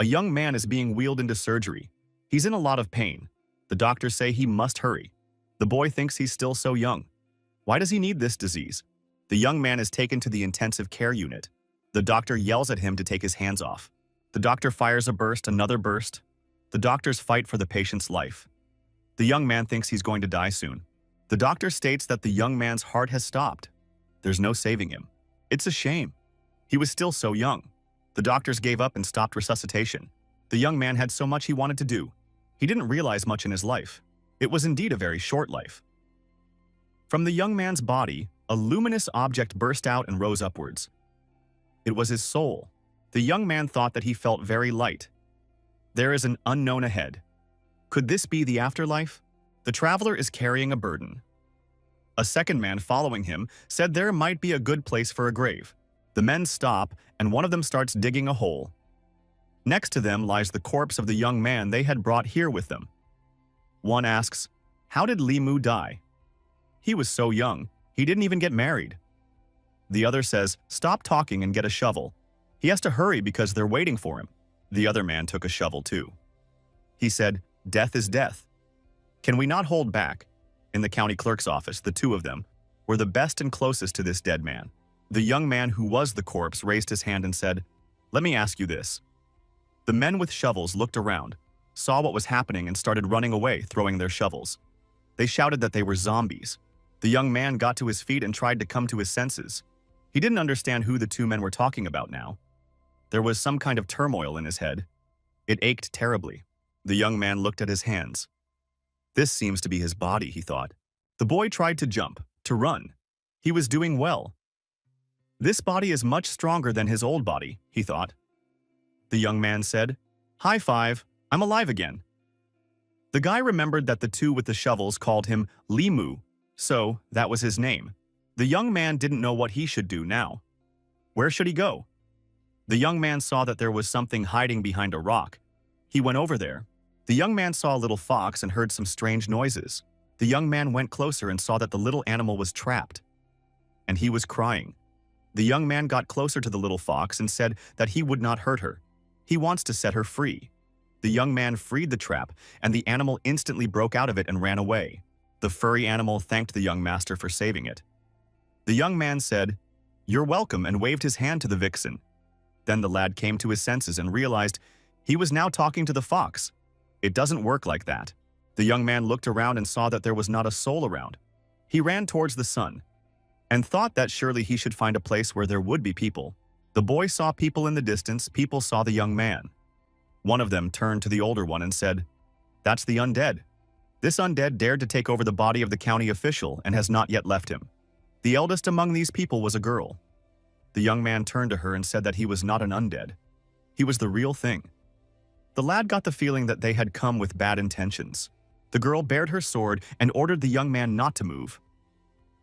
A young man is being wheeled into surgery. He's in a lot of pain. The doctors say he must hurry. The boy thinks he's still so young. Why does he need this disease? The young man is taken to the intensive care unit. The doctor yells at him to take his hands off. The doctor fires a burst, another burst. The doctors fight for the patient's life. The young man thinks he's going to die soon. The doctor states that the young man's heart has stopped. There's no saving him. It's a shame. He was still so young. The doctors gave up and stopped resuscitation. The young man had so much he wanted to do. He didn't realize much in his life. It was indeed a very short life. From the young man's body, a luminous object burst out and rose upwards. It was his soul. The young man thought that he felt very light. There is an unknown ahead. Could this be the afterlife? The traveler is carrying a burden. A second man following him said there might be a good place for a grave. The men stop, and one of them starts digging a hole. Next to them lies the corpse of the young man they had brought here with them. One asks, "How did Li Mu die?" "He was so young, he didn't even get married." The other says, "Stop talking and get a shovel. He has to hurry because they're waiting for him." The other man took a shovel too. He said, "Death is death. Can we not hold back?" In the county clerk's office, the two of them were the best and closest to this dead man. The young man who was the corpse raised his hand and said, "Let me ask you this." The men with shovels looked around, saw what was happening and started running away, throwing their shovels. They shouted that they were zombies. The young man got to his feet and tried to come to his senses. He didn't understand who the two men were talking about now. There was some kind of turmoil in his head. It ached terribly. The young man looked at his hands. This seems to be his body, he thought. The boy tried to jump, to run. He was doing well. This body is much stronger than his old body, he thought. The young man said, "High five, I'm alive again." The guy remembered that the two with the shovels called him Li Mu, so that was his name. The young man didn't know what he should do now. Where should he go? The young man saw that there was something hiding behind a rock. He went over there. The young man saw a little fox and heard some strange noises. The young man went closer and saw that the little animal was trapped. And he was crying. The young man got closer to the little fox and said that he would not hurt her. He wants to set her free. The young man freed the trap, and the animal instantly broke out of it and ran away. The furry animal thanked the young master for saving it. The young man said, "You're welcome," and waved his hand to the vixen. Then the lad came to his senses and realized he was now talking to the fox. It doesn't work like that. The young man looked around and saw that there was not a soul around. He ran towards the sun and thought that surely he should find a place where there would be people. The boy saw people in the distance. People saw the young man. One of them turned to the older one and said, "That's the undead. This undead dared to take over the body of the county official and has not yet left him. The eldest among these people was a girl." The young man turned to her and said that he was not an undead. He was the real thing. The lad got the feeling that they had come with bad intentions. The girl bared her sword and ordered the young man not to move.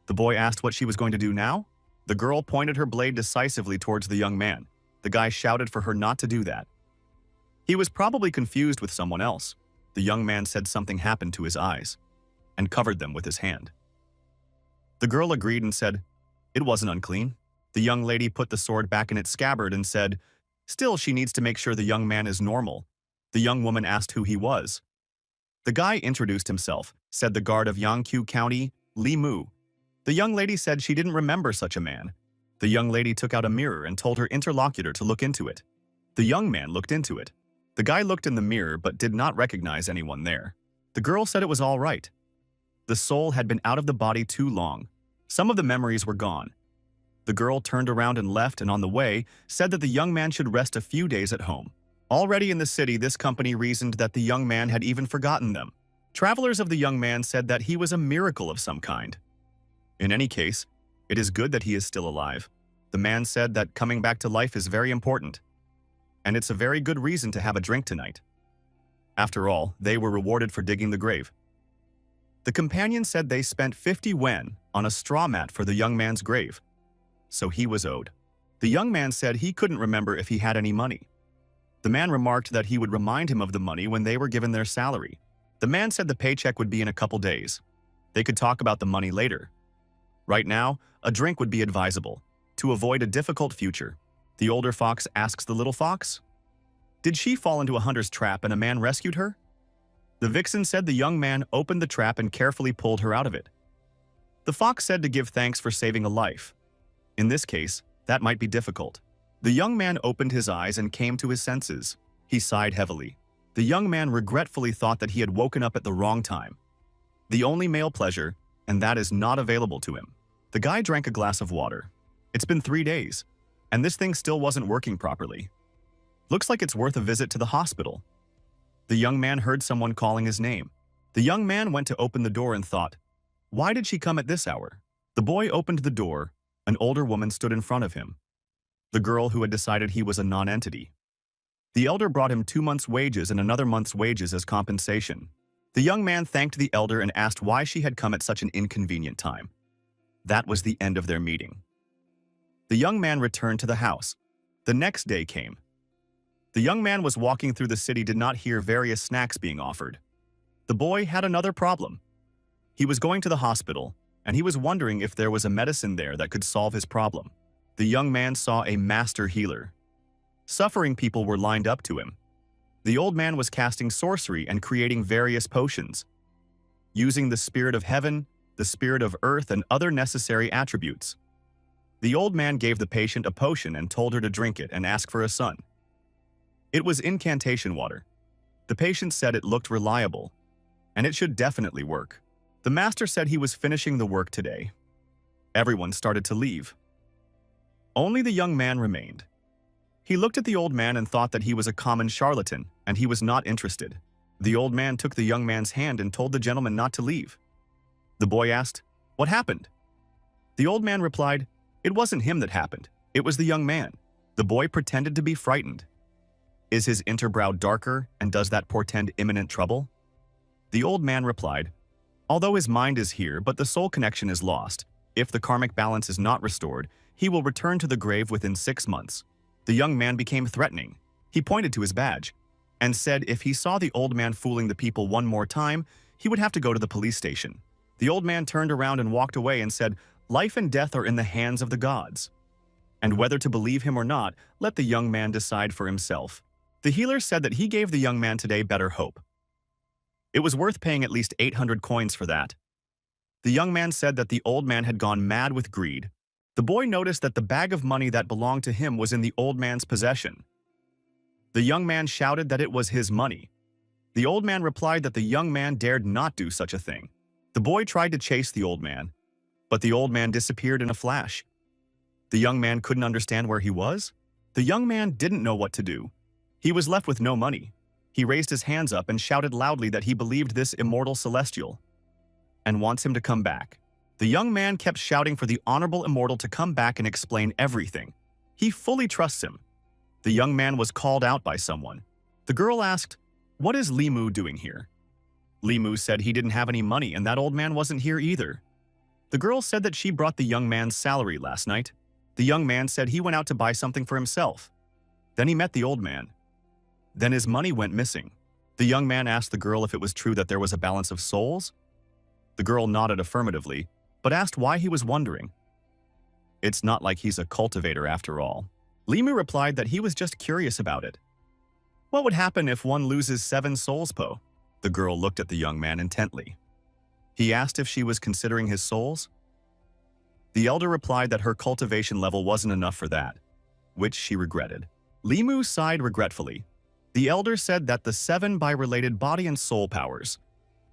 The boy asked what she was going to do now. The girl pointed her blade decisively towards the young man. The guy shouted for her not to do that. He was probably confused with someone else. The young man said something happened to his eyes and covered them with his hand. The girl agreed and said, "It wasn't unclean." The young lady put the sword back in its scabbard and said, "Still, she needs to make sure the young man is normal." The young woman asked who he was. The guy introduced himself, said the guard of Yangqiu County, Li Mu. The young lady said she didn't remember such a man. The young lady took out a mirror and told her interlocutor to look into it. The young man looked into it. The guy looked in the mirror but did not recognize anyone there. The girl said it was all right. The soul had been out of the body too long. Some of the memories were gone. The girl turned around and left, and on the way, said that the young man should rest a few days at home. Already in the city, this company reasoned that the young man had even forgotten them. Travelers of the young man said that he was a miracle of some kind. In any case, it is good that he is still alive. The man said that coming back to life is very important. And it's a very good reason to have a drink tonight. After all, they were rewarded for digging the grave. The companion said they spent 50 wen on a straw mat for the young man's grave. So he was owed. The young man said he couldn't remember if he had any money. The man remarked that he would remind him of the money when they were given their salary. The man said the paycheck would be in a couple days. They could talk about the money later. Right now, a drink would be advisable, to avoid a difficult future. The older fox asks the little fox, Did she fall into a hunter's trap and a man rescued her? The vixen said the young man opened the trap and carefully pulled her out of it. The fox said to give thanks for saving a life. In this case, that might be difficult. The young man opened his eyes and came to his senses. He sighed heavily. The young man regretfully thought that he had woken up at the wrong time. The only male pleasure, and that is not available to him. The guy drank a glass of water. It's been 3 days, and this thing still wasn't working properly. Looks like it's worth a visit to the hospital. The young man heard someone calling his name. The young man went to open the door and thought, why did she come at this hour? The boy opened the door. An older woman stood in front of him. The girl who had decided he was a non-entity. The elder brought him 2 months' wages and another month's wages as compensation. The young man thanked the elder and asked why she had come at such an inconvenient time. That was the end of their meeting. The young man returned to the house. The next day came. The young man was walking through the city, did not hear various snacks being offered. The boy had another problem. He was going to the hospital, and he was wondering if there was a medicine there that could solve his problem. The young man saw a master healer. Suffering people were lined up to him. The old man was casting sorcery and creating various potions, using the spirit of heaven, the spirit of earth, and other necessary attributes. The old man gave the patient a potion and told her to drink it and ask for a son. It was incantation water. The patient said it looked reliable, and it should definitely work. The master said he was finishing the work today. Everyone started to leave. Only the young man remained. He looked at the old man and thought that he was a common charlatan, and he was not interested. The old man took the young man's hand and told the gentleman not to leave. The boy asked, "What happened?" The old man replied, "It wasn't him that happened. It was the young man." The boy pretended to be frightened. Is his interbrow darker, and does that portend imminent trouble? The old man replied, although his mind is here but the soul connection is lost, if the karmic balance is not restored, he will return to the grave within 6 months. The young man became threatening. He pointed to his badge and said if he saw the old man fooling the people one more time, he would have to go to the police station. The old man turned around and walked away and said, "Life and death are in the hands of the gods. And whether to believe him or not, let the young man decide for himself." The healer said that he gave the young man today better hope. It was worth paying at least 800 coins for that. The young man said that the old man had gone mad with greed. The boy noticed that the bag of money that belonged to him was in the old man's possession. The young man shouted that it was his money. The old man replied that the young man dared not do such a thing. The boy tried to chase the old man, but the old man disappeared in a flash. The young man couldn't understand where he was. The young man didn't know what to do. He was left with no money. He raised his hands up and shouted loudly that he believed this immortal celestial and wants him to come back. The young man kept shouting for the honorable immortal to come back and explain everything. He fully trusts him. The young man was called out by someone. The girl asked, "What is Limu doing here?" Limu said he didn't have any money and that old man wasn't here either. The girl said that she brought the young man's salary last night. The young man said he went out to buy something for himself. Then he met the old man. Then his money went missing. The young man asked the girl if it was true that there was a balance of souls. The girl nodded affirmatively, but asked why he was wondering. It's not like he's a cultivator after all. Limu replied that he was just curious about it. What would happen if one loses 7 souls, Po? The girl looked at the young man intently. He asked if she was considering his souls. The elder replied that her cultivation level wasn't enough for that, which she regretted. Limu sighed regretfully. The elder said that the 7 bi-related body and soul powers.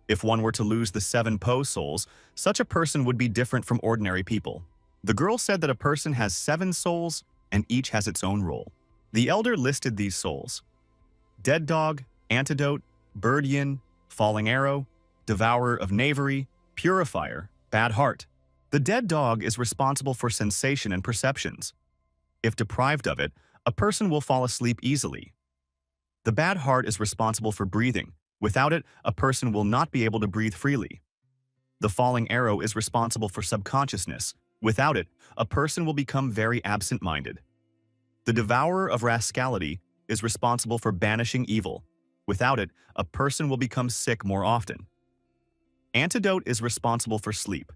If one were to lose the 7 Po souls, such a person would be different from ordinary people. The girl said that a person has 7 souls, and each has its own role. The elder listed these souls: Dead Dog, Antidote, Bird Yin, Falling Arrow, Devourer of Knavery, Purifier, Bad Heart. The dead dog is responsible for sensation and perceptions. If deprived of it, a person will fall asleep easily. The bad heart is responsible for breathing. Without it, a person will not be able to breathe freely. The falling arrow is responsible for subconsciousness. Without it, a person will become very absent-minded. The devourer of rascality is responsible for banishing evil. Without it, a person will become sick more often. Antidote is responsible for sleep.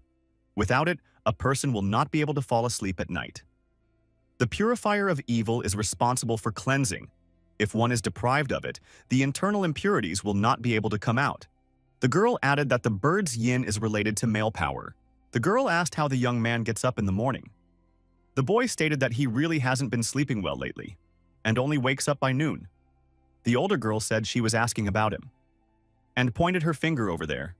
Without it, a person will not be able to fall asleep at night. The purifier of evil is responsible for cleansing. If one is deprived of it, the internal impurities will not be able to come out. The girl added that the bird's yin is related to male power. The girl asked how the young man gets up in the morning. The boy stated that he really hasn't been sleeping well lately, and only wakes up by noon. The older girl said she was asking about him, and pointed her finger over there.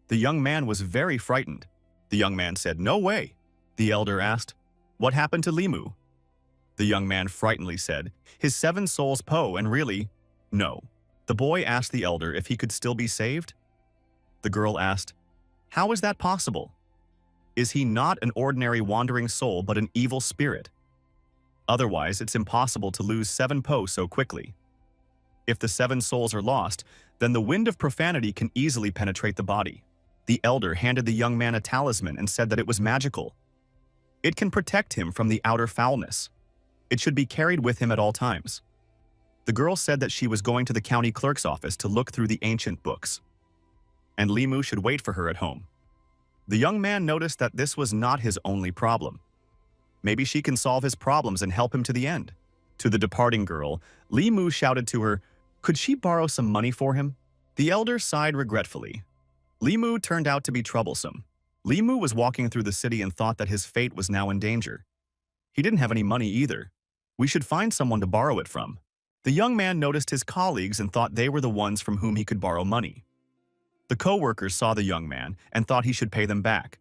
The young man was very frightened. The young man said, "No way." The elder asked, "What happened to Limu?" The young man frightenedly said, "His 7 souls Po, and really, no." The boy asked the elder if he could still be saved. The girl asked, "How is that possible? Is he not an ordinary wandering soul but an evil spirit? Otherwise, it's impossible to lose 7 Po so quickly. If the 7 souls are lost, then the wind of profanity can easily penetrate the body." The elder handed the young man a talisman and said that it was magical. It can protect him from the outer foulness. It should be carried with him at all times. The girl said that she was going to the county clerk's office to look through the ancient books, and Limu should wait for her at home. The young man noticed that this was not his only problem. Maybe she can solve his problems and help him to the end. To the departing girl, Limu shouted to her, could she borrow some money for him? The elder sighed regretfully. Limu turned out to be troublesome. Limu was walking through the city and thought that his fate was now in danger. He didn't have any money either. We should find someone to borrow it from. The young man noticed his colleagues and thought they were the ones from whom he could borrow money. The co-workers saw the young man and thought he should pay them back.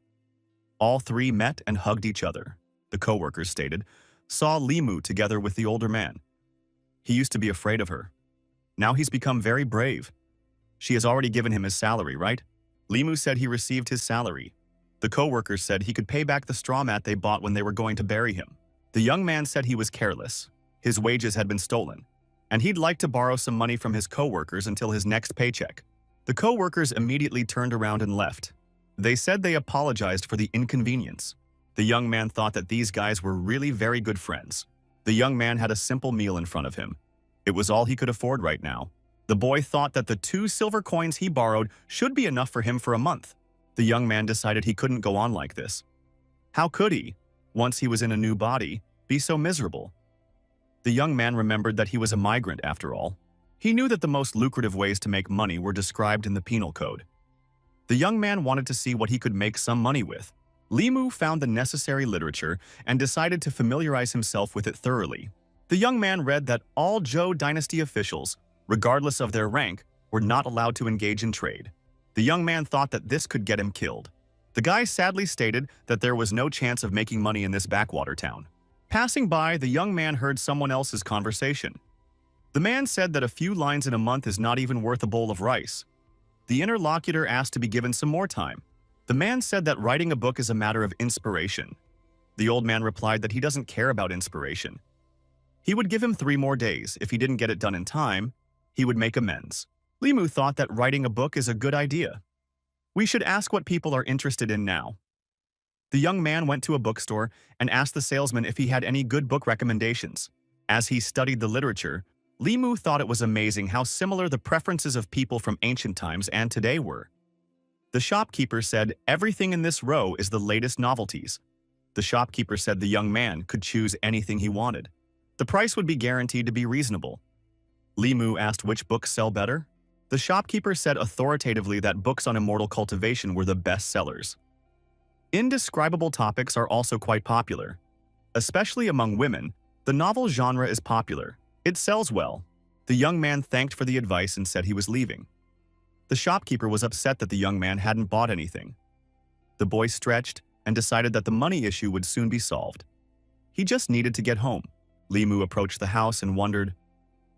All 3 met and hugged each other. The co-workers stated, saw Limu together with the older man. He used to be afraid of her. Now he's become very brave. She has already given him his salary, right? Limu said he received his salary. The co-workers said he could pay back the straw mat they bought when they were going to bury him. The young man said he was careless. His wages had been stolen, and he'd like to borrow some money from his co-workers until his next paycheck. The co-workers immediately turned around and left. They said they apologized for the inconvenience. The young man thought that these guys were really very good friends. The young man had a simple meal in front of him. It was all he could afford right now. The boy thought that the 2 silver coins he borrowed should be enough for him for a month. The young man decided he couldn't go on like this. How could he, once he was in a new body, be so miserable? The young man remembered that he was a migrant after all. He knew that the most lucrative ways to make money were described in the penal code. The young man wanted to see what he could make some money with. Limu found the necessary literature and decided to familiarize himself with it thoroughly. The young man read that all Zhou dynasty officials, regardless of their rank, were not allowed to engage in trade. The young man thought that this could get him killed. The guy sadly stated that there was no chance of making money in this backwater town. Passing by, the young man heard someone else's conversation. The man said that a few lines in a month is not even worth a bowl of rice. The interlocutor asked to be given some more time. The man said that writing a book is a matter of inspiration. The old man replied that he doesn't care about inspiration. He would give him 3 more days. If he didn't get it done in time, he would make amends. Limu thought that writing a book is a good idea. We should ask what people are interested in now. The young man went to a bookstore and asked the salesman if he had any good book recommendations. As he studied the literature, Limu thought it was amazing how similar the preferences of people from ancient times and today were. The shopkeeper said everything in this row is the latest novelties. The shopkeeper said the young man could choose anything he wanted. The price would be guaranteed to be reasonable. Limu asked which books sell better. The shopkeeper said authoritatively that books on immortal cultivation were the best sellers. Indescribable topics are also quite popular. Especially among women, the novel genre is popular. It sells well. The young man thanked for the advice and said he was leaving. The shopkeeper was upset that the young man hadn't bought anything. The boy stretched and decided that the money issue would soon be solved. He just needed to get home. Limu approached the house and wondered,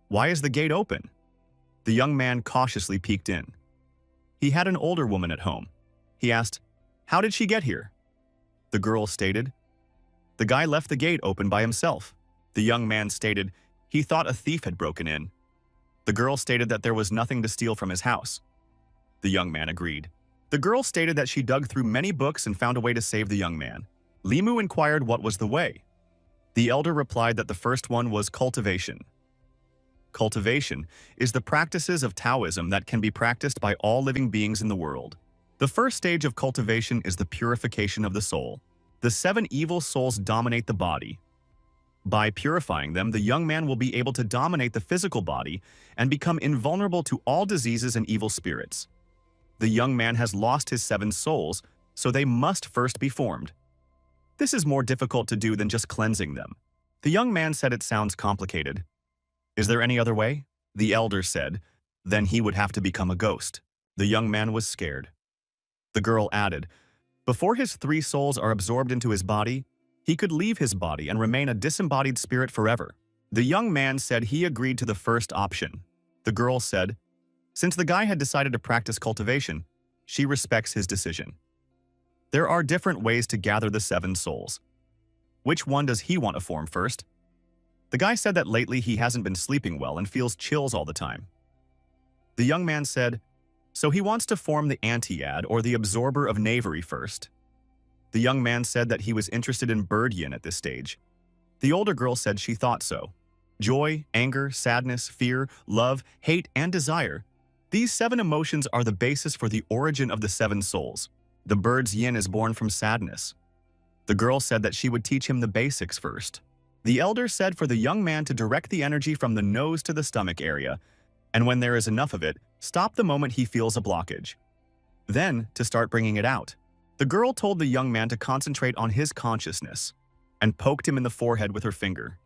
why is the gate open? The young man cautiously peeked in. He had an older woman at home. He asked, how did she get here? The girl stated, the guy left the gate open by himself. The young man stated, he thought a thief had broken in. The girl stated that there was nothing to steal from his house. The young man agreed. The girl stated that she dug through many books and found a way to save the young man. Limu inquired what was the way. The elder replied that the first one was cultivation. Cultivation is the practices of Taoism that can be practiced by all living beings in the world. The first stage of cultivation is the purification of the soul. The 7 evil souls dominate the body. By purifying them, the young man will be able to dominate the physical body and become invulnerable to all diseases and evil spirits. The young man has lost his 7 souls, so they must first be formed. This is more difficult to do than just cleansing them. The young man said it sounds complicated. Is there any other way? The elder said, then he would have to become a ghost. The young man was scared. The girl added, before his 3 souls are absorbed into his body, he could leave his body and remain a disembodied spirit forever. The young man said he agreed to the first option. The girl said, since the guy had decided to practice cultivation, she respects his decision. There are different ways to gather the 7 souls. Which one does he want to form first? The guy said that lately he hasn't been sleeping well and feels chills all the time. The young man said, so he wants to form the antiad or the absorber of knavery first. The young man said that he was interested in bird yin at this stage. The older girl said she thought so. Joy, anger, sadness, fear, love, hate, and desire. These 7 emotions are the basis for the origin of the 7 souls. The bird's yin is born from sadness. The girl said that she would teach him the basics first. The elder said for the young man to direct the energy from the nose to the stomach area, and when there is enough of it, stop the moment he feels a blockage. Then, to start bringing it out. The girl told the young man to concentrate on his consciousness and poked him in the forehead with her finger.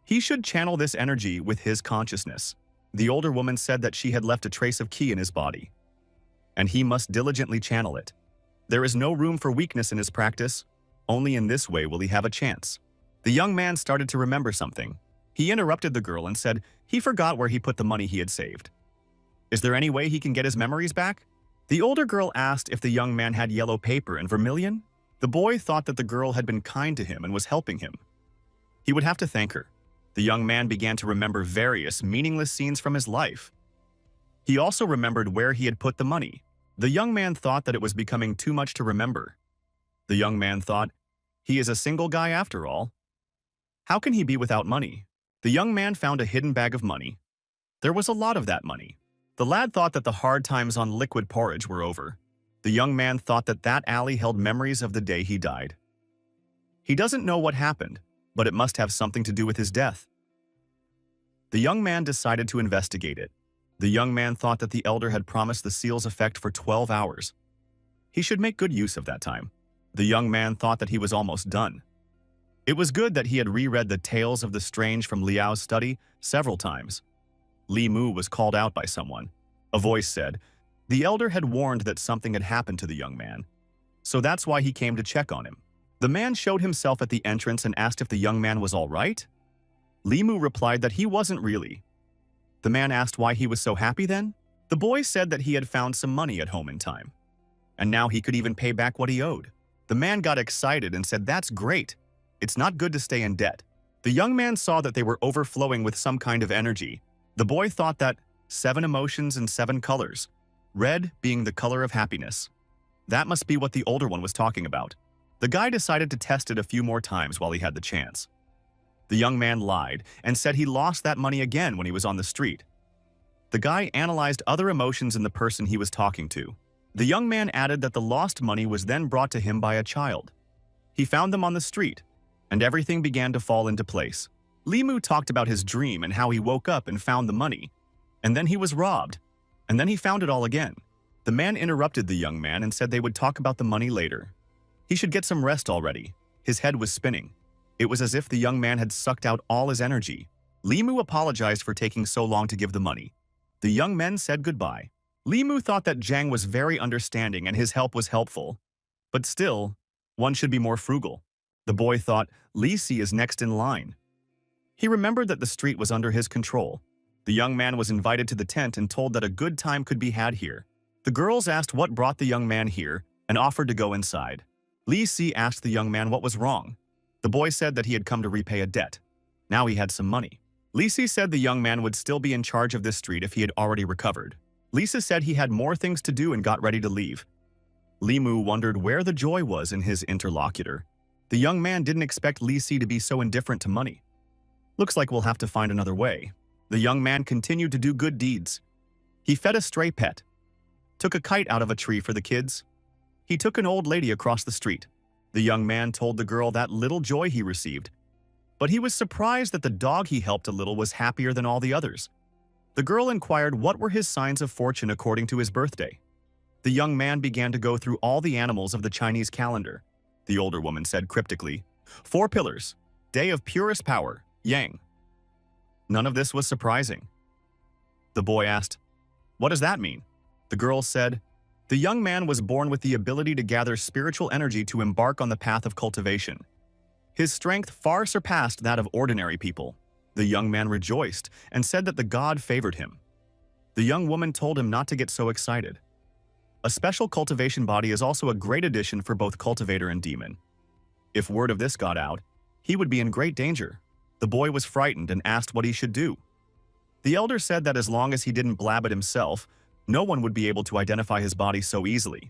He should channel this energy with his consciousness. The older woman said that she had left a trace of ki in his body, and he must diligently channel it. There is no room for weakness in his practice. Only in this way will he have a chance. The young man started to remember something. He interrupted the girl and said he forgot where he put the money he had saved. Is there any way he can get his memories back? The older girl asked if the young man had yellow paper and vermilion. The boy thought that the girl had been kind to him and was helping him. He would have to thank her. The young man began to remember various meaningless scenes from his life. He also remembered where he had put the money. The young man thought that it was becoming too much to remember. The young man thought, he is a single guy after all. How can he be without money? The young man found a hidden bag of money. There was a lot of that money. The lad thought that the hard times on liquid porridge were over. The young man thought that that alley held memories of the day he died. He doesn't know what happened, but it must have something to do with his death. The young man decided to investigate it. The young man thought that the elder had promised the seal's effect for 12 hours. He should make good use of that time. The young man thought that he was almost done. It was good that he had reread the Tales of the Strange from Liao's study several times. Li Mu was called out by someone. A voice said, the elder had warned that something had happened to the young man, so that's why he came to check on him. The man showed himself at the entrance and asked if the young man was all right. Li Mu replied that he wasn't really. The man asked why he was so happy then. The boy said that he had found some money at home in time, and now he could even pay back what he owed. The man got excited and said, that's great. It's not good to stay in debt. The young man saw that they were overflowing with some kind of energy. The boy thought that 7 emotions and 7 colors, red being the color of happiness. That must be what the older one was talking about. The guy decided to test it a few more times while he had the chance. The young man lied and said he lost that money again when he was on the street. The guy analyzed other emotions in the person he was talking to. The young man added that the lost money was then brought to him by a child. He found them on the street, and everything began to fall into place. Li Mu talked about his dream and how he woke up and found the money, and then he was robbed, and then he found it all again. The man interrupted the young man and said they would talk about the money later. He should get some rest already. His head was spinning. It was as if the young man had sucked out all his energy. Li Mu apologized for taking so long to give the money. The young men said goodbye. Li Mu thought that Zhang was very understanding and his help was helpful. But still, one should be more frugal. The boy thought, Li Si is next in line. He remembered that the street was under his control. The young man was invited to the tent and told that a good time could be had here. The girls asked what brought the young man here and offered to go inside. Li Si asked the young man what was wrong. The boy said that he had come to repay a debt. Now he had some money. Li Si said the young man would still be in charge of this street if he had already recovered. Lisa said he had more things to do and got ready to leave. Li Mu wondered where the joy was in his interlocutor. The young man didn't expect Li Si to be so indifferent to money. Looks like we'll have to find another way. The young man continued to do good deeds. He fed a stray pet, took a kite out of a tree for the kids. He took an old lady across the street. The young man told the girl that little joy he received. but he was surprised that the dog he helped a little was happier than all the others. The girl inquired what were his signs of fortune according to his birthday. The young man began to go through all the animals of the Chinese calendar. The older woman said cryptically, 4 pillars, day of purest power, yang. None of this was surprising. The boy asked, what does that mean? The girl said, the young man was born with the ability to gather spiritual energy to embark on the path of cultivation. His strength far surpassed that of ordinary people. The young man rejoiced and said that the god favored him. The young woman told him not to get so excited. A special cultivation body is also a great addition for both cultivator and demon. If word of this got out, he would be in great danger. The boy was frightened and asked what he should do. The elder said that as long as he didn't blab it himself, no one would be able to identify his body so easily.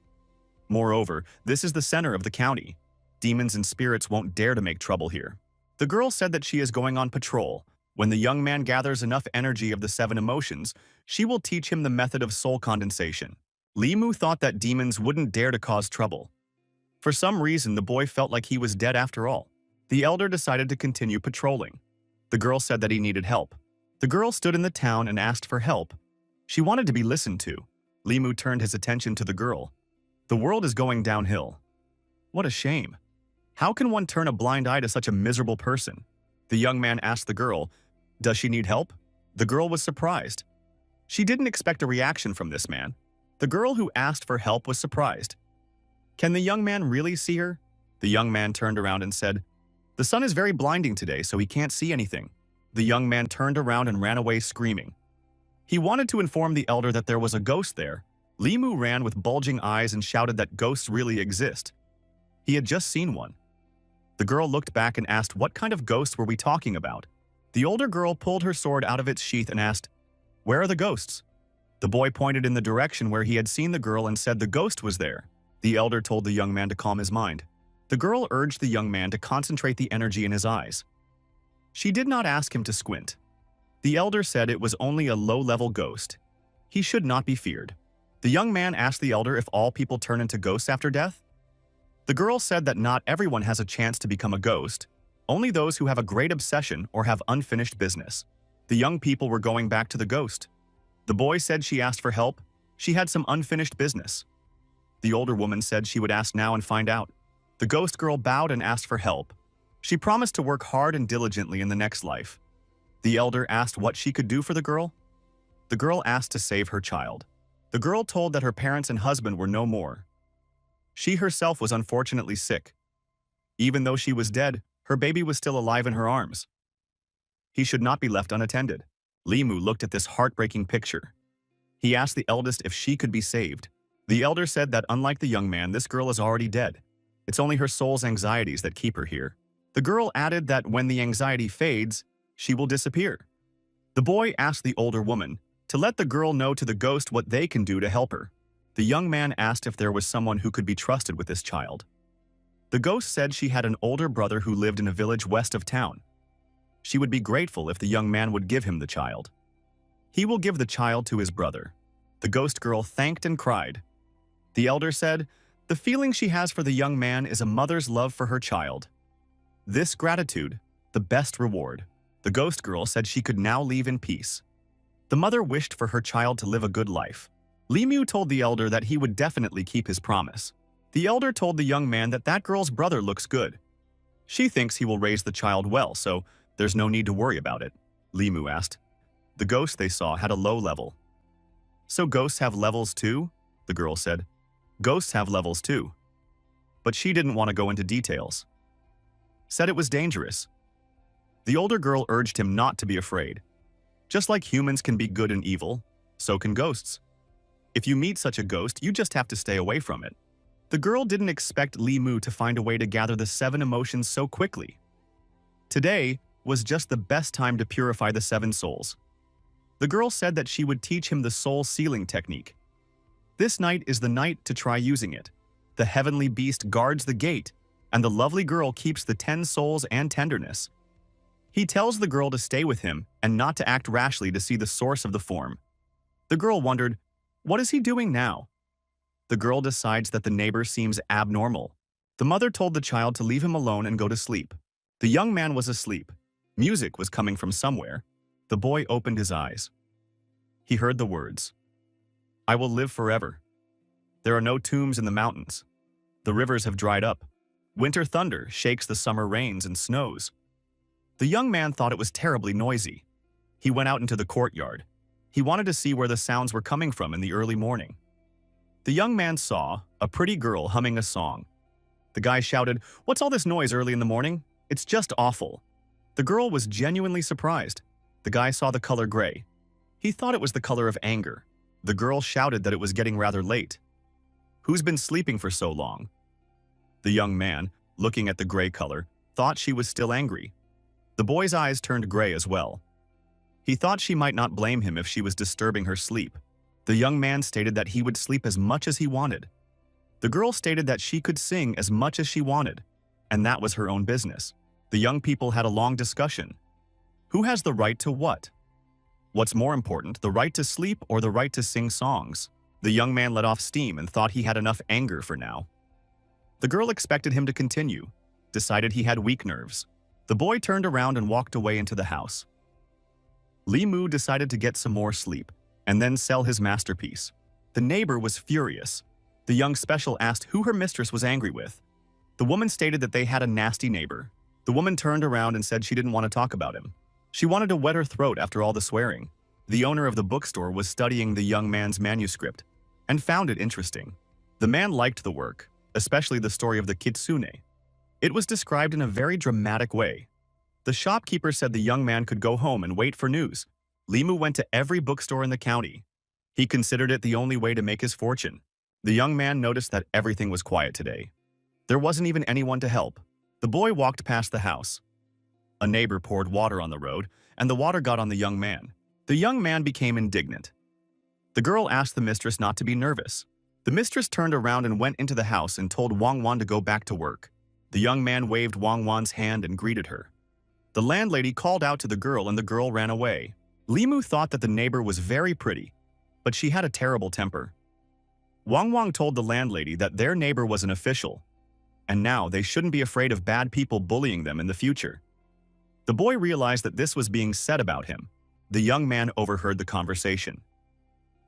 Moreover, this is the center of the county. Demons and spirits won't dare to make trouble here. The girl said that she is going on patrol. When the young man gathers enough energy of the 7 emotions, she will teach him the method of soul condensation. Limu thought that demons wouldn't dare to cause trouble. For some reason, the boy felt like he was dead after all. The elder decided to continue patrolling. The girl said that he needed help. The girl stood in the town and asked for help. She wanted to be listened to. Limu turned his attention to the girl. The world is going downhill. What a shame. How can one turn a blind eye to such a miserable person? The young man asked the girl, does she need help? The girl was surprised. She didn't expect a reaction from this man. The girl who asked for help was surprised. Can the young man really see her? The young man turned around and said, the sun is very blinding today, so he can't see anything. The young man turned around and ran away screaming. He wanted to inform the elder that there was a ghost there. Limu ran with bulging eyes and shouted that ghosts really exist. He had just seen one. The girl looked back and asked what kind of ghosts were we talking about. The older girl pulled her sword out of its sheath and asked, where are the ghosts? The boy pointed in the direction where he had seen the girl and said the ghost was there. The elder told the young man to calm his mind. The girl urged the young man to concentrate the energy in his eyes. She did not ask him to squint. The elder said it was only a low-level ghost. He should not be feared. The young man asked the elder if all people turn into ghosts after death. The girl said that not everyone has a chance to become a ghost, only those who have a great obsession or have unfinished business. The young people were going back to the ghost. The boy said she asked for help. She had some unfinished business. The older woman said she would ask now and find out. The ghost girl bowed and asked for help. She promised to work hard and diligently in the next life. The elder asked what she could do for the girl. The girl asked to save her child. The girl told that her parents and husband were no more. She herself was unfortunately sick. Even though she was dead, her baby was still alive in her arms. He should not be left unattended. Limu looked at this heartbreaking picture. He asked the eldest if she could be saved. The elder said that unlike the young man, this girl is already dead. It's only her soul's anxieties that keep her here. The girl added that when the anxiety fades, she will disappear. The boy asked the older woman to let the girl know to the ghost what they can do to help her. The young man asked if there was someone who could be trusted with this child. The ghost said she had an older brother who lived in a village west of town. She would be grateful if the young man would give him the child. He will give the child to his brother. The ghost girl thanked and cried. The elder said, the feeling she has for the young man is a mother's love for her child. This gratitude, the best reward. The ghost girl said she could now leave in peace. The mother wished for her child to live a good life. Limu told the elder that he would definitely keep his promise. The elder told the young man that that girl's brother looks good. She thinks he will raise the child well, so there's no need to worry about it. Limu asked. The ghost they saw had a low level. So ghosts have levels too? The girl said. Ghosts have levels too. But she didn't want to go into details. Said it was dangerous. The older girl urged him not to be afraid. Just like humans can be good and evil, so can ghosts. If you meet such a ghost, you just have to stay away from it. The girl didn't expect Limu to find a way to gather the 7 emotions so quickly. Today was just the best time to purify the 7 souls. The girl said that she would teach him the soul sealing technique. This night is the night to try using it. The heavenly beast guards the gate, and the lovely girl keeps the 10 souls and tenderness. He tells the girl to stay with him and not to act rashly to see the source of the form. The girl wondered, what is he doing now? The girl decides that the neighbor seems abnormal. The mother told the child to leave him alone and go to sleep. The young man was asleep. Music was coming from somewhere. The boy opened his eyes. He heard the words, "I will live forever. There are no tombs in the mountains. The rivers have dried up. Winter thunder shakes the summer rains and snows." The young man thought it was terribly noisy. He went out into the courtyard. He wanted to see where the sounds were coming from in the early morning. The young man saw a pretty girl humming a song. The guy shouted, "What's all this noise early in the morning? It's just awful." The girl was genuinely surprised. The guy saw the color gray. He thought it was the color of anger. The girl shouted that it was getting rather late. "Who's been sleeping for so long?" The young man, looking at the gray color, thought she was still angry. The boy's eyes turned gray as well. He thought she might not blame him if she was disturbing her sleep. The young man stated that he would sleep as much as he wanted. The girl stated that she could sing as much as she wanted, and that was her own business. The young people had a long discussion. Who has the right to what? What's more important, the right to sleep or the right to sing songs? The young man let off steam and thought he had enough anger for now. The girl expected him to continue, decided he had weak nerves. The boy turned around and walked away into the house. Li Mu decided to get some more sleep and then sell his masterpiece. The neighbor was furious. The young special asked who her mistress was angry with. The woman stated that they had a nasty neighbor. The woman turned around and said she didn't want to talk about him. She wanted to wet her throat after all the swearing. The owner of the bookstore was studying the young man's manuscript and found it interesting. The man liked the work, especially the story of the kitsune. It was described in a very dramatic way. The shopkeeper said the young man could go home and wait for news. Li Mu went to every bookstore in the county. He considered it the only way to make his fortune. The young man noticed that everything was quiet today. There wasn't even anyone to help. The boy walked past the house. A neighbor poured water on the road, and the water got on the young man. The young man became indignant. The girl asked the mistress not to be nervous. The mistress turned around and went into the house and told Wang Wan to go back to work. The young man waved Wang Wan's hand and greeted her. The landlady called out to the girl and the girl ran away. Li Mu thought that the neighbor was very pretty, but she had a terrible temper. Wang Wang told the landlady that their neighbor was an official, and now they shouldn't be afraid of bad people bullying them in the future. The boy realized that this was being said about him. The young man overheard the conversation.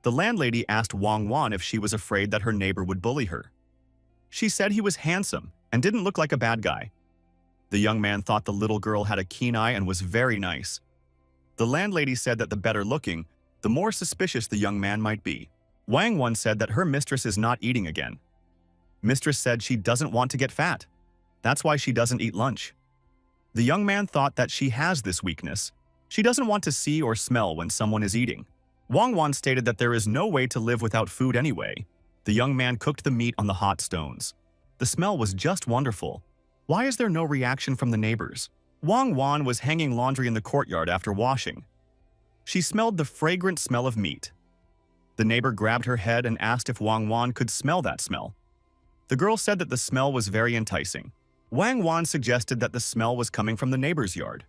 The landlady asked Wang Wan if she was afraid that her neighbor would bully her. She said he was handsome and didn't look like a bad guy. The young man thought the little girl had a keen eye and was very nice. The landlady said that the better looking, the more suspicious the young man might be. Wang Wan said that her mistress is not eating again. Mistress said she doesn't want to get fat. That's why she doesn't eat lunch. The young man thought that she has this weakness. She doesn't want to see or smell when someone is eating. Wang Wan stated that there is no way to live without food anyway. The young man cooked the meat on the hot stones. The smell was just wonderful. Why is there no reaction from the neighbors? Wang Wan was hanging laundry in the courtyard after washing. She smelled the fragrant smell of meat. The neighbor grabbed her head and asked if Wang Wan could smell that smell. The girl said that the smell was very enticing. Wang Wan suggested that the smell was coming from the neighbor's yard.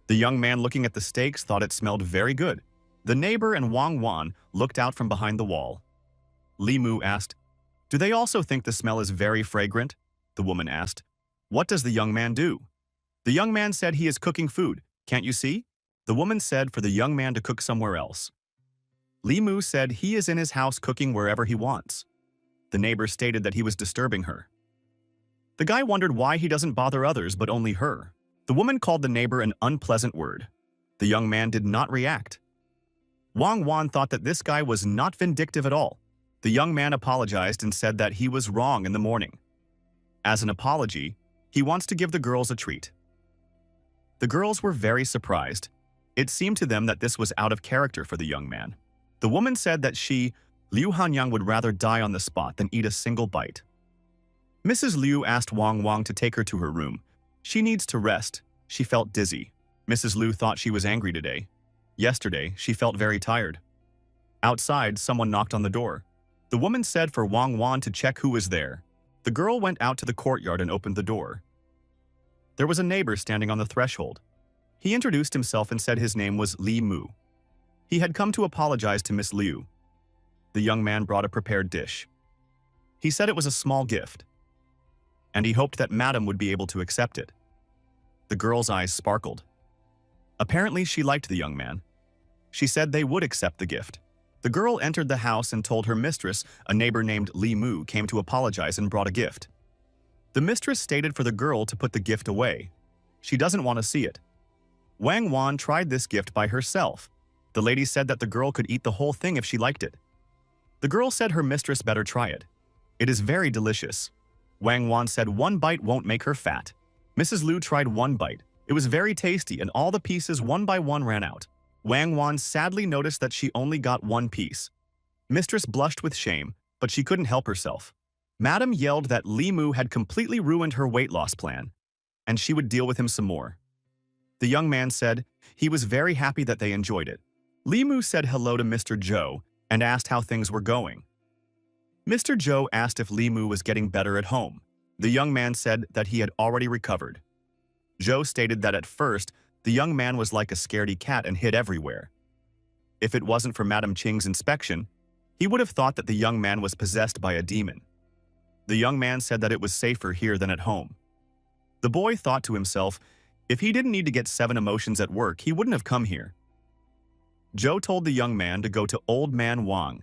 The young man looking at the steaks thought it smelled very good. The neighbor and Wang Wan looked out from behind the wall. Li Mu asked, "Do they also think the smell is very fragrant?" The woman asked, "What does the young man do?" The young man said he is cooking food. Can't you see? The woman said for the young man to cook somewhere else. Li Mu said he is in his house cooking wherever he wants. The neighbor stated that he was disturbing her. The guy wondered why he doesn't bother others but only her. The woman called the neighbor an unpleasant word. The young man did not react. Wang Wan thought that this guy was not vindictive at all. The young man apologized and said that he was wrong in the morning. As an apology, he wants to give the girls a treat. The girls were very surprised. It seemed to them that this was out of character for the young man. The woman said that she, Liu Hanyang, would rather die on the spot than eat a single bite. Mrs. Liu asked Wang Wang to take her to her room. She needs to rest. She felt dizzy. Mrs. Liu thought she was angry today. Yesterday, she felt very tired. Outside, someone knocked on the door. The woman said for Wang Wan to check who was there. The girl went out to the courtyard and opened the door. There was a neighbor standing on the threshold. He introduced himself and said his name was Li Mu. He had come to apologize to Miss Liu. The young man brought a prepared dish. He said it was a small gift, and he hoped that Madam would be able to accept it. The girl's eyes sparkled. Apparently, she liked the young man. She said they would accept the gift. The girl entered the house and told her mistress a neighbor named Li Mu came to apologize and brought a gift. The mistress stated for the girl to put the gift away. She doesn't want to see it. Wang Wan tried this gift by herself. The lady said that the girl could eat the whole thing if she liked it. The girl said her mistress better try it. It is very delicious. Wang Wan said one bite won't make her fat. Mrs. Liu tried one bite. It was very tasty and all the pieces one by one ran out. Wang Wan sadly noticed that she only got one piece. Mistress blushed with shame, but she couldn't help herself. Madam yelled that Li Mu had completely ruined her weight loss plan, and she would deal with him some more. The young man said he was very happy that they enjoyed it. Li Mu said hello to Mr. Zhou and asked how things were going. Mr. Zhou asked if Li Mu was getting better at home. The young man said that he had already recovered. Zhou stated that at first, the young man was like a scaredy cat and hid everywhere. If it wasn't for Madame Qing's inspection, he would have thought that the young man was possessed by a demon. The young man said that it was safer here than at home. The boy thought to himself, if he didn't need to get 7 emotions at work, he wouldn't have come here. Zhou told the young man to go to Old Man Wang.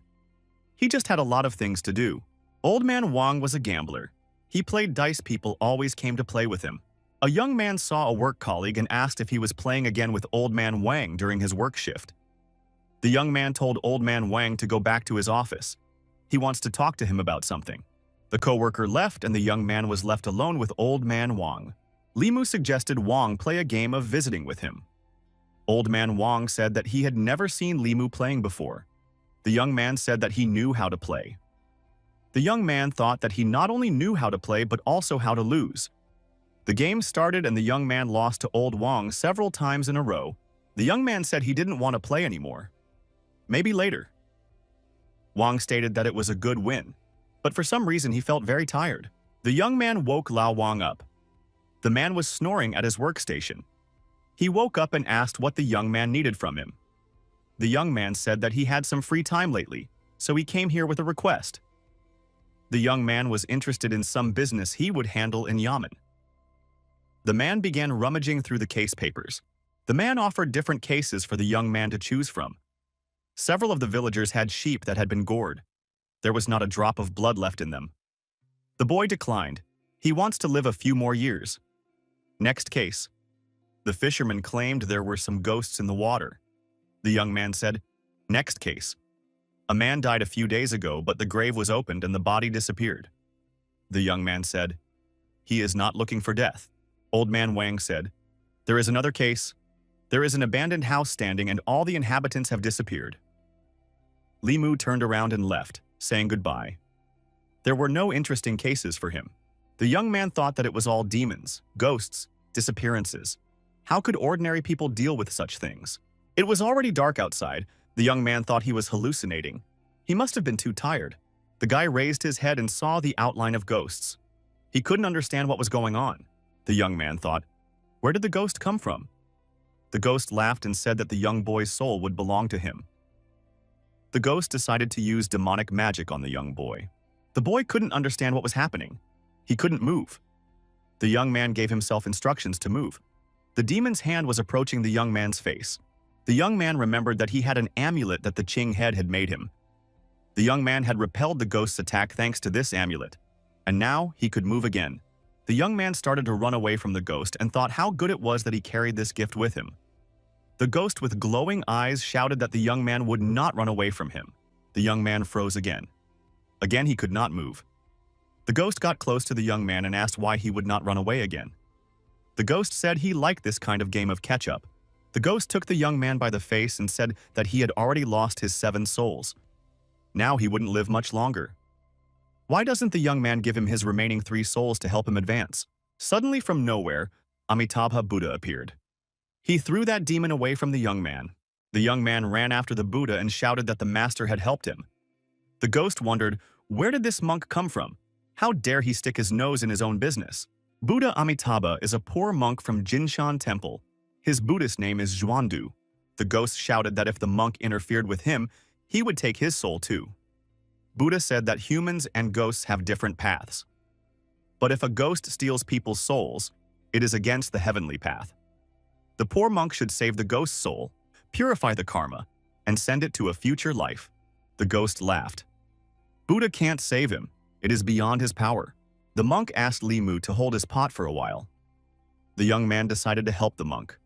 He just had a lot of things to do. Old Man Wang was a gambler. He played dice. People always came to play with him. A young man saw a work colleague and asked if he was playing again with Old Man Wang during his work shift. The young man told Old Man Wang to go back to his office. He wants to talk to him about something. The co-worker left and the young man was left alone with Old Man Wang. Li Mu suggested Wang play a game of visiting with him. Old Man Wang said that he had never seen Li Mu playing before. The young man said that he knew how to play. The young man thought that he not only knew how to play but also how to lose. The game started and the young man lost to Old Wang several times in a row. The young man said he didn't want to play anymore. Maybe later. Wang stated that it was a good win, but for some reason he felt very tired. The young man woke Lao Wang up. The man was snoring at his workstation. He woke up and asked what the young man needed from him. The young man said that he had some free time lately, so he came here with a request. The young man was interested in some business he would handle in Yamen. The man began rummaging through the case papers. The man offered different cases for the young man to choose from. Several of the villagers had sheep that had been gored. There was not a drop of blood left in them. The boy declined. He wants to live a few more years. Next case. The fisherman claimed there were some ghosts in the water. The young man said, next case. A man died a few days ago, but the grave was opened and the body disappeared. The young man said, he is not looking for death. Old Man Wang said, there is another case. There is an abandoned house standing and all the inhabitants have disappeared. Li Mu turned around and left, saying goodbye. There were no interesting cases for him. The young man thought that it was all demons, ghosts, disappearances. How could ordinary people deal with such things? It was already dark outside. The young man thought he was hallucinating. He must have been too tired. The guy raised his head and saw the outline of ghosts. He couldn't understand what was going on. The young man thought, where did the ghost come from? The ghost laughed and said that the young boy's soul would belong to him. The ghost decided to use demonic magic on the young boy. The boy couldn't understand what was happening. He couldn't move. The young man gave himself instructions to move. The demon's hand was approaching the young man's face. The young man remembered that he had an amulet that the Qing head had made him. The young man had repelled the ghost's attack thanks to this amulet, and now he could move again. The young man started to run away from the ghost and thought how good it was that he carried this gift with him. The ghost with glowing eyes shouted that the young man would not run away from him. The young man froze again. Again, he could not move. The ghost got close to the young man and asked why he would not run away again. The ghost said he liked this kind of game of catch-up. The ghost took the young man by the face and said that he had already lost his 7 souls. Now he wouldn't live much longer. Why doesn't the young man give him his remaining 3 souls to help him advance? Suddenly from nowhere, Amitabha Buddha appeared. He threw that demon away from the young man. The young man ran after the Buddha and shouted that the master had helped him. The ghost wondered, where did this monk come from? How dare he stick his nose in his own business? Buddha Amitabha is a poor monk from Jinshan Temple. His Buddhist name is Zhuandu. The ghost shouted that if the monk interfered with him, he would take his soul too. Buddha said that humans and ghosts have different paths. But if a ghost steals people's souls, it is against the heavenly path. The poor monk should save the ghost's soul, purify the karma, and send it to a future life. The ghost laughed. Buddha can't save him. It is beyond his power. The monk asked Limu to hold his pot for a while. The young man decided to help the monk.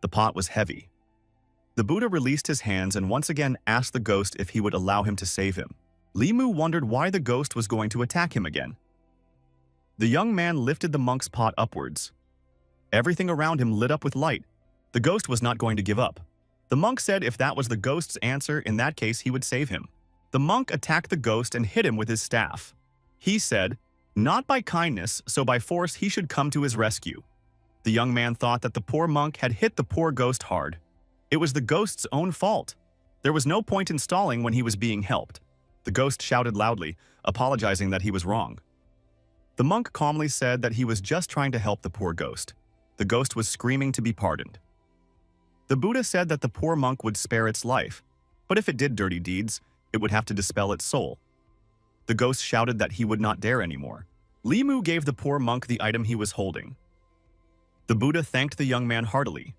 The pot was heavy. The Buddha released his hands and once again asked the ghost if he would allow him to save him. Limu wondered why the ghost was going to attack him again. The young man lifted the monk's pot upwards. Everything around him lit up with light. The ghost was not going to give up. The monk said if that was the ghost's answer, in that case he would save him. The monk attacked the ghost and hit him with his staff. He said, not by kindness, so by force he should come to his rescue. The young man thought that the poor monk had hit the poor ghost hard. It was the ghost's own fault. There was no point in stalling when he was being helped. The ghost shouted loudly, apologizing that he was wrong. The monk calmly said that he was just trying to help the poor ghost. The ghost was screaming to be pardoned. The Buddha said that the poor monk would spare its life, but if it did dirty deeds, it would have to dispel its soul. The ghost shouted that he would not dare anymore. Limu gave the poor monk the item he was holding. The Buddha thanked the young man heartily.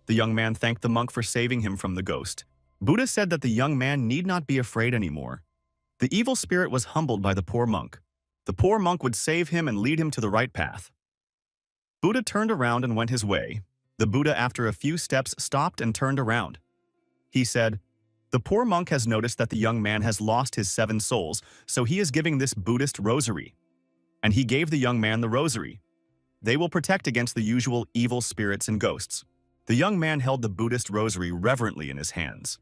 The young man thanked the monk for saving him from the ghost. Buddha said that the young man need not be afraid anymore. The evil spirit was humbled by the poor monk. The poor monk would save him and lead him to the right path. Buddha turned around and went his way. The Buddha, after a few steps, stopped and turned around. He said, the poor monk has noticed that the young man has lost his 7 souls, so he is giving this Buddhist rosary. And he gave the young man the rosary. They will protect against the usual evil spirits and ghosts. The young man held the Buddhist rosary reverently in his hands.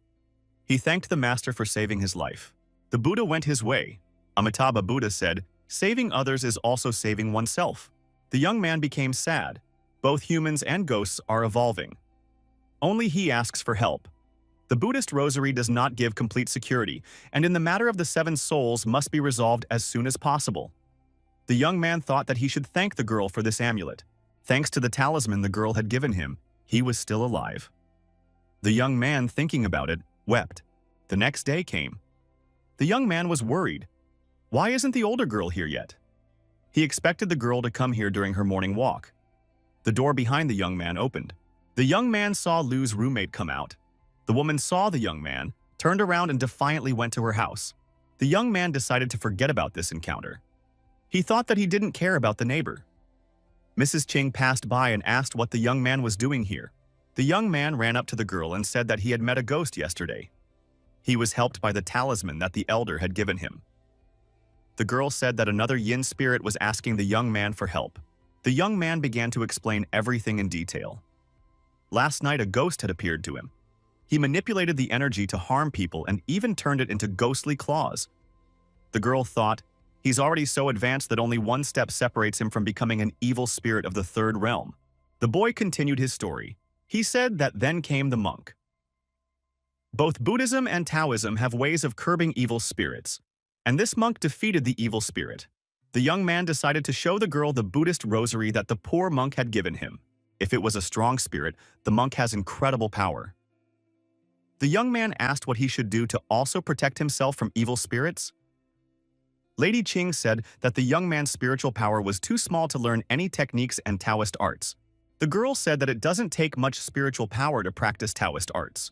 He thanked the master for saving his life. The Buddha went his way. Amitabha Buddha said, saving others is also saving oneself. The young man became sad. Both humans and ghosts are evolving. Only he asks for help. The Buddhist rosary does not give complete security, and in the matter of the 7 souls must be resolved as soon as possible. The young man thought that he should thank the girl for this amulet. Thanks to the talisman the girl had given him, he was still alive. The young man, thinking about it, wept. The next day came. The young man was worried. Why isn't the older girl here yet? He expected the girl to come here during her morning walk. The door behind the young man opened. The young man saw Lu's roommate come out. The woman saw the young man, turned around and defiantly went to her house. The young man decided to forget about this encounter. He thought that he didn't care about the neighbor. Mrs. Ching passed by and asked what the young man was doing here. The young man ran up to the girl and said that he had met a ghost yesterday. He was helped by the talisman that the elder had given him. The girl said that another yin spirit was asking the young man for help. The young man began to explain everything in detail. Last night, a ghost had appeared to him. He manipulated the energy to harm people and even turned it into ghostly claws. The girl thought, he's already so advanced that only one step separates him from becoming an evil spirit of the 3rd realm. The boy continued his story. He said that then came the monk. Both Buddhism and Taoism have ways of curbing evil spirits, and this monk defeated the evil spirit. The young man decided to show the girl the Buddhist rosary that the poor monk had given him. If it was a strong spirit, the monk has incredible power. The young man asked what he should do to also protect himself from evil spirits. Lady Ching said that the young man's spiritual power was too small to learn any techniques and Taoist arts. The girl said that it doesn't take much spiritual power to practice Taoist arts.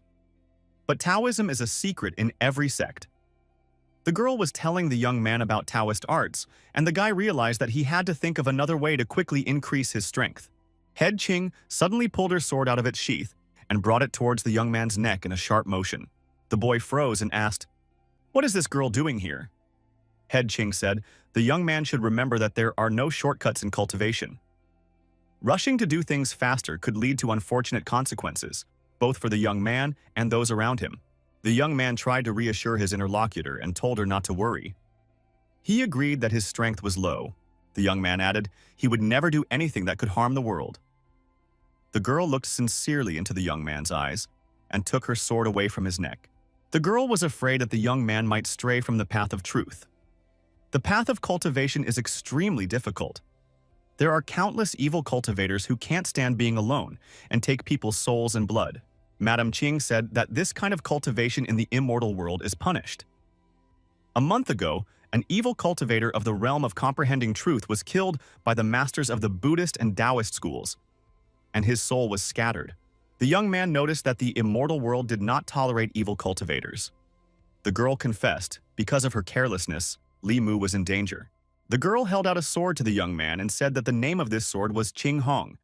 But Taoism is a secret in every sect. The girl was telling the young man about Taoist arts, and the guy realized that he had to think of another way to quickly increase his strength. Head Ching suddenly pulled her sword out of its sheath and brought it towards the young man's neck in a sharp motion. The boy froze and asked, "What is this girl doing here?" Head Ching said, "The young man should remember that there are no shortcuts in cultivation. Rushing to do things faster could lead to unfortunate consequences, both for the young man and those around him." The young man tried to reassure his interlocutor and told her not to worry. He agreed that his strength was low. The young man added he would never do anything that could harm the world. The girl looked sincerely into the young man's eyes and took her sword away from his neck. The girl was afraid that the young man might stray from the path of truth. The path of cultivation is extremely difficult. There are countless evil cultivators who can't stand being alone and take people's souls and blood. Madame Ching said that this kind of cultivation in the immortal world is punished. A month ago, an evil cultivator of the realm of comprehending truth was killed by the masters of the Buddhist and Taoist schools. and his soul was scattered. The young man noticed that the immortal world did not tolerate evil cultivators. The girl confessed, because of her carelessness, Li Mu was in danger. The girl held out a sword to the young man and said that the name of this sword was Qing Hong.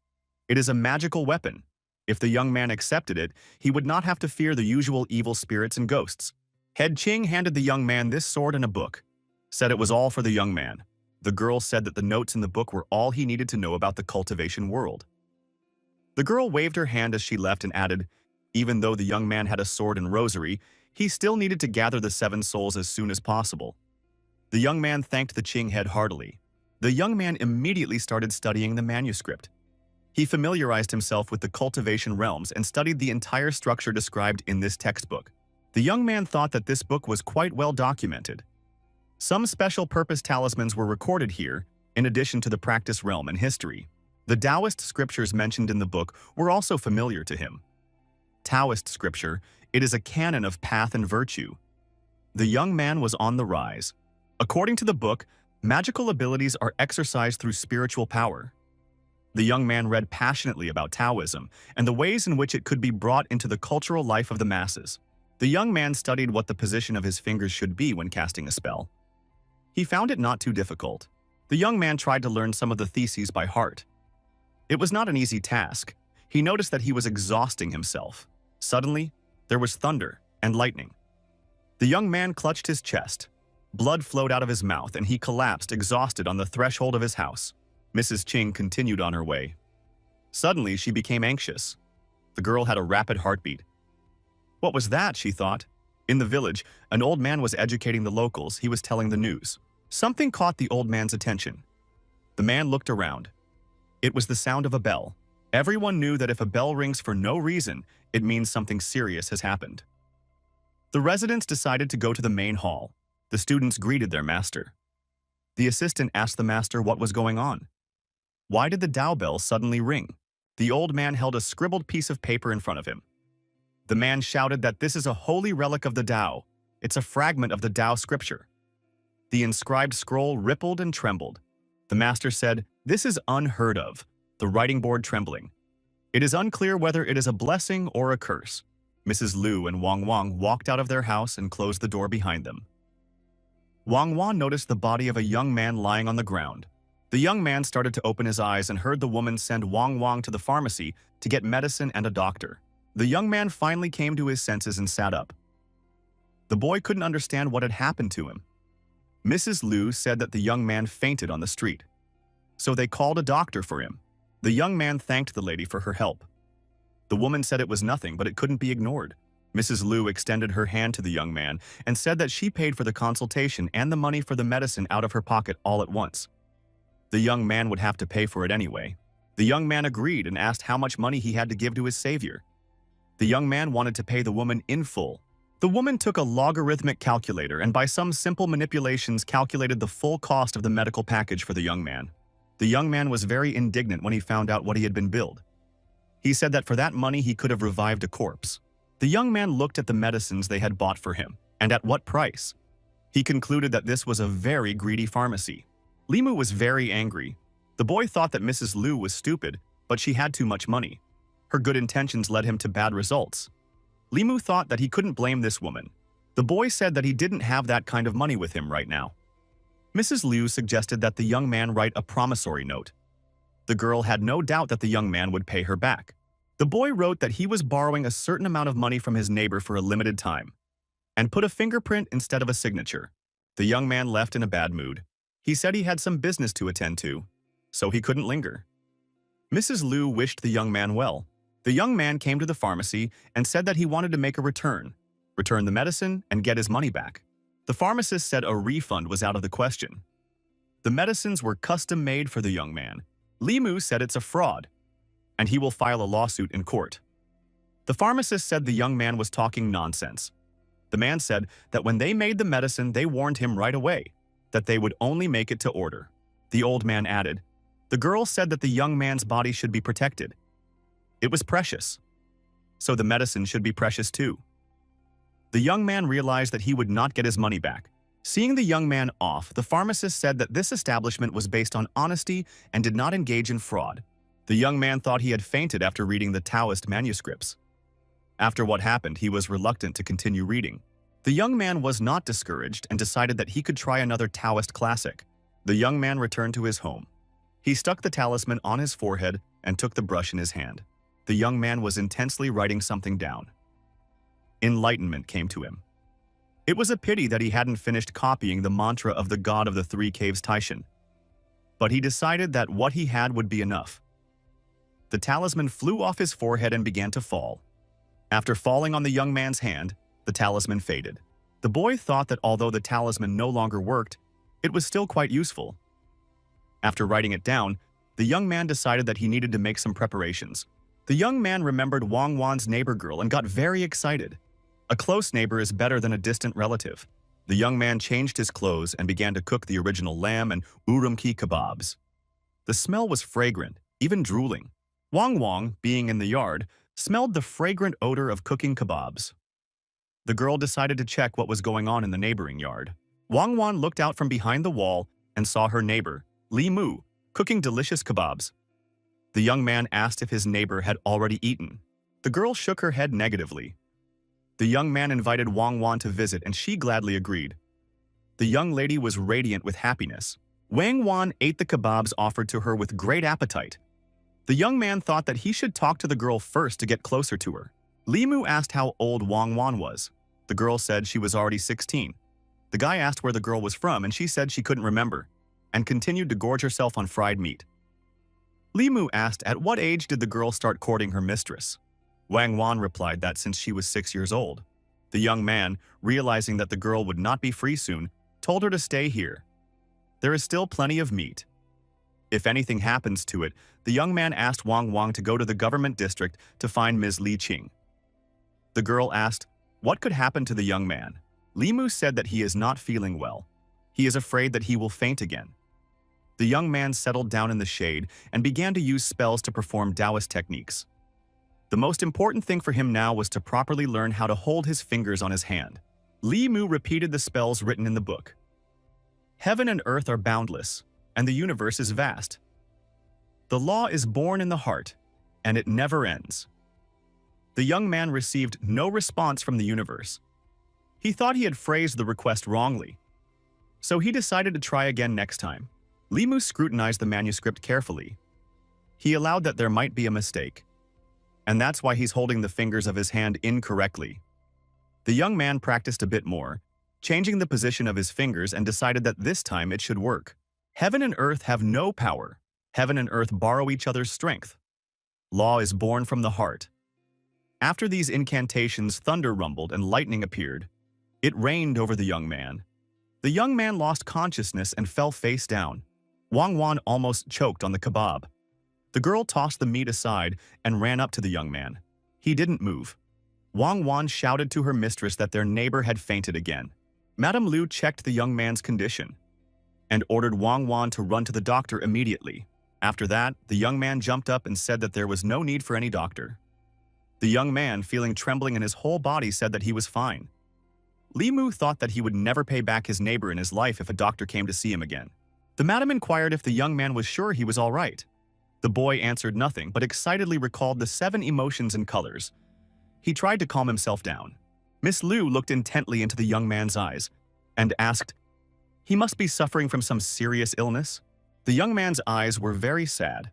It is a magical weapon. If the young man accepted it, he would not have to fear the usual evil spirits and ghosts. Head Qing handed the young man this sword and a book, said it was all for the young man. The girl said that the notes in the book were all he needed to know about the cultivation world. The girl waved her hand as she left and added, even though the young man had a sword and rosary, he still needed to gather the 7 souls as soon as possible. The young man thanked the Qing head heartily. The young man immediately started studying the manuscript. He familiarized himself with the cultivation realms and studied the entire structure described in this textbook. The young man thought that this book was quite well documented. Some special-purpose talismans were recorded here, in addition to the practice realm and history. The Taoist scriptures mentioned in the book were also familiar to him. Taoist scripture, it is a canon of path and virtue. The young man was on the rise. According to the book, magical abilities are exercised through spiritual power. The young man read passionately about Taoism and the ways in which it could be brought into the cultural life of the masses. The young man studied what the position of his fingers should be when casting a spell. He found it not too difficult. The young man tried to learn some of the theses by heart. It was not an easy task. He noticed that he was exhausting himself. Suddenly, there was thunder and lightning. The young man clutched his chest. Blood flowed out of his mouth and he collapsed exhausted on the threshold of his house. Mrs. Qing continued on her way. Suddenly, she became anxious. The girl had a rapid heartbeat. What was that, she thought? In the village, an old man was educating the locals. He was telling the news. Something caught the old man's attention. The man looked around. It was the sound of a bell. Everyone knew that if a bell rings for no reason, it means something serious has happened. The residents decided to go to the main hall. The students greeted their master. The assistant asked the master what was going on. Why did the Tao bell suddenly ring? The old man held a scribbled piece of paper in front of him. The man shouted that this is a holy relic of the Tao. It's a fragment of the Tao scripture. The inscribed scroll rippled and trembled. The master said, "This is unheard of," the writing board trembling. It is unclear whether it is a blessing or a curse. Mrs. Liu and Wang Wang walked out of their house and closed the door behind them. Wang Wang noticed the body of a young man lying on the ground. The young man started to open his eyes and heard the woman send Wang Wang to the pharmacy to get medicine and a doctor. The young man finally came to his senses and sat up. The boy couldn't understand what had happened to him. Mrs. Liu said that the young man fainted on the street. So they called a doctor for him. The young man thanked the lady for her help. The woman said it was nothing, but it couldn't be ignored. Mrs. Liu extended her hand to the young man and said that she paid for the consultation and the money for the medicine out of her pocket all at once. The young man would have to pay for it anyway. The young man agreed and asked how much money he had to give to his savior. The young man wanted to pay the woman in full. The woman took a logarithmic calculator and by some simple manipulations calculated the full cost of the medical package for the young man. The young man was very indignant when he found out what he had been billed. He said that for that money he could have revived a corpse. The young man looked at the medicines they had bought for him, and at what price. He concluded that this was a very greedy pharmacy. Limu was very angry. The boy thought that Mrs. Liu was stupid, but she had too much money. Her good intentions led him to bad results. Limu thought that he couldn't blame this woman. The boy said that he didn't have that kind of money with him right now. Mrs. Liu suggested that the young man write a promissory note. The girl had no doubt that the young man would pay her back. The boy wrote that he was borrowing a certain amount of money from his neighbor for a limited time, and put a fingerprint instead of a signature. The young man left in a bad mood. He said he had some business to attend to, so he couldn't linger. Mrs. Liu wished the young man well. The young man came to the pharmacy and said that he wanted to make a return the medicine, and get his money back. The pharmacist said a refund was out of the question. The medicines were custom-made for the young man. Limu said it's a fraud, and he will file a lawsuit in court. The pharmacist said the young man was talking nonsense. The man said that when they made the medicine, they warned him right away that they would only make it to order. The old man added, the girl said that the young man's body should be protected. It was precious, so the medicine should be precious too. The young man realized that he would not get his money back. Seeing the young man off, the pharmacist said that this establishment was based on honesty and did not engage in fraud. The young man thought he had fainted after reading the Taoist manuscripts. After what happened, he was reluctant to continue reading. The young man was not discouraged and decided that he could try another Taoist classic. The young man returned to his home. He stuck the talisman on his forehead and took the brush in his hand. The young man was intensely writing something down. Enlightenment came to him. It was a pity that he hadn't finished copying the mantra of the god of the three caves Taishan. But he decided that what he had would be enough. The talisman flew off his forehead and began to fall. After falling on the young man's hand, the talisman faded. The boy thought that although the talisman no longer worked, it was still quite useful. After writing it down, the young man decided that he needed to make some preparations. The young man remembered Wang Wan's neighbor girl and got very excited. A close neighbor is better than a distant relative. The young man changed his clothes and began to cook the original lamb and urumqi kebabs. The smell was fragrant, even drooling. Wang, being in the yard, smelled the fragrant odor of cooking kebabs. The girl decided to check what was going on in the neighboring yard. Wang looked out from behind the wall and saw her neighbor, Li Mu, cooking delicious kebabs. The young man asked if his neighbor had already eaten. The girl shook her head negatively. The young man invited Wang to visit and she gladly agreed. The young lady was radiant with happiness. Wang ate the kebabs offered to her with great appetite. The young man thought that he should talk to the girl first to get closer to her. Li Mu asked how old Wang was. The girl said she was already 16. The guy asked where the girl was from and she said she couldn't remember, and continued to gorge herself on fried meat. Li Mu asked at what age did the girl start courting her mistress. Wang replied that since she was 6 years old. The young man, realizing that the girl would not be free soon, told her to stay here. There is still plenty of meat. If anything happens to it, the young man asked Wang to go to the government district to find Ms. Li Qing. The girl asked, what could happen to the young man? Li Mu said that he is not feeling well. He is afraid that he will faint again. The young man settled down in the shade and began to use spells to perform Taoist techniques. The most important thing for him now was to properly learn how to hold his fingers on his hand. Li Mu repeated the spells written in the book. Heaven and earth are boundless, and the universe is vast. The law is born in the heart, and it never ends. The young man received no response from the universe. He thought he had phrased the request wrongly, so he decided to try again next time. Li Mu scrutinized the manuscript carefully. He allowed that there might be a mistake, and that's why he's holding the fingers of his hand incorrectly. The young man practiced a bit more, changing the position of his fingers, and decided that this time it should work. Heaven and earth have no power. Heaven and earth borrow each other's strength. Law is born from the heart. After these incantations, thunder rumbled and lightning appeared. It rained over the young man. The young man lost consciousness and fell face down. Wang almost choked on the kebab. The girl tossed the meat aside and ran up to the young man. He didn't move. Wang shouted to her mistress that their neighbor had fainted again. Madame Liu checked the young man's condition and ordered Wang to run to the doctor immediately. After that, the young man jumped up and said that there was no need for any doctor. The young man, feeling trembling in his whole body, said that he was fine. Li Mu thought that he would never pay back his neighbor in his life if a doctor came to see him again. The madam inquired if the young man was sure he was all right. The boy answered nothing, but excitedly recalled the 7 emotions and colors. He tried to calm himself down. Miss Liu looked intently into the young man's eyes and asked, he must be suffering from some serious illness? The young man's eyes were very sad.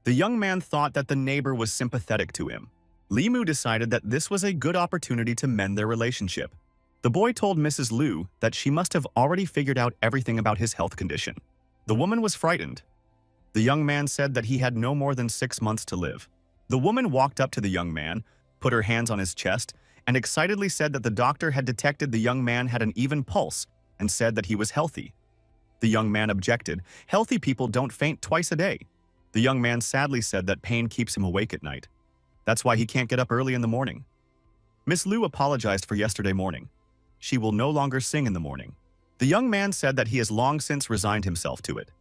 The young man thought that the neighbor was sympathetic to him. Li Mu decided that this was a good opportunity to mend their relationship. The boy told Mrs. Liu that she must have already figured out everything about his health condition. The woman was frightened. The young man said that he had no more than 6 months to live. The woman walked up to the young man, put her hands on his chest, and excitedly said that the doctor had detected the young man had an even pulse and said that he was healthy. The young man objected. Healthy people don't faint twice a day. The young man sadly said that pain keeps him awake at night. That's why he can't get up early in the morning. Miss Liu apologized for yesterday morning. She will no longer sing in the morning. The young man said that he has long since resigned himself to it.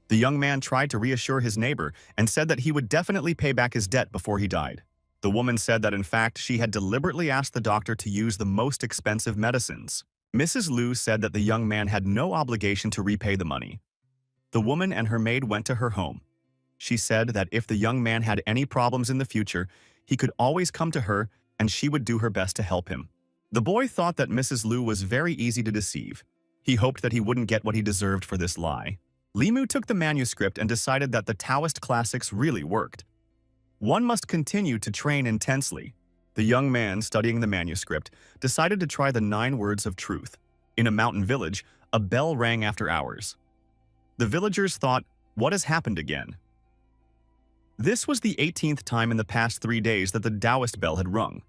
The young man tried to reassure his neighbor and said that he would definitely pay back his debt before he died. The woman said that in fact she had deliberately asked the doctor to use the most expensive medicines. Mrs. Liu said that the young man had no obligation to repay the money. The woman and her maid went to her home. She said that if the young man had any problems in the future, he could always come to her and she would do her best to help him. The boy thought that Mrs. Liu was very easy to deceive. He hoped that he wouldn't get what he deserved for this lie. Limu took the manuscript and decided that the Taoist classics really worked. One must continue to train intensely. The young man studying the manuscript decided to try the 9 words of truth. In a mountain village, a bell rang after hours. The villagers thought, "What has happened again?" This was the 18th time in the past 3 days that the Taoist bell had rung.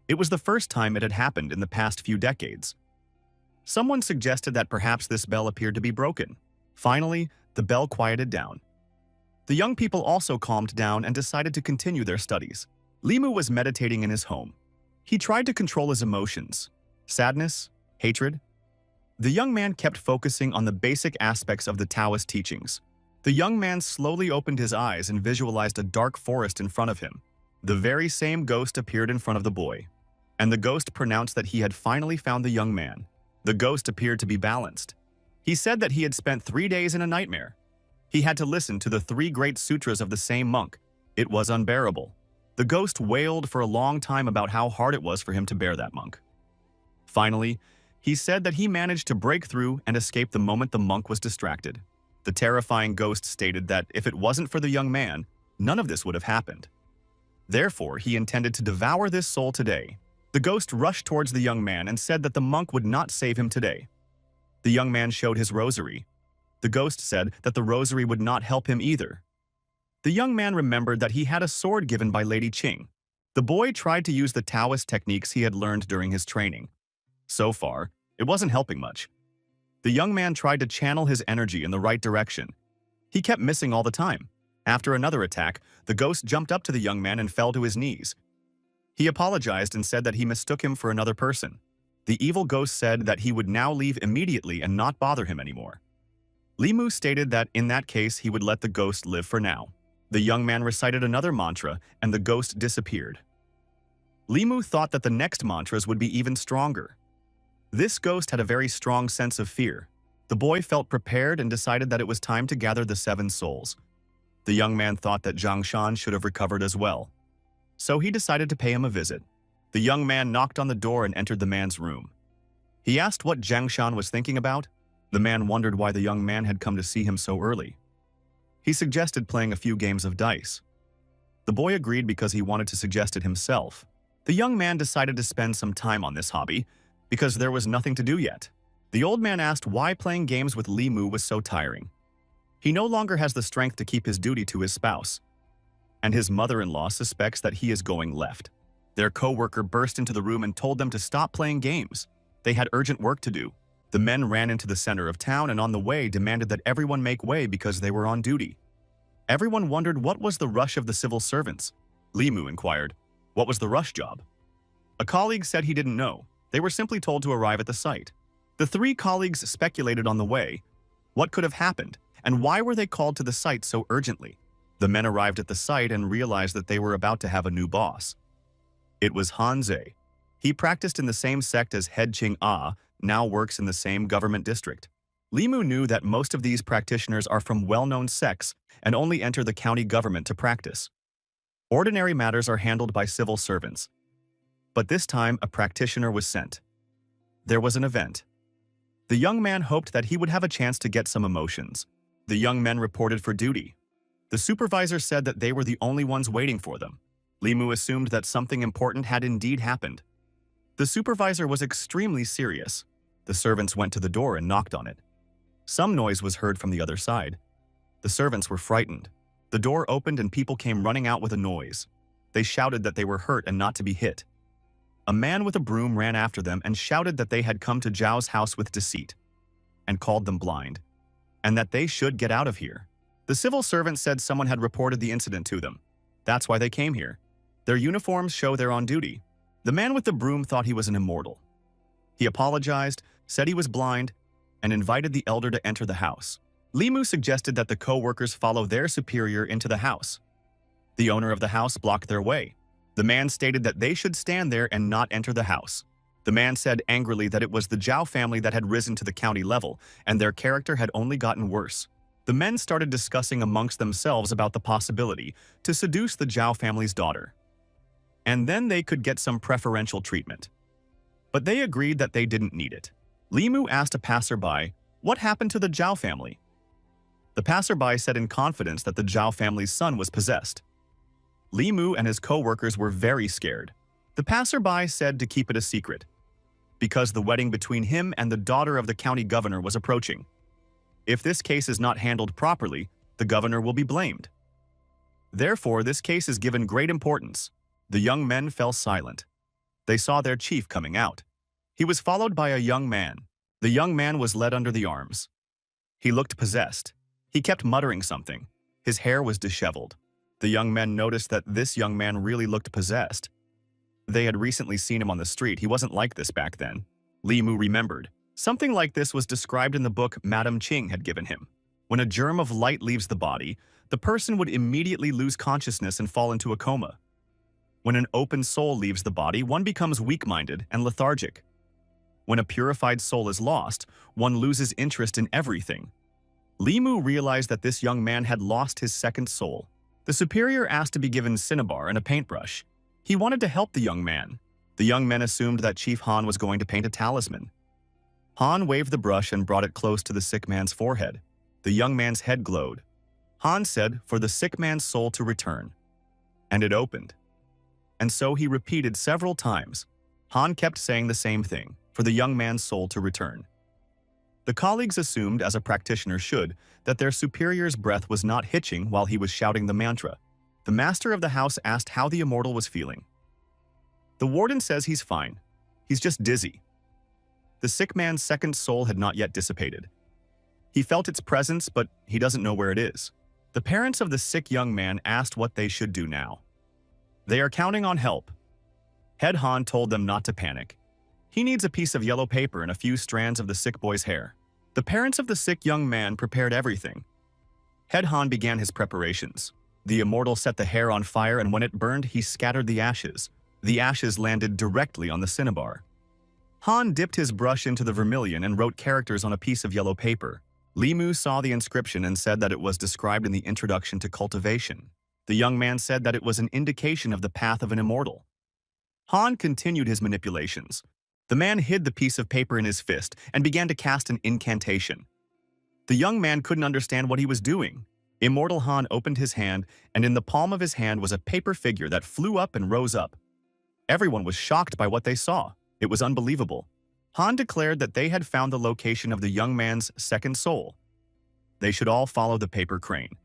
It was the first time it had happened in the past few decades. Someone suggested that perhaps this bell appeared to be broken. Finally, the bell quieted down. The young people also calmed down and decided to continue their studies. Limu was meditating in his home. He tried to control his emotions. Sadness, hatred. The young man kept focusing on the basic aspects of the Taoist teachings. The young man slowly opened his eyes and visualized a dark forest in front of him. The very same ghost appeared in front of the boy, and the ghost pronounced that he had finally found the young man. The ghost appeared to be balanced. He said that he had spent 3 days in a nightmare. He had to listen to the 3 great sutras of the same monk. It was unbearable. The ghost wailed for a long time about how hard it was for him to bear that monk. Finally, he said that he managed to break through and escape the moment the monk was distracted. The terrifying ghost stated that if it wasn't for the young man, none of this would have happened. Therefore, he intended to devour this soul today. The ghost rushed towards the young man and said that the monk would not save him today. The young man showed his rosary. The ghost said that the rosary would not help him either. The young man remembered that he had a sword given by Lady Qing. The boy tried to use the Taoist techniques he had learned during his training. So far, it wasn't helping much. The young man tried to channel his energy in the right direction. He kept missing all the time. After another attack, the ghost jumped up to the young man and fell to his knees. He apologized and said that he mistook him for another person. The evil ghost said that he would now leave immediately and not bother him anymore. Limu stated that in that case he would let the ghost live for now. The young man recited another mantra and the ghost disappeared. Limu thought that the next mantras would be even stronger. This ghost had a very strong sense of fear. The boy felt prepared and decided that it was time to gather the 7 souls. The young man thought that Zhang Shan should have recovered as well. So he decided to pay him a visit. The young man knocked on the door and entered the man's room. He asked what Zhang Shan was thinking about. The man wondered why the young man had come to see him so early. He suggested playing a few games of dice. The boy agreed because he wanted to suggest it himself. The young man decided to spend some time on this hobby because there was nothing to do yet. The old man asked why playing games with Limu was so tiring. He no longer has the strength to keep his duty to his spouse, and his mother-in-law suspects that he is going left. Their co-worker burst into the room and told them to stop playing games. They had urgent work to do. The men ran into the center of town and on the way demanded that everyone make way because they were on duty. Everyone wondered what was the rush of the civil servants. Limu inquired, "What was the rush job?" A colleague said he didn't know. They were simply told to arrive at the site. The 3 colleagues speculated on the way. What could have happened, and why were they called to the site so urgently? The men arrived at the site and realized that they were about to have a new boss. It was Hanze. He practiced in the same sect as Head Ching Ah, now works in the same government district. Limu knew that most of these practitioners are from well-known sects and only enter the county government to practice. Ordinary matters are handled by civil servants. But this time, a practitioner was sent. There was an event. The young man hoped that he would have a chance to get some emotions. The young men reported for duty. The supervisor said that they were the only ones waiting for them. Limu assumed that something important had indeed happened. The supervisor was extremely serious. The servants went to the door and knocked on it. Some noise was heard from the other side. The servants were frightened. The door opened and people came running out with a noise. They shouted that they were hurt and not to be hit. A man with a broom ran after them and shouted that they had come to Zhao's house with deceit, and called them blind, and that they should get out of here. The civil servant said someone had reported the incident to them. That's why they came here. Their uniforms show they're on duty. The man with the broom thought he was an immortal. He apologized, said he was blind, and invited the elder to enter the house. Limu suggested that the co-workers follow their superior into the house. The owner of the house blocked their way. The man stated that they should stand there and not enter the house. The man said angrily that it was the Zhao family that had risen to the county level, and their character had only gotten worse. The men started discussing amongst themselves about the possibility to seduce the Zhao family's daughter. And then they could get some preferential treatment. But they agreed that they didn't need it. Limu asked a passerby, "What happened to the Zhao family?" The passerby said in confidence that the Zhao family's son was possessed. Limu and his co-workers were very scared. The passerby said to keep it a secret, because the wedding between him and the daughter of the county governor was approaching. If this case is not handled properly, the governor will be blamed. Therefore, this case is given great importance. The young men fell silent. They saw their chief coming out. He was followed by a young man. The young man was led under the arms. He looked possessed. He kept muttering something. His hair was disheveled. The young men noticed that this young man really looked possessed. They had recently seen him on the street. He wasn't like this back then. Limu remembered. Something like this was described in the book Madame Ching had given him. When a germ of light leaves the body, the person would immediately lose consciousness and fall into a coma. When an open soul leaves the body, one becomes weak-minded and lethargic. When a purified soul is lost, one loses interest in everything. Limu realized that this young man had lost his second soul. The superior asked to be given cinnabar and a paintbrush. He wanted to help the young man. The young men assumed that Chief Han was going to paint a talisman. Han waved the brush and brought it close to the sick man's forehead. The young man's head glowed. Han said, "For the sick man's soul to return." And it opened. And so he repeated several times. Han kept saying the same thing, "For the young man's soul to return." The colleagues assumed, as a practitioner should, that their superior's breath was not hitching while he was shouting the mantra. The master of the house asked how the immortal was feeling. The warden says he's fine. He's just dizzy. The sick man's second soul had not yet dissipated. He felt its presence, but he doesn't know where it is. The parents of the sick young man asked what they should do now. They are counting on help. Head Han told them not to panic. He needs a piece of yellow paper and a few strands of the sick boy's hair. The parents of the sick young man prepared everything. Head Han began his preparations. The immortal set the hair on fire, and when it burned, he scattered the ashes. The ashes landed directly on the cinnabar. Han dipped his brush into the vermilion and wrote characters on a piece of yellow paper. Limu saw the inscription and said that it was described in the introduction to cultivation. The young man said that it was an indication of the path of an immortal. Han continued his manipulations. The man hid the piece of paper in his fist and began to cast an incantation. The young man couldn't understand what he was doing. Immortal Han opened his hand, and in the palm of his hand was a paper figure that flew up and rose up. Everyone was shocked by what they saw. It was unbelievable. Han declared that they had found the location of the young man's second soul. They should all follow the paper crane.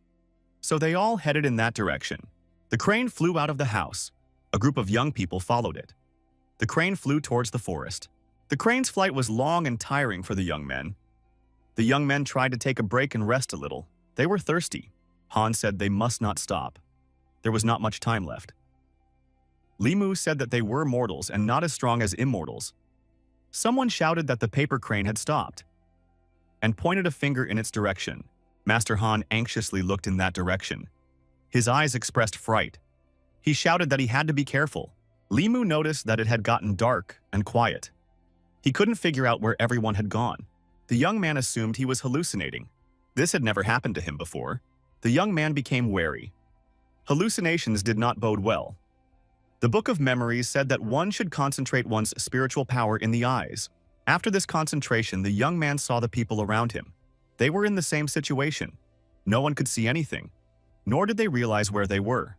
So they all headed in that direction. The crane flew out of the house. A group of young people followed it. The crane flew towards the forest. The crane's flight was long and tiring for the young men. The young men tried to take a break and rest a little. They were thirsty. Han said they must not stop. There was not much time left. Limu said that they were mortals and not as strong as immortals. Someone shouted that the paper crane had stopped and pointed a finger in its direction. Master Han anxiously looked in that direction. His eyes expressed fright. He shouted that he had to be careful. Limu noticed that it had gotten dark and quiet. He couldn't figure out where everyone had gone. The young man assumed he was hallucinating. This had never happened to him before. The young man became wary. Hallucinations did not bode well. The Book of Memories said that one should concentrate one's spiritual power in the eyes. After this concentration, the young man saw the people around him. They were in the same situation. No one could see anything, nor did they realize where they were.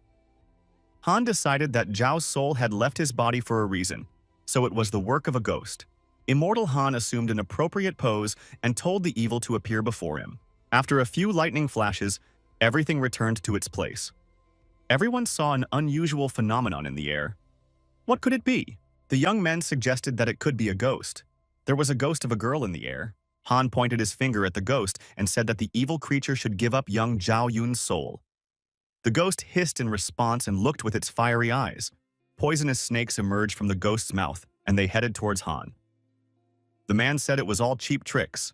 Han decided that Zhao's soul had left his body for a reason, so it was the work of a ghost. Immortal Han assumed an appropriate pose and told the evil to appear before him. After a few lightning flashes, everything returned to its place. Everyone saw an unusual phenomenon in the air. What could it be? The young men suggested that it could be a ghost. There was a ghost of a girl in the air. Han pointed his finger at the ghost and said that the evil creature should give up young Zhao Yun's soul. The ghost hissed in response and looked with its fiery eyes. Poisonous snakes emerged from the ghost's mouth, and they headed towards Han. The man said it was all cheap tricks,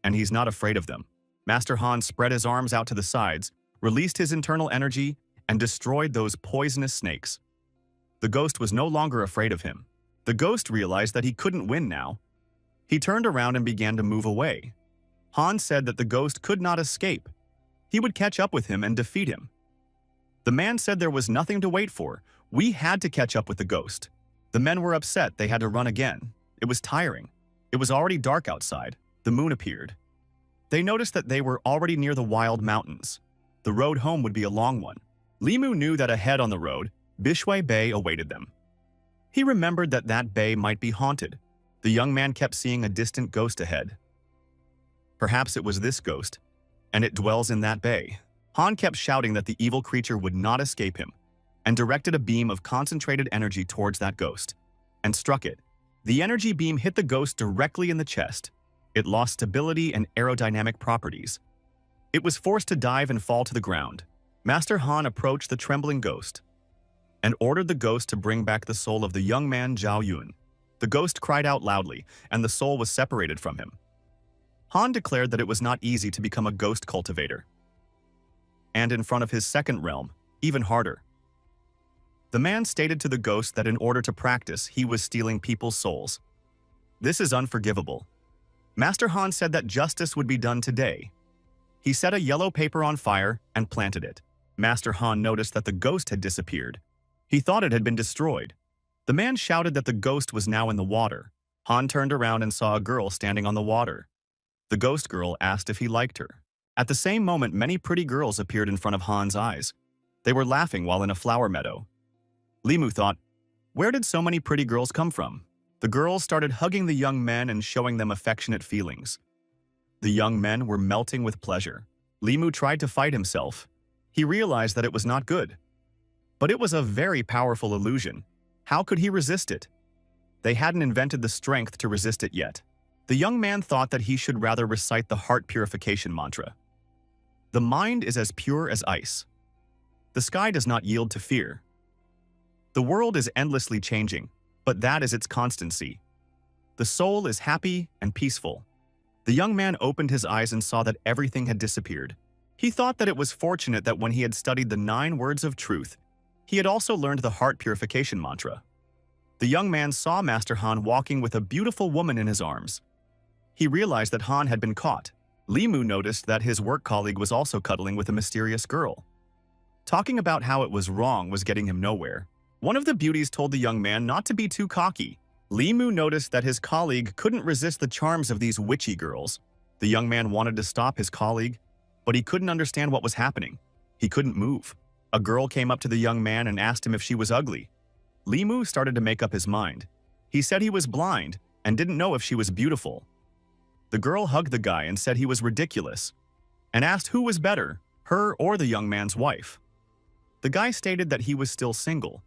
and he's not afraid of them. Master Han spread his arms out to the sides, released his internal energy, and destroyed those poisonous snakes. The ghost was no longer afraid of him. The ghost realized that he couldn't win now. He turned around and began to move away. Han said that the ghost could not escape. He would catch up with him and defeat him. The man said there was nothing to wait for. We had to catch up with the ghost. The men were upset they had to run again. It was tiring. It was already dark outside. The moon appeared. They noticed that they were already near the wild mountains. The road home would be a long one. Limu knew that ahead on the road, Bishui Bay awaited them. He remembered that that bay might be haunted. The young man kept seeing a distant ghost ahead. Perhaps it was this ghost, and it dwells in that bay. Han kept shouting that the evil creature would not escape him, and directed a beam of concentrated energy towards that ghost, and struck it. The energy beam hit the ghost directly in the chest. It lost stability and aerodynamic properties. It was forced to dive and fall to the ground. Master Han approached the trembling ghost and ordered the ghost to bring back the soul of the young man Zhao Yun. The ghost cried out loudly, and the soul was separated from him. Han declared that it was not easy to become a ghost cultivator. And in front of his second realm, even harder. The man stated to the ghost that in order to practice, he was stealing people's souls. This is unforgivable. Master Han said that justice would be done today. He set a yellow paper on fire and planted it. Master Han noticed that the ghost had disappeared. He thought it had been destroyed. The man shouted that the ghost was now in the water. Han turned around and saw a girl standing on the water. The ghost girl asked if he liked her. At the same moment, many pretty girls appeared in front of Han's eyes. They were laughing while in a flower meadow. Limu thought, where did so many pretty girls come from? The girls started hugging the young men and showing them affectionate feelings. The young men were melting with pleasure. Limu tried to fight himself. He realized that it was not good. But it was a very powerful illusion. How could he resist it? They hadn't invented the strength to resist it yet. The young man thought that he should rather recite the heart purification mantra. The mind is as pure as ice. The sky does not yield to fear. The world is endlessly changing, but that is its constancy. The soul is happy and peaceful. The young man opened his eyes and saw that everything had disappeared. He thought that it was fortunate that when he had studied the 9 words of truth, he had also learned the heart purification mantra. The young man saw Master Han walking with a beautiful woman in his arms. He realized that Han had been caught. Limu noticed that his work colleague was also cuddling with a mysterious girl. Talking about how it was wrong was getting him nowhere. One of the beauties told the young man not to be too cocky. Limu noticed that his colleague couldn't resist the charms of these witchy girls. The young man wanted to stop his colleague, but he couldn't understand what was happening. He couldn't move. A girl came up to the young man and asked him if she was ugly. Limu started to make up his mind. He said he was blind and didn't know if she was beautiful. The girl hugged the guy and said he was ridiculous, and asked who was better, her or the young man's wife. The guy stated that he was still single.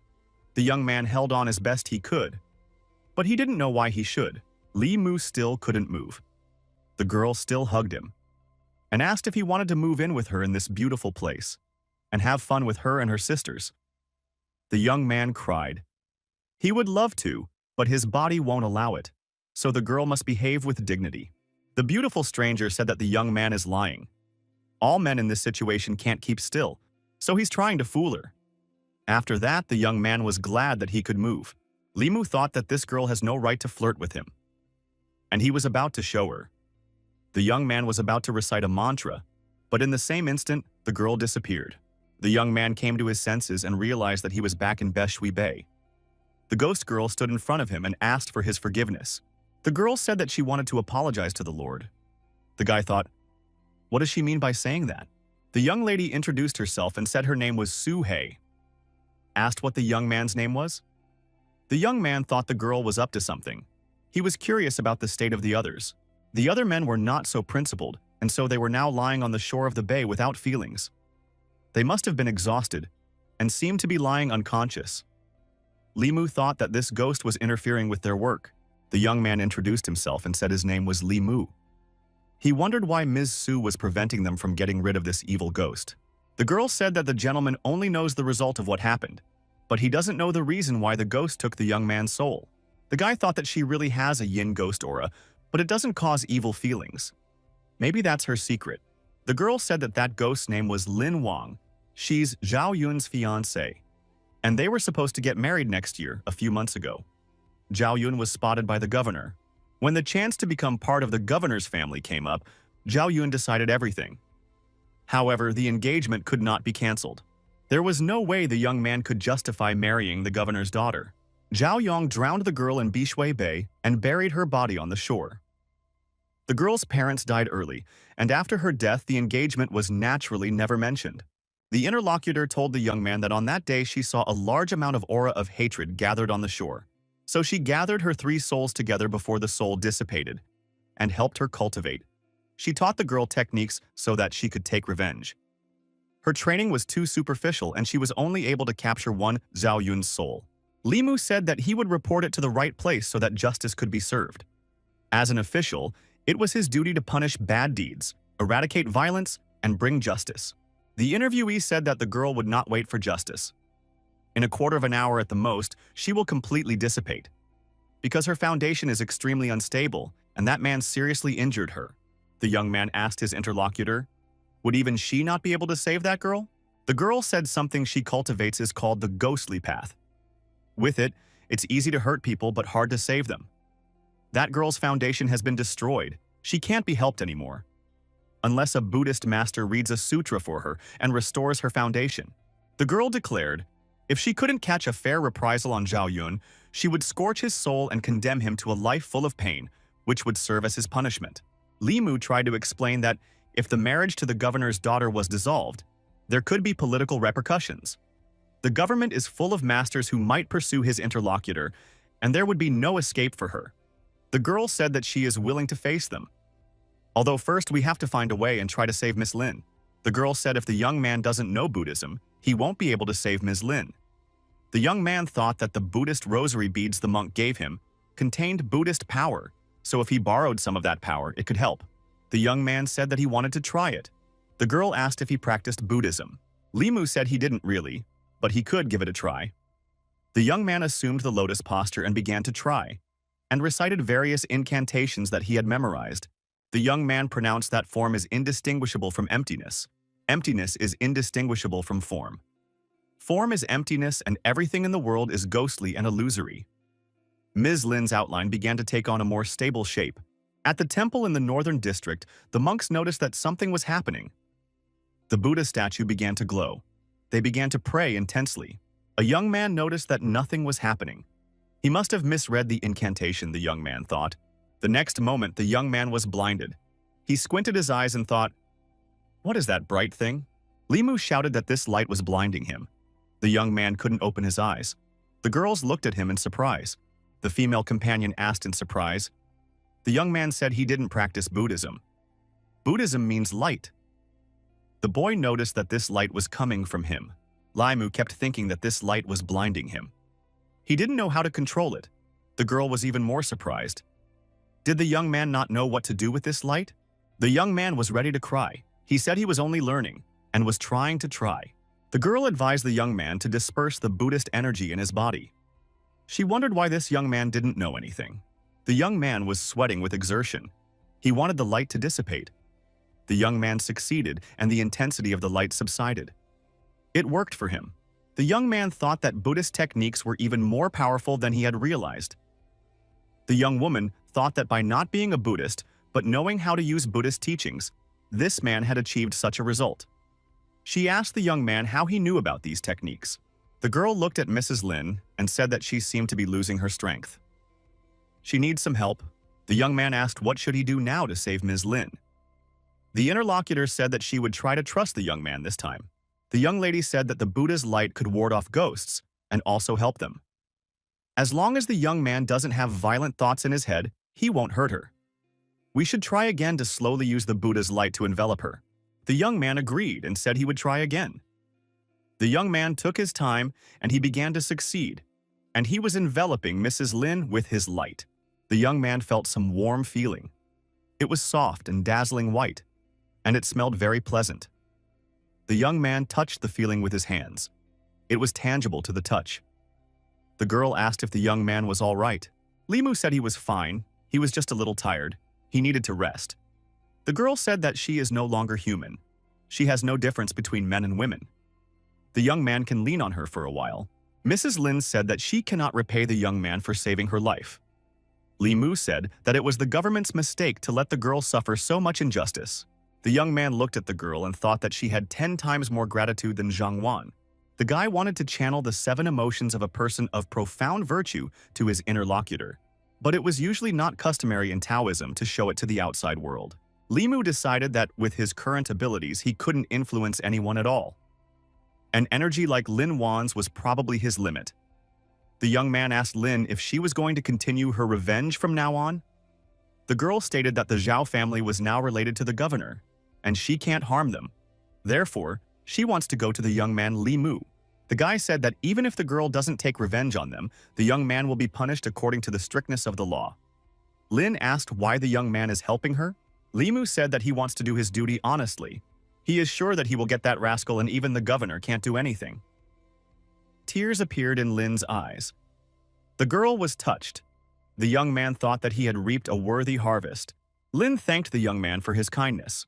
The young man held on as best he could, but he didn't know why he should. Limu still couldn't move. The girl still hugged him, and asked if he wanted to move in with her in this beautiful place, and have fun with her and her sisters. The young man cried. He would love to, but his body won't allow it, so the girl must behave with dignity. The beautiful stranger said that the young man is lying. All men in this situation can't keep still, so he's trying to fool her. After that, the young man was glad that he could move. Limu thought that this girl has no right to flirt with him, and he was about to show her. The young man was about to recite a mantra, but in the same instant, the girl disappeared. The young man came to his senses and realized that he was back in Bishui Bay. The ghost girl stood in front of him and asked for his forgiveness. The girl said that she wanted to apologize to the Lord. The guy thought, what does she mean by saying that? The young lady introduced herself and said her name was Su Hei. Asked what the young man's name was? The young man thought the girl was up to something. He was curious about the state of the others. The other men were not so principled, and so they were now lying on the shore of the bay without feelings. They must have been exhausted and seemed to be lying unconscious. Limu thought that this ghost was interfering with their work. The young man introduced himself and said his name was Limu. He wondered why Ms. Su was preventing them from getting rid of this evil ghost. The girl said that the gentleman only knows the result of what happened, but he doesn't know the reason why the ghost took the young man's soul. The guy thought that she really has a yin ghost aura, but it doesn't cause evil feelings. Maybe that's her secret. The girl said that that ghost's name was Lin Wang. She's Zhao Yun's fiancé, and they were supposed to get married next year, a few months ago. Zhao Yun was spotted by the governor. When the chance to become part of the governor's family came up, Zhao Yun decided everything. However, the engagement could not be cancelled. There was no way the young man could justify marrying the governor's daughter. Zhao Yong drowned the girl in Bishui Bay and buried her body on the shore. The girl's parents died early, and after her death the engagement was naturally never mentioned. The interlocutor told the young man that on that day she saw a large amount of aura of hatred gathered on the shore. So she gathered her 3 souls together before the soul dissipated, and helped her cultivate. She taught the girl techniques so that she could take revenge. Her training was too superficial and she was only able to capture one Zhao Yun's soul. Li Mu said that he would report it to the right place so that justice could be served. As an official, it was his duty to punish bad deeds, eradicate violence, and bring justice. The interviewee said that the girl would not wait for justice. In a quarter of an hour at the most, she will completely dissipate. Because her foundation is extremely unstable, and that man seriously injured her. The young man asked his interlocutor, would even she not be able to save that girl? The girl said something she cultivates is called the ghostly path. With it, it's easy to hurt people but hard to save them. That girl's foundation has been destroyed. She can't be helped anymore. Unless a Buddhist master reads a sutra for her and restores her foundation. The girl declared, if she couldn't catch a fair reprisal on Zhao Yun, she would scorch his soul and condemn him to a life full of pain, which would serve as his punishment. Li Mu tried to explain that if the marriage to the governor's daughter was dissolved, there could be political repercussions. The government is full of masters who might pursue his interlocutor, and there would be no escape for her. The girl said that she is willing to face them. Although first we have to find a way and try to save Miss Lin. The girl said if the young man doesn't know Buddhism, he won't be able to save Ms. Lin. The young man thought that the Buddhist rosary beads the monk gave him contained Buddhist power, so if he borrowed some of that power, it could help. The young man said that he wanted to try it. The girl asked if he practiced Buddhism. Li Mu said he didn't really, but he could give it a try. The young man assumed the lotus posture and began to try, and recited various incantations that he had memorized. The young man pronounced that form is indistinguishable from emptiness. Emptiness is indistinguishable from form. Form is emptiness and everything in the world is ghostly and illusory. Ms. Lin's outline began to take on a more stable shape. At the temple in the northern district, the monks noticed that something was happening. The Buddha statue began to glow. They began to pray intensely. A young man noticed that nothing was happening. He must have misread the incantation, the young man thought. The next moment, the young man was blinded. He squinted his eyes and thought, what is that bright thing? Li Mu shouted that this light was blinding him. The young man couldn't open his eyes. The girls looked at him in surprise. The female companion asked in surprise. The young man said he didn't practice Buddhism. Buddhism means light. The boy noticed that this light was coming from him. Li Mu kept thinking that this light was blinding him. He didn't know how to control it. The girl was even more surprised. Did the young man not know what to do with this light? The young man was ready to cry. He said he was only learning and was trying to try. The girl advised the young man to disperse the Buddhist energy in his body. She wondered why this young man didn't know anything. The young man was sweating with exertion. He wanted the light to dissipate. The young man succeeded, and the intensity of the light subsided. It worked for him. The young man thought that Buddhist techniques were even more powerful than he had realized. The young woman thought that by not being a Buddhist, but knowing how to use Buddhist teachings, this man had achieved such a result. She asked the young man how he knew about these techniques. The girl looked at Mrs. Lin and said that she seemed to be losing her strength. She needs some help. The young man asked what should he do now to save Ms. Lin. The interlocutor said that she would try to trust the young man this time. The young lady said that the Buddha's light could ward off ghosts and also help them. As long as the young man doesn't have violent thoughts in his head, he won't hurt her. We should try again to slowly use the Buddha's light to envelop her. The young man agreed and said he would try again. The young man took his time and he began to succeed, and he was enveloping Mrs. Lin with his light. The young man felt some warm feeling. It was soft and dazzling white, and it smelled very pleasant. The young man touched the feeling with his hands. It was tangible to the touch. The girl asked if the young man was all right. Li Mu said he was fine, he was just a little tired. He needed to rest. The girl said that she is no longer human. She has no difference between men and women. The young man can lean on her for a while. Mrs. Lin said that she cannot repay the young man for saving her life. Li Mu said that it was the government's mistake to let the girl suffer so much injustice. The young man looked at the girl and thought that she had 10 times more gratitude than Zhang Wan. The guy wanted to channel the 7 emotions of a person of profound virtue to his interlocutor. But it was usually not customary in Taoism to show it to the outside world. Li Mu decided that with his current abilities he couldn't influence anyone at all. An energy like Lin Wan's was probably his limit. The young man asked Lin if she was going to continue her revenge from now on. The girl stated that the Zhao family was now related to the governor, and she can't harm them. Therefore, she wants to go to the young man Li Mu. The guy said that even if the girl doesn't take revenge on them, the young man will be punished according to the strictness of the law. Lin asked why the young man is helping her. Li Mu said that he wants to do his duty honestly. He is sure that he will get that rascal and even the governor can't do anything. Tears appeared in Lin's eyes. The girl was touched. The young man thought that he had reaped a worthy harvest. Lin thanked the young man for his kindness.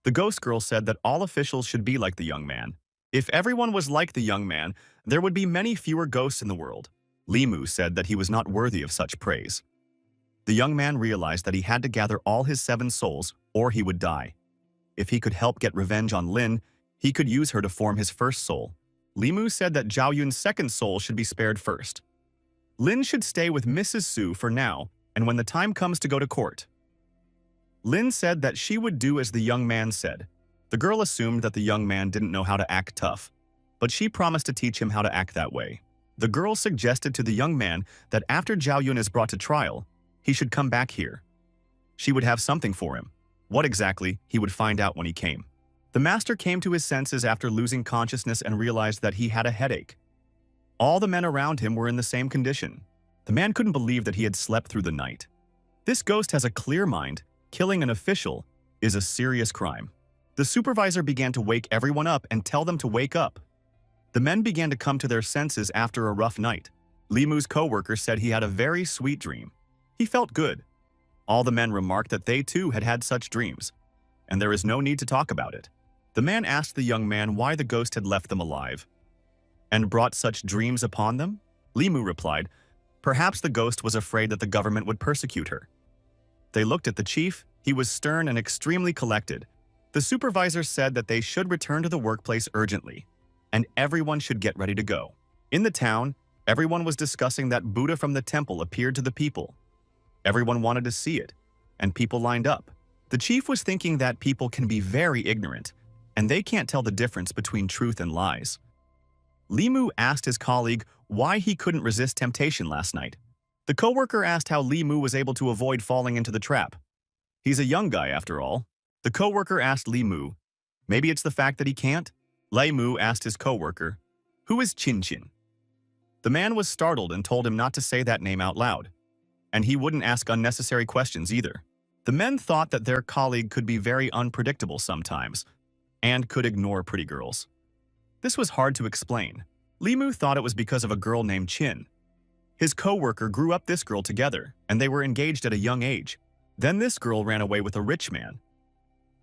The ghost girl said that all officials should be like the young man. If everyone was like the young man, there would be many fewer ghosts in the world. Li Mu said that he was not worthy of such praise. The young man realized that he had to gather all his 7 souls, or he would die. If he could help get revenge on Lin, he could use her to form his first soul. Li Mu said that Zhao Yun's second soul should be spared first. Lin should stay with Mrs. Su for now, and when the time comes to go to court. Lin said that she would do as the young man said. The girl assumed that the young man didn't know how to act tough, but she promised to teach him how to act that way. The girl suggested to the young man that after Zhao Yun is brought to trial, he should come back here. She would have something for him. What exactly, he would find out when he came. The master came to his senses after losing consciousness and realized that he had a headache. All the men around him were in the same condition. The man couldn't believe that he had slept through the night. This ghost has a clear mind. Killing an official is a serious crime. The supervisor began to wake everyone up and tell them to wake up. The men began to come to their senses after a rough night. Li Mu's co-worker said he had a very sweet dream. He felt good. All the men remarked that they too had had such dreams, and there is no need to talk about it. The man asked the young man why the ghost had left them alive and brought such dreams upon them. Li Mu replied, perhaps the ghost was afraid that the government would persecute her. They looked at the chief. He was stern and extremely collected. The supervisor said that they should return to the workplace urgently, and everyone should get ready to go. In the town, everyone was discussing that Buddha from the temple appeared to the people. Everyone wanted to see it, and people lined up. The chief was thinking that people can be very ignorant, and they can't tell the difference between truth and lies. Li Mu asked his colleague why he couldn't resist temptation last night. The coworker asked how Li Mu was able to avoid falling into the trap. He's a young guy after all. The coworker asked Li Mu, maybe it's the fact that he can't? Li Mu asked his coworker, who is Qin Qin? The man was startled and told him not to say that name out loud, and he wouldn't ask unnecessary questions either. The men thought that their colleague could be very unpredictable sometimes, and could ignore pretty girls. This was hard to explain. Li Mu thought it was because of a girl named Qin. His co-worker grew up this girl together, and they were engaged at a young age. Then this girl ran away with a rich man.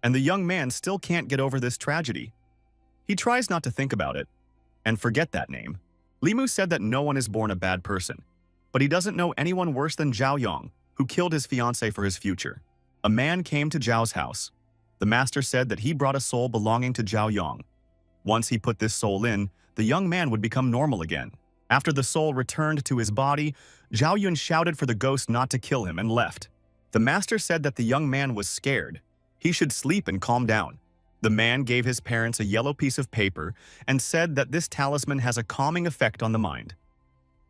And the young man still can't get over this tragedy. He tries not to think about it, and forget that name. Li Mu said that no one is born a bad person, but he doesn't know anyone worse than Zhao Yong, who killed his fiancée for his future. A man came to Zhao's house. The master said that he brought a soul belonging to Zhao Yong. Once he put this soul in, the young man would become normal again. After the soul returned to his body, Zhao Yun shouted for the ghost not to kill him and left. The master said that the young man was scared. He should sleep and calm down. The man gave his parents a yellow piece of paper and said that this talisman has a calming effect on the mind.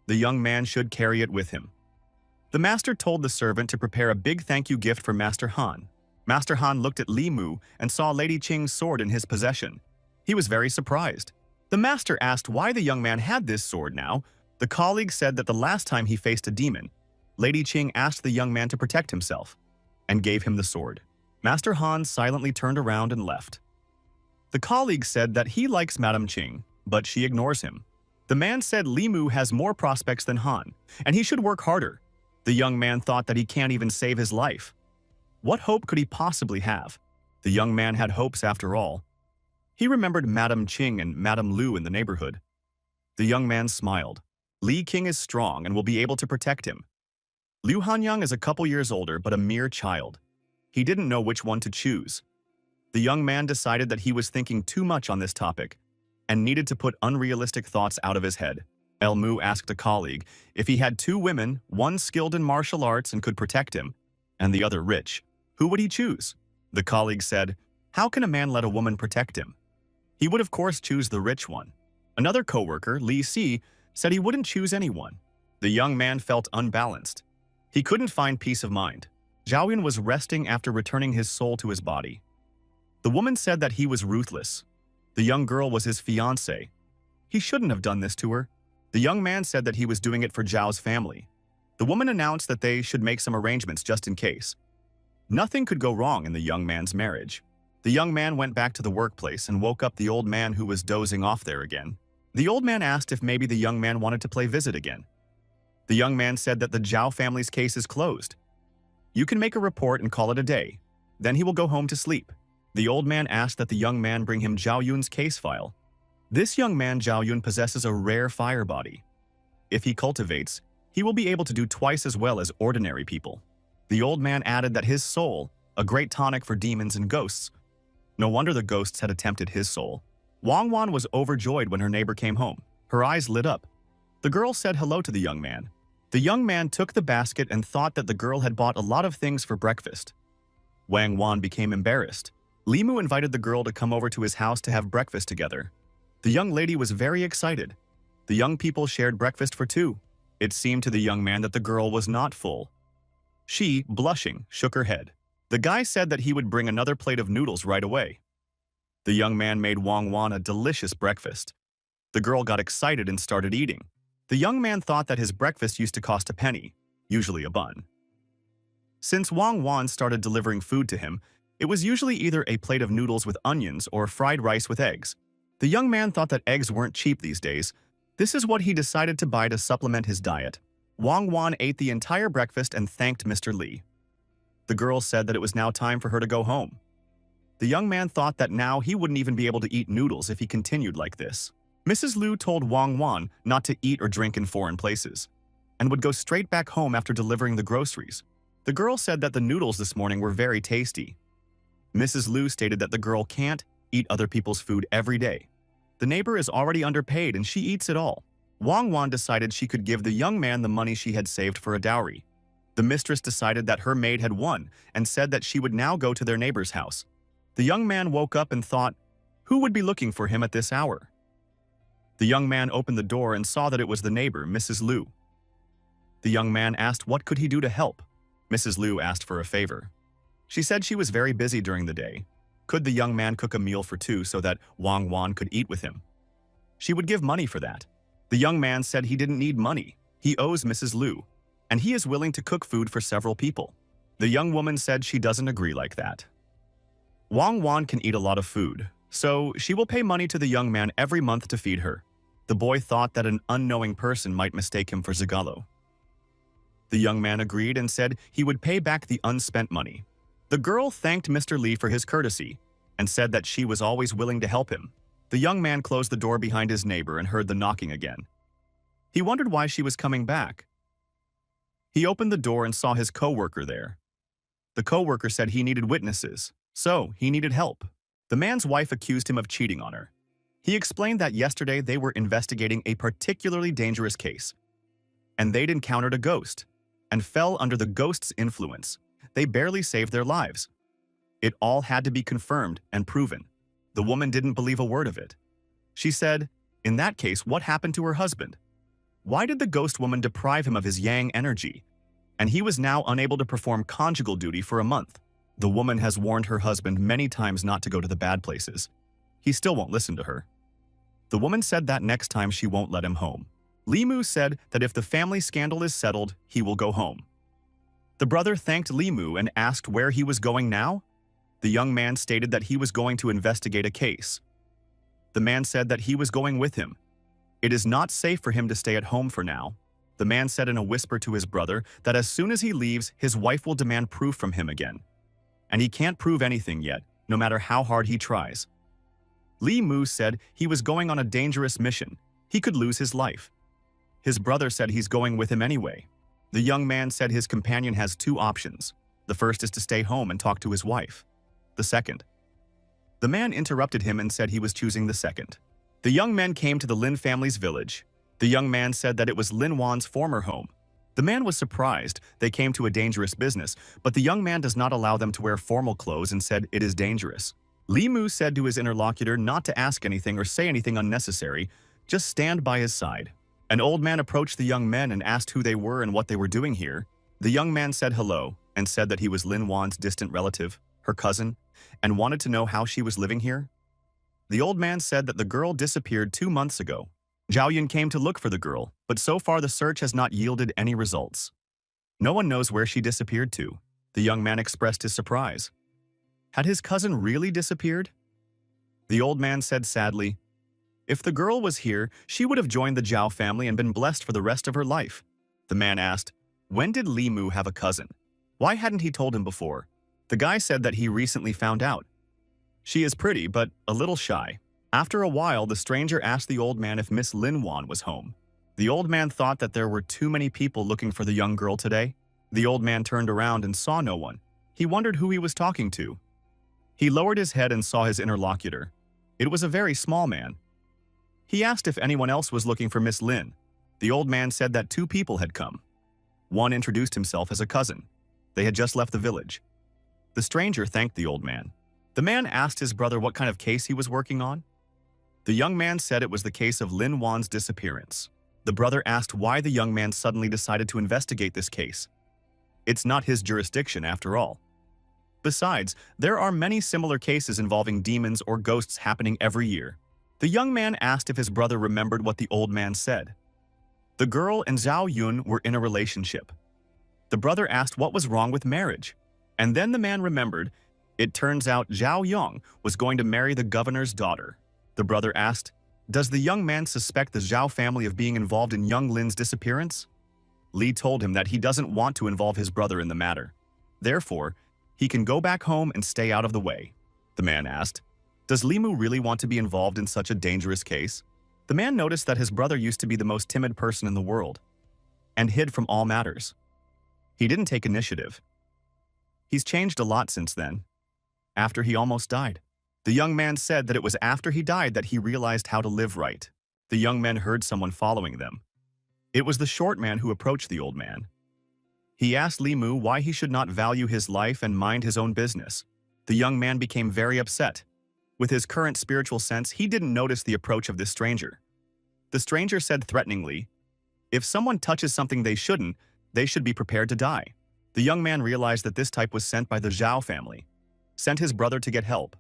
The young man should carry it with him. The master told the servant to prepare a big thank you gift for Master Han. Master Han looked at Li Mu and saw Lady Qing's sword in his possession. He was very surprised. The master asked why the young man had this sword now. The colleague said that the last time he faced a demon, Lady Qing asked the young man to protect himself and gave him the sword. Master Han silently turned around and left. The colleague said that he likes Madame Qing, but she ignores him. The man said Li Mu has more prospects than Han, and he should work harder. The young man thought that he can't even save his life. What hope could he possibly have? The young man had hopes after all. He remembered Madame Qing and Madame Lu in the neighborhood. The young man smiled. Li King is strong and will be able to protect him. Liu Hanyang is a couple years older but a mere child. He didn't know which one to choose. The young man decided that he was thinking too much on this topic and needed to put unrealistic thoughts out of his head. El Mu asked a colleague if he had two women, one skilled in martial arts and could protect him, and the other rich, who would he choose? The colleague said, "How can a man let a woman protect him? He would of course choose the rich one." Another co-worker, Li Si, said he wouldn't choose anyone. The young man felt unbalanced. He couldn't find peace of mind. Zhao Yun was resting after returning his soul to his body. The woman said that he was ruthless. The young girl was his fiancée. He shouldn't have done this to her. The young man said that he was doing it for Zhao's family. The woman announced that they should make some arrangements just in case. Nothing could go wrong in the young man's marriage. The young man went back to the workplace and woke up the old man who was dozing off there again. The old man asked if maybe the young man wanted to play visit again. The young man said that the Zhao family's case is closed. You can make a report and call it a day. Then he will go home to sleep. The old man asked that the young man bring him Zhao Yun's case file. This young man Zhao Yun possesses a rare fire body. If he cultivates, he will be able to do twice as well as ordinary people. The old man added that his soul, a great tonic for demons and ghosts. No wonder the ghosts had attempted his soul. Wang Wan was overjoyed when her neighbor came home. Her eyes lit up. The girl said hello to the young man. The young man took the basket and thought that the girl had bought a lot of things for breakfast. Wang Wan became embarrassed. Li Mu invited the girl to come over to his house to have breakfast together. The young lady was very excited. The young people shared breakfast for two. It seemed to the young man that the girl was not full. She, blushing, shook her head. The guy said that he would bring another plate of noodles right away. The young man made Wang Wan a delicious breakfast. The girl got excited and started eating. The young man thought that his breakfast used to cost a penny, usually a bun. Since Wang Wan started delivering food to him, it was usually either a plate of noodles with onions or fried rice with eggs. The young man thought that eggs weren't cheap these days. This is what he decided to buy to supplement his diet. Wang Wan ate the entire breakfast and thanked Mr. Li. The girl said that it was now time for her to go home. The young man thought that now he wouldn't even be able to eat noodles if he continued like this. Mrs. Liu told Wang Wan not to eat or drink in foreign places, and would go straight back home after delivering the groceries. The girl said that the noodles this morning were very tasty. Mrs. Liu stated that the girl can't eat other people's food every day. The neighbor is already underpaid and she eats it all. Wang Wan decided she could give the young man the money she had saved for a dowry. The mistress decided that her maid had won and said that she would now go to their neighbor's house. The young man woke up and thought, who would be looking for him at this hour? The young man opened the door and saw that it was the neighbor, Mrs. Liu. The young man asked what could he do to help. Mrs. Liu asked for a favor. She said she was very busy during the day. Could the young man cook a meal for two so that Wang Wan could eat with him? She would give money for that. The young man said he didn't need money. He owes Mrs. Liu, and he is willing to cook food for several people. The young woman said she doesn't agree like that. Wang Wan can eat a lot of food, so she will pay money to the young man every month to feed her. The boy thought that an unknowing person might mistake him for Zagalo. The young man agreed and said he would pay back the unspent money. The girl thanked Mr. Li for his courtesy and said that she was always willing to help him. The young man closed the door behind his neighbor and heard the knocking again. He wondered why she was coming back. He opened the door and saw his co-worker there. The co-worker said he needed witnesses, so he needed help. The man's wife accused him of cheating on her. He explained that yesterday they were investigating a particularly dangerous case, and they'd encountered a ghost, and fell under the ghost's influence. They barely saved their lives. It all had to be confirmed and proven. The woman didn't believe a word of it. She said, in that case, what happened to her husband? Why did the ghost woman deprive him of his yang energy? And he was now unable to perform conjugal duty for a month. The woman has warned her husband many times not to go to the bad places. He still won't listen to her. The woman said that next time she won't let him home. Li Mu said that if the family scandal is settled, he will go home. The brother thanked Li Mu and asked where he was going now. The young man stated that he was going to investigate a case. The man said that he was going with him. It is not safe for him to stay at home for now. The man said in a whisper to his brother that as soon as he leaves, his wife will demand proof from him again. And he can't prove anything yet, no matter how hard he tries. Li Mu said he was going on a dangerous mission. He could lose his life. His brother said he's going with him anyway. The young man said his companion has two options. The first is to stay home and talk to his wife. The second. The man interrupted him and said he was choosing the second. The young men came to the Lin family's village. The young man said that it was Lin Wan's former home. The man was surprised. They came to a dangerous business, but the young man does not allow them to wear formal clothes and said it is dangerous. Li Mu said to his interlocutor not to ask anything or say anything unnecessary, just stand by his side. An old man approached the young men and asked who they were and what they were doing here. The young man said hello and said that he was Lin Wan's distant relative, her cousin, and wanted to know how she was living here. The old man said that the girl disappeared 2 months ago. Zhao Yun came to look for the girl, but so far the search has not yielded any results. No one knows where she disappeared to. The young man expressed his surprise. Had his cousin really disappeared? The old man said sadly, if the girl was here, she would have joined the Zhao family and been blessed for the rest of her life. The man asked, when did Li Mu have a cousin? Why hadn't he told him before? The guy said that he recently found out. She is pretty, but a little shy. After a while, the stranger asked the old man if Miss Lin Wan was home. The old man thought that there were too many people looking for the young girl today. The old man turned around and saw no one. He wondered who he was talking to. He lowered his head and saw his interlocutor. It was a very small man. He asked if anyone else was looking for Miss Lin. The old man said that 2 people had come. One introduced himself as a cousin. They had just left the village. The stranger thanked the old man. The man asked his brother what kind of case he was working on. The young man said it was the case of Lin Wan's disappearance. The brother asked why the young man suddenly decided to investigate this case. It's not his jurisdiction after all. Besides, there are many similar cases involving demons or ghosts happening every year. The young man asked if his brother remembered what the old man said. The girl and Zhao Yun were in a relationship. The brother asked what was wrong with marriage. And then the man remembered. It turns out Zhao Yong was going to marry the governor's daughter. The brother asked, does the young man suspect the Zhao family of being involved in young Lin's disappearance? Li told him that he doesn't want to involve his brother in the matter. Therefore, he can go back home and stay out of the way. The man asked, does Li Mu really want to be involved in such a dangerous case? The man noticed that his brother used to be the most timid person in the world and hid from all matters. He didn't take initiative. He's changed a lot since then, after he almost died. The young man said that it was after he died that he realized how to live right. The young men heard someone following them. It was the short man who approached the old man. He asked Li Mu why he should not value his life and mind his own business. The young man became very upset. With his current spiritual sense, he didn't notice the approach of this stranger. The stranger said threateningly, if someone touches something they shouldn't, they should be prepared to die. The young man realized that this type was sent by the Zhao family, sent his brother to get help.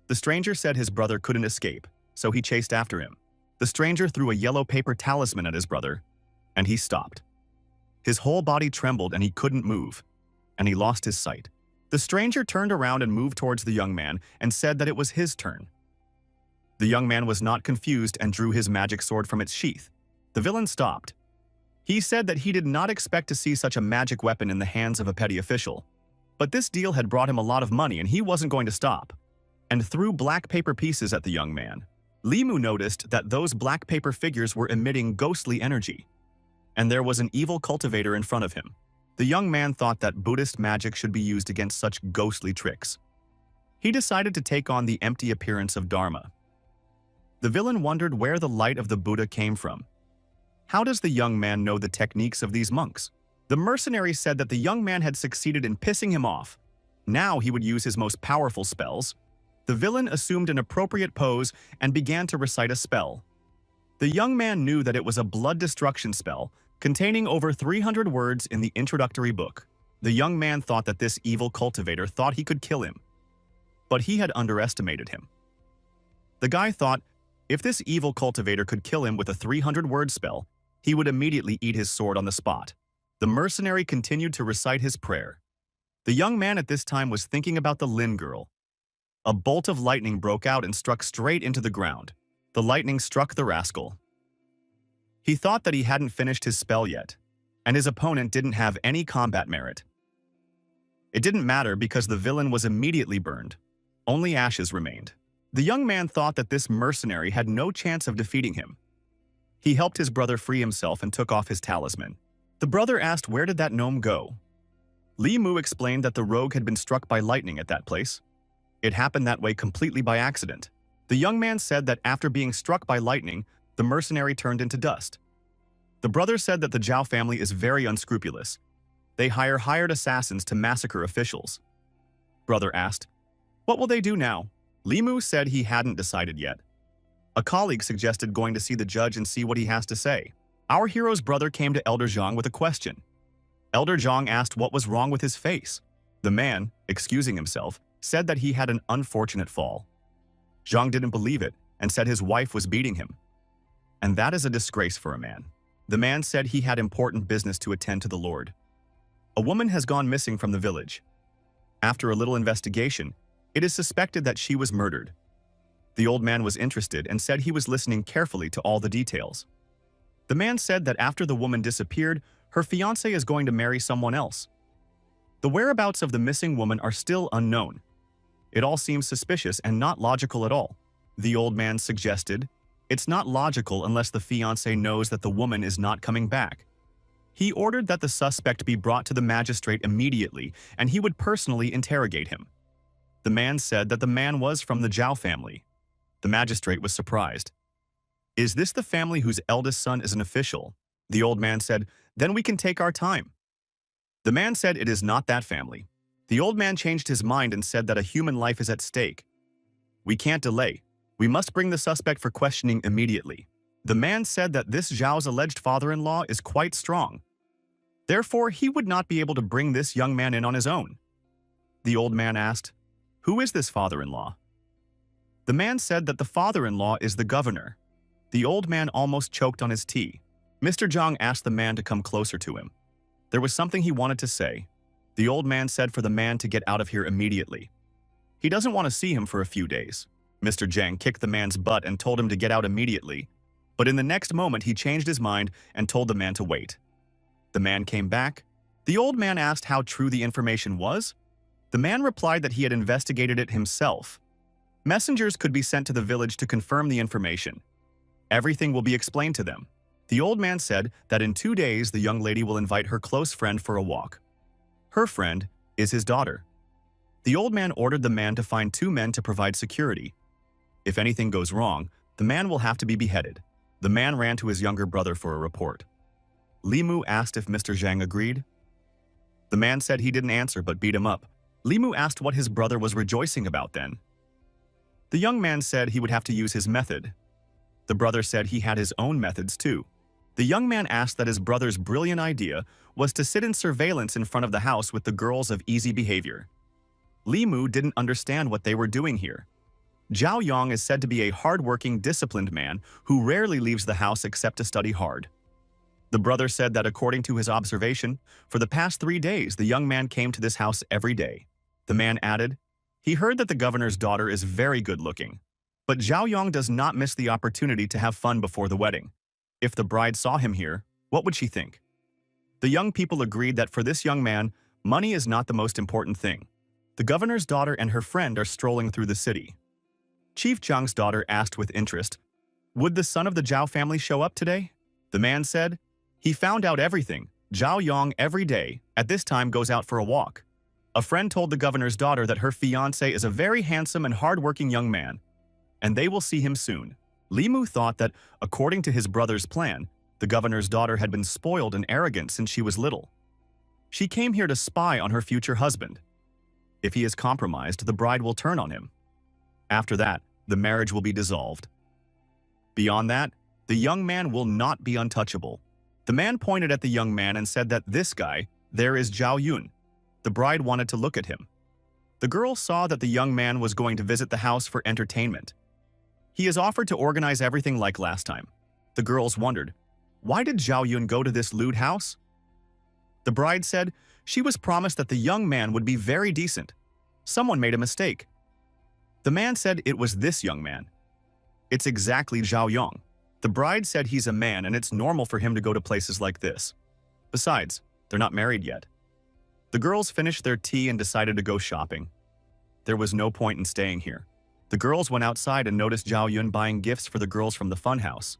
The stranger said his brother couldn't escape, so he chased after him. The stranger threw a yellow paper talisman at his brother, and he stopped. His whole body trembled and he couldn't move, and he lost his sight. The stranger turned around and moved towards the young man and said that it was his turn. The young man was not confused and drew his magic sword from its sheath. The villain stopped. He said that he did not expect to see such a magic weapon in the hands of a petty official. But this deal had brought him a lot of money and he wasn't going to stop, and threw black paper pieces at the young man. Li Mu noticed that those black paper figures were emitting ghostly energy, and there was an evil cultivator in front of him. The young man thought that Buddhist magic should be used against such ghostly tricks. He decided to take on the empty appearance of Dharma. The villain wondered where the light of the Buddha came from. How does the young man know the techniques of these monks? The mercenary said that the young man had succeeded in pissing him off. Now he would use his most powerful spells. The villain assumed an appropriate pose and began to recite a spell. The young man knew that it was a blood destruction spell, containing over 300 words in the introductory book. The young man thought that this evil cultivator thought he could kill him, but he had underestimated him. The guy thought, if this evil cultivator could kill him with a 300-word spell, he would immediately eat his sword on the spot. The mercenary continued to recite his prayer. The young man at this time was thinking about the Lin girl. A bolt of lightning broke out and struck straight into the ground. The lightning struck the rascal. He thought that he hadn't finished his spell yet, and his opponent didn't have any combat merit. It didn't matter because the villain was immediately burned. Only ashes remained. The young man thought that this mercenary had no chance of defeating him. He helped his brother free himself and took off his talisman. The brother asked where did that gnome go. Li Mu explained that the rogue had been struck by lightning at that place. It happened that way completely by accident. The young man said that after being struck by lightning, the mercenary turned into dust. The brother said that the Zhao family is very unscrupulous. They hire hired assassins to massacre officials. Brother asked, "What will they do now?" Li Mu said he hadn't decided yet. A colleague suggested going to see the judge and see what he has to say. Our hero's brother came to Elder Zhang with a question. Elder Zhang asked what was wrong with his face. The man, excusing himself, said that he had an unfortunate fall. Zhang didn't believe it and said his wife was beating him. And that is a disgrace for a man. The man said he had important business to attend to the Lord. A woman has gone missing from the village. After a little investigation, it is suspected that she was murdered. The old man was interested and said he was listening carefully to all the details. The man said that after the woman disappeared, her fiancé is going to marry someone else. The whereabouts of the missing woman are still unknown. It all seems suspicious and not logical at all. The old man suggested, it's not logical unless the fiancé knows that the woman is not coming back. He ordered that the suspect be brought to the magistrate immediately and he would personally interrogate him. The man said that the man was from the Zhao family. The magistrate was surprised. Is this the family whose eldest son is an official? The old man said, then we can take our time. The man said it is not that family. The old man changed his mind and said that a human life is at stake. We can't delay. We must bring the suspect for questioning immediately. The man said that this Zhao's alleged father-in-law is quite strong. Therefore, he would not be able to bring this young man in on his own. The old man asked, who is this father-in-law? The man said that the father-in-law is the governor. The old man almost choked on his tea. Mr. Zhang asked the man to come closer to him. There was something he wanted to say. The old man said for the man to get out of here immediately. He doesn't want to see him for a few days. Mr. Zhang kicked the man's butt and told him to get out immediately. But in the next moment, he changed his mind and told the man to wait. The man came back. The old man asked how true the information was. The man replied that he had investigated it himself. Messengers could be sent to the village to confirm the information. Everything will be explained to them. The old man said that in 2 days the young lady will invite her close friend for a walk. Her friend is his daughter. The old man ordered the man to find 2 men to provide security. If anything goes wrong, the man will have to be beheaded. The man ran to his younger brother for a report. Li Mu asked if Mr. Zhang agreed. The man said he didn't answer but beat him up. Li Mu asked what his brother was rejoicing about then. The young man said he would have to use his method. The brother said he had his own methods too. The young man asked that his brother's brilliant idea was to sit in surveillance in front of the house with the girls of easy behavior. Li Mu didn't understand what they were doing here. Zhao Yong is said to be a hard-working, disciplined man who rarely leaves the house except to study hard. The brother said that according to his observation, for the past 3 days the young man came to this house every day. The man added, he heard that the governor's daughter is very good-looking. But Zhao Yong does not miss the opportunity to have fun before the wedding. If the bride saw him here, what would she think? The young people agreed that for this young man, money is not the most important thing. The governor's daughter and her friend are strolling through the city. Chief Zhang's daughter asked with interest, would the son of the Zhao family show up today? The man said, he found out everything. Zhao Yong every day, at this time goes out for a walk. A friend told the governor's daughter that her fiancé is a very handsome and hard-working young man, and they will see him soon. Li Mu thought that, according to his brother's plan, the governor's daughter had been spoiled and arrogant since she was little. She came here to spy on her future husband. If he is compromised, the bride will turn on him. After that, the marriage will be dissolved. Beyond that, the young man will not be untouchable. The man pointed at the young man and said that this guy, there is Zhao Yun. The bride wanted to look at him. The girl saw that the young man was going to visit the house for entertainment. He has offered to organize everything like last time. The girls wondered, why did Zhao Yun go to this lewd house? The bride said she was promised that the young man would be very decent. Someone made a mistake. The man said it was this young man. It's exactly Zhao Yong. The bride said he's a man and it's normal for him to go to places like this. Besides, they're not married yet. The girls finished their tea and decided to go shopping. There was no point in staying here. The girls went outside and noticed Zhao Yun buying gifts for the girls from the funhouse.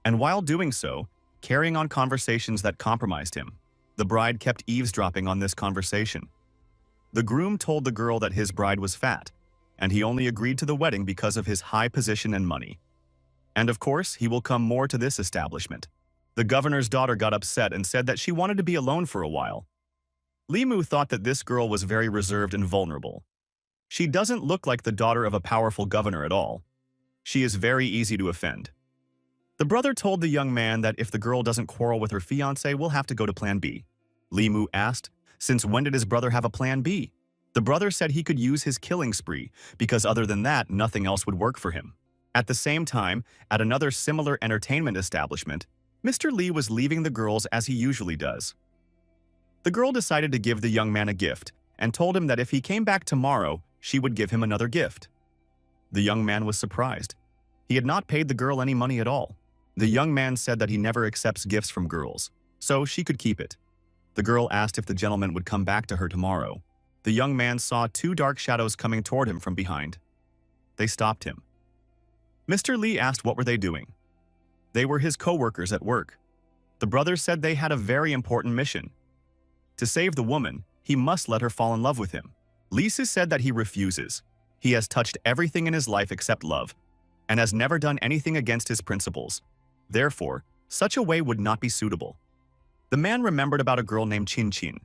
And while doing so, carrying on conversations that compromised him. The bride kept eavesdropping on this conversation. The groom told the girl that his bride was fat, and he only agreed to the wedding because of his high position and money. And of course, he will come more to this establishment. The governor's daughter got upset and said that she wanted to be alone for a while. Limu thought that this girl was very reserved and vulnerable. She doesn't look like the daughter of a powerful governor at all. She is very easy to offend. The brother told the young man that if the girl doesn't quarrel with her fiancé, we'll have to go to plan B. Limu asked, since when did his brother have a plan B? The brother said he could use his killing spree, because other than that, nothing else would work for him. At the same time, at another similar entertainment establishment, Mr. Lee was leaving the girls as he usually does. The girl decided to give the young man a gift and told him that if he came back tomorrow, she would give him another gift. The young man was surprised. He had not paid the girl any money at all. The young man said that he never accepts gifts from girls, so she could keep it. The girl asked if the gentleman would come back to her tomorrow. The young man saw two dark shadows coming toward him from behind. They stopped him. Mr. Lee asked what were they doing. They were his co-workers at work. The brothers said they had a very important mission. To save the woman, he must let her fall in love with him. Lisa said that he refuses. He has touched everything in his life except love, and has never done anything against his principles. Therefore, such a way would not be suitable. The man remembered about a girl named Chin Chin.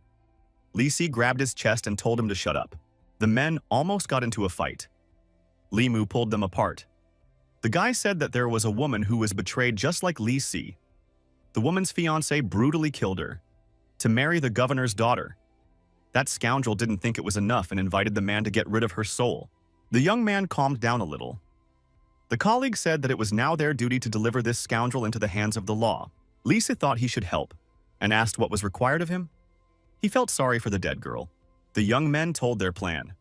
Lisi grabbed his chest and told him to shut up. The men almost got into a fight. Limu pulled them apart. The guy said that there was a woman who was betrayed just like Lisi. The woman's fiancé brutally killed her to marry the governor's daughter. That scoundrel didn't think it was enough and invited the man to get rid of her soul. The young man calmed down a little. The colleague said that it was now their duty to deliver this scoundrel into the hands of the law. Lisa thought he should help and asked what was required of him. He felt sorry for the dead girl. The young men told their plan.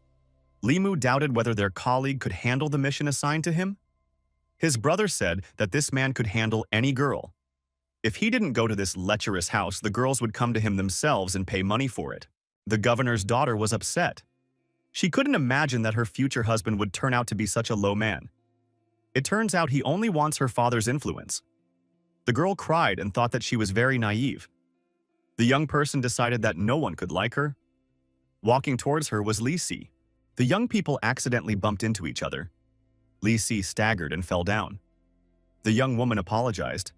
Limu doubted whether their colleague could handle the mission assigned to him. His brother said that this man could handle any girl. If he didn't go to this lecherous house, the girls would come to him themselves and pay money for it. The governor's daughter was upset. She couldn't imagine that her future husband would turn out to be such a low man. It turns out he only wants her father's influence. The girl cried and thought that she was very naive. The young person decided that no one could like her. Walking towards her was Lisi. The young people accidentally bumped into each other. Lisi staggered and fell down. The young woman apologized.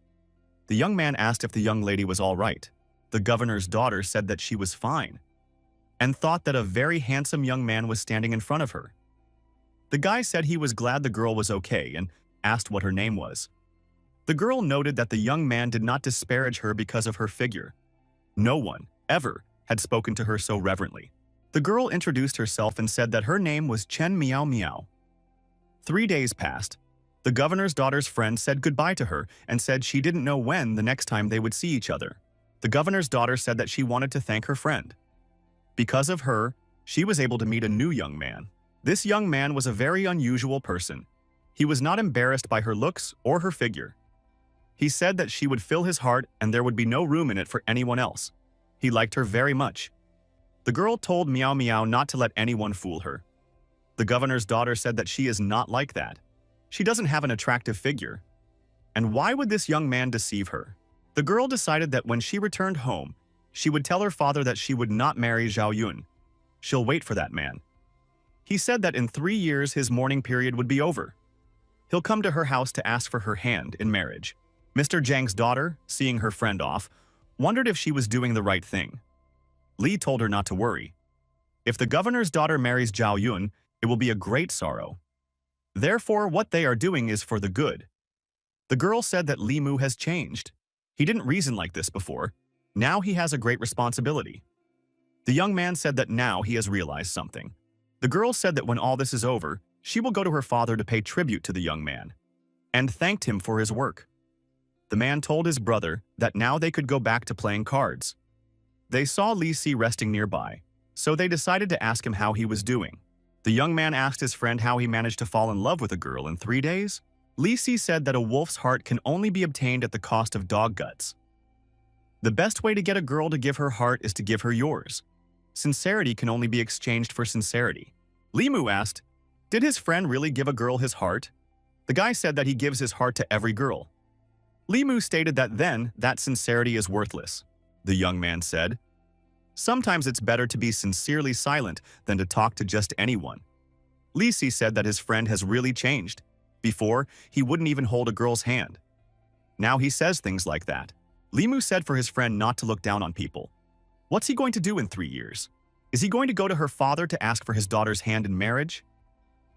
The young man asked if the young lady was all right. The governor's daughter said that she was fine, and thought that a very handsome young man was standing in front of her. The guy said he was glad the girl was okay and asked what her name was. The girl noted that the young man did not disparage her because of her figure. No one, ever, had spoken to her so reverently. The girl introduced herself and said that her name was Chen Miao Miao. 3 days passed. The governor's daughter's friend said goodbye to her and said she didn't know when the next time they would see each other. The governor's daughter said that she wanted to thank her friend. Because of her, she was able to meet a new young man. This young man was a very unusual person. He was not embarrassed by her looks or her figure. He said that she would fill his heart and there would be no room in it for anyone else. He liked her very much. The girl told Miao Miao not to let anyone fool her. The governor's daughter said that she is not like that. She doesn't have an attractive figure. And why would this young man deceive her? The girl decided that when she returned home, she would tell her father that she would not marry Zhao Yun. She'll wait for that man. He said that in 3 years his mourning period would be over. He'll come to her house to ask for her hand in marriage. Mr. Zhang's daughter, seeing her friend off, wondered if she was doing the right thing. Li told her not to worry. If the governor's daughter marries Zhao Yun, it will be a great sorrow. Therefore, what they are doing is for the good. The girl said that Li Mu has changed. He didn't reason like this before. Now he has a great responsibility. The young man said that now he has realized something. The girl said that when all this is over, she will go to her father to pay tribute to the young man, and thanked him for his work. The man told his brother that now they could go back to playing cards. They saw Li Si resting nearby, so they decided to ask him how he was doing. The young man asked his friend how he managed to fall in love with a girl in 3 days. Li Si said that a wolf's heart can only be obtained at the cost of dog guts. The best way to get a girl to give her heart is to give her yours. Sincerity can only be exchanged for sincerity. Li Mu asked, did his friend really give a girl his heart? The guy said that he gives his heart to every girl. Limu stated that then, that sincerity is worthless. The young man said, "Sometimes it's better to be sincerely silent than to talk to just anyone." Lisi said that his friend has really changed. Before, he wouldn't even hold a girl's hand. Now he says things like that. Limu said for his friend not to look down on people. What's he going to do in 3 years? Is he going to go to her father to ask for his daughter's hand in marriage?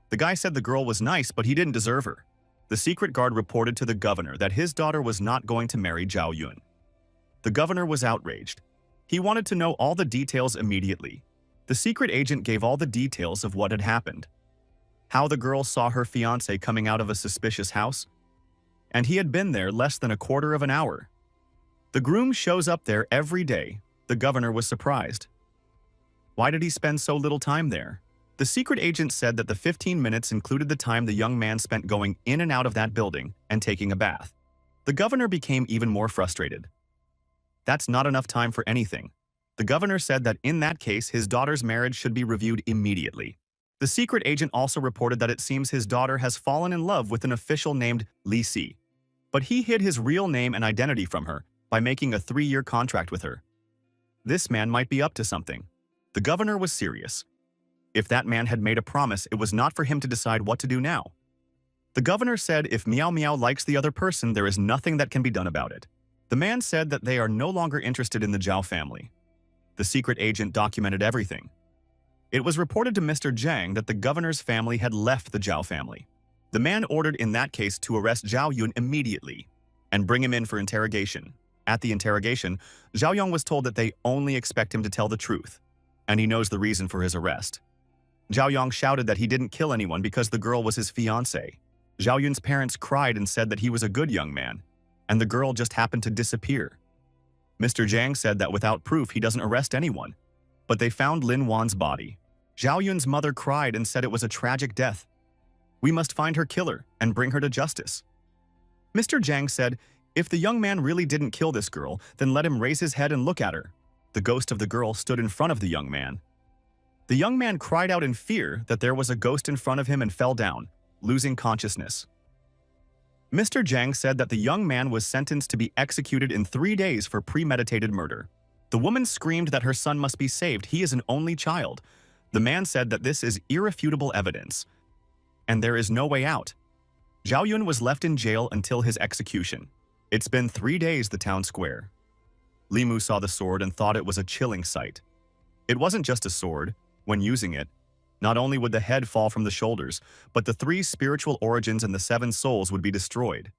The guy said the girl was nice, but he didn't deserve her. The secret guard reported to the governor that his daughter was not going to marry Zhao Yun. The governor was outraged. He wanted to know all the details immediately. The secret agent gave all the details of what had happened. How the girl saw her fiancé coming out of a suspicious house, and he had been there less than a quarter of an hour. The groom shows up there every day. The governor was surprised. Why did he spend so little time there? The secret agent said that the 15 minutes included the time the young man spent going in and out of that building and taking a bath. The governor became even more frustrated. That's not enough time for anything. The governor said that in that case, his daughter's marriage should be reviewed immediately. The secret agent also reported that it seems his daughter has fallen in love with an official named Li Si. But he hid his real name and identity from her by making a 3-year contract with her. This man might be up to something. The governor was serious. If that man had made a promise, it was not for him to decide what to do now. The governor said if Meow Meow likes the other person, there is nothing that can be done about it. The man said that they are no longer interested in the Zhao family. The secret agent documented everything. It was reported to Mr. Zhang that the governor's family had left the Zhao family. The man ordered in that case to arrest Zhao Yun immediately and bring him in for interrogation. At the interrogation, Zhao Yong was told that they only expect him to tell the truth, and he knows the reason for his arrest. Zhao Yong shouted that he didn't kill anyone because the girl was his fiancée. Zhao Yun's parents cried and said that he was a good young man, and the girl just happened to disappear. Mr. Zhang said that without proof he doesn't arrest anyone, but they found Lin Wan's body. Zhao Yun's mother cried and said it was a tragic death. We must find her killer and bring her to justice. Mr. Zhang said, if the young man really didn't kill this girl, then let him raise his head and look at her. The ghost of the girl stood in front of the young man. The young man cried out in fear that there was a ghost in front of him and fell down, losing consciousness. Mr. Zhang said that the young man was sentenced to be executed in 3 days for premeditated murder. The woman screamed that her son must be saved. He is an only child. The man said that this is irrefutable evidence, and there is no way out. Zhao Yun was left in jail until his execution. It's been 3 days, the town square. Limu saw the sword and thought it was a chilling sight. It wasn't just a sword. When using it, not only would the head fall from the shoulders, but the 3 spiritual origins and the 7 souls would be destroyed.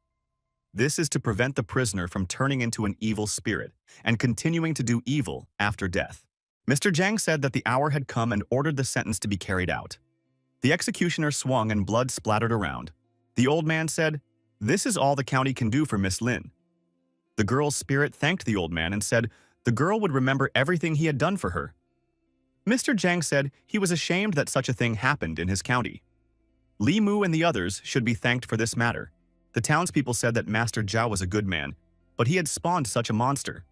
This is to prevent the prisoner from turning into an evil spirit and continuing to do evil after death. Mr. Zhang said that the hour had come and ordered the sentence to be carried out. The executioner swung and blood splattered around. The old man said, "This is all the county can do for Miss Lin." The girl's spirit thanked the old man and said the girl would remember everything he had done for her. Mr. Zhang said he was ashamed that such a thing happened in his county. Li Mu and the others should be thanked for this matter. The townspeople said that Master Zhao was a good man, but he had spawned such a monster.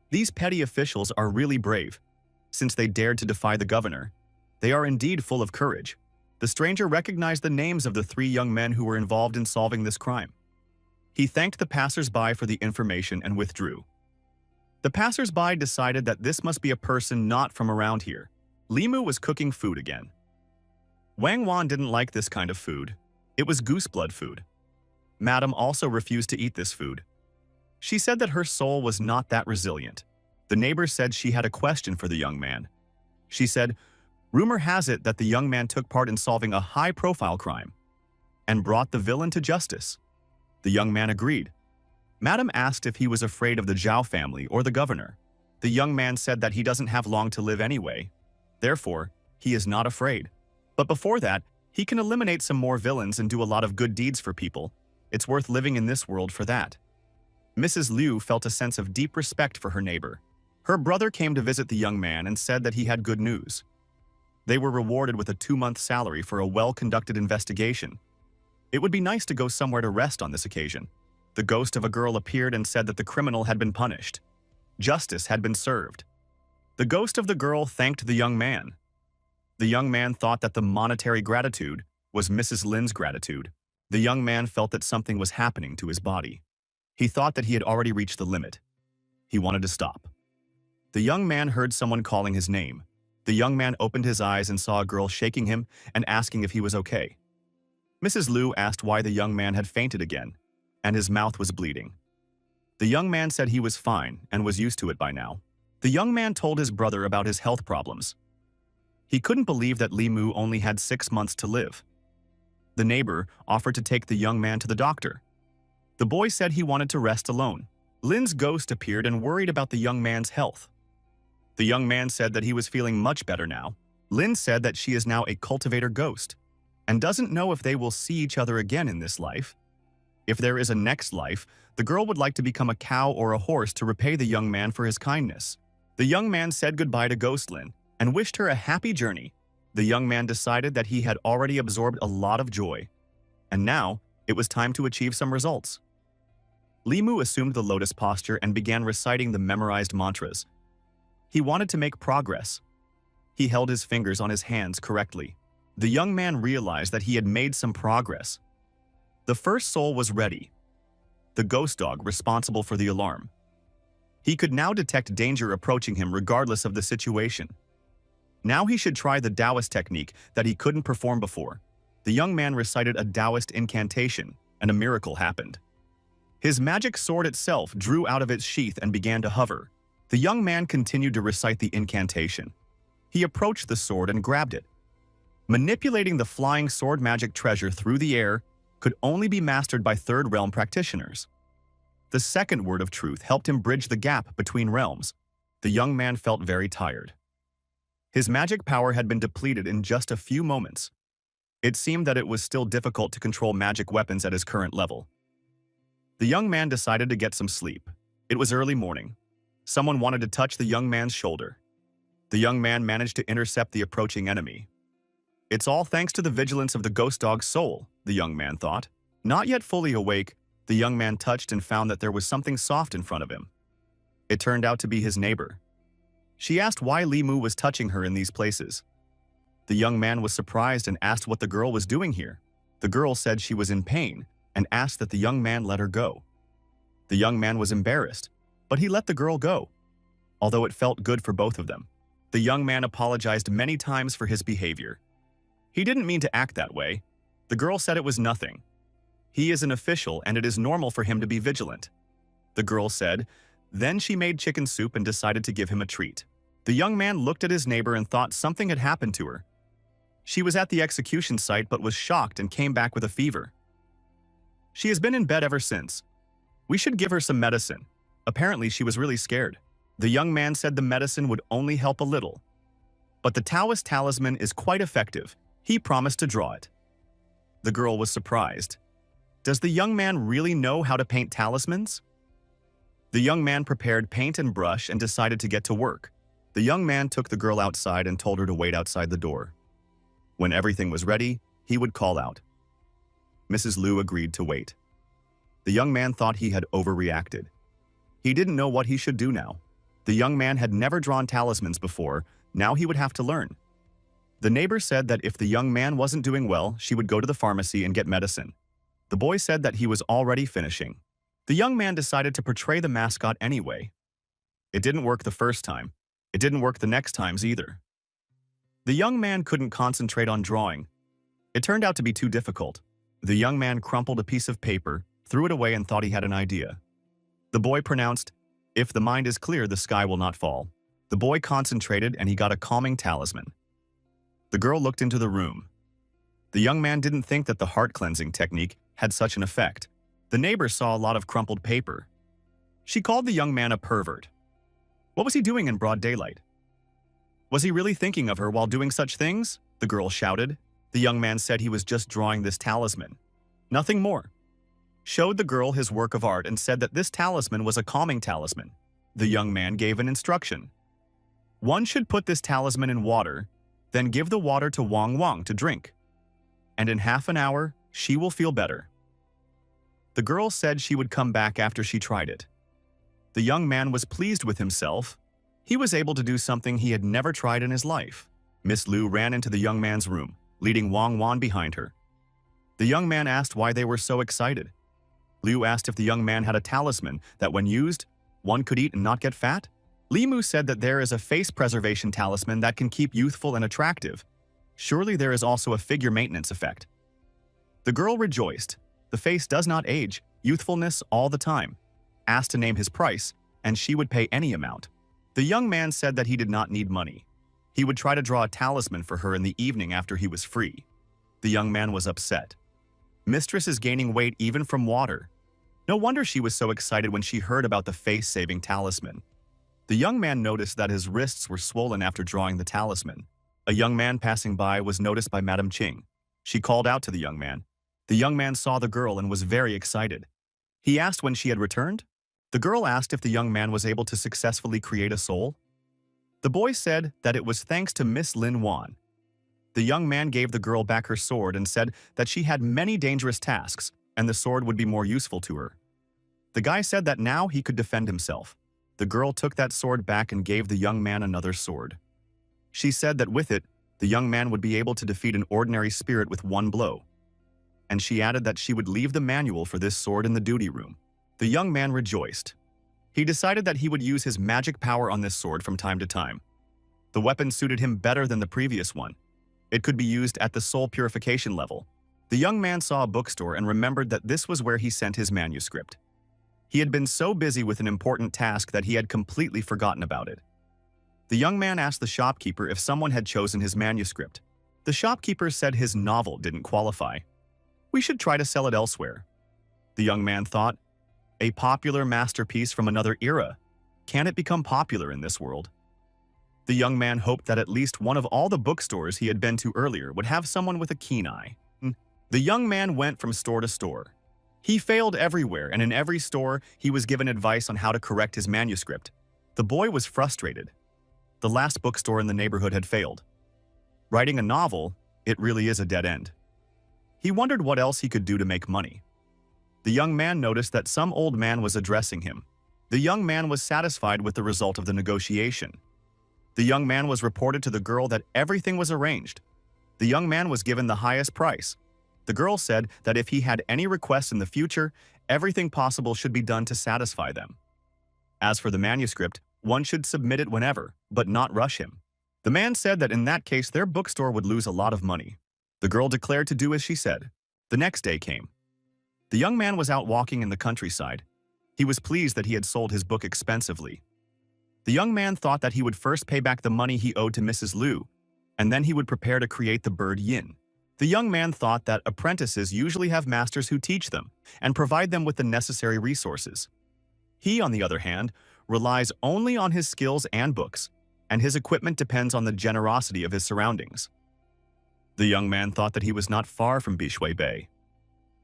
These petty officials are really brave, since they dared to defy the governor. They are indeed full of courage. The stranger recognized the names of the 3 young men who were involved in solving this crime. He thanked the passers-by for the information and withdrew. The passers-by decided that this must be a person not from around here. Limu was cooking food again. Wang Wan didn't like this kind of food. It was gooseblood food. Madam also refused to eat this food. She said that her soul was not that resilient. The neighbor said she had a question for the young man. She said, rumor has it that the young man took part in solving a high-profile crime and brought the villain to justice. The young man agreed. Madam asked if he was afraid of the Zhao family or the governor. The young man said that he doesn't have long to live anyway. Therefore, he is not afraid. But before that, he can eliminate some more villains and do a lot of good deeds for people. It's worth living in this world for that. Mrs. Liu felt a sense of deep respect for her neighbor. Her brother came to visit the young man and said that he had good news. They were rewarded with a 2-month salary for a well-conducted investigation. It would be nice to go somewhere to rest on this occasion. The ghost of a girl appeared and said that the criminal had been punished. Justice had been served. The ghost of the girl thanked the young man. The young man thought that the monetary gratitude was Mrs. Lin's gratitude. The young man felt that something was happening to his body. He thought that he had already reached the limit. He wanted to stop. The young man heard someone calling his name. The young man opened his eyes and saw a girl shaking him and asking if he was okay. Mrs. Liu asked why the young man had fainted again, and his mouth was bleeding. The young man said he was fine and was used to it by now. The young man told his brother about his health problems. He couldn't believe that Li Mu only had 6 months to live. The neighbor offered to take the young man to the doctor. The boy said he wanted to rest alone. Lin's ghost appeared and worried about the young man's health. The young man said that he was feeling much better now. Lin said that she is now a cultivator ghost and doesn't know if they will see each other again in this life. If there is a next life, the girl would like to become a cow or a horse to repay the young man for his kindness. The young man said goodbye to Ghost Lin and wished her a happy journey. The young man decided that he had already absorbed a lot of joy, and now it was time to achieve some results. Li Mu assumed the lotus posture and began reciting the memorized mantras. He wanted to make progress. He held his fingers on his hands correctly. The young man realized that he had made some progress. The first soul was ready, the ghost dog responsible for the alarm. He could now detect danger approaching him regardless of the situation. Now he should try the Taoist technique that he couldn't perform before. The young man recited a Taoist incantation, and a miracle happened. His magic sword itself drew out of its sheath and began to hover. The young man continued to recite the incantation. He approached the sword and grabbed it. Manipulating the flying sword magic treasure through the air could only be mastered by third realm practitioners. The second word of truth helped him bridge the gap between realms. The young man felt very tired. His magic power had been depleted in just a few moments. It seemed that it was still difficult to control magic weapons at his current level. The young man decided to get some sleep. It was early morning. Someone wanted to touch the young man's shoulder. The young man managed to intercept the approaching enemy. It's all thanks to the vigilance of the ghost dog's soul, the young man thought. Not yet fully awake, the young man touched and found that there was something soft in front of him. It turned out to be his neighbor. She asked why Li Mu was touching her in these places. The young man was surprised and asked what the girl was doing here. The girl said she was in pain and asked that the young man let her go. The young man was embarrassed, but he let the girl go, although it felt good for both of them. The young man apologized many times for his behavior. He didn't mean to act that way. The girl said it was nothing. He is an official and it is normal for him to be vigilant. The girl said. Then she made chicken soup and decided to give him a treat. The young man looked at his neighbor and thought something had happened to her. She was at the execution site but was shocked and came back with a fever. She has been in bed ever since. We should give her some medicine. Apparently she was really scared. The young man said the medicine would only help a little. But the Taoist talisman is quite effective. He promised to draw it. The girl was surprised. Does the young man really know how to paint talismans? The young man prepared paint and brush and decided to get to work. The young man took the girl outside and told her to wait outside the door. When everything was ready, he would call out. Mrs. Liu agreed to wait. The young man thought he had overreacted. He didn't know what he should do now. The young man had never drawn talismans before, now he would have to learn. The neighbor said that if the young man wasn't doing well, she would go to the pharmacy and get medicine. The boy said that he was already finishing. The young man decided to portray the mascot anyway. It didn't work the first time. It didn't work the next times either. The young man couldn't concentrate on drawing. It turned out to be too difficult. The young man crumpled a piece of paper, threw it away and thought he had an idea. The boy pronounced, "If the mind is clear, the sky will not fall." The boy concentrated and he got a calming talisman. The girl looked into the room. The young man didn't think that the heart-cleansing technique had such an effect. The neighbor saw a lot of crumpled paper. She called the young man a pervert. What was he doing in broad daylight? Was he really thinking of her while doing such things? The girl shouted. The young man said he was just drawing this talisman. Nothing more. Showed the girl his work of art and said that this talisman was a calming talisman. The young man gave an instruction. One should put this talisman in water, then give the water to Wang Wang to drink. And in half an hour, she will feel better. The girl said she would come back after she tried it. The young man was pleased with himself. He was able to do something he had never tried in his life. Miss Liu ran into the young man's room, leading Wang Wan behind her. The young man asked why they were so excited. Liu asked if the young man had a talisman that when used, one could eat and not get fat. Limu said that there is a face preservation talisman that can keep youthful and attractive. Surely there is also a figure maintenance effect. The girl rejoiced. The face does not age, youthfulness all the time. Asked to name his price, and she would pay any amount. The young man said that he did not need money. He would try to draw a talisman for her in the evening after he was free. The young man was upset. Mistress is gaining weight even from water. No wonder she was so excited when she heard about the face-saving talisman. The young man noticed that his wrists were swollen after drawing the talisman. A young man passing by was noticed by Madame Ching. She called out to the young man. The young man saw the girl and was very excited. He asked when she had returned. The girl asked if the young man was able to successfully create a soul. The boy said that it was thanks to Miss Lin Wan. The young man gave the girl back her sword and said that she had many dangerous tasks and the sword would be more useful to her. The guy said that now he could defend himself. The girl took that sword back and gave the young man another sword. She said that with it, the young man would be able to defeat an ordinary spirit with one blow. And she added that she would leave the manual for this sword in the duty room. The young man rejoiced. He decided that he would use his magic power on this sword from time to time. The weapon suited him better than the previous one. It could be used at the soul purification level. The young man saw a bookstore and remembered that this was where he sent his manuscript. He had been so busy with an important task that he had completely forgotten about it. The young man asked the shopkeeper if someone had chosen his manuscript. The shopkeeper said his novel didn't qualify. We should try to sell it elsewhere. The young man thought, a popular masterpiece from another era. Can it become popular in this world? The young man hoped that at least one of all the bookstores he had been to earlier would have someone with a keen eye. The young man went from store to store. He failed everywhere, and in every store, he was given advice on how to correct his manuscript. The boy was frustrated. The last bookstore in the neighborhood had failed. Writing a novel, it really is a dead end. He wondered what else he could do to make money. The young man noticed that some old man was addressing him. The young man was satisfied with the result of the negotiation. The young man was reported to the girl that everything was arranged. The young man was given the highest price. The girl said that if he had any requests in the future, everything possible should be done to satisfy them. As for the manuscript, one should submit it whenever, but not rush him. The man said that in that case their bookstore would lose a lot of money. The girl declared to do as she said. The next day came. The young man was out walking in the countryside. He was pleased that he had sold his book expensively. The young man thought that he would first pay back the money he owed to Mrs. Liu, and then he would prepare to create the bird yin. The young man thought that apprentices usually have masters who teach them and provide them with the necessary resources. He, on the other hand, relies only on his skills and books, and his equipment depends on the generosity of his surroundings. The young man thought that he was not far from Bishui Bay.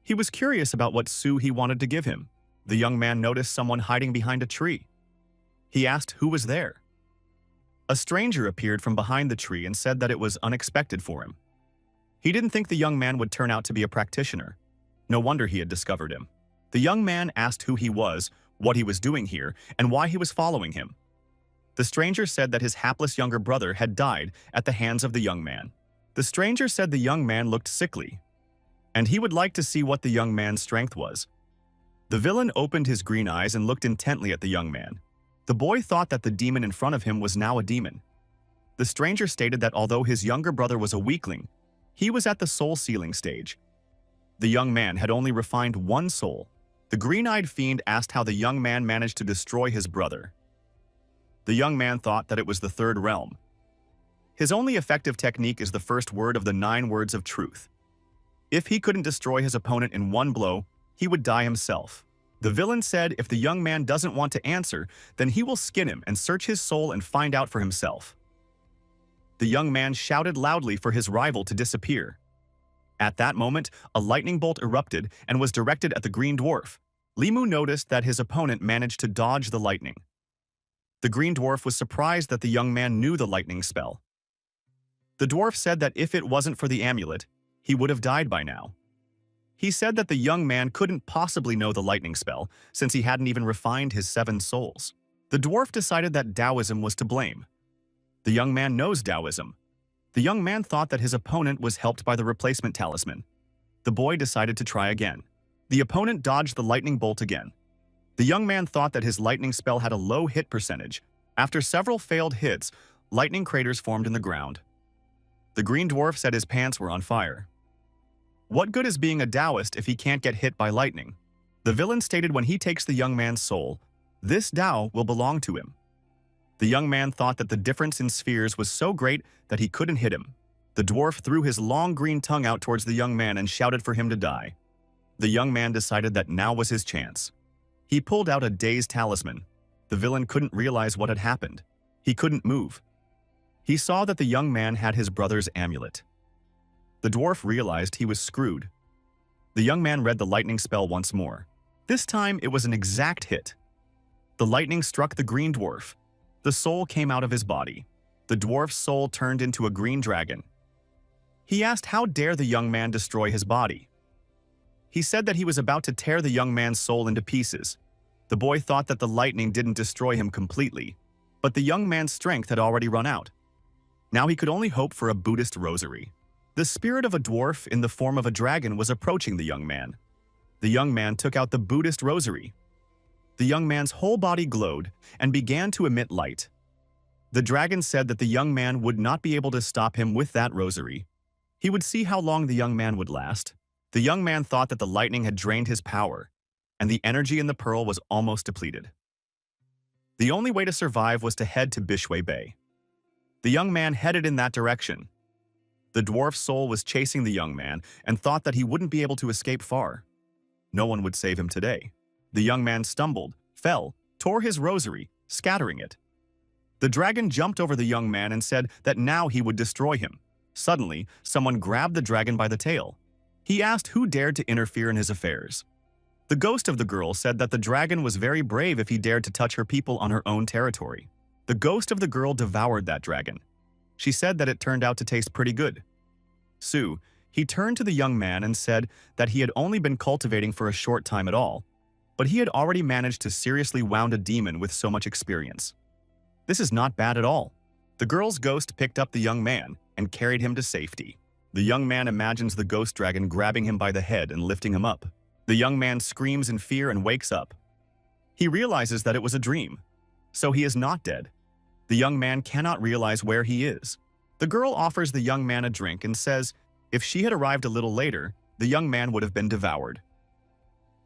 He was curious about what sou he wanted to give him. The young man noticed someone hiding behind a tree. He asked who was there. A stranger appeared from behind the tree and said that it was unexpected for him. He didn't think the young man would turn out to be a practitioner. No wonder he had discovered him. The young man asked who he was, what he was doing here, and why he was following him. The stranger said that his hapless younger brother had died at the hands of the young man. The stranger said the young man looked sickly, and he would like to see what the young man's strength was. The villain opened his green eyes and looked intently at the young man. The boy thought that the demon in front of him was now a demon. The stranger stated that although his younger brother was a weakling, he was at the soul sealing stage. The young man had only refined one soul. The green-eyed fiend asked how the young man managed to destroy his brother. The young man thought that it was the third realm. His only effective technique is the first word of the 9 words of truth. If he couldn't destroy his opponent in one blow, he would die himself. The villain said if the young man doesn't want to answer, then he will skin him and search his soul and find out for himself. The young man shouted loudly for his rival to disappear. At that moment, a lightning bolt erupted and was directed at the green dwarf. Limu noticed that his opponent managed to dodge the lightning. The green dwarf was surprised that the young man knew the lightning spell. The dwarf said that if it wasn't for the amulet, he would have died by now. He said that the young man couldn't possibly know the lightning spell since he hadn't even refined his 7 souls. The dwarf decided that Taoism was to blame. The young man knows Taoism. The young man thought that his opponent was helped by the replacement talisman. The boy decided to try again. The opponent dodged the lightning bolt again. The young man thought that his lightning spell had a low hit percentage. After several failed hits, lightning craters formed in the ground. The green dwarf said his pants were on fire. What good is being a Taoist if he can't get hit by lightning? The villain stated when he takes the young man's soul, this Tao will belong to him. The young man thought that the difference in spheres was so great that he couldn't hit him. The dwarf threw his long green tongue out towards the young man and shouted for him to die. The young man decided that now was his chance. He pulled out a dazed talisman. The villain couldn't realize what had happened. He couldn't move. He saw that the young man had his brother's amulet. The dwarf realized he was screwed. The young man read the lightning spell once more. This time it was an exact hit. The lightning struck the green dwarf. The soul came out of his body. The dwarf's soul turned into a green dragon. He asked how dare the young man destroy his body. He said that he was about to tear the young man's soul into pieces. The boy thought that the lightning didn't destroy him completely, but the young man's strength had already run out. Now he could only hope for a Buddhist rosary. The spirit of a dwarf in the form of a dragon was approaching the young man. The young man took out the Buddhist rosary. The young man's whole body glowed and began to emit light. The dragon said that the young man would not be able to stop him with that rosary. He would see how long the young man would last. The young man thought that the lightning had drained his power, and the energy in the pearl was almost depleted. The only way to survive was to head to Bishwe Bay. The young man headed in that direction. The dwarf's soul was chasing the young man and thought that he wouldn't be able to escape far. No one would save him today. The young man stumbled, fell, tore his rosary, scattering it. The dragon jumped over the young man and said that now he would destroy him. Suddenly, someone grabbed the dragon by the tail. He asked who dared to interfere in his affairs. The ghost of the girl said that the dragon was very brave if he dared to touch her people on her own territory. The ghost of the girl devoured that dragon. She said that it turned out to taste pretty good. Sue, he turned to the young man and said that he had only been cultivating for a short time at all, but he had already managed to seriously wound a demon with so much experience. This is not bad at all. The girl's ghost picked up the young man and carried him to safety. The young man imagines the ghost dragon grabbing him by the head and lifting him up. The young man screams in fear and wakes up. He realizes that it was a dream, so he is not dead. The young man cannot realize where he is. The girl offers the young man a drink and says if she had arrived a little later, the young man would have been devoured.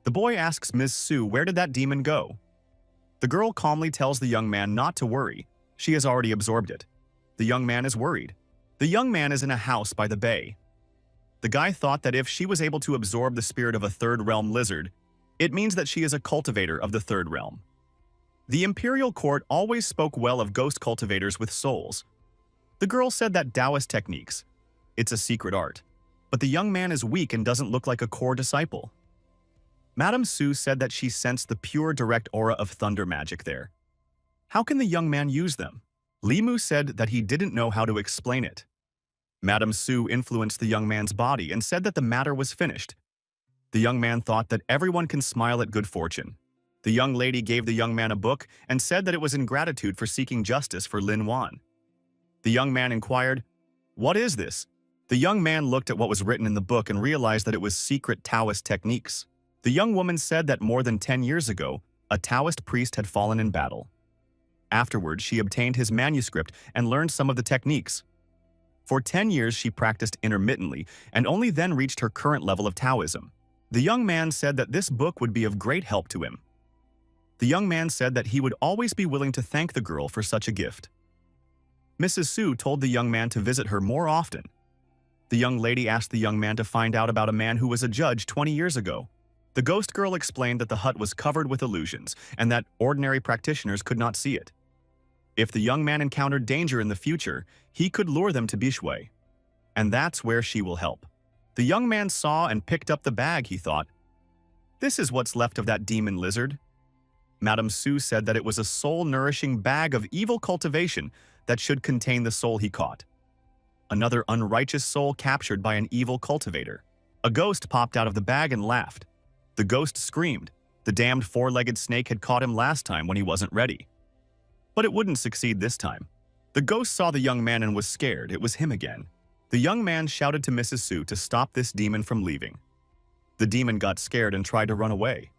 The boy asks Ms. Sue where did that demon go? The girl calmly tells the young man not to worry. She has already absorbed it. The young man is worried. The young man is in a house by the bay. The guy thought that if she was able to absorb the spirit of a third realm lizard, it means that she is a cultivator of the third realm. The imperial court always spoke well of ghost cultivators with souls. The girl said that Taoist techniques, it's a secret art, but the young man is weak and doesn't look like a core disciple. Madame Sue said that she sensed the pure direct aura of thunder magic there. How can the young man use them? Limu said that he didn't know how to explain it. Madame Sue influenced the young man's body and said that the matter was finished. The young man thought that everyone can smile at good fortune. The young lady gave the young man a book and said that it was in gratitude for seeking justice for Lin Wan. The young man inquired, "What is this?" The young man looked at what was written in the book and realized that it was secret Taoist techniques. The young woman said that more than 10 years ago, a Taoist priest had fallen in battle. Afterwards, she obtained his manuscript and learned some of the techniques. For 10 years, she practiced intermittently and only then reached her current level of Taoism. The young man said that this book would be of great help to him. The young man said that he would always be willing to thank the girl for such a gift. Mrs. Sue told the young man to visit her more often. The young lady asked the young man to find out about a man who was a judge 20 years ago. The ghost girl explained that the hut was covered with illusions and that ordinary practitioners could not see it. If the young man encountered danger in the future, he could lure them to Bishwe. And that's where she will help. The young man saw and picked up the bag, he thought. This is what's left of that demon lizard. Madame Sue said that it was a soul-nourishing bag of evil cultivation that should contain the soul he caught. Another unrighteous soul captured by an evil cultivator. A ghost popped out of the bag and laughed. The ghost screamed. The damned four-legged snake had caught him last time when he wasn't ready. But it wouldn't succeed this time. The ghost saw the young man and was scared. It was him again. The young man shouted to Mrs. Sue to stop this demon from leaving. The demon got scared and tried to run away.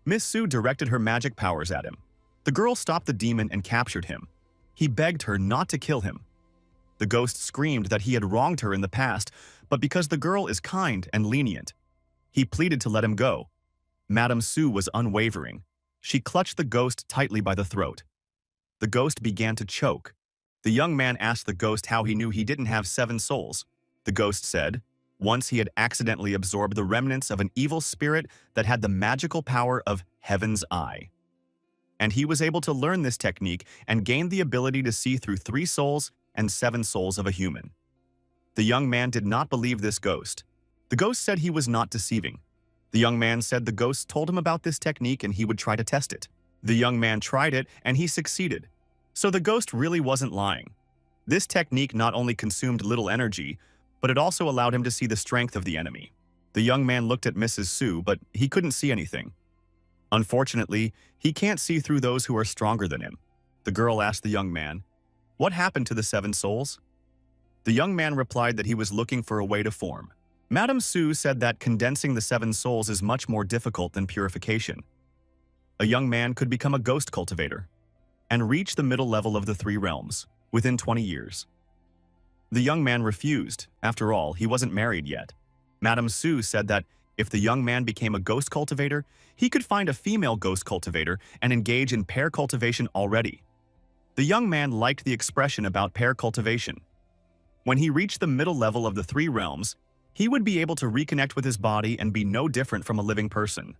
Miss Sue directed her magic powers at him. The girl stopped the demon and captured him. He begged her not to kill him. The ghost screamed that he had wronged her in the past, but because the girl is kind and lenient, he pleaded to let him go. Madame Sue was unwavering. She clutched the ghost tightly by the throat. The ghost began to choke. The young man asked the ghost how he knew he didn't have 7 souls. The ghost said, once he had accidentally absorbed the remnants of an evil spirit that had the magical power of Heaven's Eye. And he was able to learn this technique and gained the ability to see through 3 souls and 7 souls of a human. The young man did not believe this ghost. The ghost said he was not deceiving. The young man said the ghost told him about this technique and he would try to test it. The young man tried it and he succeeded. So the ghost really wasn't lying. This technique not only consumed little energy, but it also allowed him to see the strength of the enemy. The young man looked at Mrs. Sue, but he couldn't see anything. Unfortunately, he can't see through those who are stronger than him. The girl asked the young man, "What happened to the 7 souls?" The young man replied that he was looking for a way to form. Madame Sue said that condensing the 7 souls is much more difficult than purification. A young man could become a ghost cultivator and reach the middle level of the 3 realms within 20 years. The young man refused. After all, he wasn't married yet. Madame Sue said that if the young man became a ghost cultivator, he could find a female ghost cultivator and engage in pair cultivation already. The young man liked the expression about pair cultivation. When he reached the middle level of the 3 realms, he would be able to reconnect with his body and be no different from a living person.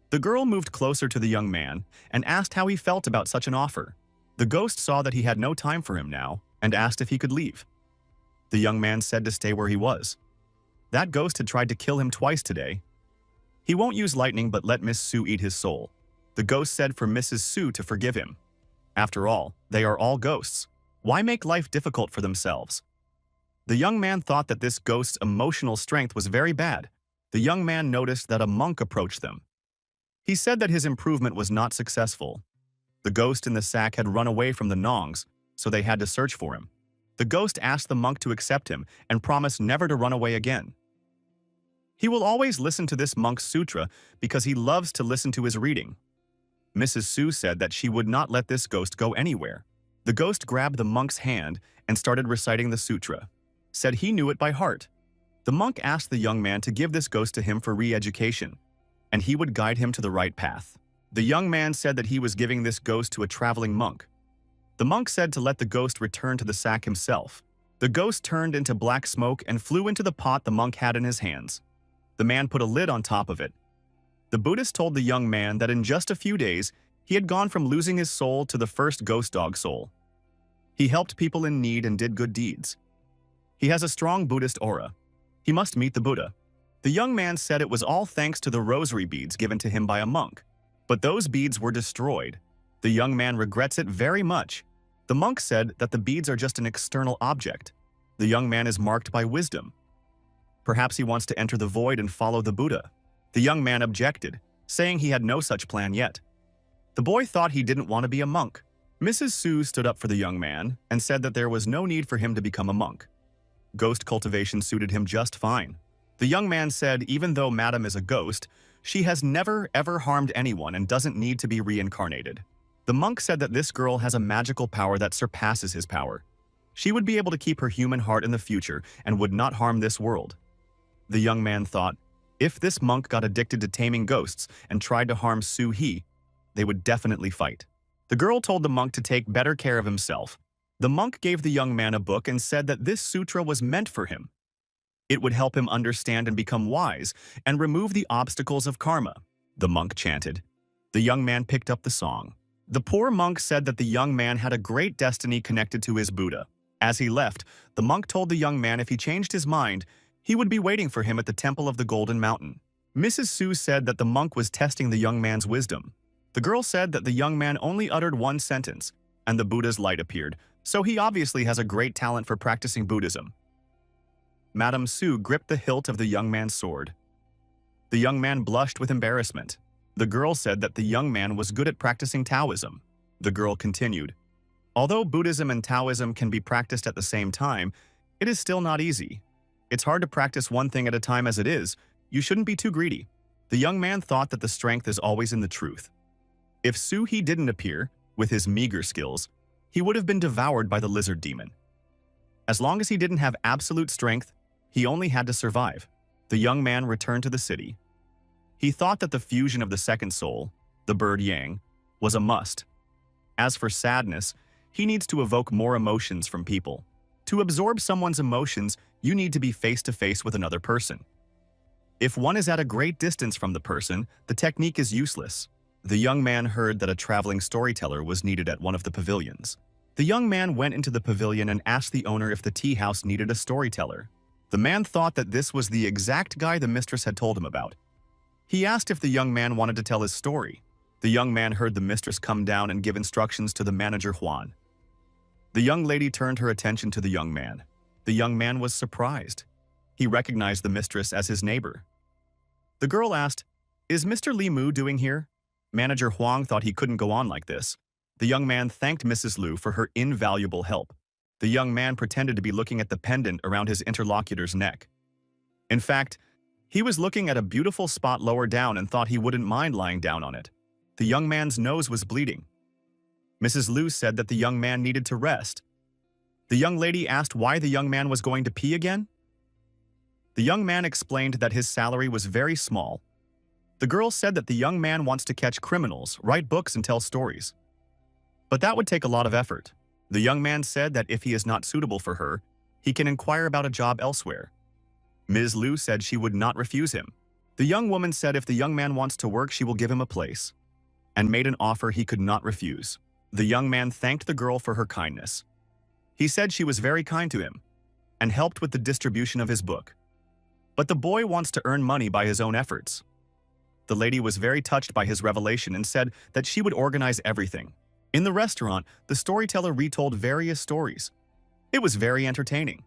The girl moved closer to the young man and asked how he felt about such an offer. The ghost saw that he had no time for him now and asked if he could leave. The young man said to stay where he was. That ghost had tried to kill him twice today. He won't use lightning but let Miss Sue eat his soul. The ghost said for Mrs. Sue to forgive him. After all, they are all ghosts. Why make life difficult for themselves? The young man thought that this ghost's emotional strength was very bad. The young man noticed that a monk approached them. He said that his improvement was not successful. The ghost in the sack had run away from the Nongs, so they had to search for him. The ghost asked the monk to accept him and promised never to run away again. He will always listen to this monk's sutra because he loves to listen to his reading. Mrs. Sue said that she would not let this ghost go anywhere. The ghost grabbed the monk's hand and started reciting the sutra. Said he knew it by heart. The monk asked the young man to give this ghost to him for re-education, and he would guide him to the right path. The young man said that he was giving this ghost to a traveling monk. The monk said to let the ghost return to the sack himself. The ghost turned into black smoke and flew into the pot the monk had in his hands. The man put a lid on top of it. The Buddhist told the young man that in just a few days, he had gone from losing his soul to the first ghost dog soul. He helped people in need and did good deeds. He has a strong Buddhist aura. He must meet the Buddha. The young man said it was all thanks to the rosary beads given to him by a monk. But those beads were destroyed. The young man regrets it very much. The monk said that the beads are just an external object. The young man is marked by wisdom. Perhaps he wants to enter the void and follow the Buddha. The young man objected, saying he had no such plan yet. The boy thought he didn't want to be a monk. Mrs. Sue stood up for the young man and said that there was no need for him to become a monk. Ghost cultivation suited him just fine. The young man said even though Madam is a ghost, she has never ever harmed anyone and doesn't need to be reincarnated. The monk said that this girl has a magical power that surpasses his power. She would be able to keep her human heart in the future and would not harm this world. The young man thought, if this monk got addicted to taming ghosts and tried to harm Sue-hee, they would definitely fight. The girl told the monk to take better care of himself. The monk gave the young man a book and said that this sutra was meant for him. It would help him understand and become wise and remove the obstacles of karma. The monk chanted. The young man picked up the song. The poor monk said that the young man had a great destiny connected to his Buddha. As he left, the monk told the young man if he changed his mind, he would be waiting for him at the Temple of the Golden Mountain. Mrs. Sue said that the monk was testing the young man's wisdom. The girl said that the young man only uttered one sentence, and the Buddha's light appeared, so he obviously has a great talent for practicing Buddhism. Madame Sue gripped the hilt of the young man's sword. The young man blushed with embarrassment. The girl said that the young man was good at practicing Taoism. The girl continued, although Buddhism and Taoism can be practiced at the same time, it is still not easy. It's hard to practice one thing at a time as it is. you shouldn't be too greedy. The young man thought that the strength is always in the truth. If Soo-hee didn't appear, with his meager skills, he would have been devoured by the lizard demon. As long as he didn't have absolute strength, he only had to survive. The young man returned to the city. He thought that the fusion of the second soul, the bird Yang, was a must. As for sadness, he needs to evoke more emotions from people. To absorb someone's emotions, you need to be face-to-face with another person. If one is at a great distance from the person, the technique is useless. The young man heard that a traveling storyteller was needed at one of the pavilions. The young man went into the pavilion and asked the owner if the tea house needed a storyteller. The man thought that this was the exact guy the mistress had told him about. He asked if the young man wanted to tell his story. The young man heard the mistress come down and give instructions to the manager Juan. The young lady turned her attention to the young man. The young man was surprised. He recognized the mistress as his neighbor. The girl asked, "Is Mr. Li Mu doing here?" Manager Huang thought he couldn't go on like this. The young man thanked Mrs. Liu for her invaluable help. The young man pretended to be looking at the pendant around his interlocutor's neck. In fact, he was looking at a beautiful spot lower down and thought he wouldn't mind lying down on it. The young man's nose was bleeding. Mrs. Liu said that the young man needed to rest. The young lady asked why the young man was going to pee again. The young man explained that his salary was very small. The girl said that the young man wants to catch criminals, write books, and tell stories. But that would take a lot of effort. The young man said that if he is not suitable for her, he can inquire about a job elsewhere. Ms. Liu said she would not refuse him. The young woman said if the young man wants to work, she will give him a place, and made an offer he could not refuse. The young man thanked the girl for her kindness. He said she was very kind to him, and helped with the distribution of his book. But the boy wants to earn money by his own efforts. The lady was very touched by his revelation and said that she would organize everything. In the restaurant, the storyteller retold various stories. It was very entertaining.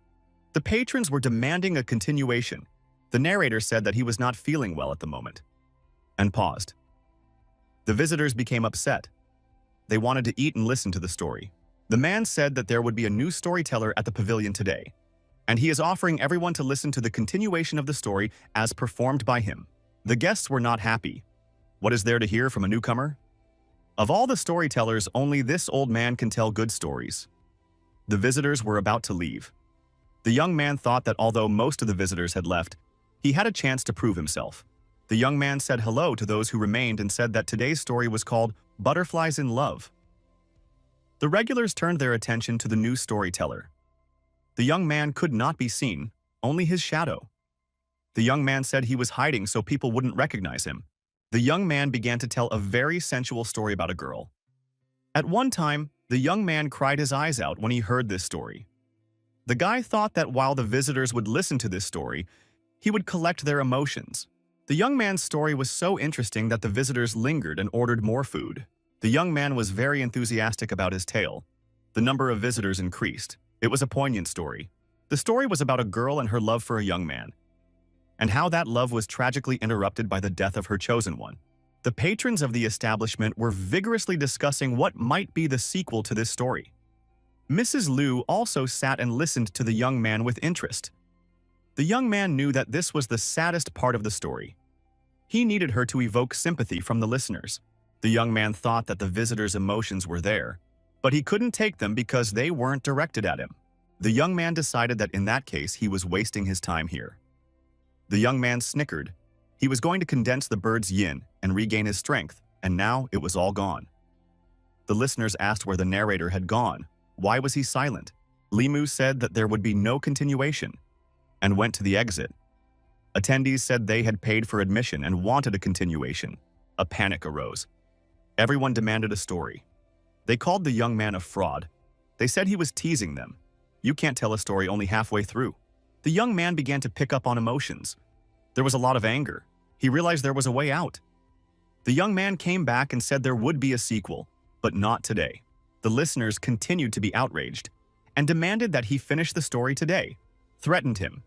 The patrons were demanding a continuation. The narrator said that he was not feeling well at the moment, and paused. The visitors became upset. They wanted to eat and listen to the story. The man said that there would be a new storyteller at the pavilion today, and he is offering everyone to listen to the continuation of the story as performed by him. The guests were not happy. What is there to hear from a newcomer? Of all the storytellers, only this old man can tell good stories. The visitors were about to leave. The young man thought that although most of the visitors had left, he had a chance to prove himself. The young man said hello to those who remained and said that today's story was called Butterflies in Love. The regulars turned their attention to the new storyteller. The young man could not be seen, only his shadow. The young man said he was hiding so people wouldn't recognize him. The young man began to tell a very sensual story about a girl. At one time, the young man cried his eyes out when he heard this story. The guy thought that while the visitors would listen to this story, he would collect their emotions. The young man's story was so interesting that the visitors lingered and ordered more food. The young man was very enthusiastic about his tale. The number of visitors increased. It was a poignant story. The story was about a girl and her love for a young man, and how that love was tragically interrupted by the death of her chosen one. The patrons of the establishment were vigorously discussing what might be the sequel to this story. Mrs. Liu also sat and listened to the young man with interest. The young man knew that this was the saddest part of the story. He needed her to evoke sympathy from the listeners. The young man thought that the visitors' emotions were there, but he couldn't take them because they weren't directed at him. The young man decided that in that case he was wasting his time here. The young man snickered. He was going to condense the bird's yin and regain his strength, and now it was all gone. The listeners asked where the narrator had gone. Why was he silent? Li Mu said that there would be no continuation, and went to the exit. Attendees said they had paid for admission and wanted a continuation. A panic arose. Everyone demanded a story. They called the young man a fraud. They said he was teasing them. You can't tell a story only halfway through. The young man began to pick up on emotions. There was a lot of anger. He realized there was a way out. The young man came back and said there would be a sequel, but not today. The listeners continued to be outraged and demanded that he finish the story today, threatened him.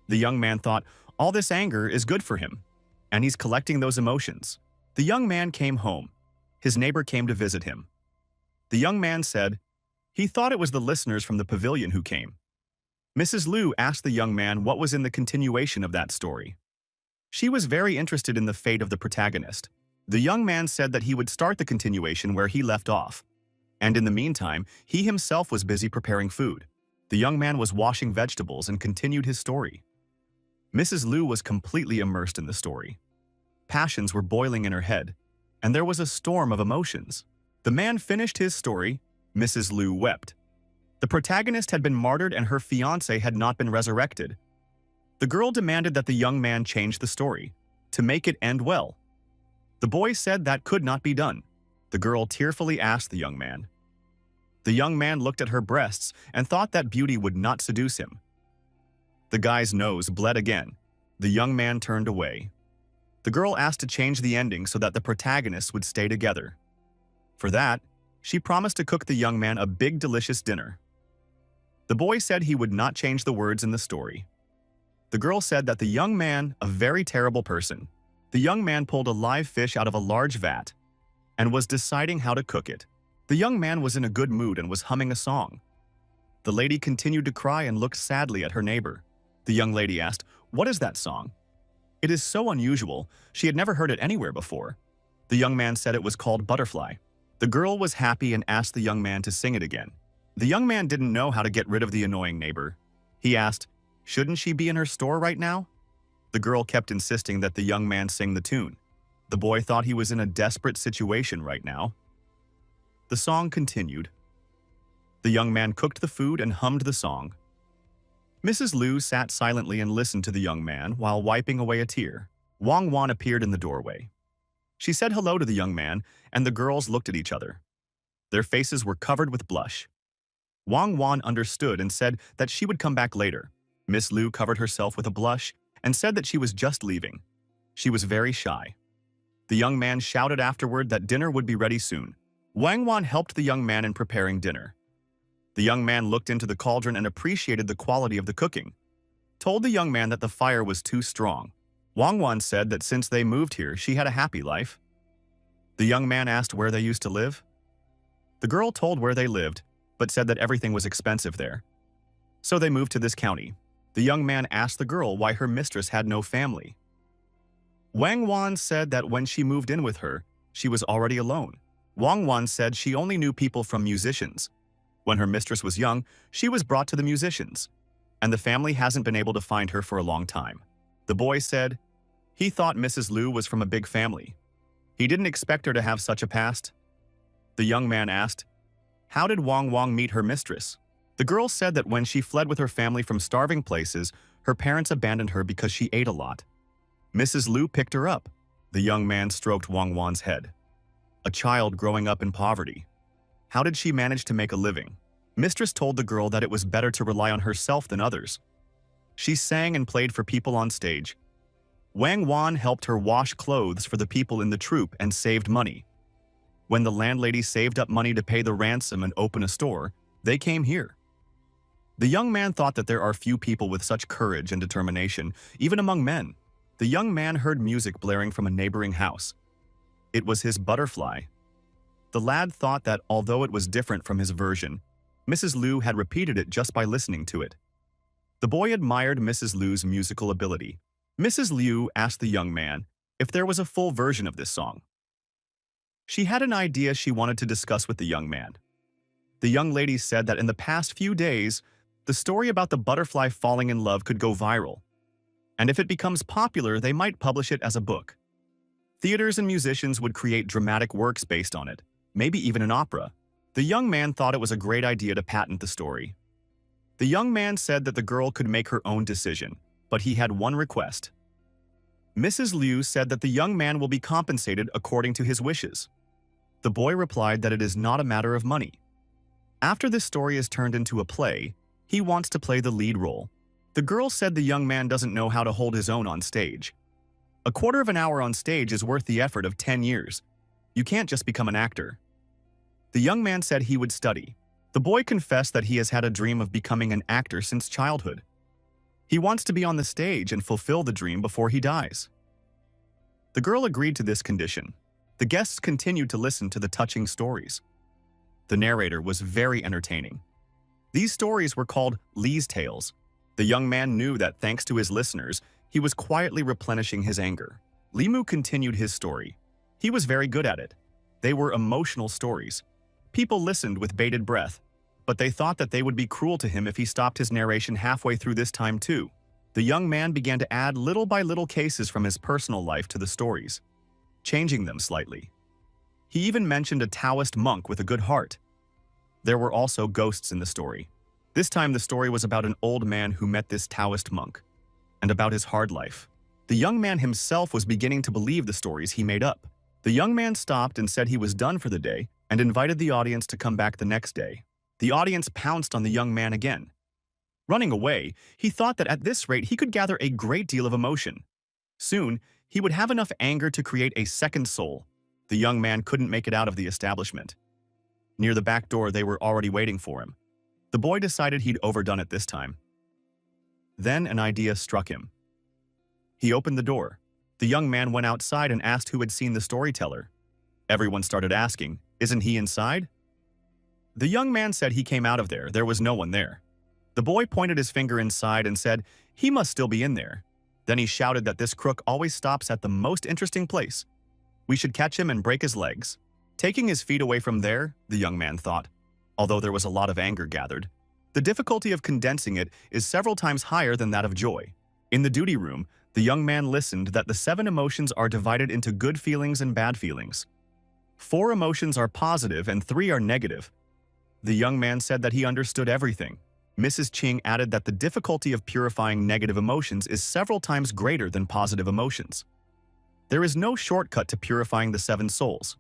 The young man thought, all this anger is good for him, and he's collecting those emotions. The young man came home. His neighbor came to visit him. The young man said he thought it was the listeners from the pavilion who came. Mrs. Liu asked the young man what was in the continuation of that story. She was very interested in the fate of the protagonist. The young man said that he would start the continuation where he left off. And in the meantime, he himself was busy preparing food. The young man was washing vegetables and continued his story. Mrs. Liu was completely immersed in the story. Passions were boiling in her head, and there was a storm of emotions. The man finished his story. Mrs. Liu wept. The protagonist had been martyred and her fiancé had not been resurrected. The girl demanded that the young man change the story, to make it end well. The boy said that could not be done. The girl tearfully asked the young man. The young man looked at her breasts and thought that beauty would not seduce him. The guy's nose bled again. The young man turned away. The girl asked to change the ending so that the protagonists would stay together. For that, she promised to cook the young man a big delicious dinner. The boy said he would not change the words in the story. The girl said that the young man, a very terrible person. The young man pulled a live fish out of a large vat and was deciding how to cook it. The young man was in a good mood and was humming a song. The lady continued to cry and looked sadly at her neighbor. The young lady asked, "What is that song?" It is so unusual, she had never heard it anywhere before. The young man said it was called Butterfly. The girl was happy and asked the young man to sing it again. The young man didn't know how to get rid of the annoying neighbor. He asked, "Shouldn't she be in her store right now?" The girl kept insisting that the young man sing the tune. The boy thought he was in a desperate situation right now. The song continued. The young man cooked the food and hummed the song. Mrs. Liu sat silently and listened to the young man while wiping away a tear. Wang Wan appeared in the doorway. She said hello to the young man, and the girls looked at each other. Their faces were covered with blush. Wang Wan understood and said that she would come back later. Miss Liu covered herself with a blush and said that she was just leaving. She was very shy. The young man shouted afterward that dinner would be ready soon. Wang Wan helped the young man in preparing dinner. The young man looked into the cauldron and appreciated the quality of the cooking. Told the young man that the fire was too strong. Wang Wan said that since they moved here, she had a happy life. The young man asked where they used to live. The girl told where they lived, but said that everything was expensive there. So they moved to this county. The young man asked the girl why her mistress had no family. Wang Wan said that when she moved in with her, she was already alone. Wang Wan said she only knew people from musicians. When her mistress was young, she was brought to the musicians, and the family hasn't been able to find her for a long time. The boy said he thought Mrs. Liu was from a big family. He didn't expect her to have such a past. The young man asked, how did Wang Wang meet her mistress? The girl said that when she fled with her family from starving places, her parents abandoned her because she ate a lot. Mrs. Liu picked her up. The young man stroked Wang Wan's head. A child growing up in poverty. How did she manage to make a living? Mistress told the girl that it was better to rely on herself than others. She sang and played for people on stage. Wang Wan helped her wash clothes for the people in the troupe and saved money. When the landlady saved up money to pay the ransom and open a store, they came here. The young man thought that there are few people with such courage and determination, even among men. The young man heard music blaring from a neighboring house. It was his butterfly. The lad thought that although it was different from his version, Mrs. Liu had repeated it just by listening to it. The boy admired Mrs. Liu's musical ability. Mrs. Liu asked the young man if there was a full version of this song. She had an idea she wanted to discuss with the young man. The young lady said that in the past few days, the story about the butterfly falling in love could go viral. And if it becomes popular, they might publish it as a book. Theaters and musicians would create dramatic works based on it, maybe even an opera. The young man thought it was a great idea to patent the story. The young man said that the girl could make her own decision, but he had one request. Mrs. Liu said that the young man will be compensated according to his wishes. The boy replied that it is not a matter of money. After this story is turned into a play, he wants to play the lead role. The girl said the young man doesn't know how to hold his own on stage. A quarter of an hour on stage is worth the effort of 10 years. You can't just become an actor. The young man said he would study. The boy confessed that he has had a dream of becoming an actor since childhood. He wants to be on the stage and fulfill the dream before he dies. The girl agreed to this condition. The guests continued to listen to the touching stories. The narrator was very entertaining. These stories were called Lee's Tales. The young man knew that thanks to his listeners, He was quietly replenishing his anger. Limu continued his story. He was very good at it. They were emotional stories. People listened with bated breath, but they thought that they would be cruel to him if he stopped his narration halfway through this time too. The young man began to add little by little cases from his personal life to the stories, changing them slightly. He even mentioned a Taoist monk with a good heart. There were also ghosts in the story. This time the story was about an old man who met this Taoist monk, and about his hard life. The young man himself was beginning to believe the stories he made up. The young man stopped and said he was done for the day and invited the audience to come back the next day. The audience pounced on the young man again. Running away, he thought that at this rate he could gather a great deal of emotion. Soon, he would have enough anger to create a second soul. The young man couldn't make it out of the establishment. Near the back door, they were already waiting for him. The boy decided he'd overdone it this time. Then an idea struck him. He opened the door. The young man went outside and asked who had seen the storyteller. Everyone started asking, "Isn't he inside?" The young man said he came out of there. There was no one there. The boy pointed his finger inside and said, "He must still be in there." Then he shouted that this crook always stops at the most interesting place. We should catch him and break his legs. Taking his feet away from there, the young man thought, although there was a lot of anger gathered. The difficulty of condensing it is several times higher than that of joy. In the duty room, the young man listened that the 7 emotions are divided into good feelings and bad feelings. 4 emotions are positive and 3 are negative. The young man said that he understood everything. Mrs. Ching added that the difficulty of purifying negative emotions is several times greater than positive emotions. There is no shortcut to purifying the 7 souls.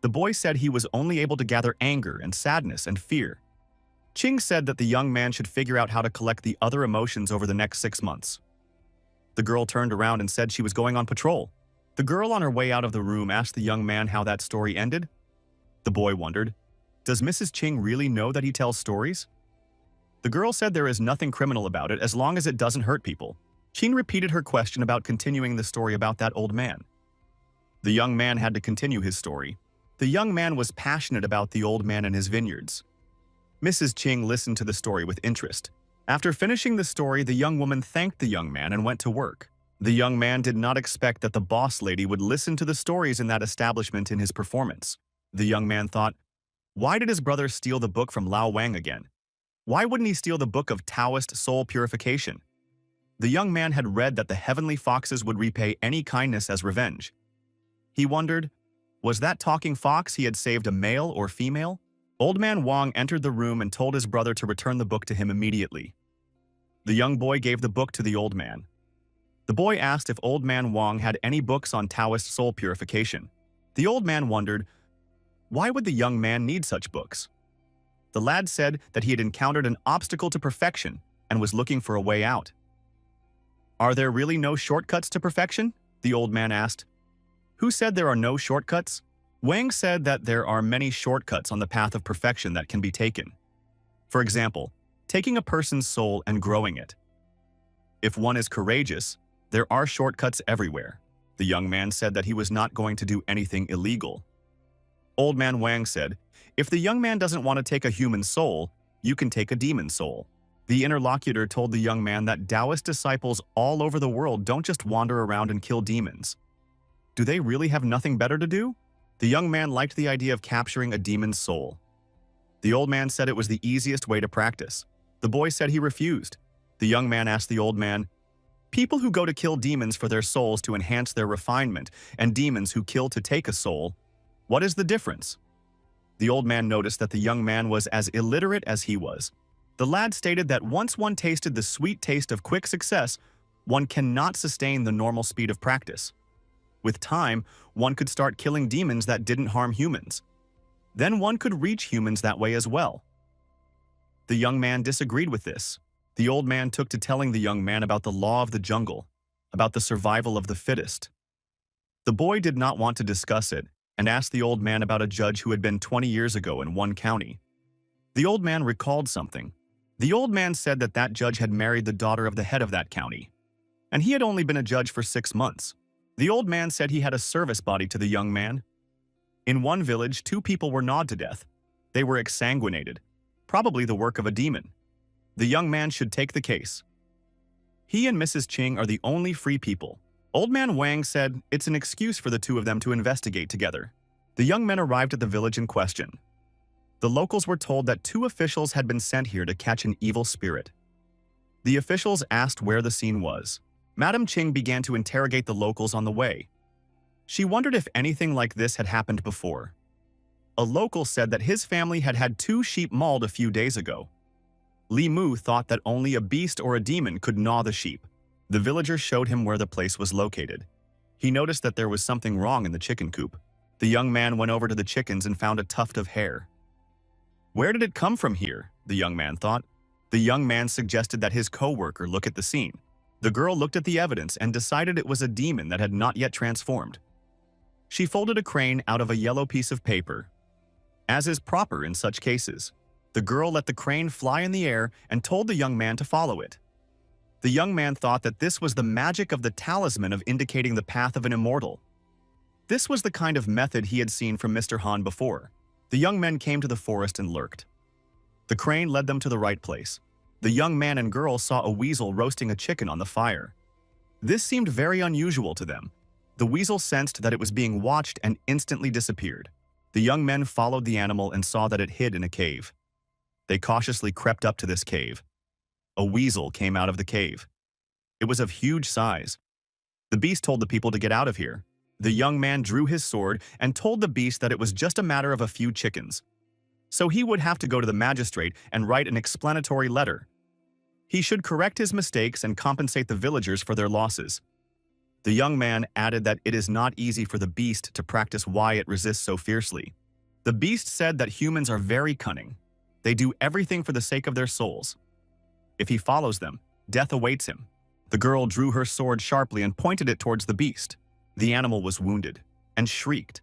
The boy said he was only able to gather anger and sadness and fear. Ching said that the young man should figure out how to collect the other emotions over the next 6 months. The girl turned around and said she was going on patrol. The girl on her way out of the room asked the young man how that story ended. The boy wondered, does Mrs. Ching really know that he tells stories? The girl said there is nothing criminal about it as long as it doesn't hurt people. Ching repeated her question about continuing the story about that old man. The young man had to continue his story. The young man was passionate about the old man and his vineyards. Mrs. Ching listened to the story with interest. After finishing the story, the young woman thanked the young man and went to work. The young man did not expect that the boss lady would listen to the stories in that establishment in his performance. The young man thought, why did his brother steal the book from Lao Wang again? Why wouldn't he steal the book of Taoist soul purification? The young man had read that the heavenly foxes would repay any kindness as revenge. He wondered, was that talking fox he had saved a male or female? Old man Wang entered the room and told his brother to return the book to him immediately. The young boy gave the book to the old man. The boy asked if old man Wang had any books on Taoist soul purification. The old man wondered, why would the young man need such books? The lad said that he had encountered an obstacle to perfection and was looking for a way out. Are there really no shortcuts to perfection? The old man asked. Who said there are no shortcuts? Wang said that there are many shortcuts on the path of perfection that can be taken. For example, taking a person's soul and growing it. If one is courageous, there are shortcuts everywhere. The young man said that he was not going to do anything illegal. Old man Wang said, if the young man doesn't want to take a human soul, you can take a demon soul. The interlocutor told the young man that Taoist disciples all over the world don't just wander around and kill demons. Do they really have nothing better to do? The young man liked the idea of capturing a demon's soul. The old man said it was the easiest way to practice. The boy said he refused. The young man asked the old man, people who go to kill demons for their souls to enhance their refinement and demons who kill to take a soul, what is the difference? The old man noticed that the young man was as illiterate as he was. The lad stated that once one tasted the sweet taste of quick success, one cannot sustain the normal speed of practice. With time, one could start killing demons that didn't harm humans. Then one could reach humans that way as well. The young man disagreed with this. The old man took to telling the young man about the law of the jungle, about the survival of the fittest. The boy did not want to discuss it and asked the old man about a judge who had been 20 years ago in one county. The old man recalled something. The old man said that that judge had married the daughter of the head of that county, and he had only been a judge for 6 months. The old man said he had a service body to the young man. In one village, 2 people were gnawed to death. They were exsanguinated, probably the work of a demon. The young man should take the case. He and Mrs. Ching are the only free people. Old Man Wang said it's an excuse for the two of them to investigate together. The young men arrived at the village in question. The locals were told that 2 officials had been sent here to catch an evil spirit. The officials asked where the scene was. Madam Ching began to interrogate the locals on the way. She wondered if anything like this had happened before. A local said that his family had had 2 sheep mauled a few days ago. Li Mu thought that only a beast or a demon could gnaw the sheep. The villager showed him where the place was located. He noticed that there was something wrong in the chicken coop. The young man went over to the chickens and found a tuft of hair. Where did it come from here? The young man thought. The young man suggested that his co-worker look at the scene. The girl looked at the evidence and decided it was a demon that had not yet transformed. She folded a crane out of a yellow piece of paper. As is proper in such cases, the girl let the crane fly in the air and told the young man to follow it. The young man thought that this was the magic of the talisman of indicating the path of an immortal. This was the kind of method he had seen from Mr. Han before. The young men came to the forest and lurked. The crane led them to the right place. The young man and girl saw a weasel roasting a chicken on the fire. This seemed very unusual to them. The weasel sensed that it was being watched and instantly disappeared. The young men followed the animal and saw that it hid in a cave. They cautiously crept up to this cave. A weasel came out of the cave. It was of huge size. The beast told the people to get out of here. The young man drew his sword and told the beast that it was just a matter of a few chickens. So he would have to go to the magistrate and write an explanatory letter. He should correct his mistakes and compensate the villagers for their losses. The young man added that it is not easy for the beast to practice why it resists so fiercely. The beast said that humans are very cunning. They do everything for the sake of their souls. If he follows them, death awaits him. The girl drew her sword sharply and pointed it towards the beast. The animal was wounded and shrieked.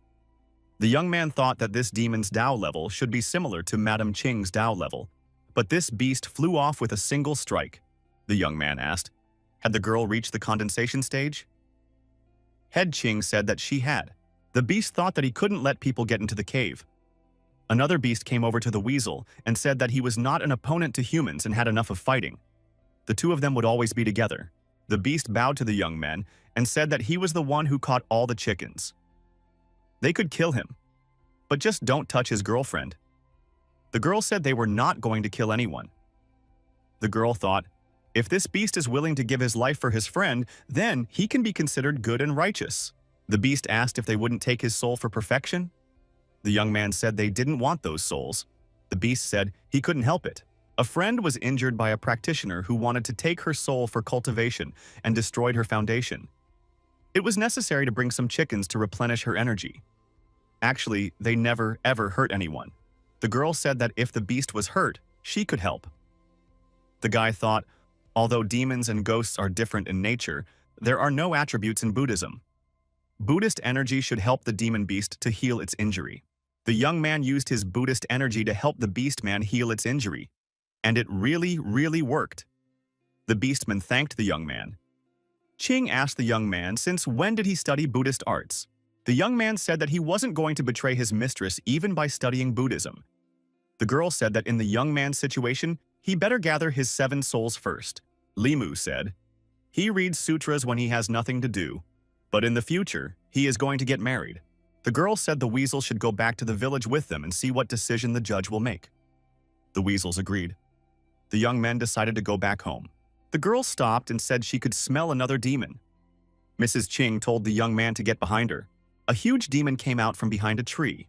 The young man thought that this demon's Dao level should be similar to Madam Ching's Dao level, but this beast flew off with a single strike. The young man asked, had the girl reached the condensation stage? Head Ching said that she had. The beast thought that he couldn't let people get into the cave. Another beast came over to the weasel and said that he was not an opponent to humans and had enough of fighting. The two of them would always be together. The beast bowed to the young men and said that he was the one who caught all the chickens. They could kill him, but just don't touch his girlfriend. The girl said they were not going to kill anyone. The girl thought, if this beast is willing to give his life for his friend, then he can be considered good and righteous. The beast asked if they wouldn't take his soul for perfection. The young man said they didn't want those souls. The beast said he couldn't help it. A friend was injured by a practitioner who wanted to take her soul for cultivation and destroyed her foundation. It was necessary to bring some chickens to replenish her energy. Actually, they never, ever hurt anyone. The girl said that if the beast was hurt, she could help. The guy thought, although demons and ghosts are different in nature, there are no attributes in Buddhism. Buddhist energy should help the demon beast to heal its injury. The young man used his Buddhist energy to help the beast man heal its injury. And it really, really worked. The beastman thanked the young man. Ching asked the young man since when did he study Buddhist arts. The young man said that he wasn't going to betray his mistress even by studying Buddhism. The girl said that in the young man's situation, he better gather his 7 souls first. Limu said, he reads sutras when he has nothing to do, but in the future, he is going to get married. The girl said the weasel should go back to the village with them and see what decision the judge will make. The weasels agreed. The young men decided to go back home. The girl stopped and said she could smell another demon. Mrs. Ching told the young man to get behind her. A huge demon came out from behind a tree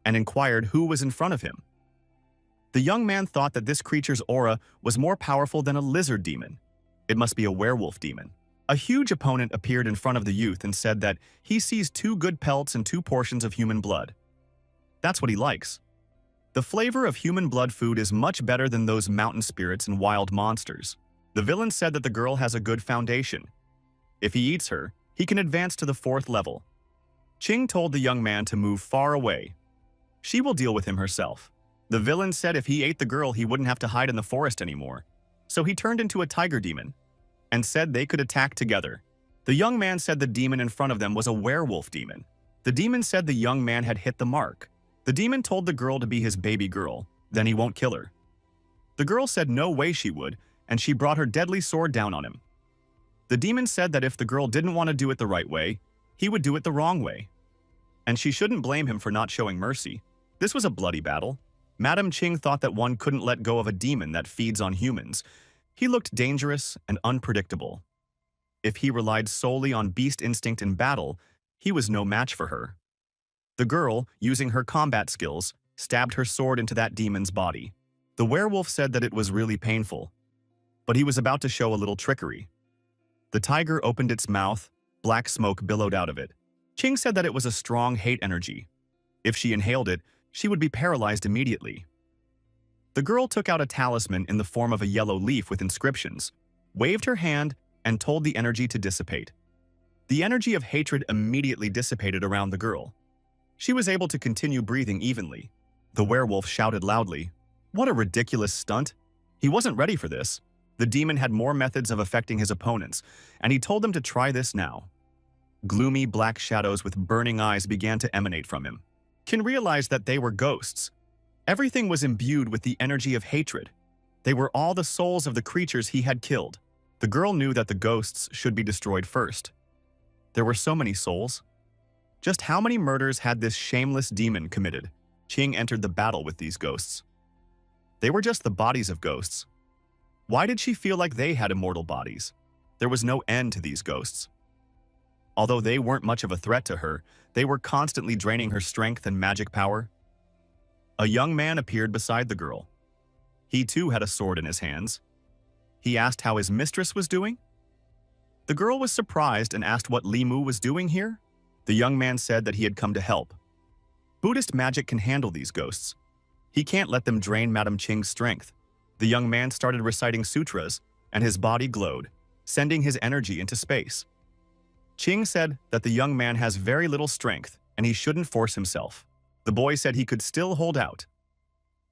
and inquired who was in front of him. The young man thought that this creature's aura was more powerful than a lizard demon. It must be a werewolf demon. A huge opponent appeared in front of the youth and said that he sees 2 good pelts and 2 portions of human blood. That's what he likes. The flavor of human blood food is much better than those mountain spirits and wild monsters. The villain said that the girl has a good foundation. If he eats her, he can advance to the 4th level. Ching told the young man to move far away. She will deal with him herself. The villain said if he ate the girl, he wouldn't have to hide in the forest anymore. So he turned into a tiger demon and said they could attack together. The young man said the demon in front of them was a werewolf demon. The demon said the young man had hit the mark. The demon told the girl to be his baby girl, then he won't kill her. The girl said no way she would, and she brought her deadly sword down on him. The demon said that if the girl didn't want to do it the right way, he would do it the wrong way. And she shouldn't blame him for not showing mercy. This was a bloody battle. Madam Ching thought that one couldn't let go of a demon that feeds on humans. He looked dangerous and unpredictable. If he relied solely on beast instinct in battle, he was no match for her. The girl, using her combat skills, stabbed her sword into that demon's body. The werewolf said that it was really painful, but he was about to show a little trickery. The tiger opened its mouth, black smoke billowed out of it. Ching said that it was a strong hate energy. If she inhaled it, she would be paralyzed immediately. The girl took out a talisman in the form of a yellow leaf with inscriptions, waved her hand, and told the energy to dissipate. The energy of hatred immediately dissipated around the girl. She was able to continue breathing evenly. The werewolf shouted loudly, "What a ridiculous stunt!" He wasn't ready for this. The demon had more methods of affecting his opponents, and he told them to try this now. Gloomy black shadows with burning eyes began to emanate from him. Qin realized that they were ghosts. Everything was imbued with the energy of hatred. They were all the souls of the creatures he had killed. The girl knew that the ghosts should be destroyed first. There were so many souls. Just how many murders had this shameless demon committed? Qing entered the battle with these ghosts. They were just the bodies of ghosts. Why did she feel like they had immortal bodies? There was no end to these ghosts. Although they weren't much of a threat to her, they were constantly draining her strength and magic power. A young man appeared beside the girl. He too had a sword in his hands. He asked how his mistress was doing. The girl was surprised and asked what Limu was doing here. The young man said that he had come to help. Buddhist magic can handle these ghosts. He can't let them drain Madam Qing's strength. The young man started reciting sutras, and his body glowed, sending his energy into space. Qing said that the young man has very little strength and he shouldn't force himself. The boy said he could still hold out.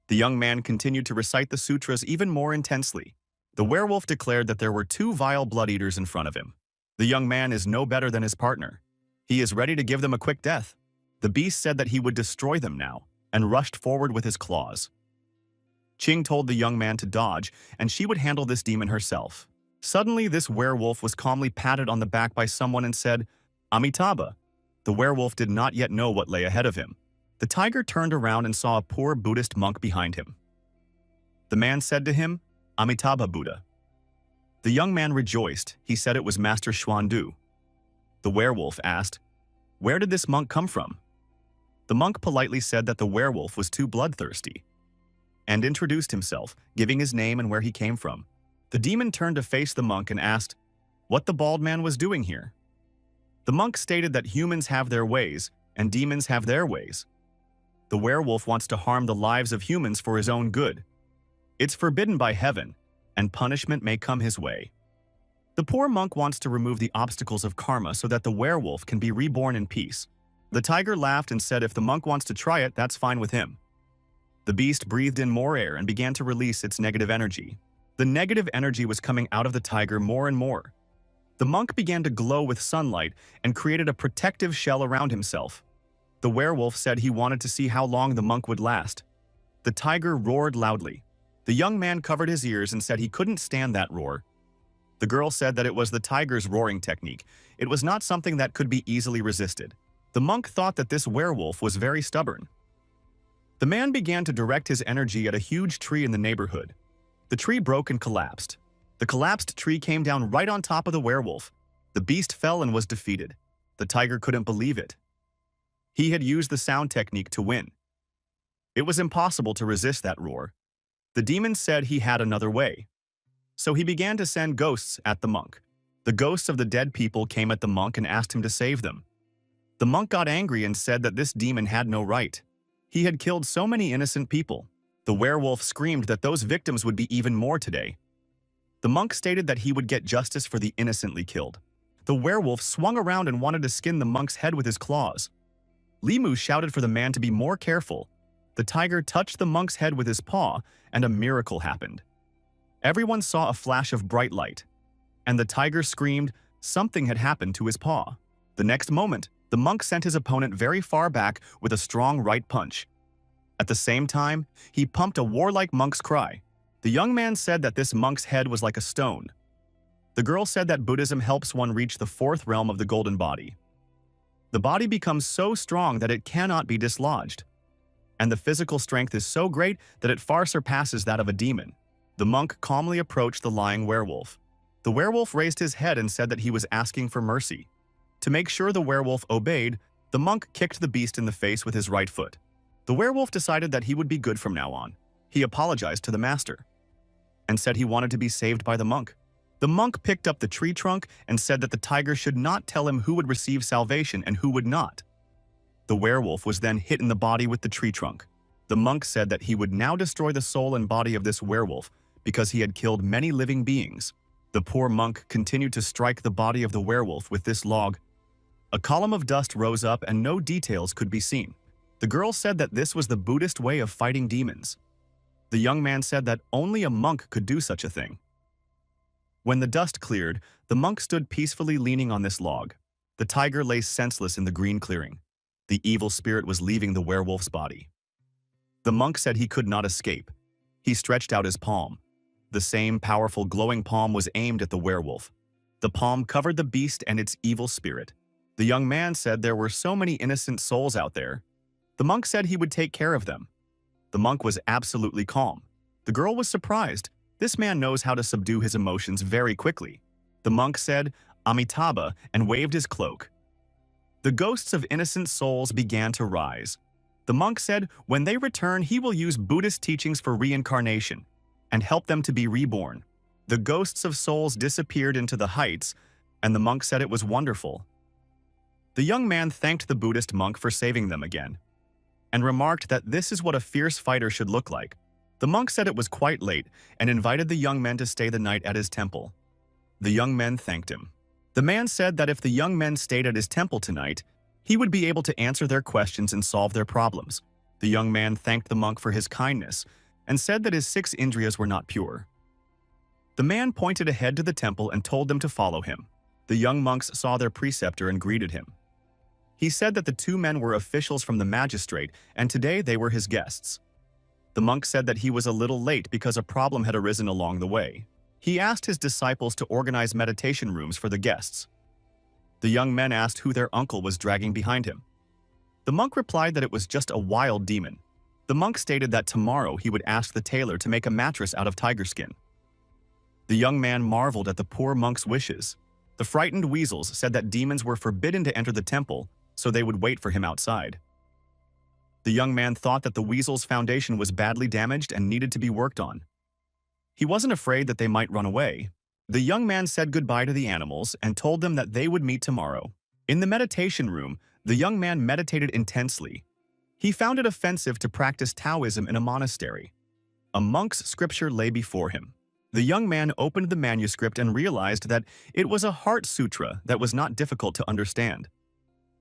The young man continued to recite the sutras even more intensely. The werewolf declared that there were 2 vile blood eaters in front of him. The young man is no better than his partner. He is ready to give them a quick death. The beast said that he would destroy them now and rushed forward with his claws. Qing told the young man to dodge, and she would handle this demon herself. Suddenly, this werewolf was calmly patted on the back by someone and said, "Amitabha." The werewolf did not yet know what lay ahead of him. The tiger turned around and saw a poor Buddhist monk behind him. The man said to him, "Amitabha Buddha." The young man rejoiced. He said it was Master Xuandu. The werewolf asked, "Where did this monk come from?" The monk politely said that the werewolf was too bloodthirsty, and introduced himself, giving his name and where he came from. The demon turned to face the monk and asked what the bald man was doing here. The monk stated that humans have their ways and demons have their ways. The werewolf wants to harm the lives of humans for his own good. It's forbidden by heaven, and punishment may come his way. The poor monk wants to remove the obstacles of karma so that the werewolf can be reborn in peace. The tiger laughed and said if the monk wants to try it, that's fine with him. The beast breathed in more air and began to release its negative energy. The negative energy was coming out of the tiger more and more. The monk began to glow with sunlight and created a protective shell around himself. The werewolf said he wanted to see how long the monk would last. The tiger roared loudly. The young man covered his ears and said he couldn't stand that roar. The girl said that it was the tiger's roaring technique. It was not something that could be easily resisted. The monk thought that this werewolf was very stubborn. The man began to direct his energy at a huge tree in the neighborhood. The tree broke and collapsed. The collapsed tree came down right on top of the werewolf. The beast fell and was defeated. The tiger couldn't believe it. He had used the sound technique to win. It was impossible to resist that roar. The demon said he had another way. So he began to send ghosts at the monk. The ghosts of the dead people came at the monk and asked him to save them. The monk got angry and said that this demon had no right. He had killed so many innocent people. The werewolf screamed that those victims would be even more today. The monk stated that he would get justice for the innocently killed. The werewolf swung around and wanted to skin the monk's head with his claws. Limu shouted for the man to be more careful. The tiger touched the monk's head with his paw, and a miracle happened. Everyone saw a flash of bright light, and the tiger screamed something had happened to his paw. The next moment, the monk sent his opponent very far back with a strong right punch. At the same time, he pumped a warlike monk's cry. The young man said that this monk's head was like a stone. The girl said that Buddhism helps one reach the fourth realm of the golden body. The body becomes so strong that it cannot be dislodged, and the physical strength is so great that it far surpasses that of a demon. The monk calmly approached the lying werewolf. The werewolf raised his head and said that he was asking for mercy. To make sure the werewolf obeyed, the monk kicked the beast in the face with his right foot. The werewolf decided that he would be good from now on. He apologized to the master and said he wanted to be saved by the monk. The monk picked up the tree trunk and said that the tiger should not tell him who would receive salvation and who would not. The werewolf was then hit in the body with the tree trunk. The monk said that he would now destroy the soul and body of this werewolf because he had killed many living beings. The poor monk continued to strike the body of the werewolf with this log. A column of dust rose up and no details could be seen. The girl said that this was the Buddhist way of fighting demons. The young man said that only a monk could do such a thing. When the dust cleared, the monk stood peacefully leaning on this log. The tiger lay senseless in the green clearing. The evil spirit was leaving the werewolf's body. The monk said he could not escape. He stretched out his palm. The same powerful glowing palm was aimed at the werewolf. The palm covered the beast and its evil spirit. The young man said there were so many innocent souls out there. The monk said he would take care of them. The monk was absolutely calm. The girl was surprised. This man knows how to subdue his emotions very quickly. The monk said, "Amitabha," and waved his cloak. The ghosts of innocent souls began to rise. The monk said when they return, he will use Buddhist teachings for reincarnation and help them to be reborn. The ghosts of souls disappeared into the heights, and the monk said it was wonderful. The young man thanked the Buddhist monk for saving them again, and remarked that this is what a fierce fighter should look like. The monk said it was quite late and invited the young men to stay the night at his temple. The young men thanked him. The man said that if the young men stayed at his temple tonight, he would be able to answer their questions and solve their problems. The young man thanked the monk for his kindness and said that his 6 indriyas were not pure. The man pointed ahead to the temple and told them to follow him. The young monks saw their preceptor and greeted him. He said that the 2 men were officials from the magistrate, and today they were his guests. The monk said that he was a little late because a problem had arisen along the way. He asked his disciples to organize meditation rooms for the guests. The young men asked who their uncle was dragging behind him. The monk replied that it was just a wild demon. The monk stated that tomorrow he would ask the tailor to make a mattress out of tiger skin. The young man marveled at the poor monk's wishes. The frightened weasels said that demons were forbidden to enter the temple, so they would wait for him outside. The young man thought that the weasel's foundation was badly damaged and needed to be worked on. He wasn't afraid that they might run away. The young man said goodbye to the animals and told them that they would meet tomorrow. In the meditation room, the young man meditated intensely. He found it offensive to practice Taoism in a monastery. A monk's scripture lay before him. The young man opened the manuscript and realized that it was a heart sutra that was not difficult to understand.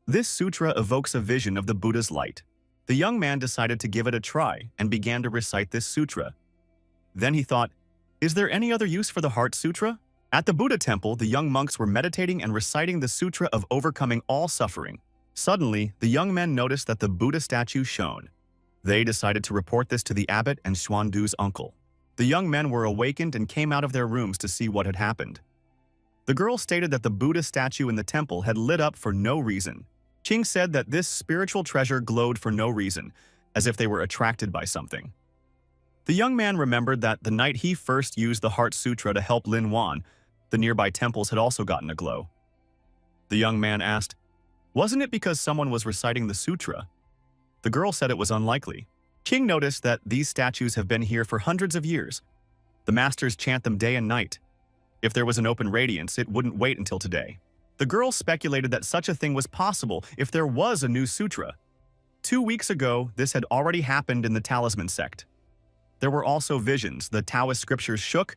This sutra evokes a vision of the Buddha's light. The young man decided to give it a try and began to recite this sutra. Then he thought, is there any other use for the Heart Sutra? At the Buddha temple, the young monks were meditating and reciting the Sutra of overcoming all suffering. Suddenly, the young men noticed that the Buddha statue shone. They decided to report this to the abbot and Xuandu's uncle. The young men were awakened and came out of their rooms to see what had happened. The girl stated that the Buddha statue in the temple had lit up for no reason. Qing said that this spiritual treasure glowed for no reason, as if they were attracted by something. The young man remembered that the night he first used the Heart Sutra to help Lin Wan, the nearby temples had also gotten a glow. The young man asked, wasn't it because someone was reciting the sutra? The girl said it was unlikely. Qing noticed that these statues have been here for hundreds of years. The masters chant them day and night. If there was an open radiance, it wouldn't wait until today. The girl speculated that such a thing was possible if there was a new sutra. 2 weeks ago, this had already happened in the Talisman sect. There were also visions, the Taoist scriptures shook,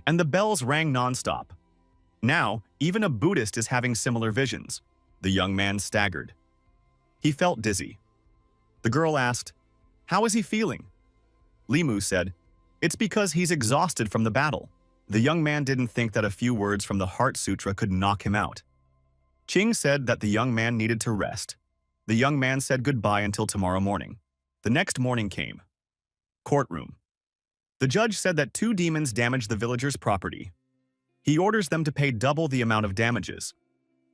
and the bells rang nonstop. Now, even a Buddhist is having similar visions. The young man staggered. He felt dizzy. The girl asked, how is he feeling? Limu said, it's because he's exhausted from the battle. The young man didn't think that a few words from the Heart Sutra could knock him out. Qing said that the young man needed to rest. The young man said goodbye until tomorrow morning. The next morning came. Courtroom. The judge said that 2 demons damaged the villager's property. He orders them to pay double the amount of damages,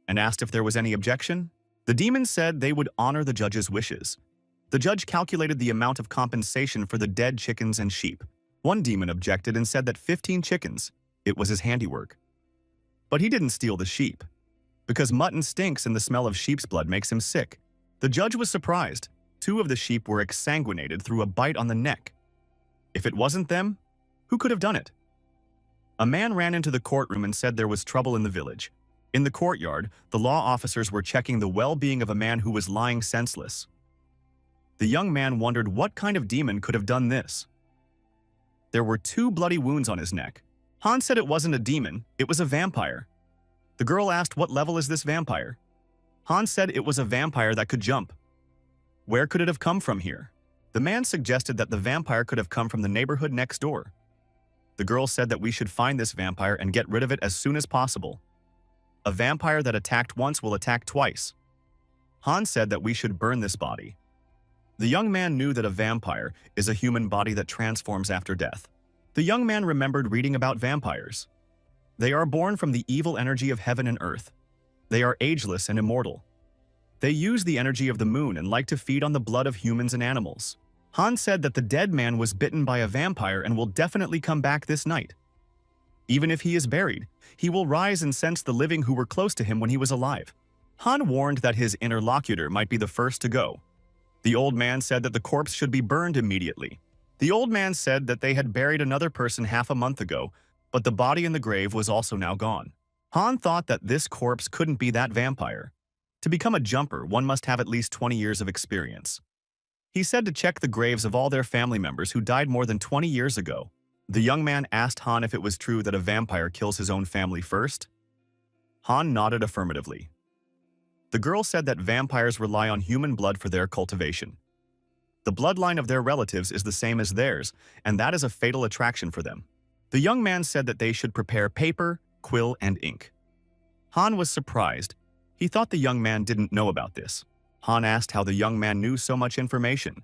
and asked if there was any objection. The demons said they would honor the judge's wishes. The judge calculated the amount of compensation for the dead chickens and sheep. One demon objected and said that 15 chickens, it was his handiwork. But he didn't steal the sheep, because mutton stinks and the smell of sheep's blood makes him sick. The judge was surprised. 2 of the sheep were exsanguinated through a bite on the neck. If it wasn't them, who could have done it? A man ran into the courtroom and said there was trouble in the village. In the courtyard, the law officers were checking the well-being of a man who was lying senseless. The young man wondered what kind of demon could have done this. There were 2 bloody wounds on his neck. Han said it wasn't a demon, it was a vampire. The girl asked, what level is this vampire? Han said it was a vampire that could jump. Where could it have come from here? The man suggested that the vampire could have come from the neighborhood next door. The girl said that we should find this vampire and get rid of it as soon as possible. A vampire that attacked once will attack twice. Han said that we should burn this body. The young man knew that a vampire is a human body that transforms after death. The young man remembered reading about vampires. They are born from the evil energy of heaven and earth. They are ageless and immortal. They use the energy of the moon and like to feed on the blood of humans and animals. Han said that the dead man was bitten by a vampire and will definitely come back this night. Even if he is buried, he will rise and sense the living who were close to him when he was alive. Han warned that his interlocutor might be the first to go. The old man said that the corpse should be burned immediately. The old man said that they had buried another person half a month ago, but the body in the grave was also now gone. Han thought that this corpse couldn't be that vampire. To become a jumper, one must have at least 20 years of experience. He said to check the graves of all their family members who died more than 20 years ago. The young man asked Han if it was true that a vampire kills his own family first. Han nodded affirmatively. The girl said that vampires rely on human blood for their cultivation. The bloodline of their relatives is the same as theirs, and that is a fatal attraction for them. The young man said that they should prepare paper, quill, and ink. Han was surprised. He thought the young man didn't know about this. Han asked how the young man knew so much information.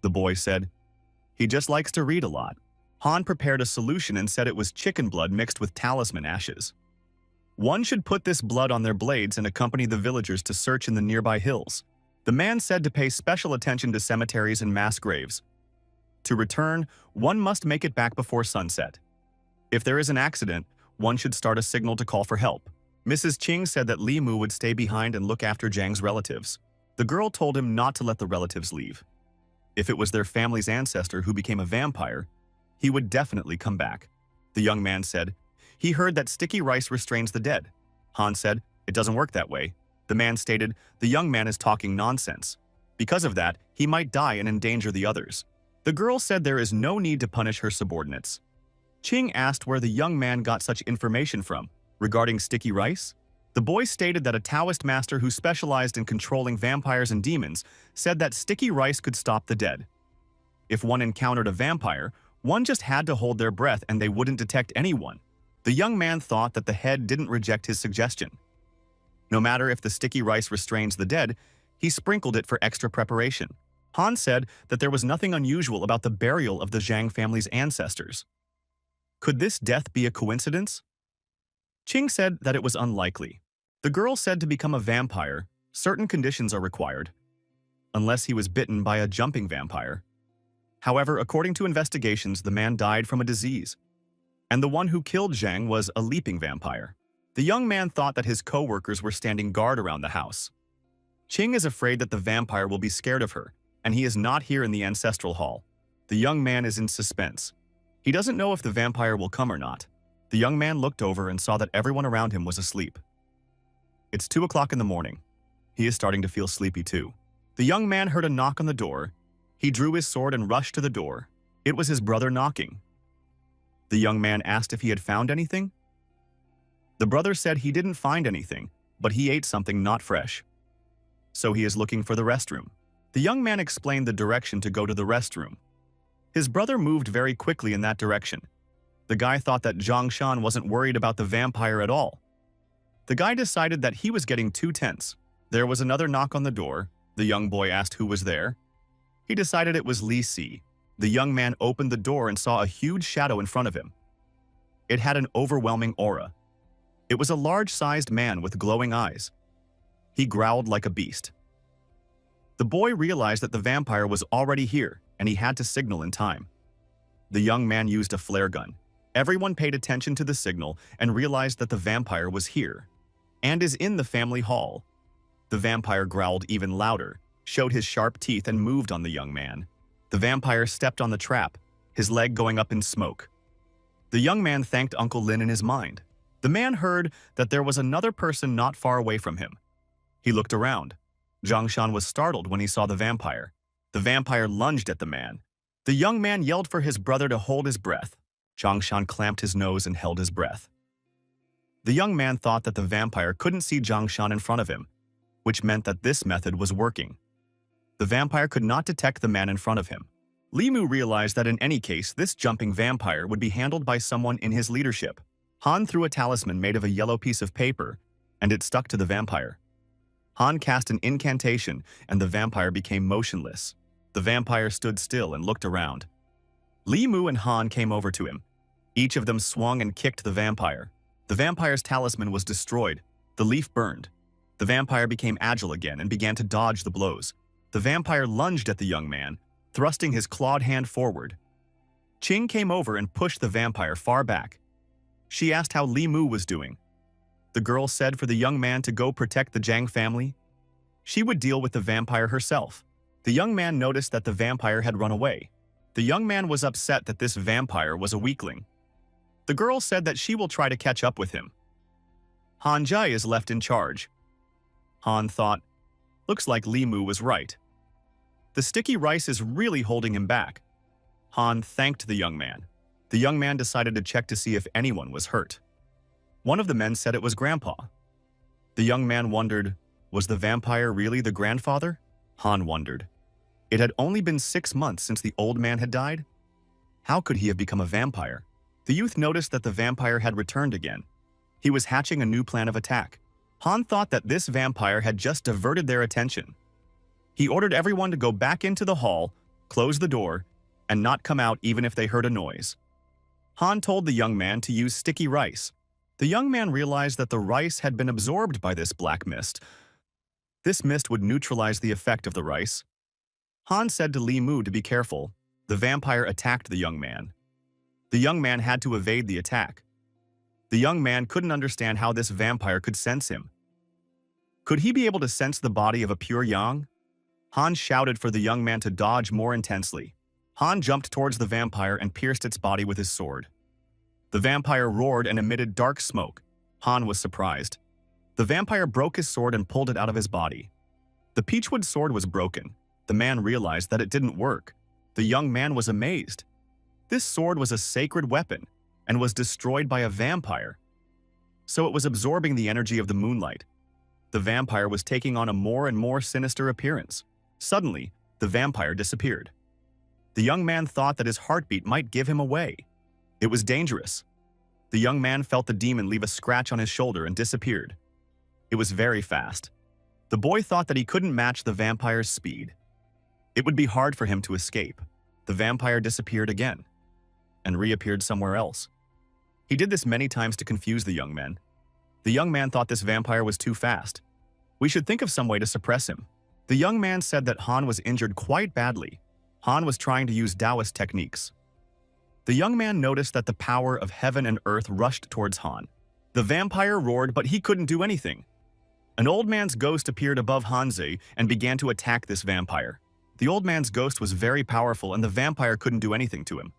The boy said, "He just likes to read a lot." Han prepared a solution and said it was chicken blood mixed with talisman ashes. One should put this blood on their blades and accompany the villagers to search in the nearby hills. The man said to pay special attention to cemeteries and mass graves. To return, one must make it back before sunset. If there is an accident, one should start a signal to call for help. Mrs. Qing said that Li Mu would stay behind and look after Zhang's relatives. The girl told him not to let the relatives leave. If it was their family's ancestor who became a vampire, he would definitely come back. The young man said, he heard that sticky rice restrains the dead. Han said, it doesn't work that way. The man stated, the young man is talking nonsense. Because of that, he might die and endanger the others. The girl said there is no need to punish her subordinates. Qing asked where the young man got such information from. Regarding sticky rice, the boy stated that a Taoist master who specialized in controlling vampires and demons said that sticky rice could stop the dead. If one encountered a vampire, one just had to hold their breath and they wouldn't detect anyone. The young man thought that the head didn't reject his suggestion. No matter if the sticky rice restrains the dead, he sprinkled it for extra preparation. Han said that there was nothing unusual about the burial of the Zhang family's ancestors. Could this death be a coincidence? Qing said that it was unlikely. The girl said to become a vampire, certain conditions are required, unless he was bitten by a jumping vampire. However, according to investigations, the man died from a disease, and the one who killed Zhang was a leaping vampire. The young man thought that his co-workers were standing guard around the house. Qing is afraid that the vampire will be scared of her, and he is not here in the ancestral hall. The young man is in suspense. He doesn't know if the vampire will come or not. The young man looked over and saw that everyone around him was asleep. It's 2 o'clock in the morning. He is starting to feel sleepy too. The young man heard a knock on the door. He drew his sword and rushed to the door. It was his brother knocking. The young man asked if he had found anything. The brother said he didn't find anything, but he ate something not fresh. So he is looking for the restroom. The young man explained the direction to go to the restroom. His brother moved very quickly in that direction. The guy thought that Zhang Shan wasn't worried about the vampire at all. The guy decided that he was getting too tense. There was another knock on the door. The young boy asked who was there. He decided it was Li Si. The young man opened the door and saw a huge shadow in front of him. It had an overwhelming aura. It was a large-sized man with glowing eyes. He growled like a beast. The boy realized that the vampire was already here, and he had to signal in time. The young man used a flare gun. Everyone paid attention to the signal and realized that the vampire was here, and is in the family hall. The vampire growled even louder, showed his sharp teeth, and moved on the young man. The vampire stepped on the trap, his leg going up in smoke. The young man thanked Uncle Lin in his mind. The man heard that there was another person not far away from him. He looked around. Zhongshan was startled when he saw the vampire. The vampire lunged at the man. The young man yelled for his brother to hold his breath. Zhongshan clamped his nose and held his breath. The young man thought that the vampire couldn't see Zhongshan in front of him, which meant that this method was working. The vampire could not detect the man in front of him. Li Mu realized that in any case, this jumping vampire would be handled by someone in his leadership. Han threw a talisman made of a yellow piece of paper, and it stuck to the vampire. Han cast an incantation, and the vampire became motionless. The vampire stood still and looked around. Li Mu and Han came over to him. Each of them swung and kicked the vampire. The vampire's talisman was destroyed. The leaf burned. The vampire became agile again and began to dodge the blows. The vampire lunged at the young man, thrusting his clawed hand forward. Qing came over and pushed the vampire far back. She asked how Li Mu was doing. The girl said for the young man to go protect the Zhang family. She would deal with the vampire herself. The young man noticed that the vampire had run away. The young man was upset that this vampire was a weakling. The girl said that she will try to catch up with him. Han Jai is left in charge. Han thought, looks like Li Mu was right. The sticky rice is really holding him back. Han thanked the young man. The young man decided to check to see if anyone was hurt. One of the men said it was Grandpa. The young man wondered, was the vampire really the grandfather? Han wondered. It had only been 6 months since the old man had died. How could he have become a vampire? The youth noticed that the vampire had returned again. He was hatching a new plan of attack. Han thought that this vampire had just diverted their attention. He ordered everyone to go back into the hall, close the door, and not come out even if they heard a noise. Han told the young man to use sticky rice. The young man realized that the rice had been absorbed by this black mist. This mist would neutralize the effect of the rice. Han said to Li Mu to be careful. The vampire attacked the young man. The young man had to evade the attack. The young man couldn't understand how this vampire could sense him. Could he be able to sense the body of a pure yang? Han shouted for the young man to dodge more intensely. Han jumped towards the vampire and pierced its body with his sword. The vampire roared and emitted dark smoke. Han was surprised. The vampire broke his sword and pulled it out of his body. The peachwood sword was broken. The man realized that it didn't work. The young man was amazed. This sword was a sacred weapon and was destroyed by a vampire. So it was absorbing the energy of the moonlight. The vampire was taking on a more and more sinister appearance. Suddenly, the vampire disappeared. The young man thought that his heartbeat might give him away. It was dangerous. The young man felt the demon leave a scratch on his shoulder and disappeared. It was very fast. The boy thought that he couldn't match the vampire's speed. It would be hard for him to escape. The vampire disappeared again and reappeared somewhere else. He did this many times to confuse the young men. The young man thought this vampire was too fast. We should think of some way to suppress him. The young man said that Han was injured quite badly. Han was trying to use Taoist techniques. The young man noticed that the power of heaven and earth rushed towards Han. The vampire roared, but he couldn't do anything. An old man's ghost appeared above Hanzi and began to attack this vampire. The old man's ghost was very powerful and the vampire couldn't do anything to him.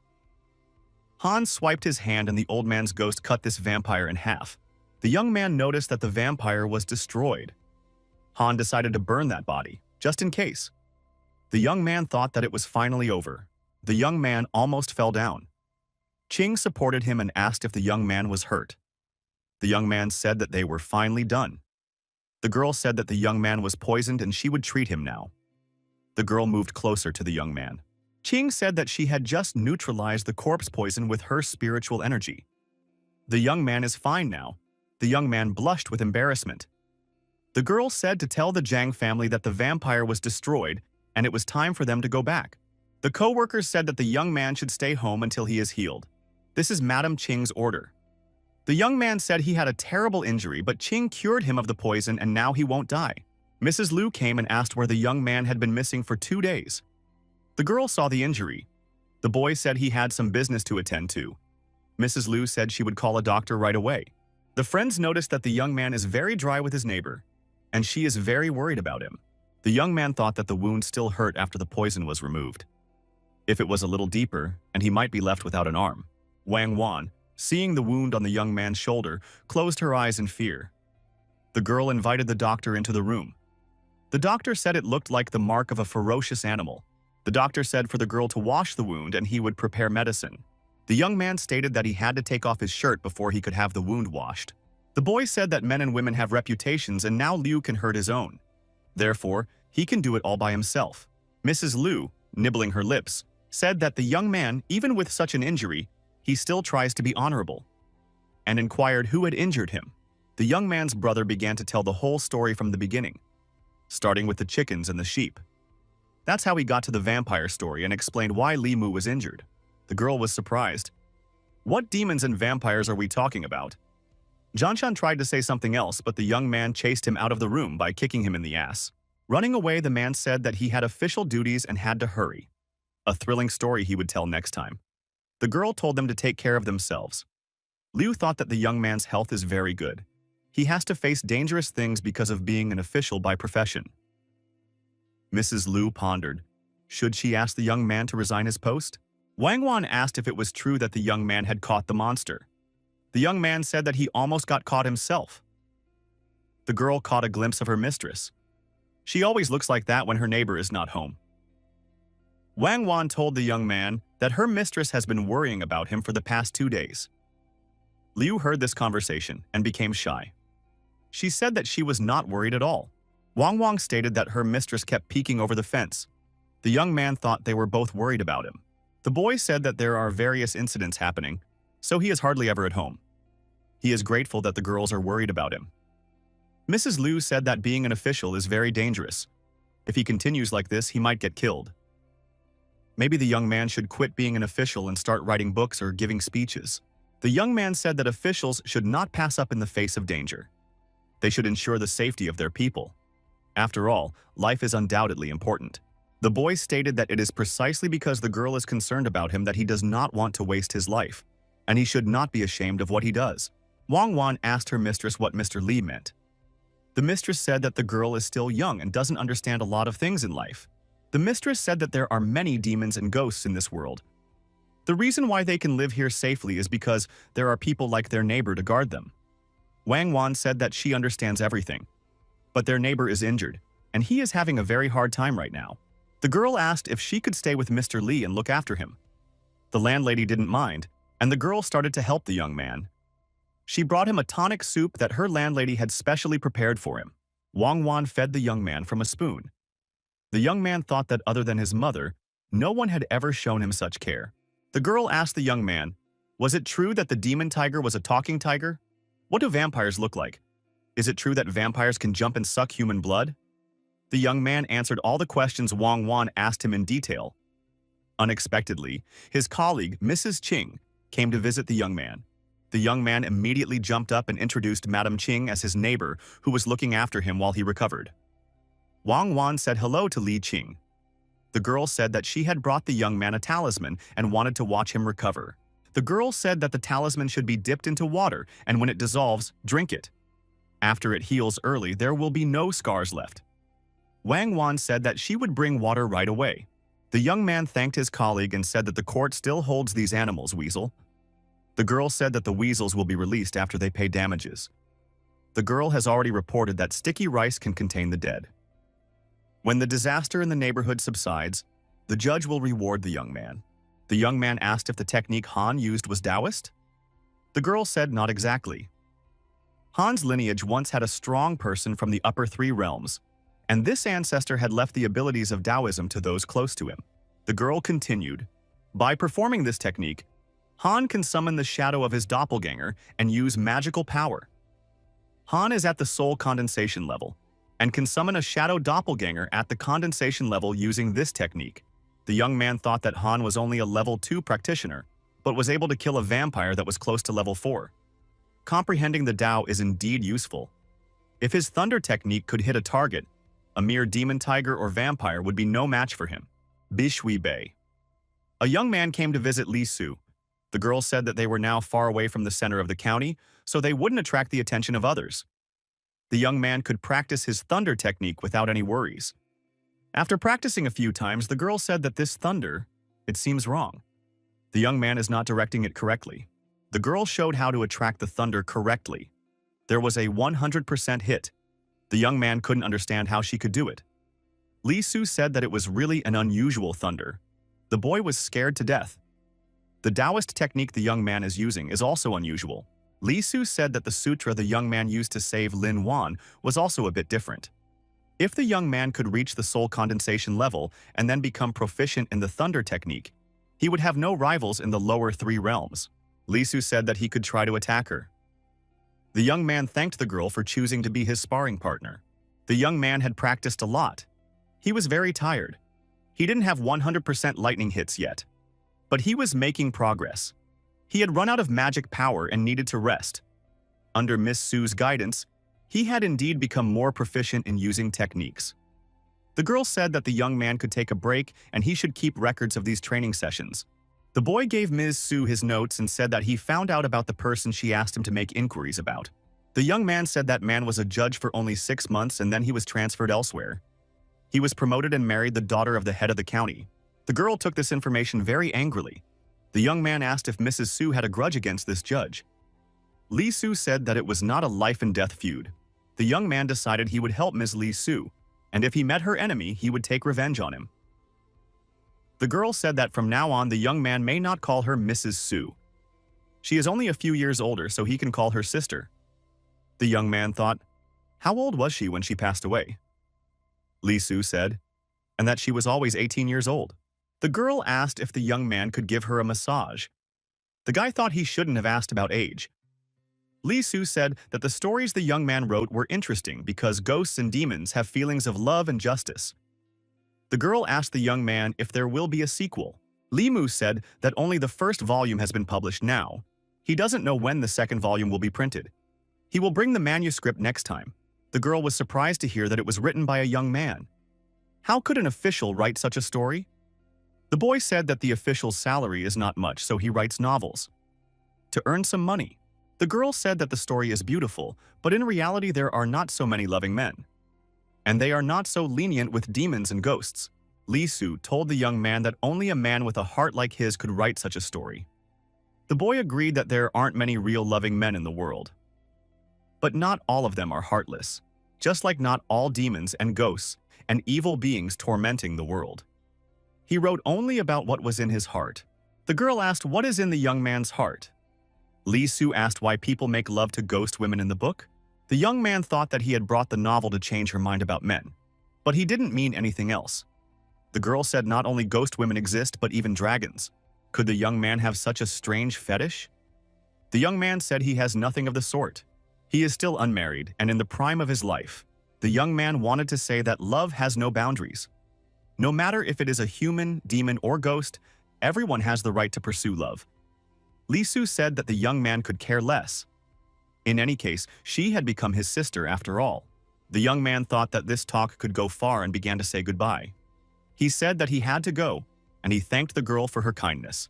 Han swiped his hand and the old man's ghost cut this vampire in half. The young man noticed that the vampire was destroyed. Han decided to burn that body, just in case. The young man thought that it was finally over. The young man almost fell down. Qing supported him and asked if the young man was hurt. The young man said that they were finally done. The girl said that the young man was poisoned and she would treat him now. The girl moved closer to the young man. Qing said that she had just neutralized the corpse poison with her spiritual energy. The young man is fine now. The young man blushed with embarrassment. The girl said to tell the Zhang family that the vampire was destroyed and it was time for them to go back. The co-workers said that the young man should stay home until he is healed. This is Madam Qing's order. The young man said he had a terrible injury, but Ching cured him of the poison and now he won't die. Mrs. Liu came and asked where the young man had been missing for 2 days. The girl saw the injury. The boy said he had some business to attend to. Mrs. Liu said she would call a doctor right away. The friends noticed that the young man is very dry with his neighbor, and she is very worried about him. The young man thought that the wound still hurt after the poison was removed. If it was a little deeper, and he might be left without an arm. Wang Wan, seeing the wound on the young man's shoulder, closed her eyes in fear. The girl invited the doctor into the room. The doctor said it looked like the mark of a ferocious animal. The doctor said for the girl to wash the wound and he would prepare medicine. The young man stated that he had to take off his shirt before he could have the wound washed. The boy said that men and women have reputations and now Liu can hurt his own. Therefore, he can do it all by himself. Mrs. Liu, nibbling her lips, said that the young man, even with such an injury, he still tries to be honorable, and inquired who had injured him. The young man's brother began to tell the whole story from the beginning, starting with the chickens and the sheep. That's how he got to the vampire story and explained why Li Mu was injured. The girl was surprised. What demons and vampires are we talking about? Jianshan tried to say something else, but the young man chased him out of the room by kicking him in the ass. Running away, the man said that he had official duties and had to hurry. A thrilling story he would tell next time. The girl told them to take care of themselves. Liu thought that the young man's health is very good. He has to face dangerous things because of being an official by profession. Mrs. Liu pondered. Should she ask the young man to resign his post? Wang Wan asked if it was true that the young man had caught the monster. The young man said that he almost got caught himself. The girl caught a glimpse of her mistress. She always looks like that when her neighbor is not home. Wang Wan told the young man that her mistress has been worrying about him for the past 2 days. Liu heard this conversation and became shy. She said that she was not worried at all. Wang Wang stated that her mistress kept peeking over the fence. The young man thought they were both worried about him. The boy said that there are various incidents happening, so he is hardly ever at home. He is grateful that the girls are worried about him. Mrs. Liu said that being an official is very dangerous. If he continues like this, he might get killed. Maybe the young man should quit being an official and start writing books or giving speeches. The young man said that officials should not pass up in the face of danger. They should ensure the safety of their people. After all, life is undoubtedly important. The boy stated that it is precisely because the girl is concerned about him that he does not want to waste his life, and he should not be ashamed of what he does. Wang Wan asked her mistress what Mr. Li meant. The mistress said that the girl is still young and doesn't understand a lot of things in life. The mistress said that there are many demons and ghosts in this world. The reason why they can live here safely is because there are people like their neighbor to guard them. Wang Wan said that she understands everything, but their neighbor is injured, and he is having a very hard time right now. The girl asked if she could stay with Mr. Li and look after him. The landlady didn't mind, and the girl started to help the young man. She brought him a tonic soup that her landlady had specially prepared for him. Wang Wan fed the young man from a spoon. The young man thought that other than his mother, no one had ever shown him such care. The girl asked the young man, was it true that the demon tiger was a talking tiger? What do vampires look like? Is it true that vampires can jump and suck human blood? The young man answered all the questions Wang Wan asked him in detail. Unexpectedly, his colleague, Mrs. Qing, came to visit the young man. The young man immediately jumped up and introduced Madame Qing as his neighbor, who was looking after him while he recovered. Wang Wan said hello to Li Qing. The girl said that she had brought the young man a talisman and wanted to watch him recover. The girl said that the talisman should be dipped into water, and when it dissolves, drink it. After it heals early, there will be no scars left. Wang Wan said that she would bring water right away. The young man thanked his colleague and said that the court still holds these animals, Weasel. The girl said that the weasels will be released after they pay damages. The girl has already reported that sticky rice can contain the dead. When the disaster in the neighborhood subsides, the judge will reward the young man. The young man asked if the technique Han used was Taoist. The girl said not exactly. Han's lineage once had a strong person from the upper 3 realms, and this ancestor had left the abilities of Taoism to those close to him. The girl continued, by performing this technique, Han can summon the shadow of his doppelganger and use magical power. Han is at the soul condensation level, and can summon a shadow doppelganger at the condensation level using this technique. The young man thought that Han was only a level 2 practitioner, but was able to kill a vampire that was close to level 4. Comprehending the Tao is indeed useful. If his thunder technique could hit a target, a mere demon tiger or vampire would be no match for him. Bishui Bei. A young man came to visit Li Su. The girl said that they were now far away from the center of the county, so they wouldn't attract the attention of others. The young man could practice his thunder technique without any worries. After practicing a few times, the girl said that this thunder, it seems wrong. The young man is not directing it correctly. The girl showed how to attract the thunder correctly. There was a 100% hit. The young man couldn't understand how she could do it. Li Su said that it was really an unusual thunder. The boy was scared to death. The Taoist technique the young man is using is also unusual. Li Su said that the sutra the young man used to save Lin Wan was also a bit different. If the young man could reach the soul condensation level and then become proficient in the thunder technique, he would have no rivals in the lower 3 realms. Li Su said that he could try to attack her. The young man thanked the girl for choosing to be his sparring partner. The young man had practiced a lot. He was very tired. He didn't have 100% lightning hits yet. But he was making progress. He had run out of magic power and needed to rest. Under Miss Su's guidance, he had indeed become more proficient in using techniques. The girl said that the young man could take a break and he should keep records of these training sessions. The boy gave Ms. Su his notes and said that he found out about the person she asked him to make inquiries about. The young man said that man was a judge for only 6 months and then he was transferred elsewhere. He was promoted and married the daughter of the head of the county. The girl took this information very angrily. The young man asked if Mrs. Su had a grudge against this judge. Li Su said that it was not a life-and-death feud. The young man decided he would help Ms. Li Su, and if he met her enemy, he would take revenge on him. The girl said that from now on the young man may not call her Mrs. Su. She is only a few years older, so he can call her sister. The young man thought, how old was she when she passed away? Li Su said, and that she was always 18 years old. The girl asked if the young man could give her a massage. The guy thought he shouldn't have asked about age. Li Su said that the stories the young man wrote were interesting because ghosts and demons have feelings of love and justice. The girl asked the young man if there will be a sequel. Li Mu said that only the first volume has been published now. He doesn't know when the second volume will be printed. He will bring the manuscript next time. The girl was surprised to hear that it was written by a young man. How could an official write such a story? The boy said that the official's salary is not much, so he writes novels. To earn some money. The girl said that the story is beautiful, but in reality there are not so many loving men. And they are not so lenient with demons and ghosts. Li Su told the young man that only a man with a heart like his could write such a story. The boy agreed that there aren't many real loving men in the world. But not all of them are heartless, just like not all demons and ghosts and evil beings tormenting the world. He wrote only about what was in his heart. The girl asked what is in the young man's heart. Li Su asked why people make love to ghost women in the book. The young man thought that he had brought the novel to change her mind about men, but he didn't mean anything else. The girl said not only ghost women exist, but even dragons. Could the young man have such a strange fetish? The young man said he has nothing of the sort. He is still unmarried and in the prime of his life. The young man wanted to say that love has no boundaries. No matter if it is a human, demon, or ghost, everyone has the right to pursue love. Li Su said that the young man could care less. In any case, she had become his sister after all. The young man thought that this talk could go far and began to say goodbye. He said that he had to go, and he thanked the girl for her kindness.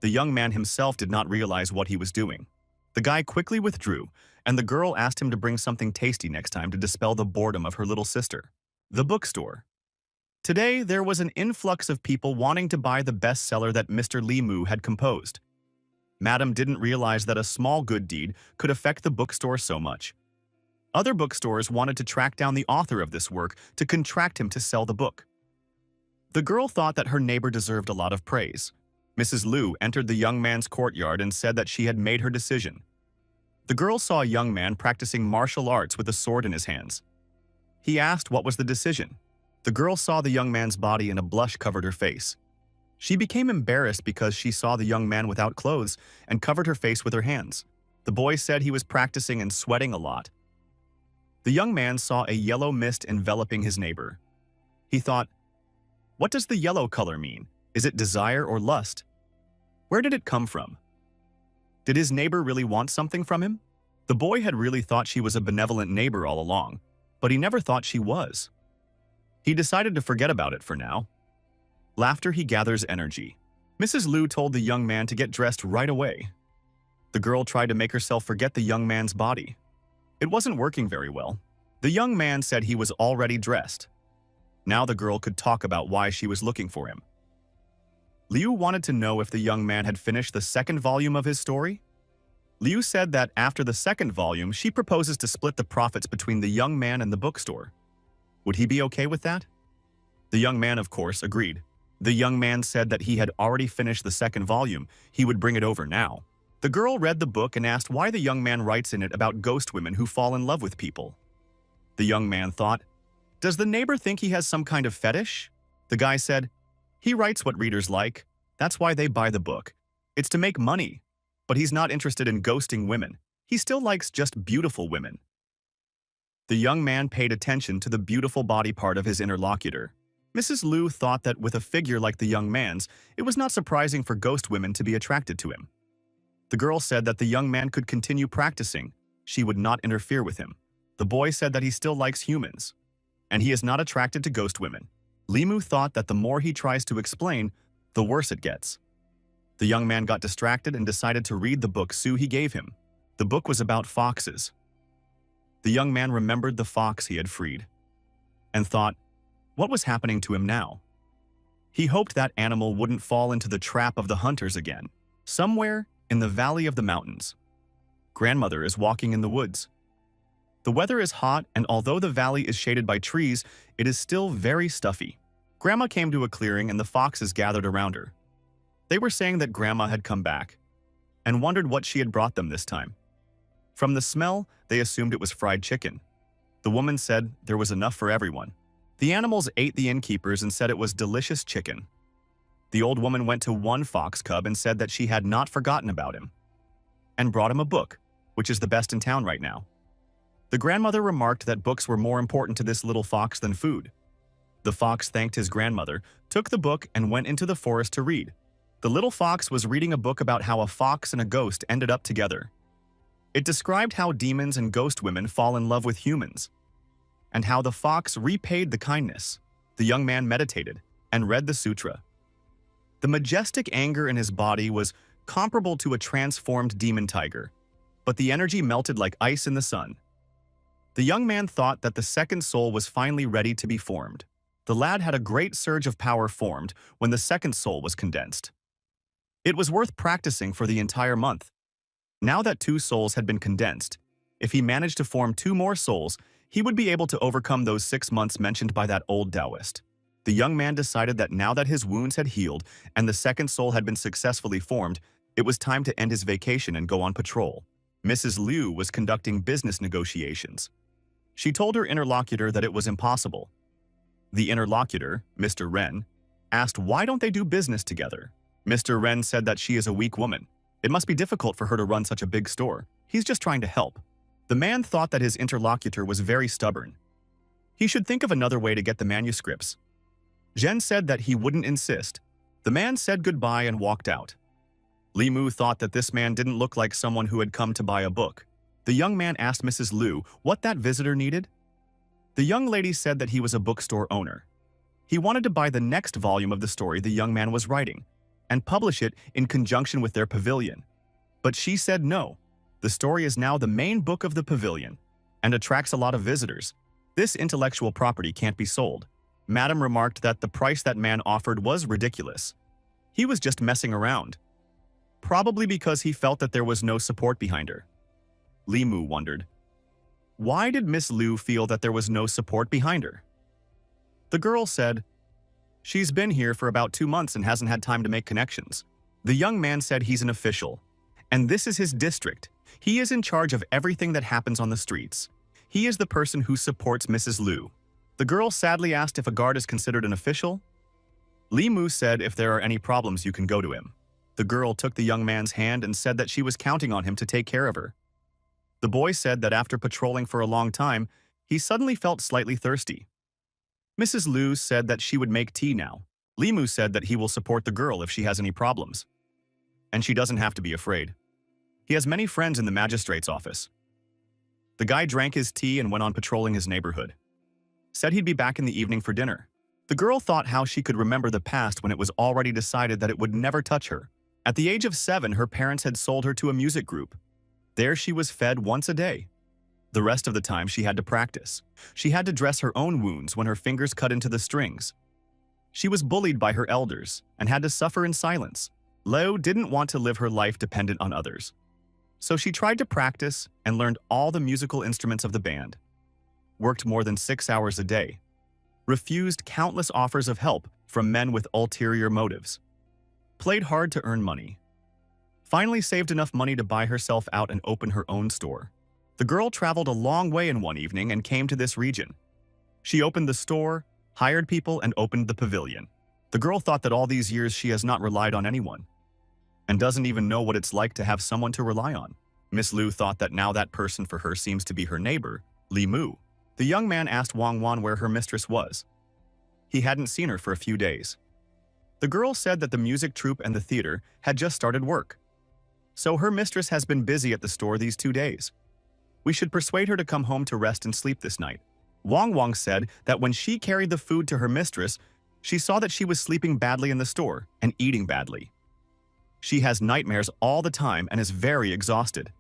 The young man himself did not realize what he was doing. The guy quickly withdrew, and the girl asked him to bring something tasty next time to dispel the boredom of her little sister. The bookstore. Today, there was an influx of people wanting to buy the bestseller that Mr. Li Mu had composed. Madam didn't realize that a small good deed could affect the bookstore so much. Other bookstores wanted to track down the author of this work to contract him to sell the book. The girl thought that her neighbor deserved a lot of praise. Mrs. Liu entered the young man's courtyard and said that she had made her decision. The girl saw a young man practicing martial arts with a sword in his hands. He asked what was the decision. The girl saw the young man's body and a blush covered her face. She became embarrassed because she saw the young man without clothes and covered her face with her hands. The boy said he was practicing and sweating a lot. The young man saw a yellow mist enveloping his neighbor. He thought, what does the yellow color mean? Is it desire or lust? Where did it come from? Did his neighbor really want something from him? The boy had really thought she was a benevolent neighbor all along, but he never thought she was. He decided to forget about it for now. Laughter he gathers energy. Mrs. Liu told the young man to get dressed right away. The girl tried to make herself forget the young man's body. It wasn't working very well. The young man said he was already dressed. Now the girl could talk about why she was looking for him. Liu wanted to know if the young man had finished the second volume of his story. Liu said that after the second volume, she proposes to split the profits between the young man and the bookstore. Would he be okay with that? The young man, of course, agreed. The young man said that he had already finished the second volume. He would bring it over now. The girl read the book and asked why the young man writes in it about ghost women who fall in love with people. The young man thought, "Does the neighbor think he has some kind of fetish?" The guy said, "He writes what readers like. That's why they buy the book. It's to make money. But he's not interested in ghosting women. He still likes just beautiful women." The young man paid attention to the beautiful body part of his interlocutor. Mrs. Liu thought that with a figure like the young man's, it was not surprising for ghost women to be attracted to him. The girl said that the young man could continue practicing. She would not interfere with him. The boy said that he still likes humans, and he is not attracted to ghost women. Limu thought that the more he tries to explain, the worse it gets. The young man got distracted and decided to read the book He gave him. The book was about foxes. The young man remembered the fox he had freed and thought, what was happening to him now? He hoped that animal wouldn't fall into the trap of the hunters again. Somewhere in the valley of the mountains, grandmother is walking in the woods. The weather is hot, and although the valley is shaded by trees, it is still very stuffy. Grandma came to a clearing and the foxes gathered around her. They were saying that Grandma had come back and wondered what she had brought them this time. From the smell, they assumed it was fried chicken. The woman said there was enough for everyone. The animals ate the innkeepers and said it was delicious chicken. The old woman went to one fox cub and said that she had not forgotten about him and brought him a book, which is the best in town right now. The grandmother remarked that books were more important to this little fox than food. The fox thanked his grandmother, took the book, and went into the forest to read. The little fox was reading a book about how a fox and a ghost ended up together. It described how demons and ghost women fall in love with humans, and how the fox repaid the kindness. The young man meditated and read the sutra. The majestic anger in his body was comparable to a transformed demon tiger, but the energy melted like ice in the sun. The young man thought that the second soul was finally ready to be formed. The lad had a great surge of power formed when the second soul was condensed. It was worth practicing for the entire month. Now that 2 souls had been condensed, if he managed to form 2 more souls, he would be able to overcome those 6 months mentioned by that old Taoist. The young man decided that now that his wounds had healed and the second soul had been successfully formed, it was time to end his vacation and go on patrol. Mrs. Liu was conducting business negotiations. She told her interlocutor that it was impossible. The interlocutor, Mr. Ren, asked why don't they do business together. Mr. Ren said that she is a weak woman. It must be difficult for her to run such a big store. He's just trying to help. The man thought that his interlocutor was very stubborn. He should think of another way to get the manuscripts. Zhen said that he wouldn't insist. The man said goodbye and walked out. Li Mu thought that this man didn't look like someone who had come to buy a book. The young man asked Mrs. Liu what that visitor needed. The young lady said that he was a bookstore owner. He wanted to buy the next volume of the story the young man was writing and publish it in conjunction with their pavilion. But she said no. The story is now the main book of the pavilion and attracts a lot of visitors. This intellectual property can't be sold. Madam remarked that the price that man offered was ridiculous. He was just messing around. Probably because he felt that there was no support behind her. Li Mu wondered, why did Miss Liu feel that there was no support behind her? The girl said, she's been here for about 2 months and hasn't had time to make connections. The young man said he's an official, and this is his district. He is in charge of everything that happens on the streets. He is the person who supports Mrs. Liu. The girl sadly asked if a guard is considered an official. Li Mu said if there are any problems you can go to him. The girl took the young man's hand and said that she was counting on him to take care of her. The boy said that after patrolling for a long time, he suddenly felt slightly thirsty. Mrs. Liu said that she would make tea now. Li Mu said that he will support the girl if she has any problems. And she doesn't have to be afraid. He has many friends in the magistrate's office. The guy drank his tea and went on patrolling his neighborhood. Said he'd be back in the evening for dinner. The girl thought how she could remember the past when it was already decided that it would never touch her. At the age of 7, her parents had sold her to a music group. There she was fed once a day. The rest of the time she had to practice. She had to dress her own wounds when her fingers cut into the strings. She was bullied by her elders and had to suffer in silence. Leo didn't want to live her life dependent on others. So she tried to practice and learned all the musical instruments of the band. Worked more than 6 hours a day. Refused countless offers of help from men with ulterior motives. Played hard to earn money. Finally saved enough money to buy herself out and open her own store. The girl traveled a long way in one evening and came to this region. She opened the store, hired people, and opened the pavilion. The girl thought that all these years she has not relied on anyone, and doesn't even know what it's like to have someone to rely on. Miss Liu thought that now that person for her seems to be her neighbor, Li Mu. The young man asked Wang Wan where her mistress was. He hadn't seen her for a few days. The girl said that the music troupe and the theater had just started work. So her mistress has been busy at the store these 2 days. We should persuade her to come home to rest and sleep this night. Wang said that when she carried the food to her mistress, she saw that she was sleeping badly in the store and eating badly. She has nightmares all the time and is very exhausted.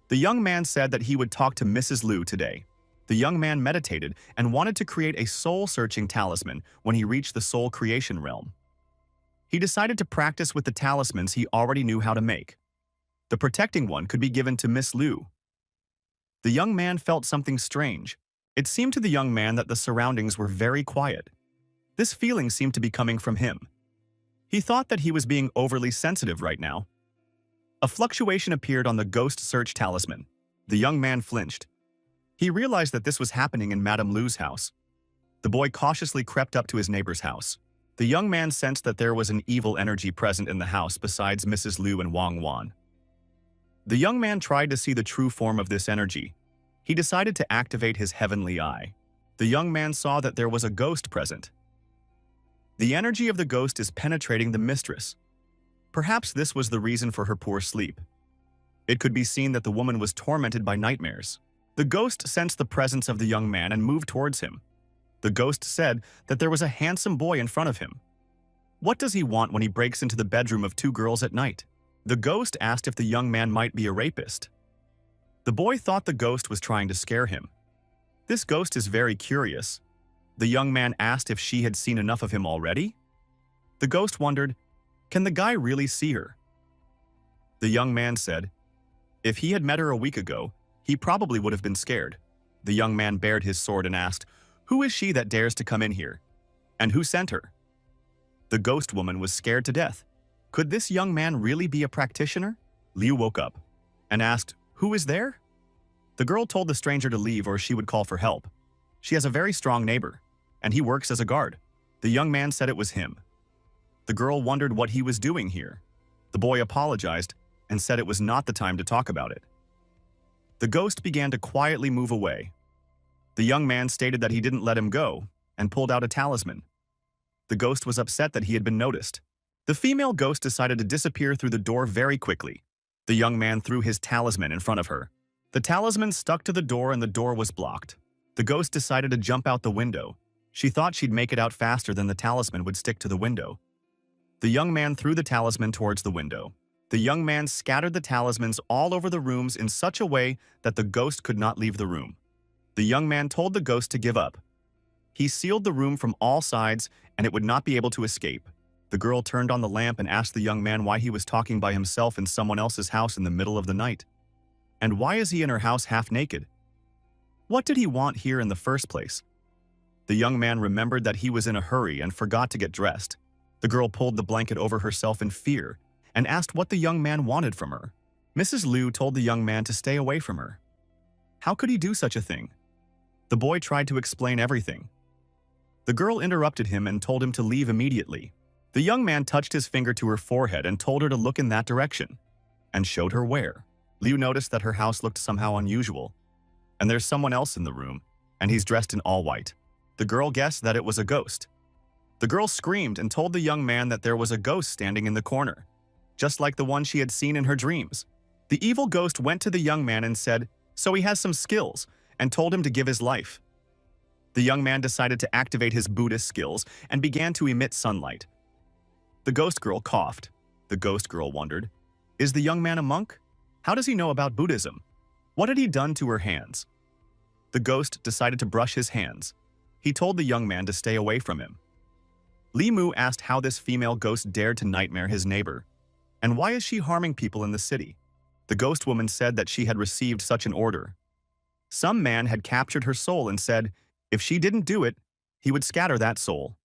The young man said that he would talk to Mrs. Liu today. The young man meditated and wanted to create a soul-searching talisman when he reached the soul creation realm. He decided to practice with the talismans he already knew how to make. The protecting one could be given to Miss Liu. The young man felt something strange. It seemed to the young man that the surroundings were very quiet. This feeling seemed to be coming from him. He thought that he was being overly sensitive right now. A fluctuation appeared on the ghost search talisman. The young man flinched. He realized that this was happening in Madame Liu's house. The boy cautiously crept up to his neighbor's house. The young man sensed that there was an evil energy present in the house besides Mrs. Liu and Wang Wan. The young man tried to see the true form of this energy. He decided to activate his heavenly eye. The young man saw that there was a ghost present. The energy of the ghost is penetrating the mistress. Perhaps this was the reason for her poor sleep. It could be seen that the woman was tormented by nightmares. The ghost sensed the presence of the young man and moved towards him. The ghost said that there was a handsome boy in front of him. What does he want when he breaks into the bedroom of 2 girls at night? The ghost asked if the young man might be a rapist. The boy thought the ghost was trying to scare him. This ghost is very curious. The young man asked if she had seen enough of him already. The ghost wondered, can the guy really see her? The young man said, if he had met her a week ago, he probably would have been scared. The young man bared his sword and asked, who is she that dares to come in here? And who sent her? The ghost woman was scared to death. Could this young man really be a practitioner? Liu woke up and asked, who is there? The girl told the stranger to leave or she would call for help. She has a very strong neighbor, and he works as a guard. The young man said it was him. The girl wondered what he was doing here. The boy apologized and said it was not the time to talk about it. The ghost began to quietly move away. The young man stated that he didn't let him go and pulled out a talisman. The ghost was upset that he had been noticed. The female ghost decided to disappear through the door very quickly. The young man threw his talisman in front of her. The talisman stuck to the door and the door was blocked. The ghost decided to jump out the window. She thought she'd make it out faster than the talisman would stick to the window. The young man threw the talisman towards the window. The young man scattered the talismans all over the rooms in such a way that the ghost could not leave the room. The young man told the ghost to give up. He sealed the room from all sides and it would not be able to escape. The girl turned on the lamp and asked the young man why he was talking by himself in someone else's house in the middle of the night. And why is he in her house half naked? What did he want here in the first place? The young man remembered that he was in a hurry and forgot to get dressed. The girl pulled the blanket over herself in fear and asked what the young man wanted from her. Mrs. Liu told the young man to stay away from her. How could he do such a thing? The boy tried to explain everything. The girl interrupted him and told him to leave immediately. The young man touched his finger to her forehead and told her to look in that direction, and showed her where. Liu noticed that her house looked somehow unusual, and there's someone else in the room, and he's dressed in all white. The girl guessed that it was a ghost. The girl screamed and told the young man that there was a ghost standing in the corner, just like the one she had seen in her dreams. The evil ghost went to the young man and said, "So he has some skills," and told him to give his life. The young man decided to activate his Buddhist skills and began to emit sunlight. The ghost girl coughed. The ghost girl wondered, "Is the young man a monk? How does he know about Buddhism? What had he done to her hands?" The ghost decided to brush his hands. He told the young man to stay away from him. Li Mu asked how this female ghost dared to nightmare his neighbor. And why is she harming people in the city? The ghost woman said that she had received such an order. Some man had captured her soul and said, if she didn't do it, he would scatter that soul.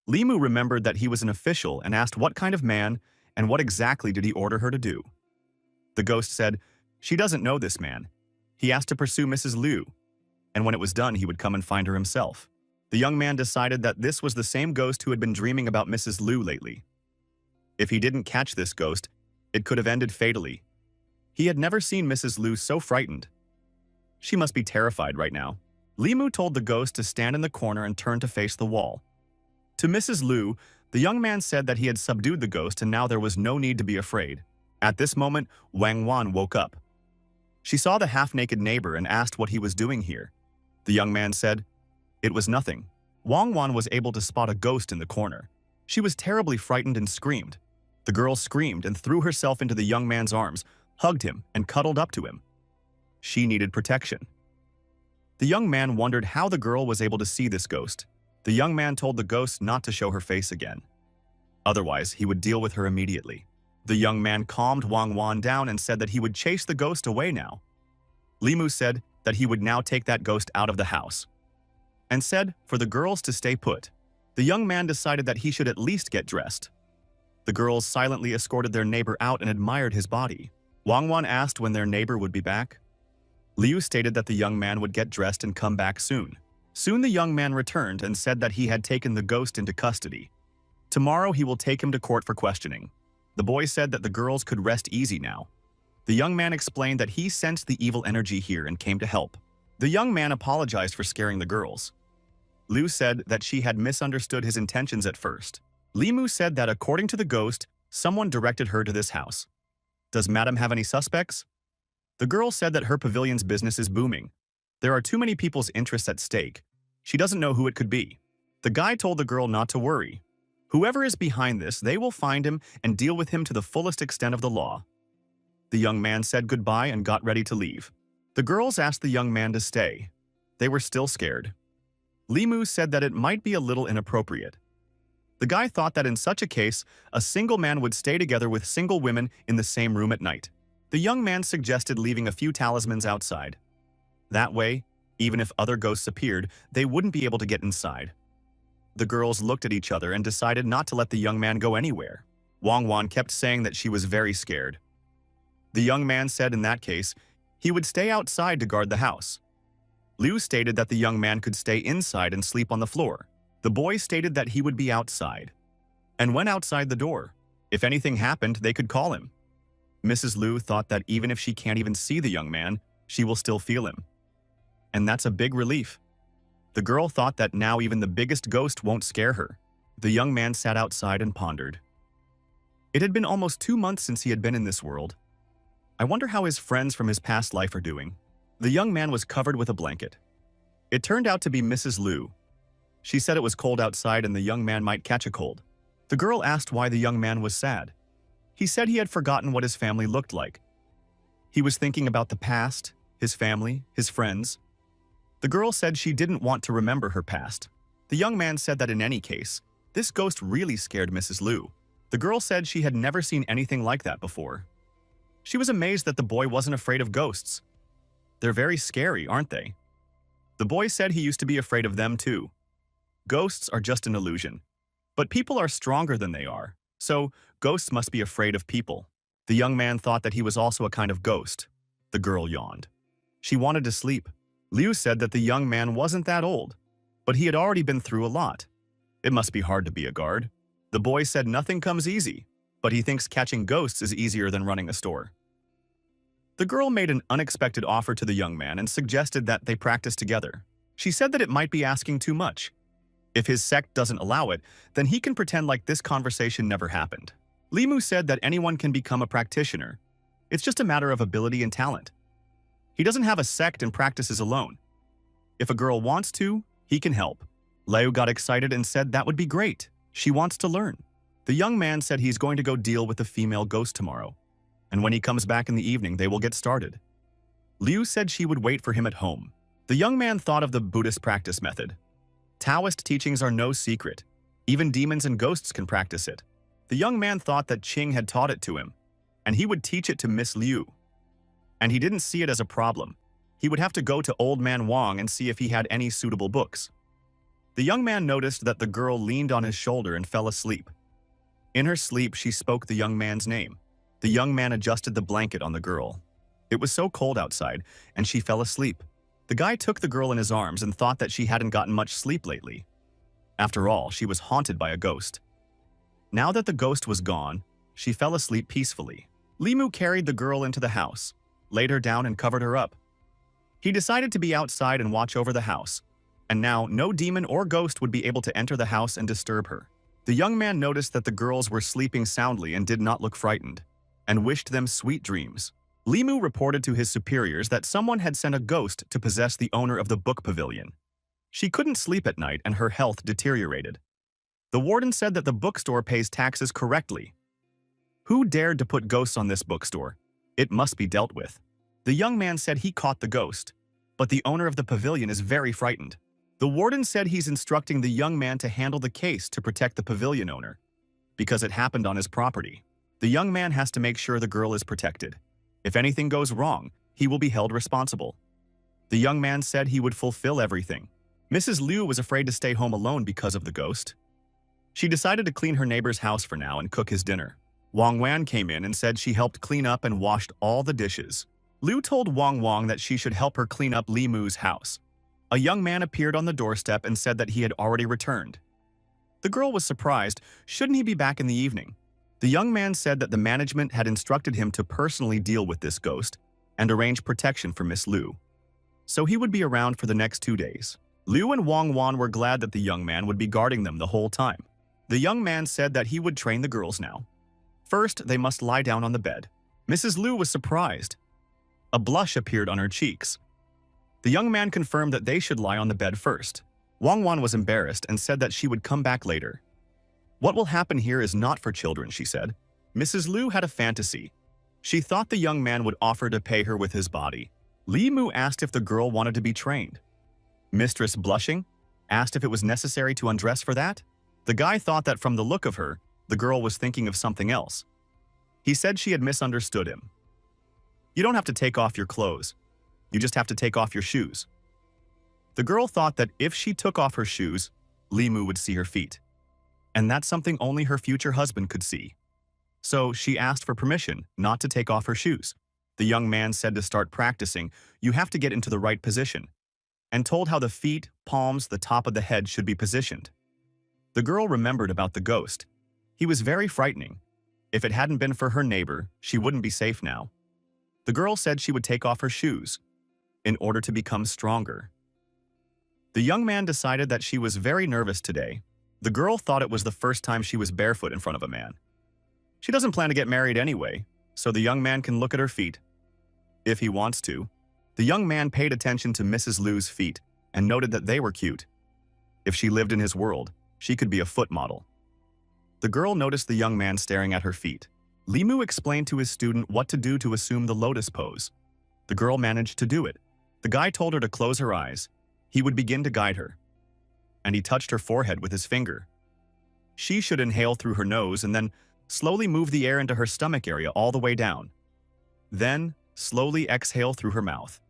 Li Mu remembered that he was an official and asked what kind of man and what exactly did he order her to do. The ghost said, she doesn't know this man. He asked to pursue Mrs. Liu, and when it was done, he would come and find her himself. The young man decided that this was the same ghost who had been dreaming about Mrs. Liu lately. If he didn't catch this ghost, it could have ended fatally. He had never seen Mrs. Liu so frightened. She must be terrified right now. Li Mu told the ghost to stand in the corner and turn to face the wall. To Mrs. Liu, the young man said that he had subdued the ghost and now there was no need to be afraid. At this moment, Wang Wan woke up. She saw the half-naked neighbor and asked what he was doing here. The young man said, it was nothing. Wang Wan was able to spot a ghost in the corner. She was terribly frightened and screamed. The girl screamed and threw herself into the young man's arms, hugged him, and cuddled up to him. She needed protection. The young man wondered how the girl was able to see this ghost. The young man told the ghost not to show her face again. Otherwise, he would deal with her immediately. The young man calmed Wang Wan down and said that he would chase the ghost away now. Li Mu said that he would now take that ghost out of the house, and said for the girls to stay put. The young man decided that he should at least get dressed. The girls silently escorted their neighbor out and admired his body. Wang Wan asked when their neighbor would be back. Liu stated that the young man would get dressed and come back soon. Soon the young man returned and said that he had taken the ghost into custody. Tomorrow he will take him to court for questioning. The boy said that the girls could rest easy now. The young man explained that he sensed the evil energy here and came to help. The young man apologized for scaring the girls. Liu said that she had misunderstood his intentions at first. Li Mu said that according to the ghost, someone directed her to this house. Does Madam have any suspects? The girl said that her pavilion's business is booming. There are too many people's interests at stake. She doesn't know who it could be. The guy told the girl not to worry. Whoever is behind this, they will find him and deal with him to the fullest extent of the law. The young man said goodbye and got ready to leave. The girls asked the young man to stay. They were still scared. Li Mu said that it might be a little inappropriate. The guy thought that in such a case, a single man would stay together with single women in the same room at night. The young man suggested leaving a few talismans outside. That way, even if other ghosts appeared, they wouldn't be able to get inside. The girls looked at each other and decided not to let the young man go anywhere. Wang Wan kept saying that she was very scared. The young man said in that case, he would stay outside to guard the house. Liu stated that the young man could stay inside and sleep on the floor. The boy stated that he would be outside, and went outside the door. If anything happened, they could call him. Mrs. Liu thought that even if she can't even see the young man, she will still feel him. And that's a big relief. The girl thought that now even the biggest ghost won't scare her. The young man sat outside and pondered. It had been almost 2 months since he had been in this world. I wonder how his friends from his past life are doing. The young man was covered with a blanket. It turned out to be Mrs. Liu. She said it was cold outside and the young man might catch a cold. The girl asked why the young man was sad. He said he had forgotten what his family looked like. He was thinking about the past, his family, his friends. The girl said she didn't want to remember her past. The young man said that in any case, this ghost really scared Mrs. Liu. The girl said she had never seen anything like that before. She was amazed that the boy wasn't afraid of ghosts. They're very scary, aren't they? The boy said he used to be afraid of them too. Ghosts are just an illusion. But people are stronger than they are. So, ghosts must be afraid of people. The young man thought that he was also a kind of ghost. The girl yawned. She wanted to sleep. Liu said that the young man wasn't that old, but he had already been through a lot. It must be hard to be a guard. The boy said nothing comes easy, but he thinks catching ghosts is easier than running a store. The girl made an unexpected offer to the young man and suggested that they practice together. She said that it might be asking too much. If his sect doesn't allow it, then he can pretend like this conversation never happened. Li Mu said that anyone can become a practitioner. It's just a matter of ability and talent. He doesn't have a sect and practices alone. If a girl wants to, he can help. Liu got excited and said that would be great. She wants to learn. The young man said he's going to go deal with the female ghost tomorrow, and when he comes back in the evening, they will get started. Liu said she would wait for him at home. The young man thought of the Buddhist practice method. Taoist teachings are no secret. Even demons and ghosts can practice it. The young man thought that Qing had taught it to him, and he would teach it to Miss Liu. And he didn't see it as a problem. He would have to go to Old Man Wang and see if he had any suitable books. The young man noticed that the girl leaned on his shoulder and fell asleep. In her sleep, she spoke the young man's name. The young man adjusted the blanket on the girl. It was so cold outside, and she fell asleep. The guy took the girl in his arms and thought that she hadn't gotten much sleep lately. After all, she was haunted by a ghost. Now that the ghost was gone, she fell asleep peacefully. Limu carried the girl into the house, laid her down and covered her up. He decided to be outside and watch over the house, and now no demon or ghost would be able to enter the house and disturb her. The young man noticed that the girls were sleeping soundly and did not look frightened, and wished them sweet dreams. Limu reported to his superiors that someone had sent a ghost to possess the owner of the book pavilion. She couldn't sleep at night and her health deteriorated. The warden said that the bookstore pays taxes correctly. Who dared to put ghosts on this bookstore? It must be dealt with. The young man said he caught the ghost, but the owner of the pavilion is very frightened. The warden said he's instructing the young man to handle the case to protect the pavilion owner, because it happened on his property. The young man has to make sure the girl is protected. If anything goes wrong, he will be held responsible. The young man said he would fulfill everything. Mrs. Liu was afraid to stay home alone because of the ghost. She decided to clean her neighbor's house for now and cook his dinner. Wang Wan came in and said she helped clean up and washed all the dishes. Liu told Wang Wang that she should help her clean up Li Mu's house. A young man appeared on the doorstep and said that he had already returned. The girl was surprised. Shouldn't he be back in the evening? The young man said that the management had instructed him to personally deal with this ghost and arrange protection for Miss Liu, so he would be around for the next 2 days. Liu and Wang Wan were glad that the young man would be guarding them the whole time. The young man said that he would train the girls now. First, they must lie down on the bed. Mrs. Liu was surprised. A blush appeared on her cheeks. The young man confirmed that they should lie on the bed first. Wang Wan was embarrassed and said that she would come back later. What will happen here is not for children, she said. Mrs. Liu had a fantasy. She thought the young man would offer to pay her with his body. Li Mu asked if the girl wanted to be trained. Mistress, blushing, asked if it was necessary to undress for that. The guy thought that from the look of her, the girl was thinking of something else. He said she had misunderstood him. You don't have to take off your clothes. You just have to take off your shoes. The girl thought that if she took off her shoes, Li Mu would see her feet. And that's something only her future husband could see. So she asked for permission not to take off her shoes. The young man said to start practicing, you have to get into the right position, and told how the feet, palms, the top of the head should be positioned. The girl remembered about the ghost. He was very frightening. If it hadn't been for her neighbor, she wouldn't be safe now. The girl said she would take off her shoes in order to become stronger. The young man decided that she was very nervous today. The girl thought it was the first time she was barefoot in front of a man. She doesn't plan to get married anyway, so the young man can look at her feet if he wants to. The young man paid attention to Mrs. Liu's feet and noted that they were cute. If she lived in his world, she could be a foot model. The girl noticed the young man staring at her feet. Li Mu explained to his student what to do to assume the lotus pose. The girl managed to do it. The guy told her to close her eyes. He would begin to guide her. And he touched her forehead with his finger. She should inhale through her nose and then slowly move the air into her stomach area all the way down. Then, slowly exhale through her mouth.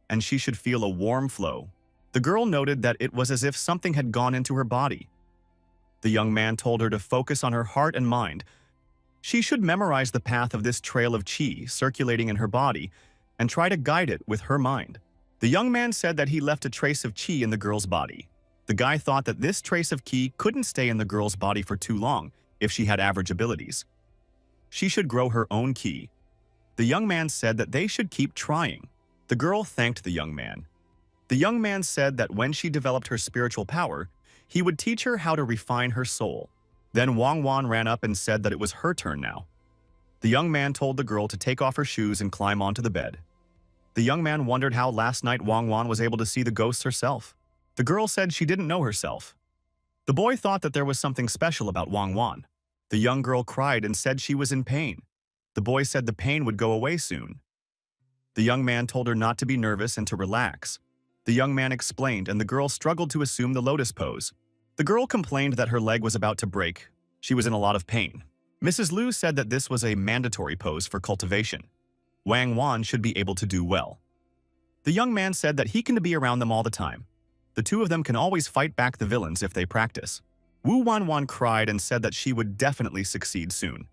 And she should feel a warm flow. The girl noted that it was as if something had gone into her body. The young man told her to focus on her heart and mind. She should memorize the path of this trail of qi circulating in her body and try to guide it with her mind. The young man said that he left a trace of qi in the girl's body. The guy thought that this trace of qi couldn't stay in the girl's body for too long if she had average abilities. She should grow her own qi. The young man said that they should keep trying. The girl thanked the young man. The young man said that when she developed her spiritual power, he would teach her how to refine her soul. Then Wang Wan ran up and said that it was her turn now. The young man told the girl to take off her shoes and climb onto the bed. The young man wondered how last night Wang Wan was able to see the ghosts herself. The girl said she didn't know herself. The boy thought that there was something special about Wang Wan. The young girl cried and said she was in pain. The boy said the pain would go away soon. The young man told her not to be nervous and to relax. The young man explained, and the girl struggled to assume the lotus pose. The girl complained that her leg was about to break. She was in a lot of pain. Mrs. Liu said that this was a mandatory pose for cultivation. Wang Wan should be able to do well. The young man said that he can be around them all the time. The two of them can always fight back the villains if they practice. Wu Wanwan cried and said that she would definitely succeed soon.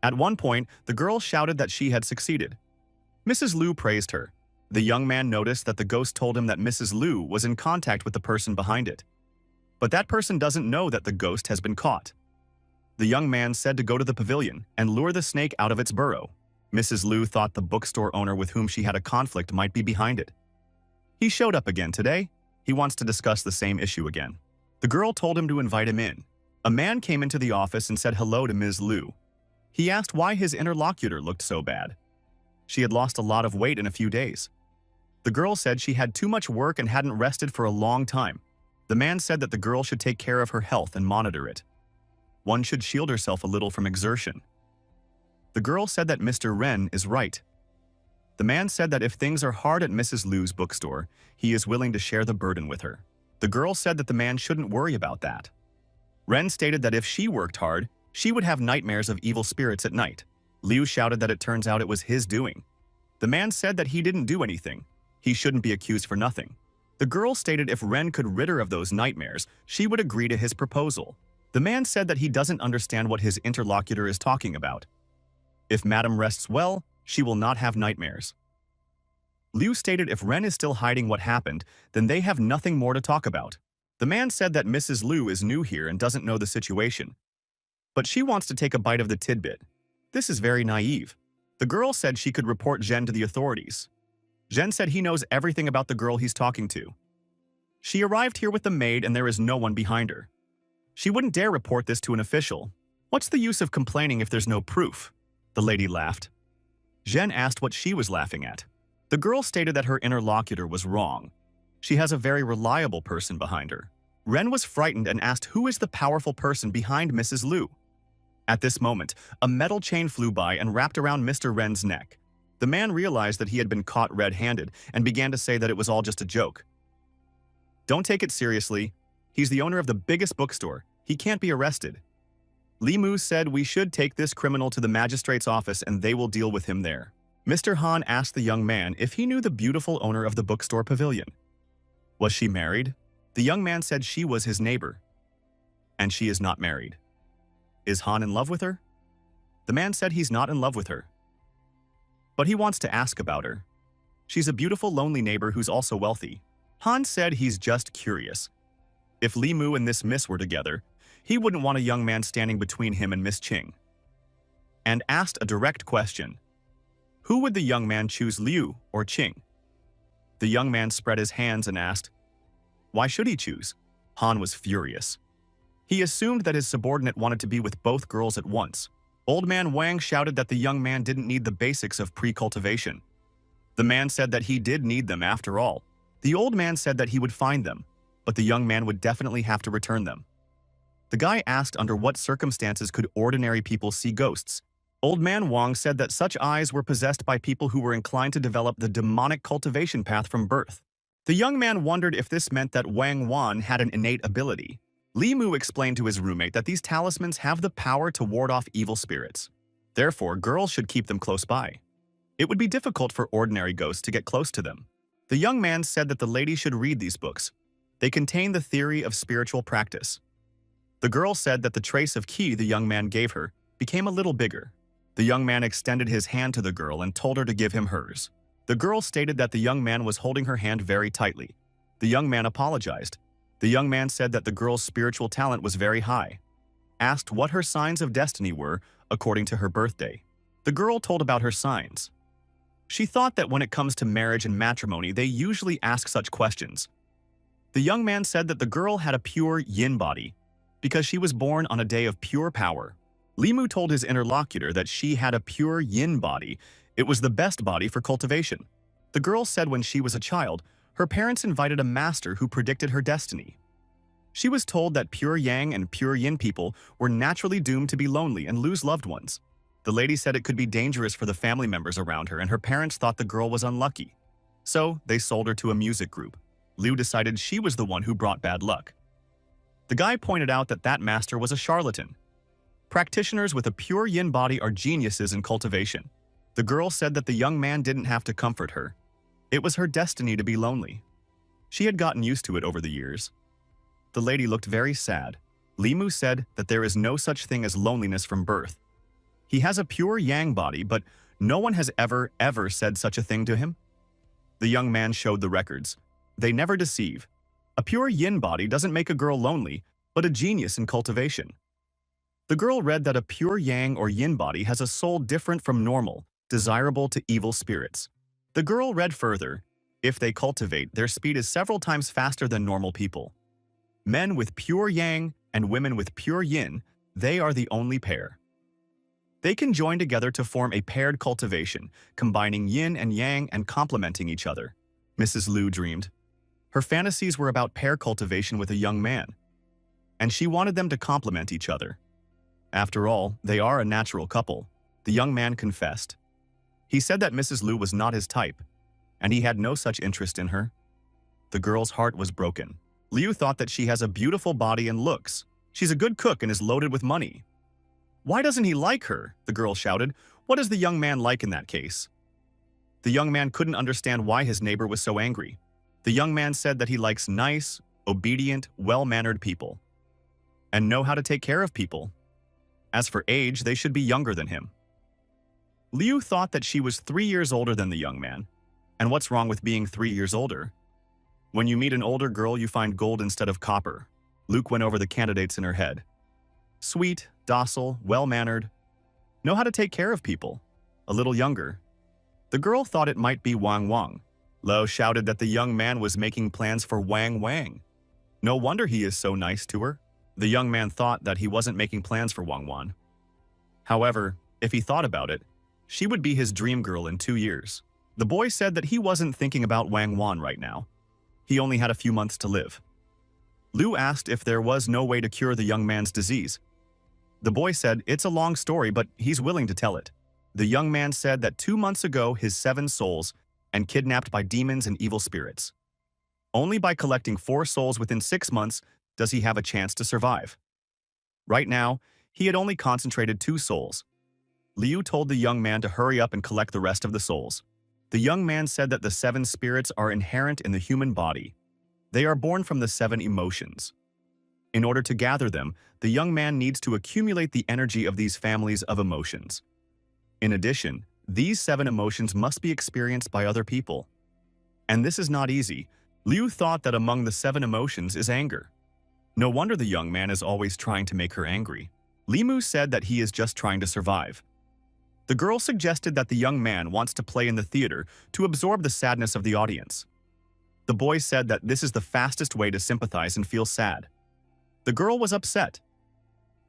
At one point, the girl shouted that she had succeeded. Mrs. Liu praised her. The young man noticed that the ghost told him that Mrs. Liu was in contact with the person behind it. But that person doesn't know that the ghost has been caught. The young man said to go to the pavilion and lure the snake out of its burrow. Mrs. Liu thought the bookstore owner with whom she had a conflict might be behind it. He showed up again today. He wants to discuss the same issue again. The girl told him to invite him in. A man came into the office and said hello to Ms. Liu. He asked why his interlocutor looked so bad. She had lost a lot of weight in a few days. The girl said she had too much work and hadn't rested for a long time. The man said that the girl should take care of her health and monitor it. One should shield herself a little from exertion. The girl said that Mr. Ren is right. The man said that if things are hard at Mrs. Liu's bookstore, he is willing to share the burden with her. The girl said that the man shouldn't worry about that. Ren stated that if she worked hard, she would have nightmares of evil spirits at night. Liu shouted that it turns out it was his doing. The man said that he didn't do anything. He shouldn't be accused for nothing. The girl stated if Ren could rid her of those nightmares, she would agree to his proposal. The man said that he doesn't understand what his interlocutor is talking about. If Madam rests well, she will not have nightmares. Liu stated if Ren is still hiding what happened, then they have nothing more to talk about. The man said that Mrs. Liu is new here and doesn't know the situation. But she wants to take a bite of the tidbit. This is very naive. The girl said she could report Zhen to the authorities. Zhen said he knows everything about the girl he's talking to. She arrived here with the maid and there is no one behind her. She wouldn't dare report this to an official. What's the use of complaining if there's no proof? The lady laughed. Zhen asked what she was laughing at. The girl stated that her interlocutor was wrong. She has a very reliable person behind her. Ren was frightened and asked who is the powerful person behind Mrs. Liu. At this moment, a metal chain flew by and wrapped around Mr. Ren's neck. The man realized that he had been caught red-handed and began to say that it was all just a joke. Don't take it seriously. He's the owner of the biggest bookstore. He can't be arrested. Li Mu said we should take this criminal to the magistrate's office and they will deal with him there. Mr. Han asked the young man if he knew the beautiful owner of the bookstore pavilion. Was she married? The young man said she was his neighbor. And she is not married. Is Han in love with her? The man said he's not in love with her. But he wants to ask about her. She's a beautiful, lonely neighbor who's also wealthy. Han said he's just curious. If Li Mu and this miss were together, he wouldn't want a young man standing between him and Miss Qing. And asked a direct question. Who would the young man choose, Liu or Qing? The young man spread his hands and asked, why should he choose? Han was furious. He assumed that his subordinate wanted to be with both girls at once. Old man Wang shouted that the young man didn't need the basics of pre-cultivation. The man said that he did need them after all. The old man said that he would find them, but the young man would definitely have to return them. The guy asked under what circumstances could ordinary people see ghosts. Old man Wang said that such eyes were possessed by people who were inclined to develop the demonic cultivation path from birth. The young man wondered if this meant that Wang Wan had an innate ability. Li Mu explained to his roommate that these talismans have the power to ward off evil spirits. Therefore, girls should keep them close by. It would be difficult for ordinary ghosts to get close to them. The young man said that the lady should read these books. They contain the theory of spiritual practice. The girl said that the trace of qi the young man gave her became a little bigger. The young man extended his hand to the girl and told her to give him hers. The girl stated that the young man was holding her hand very tightly. The young man apologized. The young man said that the girl's spiritual talent was very high. Asked what her signs of destiny were according to her birthday. The girl told about her signs. She thought that when it comes to marriage and matrimony, they usually ask such questions. The young man said that the girl had a pure yin body because she was born on a day of pure power. Limu told his interlocutor that she had a pure yin body. It was the best body for cultivation. The girl said when she was a child, her parents invited a master who predicted her destiny. She was told that pure yang and pure yin people were naturally doomed to be lonely and lose loved ones. The lady said it could be dangerous for the family members around her, and her parents thought the girl was unlucky. So they sold her to a music group. Liu decided she was the one who brought bad luck. The guy pointed out that that master was a charlatan. Practitioners with a pure yin body are geniuses in cultivation. The girl said that the young man didn't have to comfort her. It was her destiny to be lonely. She had gotten used to it over the years. The lady looked very sad. Limu said that there is no such thing as loneliness from birth. He has a pure yang body, but no one has ever said such a thing to him. The young man showed the records. They never deceive. A pure yin body doesn't make a girl lonely, but a genius in cultivation. The girl read that a pure yang or yin body has a soul different from normal, desirable to evil spirits. The girl read further, if they cultivate, their speed is several times faster than normal people. Men with pure yang and women with pure yin, they are the only pair. They can join together to form a paired cultivation, combining yin and yang and complementing each other. Mrs. Liu dreamed. Her fantasies were about pair cultivation with a young man, and she wanted them to complement each other. After all, they are a natural couple, the young man confessed. He said that Mrs. Liu was not his type, and he had no such interest in her. The girl's heart was broken. Liu thought that she has a beautiful body and looks. She's a good cook and is loaded with money. Why doesn't he like her? The girl shouted. What is the young man like in that case? The young man couldn't understand why his neighbor was so angry. The young man said that he likes nice, obedient, well-mannered people, and know how to take care of people. As for age, they should be younger than him. Liu thought that she was 3 years older than the young man. And what's wrong with being 3 years older? When you meet an older girl, you find gold instead of copper. Luke went over the candidates in her head. Sweet, docile, well-mannered, know how to take care of people, a little younger. The girl thought it might be Wang Wang. Lo shouted that the young man was making plans for Wang Wang. No wonder he is so nice to her. The young man thought that he wasn't making plans for Wang Wan. However, if he thought about it, she would be his dream girl in 2 years. The boy said that he wasn't thinking about Wang Wan right now. He only had a few months to live. Liu asked if there was no way to cure the young man's disease. The boy said it's a long story, but he's willing to tell it. The young man said that 2 months ago his 7 souls and kidnapped by demons and evil spirits. Only by collecting 4 souls within 6 months does he have a chance to survive. Right now, he had only concentrated 2 souls. Liu told the young man to hurry up and collect the rest of the souls. The young man said that the 7 spirits are inherent in the human body. They are born from the 7 emotions. In order to gather them, the young man needs to accumulate the energy of these families of emotions. In addition, these 7 emotions must be experienced by other people. And this is not easy. Liu thought that among the 7 emotions is anger. No wonder the young man is always trying to make her angry. Limu said that he is just trying to survive. The girl suggested that the young man wants to play in the theater to absorb the sadness of the audience. The boy said that this is the fastest way to sympathize and feel sad. The girl was upset.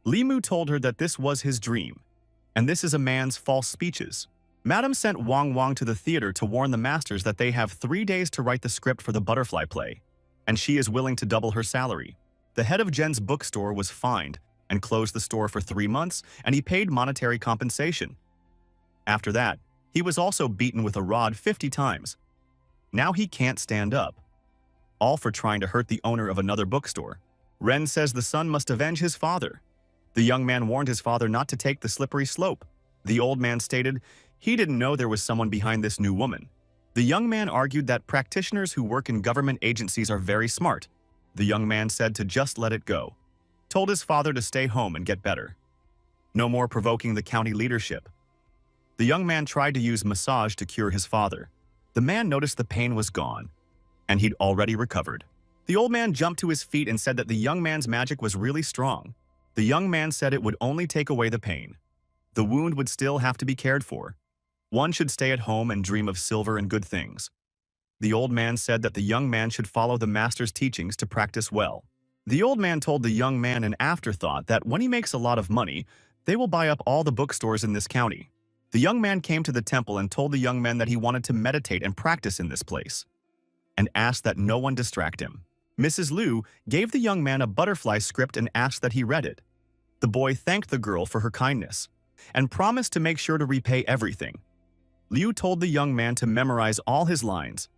Limu told her that this was his dream, and this is a man's false speeches. Madam sent Wang Wang to the theater to warn the masters that they have 3 days to write the script for the butterfly play, and she is willing to double her salary. The head of Jen's bookstore was fined and closed the store for 3 months, and he paid monetary compensation. After that, he was also beaten with a rod 50 times. Now he can't stand up. All for trying to hurt the owner of another bookstore. Ren says the son must avenge his father. The young man warned his father not to take the slippery slope. The old man stated he didn't know there was someone behind this new woman. The young man argued that practitioners who work in government agencies are very smart. The young man said to just let it go. Told his father to stay home and get better. No more provoking the county leadership. The young man tried to use massage to cure his father. The man noticed the pain was gone, and he'd already recovered. The old man jumped to his feet and said that the young man's magic was really strong. The young man said it would only take away the pain. The wound would still have to be cared for. One should stay at home and dream of silver and good things. The old man said that the young man should follow the master's teachings to practice well. The old man told the young man an afterthought that when he makes a lot of money, They will buy up all the bookstores in this county. The young man came to the temple and told the young men that he wanted to meditate and practice in this place, and asked that no one distract him. Mrs. Liu gave the young man a butterfly script and asked that he read it. The boy thanked the girl for her kindness and promised to make sure to repay everything. Liu told the young man to memorize all his lines.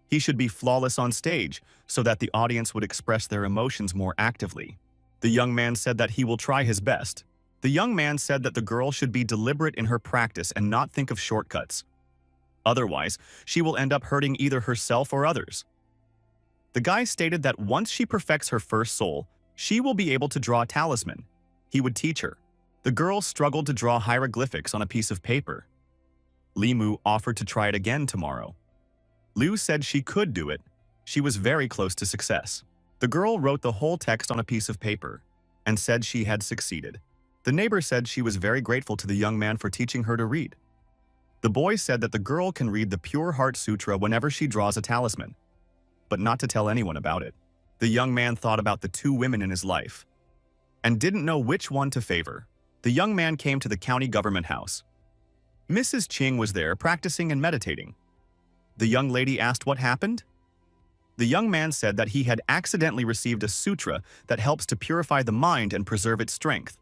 He should be flawless on stage so that the audience would express their emotions more actively. The young man said that he will try his best. The young man said that the girl should be deliberate in her practice and not think of shortcuts. Otherwise, she will end up hurting either herself or others. The guy stated that once she perfects her first soul, she will be able to draw a talisman. He would teach her. The girl struggled to draw hieroglyphics on a piece of paper. Limu offered to try it again tomorrow. Liu said she could do it. She was very close to success. The girl wrote the whole text on a piece of paper and said she had succeeded. The neighbor said she was very grateful to the young man for teaching her to read. The boy said that the girl can read the Pure Heart Sutra whenever she draws a talisman, but not to tell anyone about it. The young man thought about the two women in his life and didn't know which one to favor. The young man came to the county government house. Mrs. Ching was there practicing and meditating. The young lady asked what happened. The young man said that he had accidentally received a sutra that helps to purify the mind and preserve its strength.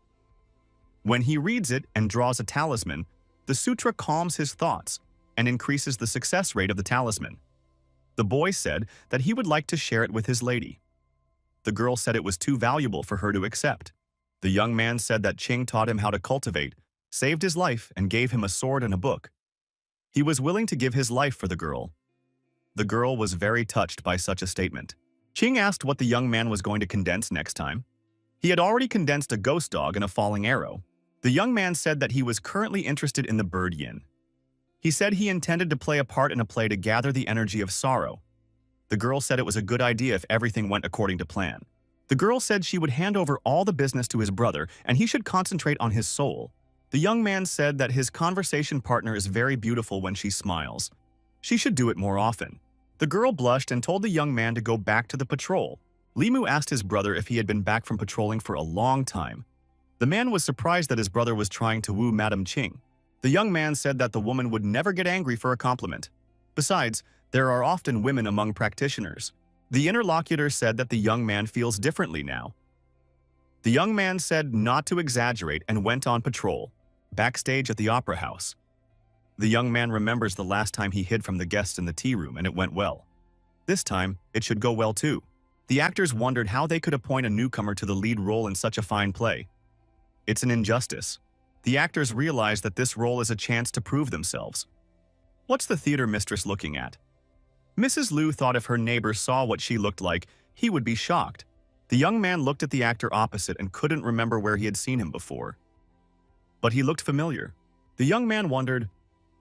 When he reads it and draws a talisman, the sutra calms his thoughts and increases the success rate of the talisman. The boy said that he would like to share it with his lady. The girl said it was too valuable for her to accept. The young man said that Ching taught him how to cultivate, saved his life, and gave him a sword and a book. He was willing to give his life for the girl. The girl was very touched by such a statement. Ching asked what the young man was going to condense next time. He had already condensed a ghost dog and a falling arrow. The young man said that he was currently interested in the bird yin. He said he intended to play a part in a play to gather the energy of sorrow. The girl said it was a good idea if everything went according to plan. The girl said she would hand over all the business to his brother and he should concentrate on his soul. The young man said that his conversation partner is very beautiful when she smiles. She should do it more often. The girl blushed and told the young man to go back to the patrol. Limu asked his brother if he had been back from patrolling for a long time. The man was surprised that his brother was trying to woo Madame Ching. The young man said that the woman would never get angry for a compliment. Besides, there are often women among practitioners. The interlocutor said that the young man feels differently now. The young man said not to exaggerate and went on patrol, backstage at the opera house. The young man remembers the last time he hid from the guests in the tea room and it went well. This time, it should go well too. The actors wondered how they could appoint a newcomer to the lead role in such a fine play. It's an injustice. The actors realized that this role is a chance to prove themselves. What's the theater mistress looking at? Mrs. Liu thought if her neighbor saw what she looked like, he would be shocked. The young man looked at the actor opposite and couldn't remember where he had seen him before. But he looked familiar. The young man wondered,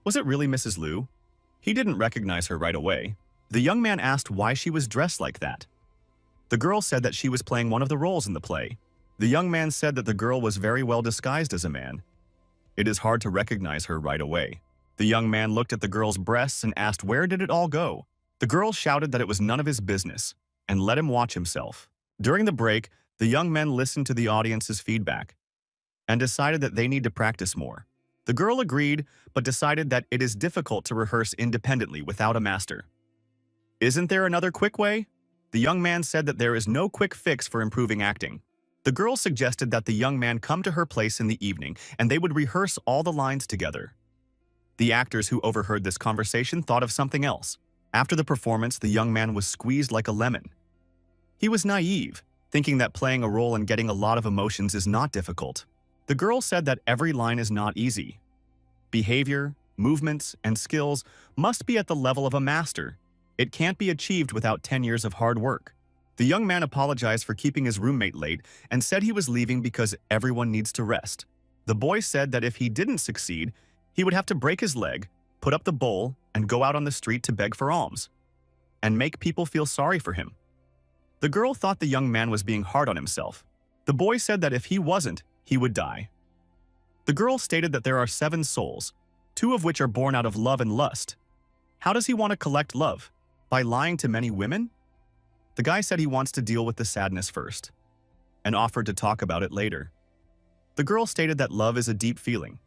was it really Mrs. Liu? He didn't recognize her right away. The young man asked why she was dressed like that. The girl said that she was playing one of the roles in the play. The young man said that the girl was very well disguised as a man. It is hard to recognize her right away. The young man looked at the girl's breasts and asked where did it all go. The girl shouted that it was none of his business and let him watch himself. During the break, the young men listened to the audience's feedback and decided that they need to practice more. The girl agreed, but decided that it is difficult to rehearse independently without a master. Isn't there another quick way? The young man said that there is no quick fix for improving acting. The girl suggested that the young man come to her place in the evening and they would rehearse all the lines together. The actors who overheard this conversation thought of something else. After the performance, the young man was squeezed like a lemon. He was naive, thinking that playing a role and getting a lot of emotions is not difficult. The girl said that every line is not easy. Behavior, movements, and skills must be at the level of a master. It can't be achieved without 10 years of hard work. The young man apologized for keeping his roommate late and said he was leaving because everyone needs to rest. The boy said that if he didn't succeed, he would have to break his leg, put up the bowl, and go out on the street to beg for alms, and make people feel sorry for him. The girl thought the young man was being hard on himself. The boy said that if he wasn't, he would die. The girl stated that there are 7 souls, 2 of which are born out of love and lust. How does he want to collect love? By lying to many women? The guy said he wants to deal with the sadness first, and offered to talk about it later. The girl stated that love is a deep feeling.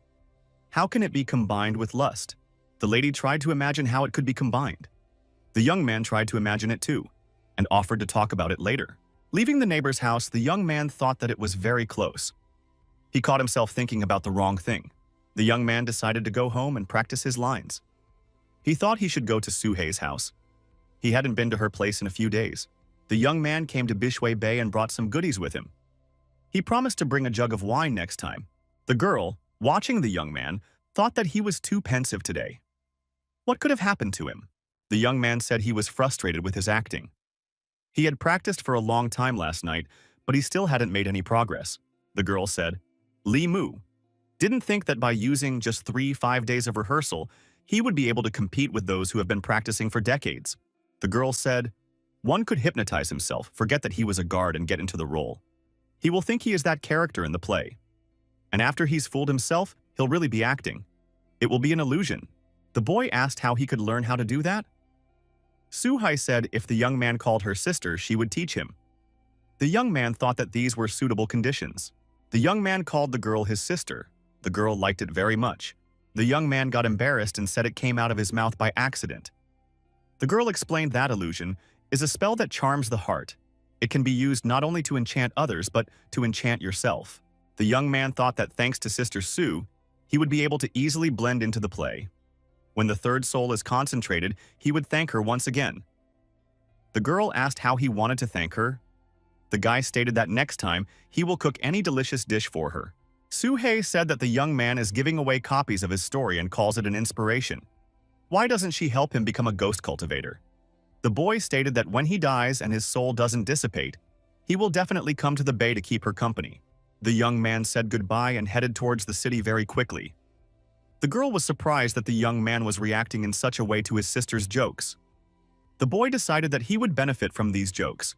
How can it be combined with lust? The lady tried to imagine how it could be combined. The young man tried to imagine it too, and offered to talk about it later. Leaving the neighbor's house, the young man thought that it was very close. He caught himself thinking about the wrong thing. The young man decided to go home and practice his lines. He thought he should go to Suhei's house. He hadn't been to her place in a few days. The young man came to Bishui Bay and brought some goodies with him. He promised to bring a jug of wine next time. The girl, watching the young man, thought that he was too pensive today. What could have happened to him? The young man said he was frustrated with his acting. He had practiced for a long time last night, but he still hadn't made any progress. The girl said, Li Mu didn't think that by using just 3-5 days of rehearsal, he would be able to compete with those who have been practicing for decades. The girl said, one could hypnotize himself, forget that he was a guard and get into the role. He will think he is that character in the play. And after he's fooled himself, he'll really be acting. It will be an illusion. The boy asked how he could learn how to do that. Suhei said if the young man called her sister, she would teach him. The young man thought that these were suitable conditions. The young man called the girl his sister. The girl liked it very much. The young man got embarrassed and said it came out of his mouth by accident. The girl explained that illusion is a spell that charms the heart. It can be used not only to enchant others, but to enchant yourself. The young man thought that thanks to Sister Sue, he would be able to easily blend into the play. When the third soul is concentrated, he would thank her once again. The girl asked how he wanted to thank her. The guy stated that next time, he will cook any delicious dish for her. Suhei said that the young man is giving away copies of his story and calls it an inspiration. Why doesn't she help him become a ghost cultivator? The boy stated that when he dies and his soul doesn't dissipate, he will definitely come to the bay to keep her company. The young man said goodbye and headed towards the city very quickly. The girl was surprised that the young man was reacting in such a way to his sister's jokes. The boy decided that he would benefit from these jokes.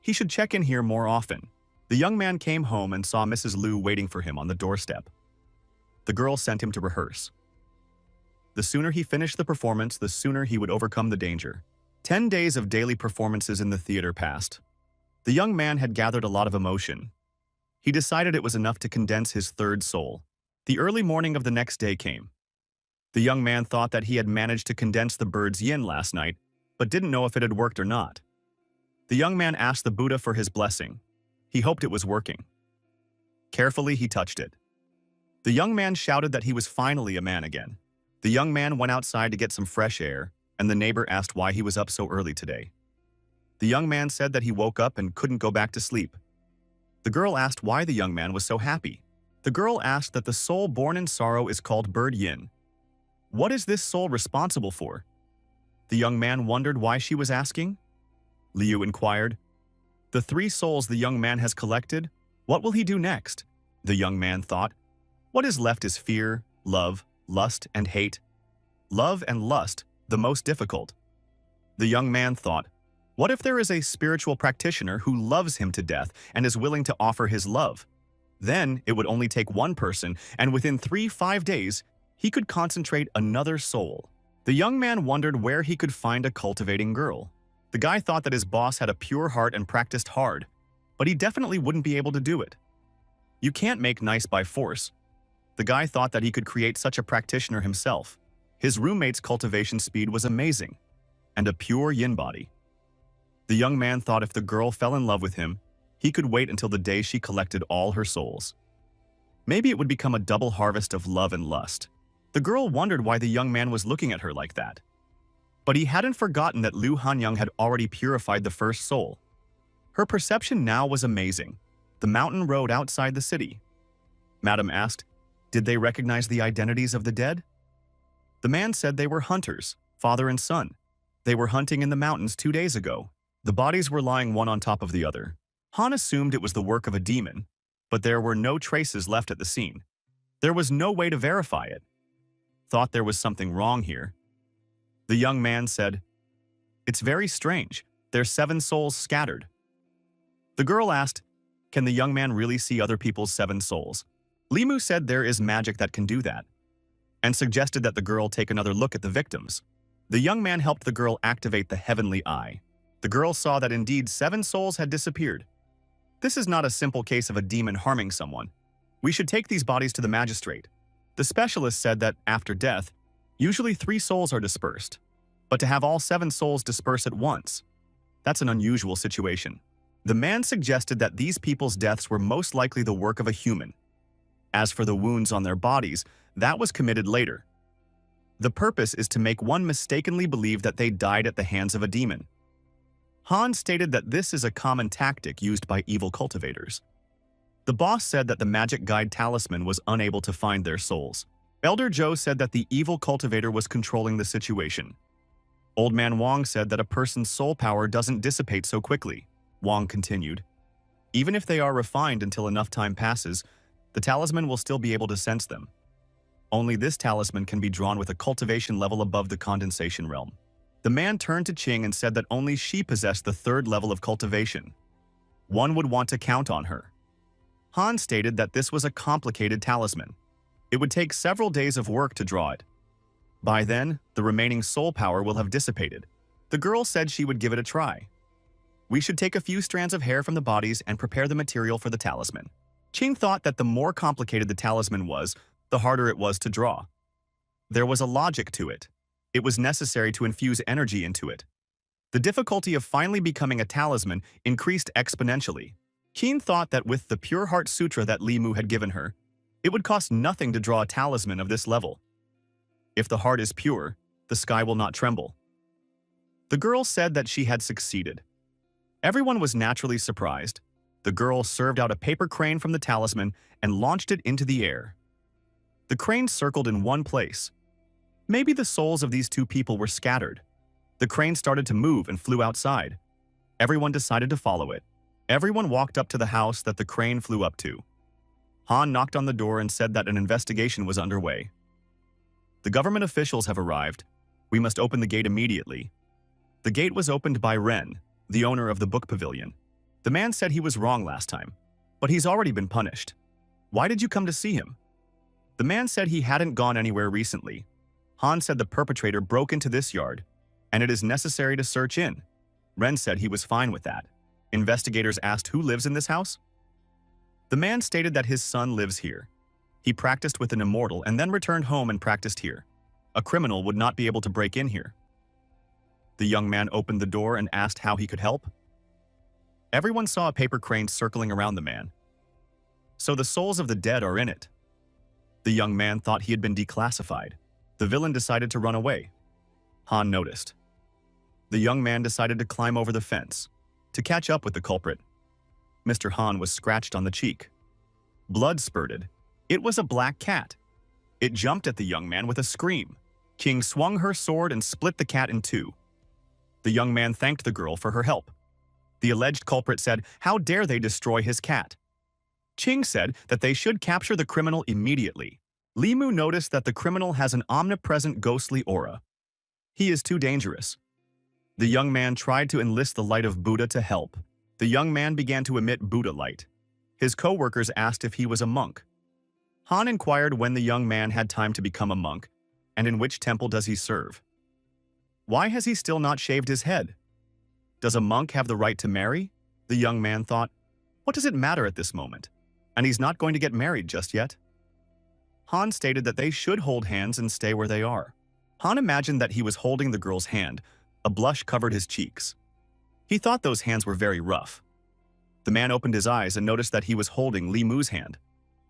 He should check in here more often. The young man came home and saw Mrs. Liu waiting for him on the doorstep. The girl sent him to rehearse. The sooner he finished the performance, the sooner he would overcome the danger. 10 days of daily performances in the theater passed. The young man had gathered a lot of emotion. He decided it was enough to condense his third soul. The early morning of the next day came. The young man thought that he had managed to condense the bird's yin last night, but didn't know if it had worked or not. The young man asked the Buddha for his blessing. He hoped it was working. Carefully, he touched it. The young man shouted that he was finally a man again. The young man went outside to get some fresh air, and the neighbor asked why he was up so early today. The young man said that he woke up and couldn't go back to sleep. The girl asked why the young man was so happy. The girl asked that the soul born in sorrow is called bird yin. What is this soul responsible for? The young man wondered why she was asking. Liu inquired. The 3 souls the young man has collected, what will he do next? The young man thought. What is left is fear, love, lust, and hate. Love and lust, the most difficult. The young man thought, what if there is a spiritual practitioner who loves him to death and is willing to offer his love? Then it would only take one person, and within 3-5 days, he could concentrate another soul. The young man wondered where he could find a cultivating girl. The guy thought that his boss had a pure heart and practiced hard, but he definitely wouldn't be able to do it. You can't make nice by force. The guy thought that he could create such a practitioner himself. His roommate's cultivation speed was amazing, and a pure yin body. The young man thought if the girl fell in love with him, he could wait until the day she collected all her souls. Maybe it would become a double harvest of love and lust. The girl wondered why the young man was looking at her like that. But he hadn't forgotten that Liu Hanyang had already purified the first soul. Her perception now was amazing. The mountain road outside the city. Madam asked, did they recognize the identities of the dead? The man said they were hunters, father and son. They were hunting in the mountains 2 days ago. The bodies were lying one on top of the other. Han assumed it was the work of a demon, but there were no traces left at the scene. There was no way to verify it. Thought there was something wrong here. The young man said, it's very strange. There's 7 souls scattered. The girl asked, can the young man really see other people's 7 souls? Limu said there is magic that can do that, and suggested that the girl take another look at the victims. The young man helped the girl activate the heavenly eye. The girl saw that indeed 7 souls had disappeared. This is not a simple case of a demon harming someone. We should take these bodies to the magistrate. The specialist said that after death, usually 3 souls are dispersed. But to have all 7 souls disperse at once, that's an unusual situation. The man suggested that these people's deaths were most likely the work of a human. As for the wounds on their bodies, that was committed later. The purpose is to make one mistakenly believe that they died at the hands of a demon. Han stated that this is a common tactic used by evil cultivators. The boss said that the magic guide talisman was unable to find their souls. Elder Joe said that the evil cultivator was controlling the situation. Old Man Wong said that a person's soul power doesn't dissipate so quickly. Wong continued, even if they are refined until enough time passes, the talisman will still be able to sense them. Only this talisman can be drawn with a cultivation level above the condensation realm. The man turned to Qing and said that only she possessed the 3rd level of cultivation. One would want to count on her. Han stated that this was a complicated talisman. It would take several days of work to draw it. By then, the remaining soul power will have dissipated. The girl said she would give it a try. We should take a few strands of hair from the bodies and prepare the material for the talisman. Qing thought that the more complicated the talisman was, the harder it was to draw. There was a logic to it. It was necessary to infuse energy into it. The difficulty of finally becoming a talisman increased exponentially. Qing thought that with the Pure Heart Sutra that Li Mu had given her, it would cost nothing to draw a talisman of this level. If the heart is pure, the sky will not tremble. The girl said that she had succeeded. Everyone was naturally surprised. The girl served out a paper crane from the talisman and launched it into the air. The crane circled in one place. Maybe the souls of these 2 people were scattered. The crane started to move and flew outside. Everyone decided to follow it. Everyone walked up to the house that the crane flew up to. Han knocked on the door and said that an investigation was underway. The government officials have arrived. We must open the gate immediately. The gate was opened by Ren, the owner of the book pavilion. The man said he was wrong last time, but he's already been punished. Why did you come to see him? The man said he hadn't gone anywhere recently. Han said the perpetrator broke into this yard, and it is necessary to search in. Ren said he was fine with that. Investigators asked who lives in this house. The man stated that his son lives here. He practiced with an immortal and then returned home and practiced here. A criminal would not be able to break in here. The young man opened the door and asked how he could help. Everyone saw a paper crane circling around the man. So the souls of the dead are in it. The young man thought he had been declassified. The villain decided to run away. Han noticed. The young man decided to climb over the fence to catch up with the culprit. Mr. Han was scratched on the cheek. Blood spurted. It was a black cat. It jumped at the young man with a scream. Qing swung her sword and split the cat in 2. The young man thanked the girl for her help. The alleged culprit said, "How dare they destroy his cat?" Qing said that they should capture the criminal immediately. Li Mu noticed that the criminal has an omnipresent ghostly aura. He is too dangerous. The young man tried to enlist the light of Buddha to help. The young man began to emit Buddha light. His co-workers asked if he was a monk. Han inquired when the young man had time to become a monk, and in which temple does he serve. Why has he still not shaved his head? Does a monk have the right to marry? The young man thought, what does it matter at this moment? And he's not going to get married just yet. Han stated that they should hold hands and stay where they are. Han imagined that he was holding the girl's hand. A blush covered his cheeks. He thought those hands were very rough. The man opened his eyes and noticed that he was holding Li Mu's hand.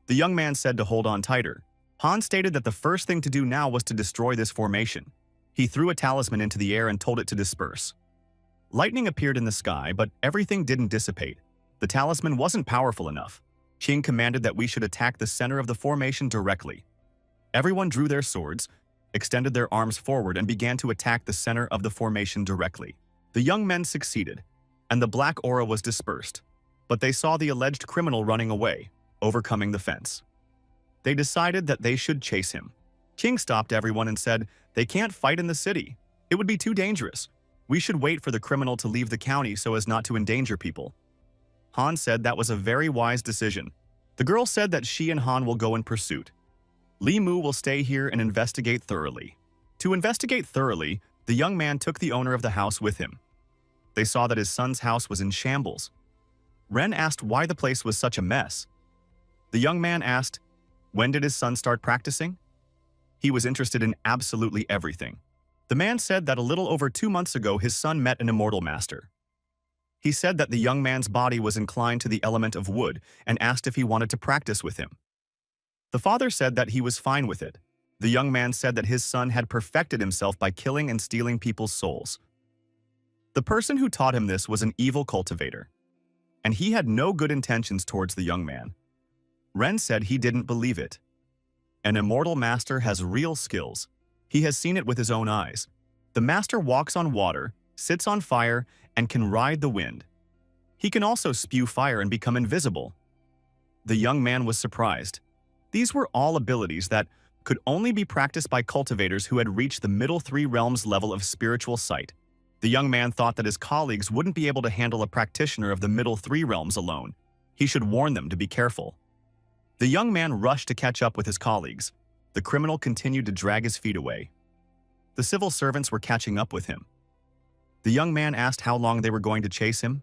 The young man said to hold on tighter. Han stated that the first thing to do now was to destroy this formation. He threw a talisman into the air and told it to disperse. Lightning appeared in the sky, but everything didn't dissipate. The talisman wasn't powerful enough. Qing commanded that we should attack the center of the formation directly. Everyone drew their swords, extended their arms forward, and began to attack the center of the formation directly. The young men succeeded, and the black aura was dispersed, but they saw the alleged criminal running away, overcoming the fence. They decided that they should chase him. Qing stopped everyone and said, "They can't fight in the city. It would be too dangerous. We should wait for the criminal to leave the county so as not to endanger people." Han said that was a very wise decision. The girl said that she and Han will go in pursuit. Li Mu will stay here and investigate thoroughly. To investigate thoroughly, the young man took the owner of the house with him. They saw that his son's house was in shambles. Ren asked why the place was such a mess. The young man asked, when did his son start practicing? He was interested in absolutely everything. The man said that a little over 2 months ago his son met an immortal master. He said that the young man's body was inclined to the element of wood and asked if he wanted to practice with him. The father said that he was fine with it. The young man said that his son had perfected himself by killing and stealing people's souls. The person who taught him this was an evil cultivator, and he had no good intentions towards the young man. Ren said he didn't believe it. An immortal master has real skills. He has seen it with his own eyes. The master walks on water, sits on fire, and can ride the wind. He can also spew fire and become invisible. The young man was surprised. These were all abilities that could only be practiced by cultivators who had reached the middle 3 realms level of spiritual sight. The young man thought that his colleagues wouldn't be able to handle a practitioner of the middle 3 realms alone. He should warn them to be careful. The young man rushed to catch up with his colleagues. The criminal continued to drag his feet away. The civil servants were catching up with him. The young man asked how long they were going to chase him.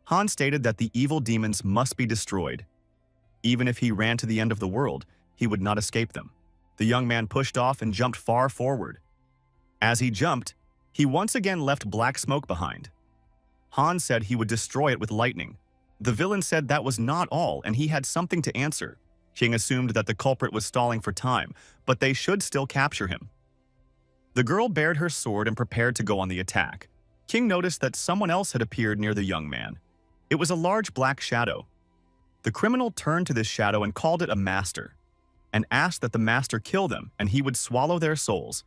Han stated that the evil demons must be destroyed. Even if he ran to the end of the world, he would not escape them. The young man pushed off and jumped far forward. As he jumped, he once again left black smoke behind. Han said he would destroy it with lightning. The villain said that was not all and he had something to answer. King assumed that the culprit was stalling for time, but they should still capture him. The girl bared her sword and prepared to go on the attack. King noticed that someone else had appeared near the young man. It was a large black shadow. The criminal turned to this shadow and called it a master, and asked that the master kill them and he would swallow their souls.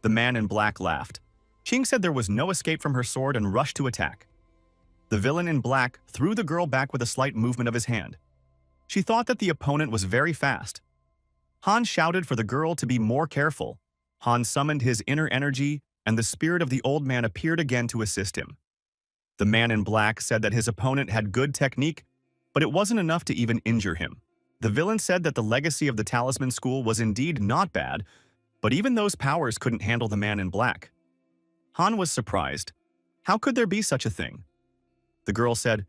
The man in black laughed. King said there was no escape from her sword and rushed to attack. The villain in black threw the girl back with a slight movement of his hand. She thought that the opponent was very fast. Han shouted for the girl to be more careful. Han summoned his inner energy, and the spirit of the old man appeared again to assist him. The man in black said that his opponent had good technique, but it wasn't enough to even injure him. The villain said that the legacy of the talisman school was indeed not bad, but even those powers couldn't handle the man in black. Han was surprised. How could there be such a thing? The girl said,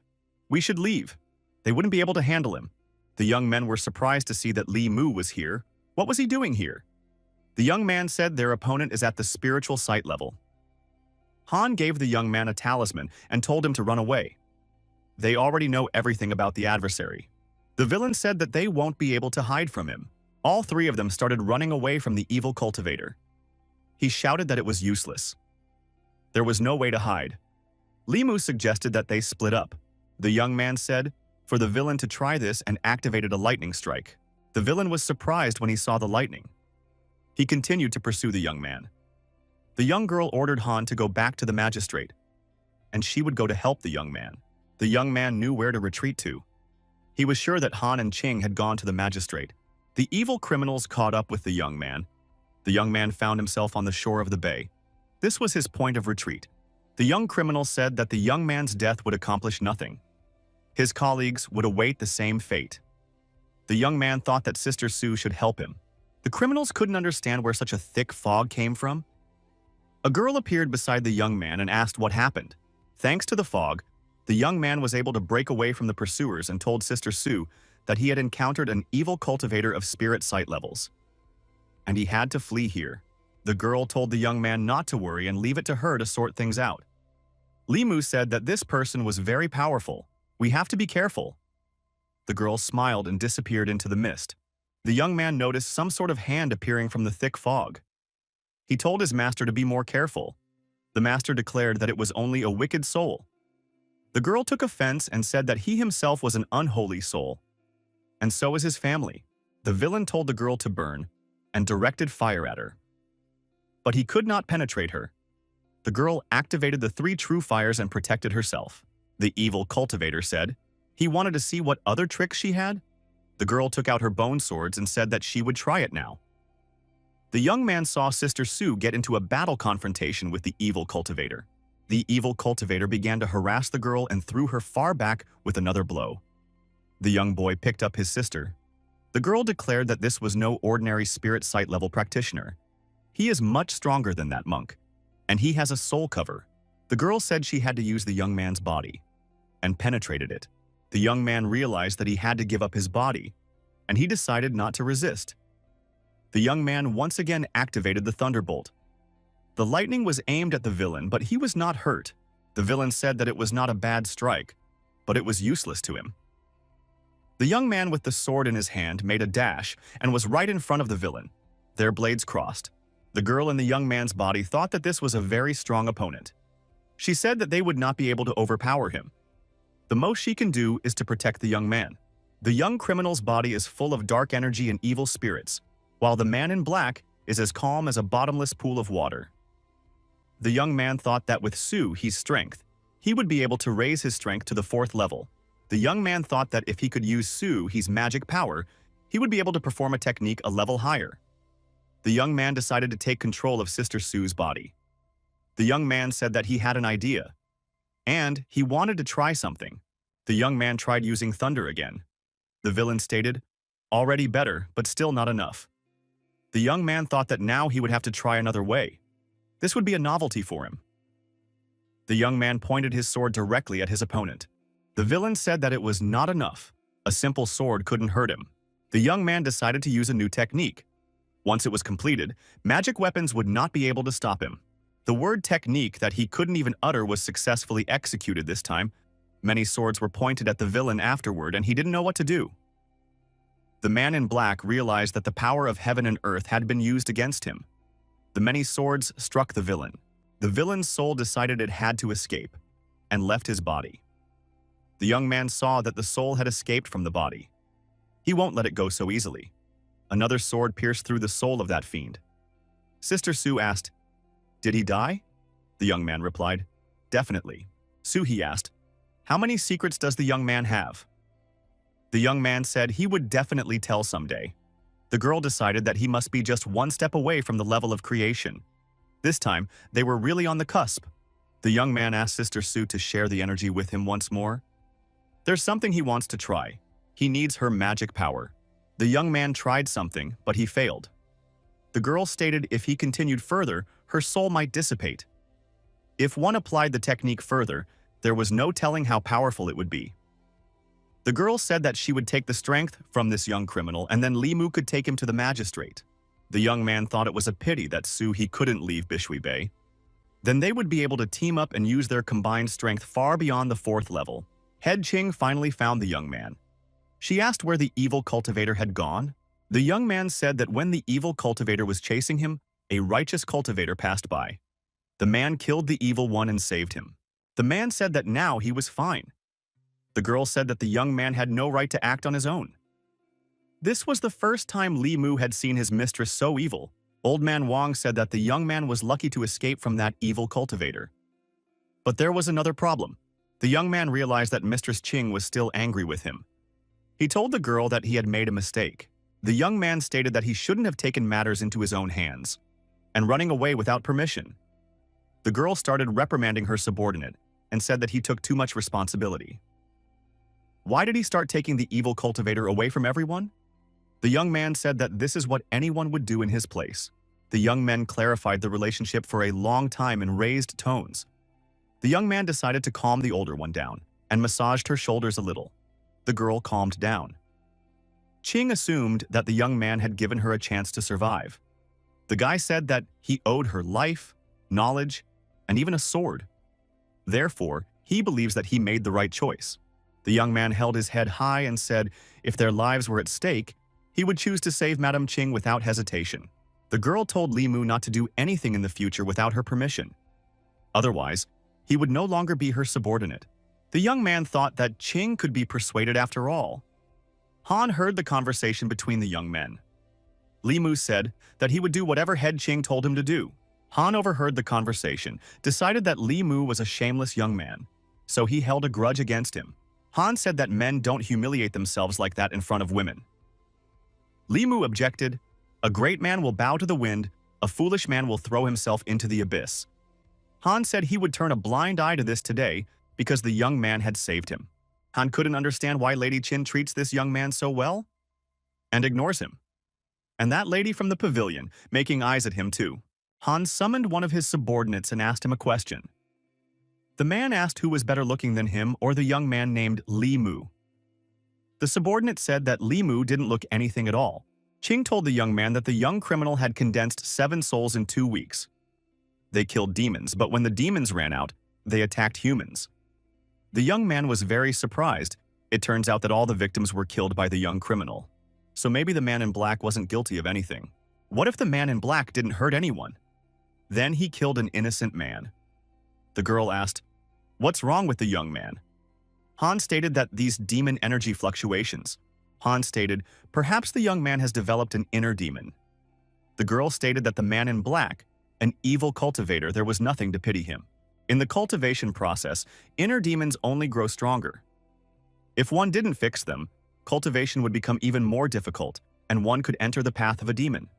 "We should leave. They wouldn't be able to handle him." The young men were surprised to see that Li Mu was here. What was he doing here? The young man said their opponent is at the spiritual sight level. Han gave the young man a talisman and told him to run away. They already know everything about the adversary. The villain said that they won't be able to hide from him. All 3 of them started running away from the evil cultivator. He shouted that it was useless. There was no way to hide. Li Mu suggested that they split up. The young man said for the villain to try this and activated a lightning strike. The villain was surprised when he saw the lightning. He continued to pursue the young man. The young girl ordered Han to go back to the magistrate, and she would go to help the young man. The young man knew where to retreat to. He was sure that Han and Qing had gone to the magistrate. The evil criminals caught up with the young man. The young man found himself on the shore of the bay. This was his point of retreat. The young criminal said that the young man's death would accomplish nothing. His colleagues would await the same fate. The young man thought that Sister Su should help him. The criminals couldn't understand where such a thick fog came from. A girl appeared beside the young man and asked what happened. Thanks to the fog, the young man was able to break away from the pursuers and told Sister Su that he had encountered an evil cultivator of spirit sight levels, and he had to flee here. The girl told the young man not to worry and leave it to her to sort things out. Li Mu said that this person was very powerful. We have to be careful. The girl smiled and disappeared into the mist. The young man noticed some sort of hand appearing from the thick fog. He told his master to be more careful. The master declared that it was only a wicked soul. The girl took offense and said that he himself was an unholy soul, and so was his family. The villain told the girl to burn and directed fire at her. But he could not penetrate her. The girl activated the 3 true fires and protected herself. The evil cultivator said he wanted to see what other tricks she had. The girl took out her bone swords and said that she would try it now. The young man saw Sister Su get into a battle confrontation with the evil cultivator. The evil cultivator began to harass the girl and threw her far back with another blow. The young boy picked up his sister. The girl declared that this was no ordinary spirit sight level practitioner. He is much stronger than that monk, and he has a soul cover. The girl said she had to use the young man's body and penetrated it. The young man realized that he had to give up his body, and he decided not to resist. The young man once again activated the thunderbolt. The lightning was aimed at the villain, but he was not hurt. The villain said that it was not a bad strike, but it was useless to him. The young man with the sword in his hand made a dash and was right in front of the villain. Their blades crossed. The girl in the young man's body thought that this was a very strong opponent. She said that they would not be able to overpower him. The most she can do is to protect the young man. The young criminal's body is full of dark energy and evil spirits, while the man in black is as calm as a bottomless pool of water. The young man thought that with Sue, his strength, he would be able to raise his strength to the 4th level. The young man thought that if he could use Sue, his magic power, he would be able to perform a technique a level higher. The young man decided to take control of Sister Sue's body. The young man said that he had an idea, and he wanted to try something. The young man tried using thunder again. The villain stated, "Already better, but still not enough." The young man thought that now he would have to try another way. This would be a novelty for him. The young man pointed his sword directly at his opponent. The villain said that it was not enough. A simple sword couldn't hurt him. The young man decided to use a new technique. Once it was completed, magic weapons would not be able to stop him. The word technique that he couldn't even utter was successfully executed this time. Many swords were pointed at the villain afterward, and he didn't know what to do. The man in black realized that the power of heaven and earth had been used against him. The many swords struck the villain. The villain's soul decided it had to escape, and left his body. The young man saw that the soul had escaped from the body. He won't let it go so easily. Another sword pierced through the soul of that fiend. Sister Sue asked, "Did he die?" The young man replied, "Definitely." "Sue," he asked, "how many secrets does the young man have?" The young man said he would definitely tell someday. The girl decided that he must be just one step away from the level of creation. This time, they were really on the cusp. The young man asked Sister Sue to share the energy with him once more. There's something he wants to try. He needs her magic power. The young man tried something, but he failed. The girl stated if he continued further, her soul might dissipate. If one applied the technique further, there was no telling how powerful it would be. The girl said that she would take the strength from this young criminal, and then Li Mu could take him to the magistrate. The young man thought it was a pity that Sue he couldn't leave Bishui Bay. Then they would be able to team up and use their combined strength far beyond the 4th level. Head Ching finally found the young man. She asked where the evil cultivator had gone. The young man said that when the evil cultivator was chasing him, a righteous cultivator passed by. The man killed the evil one and saved him. The man said that now he was fine. The girl said that the young man had no right to act on his own. This was the first time Li Mu had seen his mistress so evil. Old man Wang said that the young man was lucky to escape from that evil cultivator. But there was another problem. The young man realized that Mistress Ching was still angry with him. He told the girl that he had made a mistake. The young man stated that he shouldn't have taken matters into his own hands and running away without permission. The girl started reprimanding her subordinate and said that he took too much responsibility. Why did he start taking the evil cultivator away from everyone? The young man said that this is what anyone would do in his place. The young men clarified the relationship for a long time in raised tones. The young man decided to calm the older one down and massaged her shoulders a little. The girl calmed down. Ching assumed that the young man had given her a chance to survive. The guy said that he owed her life, knowledge, and even a sword. Therefore, he believes that he made the right choice. The young man held his head high and said if their lives were at stake, he would choose to save Madame Ching without hesitation. The girl told Li Mu not to do anything in the future without her permission. Otherwise, he would no longer be her subordinate. The young man thought that Ching could be persuaded after all. Han heard the conversation between the young men. Li Mu said that he would do whatever Head Ching told him to do. Han overheard the conversation, decided that Li Mu was a shameless young man, so he held a grudge against him. Han said that men don't humiliate themselves like that in front of women. Li Mu objected, "A great man will bow to the wind, a foolish man will throw himself into the abyss." Han said he would turn a blind eye to this today because the young man had saved him. Han couldn't understand why Lady Chin treats this young man so well and ignores him. And that lady from the pavilion, making eyes at him too. Han summoned one of his subordinates and asked him a question. The man asked who was better looking than him or the young man named Li Mu. The subordinate said that Limu didn't look anything at all. Qing told the young man that the young criminal had condensed 7 souls in 2 weeks. They killed demons, but when the demons ran out, they attacked humans. The young man was very surprised. It turns out that all the victims were killed by the young criminal. So maybe the man in black wasn't guilty of anything. What if the man in black didn't hurt anyone? Then he killed an innocent man. The girl asked, "What's wrong with the young man?" Han stated that these demon energy fluctuations. Han stated, "Perhaps the young man has developed an inner demon." The girl stated that the man in black, an evil cultivator, there was nothing to pity him. In the cultivation process, inner demons only grow stronger. If one didn't fix them, cultivation would become even more difficult, and one could enter the path of a demon.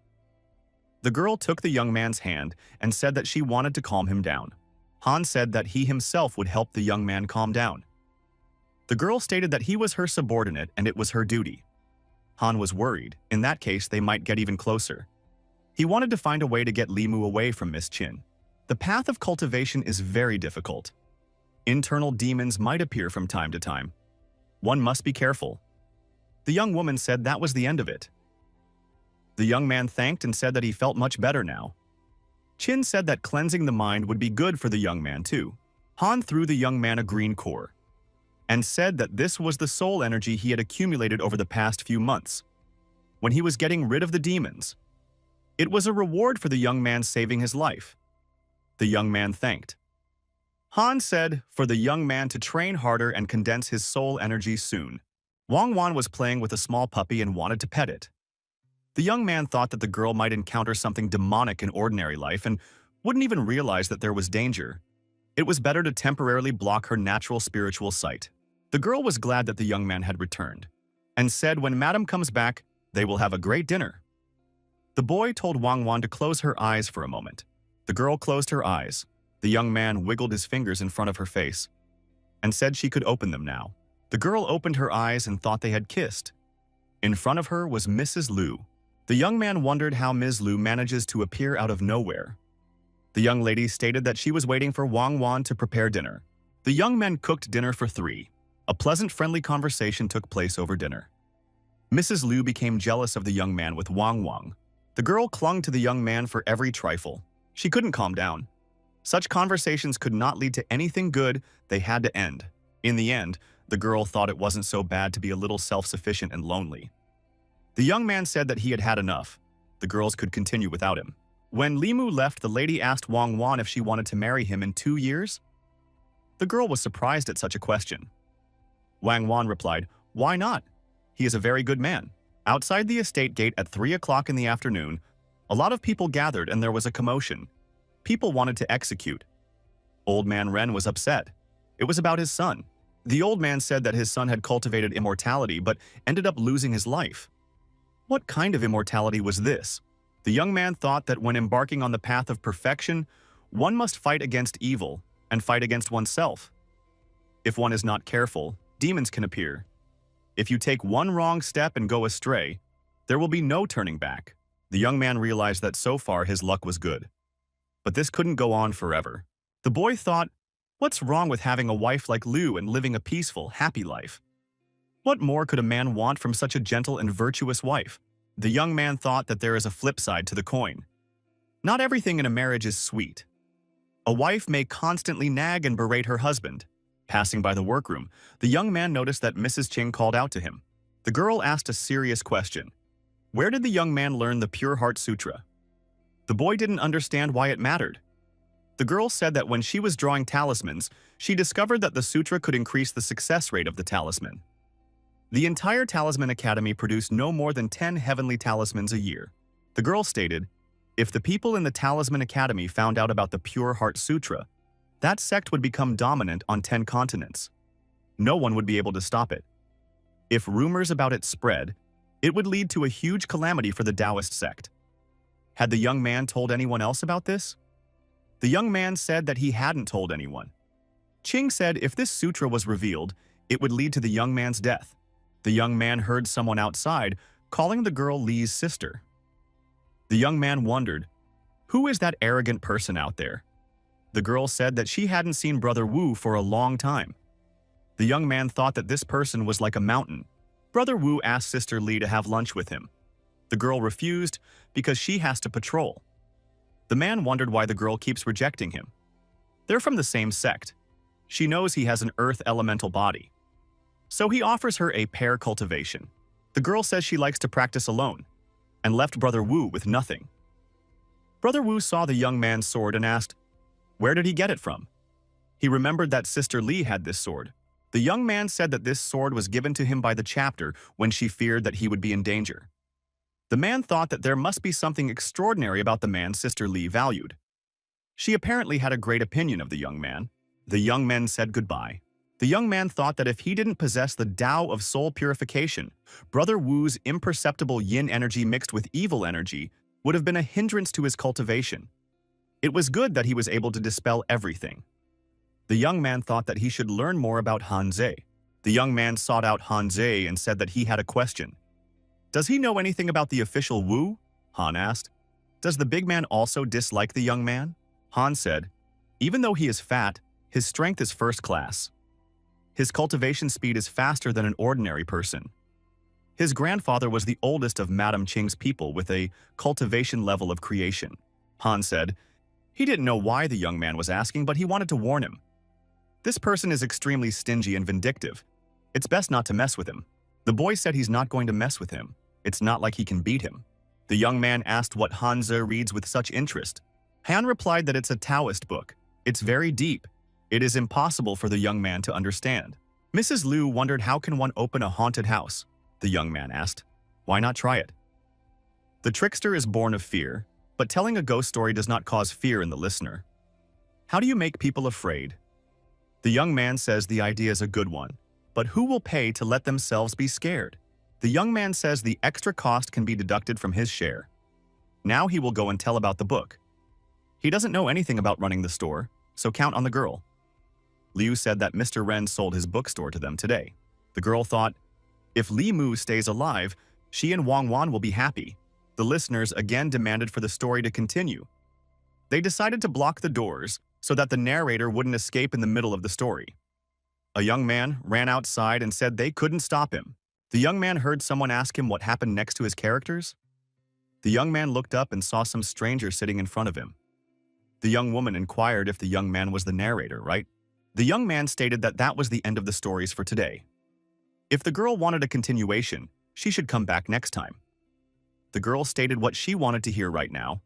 The girl took the young man's hand and said that she wanted to calm him down. Han said that he himself would help the young man calm down. The girl stated that he was her subordinate and it was her duty. Han was worried. In that case, they might get even closer. He wanted to find a way to get Limu away from Miss Qin. The path of cultivation is very difficult. Internal demons might appear from time to time. One must be careful. The young woman said that was the end of it. The young man thanked and said that he felt much better now. Qin said that cleansing the mind would be good for the young man too. Han threw the young man a green core and said that this was the soul energy he had accumulated over the past few months when he was getting rid of the demons. It was a reward for the young man saving his life. The young man thanked. Han said for the young man to train harder and condense his soul energy soon. Wang Wan was playing with a small puppy and wanted to pet it. The young man thought that the girl might encounter something demonic in ordinary life and wouldn't even realize that there was danger. It was better to temporarily block her natural spiritual sight. The girl was glad that the young man had returned and said when Madam comes back, they will have a great dinner. The boy told Wang Wan to close her eyes for a moment. The girl closed her eyes. The young man wiggled his fingers in front of her face and said she could open them now. The girl opened her eyes and thought they had kissed. In front of her was Mrs. Liu. The young man wondered how Ms. Liu manages to appear out of nowhere. The young lady stated that she was waiting for Wang Wan to prepare dinner. The young men cooked dinner for 3. A pleasant, friendly conversation took place over dinner. Mrs. Liu became jealous of the young man with Wang Wang. The girl clung to the young man for every trifle. She couldn't calm down. Such conversations could not lead to anything good, they had to end. In the end, the girl thought it wasn't so bad to be a little self-sufficient and lonely. The young man said that he had had enough. The girls could continue without him. When Limu left, the lady asked Wang Wan if she wanted to marry him in 2 years. The girl was surprised at such a question. Wang Wan replied, "Why not? He is a very good man." Outside the estate gate at 3 o'clock in the afternoon, a lot of people gathered and there was a commotion. People wanted to execute. Old man Ren was upset. It was about his son. The old man said that his son had cultivated immortality but ended up losing his life. What kind of immortality was this? The young man thought that when embarking on the path of perfection, one must fight against evil and fight against oneself. If one is not careful, demons can appear. If you take one wrong step and go astray, there will be no turning back. The young man realized that so far his luck was good. But this couldn't go on forever. The boy thought, what's wrong with having a wife like Liu and living a peaceful, happy life? What more could a man want from such a gentle and virtuous wife? The young man thought that there is a flip side to the coin. Not everything in a marriage is sweet. A wife may constantly nag and berate her husband. Passing by the workroom, the young man noticed that Mrs. Qing called out to him. The girl asked a serious question. Where did the young man learn the Pure Heart Sutra? The boy didn't understand why it mattered. The girl said that when she was drawing talismans, she discovered that the sutra could increase the success rate of the talisman. The entire Talisman Academy produced no more than 10 heavenly talismans a year. The girl stated, if the people in the Talisman Academy found out about the Pure Heart Sutra, that sect would become dominant on 10 continents. No one would be able to stop it. If rumors about it spread, it would lead to a huge calamity for the Taoist sect. Had the young man told anyone else about this? The young man said that he hadn't told anyone. Qing said if this sutra was revealed, it would lead to the young man's death. The young man heard someone outside calling the girl Li's sister. The young man wondered, who is that arrogant person out there? The girl said that she hadn't seen Brother Wu for a long time. The young man thought that this person was like a mountain. Brother Wu asked Sister Lee to have lunch with him. The girl refused because she has to patrol. The man wondered why the girl keeps rejecting him. They're from the same sect. She knows he has an earth elemental body. So he offers her a pair cultivation. The girl says she likes to practice alone and left Brother Wu with nothing. Brother Wu saw the young man's sword and asked, where did he get it from? He remembered that Sister Lee had this sword. The young man said that this sword was given to him by the chapter when she feared that he would be in danger. The man thought that there must be something extraordinary about the man Sister Lee valued. She apparently had a great opinion of the young man. The young men said goodbye. The young man thought that if he didn't possess the Tao of soul purification, Brother Wu's imperceptible yin energy mixed with evil energy would have been a hindrance to his cultivation. It was good that he was able to dispel everything. The young man thought that he should learn more about Hanze. The young man sought out Hanze and said that he had a question. Does he know anything about the official Wu? Han asked. Does the big man also dislike the young man? Han said, even though he is fat, his strength is first class. His cultivation speed is faster than an ordinary person. His grandfather was the oldest of Madame Qing's people with a cultivation level of creation. Han said, he didn't know why the young man was asking, but he wanted to warn him. This person is extremely stingy and vindictive. It's best not to mess with him. The boy said he's not going to mess with him. It's not like he can beat him. The young man asked what Hanze reads with such interest. Han replied that it's a Taoist book. It's very deep. It is impossible for the young man to understand. Mrs. Liu wondered how can one open a haunted house? The young man asked. Why not try it? The trickster is born of fear, but telling a ghost story does not cause fear in the listener. How do you make people afraid? The young man says the idea is a good one, but who will pay to let themselves be scared? The young man says the extra cost can be deducted from his share. Now he will go and tell about the book. He doesn't know anything about running the store, so count on the girl. Liu said that Mr. Ren sold his bookstore to them today. The girl thought, if Li Mu stays alive, she and Wang Wan will be happy. The listeners again demanded for the story to continue. They decided to block the doors so that the narrator wouldn't escape in the middle of the story. A young man ran outside and said they couldn't stop him. The young man heard someone ask him what happened next to his characters. The young man looked up and saw some stranger sitting in front of him. The young woman inquired if the young man was the narrator, right? The young man stated that that was the end of the stories for today. If the girl wanted a continuation, she should come back next time. The girl stated what she wanted to hear right now,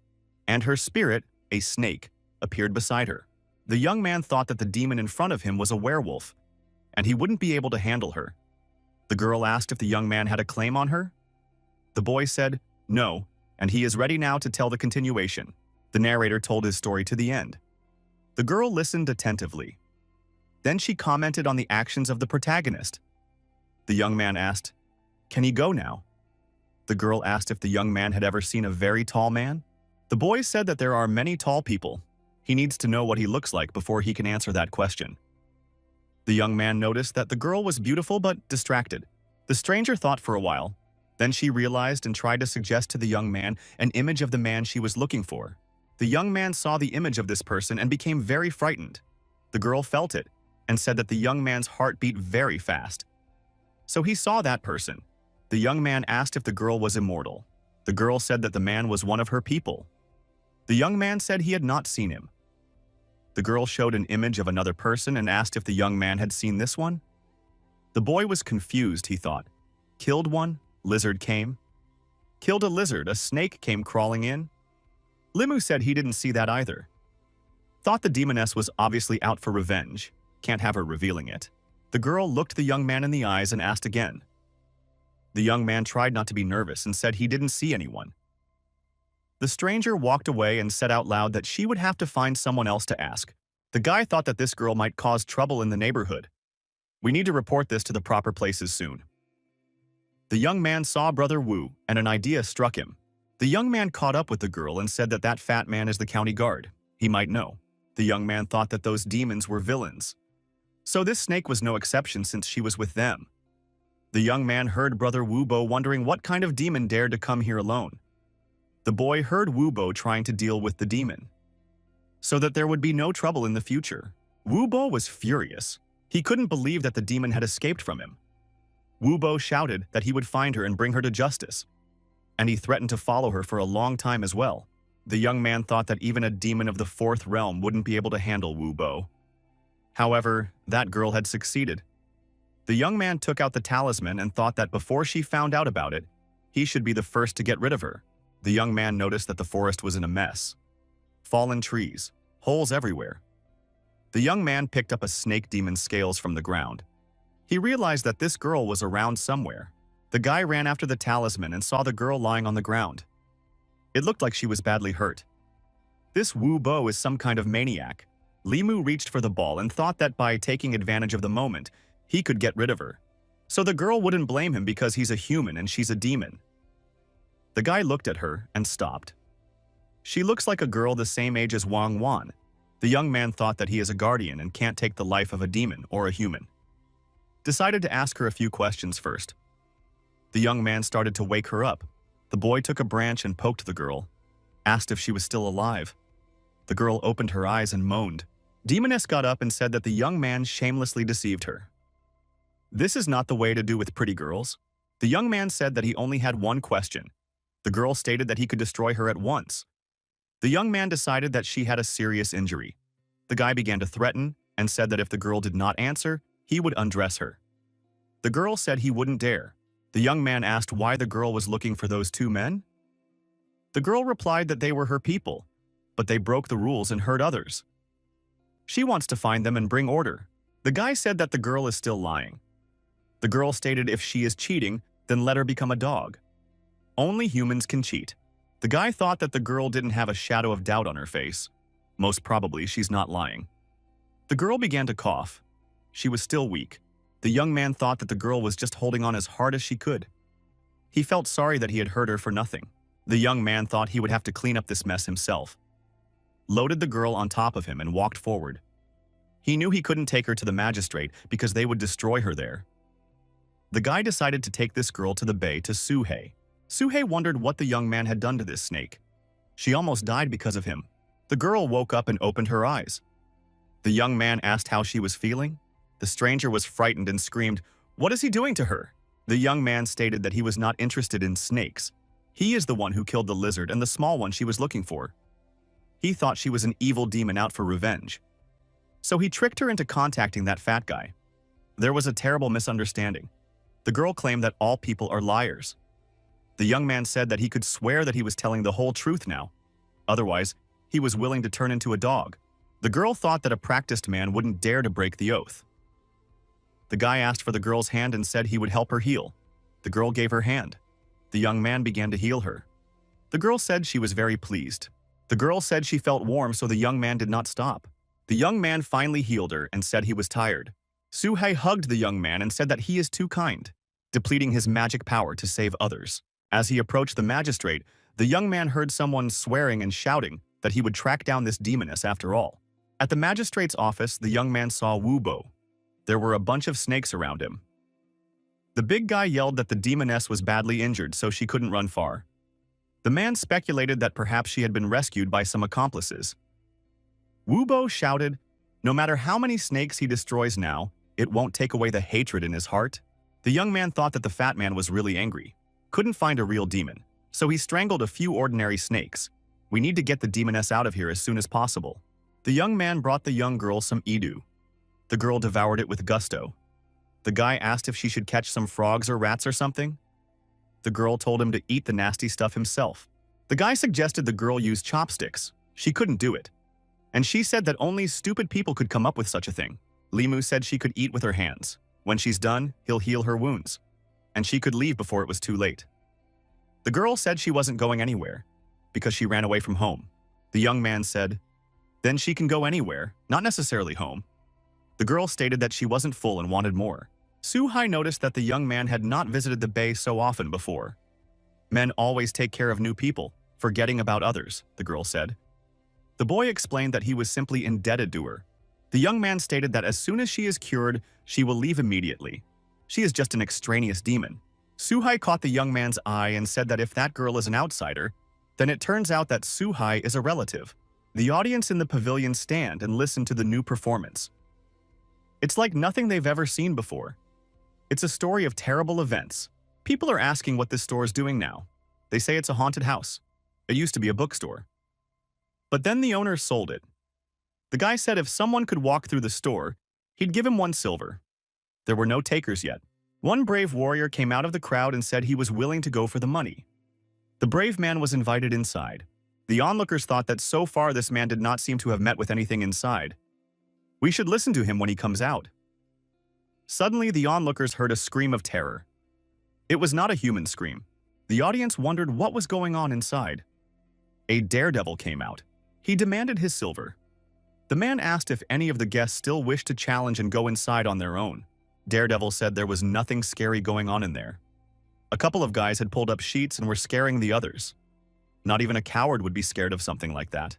and her spirit, a snake, appeared beside her. The young man thought that the demon in front of him was a werewolf, and he wouldn't be able to handle her. The girl asked if the young man had a claim on her. The boy said, no, and he is ready now to tell the continuation. The narrator told his story to the end. The girl listened attentively. Then she commented on the actions of the protagonist. The young man asked, can he go now? The girl asked if the young man had ever seen a very tall man. The boy said that there are many tall people. He needs to know what he looks like before he can answer that question. The young man noticed that the girl was beautiful but distracted. The stranger thought for a while. Then she realized and tried to suggest to the young man an image of the man she was looking for. The young man saw the image of this person and became very frightened. The girl felt it and said that the young man's heart beat very fast. So he saw that person. The young man asked if the girl was immortal. The girl said that the man was one of her people. The young man said he had not seen him. The girl showed an image of another person and asked if the young man had seen this one. The boy was confused, he thought. Killed one, lizard came. Killed a lizard, a snake came crawling in. Limu said he didn't see that either. Thought the demoness was obviously out for revenge. Can't have her revealing it. The girl looked the young man in the eyes and asked again. The young man tried not to be nervous and said he didn't see anyone. The stranger walked away and said out loud that she would have to find someone else to ask. The guy thought that this girl might cause trouble in the neighborhood. We need to report this to the proper places soon. The young man saw Brother Wu, and an idea struck him. The young man caught up with the girl and said that that fat man is the county guard. He might know. The young man thought that those demons were villains. So this snake was no exception since she was with them. The young man heard Brother Wu Bo wondering what kind of demon dared to come here alone. The boy heard Wu Bo trying to deal with the demon, so that there would be no trouble in the future. Wu Bo was furious. He couldn't believe that the demon had escaped from him. Wu Bo shouted that he would find her and bring her to justice, and he threatened to follow her for a long time as well. The young man thought that even a demon of the fourth realm wouldn't be able to handle Wu Bo. However, that girl had succeeded. The young man took out the talisman and thought that before she found out about it, he should be the first to get rid of her. The young man noticed that the forest was in a mess. Fallen trees, holes everywhere. The young man picked up a snake demon's scales from the ground. He realized that this girl was around somewhere. The guy ran after the talisman and saw the girl lying on the ground. It looked like she was badly hurt. This Wu Bo is some kind of maniac. Limu reached for the ball and thought that by taking advantage of the moment, he could get rid of her. So the girl wouldn't blame him because he's a human and she's a demon. The guy looked at her and stopped. She looks like a girl the same age as Wang Wan. The young man thought that he is a guardian and can't take the life of a demon or a human. Decided to ask her a few questions first. The young man started to wake her up. The boy took a branch and poked the girl, asked if she was still alive. The girl opened her eyes and moaned. Demoness got up and said that the young man shamelessly deceived her. This is not the way to do with pretty girls. The young man said that he only had one question. The girl stated that he could destroy her at once. The young man decided that she had a serious injury. The guy began to threaten and said that if the girl did not answer, he would undress her. The girl said he wouldn't dare. The young man asked why the girl was looking for those two men. The girl replied that they were her people, but they broke the rules and hurt others. She wants to find them and bring order. The guy said that the girl is still lying. The girl stated if she is cheating, then let her become a dog. Only humans can cheat. The guy thought that the girl didn't have a shadow of doubt on her face. Most probably, she's not lying. The girl began to cough. She was still weak. The young man thought that the girl was just holding on as hard as she could. He felt sorry that he had hurt her for nothing. The young man thought he would have to clean up this mess himself. Loaded the girl on top of him and walked forward. He knew he couldn't take her to the magistrate because they would destroy her there. The guy decided to take this girl to the bay to Suhei. Suhei wondered what the young man had done to this snake. She almost died because of him. The girl woke up and opened her eyes. The young man asked how she was feeling. The stranger was frightened and screamed, "What is he doing to her?" The young man stated that he was not interested in snakes. He is the one who killed the lizard and the small one she was looking for. He thought she was an evil demon out for revenge. So he tricked her into contacting that fat guy. There was a terrible misunderstanding. The girl claimed that all people are liars. The young man said that he could swear that he was telling the whole truth now. Otherwise, he was willing to turn into a dog. The girl thought that a practiced man wouldn't dare to break the oath. The guy asked for the girl's hand and said he would help her heal. The girl gave her hand. The young man began to heal her. The girl said she was very pleased. The girl said she felt warm, so the young man did not stop. The young man finally healed her and said he was tired. Suhei hugged the young man and said that he is too kind, depleting his magic power to save others. As he approached the magistrate, the young man heard someone swearing and shouting that he would track down this demoness after all. At the magistrate's office, the young man saw Wu Bo. There were a bunch of snakes around him. The big guy yelled that the demoness was badly injured, so she couldn't run far. The man speculated that perhaps she had been rescued by some accomplices. Wu Bo shouted, "No matter how many snakes he destroys now, it won't take away the hatred in his heart." The young man thought that the fat man was really angry. Couldn't find a real demon, so he strangled a few ordinary snakes. We need to get the demoness out of here as soon as possible. The young man brought the young girl some edu. The girl devoured it with gusto. The guy asked if she should catch some frogs or rats or something. The girl told him to eat the nasty stuff himself. The guy suggested the girl use chopsticks. She couldn't do it. And she said that only stupid people could come up with such a thing. Limu said she could eat with her hands. When she's done, he'll heal her wounds. And she could leave before it was too late. The girl said she wasn't going anywhere because she ran away from home. The young man said, "Then she can go anywhere, not necessarily home." The girl stated that she wasn't full and wanted more. Suhei noticed that the young man had not visited the bay so often before. "Men always take care of new people, forgetting about others," the girl said. The boy explained that he was simply indebted to her. The young man stated that as soon as she is cured, she will leave immediately. She is just an extraneous demon. Suhei caught the young man's eye and said that if that girl is an outsider, then it turns out that Suhei is a relative. The audience in the pavilion stand and listen to the new performance. It's like nothing they've ever seen before. It's a story of terrible events. People are asking what this store is doing now. They say it's a haunted house. It used to be a bookstore. But then the owner sold it. The guy said if someone could walk through the store, he'd give him 1 silver. There were no takers yet. One brave warrior came out of the crowd and said he was willing to go for the money. The brave man was invited inside. The onlookers thought that so far this man did not seem to have met with anything inside. We should listen to him when he comes out. Suddenly, the onlookers heard a scream of terror. It was not a human scream. The audience wondered what was going on inside. A daredevil came out. He demanded his silver. The man asked if any of the guests still wished to challenge and go inside on their own. Daredevil said there was nothing scary going on in there. A couple of guys had pulled up sheets and were scaring the others. Not even a coward would be scared of something like that.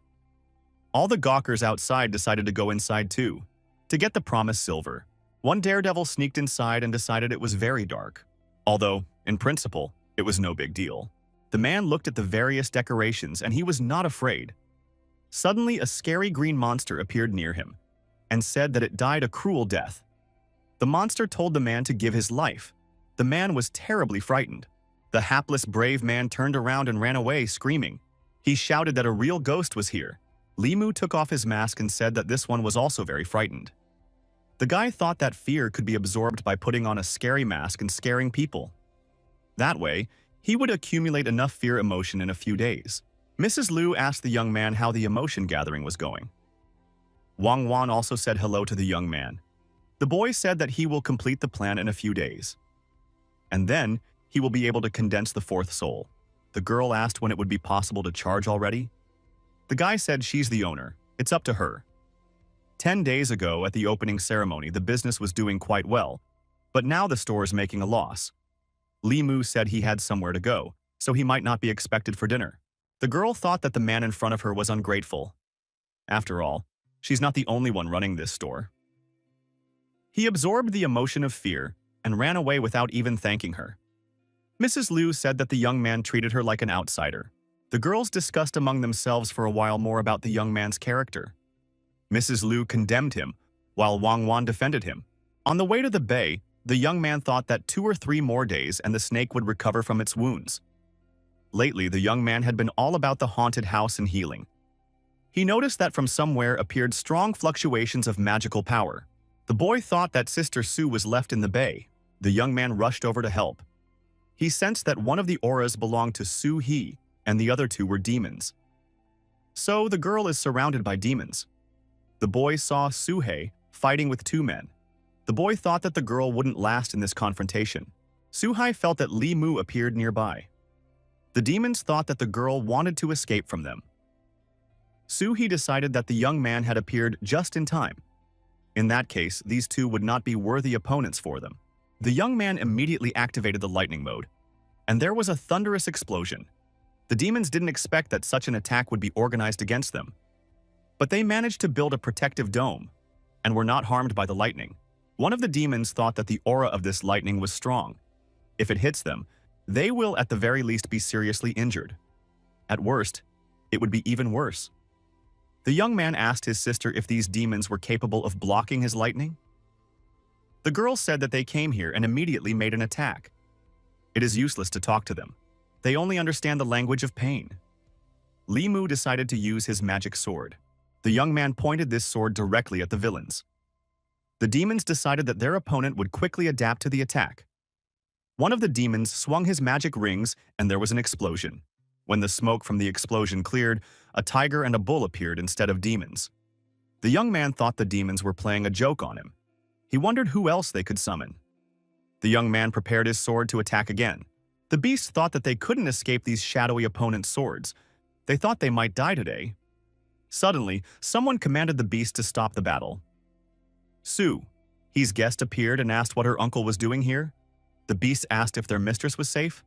All the gawkers outside decided to go inside too, to get the promised silver. One daredevil sneaked inside and decided it was very dark. Although, in principle, it was no big deal. The man looked at the various decorations and he was not afraid. Suddenly, a scary green monster appeared near him and said that it died a cruel death. The monster told the man to give his life. The man was terribly frightened. The hapless brave man turned around and ran away, screaming. He shouted that a real ghost was here. Limu took off his mask and said that this one was also very frightened. The guy thought that fear could be absorbed by putting on a scary mask and scaring people. That way, he would accumulate enough fear emotion in a few days. Mrs. Liu asked the young man how the emotion gathering was going. Wang Wan also said hello to the young man. The boy said that he will complete the plan in a few days. And then, he will be able to condense the 4th soul. The girl asked when it would be possible to charge already. The guy said she's the owner. It's up to her. 10 days ago, at the opening ceremony, the business was doing quite well, but now the store is making a loss. Limu said he had somewhere to go, so he might not be expected for dinner. The girl thought that the man in front of her was ungrateful. After all, she's not the only one running this store. He absorbed the emotion of fear and ran away without even thanking her. Mrs. Liu said that the young man treated her like an outsider. The girls discussed among themselves for a while more about the young man's character. Mrs. Liu condemned him, while Wang Wan defended him. On the way to the bay, the young man thought that 2 or 3 more days and the snake would recover from its wounds. Lately, the young man had been all about the haunted house and healing. He noticed that from somewhere appeared strong fluctuations of magical power. The boy thought that Sister Sue was left in the bay. The young man rushed over to help. He sensed that one of the auras belonged to Su He, and the other 2 were demons. So the girl is surrounded by demons. The boy saw Su He fighting with 2 men. The boy thought that the girl wouldn't last in this confrontation. Su Hai felt that Li Mu appeared nearby. The demons thought that the girl wanted to escape from them. Su He decided that the young man had appeared just in time. In that case, these 2 would not be worthy opponents for them. The young man immediately activated the lightning mode, and there was a thunderous explosion. The demons didn't expect that such an attack would be organized against them. But they managed to build a protective dome, and were not harmed by the lightning. One of the demons thought that the aura of this lightning was strong. If it hits them, they will at the very least be seriously injured. At worst, it would be even worse. The young man asked his sister if these demons were capable of blocking his lightning. The girl said that they came here and immediately made an attack. It is useless to talk to them. They only understand the language of pain. Li Mu decided to use his magic sword. The young man pointed this sword directly at the villains. The demons decided that their opponent would quickly adapt to the attack. One of the demons swung his magic rings and there was an explosion. When the smoke from the explosion cleared, a tiger and a bull appeared instead of demons. The young man thought the demons were playing a joke on him. He wondered who else they could summon. The young man prepared his sword to attack again. The beasts thought that they couldn't escape these shadowy opponents' swords. They thought they might die today. Suddenly, someone commanded the beast to stop the battle. Sue, his guest, appeared and asked what her uncle was doing here. The beast asked if their mistress was safe.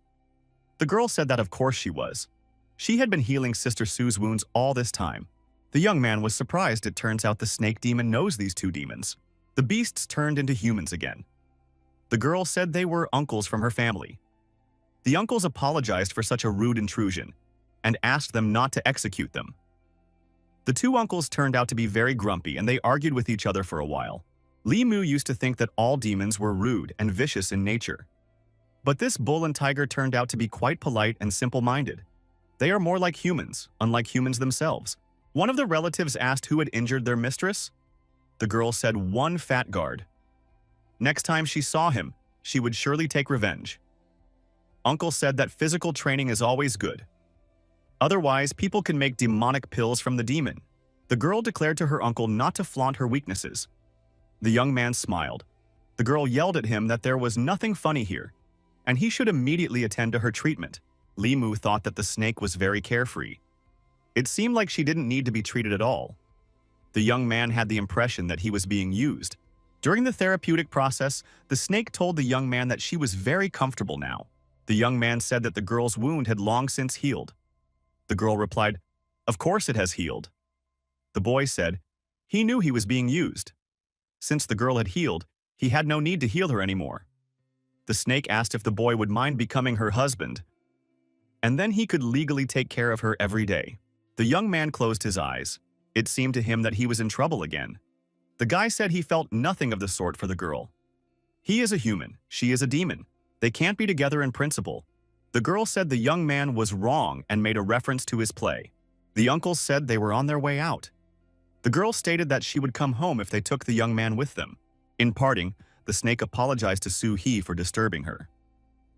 The girl said that of course she was. She had been healing Sister Sue's wounds all this time. The young man was surprised. It turns out the snake demon knows these 2 demons. The beasts turned into humans again. The girl said they were uncles from her family. The uncles apologized for such a rude intrusion and asked them not to execute them. The 2 uncles turned out to be very grumpy and they argued with each other for a while. Li Mu used to think that all demons were rude and vicious in nature. But this bull and tiger turned out to be quite polite and simple-minded. They are more like humans, unlike humans themselves. One of the relatives asked who had injured their mistress. The girl said one fat guard. Next time she saw him, she would surely take revenge. Uncle said that physical training is always good. Otherwise, people can make demonic pills from the demon. The girl declared to her uncle not to flaunt her weaknesses. The young man smiled. The girl yelled at him that there was nothing funny here, and he should immediately attend to her treatment. Li Mu thought that the snake was very carefree. It seemed like she didn't need to be treated at all. The young man had the impression that he was being used. During the therapeutic process, the snake told the young man that she was very comfortable now. The young man said that the girl's wound had long since healed. The girl replied, "Of course it has healed." The boy said, he knew he was being used. Since the girl had healed, he had no need to heal her anymore. The snake asked if the boy would mind becoming her husband, and then he could legally take care of her every day. The young man closed his eyes. It seemed to him that he was in trouble again. The guy said he felt nothing of the sort for the girl. He is a human, she is a demon. They can't be together in principle. The girl said the young man was wrong and made a reference to his play. The uncles said they were on their way out. The girl stated that she would come home if they took the young man with them. In parting, the snake apologized to Su He for disturbing her.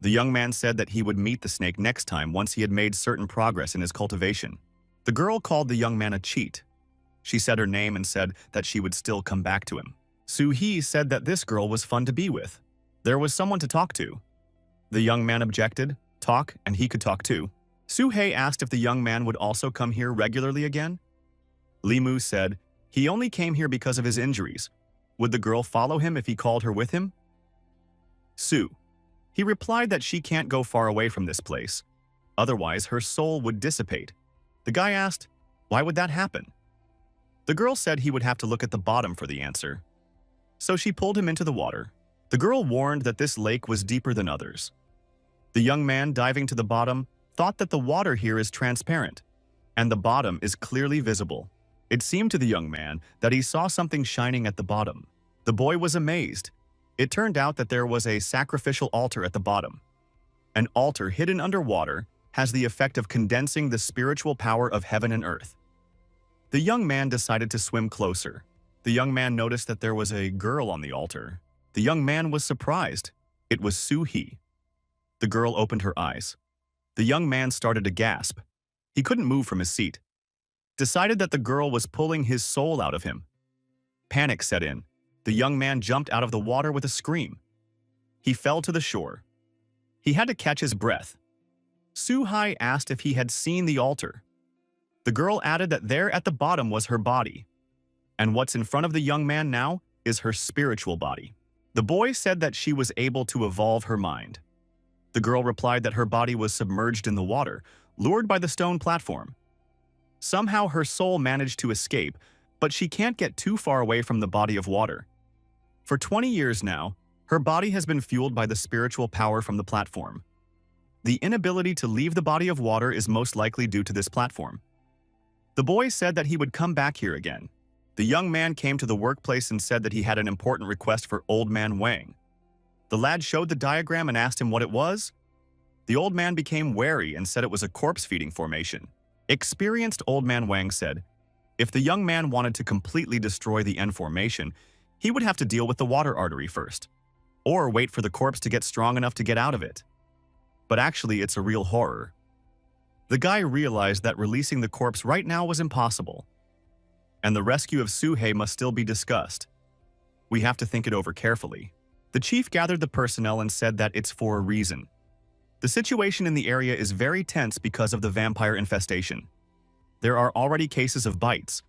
The young man said that he would meet the snake next time once he had made certain progress in his cultivation. The girl called the young man a cheat. She said her name and said that she would still come back to him. Su He said that this girl was fun to be with. There was someone to talk to. The young man objected, talk, and he could talk too. Su He asked if the young man would also come here regularly again. Li Mu said he only came here because of his injuries. Would the girl follow him if he called her with him? He replied that she can't go far away from this place. Otherwise, her soul would dissipate. The guy asked, why would that happen? The girl said he would have to look at the bottom for the answer. So she pulled him into the water. The girl warned that this lake was deeper than others. The young man, diving to the bottom, thought that the water here is transparent, and the bottom is clearly visible. It seemed to the young man that he saw something shining at the bottom. The boy was amazed. It turned out that there was a sacrificial altar at the bottom. An altar hidden underwater has the effect of condensing the spiritual power of heaven and earth. The young man decided to swim closer. The young man noticed that there was a girl on the altar. The young man was surprised. It was Su He. The girl opened her eyes. The young man started to gasp. He couldn't move from his seat. Decided that the girl was pulling his soul out of him. Panic set in. The young man jumped out of the water with a scream. He fell to the shore. He had to catch his breath. Su Hai asked if he had seen the altar. The girl added that there at the bottom was her body, and what's in front of the young man now is her spiritual body. The boy said that she was able to evolve her mind. The girl replied that her body was submerged in the water, lured by the stone platform. Somehow her soul managed to escape, but she can't get too far away from the body of water. For 20 years now, her body has been fueled by the spiritual power from the platform. The inability to leave the body of water is most likely due to this platform. The boy said that he would come back here again. The young man came to the workplace and said that he had an important request for Old Man Wang. The lad showed the diagram and asked him what it was. The old man became wary and said it was a corpse-feeding formation. Experienced Old Man Wang said, if the young man wanted to completely destroy the N formation, he would have to deal with the water artery first, or wait for the corpse to get strong enough to get out of it. But actually, it's a real horror. The guy realized that releasing the corpse right now was impossible, and the rescue of Suhei must still be discussed. We have to think it over carefully. The chief gathered the personnel and said that it's for a reason. The situation in the area is very tense because of the vampire infestation. There are already cases of bites.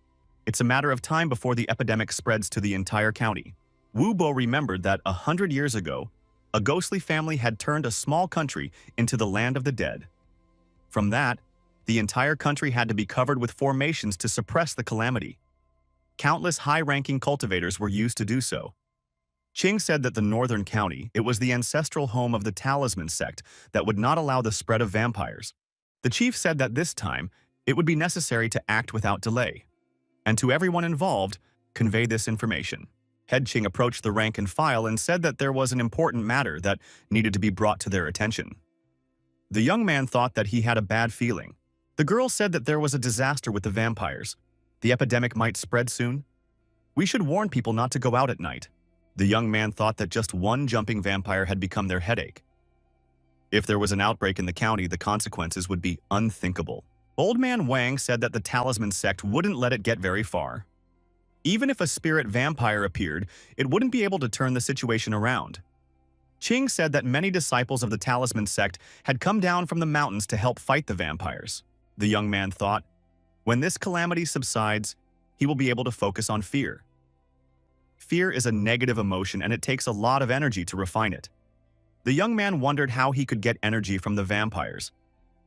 It's a matter of time before the epidemic spreads to the entire county. Wu Bo remembered that 100 years ago, a ghostly family had turned a small country into the land of the dead. From that, the entire country had to be covered with formations to suppress the calamity. Countless high-ranking cultivators were used to do so. Qing said that the northern county, it was the ancestral home of the talisman sect that would not allow the spread of vampires. The chief said that this time, it would be necessary to act without delay, and to everyone involved, convey this information. Head Ching approached the rank and file and said that there was an important matter that needed to be brought to their attention. The young man thought that he had a bad feeling. The girl said that there was a disaster with the vampires. The epidemic might spread soon. We should warn people not to go out at night. The young man thought that just one jumping vampire had become their headache. If there was an outbreak in the county, the consequences would be unthinkable. Old Man Wang said that the talisman sect wouldn't let it get very far. Even if a spirit vampire appeared, it wouldn't be able to turn the situation around. Ching said that many disciples of the talisman sect had come down from the mountains to help fight the vampires. The young man thought, when this calamity subsides, he will be able to focus on fear. Fear is a negative emotion and it takes a lot of energy to refine it. The young man wondered how he could get energy from the vampires.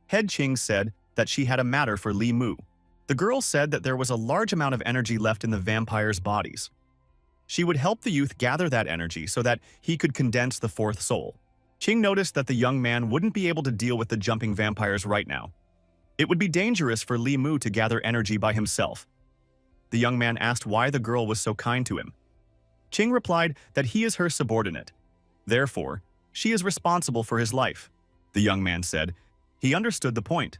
Head Ching said that she had a matter for Li Mu. The girl said that there was a large amount of energy left in the vampires' bodies. She would help the youth gather that energy so that he could condense the fourth soul. Ching noticed that the young man wouldn't be able to deal with the jumping vampires right now. It would be dangerous for Li Mu to gather energy by himself. The young man asked why the girl was so kind to him. Ching replied that he is her subordinate. Therefore, she is responsible for his life. The young man said he understood the point.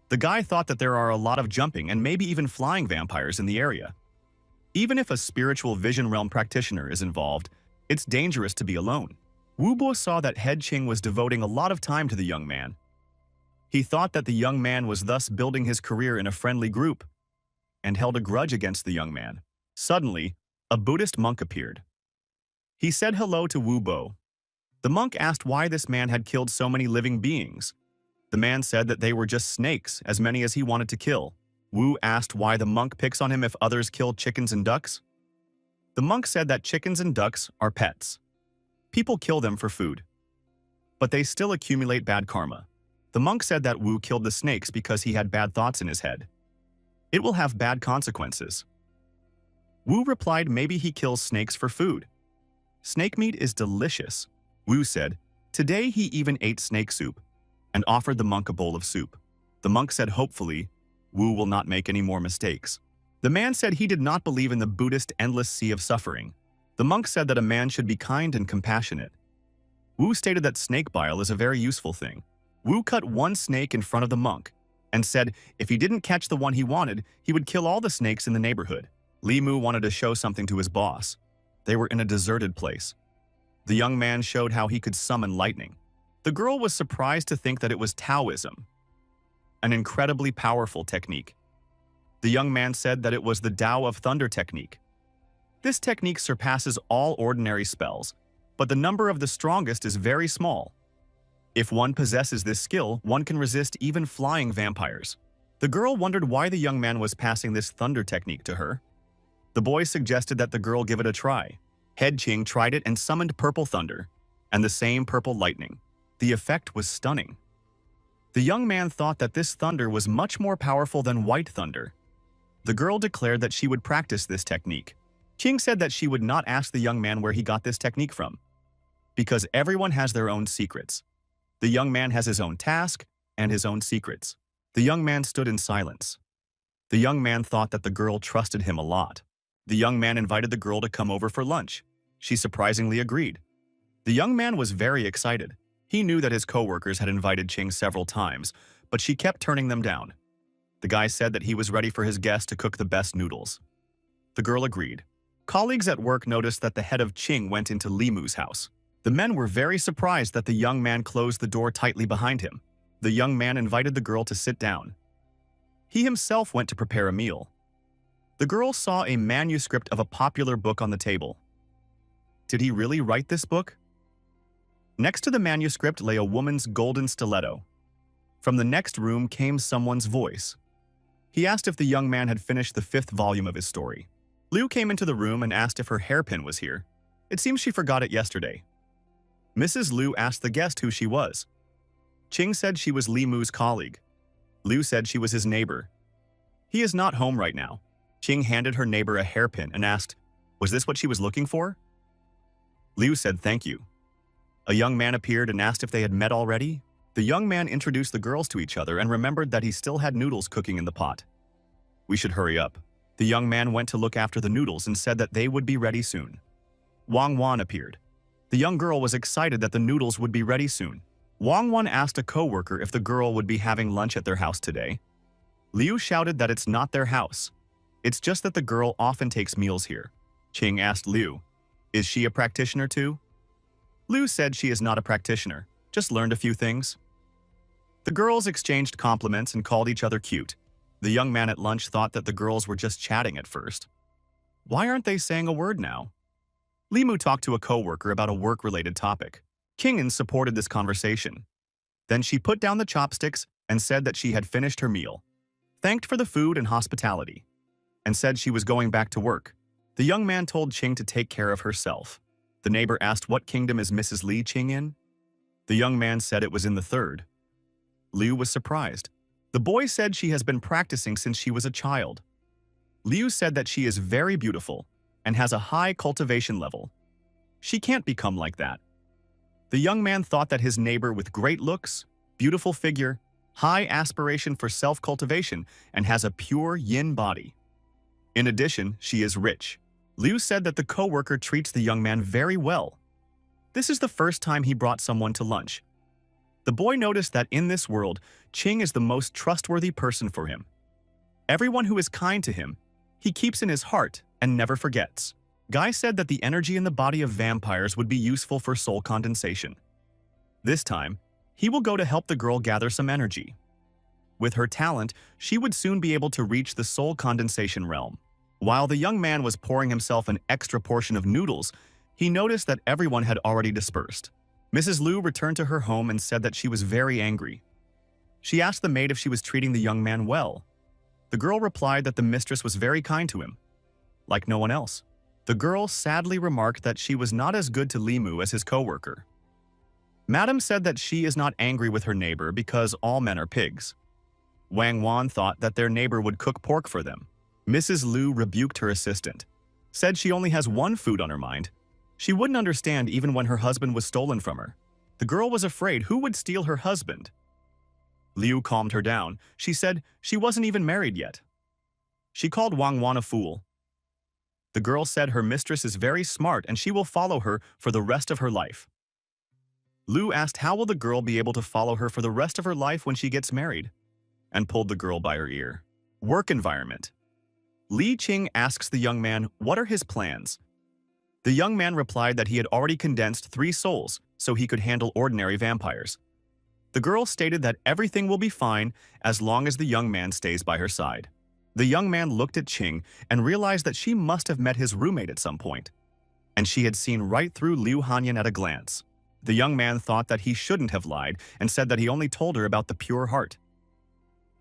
The guy thought that there are a lot of jumping and maybe even flying vampires in the area. Even if a spiritual vision realm practitioner is involved, it's dangerous to be alone. Wu Bo saw that Head Ching was devoting a lot of time to the young man. He thought that the young man was thus building his career in a friendly group, and held a grudge against the young man. Suddenly, a Buddhist monk appeared. He said hello to Wu Bo. The monk asked why this man had killed so many living beings. The man said that they were just snakes, as many as he wanted to kill. Wu asked why the monk picks on him if others kill chickens and ducks. The monk said that chickens and ducks are pets. People kill them for food, but they still accumulate bad karma. The monk said that Wu killed the snakes because he had bad thoughts in his head. It will have bad consequences. Wu replied maybe he kills snakes for food. Snake meat is delicious. Wu said, today he even ate snake soup, and offered the monk a bowl of soup. The monk said hopefully, Wu will not make any more mistakes. The man said he did not believe in the Buddhist endless sea of suffering. The monk said that a man should be kind and compassionate. Wu stated that snake bile is a very useful thing. Wu cut one snake in front of the monk, and said if he didn't catch the one he wanted, he would kill all the snakes in the neighborhood. Li Mu wanted to show something to his boss. They were in a deserted place. The young man showed how he could summon lightning. The girl was surprised to think that it was Taoism, an incredibly powerful technique. The young man said that it was the Tao of Thunder technique. This technique surpasses all ordinary spells, but the number of the strongest is very small. If one possesses this skill, one can resist even flying vampires. The girl wondered why the young man was passing this thunder technique to her. The boy suggested that the girl give it a try. Head Ching tried it and summoned purple thunder, and the same purple lightning. The effect was stunning. The young man thought that this thunder was much more powerful than white thunder. The girl declared that she would practice this technique. Ching said that she would not ask the young man where he got this technique from, because everyone has their own secrets. The young man has his own task and his own secrets. The young man stood in silence. The young man thought that the girl trusted him a lot. The young man invited the girl to come over for lunch. She surprisingly agreed. The young man was very excited. He knew that his coworkers had invited Ching several times, but she kept turning them down. The guy said that he was ready for his guest to cook the best noodles. The girl agreed. Colleagues at work noticed that the head of Ching went into Li Mu's house. The men were very surprised that the young man closed the door tightly behind him. The young man invited the girl to sit down. He himself went to prepare a meal. The girl saw a manuscript of a popular book on the table. Did he really write this book? Next to the manuscript lay a woman's golden stiletto. From the next room came someone's voice. He asked if the young man had finished the 5th volume of his story. Liu came into the room and asked if her hairpin was here. It seems she forgot it yesterday. Mrs. Liu asked the guest who she was. Ching said she was Li Mu's colleague. Liu said she was his neighbor. He is not home right now. Ching handed her neighbor a hairpin and asked, was this what she was looking for? Liu said thank you. A young man appeared and asked if they had met already. The young man introduced the girls to each other and remembered that he still had noodles cooking in the pot. We should hurry up. The young man went to look after the noodles and said that they would be ready soon. Wang Wan appeared. The young girl was excited that the noodles would be ready soon. Wang Wan asked a coworker if the girl would be having lunch at their house today. Liu shouted that it's not their house. It's just that the girl often takes meals here. Qing asked Liu, "Is she a practitioner too?" Liu said she is not a practitioner, just learned a few things. The girls exchanged compliments and called each other cute. The young man at lunch thought that the girls were just chatting at first. Why aren't they saying a word now? Limu talked to a coworker about a work-related topic. Qing'an supported this conversation. Then she put down the chopsticks and said that she had finished her meal, thanked for the food and hospitality, and said she was going back to work. The young man told Qing to take care of herself. The neighbor asked what kingdom is Mrs. Li Qing in? The young man said it was in the third. Liu was surprised. The boy said she has been practicing since she was a child. Liu said that she is very beautiful and has a high cultivation level. She can't become like that. The young man thought that his neighbor with great looks, beautiful figure, high aspiration for self-cultivation, and has a pure yin body. In addition, she is rich. Liu said that the coworker treats the young man very well. This is the first time he brought someone to lunch. The boy noticed that in this world, Qing is the most trustworthy person for him. Everyone who is kind to him, he keeps in his heart and never forgets. Guy said that the energy in the body of vampires would be useful for soul condensation. This time, he will go to help the girl gather some energy. With her talent, she would soon be able to reach the soul condensation realm. While the young man was pouring himself an extra portion of noodles, he noticed that everyone had already dispersed. Mrs. Liu returned to her home and said that she was very angry. She asked the maid if she was treating the young man well. The girl replied that the mistress was very kind to him, like no one else. The girl sadly remarked that she was not as good to Limu as his coworker. Madam said that she is not angry with her neighbor because all men are pigs. Wang Wan thought that their neighbor would cook pork for them. Mrs. Liu rebuked her assistant, said she only has one food on her mind. She wouldn't understand even when her husband was stolen from her. The girl was afraid who would steal her husband. Liu calmed her down. She said she wasn't even married yet. She called Wang Wan a fool. The girl said her mistress is very smart and she will follow her for the rest of her life. Liu asked how will the girl be able to follow her for the rest of her life when she gets married, and pulled the girl by her ear. Work environment. Li Qing asks the young man what are his plans. The young man replied that he had already condensed 3 souls so he could handle ordinary vampires. The girl stated that everything will be fine as long as the young man stays by her side. The young man looked at Qing and realized that she must have met his roommate at some point, and she had seen right through Liu Hanyan at a glance. The young man thought that he shouldn't have lied and said that he only told her about the pure heart.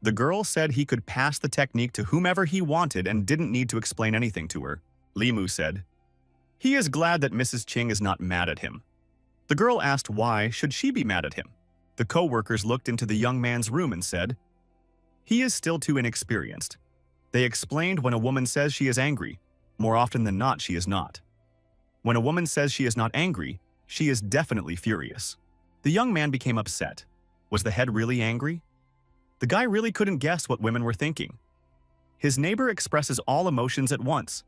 The girl said he could pass the technique to whomever he wanted and didn't need to explain anything to her. Limu said, he is glad that Mrs. Qing is not mad at him. The girl asked why should she be mad at him. The co-workers looked into the young man's room and said, he is still too inexperienced. They explained when a woman says she is angry, more often than not she is not. When a woman says she is not angry, she is definitely furious. The young man became upset. Was the head really angry? The guy really couldn't guess what women were thinking. His neighbor expresses all emotions at once.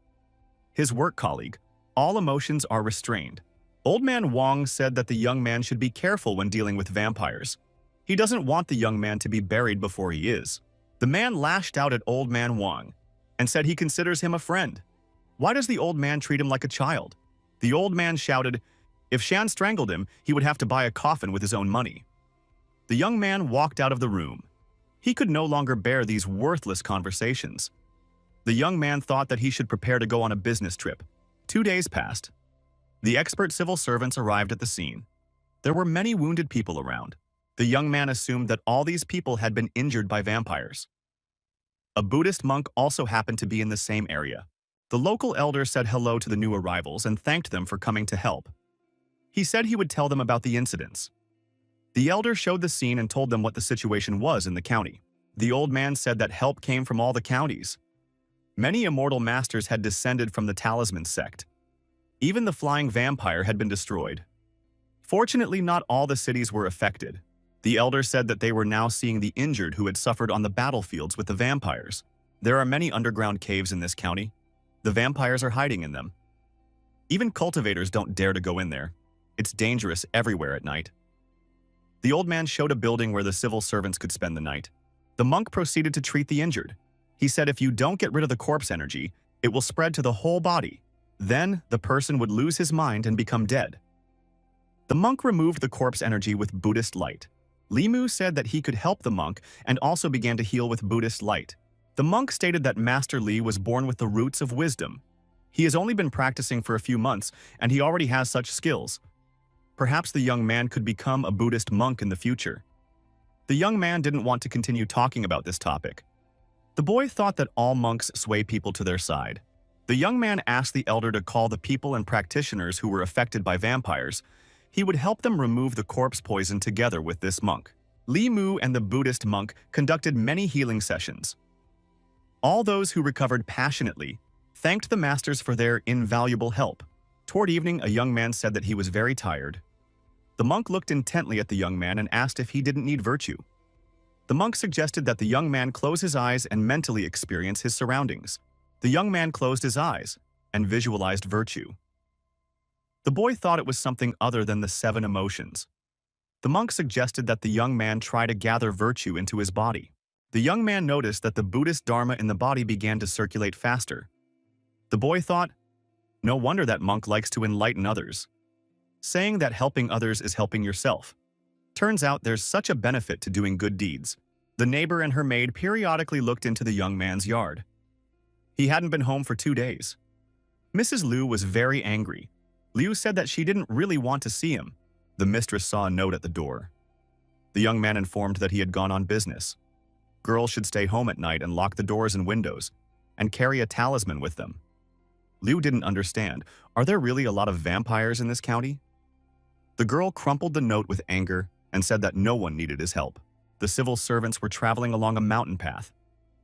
His work colleague, all emotions are restrained. Old man Wang said that the young man should be careful when dealing with vampires. He doesn't want the young man to be buried before he is. The man lashed out at old man Wang and said he considers him a friend. Why does the old man treat him like a child? The old man shouted, if Shan strangled him, he would have to buy a coffin with his own money. The young man walked out of the room. He could no longer bear these worthless conversations. The young man thought that he should prepare to go on a business trip. 2 days passed. The expert civil servants arrived at the scene. There were many wounded people around. The young man assumed that all these people had been injured by vampires. A Buddhist monk also happened to be in the same area. The local elder said hello to the new arrivals and thanked them for coming to help. He said he would tell them about the incidents. The elder showed the scene and told them what the situation was in the county. The old man said that help came from all the counties. Many immortal masters had descended from the talisman sect. Even the flying vampire had been destroyed. Fortunately, not all the cities were affected. The elder said that they were now seeing the injured who had suffered on the battlefields with the vampires. There are many underground caves in this county. The vampires are hiding in them. Even cultivators don't dare to go in there. It's dangerous everywhere at night. The old man showed a building where the civil servants could spend the night. The monk proceeded to treat the injured. He said if you don't get rid of the corpse energy, it will spread to the whole body. Then, the person would lose his mind and become dead. The monk removed the corpse energy with Buddhist light. Limu said that he could help the monk and also began to heal with Buddhist light. The monk stated that Master Li was born with the roots of wisdom. He has only been practicing for a few months, and he already has such skills. Perhaps the young man could become a Buddhist monk in the future. The young man didn't want to continue talking about this topic. The boy thought that all monks sway people to their side. The young man asked the elder to call the people and practitioners who were affected by vampires. He would help them remove the corpse poison together with this monk. Li Mu and the Buddhist monk conducted many healing sessions. All those who recovered passionately thanked the masters for their invaluable help. Toward evening, a young man said that he was very tired. The monk looked intently at the young man and asked if he didn't need virtue. The monk suggested that the young man close his eyes and mentally experience his surroundings. The young man closed his eyes and visualized virtue. The boy thought it was something other than the 7 emotions. The monk suggested that the young man try to gather virtue into his body. The young man noticed that the Buddhist Dharma in the body began to circulate faster. The boy thought, no wonder that monk likes to enlighten others, saying that helping others is helping yourself. Turns out there's such a benefit to doing good deeds. The neighbor and her maid periodically looked into the young man's yard. He hadn't been home for 2 days. Mrs. Liu was very angry. Liu said that she didn't really want to see him. The mistress saw a note at the door. The young man informed that he had gone on business. Girls should stay home at night and lock the doors and windows, and carry a talisman with them. Liu didn't understand. Are there really a lot of vampires in this county? The girl crumpled the note with anger and said that no one needed his help. The civil servants were traveling along a mountain path.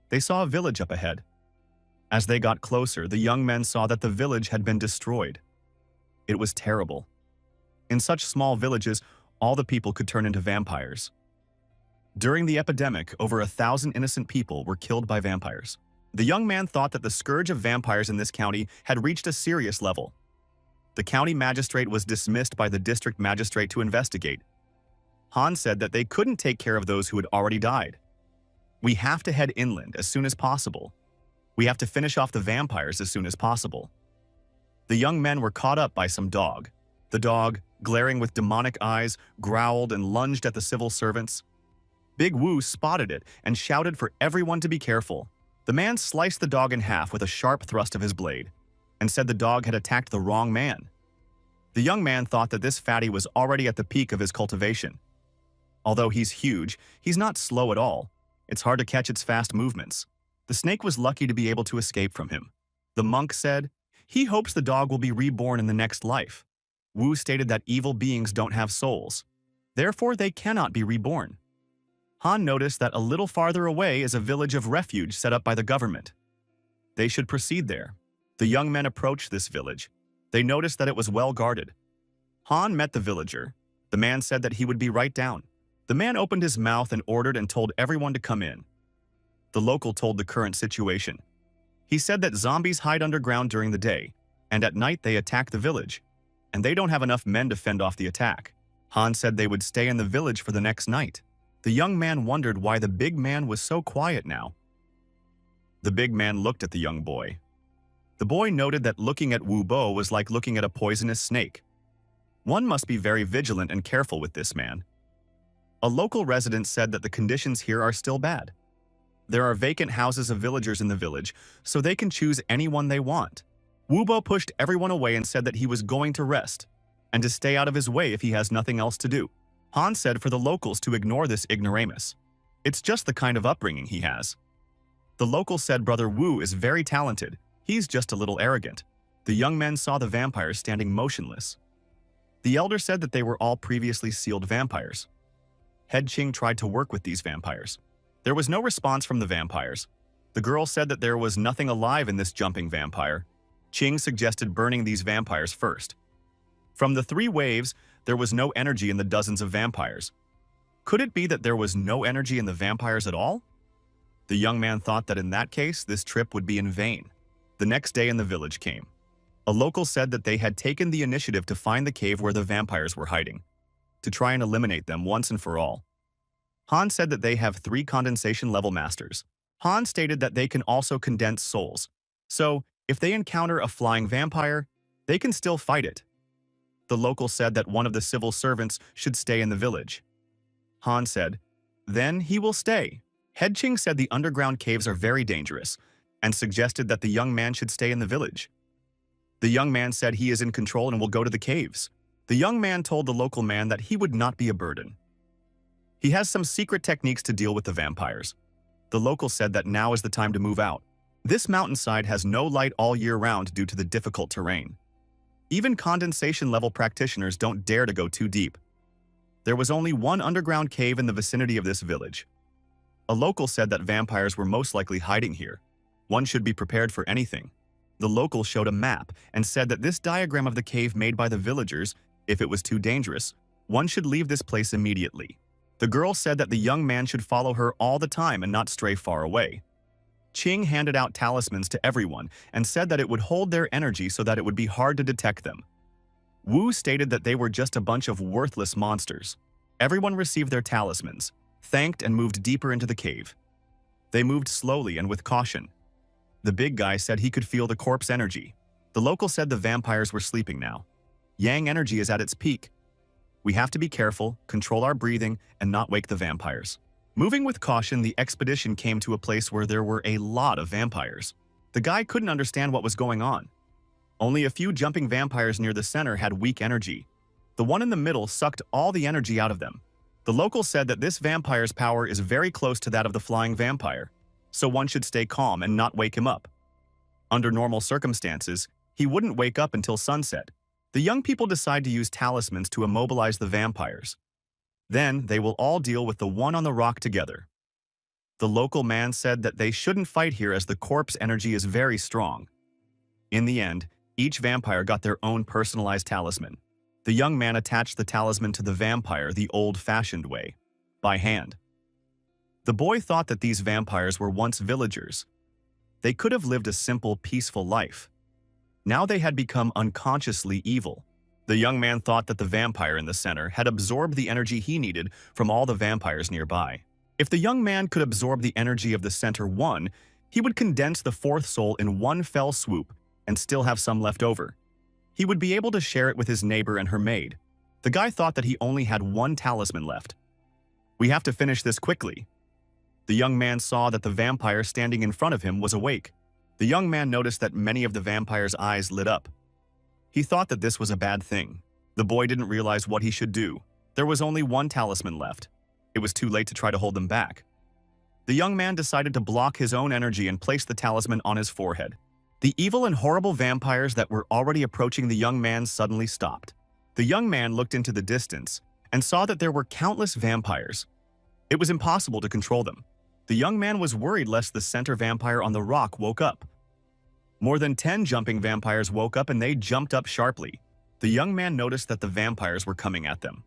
They saw a village up ahead. As they got closer, the young men saw that the village had been destroyed. It was terrible. In such small villages, all the people could turn into vampires. During the epidemic, over 1,000 innocent people were killed by vampires. The young man thought that the scourge of vampires in this county had reached a serious level. The county magistrate was dismissed by the district magistrate to investigate. Han said that they couldn't take care of those who had already died. We have to head inland as soon as possible. We have to finish off the vampires as soon as possible. The young men were caught up by some dog. The dog, glaring with demonic eyes, growled and lunged at the civil servants. Big Wu spotted it and shouted for everyone to be careful. The man sliced the dog in half with a sharp thrust of his blade and said the dog had attacked the wrong man. The young man thought that this fatty was already at the peak of his cultivation. Although he's huge, he's not slow at all. It's hard to catch its fast movements. The snake was lucky to be able to escape from him. The monk said, he hopes the dog will be reborn in the next life. Wu stated that evil beings don't have souls. Therefore, they cannot be reborn. Han noticed that a little farther away is a village of refuge set up by the government. They should proceed there. The young men approached this village. They noticed that it was well guarded. Han met the villager. The man said that he would be right down. The man opened his mouth and ordered and told everyone to come in. The local told the current situation. He said that zombies hide underground during the day, and at night they attack the village, and they don't have enough men to fend off the attack. Han said they would stay in the village for the next night. The young man wondered why the big man was so quiet now. The big man looked at the young boy. The boy noted that looking at Wu Bo was like looking at a poisonous snake. One must be very vigilant and careful with this man. A local resident said that the conditions here are still bad. There are vacant houses of villagers in the village, so they can choose anyone they want. Wu Bo pushed everyone away and said that he was going to rest, and to stay out of his way if he has nothing else to do. Han said for the locals to ignore this ignoramus. It's just the kind of upbringing he has. The local said Brother Wu is very talented. He's just a little arrogant. The young men saw the vampires standing motionless. The elder said that they were all previously sealed vampires. Head Qing tried to work with these vampires. There was no response from the vampires. The girl said that there was nothing alive in this jumping vampire. Qing suggested burning these vampires first. From the 3 waves, there was no energy in the dozens of vampires. Could it be that there was no energy in the vampires at all? The young man thought that in that case, this trip would be in vain. The next day in the village came. A local said that they had taken the initiative to find the cave where the vampires were hiding, to try and eliminate them once and for all. Han said that they have 3 condensation level masters. Han stated that they can also condense souls. So, if they encounter a flying vampire, they can still fight it. The local said that one of the civil servants should stay in the village. Han said, "Then he will stay." Head Ching said the underground caves are very dangerous and suggested that the young man should stay in the village. The young man said he is in control and will go to the caves. The young man told the local man that he would not be a burden. He has some secret techniques to deal with the vampires. The local said that now is the time to move out. This mountainside has no light all year round due to the difficult terrain. Even condensation-level practitioners don't dare to go too deep. There was only one underground cave in the vicinity of this village. A local said that vampires were most likely hiding here. One should be prepared for anything. The local showed a map and said that this diagram of the cave made by the villagers, if it was too dangerous, one should leave this place immediately. The girl said that the young man should follow her all the time and not stray far away. Ching handed out talismans to everyone and said that it would hold their energy so that it would be hard to detect them. Wu stated that they were just a bunch of worthless monsters. Everyone received their talismans, thanked and moved deeper into the cave. They moved slowly and with caution. The big guy said he could feel the corpse energy. The local said the vampires were sleeping now. Yang energy is at its peak. We have to be careful, control our breathing, and not wake the vampires. Moving with caution, the expedition came to a place where there were a lot of vampires. The guy couldn't understand what was going on. Only a few jumping vampires near the center had weak energy. The one in the middle sucked all the energy out of them. The local said that this vampire's power is very close to that of the flying vampire, so one should stay calm and not wake him up. Under normal circumstances, he wouldn't wake up until sunset. The young people decide to use talismans to immobilize the vampires. Then they will all deal with the one on the rock together. The local man said that they shouldn't fight here as the corpse energy is very strong. In the end, each vampire got their own personalized talisman. The young man attached the talisman to the vampire the old-fashioned way, by hand. The boy thought that these vampires were once villagers. They could have lived a simple, peaceful life. Now they had become unconsciously evil. The young man thought that the vampire in the center had absorbed the energy he needed from all the vampires nearby. If the young man could absorb the energy of the center one, he would condense the fourth soul in one fell swoop and still have some left over. He would be able to share it with his neighbor and her maid. The guy thought that he only had one talisman left. We have to finish this quickly. The young man saw that the vampire standing in front of him was awake. The young man noticed that many of the vampire's eyes lit up. He thought that this was a bad thing. The boy didn't realize what he should do. There was only one talisman left. It was too late to try to hold them back. The young man decided to block his own energy and place the talisman on his forehead. The evil and horrible vampires that were already approaching the young man suddenly stopped. The young man looked into the distance and saw that there were countless vampires. It was impossible to control them. The young man was worried lest the center vampire on the rock woke up. More than 10 jumping vampires woke up and they jumped up sharply. The young man noticed that the vampires were coming at them.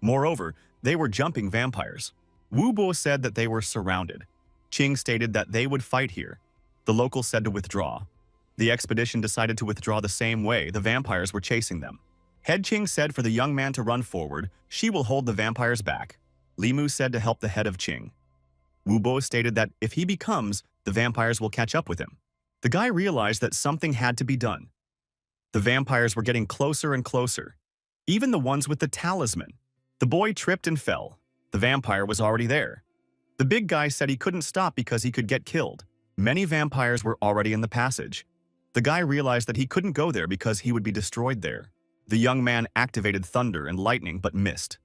Moreover, they were jumping vampires. Wu Bo said that they were surrounded. Ching stated that they would fight here. The locals said to withdraw. The expedition decided to withdraw the same way the vampires were chasing them. Head Ching said for the young man to run forward, she will hold the vampires back. Li Mu said to help the head of Ching. Wu Bo stated that if he becomes, the vampires will catch up with him. The guy realized that something had to be done. The vampires were getting closer and closer, even the ones with the talisman. The boy tripped and fell. The vampire was already there. The big guy said he couldn't stop because he could get killed. Many vampires were already in the passage. The guy realized that he couldn't go there because he would be destroyed there. The young man activated thunder and lightning but missed.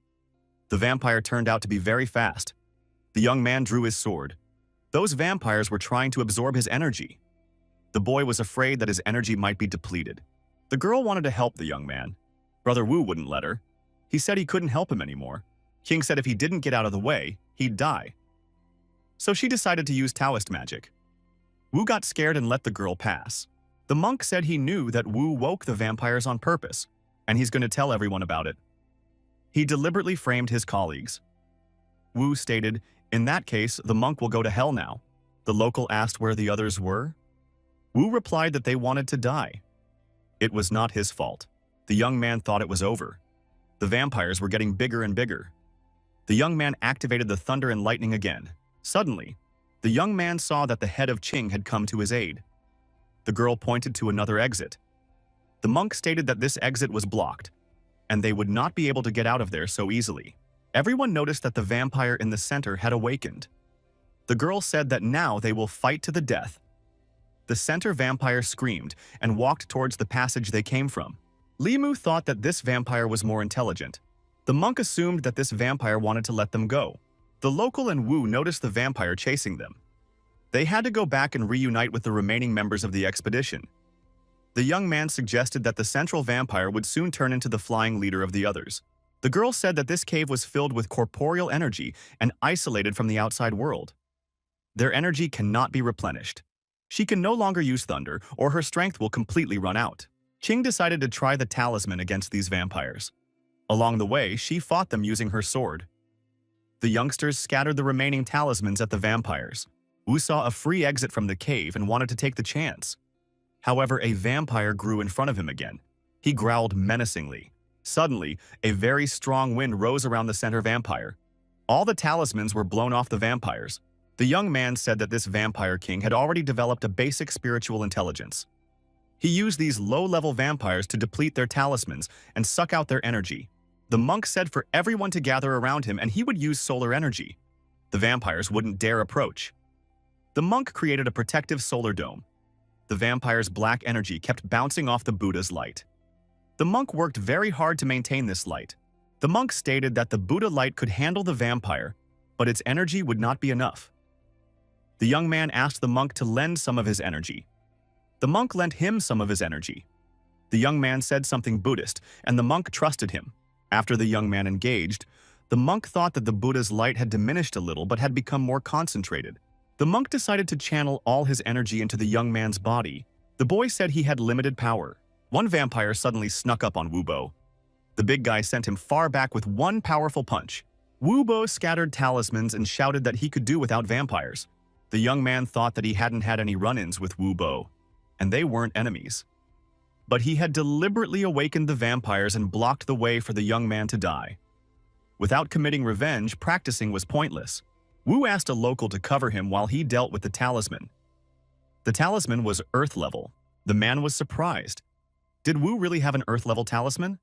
The vampire turned out to be very fast. The young man drew his sword. Those vampires were trying to absorb his energy. The boy was afraid that his energy might be depleted. The girl wanted to help the young man. Brother Wu wouldn't let her. He said he couldn't help him anymore. King said if he didn't get out of the way, he'd die. So she decided to use Taoist magic. Wu got scared and let the girl pass. The monk said he knew that Wu woke the vampires on purpose, and he's going to tell everyone about it. He deliberately framed his colleagues. Wu stated, in that case, the monk will go to hell now. The local asked where the others were. Wu replied that they wanted to die. It was not his fault. The young man thought it was over. The vampires were getting bigger and bigger. The young man activated the thunder and lightning again. Suddenly, the young man saw that the head of Qing had come to his aid. The girl pointed to another exit. The monk stated that this exit was blocked, and they would not be able to get out of there so easily. Everyone noticed that the vampire in the center had awakened. The girl said that now they will fight to the death. The center vampire screamed and walked towards the passage they came from. Limu thought that this vampire was more intelligent. The monk assumed that this vampire wanted to let them go. The local and Wu noticed the vampire chasing them. They had to go back and reunite with the remaining members of the expedition. The young man suggested that the central vampire would soon turn into the flying leader of the others. The girl said that this cave was filled with corporeal energy and isolated from the outside world. Their energy cannot be replenished. She can no longer use thunder, or her strength will completely run out. Qing decided to try the talisman against these vampires. Along the way, she fought them using her sword. The youngsters scattered the remaining talismans at the vampires. Wu saw a free exit from the cave and wanted to take the chance. However, a vampire grew in front of him again. He growled menacingly. Suddenly, a very strong wind rose around the center vampire. All the talismans were blown off the vampires. The young man said that this vampire king had already developed a basic spiritual intelligence. He used these low-level vampires to deplete their talismans and suck out their energy. The monk said for everyone to gather around him and he would use solar energy. The vampires wouldn't dare approach. The monk created a protective solar dome. The vampire's black energy kept bouncing off the Buddha's light. The monk worked very hard to maintain this light. The monk stated that the Buddha light could handle the vampire, but its energy would not be enough. The young man asked the monk to lend some of his energy. The monk lent him some of his energy. The young man said something Buddhist, and the monk trusted him. After the young man engaged, the monk thought that the Buddha's light had diminished a little but had become more concentrated. The monk decided to channel all his energy into the young man's body. The boy said he had limited power. One vampire suddenly snuck up on Wubo. The big guy sent him far back with one powerful punch. Wubo scattered talismans and shouted that he could do without vampires. The young man thought that he hadn't had any run-ins with Wubo, and they weren't enemies. But he had deliberately awakened the vampires and blocked the way for the young man to die. Without committing revenge, practicing was pointless. Wu asked a local to cover him while he dealt with the talisman. The talisman was Earth level. The man was surprised. Did Wu really have an Earth level talisman?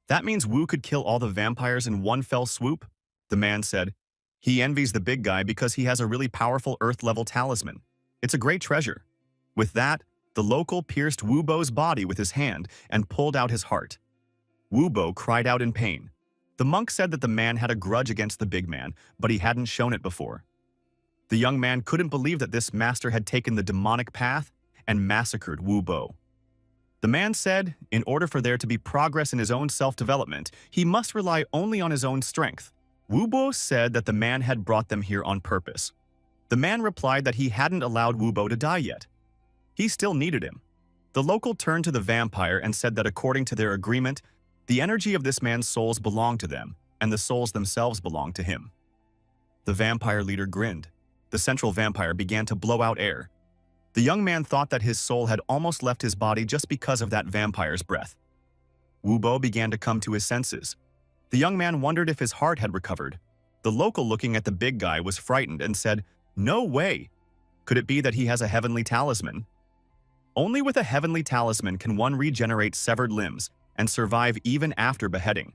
That means Wu could kill all the vampires in one fell swoop? The man said, he envies the big guy because he has a really powerful Earth level talisman. It's a great treasure. With that, the local pierced Wubo's body with his hand and pulled out his heart. Wubo cried out in pain. The monk said that the man had a grudge against the big man, but he hadn't shown it before. The young man couldn't believe that this master had taken the demonic path and massacred Wubo. The man said, in order for there to be progress in his own self-development, he must rely only on his own strength. Wubo said that the man had brought them here on purpose. The man replied that he hadn't allowed Wubo to die yet. He still needed him. The local turned to the vampire and said that according to their agreement, the energy of this man's souls belonged to them, and the souls themselves belonged to him. The vampire leader grinned. The central vampire began to blow out air. The young man thought that his soul had almost left his body just because of that vampire's breath. Wubo began to come to his senses. The young man wondered if his heart had recovered. The local looking at the big guy was frightened and said, "No way! Could it be that he has a heavenly talisman?" Only with a heavenly talisman can one regenerate severed limbs and survive even after beheading.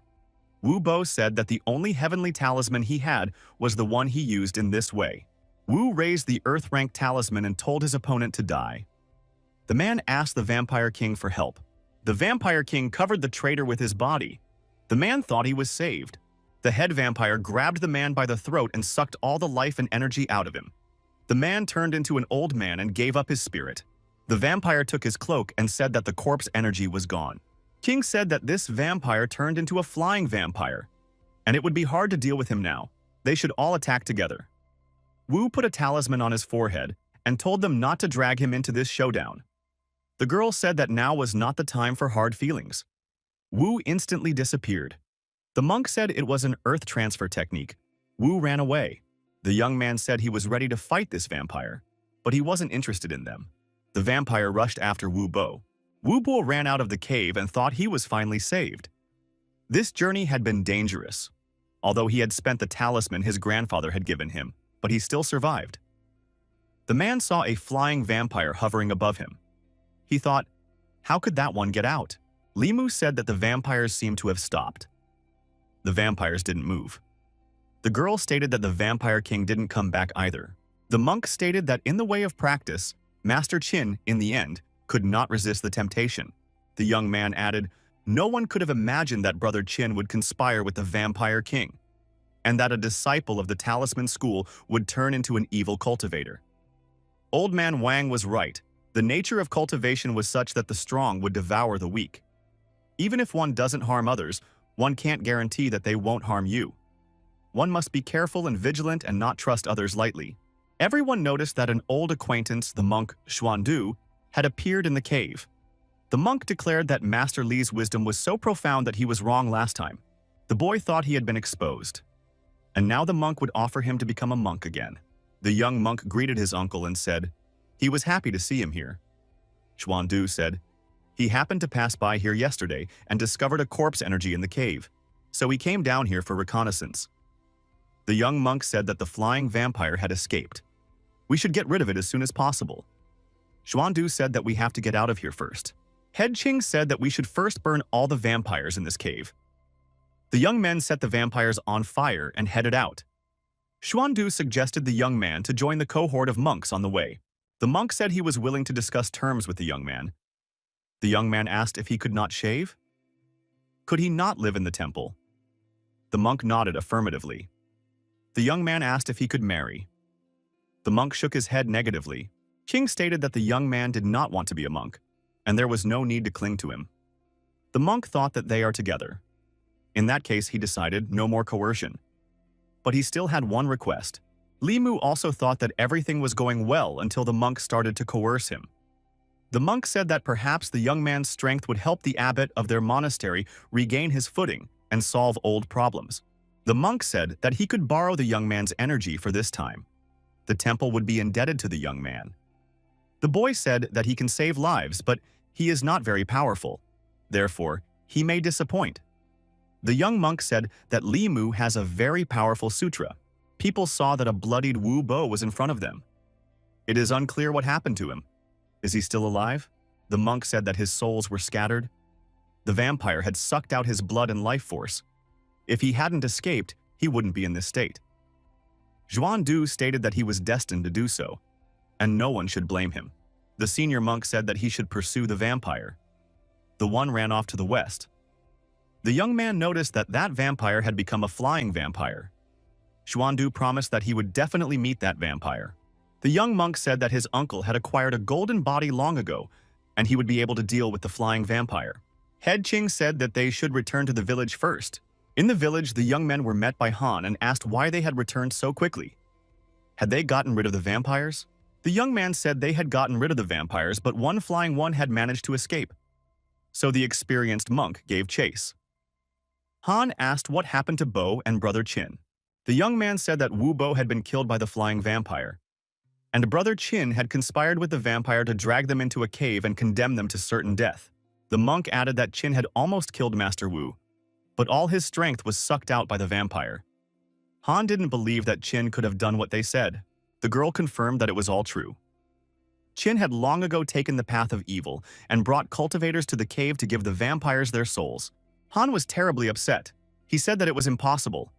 Wubo said that the only heavenly talisman he had was the one he used in this way. Wu raised the Earth rank talisman and told his opponent to die. The man asked the Vampire King for help. The Vampire King covered the traitor with his body. The man thought he was saved. The head vampire grabbed the man by the throat and sucked all the life and energy out of him. The man turned into an old man and gave up his spirit. The vampire took his cloak and said that the corpse energy was gone. King said that this vampire turned into a flying vampire, and it would be hard to deal with him now. They should all attack together. Wu put a talisman on his forehead and told them not to drag him into this showdown. The girl said that now was not the time for hard feelings. Wu instantly disappeared. The monk said it was an earth transfer technique. Wu ran away. The young man said he was ready to fight this vampire, but he wasn't interested in them. The vampire rushed after Wu Bo. Wu Bo ran out of the cave and thought he was finally saved. This journey had been dangerous, although he had spent the talisman his grandfather had given him, but he still survived. The man saw a flying vampire hovering above him. He thought, how could that one get out? Limu said that the vampires seemed to have stopped. The vampires didn't move. The girl stated that the vampire king didn't come back either. The monk stated that in the way of practice, Master Qin, in the end, could not resist the temptation. The young man added, no one could have imagined that Brother Qin would conspire with the vampire king, and that a disciple of the talisman school would turn into an evil cultivator. Old man Wang was right. The nature of cultivation was such that the strong would devour the weak. Even if one doesn't harm others, one can't guarantee that they won't harm you. One must be careful and vigilant and not trust others lightly. Everyone noticed that an old acquaintance, the monk Xuandu, had appeared in the cave. The monk declared that Master Li's wisdom was so profound that he was wrong last time. The boy thought he had been exposed, and now the monk would offer him to become a monk again. The young monk greeted his uncle and said he was happy to see him here. Xuandu said he happened to pass by here yesterday and discovered a corpse energy in the cave, so he came down here for reconnaissance. The young monk said that the flying vampire had escaped. We should get rid of it as soon as possible. Xuandu said that we have to get out of here first. Head Qing said that we should first burn all the vampires in this cave. The young men set the vampires on fire and headed out. Xuandu suggested the young man to join the cohort of monks on the way. The monk said he was willing to discuss terms with the young man. The young man asked if he could not shave. Could he not live in the temple? The monk nodded affirmatively. The young man asked if he could marry. The monk shook his head negatively. Qing stated that the young man did not want to be a monk, and there was no need to cling to him. The monk thought that they are together. In that case, he decided no more coercion. But he still had one request. Limu also thought that everything was going well until the monk started to coerce him. The monk said that perhaps the young man's strength would help the abbot of their monastery regain his footing and solve old problems. The monk said that he could borrow the young man's energy for this time. The temple would be indebted to the young man. The boy said that he can save lives, but he is not very powerful. Therefore, he may disappoint. The young monk said that Limu has a very powerful sutra. People saw that a bloodied Wu Bo was in front of them. It is unclear what happened to him. Is he still alive? The monk said that his souls were scattered. The vampire had sucked out his blood and life force. If he hadn't escaped, he wouldn't be in this state. Xuandu stated that he was destined to do so, and no one should blame him. The senior monk said that he should pursue the vampire. The one ran off to the west. The young man noticed that that vampire had become a flying vampire. Xuandu promised that he would definitely meet that vampire. The young monk said that his uncle had acquired a golden body long ago, and he would be able to deal with the flying vampire. Head Qing said that they should return to the village first. In the village, the young men were met by Han and asked why they had returned so quickly. Had they gotten rid of the vampires? The young man said they had gotten rid of the vampires, but one flying one had managed to escape. So the experienced monk gave chase. Han asked what happened to Bo and Brother Qin. The young man said that Wu Bo had been killed by the flying vampire, and Brother Qin had conspired with the vampire to drag them into a cave and condemn them to certain death. The monk added that Qin had almost killed Master Wu, but all his strength was sucked out by the vampire. Han didn't believe that Qin could have done what they said. The girl confirmed that it was all true. Qin had long ago taken the path of evil and brought cultivators to the cave to give the vampires their souls. Han was terribly upset. He said that it was impossible.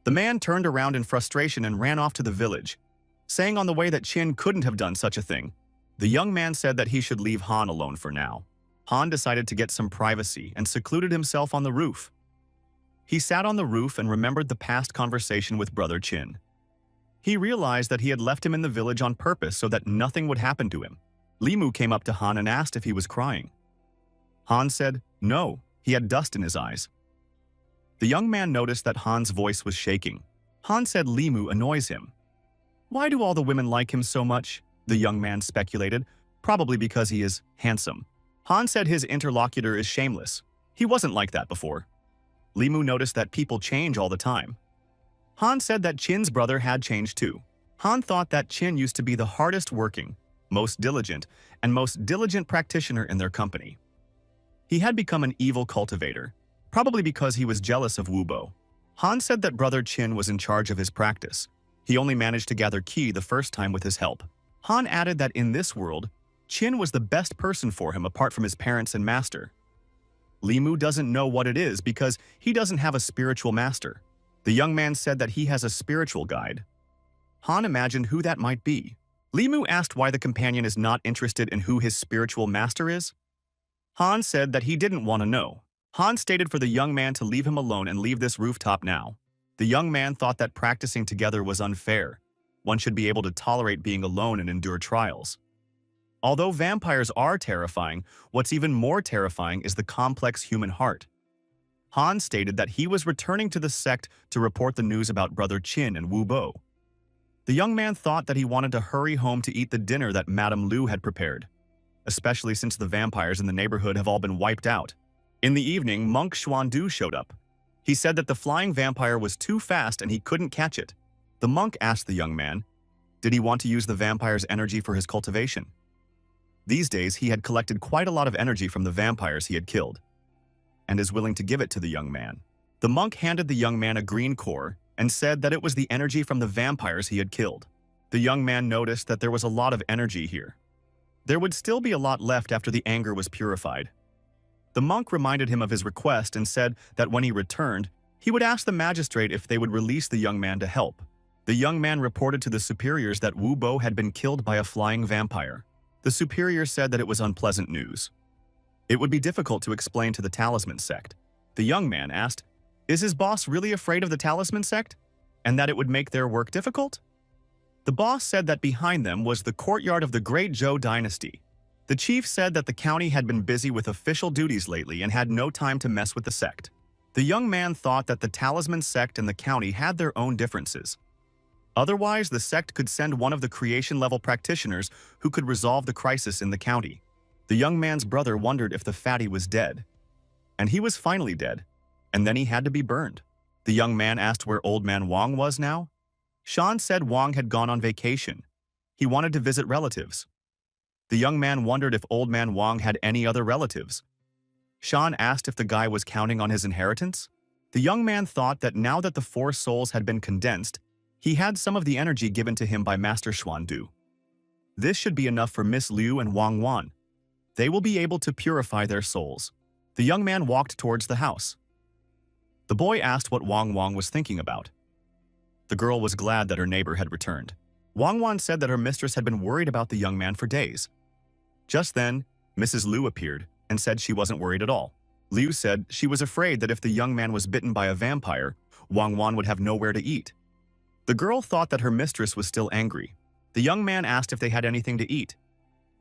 The man turned around in frustration and ran off to the village, saying on the way that Qin couldn't have done such a thing. The young man said that he should leave Han alone for now. Han decided to get some privacy and secluded himself on the roof. He sat on the roof and remembered the past conversation with Brother Qin. He realized that he had left him in the village on purpose so that nothing would happen to him. Limu came up to Han and asked if he was crying. Han said no, he had dust in his eyes. The young man noticed that Han's voice was shaking. Han said Limu annoys him. Why do all the women like him so much? The young man speculated, probably because he is handsome. Han said his interlocutor is shameless. He wasn't like that before. Limu noticed that people change all the time. Han said that Qin's brother had changed too. Han thought that Qin used to be the hardest working, most diligent practitioner in their company. He had become an evil cultivator, probably because he was jealous of Wubo. Han said that Brother Qin was in charge of his practice. He only managed to gather Qi the first time with his help. Han added that in this world, Qin was the best person for him apart from his parents and master. Limu doesn't know what it is because he doesn't have a spiritual master. The young man said that he has a spiritual guide. Han imagined who that might be. Limu asked why the companion is not interested in who his spiritual master is. Han said that he didn't want to know. Han stated for the young man to leave him alone and leave this rooftop now. The young man thought that practicing together was unfair. One should be able to tolerate being alone and endure trials. Although vampires are terrifying, what's even more terrifying is the complex human heart. Han stated that he was returning to the sect to report the news about Brother Qin and Wu Bo. The young man thought that he wanted to hurry home to eat the dinner that Madame Lu had prepared, especially since the vampires in the neighborhood have all been wiped out. In the evening, Monk Xuandu showed up. He said that the flying vampire was too fast and he couldn't catch it. The monk asked the young man, did he want to use the vampire's energy for his cultivation? These days, he had collected quite a lot of energy from the vampires he had killed, and is willing to give it to the young man. The monk handed the young man a green core and said that it was the energy from the vampires he had killed. The young man noticed that there was a lot of energy here. There would still be a lot left after the anger was purified. The monk reminded him of his request and said that when he returned, he would ask the magistrate if they would release the young man to help. The young man reported to the superiors that Wu Bo had been killed by a flying vampire. The superior said that it was unpleasant news. It would be difficult to explain to the Talisman sect. The young man asked, is his boss really afraid of the Talisman sect, and that it would make their work difficult? The boss said that behind them was the courtyard of the Great Zhou dynasty. The chief said that the county had been busy with official duties lately and had no time to mess with the sect. The young man thought that the Talisman sect and the county had their own differences. Otherwise, the sect could send one of the creation-level practitioners who could resolve the crisis in the county. The young man's brother wondered if the fatty was dead. And he was finally dead. And then he had to be burned. The young man asked where Old Man Wang was now. Shan said Wang had gone on vacation. He wanted to visit relatives. The young man wondered if Old Man Wang had any other relatives. Shan asked if the guy was counting on his inheritance. The young man thought that now that the 4 souls had been condensed, he had some of the energy given to him by Master Xuandu. This should be enough for Miss Liu and Wang Wan. They will be able to purify their souls. The young man walked towards the house. The boy asked what Wang Wang was thinking about. The girl was glad that her neighbor had returned. Wang Wan said that her mistress had been worried about the young man for days. Just then, Mrs. Liu appeared and said she wasn't worried at all. Liu said she was afraid that if the young man was bitten by a vampire, Wang Wan would have nowhere to eat. The girl thought that her mistress was still angry. The young man asked if they had anything to eat.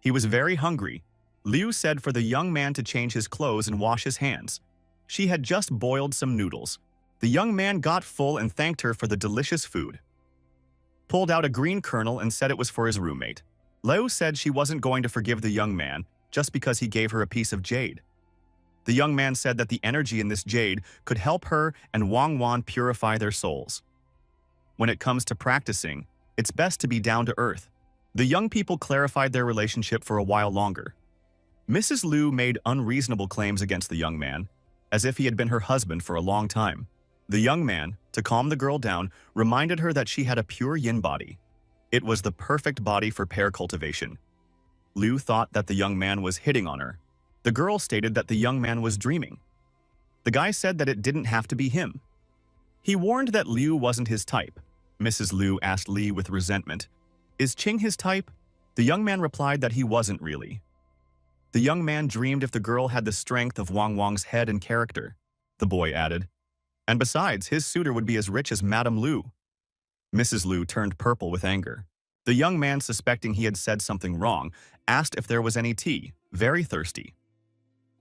He was very hungry. Liu said for the young man to change his clothes and wash his hands. She had just boiled some noodles. The young man got full and thanked her for the delicious food. Pulled out a green kernel and said it was for his roommate. Liu said she wasn't going to forgive the young man just because he gave her a piece of jade. The young man said that the energy in this jade could help her and Wang Wan purify their souls. When it comes to practicing, it's best to be down to earth. The young people clarified their relationship for a while longer. Mrs. Liu made unreasonable claims against the young man, as if he had been her husband for a long time. The young man, to calm the girl down, reminded her that she had a pure yin body. It was the perfect body for pear cultivation. Liu thought that the young man was hitting on her. The girl stated that the young man was dreaming. The guy said that it didn't have to be him. He warned that Liu wasn't his type. Mrs. Liu asked Li with resentment, "Is Qing his type?" The young man replied that he wasn't really. The young man dreamed if the girl had the strength of Wang Wang's head and character. The boy added, "And besides, his suitor would be as rich as Madame Liu." Mrs. Liu turned purple with anger. The young man, suspecting he had said something wrong, asked if there was any tea, very thirsty.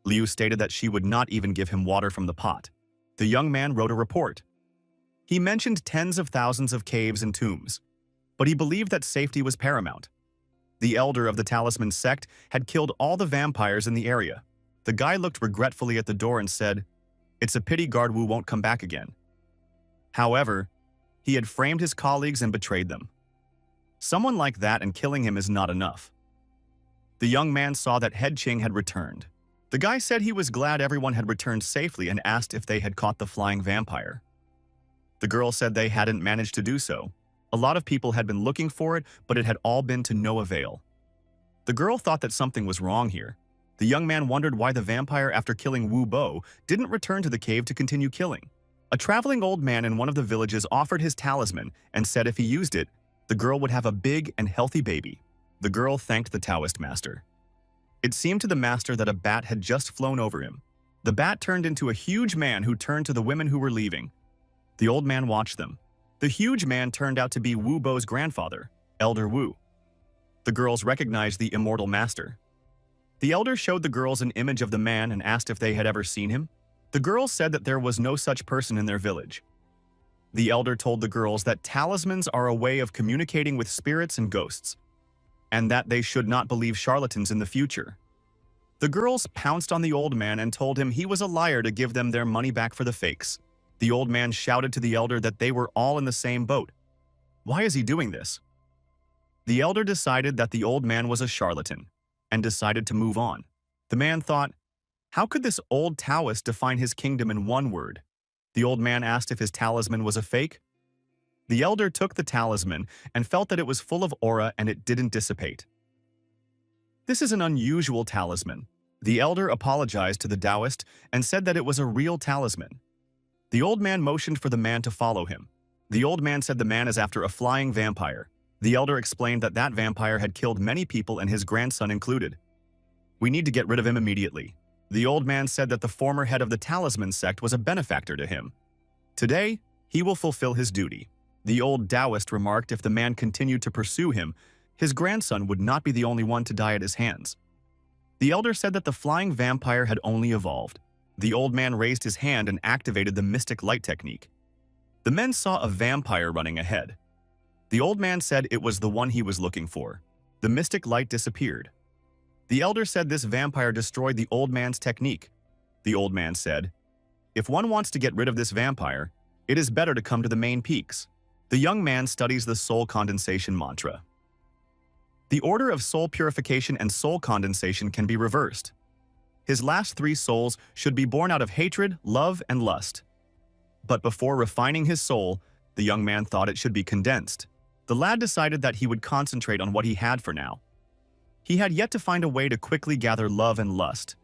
Liu stated that she would not even give him water from the pot. The young man wrote a report. He mentioned tens of thousands of caves and tombs, but he believed that safety was paramount. The elder of the Talisman sect had killed all the vampires in the area. The guy looked regretfully at the door and said, "It's a pity Guardwu won't come back again." However, he had framed his colleagues and betrayed them. Someone like that and killing him is not enough. The young man saw that Head Qing had returned. The The guy said he was glad everyone had returned safely and asked if they had caught the flying vampire. The girl said they hadn't managed to do so. A lot of people had been looking for it, but it had all been to no avail. The girl thought that something was wrong here. The young man wondered why the vampire, after killing Wu Bo, didn't return to the cave to continue killing. A traveling old man in one of the villages offered his talisman and said if he used it, the girl would have a big and healthy baby. The girl thanked the Taoist master. It seemed to the master that a bat had just flown over him. The bat turned into a huge man who turned to the women who were leaving. The old man watched them. The huge man turned out to be Wu Bo's grandfather, Elder Wu. The girls recognized the immortal master. The elder showed the girls an image of the man and asked if they had ever seen him. The girls said that there was no such person in their village. The elder told the girls that talismans are a way of communicating with spirits and ghosts, and that they should not believe charlatans in the future. The girls pounced on the old man and told him he was a liar to give them their money back for the fakes. The old man shouted to the elder that they were all in the same boat. Why is he doing this? The elder decided that the old man was a charlatan and decided to move on. The man thought, how could this old Taoist define his kingdom in one word? The old man asked if his talisman was a fake. The elder took the talisman and felt that it was full of aura and it didn't dissipate. This is an unusual talisman. The elder apologized to the Taoist and said that it was a real talisman. The old man motioned for the man to follow him. The old man said the man is after a flying vampire. The elder explained that that vampire had killed many people and his grandson included. We need to get rid of him immediately. The old man said that the former head of the talisman sect was a benefactor to him. Today, he will fulfill his duty. The old Taoist remarked if the man continued to pursue him, his grandson would not be the only one to die at his hands. The elder said that the flying vampire had only evolved. The old man raised his hand and activated the mystic light technique. The men saw a vampire running ahead. The old man said it was the one he was looking for. The mystic light disappeared. The elder said this vampire destroyed the old man's technique. The old man said, if one wants to get rid of this vampire, it is better to come to the main peaks. The young man studies the soul condensation mantra. The order of soul purification and soul condensation can be reversed. His last 3 souls should be born out of hatred, love, and lust. But before refining his soul, the young man thought it should be condensed. The lad decided that he would concentrate on what he had for now. He had yet to find a way to quickly gather love and lust.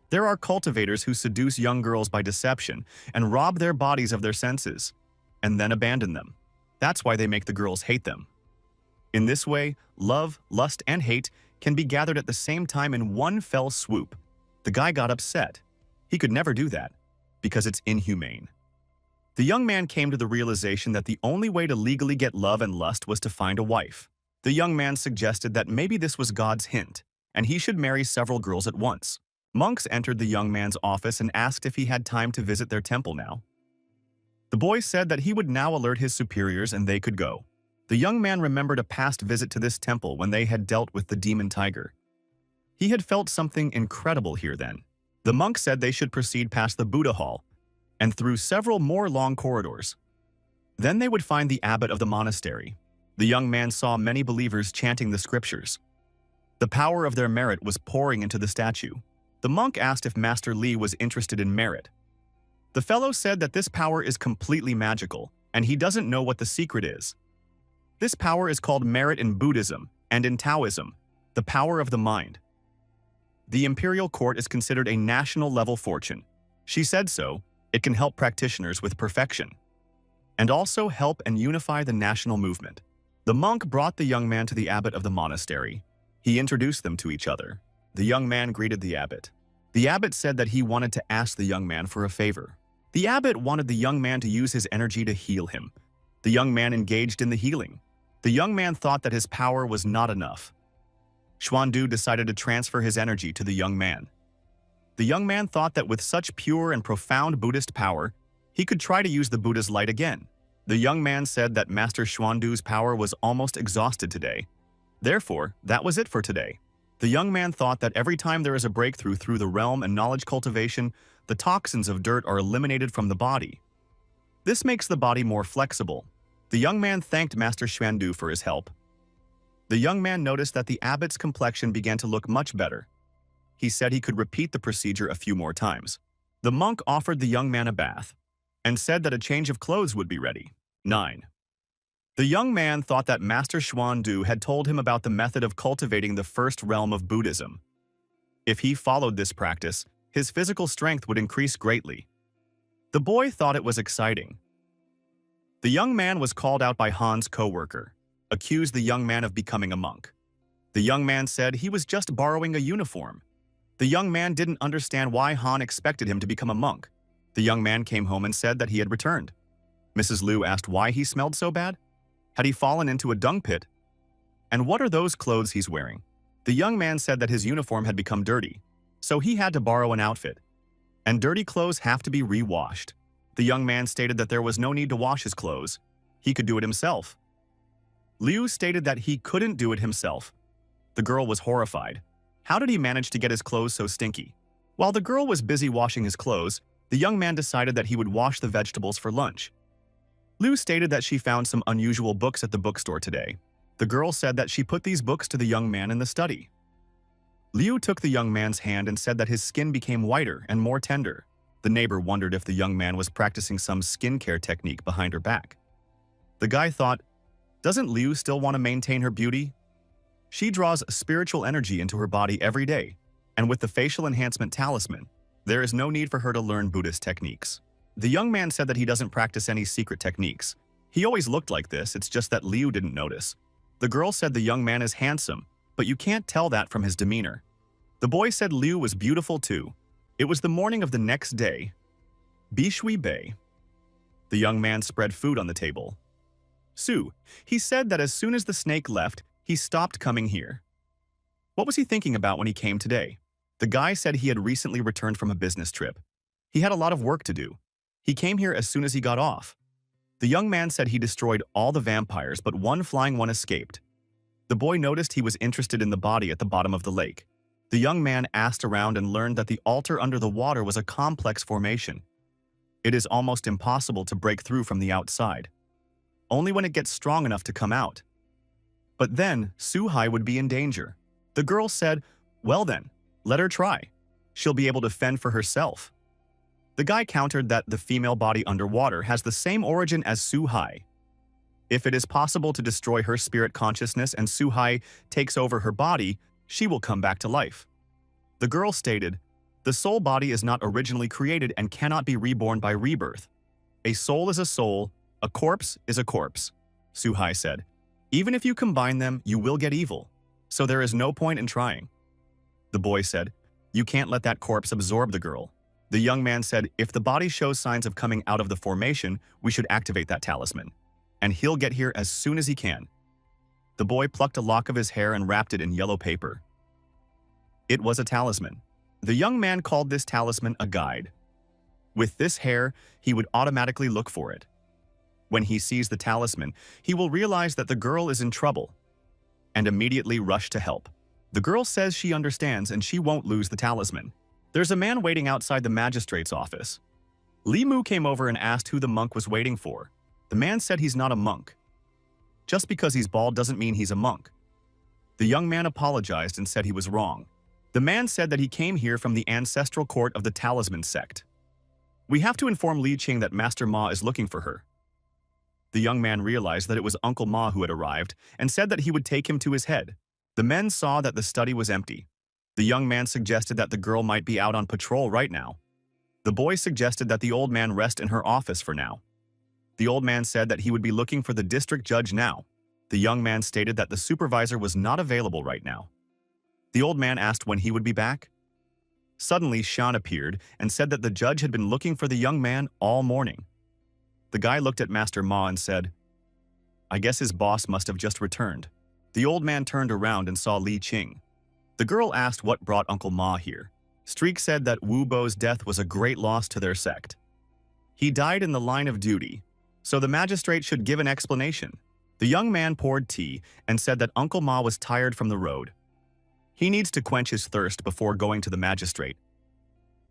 There are cultivators who seduce young girls by deception and rob their bodies of their senses, and then abandon them. That's why they make the girls hate them. In this way, love, lust, and hate can be gathered at the same time in one fell swoop. The guy got upset. He could never do that, because it's inhumane. The young man came to the realization that the only way to legally get love and lust was to find a wife. The young man suggested that maybe this was God's hint, and he should marry several girls at once. Monks entered the young man's office and asked if he had time to visit their temple now. The boy said that he would now alert his superiors and they could go. The young man remembered a past visit to this temple when they had dealt with the demon tiger. He had felt something incredible here then. The monk said they should proceed past the Buddha hall and through several more long corridors. Then they would find the abbot of the monastery. The young man saw many believers chanting the scriptures. The power of their merit was pouring into the statue. The monk asked if Master Li was interested in merit. The fellow said that this power is completely magical, and he doesn't know what the secret is. This power is called merit in Buddhism and in Taoism, the power of the mind. The imperial court is considered a national-level fortune. She said so. It can help practitioners with perfection, and also help and unify the national movement. The monk brought the young man to the abbot of the monastery. He introduced them to each other. The young man greeted the abbot. The abbot said that he wanted to ask the young man for a favor. The abbot wanted the young man to use his energy to heal him. The young man engaged in the healing. The young man thought that his power was not enough. Xuandu decided to transfer his energy to the young man. The young man thought that with such pure and profound Buddhist power, he could try to use the Buddha's light again. The young man said that Master Xuandu's power was almost exhausted today. Therefore, that was it for today. The young man thought that every time there is a breakthrough through the realm and knowledge cultivation, the toxins of dirt are eliminated from the body. This makes the body more flexible. The young man thanked Master Xuandu for his help. The young man noticed that the abbot's complexion began to look much better. He said he could repeat the procedure a few more times. The monk offered the young man a bath and said that a change of clothes would be ready. 9. The young man thought that Master Xuan Du had told him about the method of cultivating the first realm of Buddhism. If he followed this practice, his physical strength would increase greatly. The boy thought it was exciting. The young man was called out by Han's co-worker, accused the young man of becoming a monk. The young man said he was just borrowing a uniform. The young man didn't understand why Han expected him to become a monk. The young man came home and said that he had returned. Mrs. Liu asked why he smelled so bad. Had he fallen into a dung pit? And what are those clothes he's wearing? The young man said that his uniform had become dirty, so he had to borrow an outfit. And dirty clothes have to be re-washed. The young man stated that there was no need to wash his clothes. He could do it himself. Liu stated that he couldn't do it himself. The girl was horrified. How did he manage to get his clothes so stinky? While the girl was busy washing his clothes, the young man decided that he would wash the vegetables for lunch. Liu stated that she found some unusual books at the bookstore today. The girl said that she put these books to the young man in the study. Liu took the young man's hand and said that his skin became whiter and more tender. The neighbor wondered if the young man was practicing some skincare technique behind her back. The guy thought, doesn't Liu still want to maintain her beauty? She draws spiritual energy into her body every day, and with the facial enhancement talisman, there is no need for her to learn Buddhist techniques. The young man said that he doesn't practice any secret techniques. He always looked like this, it's just that Liu didn't notice. The girl said the young man is handsome, but you can't tell that from his demeanor. The boy said Liu was beautiful too. It was the morning of the next day. Bishui Bei. The young man spread food on the table. Su, he said that as soon as the snake left, he stopped coming here. What was he thinking about when he came today? The guy said he had recently returned from a business trip. He had a lot of work to do. He came here as soon as he got off. The young man said he destroyed all the vampires, but one flying one escaped. The boy noticed he was interested in the body at the bottom of the lake. The young man asked around and learned that the altar under the water was a complex formation. It is almost impossible to break through from the outside. Only when it gets strong enough to come out. But then, Su-hai would be in danger. The girl said, well then, let her try. She'll be able to fend for herself. The guy countered that the female body underwater has the same origin as Su-hai. If it is possible to destroy her spirit consciousness and Su-hai takes over her body, she will come back to life. The girl stated, the soul body is not originally created and cannot be reborn by rebirth. A soul is a soul, a corpse is a corpse, Su-hai said. Even if you combine them, you will get evil, so there is no point in trying. The boy said, you can't let that corpse absorb the girl. The young man said, if the body shows signs of coming out of the formation, we should activate that talisman. And he'll get here as soon as he can. The boy plucked a lock of his hair and wrapped it in yellow paper. It was a talisman. The young man called this talisman a guide. With this hair, he would automatically look for it. When he sees the talisman, he will realize that the girl is in trouble and immediately rush to help. The girl says she understands and she won't lose the talisman. There's a man waiting outside the magistrate's office. Li Mu came over and asked who the monk was waiting for. The man said he's not a monk. Just because he's bald doesn't mean he's a monk. The young man apologized and said he was wrong. The man said that he came here from the ancestral court of the Talisman sect. We have to inform Li Qing that Master Ma is looking for her. The young man realized that it was Uncle Ma who had arrived and said that he would take him to his head. The men saw that the study was empty. The young man suggested that the girl might be out on patrol right now. The boy suggested that the old man rest in her office for now. The old man said that he would be looking for the district judge now. The young man stated that the supervisor was not available right now. The old man asked when he would be back. Suddenly, Shan appeared and said that the judge had been looking for the young man all morning. The guy looked at Master Ma and said, I guess his boss must have just returned. The old man turned around and saw Li Qing. The girl asked what brought Uncle Ma here. Streak said that Wu Bo's death was a great loss to their sect. He died in the line of duty, so the magistrate should give an explanation. The young man poured tea and said that Uncle Ma was tired from the road. He needs to quench his thirst before going to the magistrate.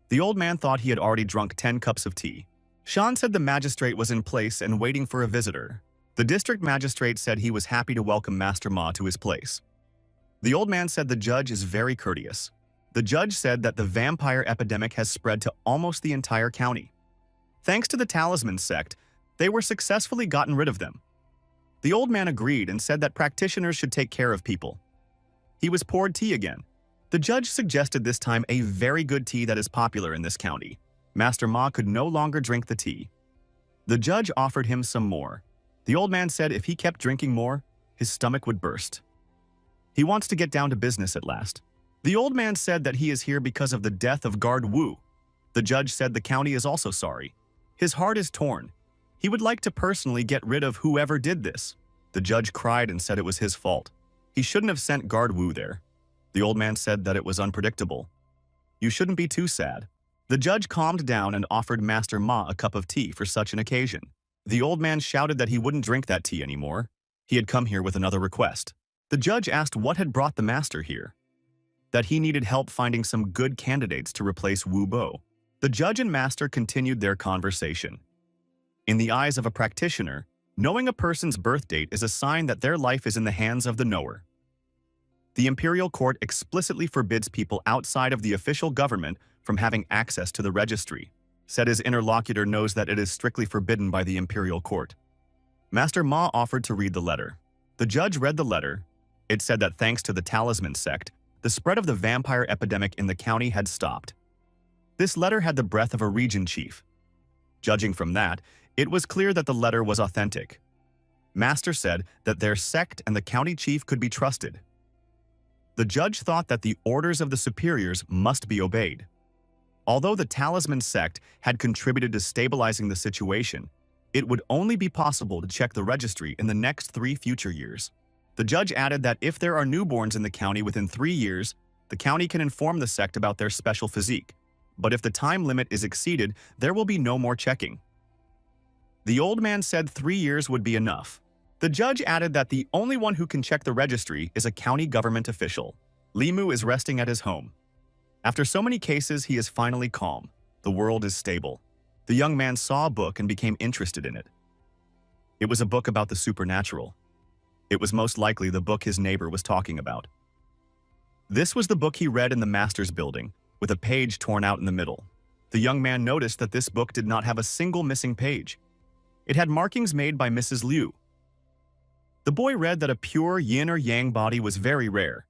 The old man thought he had already drunk 10 cups of tea. Shan said the magistrate was in place and waiting for a visitor. The district magistrate said he was happy to welcome Master Ma to his place. The old man said the judge is very courteous. The judge said that the vampire epidemic has spread to almost the entire county. Thanks to the talisman sect, they were successfully gotten rid of them. The old man agreed and said that practitioners should take care of people. He was poured tea again. The judge suggested this time a very good tea that is popular in this county. Master Ma could no longer drink the tea. The judge offered him some more. The old man said if he kept drinking more, his stomach would burst. He wants to get down to business at last. The old man said that he is here because of the death of Guard Wu. The judge said the county is also sorry. His heart is torn. He would like to personally get rid of whoever did this. The judge cried and said it was his fault. He shouldn't have sent Guard Wu there. The old man said that it was unpredictable. You shouldn't be too sad. The judge calmed down and offered Master Ma a cup of tea for such an occasion. The old man shouted that he wouldn't drink that tea anymore. He had come here with another request. The judge asked what had brought the master here. That he needed help finding some good candidates to replace Wu Bo. The judge and master continued their conversation. In the eyes of a practitioner, knowing a person's birth date is a sign that their life is in the hands of the knower. The imperial court explicitly forbids people outside of the official government from having access to the registry. Said his interlocutor knows that it is strictly forbidden by the imperial court. Master Ma offered to read the letter. The judge read the letter. It said that thanks to the talisman sect, the spread of the vampire epidemic in the county had stopped. This letter had the breath of a region chief. Judging from that, it was clear that the letter was authentic. Master said that their sect and the county chief could be trusted. The judge thought that the orders of the superiors must be obeyed. Although the talisman sect had contributed to stabilizing the situation, it would only be possible to check the registry in the next 3 future years. The judge added that if there are newborns in the county within 3 years, the county can inform the sect about their special physique. But if the time limit is exceeded, there will be no more checking. The old man said 3 years would be enough. The judge added that the only one who can check the registry is a county government official. Limu is resting at his home. After so many cases, he is finally calm. The world is stable. The young man saw a book and became interested in it. It was a book about the supernatural. It was most likely the book his neighbor was talking about. This was the book he read in the master's building, with a page torn out in the middle. The young man noticed that this book did not have a single missing page. It had markings made by Mrs. Liu. The boy read that a pure yin or yang body was very rare.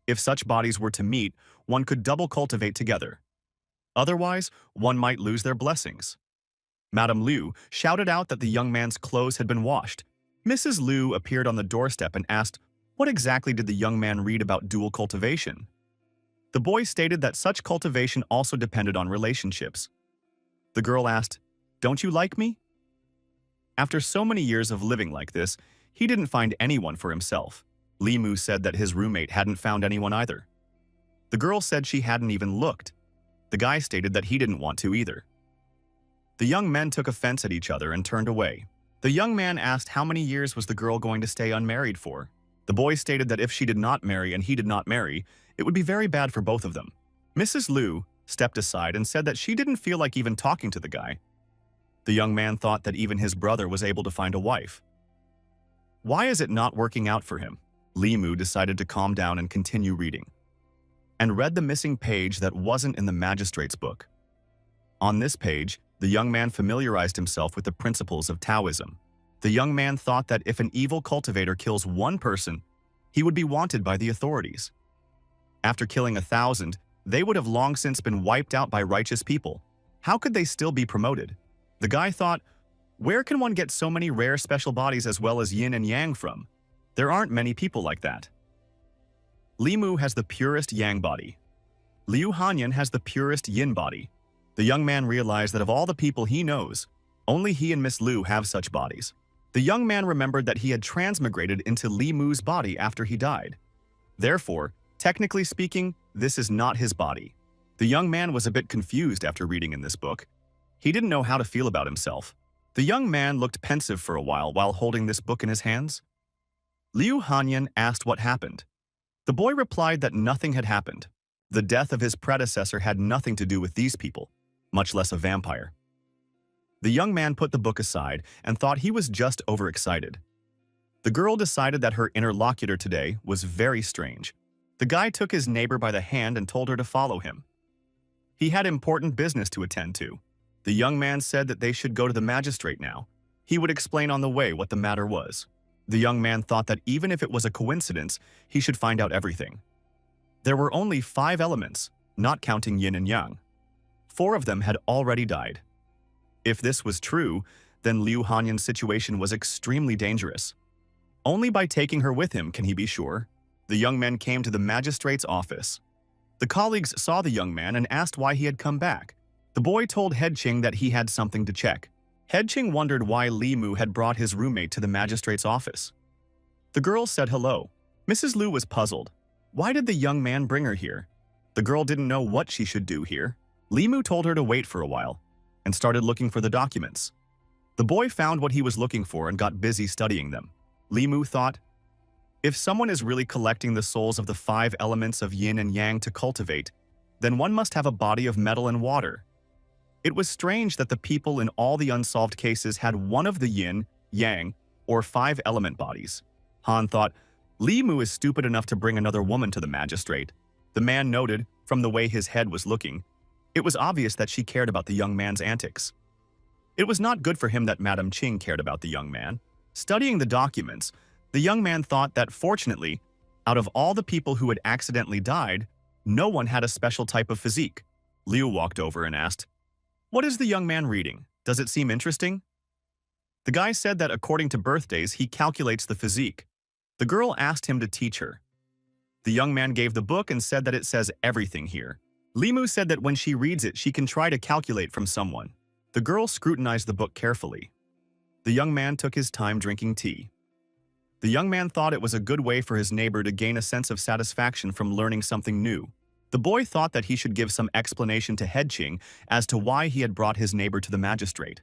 If such bodies were to meet, one could double cultivate together. Otherwise, one might lose their blessings. Madame Liu shouted out that the young man's clothes had been washed. Mrs. Liu appeared on the doorstep and asked, what exactly did the young man read about dual cultivation? The boy stated that such cultivation also depended on relationships. The girl asked, don't you like me? After so many years of living like this, he didn't find anyone for himself. Limu said that his roommate hadn't found anyone either. The girl said she hadn't even looked. The guy stated that he didn't want to either. The young men took offense at each other and turned away. The young man asked how many years was the girl going to stay unmarried for. The boy stated that if she did not marry and he did not marry, it would be very bad for both of them. Mrs. Liu stepped aside and said that she didn't feel like even talking to the guy. The young man thought that even his brother was able to find a wife. Why is it not working out for him? Limu decided to calm down and continue reading, and read the missing page that wasn't in the magistrate's book. On this page, the young man familiarized himself with the principles of Taoism. The young man thought that if an evil cultivator kills one person, he would be wanted by the authorities. After killing 1,000, they would have long since been wiped out by righteous people. How could they still be promoted? The guy thought, where can one get so many rare special bodies as well as yin and yang from? There aren't many people like that. Limu has the purest yang body. Liu Hanyan has the purest yin body. The young man realized that of all the people he knows, only he and Miss Liu have such bodies. The young man remembered that he had transmigrated into Limu's body after he died. Therefore, technically speaking, this is not his body. The young man was a bit confused after reading in this book. He didn't know how to feel about himself. The young man looked pensive for a while holding this book in his hands. Liu Hanyan asked what happened. The boy replied that nothing had happened. The death of his predecessor had nothing to do with these people, much less a vampire. The young man put the book aside and thought he was just overexcited. The girl decided that her interlocutor today was very strange. The guy took his neighbor by the hand and told her to follow him. He had important business to attend to. The young man said that they should go to the magistrate now. He would explain on the way what the matter was. The young man thought that even if it was a coincidence, he should find out everything. There were only 5 elements, not counting yin and yang. 4 of them had already died. If this was true, then Liu Hanyan's situation was extremely dangerous. Only by taking her with him can he be sure. The young man came to the magistrate's office. The colleagues saw the young man and asked why he had come back. The boy told Head Qing that he had something to check. Head Qing wondered why Li Mu had brought his roommate to the magistrate's office. The girl said hello. Mrs. Liu was puzzled. Why did the young man bring her here? The girl didn't know what she should do here. Li Mu told her to wait for a while and started looking for the documents. The boy found what he was looking for and got busy studying them. Li Mu thought, if someone is really collecting the souls of the 5 elements of yin and yang to cultivate, then one must have a body of metal and water. It was strange that the people in all the unsolved cases had one of the yin, yang, or 5 element bodies. Han thought, Li Mu is stupid enough to bring another woman to the magistrate. The man noted, from the way his head was looking, it was obvious that she cared about the young man's antics. It was not good for him that Madame Qing cared about the young man. Studying the documents, the young man thought that fortunately, out of all the people who had accidentally died, no one had a special type of physique. Liu walked over and asked, what is the young man reading? Does it seem interesting? The guy said that according to birthdays, he calculates the physique. The girl asked him to teach her. The young man gave the book and said that it says everything here. Li Mu said that when she reads it, she can try to calculate from someone. The girl scrutinized the book carefully. The young man took his time drinking tea. The young man thought it was a good way for his neighbor to gain a sense of satisfaction from learning something new. The boy thought that he should give some explanation to Head Qing as to why he had brought his neighbor to the magistrate.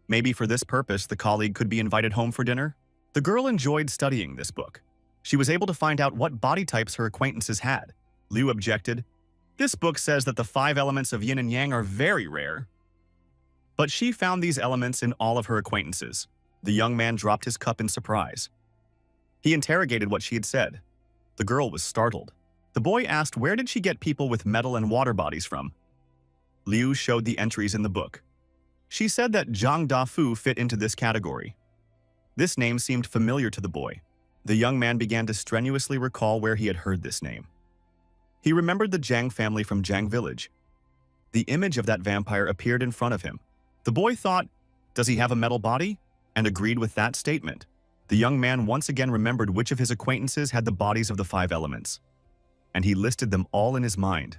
Maybe for this purpose, the colleague could be invited home for dinner? The girl enjoyed studying this book. She was able to find out what body types her acquaintances had. Liu objected. This book says that the 5 elements of yin and yang are very rare. But she found these elements in all of her acquaintances. The young man dropped his cup in surprise. He interrogated what she had said. The girl was startled. The boy asked where did she get people with metal and water bodies from. Liu showed the entries in the book. She said that Zhang Dafu fit into this category. This name seemed familiar to the boy. The young man began to strenuously recall where he had heard this name. He remembered the Zhang family from Zhang village. The image of that vampire appeared in front of him. The boy thought, does he have a metal body? And agreed with that statement. The young man once again remembered which of his acquaintances had the bodies of the 5 elements. And he listed them all in his mind.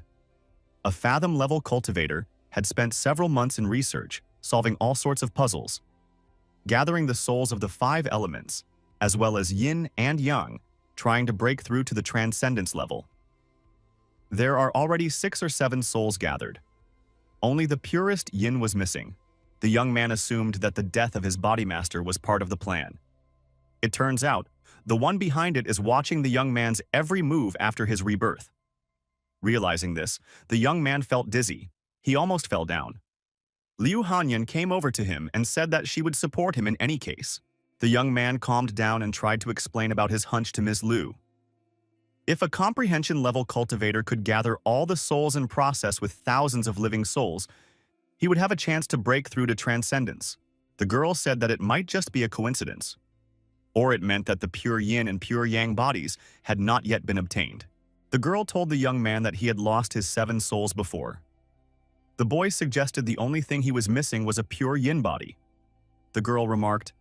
A fathom-level cultivator had spent several months in research, solving all sorts of puzzles, gathering the souls of the 5 elements, as well as yin and yang, trying to break through to the transcendence level. There are already 6 or 7 souls gathered. Only the purest yin was missing. The young man assumed that the death of his body master was part of the plan. It turns out, the one behind it is watching the young man's every move after his rebirth. Realizing this, the young man felt dizzy. He almost fell down. Liu Hanyan came over to him and said that she would support him in any case. The young man calmed down and tried to explain about his hunch to Ms. Liu. If a comprehension-level cultivator could gather all the souls in process with thousands of living souls, he would have a chance to break through to transcendence. The girl said that it might just be a coincidence. Or it meant that the pure yin and pure yang bodies had not yet been obtained. The girl told the young man that he had lost his 7 souls before. The boy suggested the only thing he was missing was a pure yin body. The girl remarked,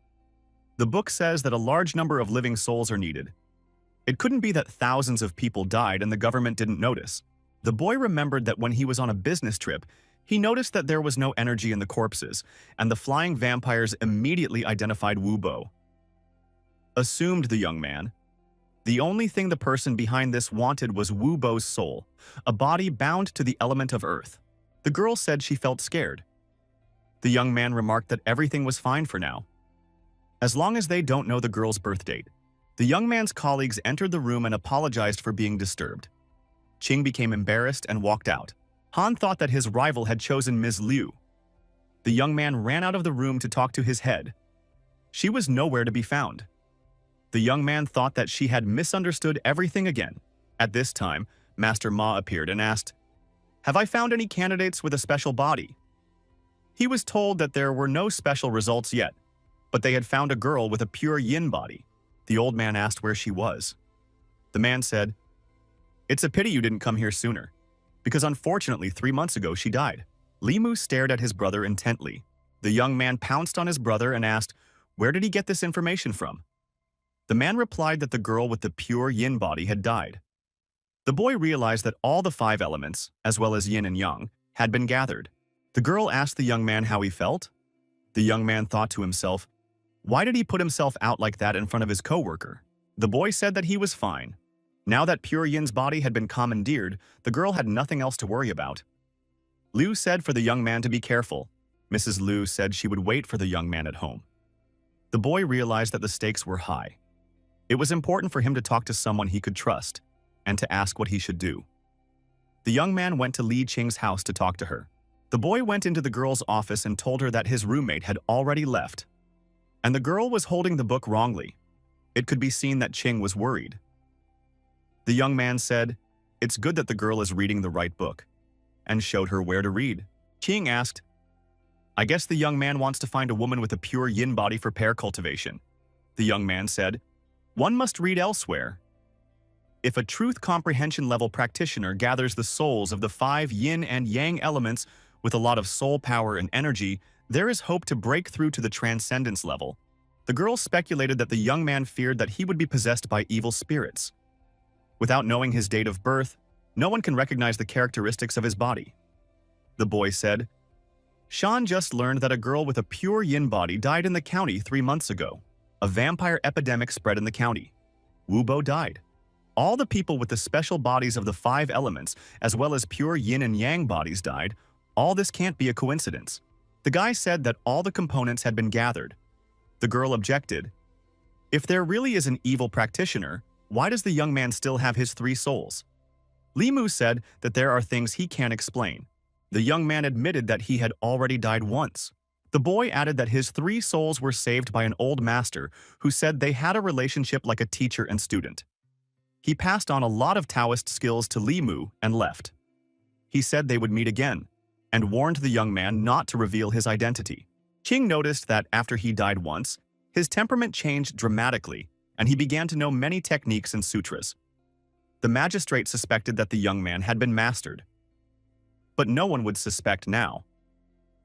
the book says that a large number of living souls are needed. It couldn't be that thousands of people died and the government didn't notice. The boy remembered that when he was on a business trip, he noticed that there was no energy in the corpses, and the flying vampires immediately identified Wu Bo. Assumed the young man. The only thing the person behind this wanted was Wu Bo's soul, a body bound to the element of earth. The girl said she felt scared. The young man remarked that everything was fine for now, as long as they don't know the girl's birth date. The young man's colleagues entered the room and apologized for being disturbed. Qing became embarrassed and walked out. Han thought that his rival had chosen Ms. Liu. The young man ran out of the room to talk to his head. She was nowhere to be found. The young man thought that she had misunderstood everything again. At this time, Master Ma appeared and asked, "Have I found any candidates with a special body?" He was told that there were no special results yet, but they had found a girl with a pure yin body. The old man asked where she was. The man said, "It's a pity you didn't come here sooner, because unfortunately 3 months ago she died." Limu stared at his brother intently. The young man pounced on his brother and asked, where did he get this information from? The man replied that the girl with the pure yin body had died. The boy realized that all the 5 elements, as well as yin and yang, had been gathered. The girl asked the young man how he felt. The young man thought to himself, why did he put himself out like that in front of his co-worker? The boy said that he was fine. Now that pure yin's body had been commandeered, the girl had nothing else to worry about. Liu said for the young man to be careful. Mrs. Liu said she would wait for the young man at home. The boy realized that the stakes were high. It was important for him to talk to someone he could trust and to ask what he should do. The young man went to Li Qing's house to talk to her. The boy went into the girl's office and told her that his roommate had already left, and the girl was holding the book wrongly. It could be seen that Qing was worried. The young man said, "It's good that the girl is reading the right book," and showed her where to read. Qing asked, "I guess the young man wants to find a woman with a pure yin body for pair cultivation." The young man said, "One must read elsewhere. If a truth comprehension level practitioner gathers the souls of the 5 yin and yang elements with a lot of soul power and energy, there is hope to break through to the transcendence level." The girl speculated that the young man feared that he would be possessed by evil spirits. Without knowing his date of birth, no one can recognize the characteristics of his body. The boy said, "Sean just learned that a girl with a pure yin body died in the county 3 months ago. A vampire epidemic spread in the county. Wu Bo died. All the people with the special bodies of the 5 elements, as well as pure yin and yang bodies died. All this can't be a coincidence." The guy said that all the components had been gathered. The girl objected. If there really is an evil practitioner, why does the young man still have his 3 souls? Limu said that there are things he can't explain. The young man admitted that he had already died once. The boy added that his 3 souls were saved by an old master who said they had a relationship like a teacher and student. He passed on a lot of Taoist skills to Limu and left. He said they would meet again, and warned the young man not to reveal his identity. Qing noticed that after he died once, his temperament changed dramatically, and he began to know many techniques and sutras. The magistrate suspected that the young man had been mastered. But no one would suspect now.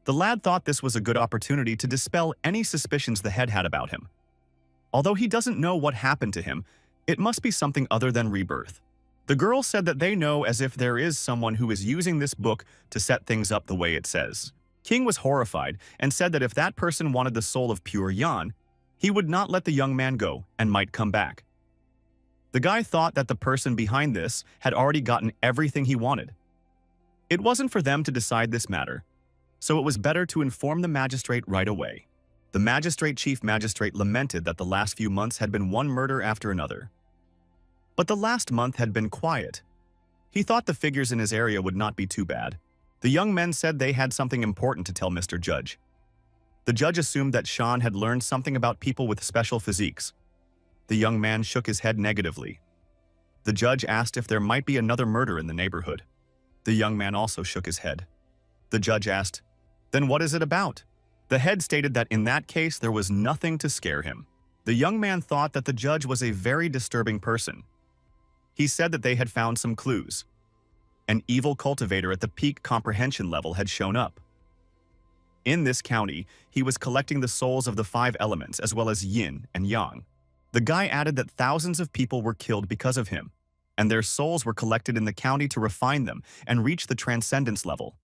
The lad thought this was a good opportunity to dispel any suspicions the head had about him. Although he doesn't know what happened to him, it must be something other than rebirth. The girl said that they know as if there is someone who is using this book to set things up the way it says. King was horrified and said that if that person wanted the soul of pure Yan, he would not let the young man go and might come back. The guy thought that the person behind this had already gotten everything he wanted. It wasn't for them to decide this matter, so it was better to inform the magistrate right away. The chief magistrate lamented that the last few months had been one murder after another. But the last month had been quiet. He thought the figures in his area would not be too bad. The young men said they had something important to tell Mr. Judge. The judge assumed that Sean had learned something about people with special physiques. The young man shook his head negatively. The judge asked if there might be another murder in the neighborhood. The young man also shook his head. The judge asked, "Then what is it about?" The head stated that in that case there was nothing to scare him. The young man thought that the judge was a very disturbing person. He said that they had found some clues. An evil cultivator at the peak comprehension level had shown up. In this county, he was collecting the souls of the 5 elements as well as yin and yang. The guy added that thousands of people were killed because of him, and their souls were collected in the county to refine them and reach the transcendence level.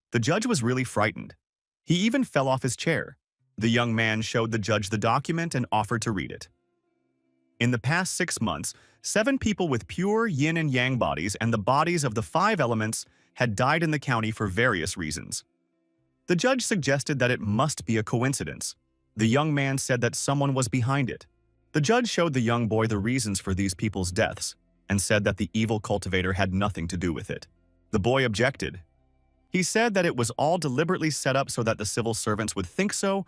The judge was really frightened. He even fell off his chair. The young man showed the judge the document and offered to read it. In the past 6 months, 7 people with pure yin and yang bodies and the bodies of the 5 elements had died in the county for various reasons. The judge suggested that it must be a coincidence. The young man said that someone was behind it. The judge showed the young boy the reasons for these people's deaths and said that the evil cultivator had nothing to do with it. The boy objected. He said that it was all deliberately set up so that the civil servants would think so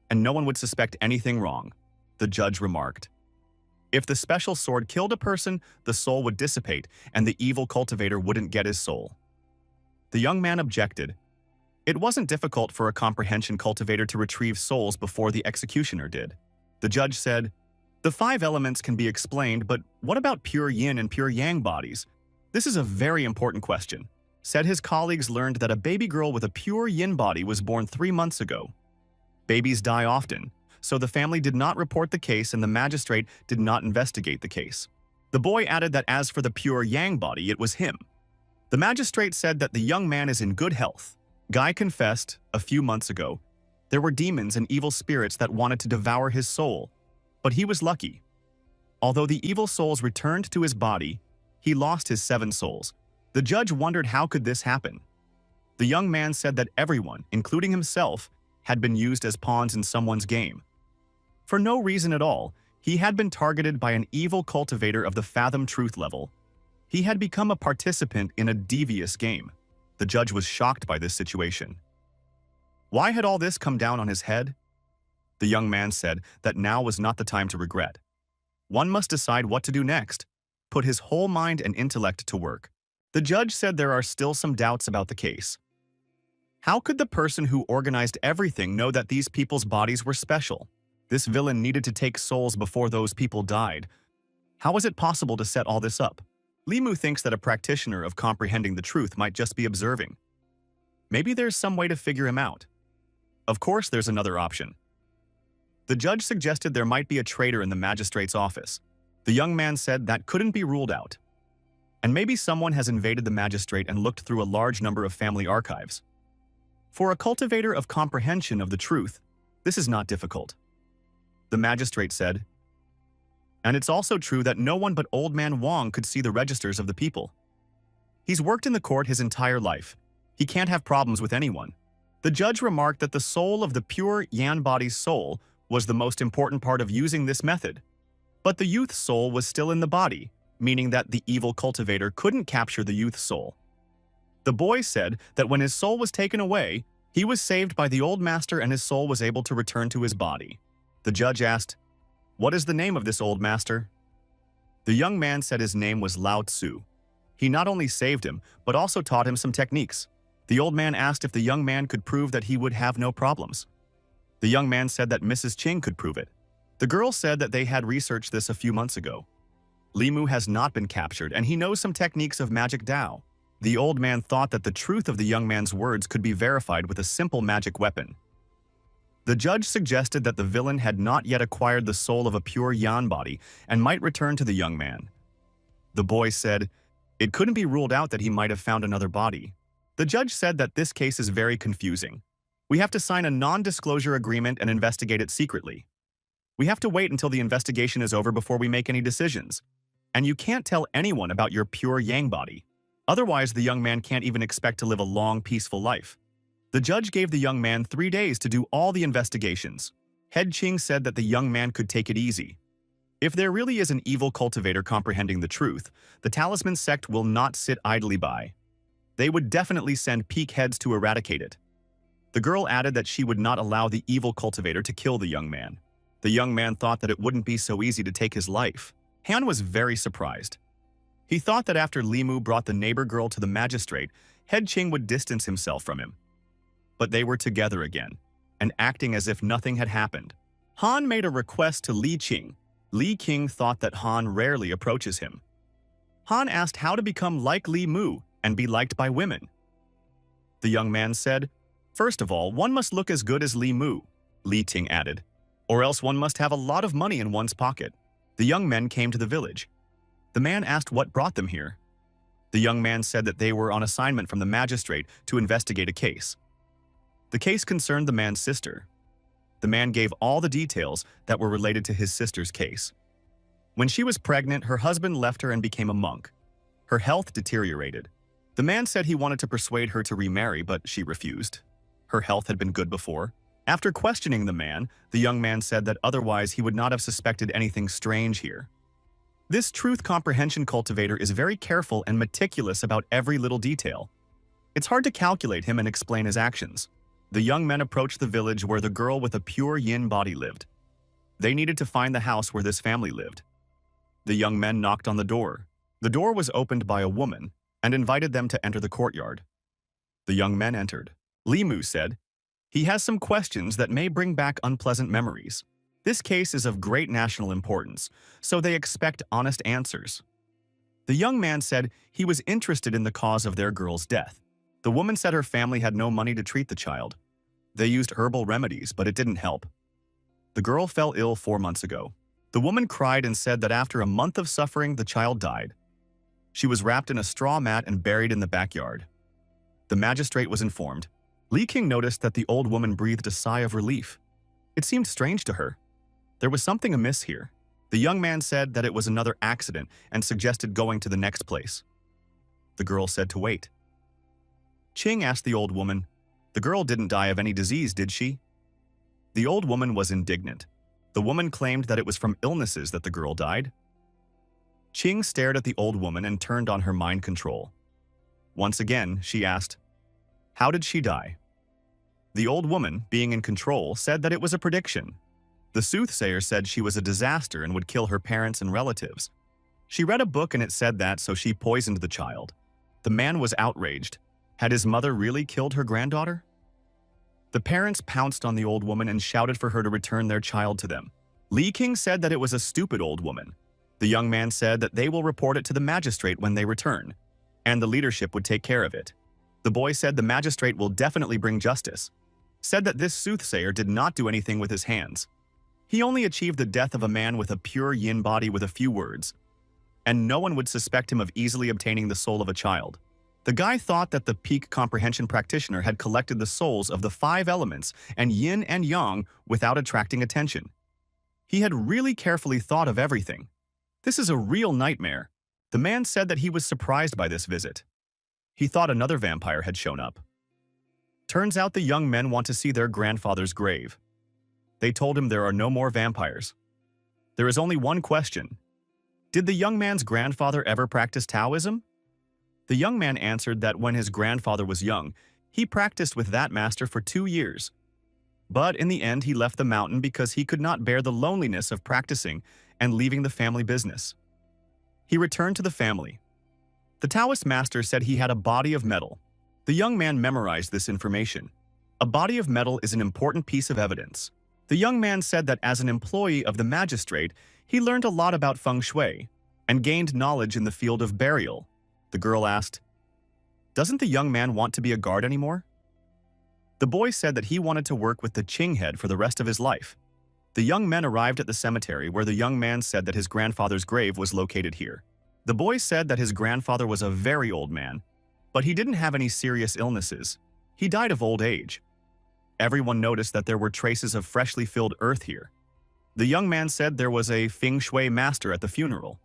and no one would suspect anything wrong. The judge remarked, If the special sword killed a person, the soul would dissipate, and the evil cultivator wouldn't get his soul. The young man objected. It wasn't difficult for a comprehension cultivator to retrieve souls before the executioner did. The judge said, "The 5 elements can be explained, but what about pure yin and pure yang bodies? This is a very important question." Said his colleagues learned that a baby girl with a pure yin body was born 3 months ago. Babies die often, so the family did not report the case and the magistrate did not investigate the case. The boy added that as for the pure yang body, it was him. The magistrate said that the young man is in good health. Guy confessed, a few months ago, there were demons and evil spirits that wanted to devour his soul, but he was lucky. Although the evil souls returned to his body, he lost his 7 souls. The judge wondered how could this happen. The young man said that everyone, including himself, had been used as pawns in someone's game. For no reason at all, he had been targeted by an evil cultivator of the Fathom Truth level. He had become a participant in a devious game. The judge was shocked by this situation. Why had all this come down on his head? The young man said that now was not the time to regret. One must decide what to do next, put his whole mind and intellect to work. The judge said there are still some doubts about the case. How could the person who organized everything know that these people's bodies were special? This villain needed to take souls before those people died. How was it possible to set all this up? Limu thinks that a practitioner of comprehending the truth might just be observing. Maybe there's some way to figure him out. Of course, there's another option. The judge suggested there might be a traitor in the magistrate's office. The young man said that couldn't be ruled out. And maybe someone has invaded the magistrate and looked through a large number of family archives. For a cultivator of comprehension of the truth, this is not difficult. The magistrate said, and it's also true that no one but Old Man Wong could see the registers of the people. He's worked in the court his entire life. He can't have problems with anyone. The judge remarked that the soul of the pure Yan body's soul was the most important part of using this method. But the youth's soul was still in the body, meaning that the evil cultivator couldn't capture the youth's soul. The boy said that when his soul was taken away, he was saved by the old master and his soul was able to return to his body. The judge asked, "What is the name of this old master?" The young man said his name was Lao Tzu. He not only saved him, but also taught him some techniques. The old man asked if the young man could prove that he would have no problems. The young man said that Mrs. Ching could prove it. The girl said that they had researched this a few months ago. Limu has not been captured, and he knows some techniques of magic Dao. The old man thought that the truth of the young man's words could be verified with a simple magic weapon. The judge suggested that the villain had not yet acquired the soul of a pure Yan body and might return to the young man. The boy said, it couldn't be ruled out that he might have found another body. The judge said that this case is very confusing. We have to sign a non-disclosure agreement and investigate it secretly. We have to wait until the investigation is over before we make any decisions. And you can't tell anyone about your pure Yang body. Otherwise, the young man can't even expect to live a long, peaceful life. The judge gave the young man 3 days to do all the investigations. Head Ching said that the young man could take it easy. If there really is an evil cultivator comprehending the truth, the talisman sect will not sit idly by. They would definitely send peak heads to eradicate it. The girl added that she would not allow the evil cultivator to kill the young man. The young man thought that it wouldn't be so easy to take his life. Han was very surprised. He thought that after Limu brought the neighbor girl to the magistrate, Head Ching would distance himself from him. But they were together again, and acting as if nothing had happened. Han made a request to Li Qing. Li Qing thought that Han rarely approaches him. Han asked how to become like Li Mu and be liked by women. The young man said, "First of all, one must look as good as Li Mu," Li Qing added, "or else one must have a lot of money in one's pocket." The young men came to the village. The man asked what brought them here. The young man said that they were on assignment from the magistrate to investigate a case. The case concerned the man's sister. The man gave all the details that were related to his sister's case. When she was pregnant, her husband left her and became a monk. Her health deteriorated. The man said he wanted to persuade her to remarry, but she refused. Her health had been good before. After questioning the young man said that otherwise he would not have suspected anything strange here. This truth comprehension cultivator is very careful and meticulous about every little detail. It's hard to calculate him and explain his actions. The young men approached the village where the girl with a pure yin body lived. They needed to find the house where this family lived. The young men knocked on the door. The door was opened by a woman and invited them to enter the courtyard. The young men entered. Limu said, "He has some questions that may bring back unpleasant memories. This case is of great national importance, so they expect honest answers." The young man said he was interested in the cause of their girl's death. The woman said her family had no money to treat the child. They used herbal remedies, but it didn't help. The girl fell ill 4 months ago. The woman cried and said that after a month of suffering, the child died. She was wrapped in a straw mat and buried in the backyard. The magistrate was informed. Li King noticed that the old woman breathed a sigh of relief. It seemed strange to her. There was something amiss here. The young man said that it was another accident and suggested going to the next place. The girl said to wait. Ching asked the old woman, "The girl didn't die of any disease, did she?" The old woman was indignant. The woman claimed that it was from illnesses that the girl died. Ching stared at the old woman and turned on her mind control. Once again, she asked, "How did she die?" The old woman, being in control, said that it was a prediction. The soothsayer said she was a disaster and would kill her parents and relatives. She read a book and it said that, so she poisoned the child. The man was outraged. Had his mother really killed her granddaughter? The parents pounced on the old woman and shouted for her to return their child to them. Li King said that it was a stupid old woman. The young man said that they will report it to the magistrate when they return, and the leadership would take care of it. The boy said the magistrate will definitely bring justice. Said that this soothsayer did not do anything with his hands. He only achieved the death of a man with a pure yin body with a few words, and no one would suspect him of easily obtaining the soul of a child. The guy thought that the peak comprehension practitioner had collected the souls of the 5 elements and yin and yang without attracting attention. He had really carefully thought of everything. This is a real nightmare. The man said that he was surprised by this visit. He thought another vampire had shown up. Turns out the young men want to see their grandfather's grave. They told him there are no more vampires. There is only one question. Did the young man's grandfather ever practice Taoism? The young man answered that when his grandfather was young, he practiced with that master for 2 years. But in the end, he left the mountain because he could not bear the loneliness of practicing and leaving the family business. He returned to the family. The Taoist master said he had a body of metal. The young man memorized this information. A body of metal is an important piece of evidence. The young man said that as an employee of the magistrate, he learned a lot about feng shui and gained knowledge in the field of burial. The girl asked, "Doesn't the young man want to be a guard anymore?" The boy said that he wanted to work with the Qing head for the rest of his life. The young men arrived at the cemetery where the young man said that his grandfather's grave was located here. The boy said that his grandfather was a very old man, but he didn't have any serious illnesses. He died of old age. Everyone noticed that there were traces of freshly filled earth here. The young man said there was a feng shui master at the funeral.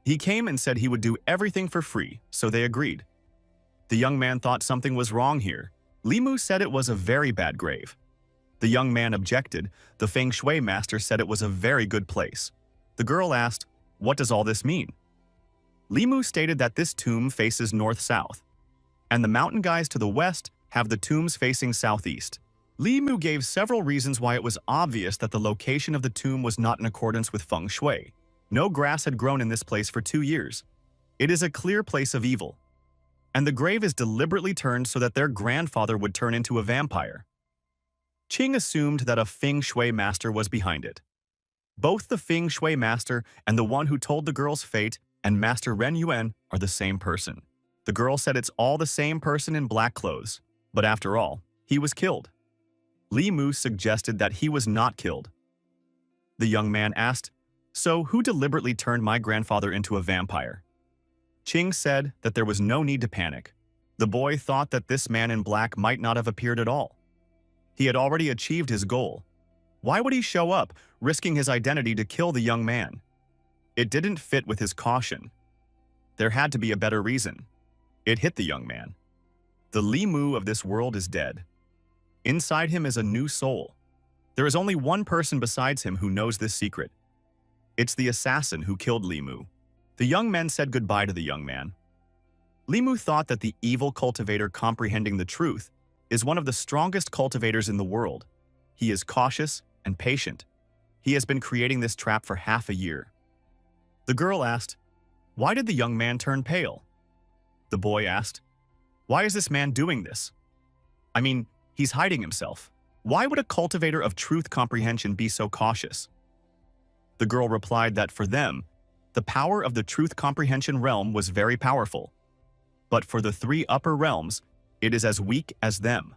He came and said he would do everything for free, so they agreed. The young man thought something was wrong here. Limu said it was a very bad grave. The young man objected. The feng shui master said it was a very good place. The girl asked, "What does all this mean?" Limu stated that this tomb faces north-south, and the mountain guys to the west have the tombs facing southeast. Limu gave several reasons why it was obvious that the location of the tomb was not in accordance with feng shui. No grass had grown in this place for 2 years. It is a clear place of evil. And the grave is deliberately turned so that their grandfather would turn into a vampire. Qing assumed that a feng shui master was behind it. Both the feng shui master and the one who told the girl's fate and Master Ren Yuan are the same person. The girl said it's all the same person in black clothes, but after all, he was killed. Li Mu suggested that he was not killed. The young man asked, "So who deliberately turned my grandfather into a vampire?" Qing said that there was no need to panic. The boy thought that this man in black might not have appeared at all. He had already achieved his goal. Why would he show up, risking his identity to kill the young man? It didn't fit with his caution. There had to be a better reason. It hit the young man. The Li Mu of this world is dead. Inside him is a new soul. There is only one person besides him who knows this secret. It's the assassin who killed Li Mu. The young men said goodbye to the young man. Li Mu thought that the evil cultivator comprehending the truth is one of the strongest cultivators in the world. He is cautious and patient. He has been creating this trap for half a year. The girl asked, "Why did the young man turn pale?" The boy asked, "Why is this man doing this? I mean, he's hiding himself. Why would a cultivator of truth comprehension be so cautious?" The girl replied that for them, the power of the truth comprehension realm was very powerful. But for the three upper realms, it is as weak as them.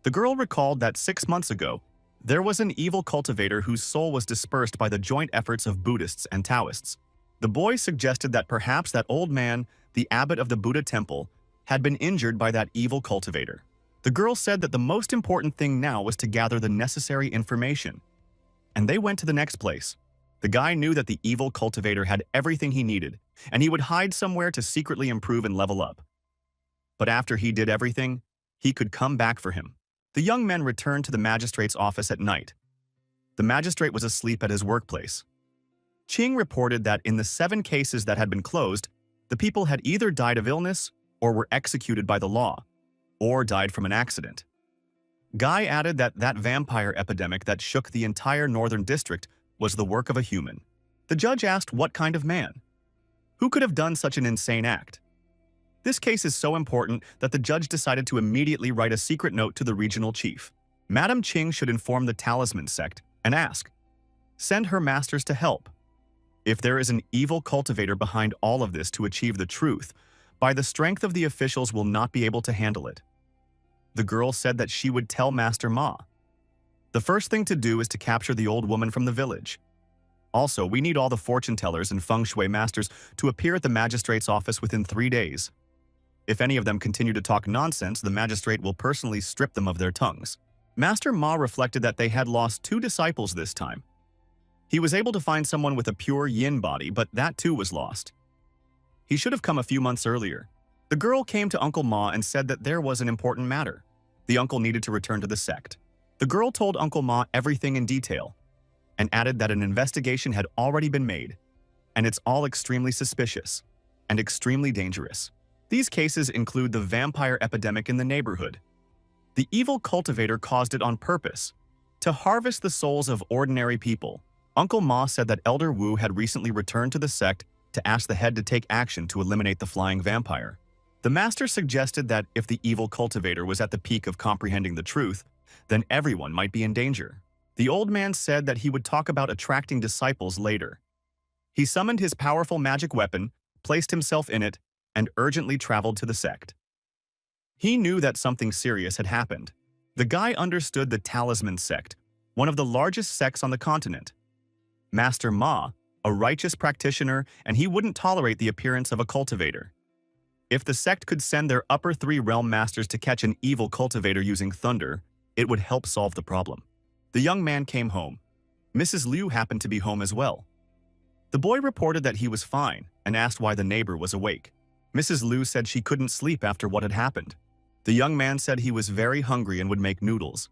The girl recalled that 6 months ago, there was an evil cultivator whose soul was dispersed by the joint efforts of Buddhists and Taoists. The boy suggested that perhaps that old man, the abbot of the Buddha temple, had been injured by that evil cultivator. The girl said that the most important thing now was to gather the necessary information. And they went to the next place. The guy knew that the evil cultivator had everything he needed, and he would hide somewhere to secretly improve and level up. But after he did everything, he could come back for him. The young men returned to the magistrate's office at night. The magistrate was asleep at his workplace. Ching reported that in the 7 cases that had been closed, the people had either died of illness or were executed by the law, or died from an accident. Guy added that that vampire epidemic that shook the entire northern district was the work of a human. The judge asked what kind of man? Who could have done such an insane act? This case is so important that the judge decided to immediately write a secret note to the regional chief. Madam Ching should inform the talisman sect and ask, "Send her masters to help. If there is an evil cultivator behind all of this to achieve the truth, by the strength of the officials will not be able to handle it." The girl said that she would tell Master Ma. The first thing to do is to capture the old woman from the village. Also, we need all the fortune tellers and feng shui masters to appear at the magistrate's office within 3 days. If any of them continue to talk nonsense, the magistrate will personally strip them of their tongues. Master Ma reflected that they had lost 2 disciples this time. He was able to find someone with a pure yin body, but that too was lost. He should have come a few months earlier. The girl came to Uncle Ma and said that there was an important matter. The uncle needed to return to the sect. The girl told Uncle Ma everything in detail, and added that an investigation had already been made, and it's all extremely suspicious and extremely dangerous. These cases include the vampire epidemic in the neighborhood. The evil cultivator caused it on purpose, to harvest the souls of ordinary people. Uncle Ma said that Elder Wu had recently returned to the sect to ask the head to take action to eliminate the flying vampire. The master suggested that if the evil cultivator was at the peak of comprehending the truth, then everyone might be in danger. The old man said that he would talk about attracting disciples later. He summoned his powerful magic weapon, placed himself in it, and urgently traveled to the sect. He knew that something serious had happened. The guy understood the Talisman sect, one of the largest sects on the continent. Master Ma, a righteous practitioner, and he wouldn't tolerate the appearance of a cultivator. If the sect could send their upper 3 realm masters to catch an evil cultivator using thunder, it would help solve the problem. The young man came home. Mrs. Liu happened to be home as well. The boy reported that he was fine and asked why the neighbor was awake. Mrs. Liu said she couldn't sleep after what had happened. The young man said he was very hungry and would make noodles.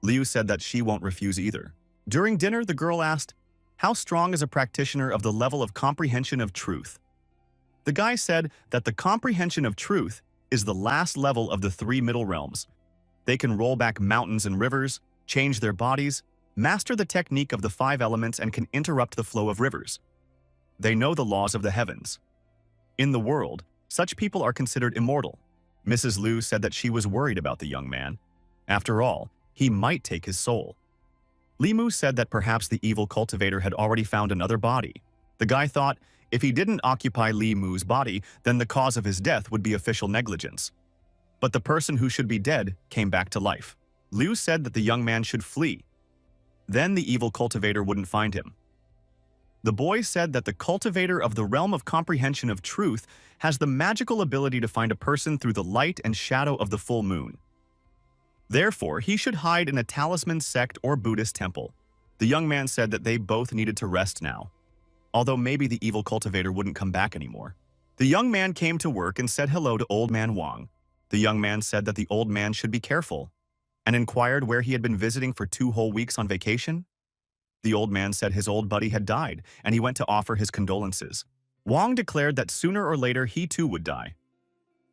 Liu said that she won't refuse either. During dinner, the girl asked, "How strong is a practitioner of the level of comprehension of truth?" The guy said that the comprehension of truth is the last level of the 3 middle realms. They can roll back mountains and rivers, change their bodies, master the technique of the 5 elements, and can interrupt the flow of rivers. They know the laws of the heavens. In the world, such people are considered immortal. Mrs. Liu said that she was worried about the young man. After all, he might take his soul. Li Mu said that perhaps the evil cultivator had already found another body. The guy thought if he didn't occupy Li Mu's body, then the cause of his death would be official negligence. But the person who should be dead came back to life. Liu said that the young man should flee. Then the evil cultivator wouldn't find him. The boy said that the cultivator of the realm of comprehension of truth has the magical ability to find a person through the light and shadow of the full moon. Therefore, he should hide in a talisman sect or Buddhist temple. The young man said that they both needed to rest now, although maybe the evil cultivator wouldn't come back anymore. The young man came to work and said hello to Old Man Wang. The young man said that the old man should be careful, and inquired where he had been visiting for 2 whole weeks on vacation. The old man said his old buddy had died, and he went to offer his condolences. Wang declared that sooner or later he too would die.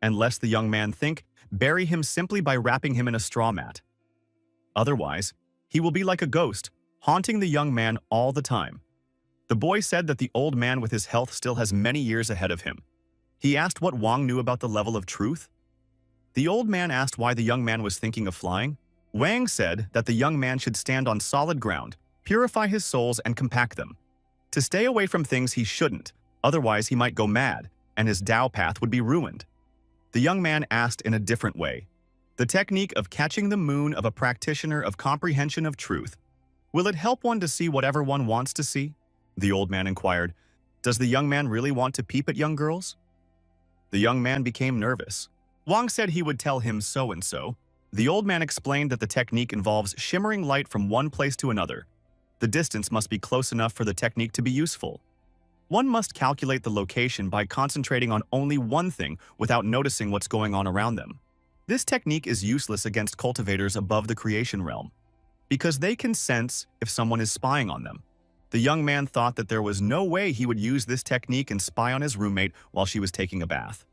And lest the young man think, bury him simply by wrapping him in a straw mat. Otherwise, he will be like a ghost, haunting the young man all the time. The boy said that the old man with his health still has many years ahead of him. He asked what Wang knew about the level of truth. The old man asked why the young man was thinking of flying. Wang said that the young man should stand on solid ground, purify his souls and compact them. To stay away from things he shouldn't, otherwise he might go mad, and his Tao path would be ruined. The young man asked in a different way. The technique of catching the moon of a practitioner of comprehension of truth. Will it help one to see whatever one wants to see? The old man inquired. Does the young man really want to peep at young girls? The young man became nervous. Wang said he would tell him so and so. The old man explained that the technique involves shimmering light from one place to another. The distance must be close enough for the technique to be useful. One must calculate the location by concentrating on only one thing without noticing what's going on around them. This technique is useless against cultivators above the creation realm, because they can sense if someone is spying on them. The young man thought that there was no way he would use this technique and spy on his roommate while she was taking a bath.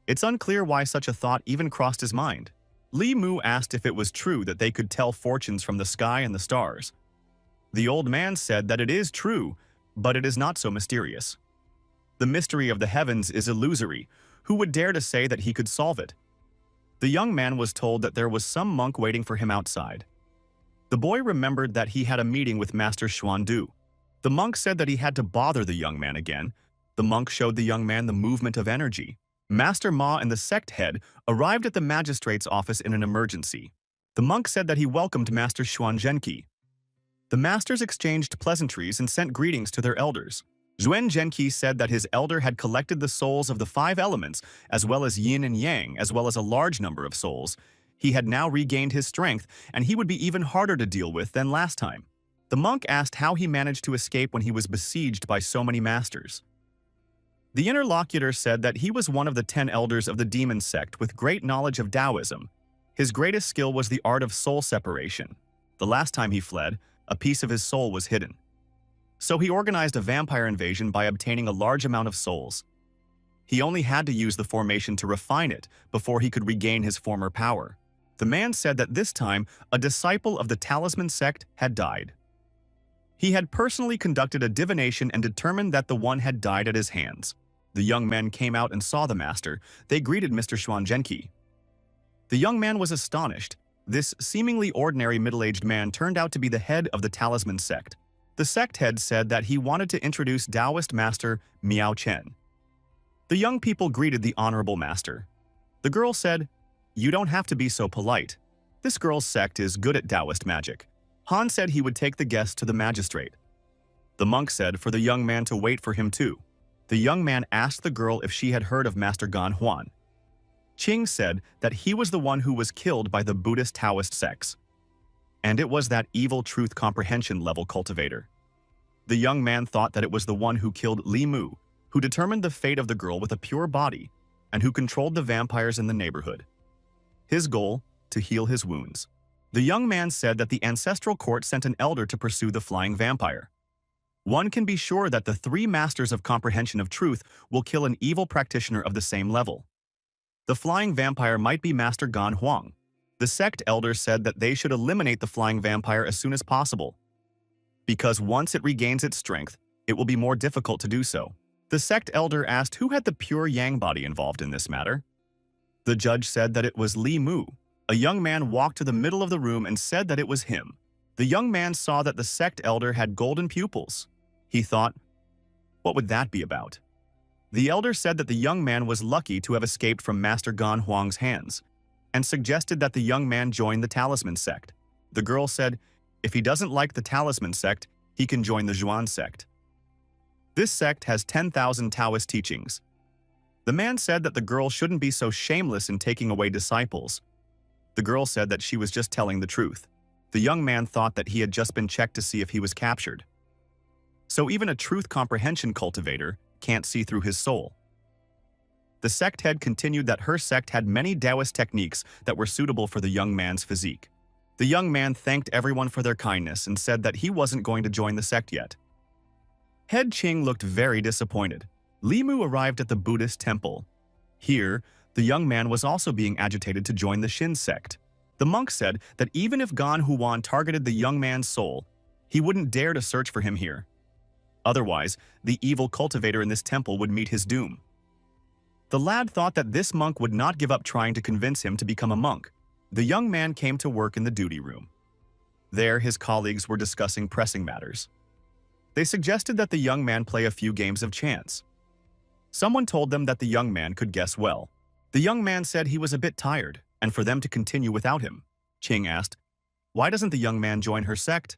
It's unclear why such a thought even crossed his mind. Li Mu asked if it was true that they could tell fortunes from the sky and the stars. The old man said that it is true, but it is not so mysterious. The mystery of the heavens is illusory. Who would dare to say that he could solve it? The young man was told that there was some monk waiting for him outside. The boy remembered that he had a meeting with Master Xuandu. The monk said that he had to bother the young man again. The monk showed the young man the movement of energy. Master Ma and the sect head arrived at the magistrate's office in an emergency. The monk said that he welcomed Master Xuanzhenqi. The masters exchanged pleasantries and sent greetings to their elders. Xuanzhenqi said that his elder had collected the souls of the 5 elements, as well as yin and yang, as well as a large number of souls. He had now regained his strength, and he would be even harder to deal with than last time. The monk asked how he managed to escape when he was besieged by so many masters. The interlocutor said that he was one of the 10 elders of the demon sect with great knowledge of Taoism. His greatest skill was the art of soul separation. The last time he fled, a piece of his soul was hidden. So he organized a vampire invasion by obtaining a large amount of souls. He only had to use the formation to refine it before he could regain his former power. The man said that this time, a disciple of the talisman sect had died. He had personally conducted a divination and determined that the one had died at his hands. The young men came out and saw the master. They greeted Mr. Xuanzhenqi. The young man was astonished. This seemingly ordinary middle-aged man turned out to be the head of the talisman sect. The sect head said that he wanted to introduce Taoist master Miao Chen. The young people greeted the honorable master. The girl said, "You don't have to be so polite. This girl's sect is good at Taoist magic." Han said he would take the guest to the magistrate. The monk said for the young man to wait for him too. The young man asked the girl if she had heard of Master Gan Huan. Qing said that he was the one who was killed by the Buddhist Taoist sects. And it was that evil truth comprehension level cultivator. The young man thought that it was the one who killed Li Mu, who determined the fate of the girl with a pure body, and who controlled the vampires in the neighborhood. His goal, to heal his wounds. The young man said that the ancestral court sent an elder to pursue the flying vampire. One can be sure that the 3 masters of comprehension of truth will kill an evil practitioner of the same level. The flying vampire might be Master Gan Huang. The sect elder said that they should eliminate the flying vampire as soon as possible, because once it regains its strength, it will be more difficult to do so. The sect elder asked who had the pure yang body involved in this matter. The judge said that it was Li Mu. A young man walked to the middle of the room and said that it was him. The young man saw that the sect elder had golden pupils. He thought, what would that be about? The elder said that the young man was lucky to have escaped from Master Gan Huang's hands, and suggested that the young man join the talisman sect. The girl said, if he doesn't like the talisman sect, he can join the Zhuan sect. This sect has 10,000 Taoist teachings. The man said that the girl shouldn't be so shameless in taking away disciples. The girl said that she was just telling the truth. The young man thought that he had just been checked to see if he was captured. So even a truth comprehension cultivator can't see through his soul. The sect head continued that her sect had many Taoist techniques that were suitable for the young man's physique. The young man thanked everyone for their kindness and said that he wasn't going to join the sect yet. Head Qing looked very disappointed. Li Mu arrived at the Buddhist temple. Here, the young man was also being agitated to join the Shin sect. The monk said that even if Gan Huan targeted the young man's soul, he wouldn't dare to search for him here. Otherwise, the evil cultivator in this temple would meet his doom. The lad thought that this monk would not give up trying to convince him to become a monk. The young man came to work in the duty room. There, his colleagues were discussing pressing matters. They suggested that the young man play a few games of chance. Someone told them that the young man could guess well. The young man said he was a bit tired, and for them to continue without him. Ching asked, "Why doesn't the young man join her sect?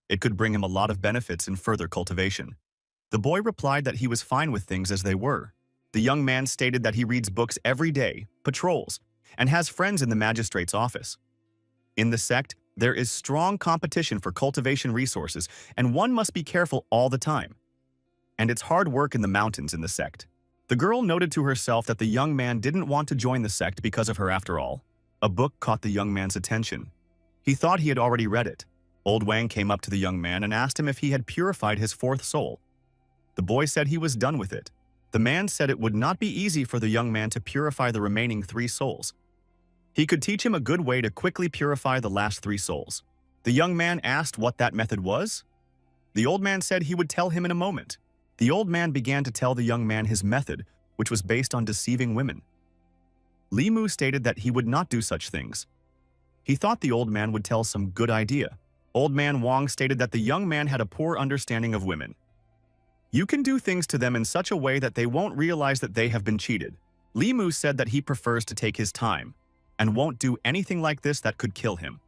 It could bring him a lot of benefits in further cultivation." The boy replied that he was fine with things as they were. The young man stated that he reads books every day, patrols, and has friends in the magistrate's office. In the sect, there is strong competition for cultivation resources, and one must be careful all the time. And it's hard work in the mountains in the sect. The girl noted to herself that the young man didn't want to join the sect because of her after all. A book caught the young man's attention. He thought he had already read it. Old Wang came up to the young man and asked him if he had purified his fourth soul. The boy said he was done with it. The man said it would not be easy for the young man to purify the remaining 3 souls. He could teach him a good way to quickly purify the last 3 souls. The young man asked what that method was. The old man said he would tell him in a moment. The old man began to tell the young man his method, which was based on deceiving women. Li Mu stated that he would not do such things. He thought the old man would tell some good idea. Old man Wang stated that the young man had a poor understanding of women. You can do things to them in such a way that they won't realize that they have been cheated. Li Mu said that he prefers to take his time and won't do anything like this that could kill him.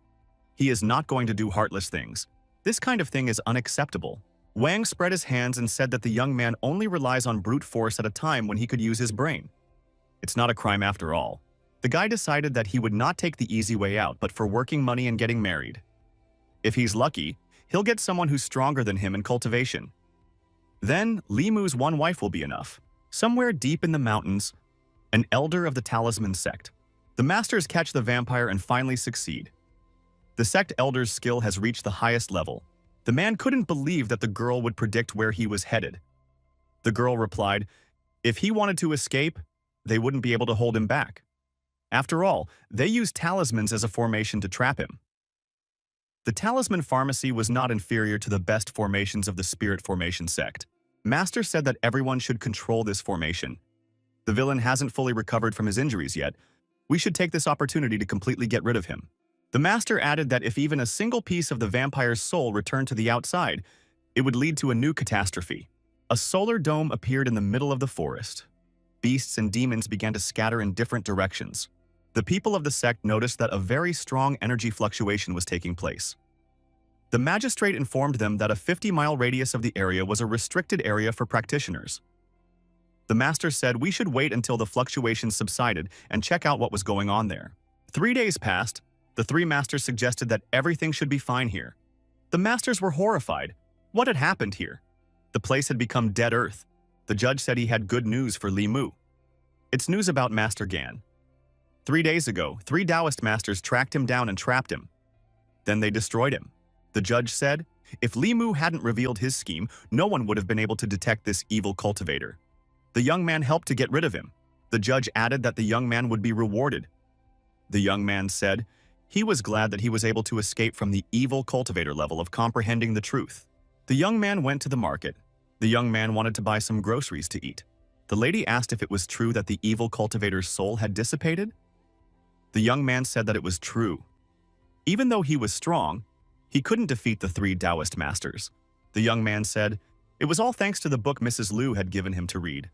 He is not going to do heartless things. This kind of thing is unacceptable. Wang spread his hands and said that the young man only relies on brute force at a time when he could use his brain. It's not a crime after all. The guy decided that he would not take the easy way out but for working money and getting married. If he's lucky, he'll get someone who's stronger than him in cultivation. Then, Li Mu's one wife will be enough. Somewhere deep in the mountains, an elder of the talisman sect. The masters catch the vampire and finally succeed. The sect elder's skill has reached the highest level. The man couldn't believe that the girl would predict where he was headed. The girl replied, if he wanted to escape, they wouldn't be able to hold him back. After all, they used talismans as a formation to trap him. The talisman pharmacy was not inferior to the best formations of the spirit formation sect. Master said that everyone should control this formation. The villain hasn't fully recovered from his injuries yet. We should take this opportunity to completely get rid of him. The master added that if even a single piece of the vampire's soul returned to the outside, it would lead to a new catastrophe. A solar dome appeared in the middle of the forest. Beasts and demons began to scatter in different directions. The people of the sect noticed that a very strong energy fluctuation was taking place. The magistrate informed them that a 50-mile radius of the area was a restricted area for practitioners. The master said we should wait until the fluctuations subsided and check out what was going on there. 3 days passed. The 3 masters suggested that everything should be fine here. The masters were horrified. What had happened here? The place had become dead earth. The judge said he had good news for Li Mu. It's news about Master Gan. 3 days ago, 3 Taoist masters tracked him down and trapped him. Then they destroyed him. The judge said, if Li Mu hadn't revealed his scheme, no one would have been able to detect this evil cultivator. The young man helped to get rid of him. The judge added that the young man would be rewarded. The young man said he was glad that he was able to escape from the evil cultivator level of comprehending the truth. The young man went to the market. The young man wanted to buy some groceries to eat. The lady asked if it was true that the evil cultivator's soul had dissipated. The young man said that it was true. Even though he was strong, he couldn't defeat the 3 Taoist masters. The young man said it was all thanks to the book Mrs. Liu had given him to read.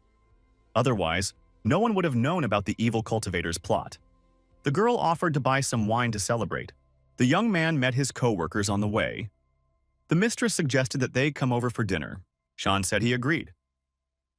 Otherwise, no one would have known about the evil cultivator's plot. The girl offered to buy some wine to celebrate. The young man met his co-workers on the way. The mistress suggested that they come over for dinner. Shan said he agreed.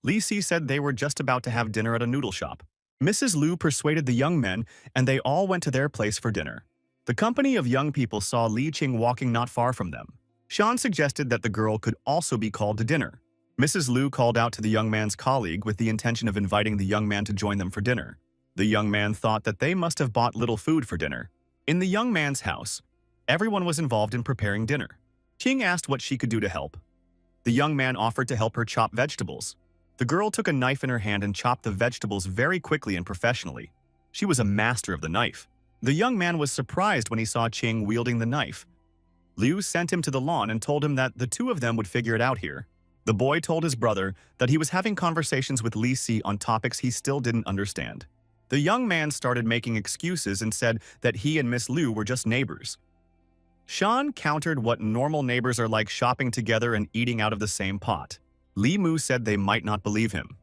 Li Si said they were just about to have dinner at a noodle shop. Mrs. Liu persuaded the young men, and they all went to their place for dinner. The company of young people saw Li Qing walking not far from them. Shan suggested that the girl could also be called to dinner. Mrs. Liu called out to the young man's colleague with the intention of inviting the young man to join them for dinner. The young man thought that they must have bought little food for dinner. In the young man's house, everyone was involved in preparing dinner. Qing asked what she could do to help. The young man offered to help her chop vegetables. The girl took a knife in her hand and chopped the vegetables very quickly and professionally. She was a master of the knife. The young man was surprised when he saw Qing wielding the knife. Liu sent him to the lawn and told him that the 2 of them would figure it out here. The boy told his brother that he was having conversations with Li Si on topics he still didn't understand. The young man started making excuses and said that he and Miss Liu were just neighbors. Sean countered what normal neighbors are like, shopping together and eating out of the same pot. Li Mu said they might not believe him.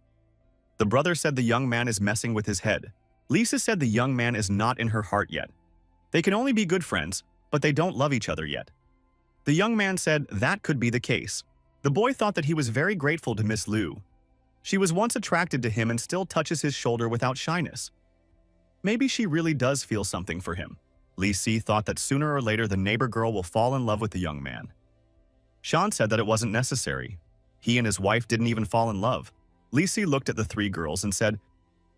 The brother said the young man is messing with his head. Lisa said the young man is not in her heart yet. They can only be good friends, but they don't love each other yet. The young man said that could be the case. The boy thought that he was very grateful to Miss Liu. She was once attracted to him and still touches his shoulder without shyness. Maybe she really does feel something for him. Li Si thought that sooner or later the neighbor girl will fall in love with the young man. Sean said that it wasn't necessary. He and his wife didn't even fall in love. Li Si looked at the three girls and said,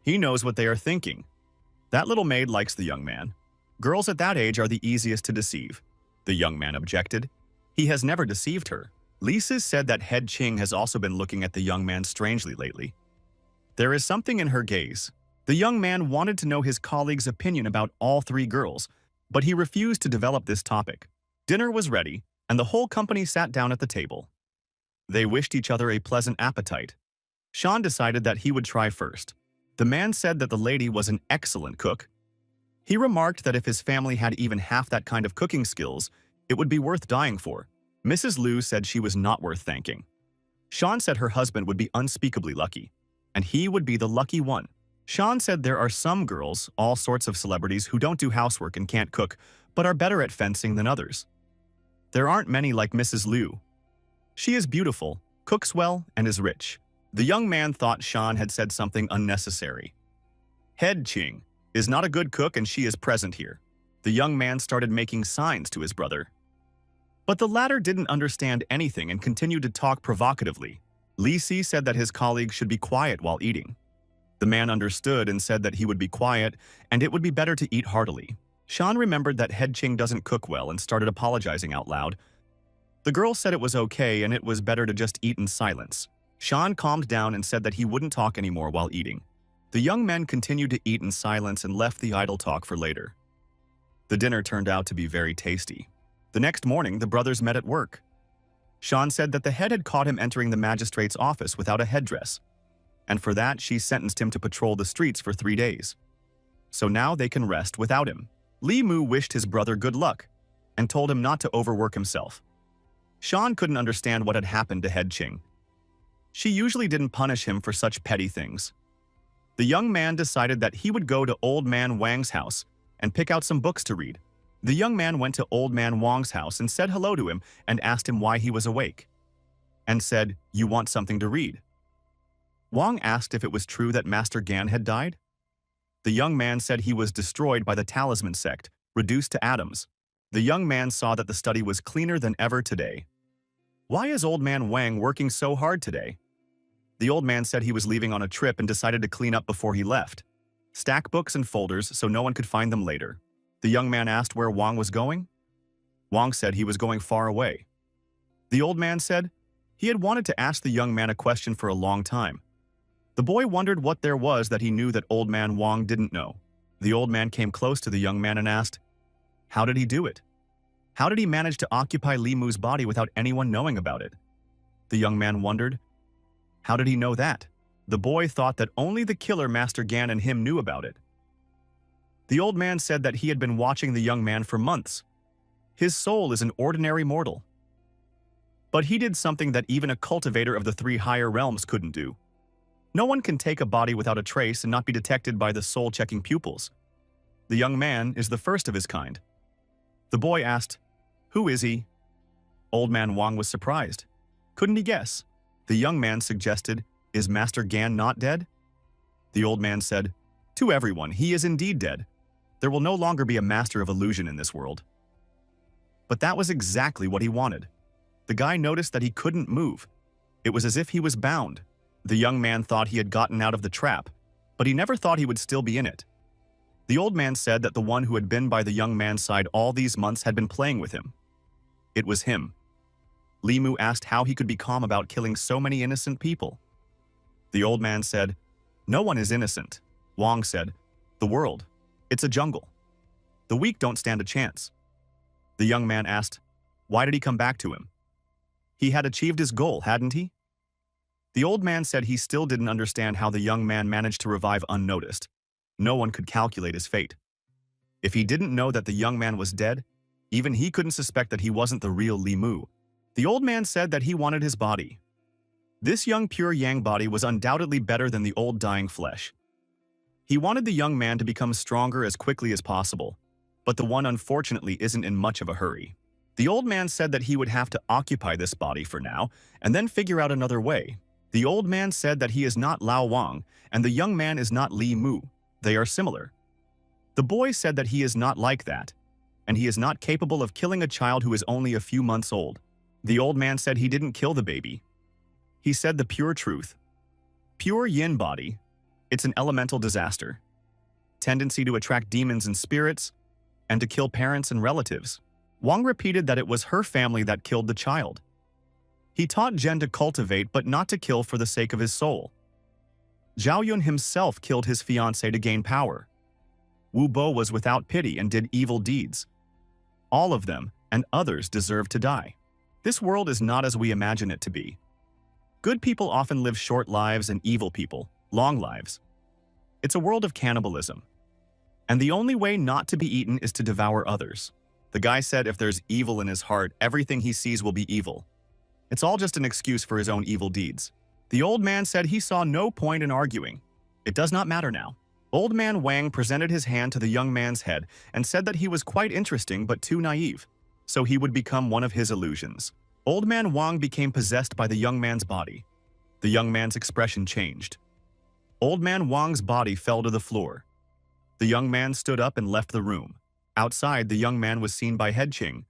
"He knows what they are thinking. That little maid likes the young man. Girls at that age are the easiest to deceive." The young man objected. He has never deceived her. Lisa said that Head Ching has also been looking at the young man strangely lately. There is something in her gaze. The young man wanted to know his colleague's opinion about all three girls, but he refused to develop this topic. Dinner was ready, and the whole company sat down at the table. They wished each other a pleasant appetite. Sean decided that he would try first. The man said that the lady was an excellent cook. He remarked that if his family had even half that kind of cooking skills, it would be worth dying for. Mrs. Liu said she was not worth thanking. Sean said her husband would be unspeakably lucky, and he would be the lucky one. Sean said there are some girls, all sorts of celebrities, who don't do housework and can't cook, but are better at fencing than others. There aren't many like Mrs. Liu. She is beautiful, cooks well, and is rich. The young man thought Sean had said something unnecessary. Head Ching is not a good cook and she is present here. The young man started making signs to his brother. But the latter didn't understand anything and continued to talk provocatively. Li Si said that his colleague should be quiet while eating. The man understood and said that he would be quiet and it would be better to eat heartily. Sean remembered that Head Ching doesn't cook well and started apologizing out loud. The girl said it was okay and it was better to just eat in silence. Sean calmed down and said that he wouldn't talk anymore while eating. The young men continued to eat in silence and left the idle talk for later. The dinner turned out to be very tasty. The next morning, the brothers met at work. Sean said that the head had caught him entering the magistrate's office without a headdress, and for that she sentenced him to patrol the streets for 3 days. So now they can rest without him. Li Mu wished his brother good luck and told him not to overwork himself. Sean couldn't understand what had happened to Head Ching. She usually didn't punish him for such petty things. The young man decided that he would go to Old Man Wang's house and pick out some books to read. The young man went to Old Man Wang's house and said hello to him and asked him why he was awake, and said, "You want something to read?" Wang asked if it was true that Master Gan had died. The young man said he was destroyed by the Talisman sect, reduced to atoms. The young man saw that the study was cleaner than ever today. "Why is Old Man Wang working so hard today?" The old man said he was leaving on a trip and decided to clean up before he left. Stack books and folders so no one could find them later. The young man asked where Wang was going. Wang said he was going far away. The old man said he had wanted to ask the young man a question for a long time. The boy wondered what there was that he knew that Old Man Wang didn't know. The old man came close to the young man and asked, how did he do it? How did he manage to occupy Li Mu's body without anyone knowing about it? The young man wondered, how did he know that? The boy thought that only the killer Master Gan and him knew about it. The old man said that he had been watching the young man for months. His soul is an ordinary mortal. But he did something that even a cultivator of the 3 higher realms couldn't do. No one can take a body without a trace and not be detected by the soul-checking pupils. The young man is the first of his kind. The boy asked, who is he? Old Man Wang was surprised. Couldn't he guess? The young man suggested, is Master Gan not dead? The old man said, to everyone, he is indeed dead. There will no longer be a master of illusion in this world. But that was exactly what he wanted. The guy noticed that he couldn't move. It was as if he was bound. The young man thought he had gotten out of the trap, but he never thought he would still be in it. The old man said that the one who had been by the young man's side all these months had been playing with him. It was him. Li Mu asked how he could be calm about killing so many innocent people. The old man said, no one is innocent. Wang said, the world. It's a jungle. The weak don't stand a chance. The young man asked, why did he come back to him? He had achieved his goal, hadn't he? The old man said he still didn't understand how the young man managed to revive unnoticed. No one could calculate his fate. If he didn't know that the young man was dead, even he couldn't suspect that he wasn't the real Li Mu. The old man said that he wanted his body. This young pure yang body was undoubtedly better than the old dying flesh. He wanted the young man to become stronger as quickly as possible, but the one unfortunately isn't in much of a hurry. The old man said that he would have to occupy this body for now and then figure out another way. The old man said that he is not Lao Wang and the young man is not Li Mu. They are similar. The boy said that he is not like that, and he is not capable of killing a child who is only a few months old. The old man said he didn't kill the baby. He said the pure truth. Pure yin body, it's an elemental disaster. Tendency to attract demons and spirits, and to kill parents and relatives. Wang repeated that it was her family that killed the child. He taught Zhen to cultivate but not to kill for the sake of his soul. Zhao Yun himself killed his fiancée to gain power. Wu Bo was without pity and did evil deeds. All of them, and others, deserve to die. This world is not as we imagine it to be. Good people often live short lives and evil people, long lives. It's a world of cannibalism. And the only way not to be eaten is to devour others. The guy said if there's evil in his heart, everything he sees will be evil. It's all just an excuse for his own evil deeds. The old man said he saw no point in arguing. It does not matter now. Old man Wang presented his hand to the young man's head and said that he was quite interesting but too naive, so he would become one of his illusions. Old man Wang became possessed by the young man's body. The young man's expression changed. Old man Wang's body fell to the floor. The young man stood up and left the room. Outside, the young man was seen by Head Ching.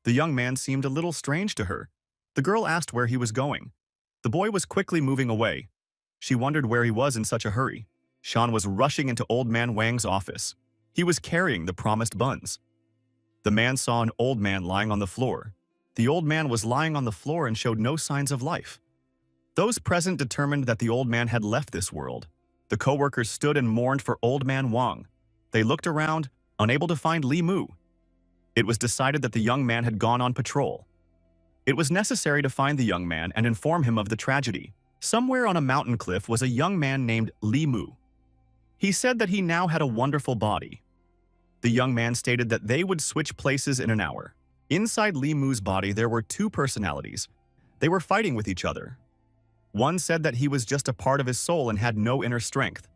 The young man seemed a little strange to her. The girl asked where he was going. The boy was quickly moving away. She wondered where he was in such a hurry. Shan was rushing into old man Wang's office. He was carrying the promised buns. The man saw an old man lying on the floor. The old man was lying on the floor and showed no signs of life. Those present determined that the old man had left this world. The co-workers stood and mourned for old man Wang. They looked around, unable to find Li Mu. It was decided that the young man had gone on patrol. It was necessary to find the young man and inform him of the tragedy. Somewhere on a mountain cliff was a young man named Li Mu. He said that he now had a wonderful body. The young man stated that they would switch places in an hour. Inside Li Mu's body there were two personalities. They were fighting with each other. One said that he was just a part of his soul and had no inner strength.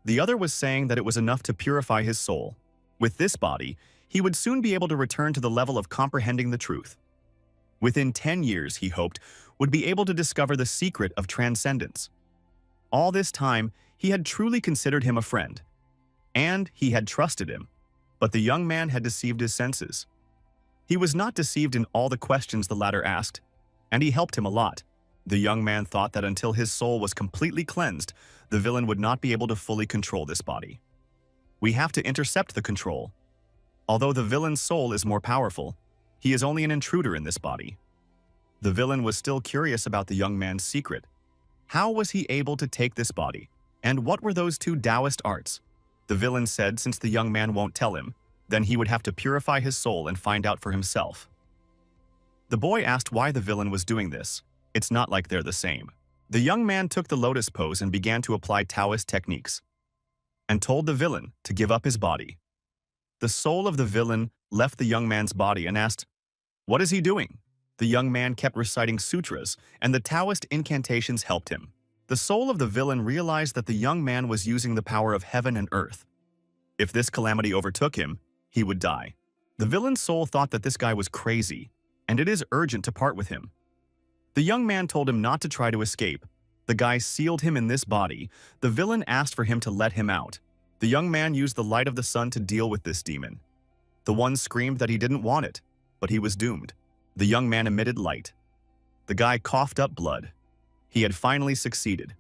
The other was saying that it was enough to purify his soul. With this body, he would soon be able to return to the level of comprehending the truth. Within 10 years, he hoped, would be able to discover the secret of transcendence. All this time, he had truly considered him a friend. And he had trusted him. But the young man had deceived his senses. He was not deceived in all the questions the latter asked, and he helped him a lot. The young man thought that until his soul was completely cleansed, the villain would not be able to fully control this body. We have to intercept the control. Although the villain's soul is more powerful, he is only an intruder in this body. The villain was still curious about the young man's secret. How was he able to take this body? And what were those two Taoist arts? The villain said since the young man won't tell him, then he would have to purify his soul and find out for himself. The boy asked why the villain was doing this. It's not like they're the same. The young man took the lotus pose and began to apply Taoist techniques, and told the villain to give up his body. The soul of the villain left the young man's body and asked, "What is he doing?" The young man kept reciting sutras, and the Taoist incantations helped him. The soul of the villain realized that the young man was using the power of heaven and earth. If this calamity overtook him, he would die. The villain's soul thought that this guy was crazy, and it is urgent to part with him. The young man told him not to try to escape. The guy sealed him in this body. The villain asked for him to let him out. The young man used the light of the sun to deal with this demon. The one screamed that he didn't want it, but he was doomed. The young man emitted light. The guy coughed up blood. He had finally succeeded.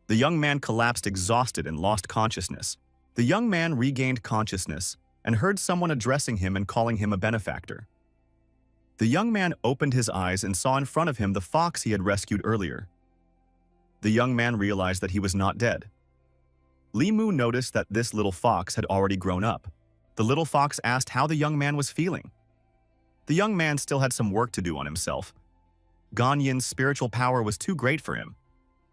The young man collapsed exhausted and lost consciousness. The young man regained consciousness and heard someone addressing him and calling him a benefactor. The young man opened his eyes and saw in front of him the fox he had rescued earlier. The young man realized that he was not dead. Li Mu noticed that this little fox had already grown up. The little fox asked how the young man was feeling. The young man still had some work to do on himself. Ganyin's spiritual power was too great for him.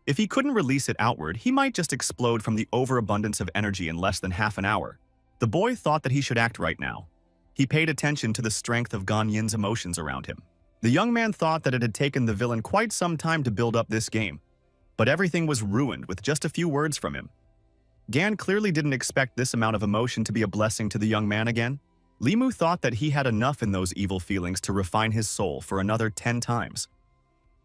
If he couldn't release it outward, he might just explode from the overabundance of energy in less than half an hour. The boy thought that he should act right now. He paid attention to the strength of Ganyin's emotions around him. The young man thought that it had taken the villain quite some time to build up this game, but everything was ruined with just a few words from him. Gan clearly didn't expect this amount of emotion to be a blessing to the young man again. Limu thought that he had enough in those evil feelings to refine his soul for another 10 times.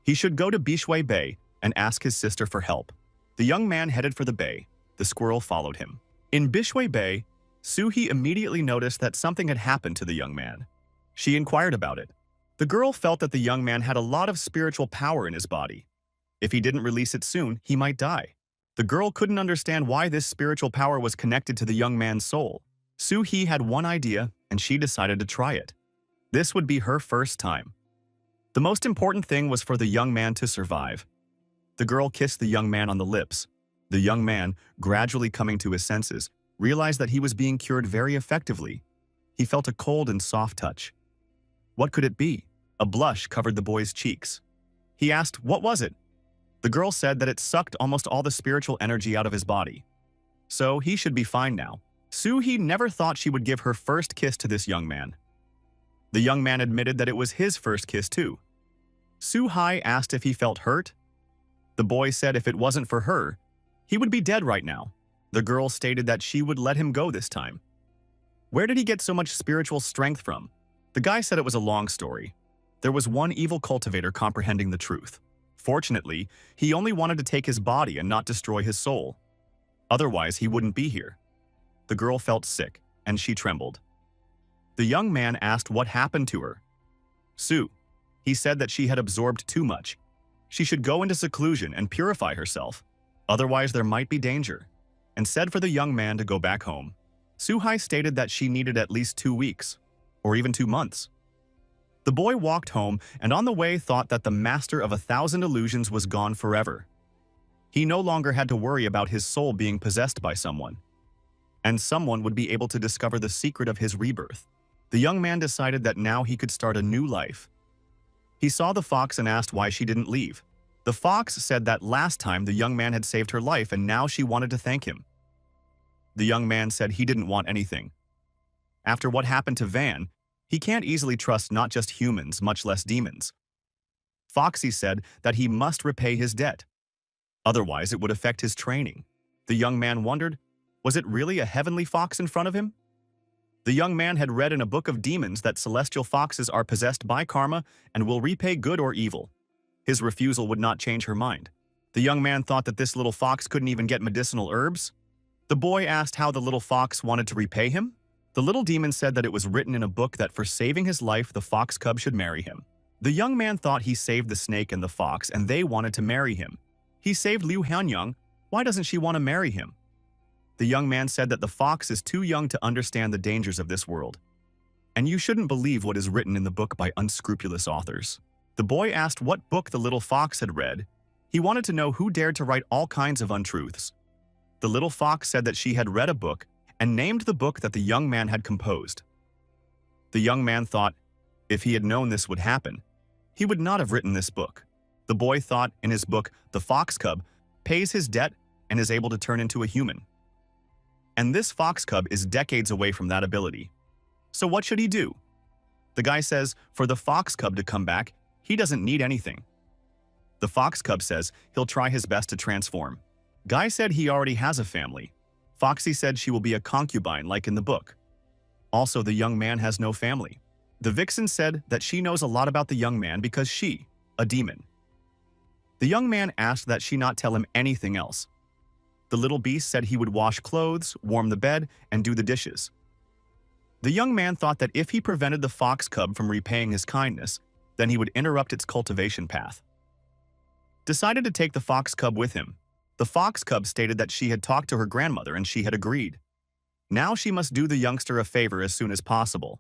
He should go to Bishui Bay and ask his sister for help. The young man headed for the bay. The squirrel followed him. In Bishui Bay, Suhi immediately noticed that something had happened to the young man. She inquired about it. The girl felt that the young man had a lot of spiritual power in his body. If he didn't release it soon, he might die. The girl couldn't understand why this spiritual power was connected to the young man's soul. Suhi had one idea, and she decided to try it. This would be her first time. The most important thing was for the young man to survive. The girl kissed the young man on the lips. The young man, gradually coming to his senses, realized that he was being cured very effectively. He felt a cold and soft touch. What could it be? A blush covered the boy's cheeks. He asked, "What was it?" The girl said that it sucked almost all the spiritual energy out of his body. So he should be fine now. Suhi never thought she would give her first kiss to this young man. The young man admitted that it was his first kiss too. Suhai asked if he felt hurt. The boy said if it wasn't for her, he would be dead right now. The girl stated that she would let him go this time. Where did he get so much spiritual strength from? The guy said it was a long story. There was one evil cultivator comprehending the truth. Fortunately, he only wanted to take his body and not destroy his soul. Otherwise, he wouldn't be here. The girl felt sick, and she trembled. The young man asked what happened to her. Sue. He said that she had absorbed too much. She should go into seclusion and purify herself. Otherwise, there might be danger. And said for the young man to go back home. Suhai stated that she needed at least 2 weeks, or even 2 months. The boy walked home and on the way thought that the master of 1,000 illusions was gone forever. He no longer had to worry about his soul being possessed by someone. And someone would be able to discover the secret of his rebirth. The young man decided that now he could start a new life. He saw the fox and asked why she didn't leave. The fox said that last time the young man had saved her life and now she wanted to thank him. The young man said he didn't want anything. After what happened to Van, he can't easily trust not just humans, much less demons. Foxy said that he must repay his debt. Otherwise, it would affect his training. The young man wondered, was it really a heavenly fox in front of him? The young man had read in a book of demons that celestial foxes are possessed by karma and will repay good or evil. His refusal would not change her mind. The young man thought that this little fox couldn't even get medicinal herbs. The boy asked how the little fox wanted to repay him. The little demon said that it was written in a book that for saving his life, the fox cub should marry him. The young man thought he saved the snake and the fox and they wanted to marry him. He saved Liu Hanyang. Why doesn't she want to marry him? The young man said that the fox is too young to understand the dangers of this world. And you shouldn't believe what is written in the book by unscrupulous authors. The boy asked what book the little fox had read. He wanted to know who dared to write all kinds of untruths. The little fox said that she had read a book and named the book that the young man had composed. The young man thought, if he had known this would happen, he would not have written this book. The boy thought in his book, the fox cub pays his debt and is able to turn into a human. And this fox cub is decades away from that ability. So what should he do? The guy says, for the fox cub to come back, he doesn't need anything. The fox cub says he'll try his best to transform. Guy said he already has a family. Foxy said she will be a concubine like in the book. Also, the young man has no family. The vixen said that she knows a lot about the young man because she, a demon. The young man asked that she not tell him anything else. The little beast said he would wash clothes, warm the bed, and do the dishes. The young man thought that if he prevented the fox cub from repaying his kindness, then he would interrupt its cultivation path. Decided to take the fox cub with him. The fox cub stated that she had talked to her grandmother and she had agreed. Now she must do the youngster a favor as soon as possible.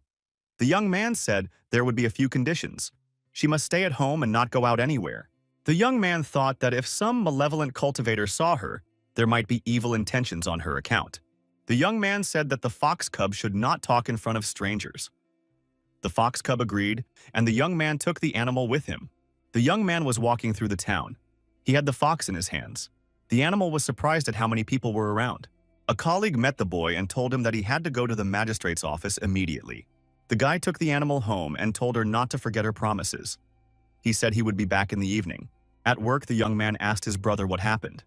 The young man said there would be a few conditions. She must stay at home and not go out anywhere. The young man thought that if some malevolent cultivator saw her, there might be evil intentions on her account. The young man said that the fox cub should not talk in front of strangers. The fox cub agreed, and the young man took the animal with him. The young man was walking through the town. He had the fox in his hands. The animal was surprised at how many people were around. A colleague met the boy and told him that he had to go to the magistrate's office immediately. The guy took the animal home and told her not to forget her promises. He said he would be back in the evening. At work, the young man asked his brother what happened.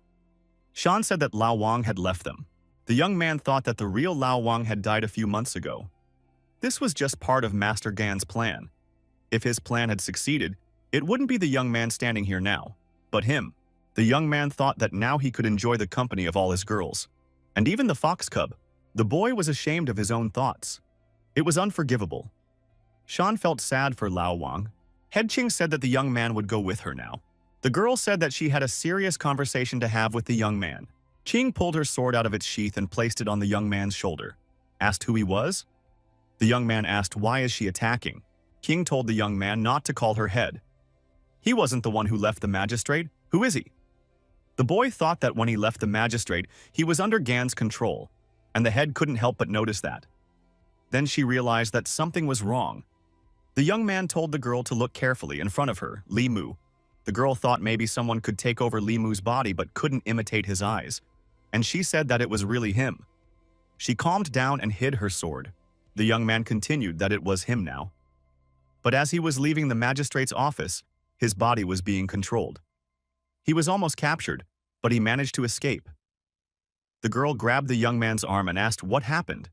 Sean said that Lao Wang had left them. The young man thought that the real Lao Wang had died a few months ago. This was just part of Master Gan's plan. If his plan had succeeded, it wouldn't be the young man standing here now, but him. The young man thought that now he could enjoy the company of all his girls. And even the fox cub. The boy was ashamed of his own thoughts. It was unforgivable. Sean felt sad for Lao Wang. Head Ching said that the young man would go with her now. The girl said that she had a serious conversation to have with the young man. Ching pulled her sword out of its sheath and placed it on the young man's shoulder. Asked who he was? The young man asked why is she attacking. King told the young man not to call her head. He wasn't the one who left the magistrate. Who is he? The boy thought that when he left the magistrate, he was under Gan's control, and the head couldn't help but notice that. Then she realized that something was wrong. The young man told the girl to look carefully in front of her, Li Mu. The girl thought maybe someone could take over Li Mu's body but couldn't imitate his eyes, and she said that it was really him. She calmed down and hid her sword. The young man continued that it was him now. But as he was leaving the magistrate's office, his body was being controlled. He was almost captured, but he managed to escape. The girl grabbed the young man's arm and asked what happened.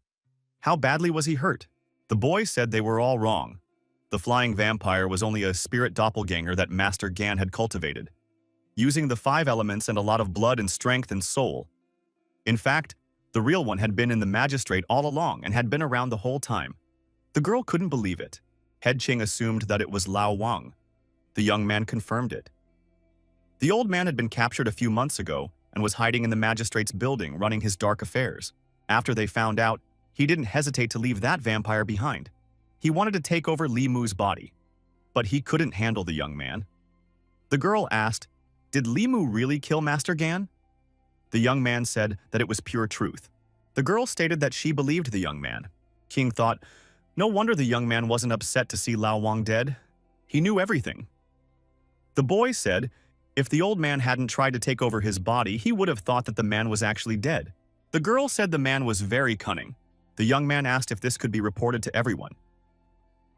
How badly was he hurt? The boy said they were all wrong. The flying vampire was only a spirit doppelganger that Master Gan had cultivated, using the 5 elements and a lot of blood and strength and soul. In fact, the real one had been in the magistrate all along and had been around the whole time. The girl couldn't believe it. Head Ching assumed that it was Lao Wang. The young man confirmed it. The old man had been captured a few months ago and was hiding in the magistrate's building running his dark affairs. After they found out, he didn't hesitate to leave that vampire behind. He wanted to take over Li Mu's body, but he couldn't handle the young man. The girl asked, "Did Li Mu really kill Master Gan?" The young man said that it was pure truth. The girl stated that she believed the young man. King thought, no wonder the young man wasn't upset to see Lao Wang dead. He knew everything. The boy said, if the old man hadn't tried to take over his body, he would have thought that the man was actually dead. The girl said the man was very cunning. The young man asked if this could be reported to everyone.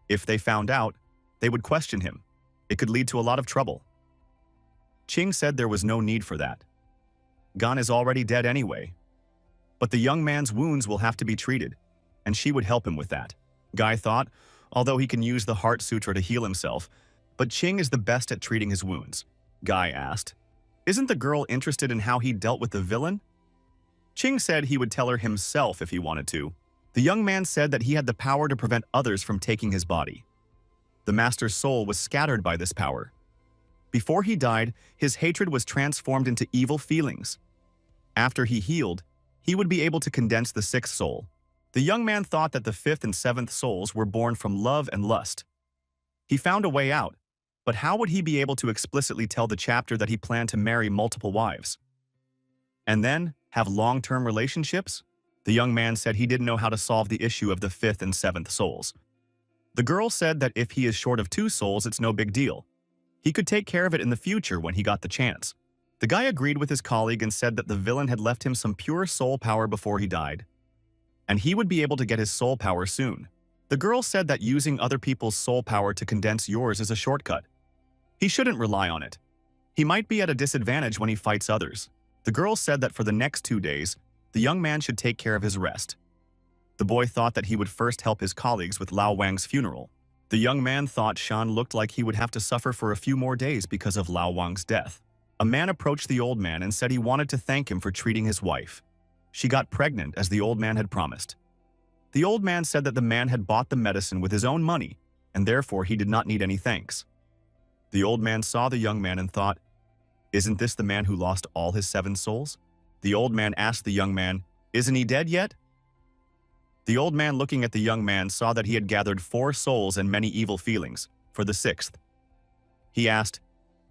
If they found out, they would question him. It could lead to a lot of trouble. Ching said there was no need for that. Gan is already dead anyway. But the young man's wounds will have to be treated, and she would help him with that. Guy thought, although he can use the Heart Sutra to heal himself, but Ching is the best at treating his wounds. Guy asked, isn't the girl interested in how he dealt with the villain? Ching said he would tell her himself if he wanted to. The young man said that he had the power to prevent others from taking his body. The master's soul was scattered by this power. Before he died, his hatred was transformed into evil feelings. After he healed, he would be able to condense the 6th soul. The young man thought that the 5th and 7th souls were born from love and lust. He found a way out, but how would he be able to explicitly tell the chapter that he planned to marry multiple wives? And then have long-term relationships? The young man said he didn't know how to solve the issue of the 5th and 7th souls. The girl said that if he is short of 2 souls, it's no big deal. He could take care of it in the future when he got the chance. The guy agreed with his colleague and said that the villain had left him some pure soul power before he died, and he would be able to get his soul power soon. The girl said that using other people's soul power to condense yours is a shortcut. He shouldn't rely on it. He might be at a disadvantage when he fights others. The girl said that for the next 2 days, the young man should take care of his rest. The boy thought that he would first help his colleagues with Lao Wang's funeral. The young man thought Shan looked like he would have to suffer for a few more days because of Lao Wang's death. A man approached the old man and said he wanted to thank him for treating his wife. She got pregnant as the old man had promised. The old man said that the man had bought the medicine with his own money, and therefore he did not need any thanks. The old man saw the young man and thought, isn't this the man who lost all his 7 souls? The old man asked the young man, isn't he dead yet? The old man, looking at the young man, saw that he had gathered 4 souls and many evil feelings for the 6th. He asked,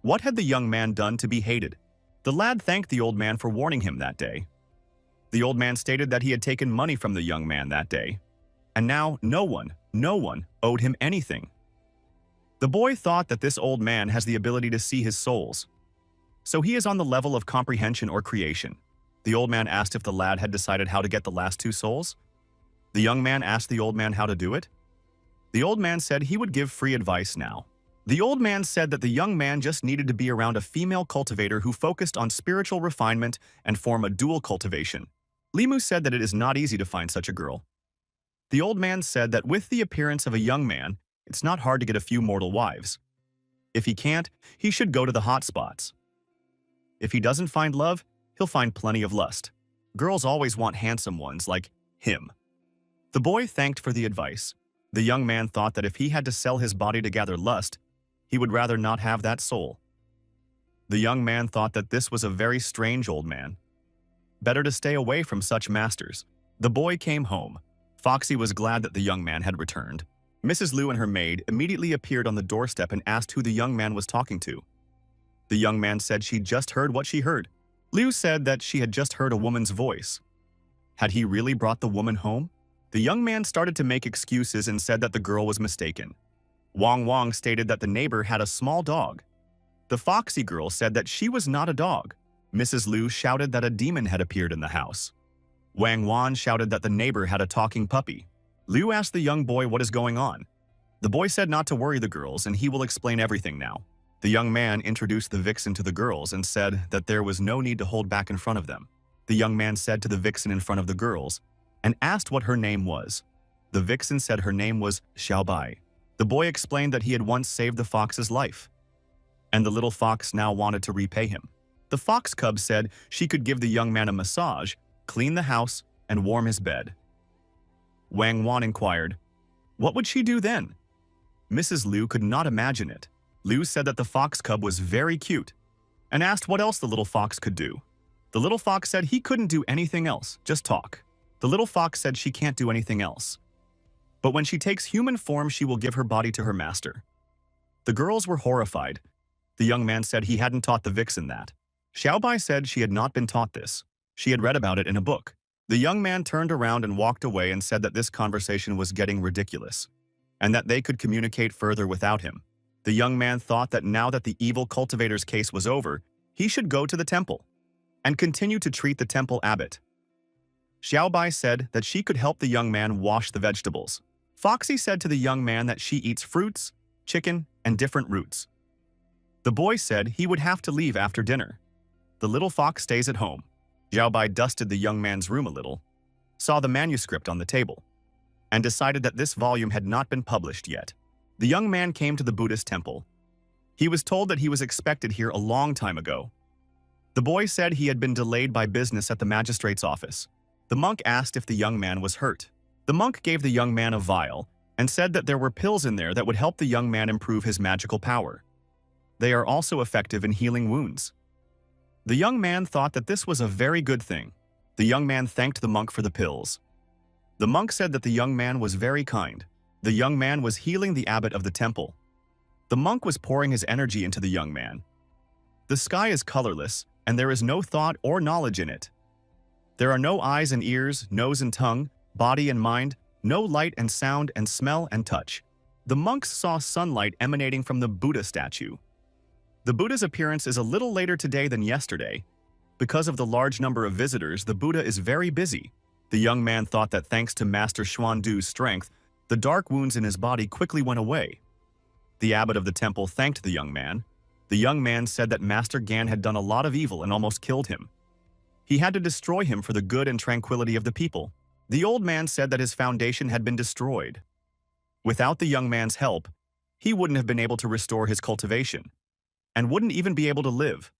what had the young man done to be hated? The lad thanked the old man for warning him that day. The old man stated that he had taken money from the young man that day, and now no one owed him anything. The boy thought that this old man has the ability to see his souls, so he is on the level of comprehension or creation. The old man asked if the lad had decided how to get the last two souls. The young man asked the old man how to do it. The old man said he would give free advice now. The old man said that the young man just needed to be around a female cultivator who focused on spiritual refinement and form a dual cultivation. Limu said that it is not easy to find such a girl. The old man said that with the appearance of a young man, it's not hard to get a few mortal wives. If he can't, he should go to the hot spots. If he doesn't find love, he'll find plenty of lust. Girls always want handsome ones like him. The boy thanked for the advice. The young man thought that if he had to sell his body to gather lust, he would rather not have that soul. The young man thought that this was a very strange old man. Better to stay away from such masters. The boy came home. Foxy was glad that the young man had returned. Mrs. Liu and her maid immediately appeared on the doorstep and asked who the young man was talking to. The young man said she just heard what she heard. Liu said that she had just heard a woman's voice. Had he really brought the woman home? The young man started to make excuses and said that the girl was mistaken. Wang stated that the neighbor had a small dog. The foxy girl said that she was not a dog. Mrs. Liu shouted that a demon had appeared in the house. Wang shouted that the neighbor had a talking puppy. Liu asked the young boy what is going on. The boy said not to worry the girls and he will explain everything now. The young man introduced the vixen to the girls and said that there was no need to hold back in front of them. The young man said to the vixen in front of the girls and asked what her name was. The vixen said her name was Xiaobai. The boy explained that he had once saved the fox's life, and the little fox now wanted to repay him. The fox cub said she could give the young man a massage, clean the house, and warm his bed. Wang inquired, what would she do then? Mrs. Liu could not imagine it. Liu said that the fox cub was very cute and asked what else the little fox could do. The little fox said he couldn't do anything else, just talk. The little fox said she can't do anything else. But when she takes human form, she will give her body to her master. The girls were horrified. The young man said he hadn't taught the vixen that. Xiaobai said she had not been taught this. She had read about it in a book. The young man turned around and walked away and said that this conversation was getting ridiculous, and that they could communicate further without him. The young man thought that now that the evil cultivator's case was over, he should go to the temple and continue to treat the temple abbot. Xiaobai said that she could help the young man wash the vegetables. Foxy said to the young man that she eats fruits, chicken, and different roots. The boy said he would have to leave after dinner. The little fox stays at home. Xiaobai dusted the young man's room a little, saw the manuscript on the table, and decided that this volume had not been published yet. The young man came to the Buddhist temple. He was told that he was expected here a long time ago. The boy said he had been delayed by business at the magistrate's office. The monk asked if the young man was hurt. The monk gave the young man a vial and said that there were pills in there that would help the young man improve his magical power. They are also effective in healing wounds. The young man thought that this was a very good thing. The young man thanked the monk for the pills. The monk said that the young man was very kind. The young man was healing the abbot of the temple. The monk was pouring his energy into the young man. The sky is colorless, and there is no thought or knowledge in it. There are no eyes and ears, nose and tongue, body and mind, no light and sound and smell and touch. The monks saw sunlight emanating from the Buddha statue. The Buddha's appearance is a little later today than yesterday. Because of the large number of visitors, the Buddha is very busy. The young man thought that thanks to Master Xuandu's strength, the dark wounds in his body quickly went away. The abbot of the temple thanked the young man. The young man said that Master Gan had done a lot of evil and almost killed him. He had to destroy him for the good and tranquility of the people. The old man said that his foundation had been destroyed. Without the young man's help, he wouldn't have been able to restore his cultivation, and wouldn't even be able to live.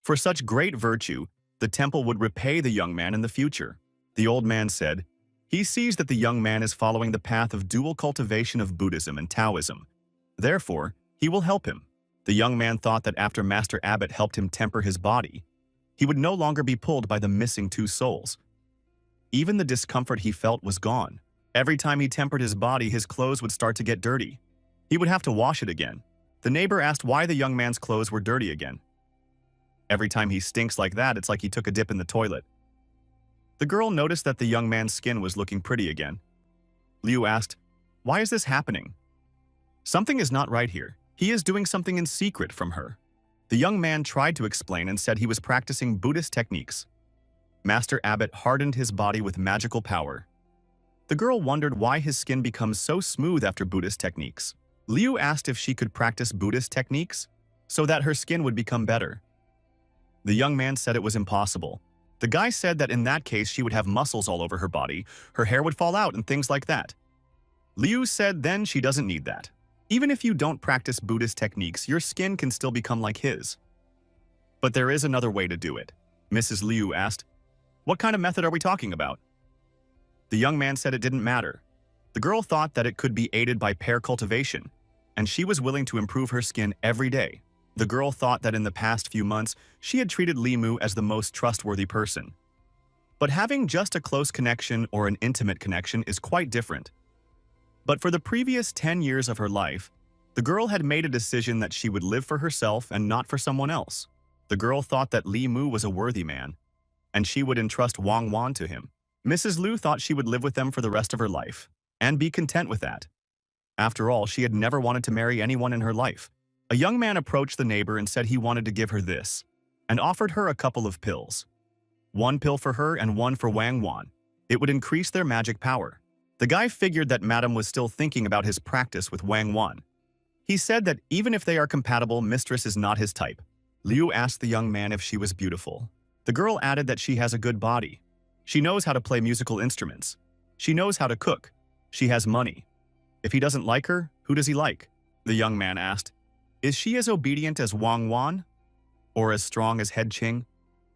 For such great virtue, the temple would repay the young man in the future. The old man said, he sees that the young man is following the path of dual cultivation of Buddhism and Taoism. Therefore, he will help him. The young man thought that after Master Abbot helped him temper his body, he would no longer be pulled by the missing two souls. Even the discomfort he felt was gone. Every time he tempered his body, his clothes would start to get dirty. He would have to wash it again. The neighbor asked why the young man's clothes were dirty again. Every time he stinks like that, it's like he took a dip in the toilet. The girl noticed that the young man's skin was looking pretty again. Liu asked, why is this happening? Something is not right here. He is doing something in secret from her. The young man tried to explain and said he was practicing Buddhist techniques. Master Abbot hardened his body with magical power. The girl wondered why his skin becomes so smooth after Buddhist techniques. Liu asked if she could practice Buddhist techniques so that her skin would become better. The young man said it was impossible. The guy said that in that case she would have muscles all over her body, her hair would fall out and things like that. Liu said then she doesn't need that. Even if you don't practice Buddhist techniques, your skin can still become like his. But there is another way to do it. Mrs. Liu asked, "What kind of method are we talking about?" The young man said it didn't matter. The girl thought that it could be aided by pair cultivation, and she was willing to improve her skin every day. The girl thought that in the past few months, she had treated Li Mu as the most trustworthy person. But having just a close connection or an intimate connection is quite different. But for the previous 10 years of her life, the girl had made a decision that she would live for herself and not for someone else. The girl thought that Li Mu was a worthy man, and she would entrust Wang Wan to him. Mrs. Liu thought she would live with them for the rest of her life, and be content with that. After all, she had never wanted to marry anyone in her life. A young man approached the neighbor and said he wanted to give her this, and offered her a couple of pills. One pill for her and one for Wang Wan. It would increase their magic power. The guy figured that Madam was still thinking about his practice with Wang Wan. He said that even if they are compatible, Mistress is not his type. Liu asked the young man if she was beautiful. The girl added that she has a good body. She knows how to play musical instruments. She knows how to cook. She has money. If he doesn't like her, who does he like? The young man asked. Is she as obedient as Wang Wan? Or as strong as Head Qing?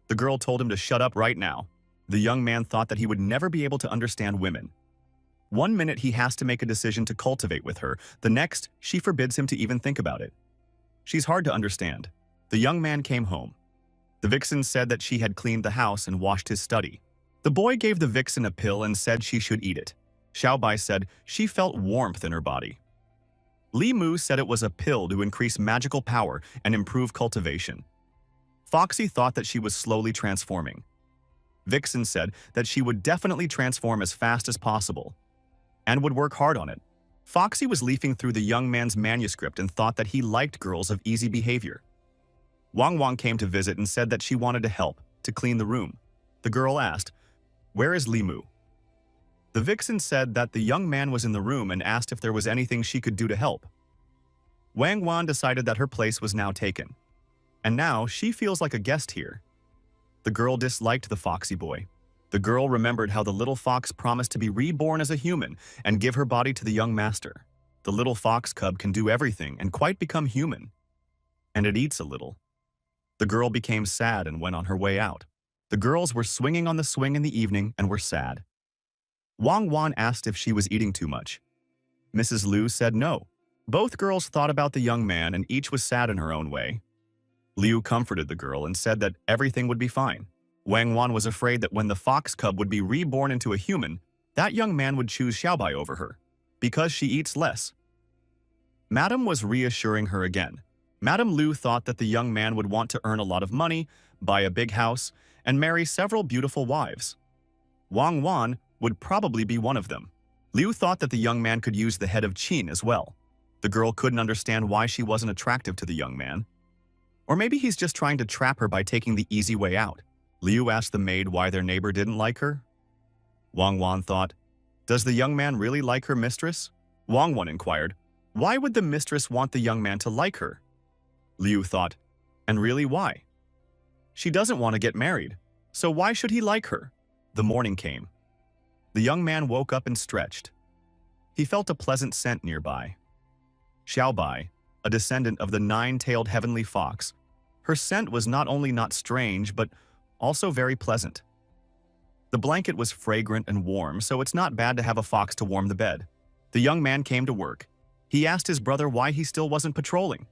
The girl told him to shut up right now. The young man thought that he would never be able to understand women. One minute he has to make a decision to cultivate with her, the next she forbids him to even think about it. She's hard to understand. The young man came home. The vixen said that she had cleaned the house and washed his study. The boy gave the vixen a pill and said she should eat it. Xiaobai said she felt warmth in her body. Li Mu said it was a pill to increase magical power and improve cultivation. Foxy thought that she was slowly transforming. Vixen said that she would definitely transform as fast as possible and would work hard on it. Foxy was leafing through the young man's manuscript and thought that he liked girls of easy behavior. Wang Wang came to visit and said that she wanted to help to clean the room. The girl asked, "Where is Li Mu?" The vixen said that the young man was in the room and asked if there was anything she could do to help. Wang Wan decided that her place was now taken, and now she feels like a guest here. The girl disliked the foxy boy. The girl remembered how the little fox promised to be reborn as a human and give her body to the young master. The little fox cub can do everything and quite become human. And it eats a little. The girl became sad and went on her way out. The girls were swinging on the swing in the evening and were sad. Wang Wan asked if she was eating too much. Mrs. Liu said no. Both girls thought about the young man and each was sad in her own way. Liu comforted the girl and said that everything would be fine. Wang Wan was afraid that when the fox cub would be reborn into a human, that young man would choose Xiaobai over her, because she eats less. Madam was reassuring her again. Madam Liu thought that the young man would want to earn a lot of money, buy a big house, and marry several beautiful wives. Wang Wan would probably be one of them. Liu thought that the young man could use the head of Qin as well. The girl couldn't understand why she wasn't attractive to the young man. Or maybe he's just trying to trap her by taking the easy way out. Liu asked the maid why their neighbor didn't like her. Wang Wan thought, does the young man really like her mistress? Wang Wan inquired, why would the mistress want the young man to like her? Liu thought, and really why? She doesn't want to get married, so why should he like her? The morning came. The young man woke up and stretched. He felt a pleasant scent nearby. Xiaobai, a descendant of the nine-tailed heavenly fox, her scent was not only not strange, but also very pleasant. The blanket was fragrant and warm, so it's not bad to have a fox to warm the bed. The young man came to work. He asked his brother why he still wasn't patrolling.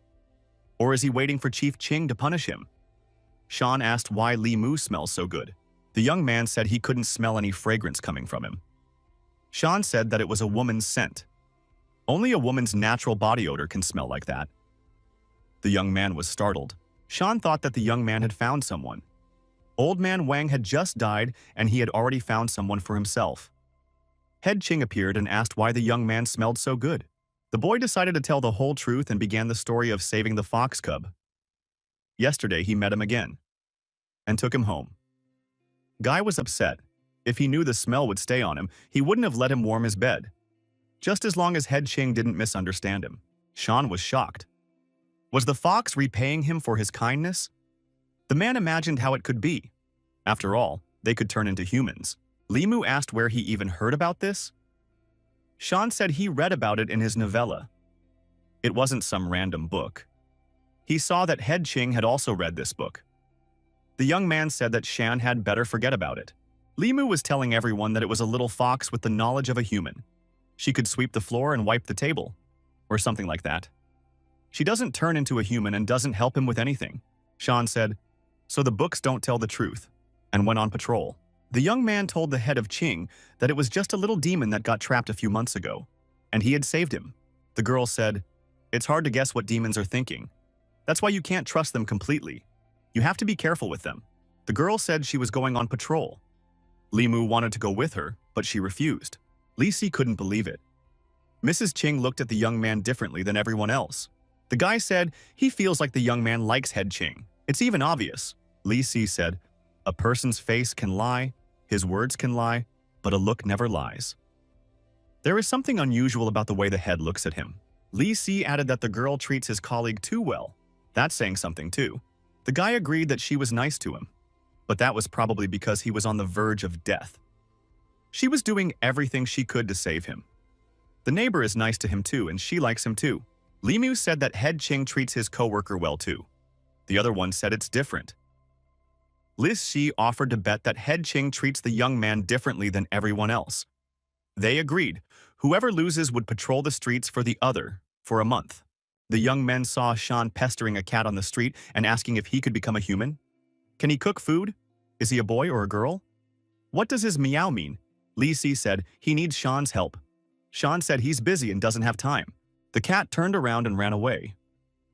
Or is he waiting for Chief Qing to punish him? Shan asked why Li Mu smells so good. The young man said he couldn't smell any fragrance coming from him. Shan said that it was a woman's scent. Only a woman's natural body odor can smell like that. The young man was startled. Shan thought that the young man had found someone. Old man Wang had just died and he had already found someone for himself. Head Qing appeared and asked why the young man smelled so good. The boy decided to tell the whole truth and began the story of saving the fox cub. Yesterday, he met him again and took him home. Guy was upset. If he knew the smell would stay on him, he wouldn't have let him warm his bed. Just as long as Head Ching didn't misunderstand him. Sean was shocked. Was the fox repaying him for his kindness? The man imagined how it could be. After all, they could turn into humans. Limu asked where he even heard about this. Sean said he read about it in his novella. It wasn't some random book. He saw that Head Ching had also read this book. The young man said that Shan had better forget about it. Limu was telling everyone that it was a little fox with the knowledge of a human. She could sweep the floor and wipe the table, or something like that. She doesn't turn into a human and doesn't help him with anything. Sean said, so the books don't tell the truth, and went on patrol. The young man told the head of Qing that it was just a little demon that got trapped a few months ago, and he had saved him. The girl said, it's hard to guess what demons are thinking. That's why you can't trust them completely. You have to be careful with them. The girl said she was going on patrol. Limu wanted to go with her, but she refused. Li Si couldn't believe it. Mrs. Qing looked at the young man differently than everyone else. The guy said he feels like the young man likes Head Qing. It's even obvious. Li Si said, a person's face can lie, his words can lie, but a look never lies. There is something unusual about the way the head looks at him. Li Si added that the girl treats his colleague too well. That's saying something too. The guy agreed that she was nice to him, but that was probably because he was on the verge of death. She was doing everything she could to save him. The neighbor is nice to him too, and she likes him too. Limu said that Head Ching treats his coworker well too. The other one said it's different. Liz Shi offered to bet that Head Ching treats the young man differently than everyone else. They agreed. Whoever loses would patrol the streets for the other for a month. The young men saw Sean pestering a cat on the street and asking if he could become a human. Can he cook food? Is he a boy or a girl? What does his meow mean? Li Si said he needs Sean's help. Sean said he's busy and doesn't have time. The cat turned around and ran away.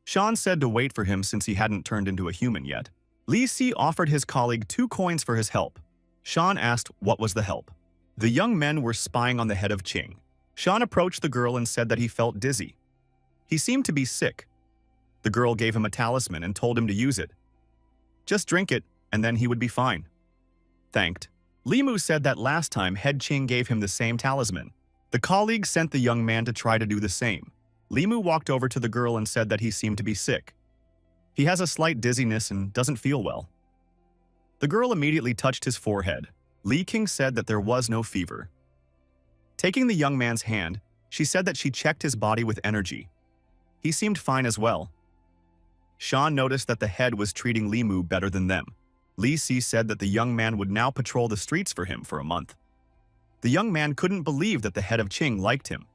Sean said to wait for him since he hadn't turned into a human yet. Li Si offered his colleague 2 coins for his help. Sean asked what was the help. The young men were spying on the head of Qing. Sean approached the girl and said that he felt dizzy. He seemed to be sick. The girl gave him a talisman and told him to use it. Just drink it, and then he would be fine. Thanked. Limu said that last time Head Qing gave him the same talisman. The colleague sent the young man to try to do the same. Limu walked over to the girl and said that he seemed to be sick. He has a slight dizziness and doesn't feel well. The girl immediately touched his forehead. Li King said that there was no fever. Taking the young man's hand, she said that she checked his body with energy. He seemed fine as well. Sean noticed that the head was treating Limu better than them. Li Si said that the young man would now patrol the streets for him for a month. The young man couldn't believe that the head of Qing liked him.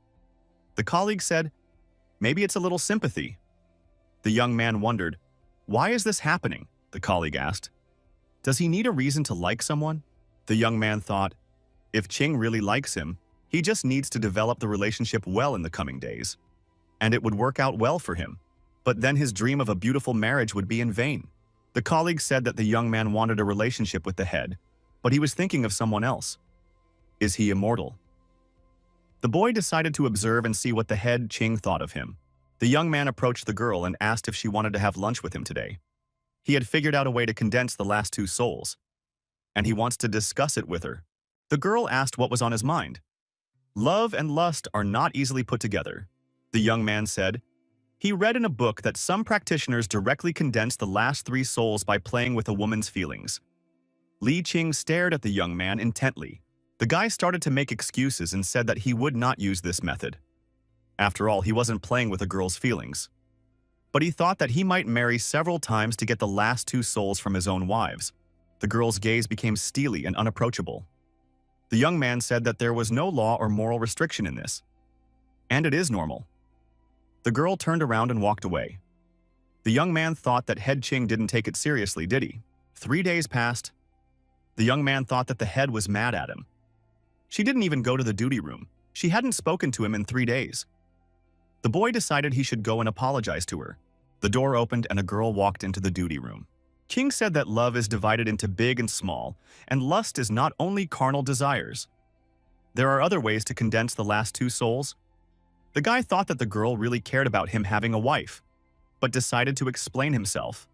The colleague said, maybe it's a little sympathy. The young man wondered, why is this happening? The colleague asked. Does he need a reason to like someone? The young man thought, if Qing really likes him, he just needs to develop the relationship well in the coming days. And it would work out well for him. But then his dream of a beautiful marriage would be in vain. The colleague said that the young man wanted a relationship with the head, but he was thinking of someone else. Is he immortal? The boy decided to observe and see what the head Qing thought of him. The young man approached the girl and asked if she wanted to have lunch with him today. He had figured out a way to condense the last 2 souls, and he wants to discuss it with her. The girl asked what was on his mind. Love and lust are not easily put together. The young man said, he read in a book that some practitioners directly condense the last 3 souls by playing with a woman's feelings. Li Qing stared at the young man intently. The guy started to make excuses and said that he would not use this method. After all, he wasn't playing with a girl's feelings. But he thought that he might marry several times to get the last 2 souls from his own wives. The girl's gaze became steely and unapproachable. The young man said that there was no law or moral restriction in this. And it is normal. The girl turned around and walked away. The young man thought that Head Qing didn't take it seriously, did he? 3 days passed. The young man thought that the head was mad at him. She didn't even go to the duty room. She hadn't spoken to him in 3 days. The boy decided he should go and apologize to her. The door opened and a girl walked into the duty room. King said that love is divided into big and small, and lust is not only carnal desires. There are other ways to condense the last 2 souls. The guy thought that the girl really cared about him having a wife, but decided to explain himself.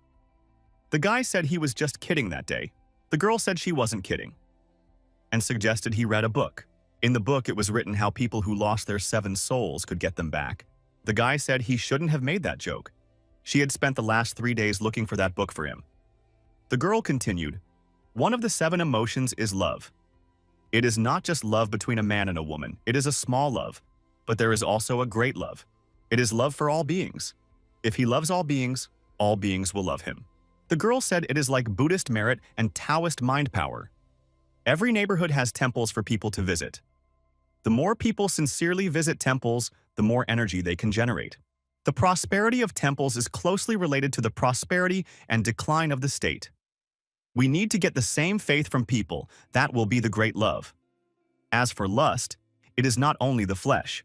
The guy said he was just kidding that day. The girl said she wasn't kidding, and suggested he read a book. In the book, it was written how people who lost their 7 souls could get them back. The guy said he shouldn't have made that joke. She had spent the last 3 days looking for that book for him. The girl continued, "One of the 7 emotions is love. It is not just love between a man and a woman. It is a small love, but there is also a great love. It is love for all beings. If he loves all beings will love him." The girl said it is like Buddhist merit and Taoist mind power. Every neighborhood has temples for people to visit. The more people sincerely visit temples, the more energy they can generate. The prosperity of temples is closely related to the prosperity and decline of the state. We need to get the same faith from people. That will be the great love. As for lust, it is not only the flesh.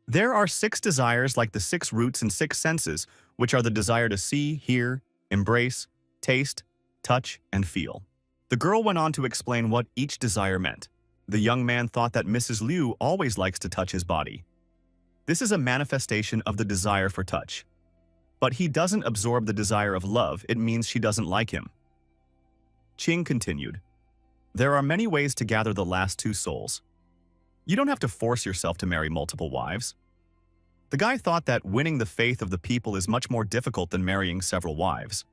There are 6 desires like the 6 roots and 6 senses, which are the desire to see, hear, embrace, taste, touch, and feel. The girl went on to explain what each desire meant. The young man thought that Mrs. Liu always likes to touch his body. This is a manifestation of the desire for touch. But he doesn't absorb the desire of love, it means she doesn't like him. Qing continued, "There are many ways to gather the last 2 souls. You don't have to force yourself to marry multiple wives." The guy thought that winning the faith of the people is much more difficult than marrying several wives.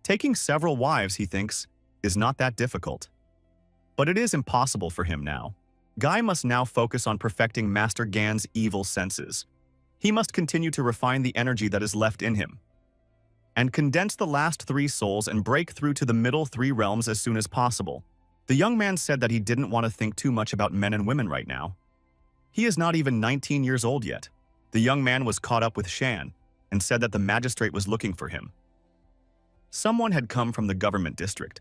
Taking several wives, he thinks, is not that difficult. But it is impossible for him now. Guy must now focus on perfecting Master Gan's evil senses. He must continue to refine the energy that is left in him, and condense the last 3 souls and break through to the middle 3 realms as soon as possible. The young man said that he didn't want to think too much about men and women right now. He is not even 19 years old yet. The young man was caught up with Shan and said that the magistrate was looking for him. Someone had come from the government district.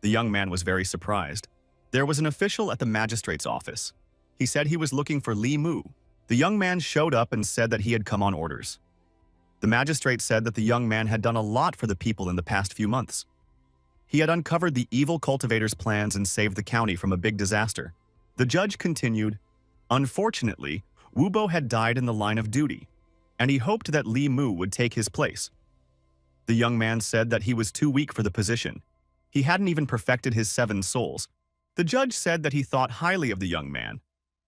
The young man was very surprised. There was an official at the magistrate's office. He said he was looking for Li Mu. The young man showed up and said that he had come on orders. The magistrate said that the young man had done a lot for the people in the past few months. He had uncovered the evil cultivator's plans and saved the county from a big disaster. The judge continued, "Unfortunately, Wu Bo had died in the line of duty, and he hoped that Li Mu would take his place." The young man said that he was too weak for the position. He hadn't even perfected his 7 souls. The judge said that he thought highly of the young man,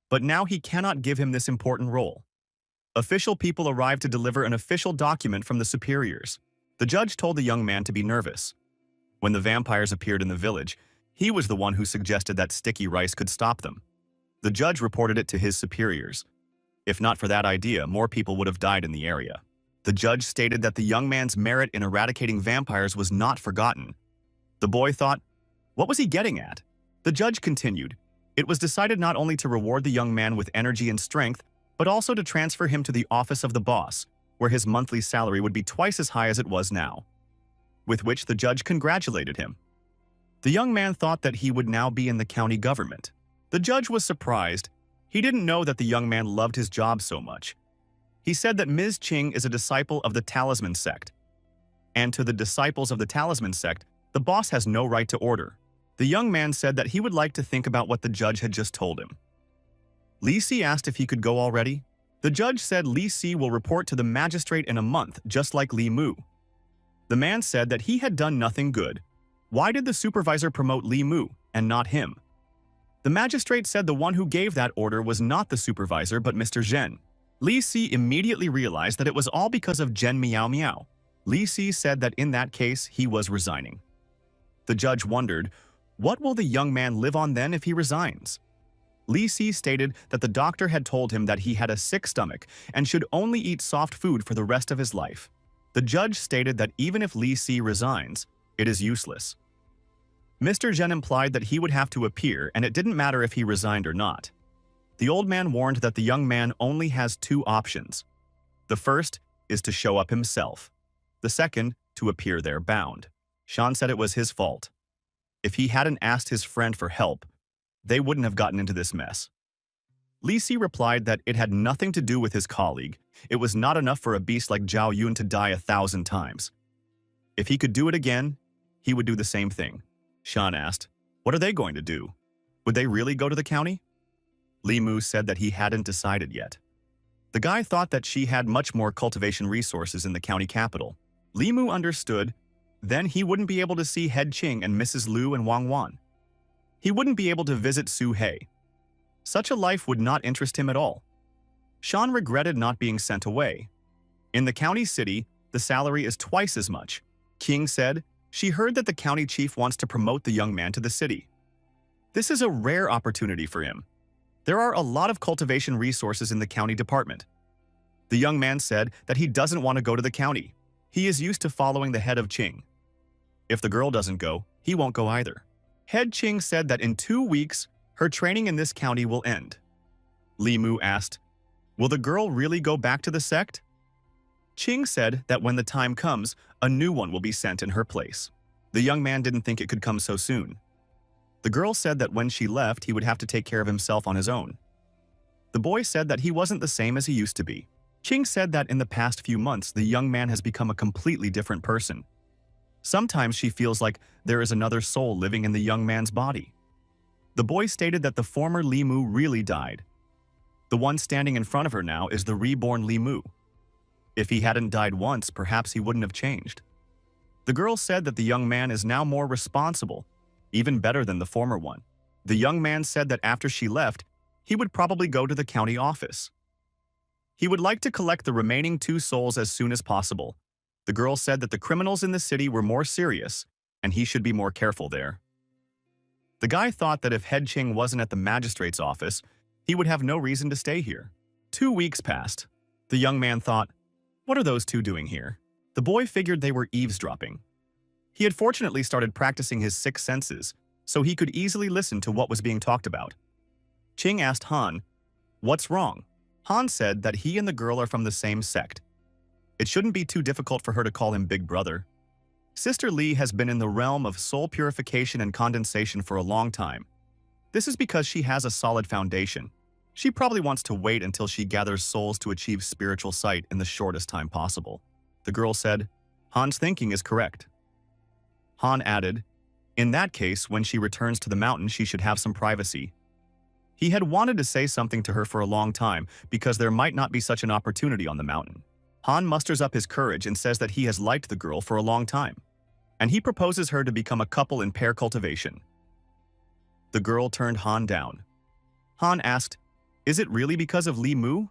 but now he cannot give him this important role. Official people arrived to deliver an official document from the superiors. The judge told the young man to be nervous. When the vampires appeared in the village, he was the one who suggested that sticky rice could stop them. The judge reported it to his superiors. If not for that idea, more people would have died in the area. The judge stated that the young man's merit in eradicating vampires was not forgotten. The boy thought, what was he getting at? The judge continued, it was decided not only to reward the young man with energy and strength, but also to transfer him to the office of the boss, where his monthly salary would be twice as high as it was now. With which the judge congratulated him. The young man thought that he would now be in the county government. The judge was surprised. He didn't know that the young man loved his job so much. He said that Ms. Qing is a disciple of the Talisman sect. And to the disciples of the Talisman sect, the boss has no right to order. The young man said that he would like to think about what the judge had just told him. Li Si asked if he could go already. The judge said Li Si will report to the magistrate in a month, just like Li Mu. The man said that he had done nothing good. Why did the supervisor promote Li Mu and not him? The magistrate said the one who gave that order was not the supervisor but Mr. Zhen. Li Si immediately realized that it was all because of Zhen Miao Miao. Li Si said that in that case he was resigning. The judge wondered, what will the young man live on then if he resigns? Li Si stated that the doctor had told him that he had a sick stomach and should only eat soft food for the rest of his life. The judge stated that even if Li Si resigns, it is useless. Mr. Zhen implied that he would have to appear and it didn't matter if he resigned or not. The old man warned that the young man only has 2 options. The first is to show up himself. The second, to appear there bound. Shan said it was his fault. If he hadn't asked his friend for help, they wouldn't have gotten into this mess. Li Si replied that it had nothing to do with his colleague. It was not enough for a beast like Zhao Yun to die 1,000 times. If he could do it again, he would do the same thing. Shan asked, what are they going to do? Would they really go to the county? Li Mu said that he hadn't decided yet. The guy thought that she had much more cultivation resources in the county capital. Li Mu understood. Then he wouldn't be able to see Head Qing and Mrs. Liu and Wang Wan. He wouldn't be able to visit Su Hei. Such a life would not interest him at all. Sean regretted not being sent away. In the county city, the salary is twice as much. King said, she heard that the county chief wants to promote the young man to the city. This is a rare opportunity for him. There are a lot of cultivation resources in the county department. The young man said that he doesn't want to go to the county. He is used to following the head of Qing. If the girl doesn't go, he won't go either. Head Qing said that in 2 weeks, her training in this county will end. Li Mu asked, will the girl really go back to the sect? Qing said that when the time comes, a new one will be sent in her place. The young man didn't think it could come so soon. The girl said that when she left, he would have to take care of himself on his own. The boy said that he wasn't the same as he used to be. Qing said that in the past few months, the young man has become a completely different person. Sometimes she feels like there is another soul living in the young man's body. The boy stated that the former Li Mu really died. The one standing in front of her now is the reborn Li Mu. If he hadn't died once, perhaps he wouldn't have changed. The girl said that the young man is now more responsible, even better than the former one. The young man said that after she left, he would probably go to the county office. He would like to collect the remaining 2 souls as soon as possible. The girl said that the criminals in the city were more serious, and he should be more careful there. The guy thought that if Head Qing wasn't at the magistrate's office, he would have no reason to stay here. 2 weeks passed. The young man thought, what are those 2 doing here? The boy figured they were eavesdropping. He had fortunately started practicing his 6 senses, so he could easily listen to what was being talked about. Qing asked Han, what's wrong? Han said that he and the girl are from the same sect. It shouldn't be too difficult for her to call him Big Brother. Sister Li has been in the realm of soul purification and condensation for a long time. This is because she has a solid foundation. She probably wants to wait until she gathers souls to achieve spiritual sight in the shortest time possible. The girl said, Han's thinking is correct. Han added, in that case, when she returns to the mountain, she should have some privacy. He had wanted to say something to her for a long time because there might not be such an opportunity on the mountain. Han musters up his courage and says that he has liked the girl for a long time, and he proposes her to become a couple in pair cultivation. The girl turned Han down. Han asked, is it really because of Li Mu?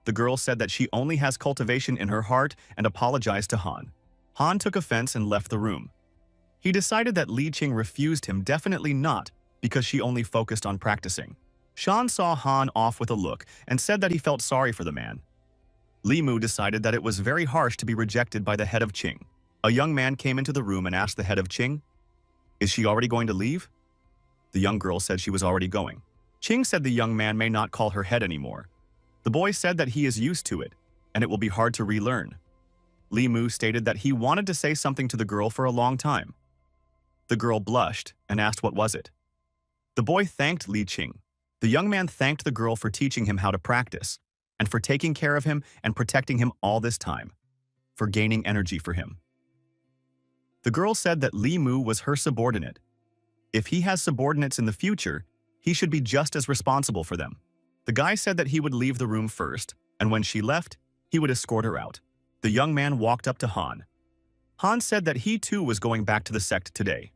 The girl said that she only has cultivation in her heart and apologized to Han. Han took offense and left the room. He decided that Li Qing refused him, definitely not, because she only focused on practicing. Shan saw Han off with a look and said that he felt sorry for the man. Li Mu decided that it was very harsh to be rejected by the head of Qing. A young man came into the room and asked the head of Qing, is she already going to leave? The young girl said she was already going. Qing said the young man may not call her head anymore. The boy said that he is used to it, and it will be hard to relearn. Li Mu stated that he wanted to say something to the girl for a long time. The girl blushed and asked what was it. The boy thanked Li Qing. The young man thanked the girl for teaching him how to practice, and for taking care of him and protecting him all this time, for gaining energy for him. The girl said that Li Mu was her subordinate. If he has subordinates in the future, he should be just as responsible for them. The guy said that he would leave the room first, and when she left, he would escort her out. The young man walked up to Han. Han said that he too was going back to the sect today.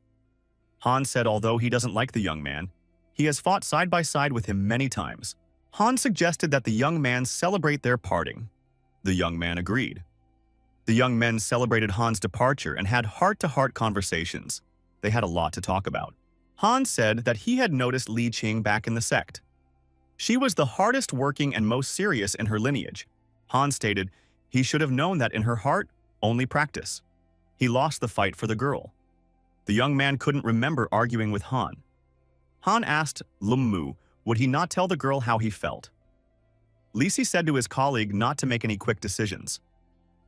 Han said although he doesn't like the young man, he has fought side by side with him many times. Han suggested that the young man celebrate their parting. The young man agreed. The young men celebrated Han's departure and had heart-to-heart conversations. They had a lot to talk about. Han said that he had noticed Li Qing back in the sect. She was the hardest working and most serious in her lineage. Han stated he should have known that in her heart, only practice. He lost the fight for the girl. The young man couldn't remember arguing with Han. Han asked Lum Mu, would he not tell the girl how he felt? Li Si said to his colleague not to make any quick decisions.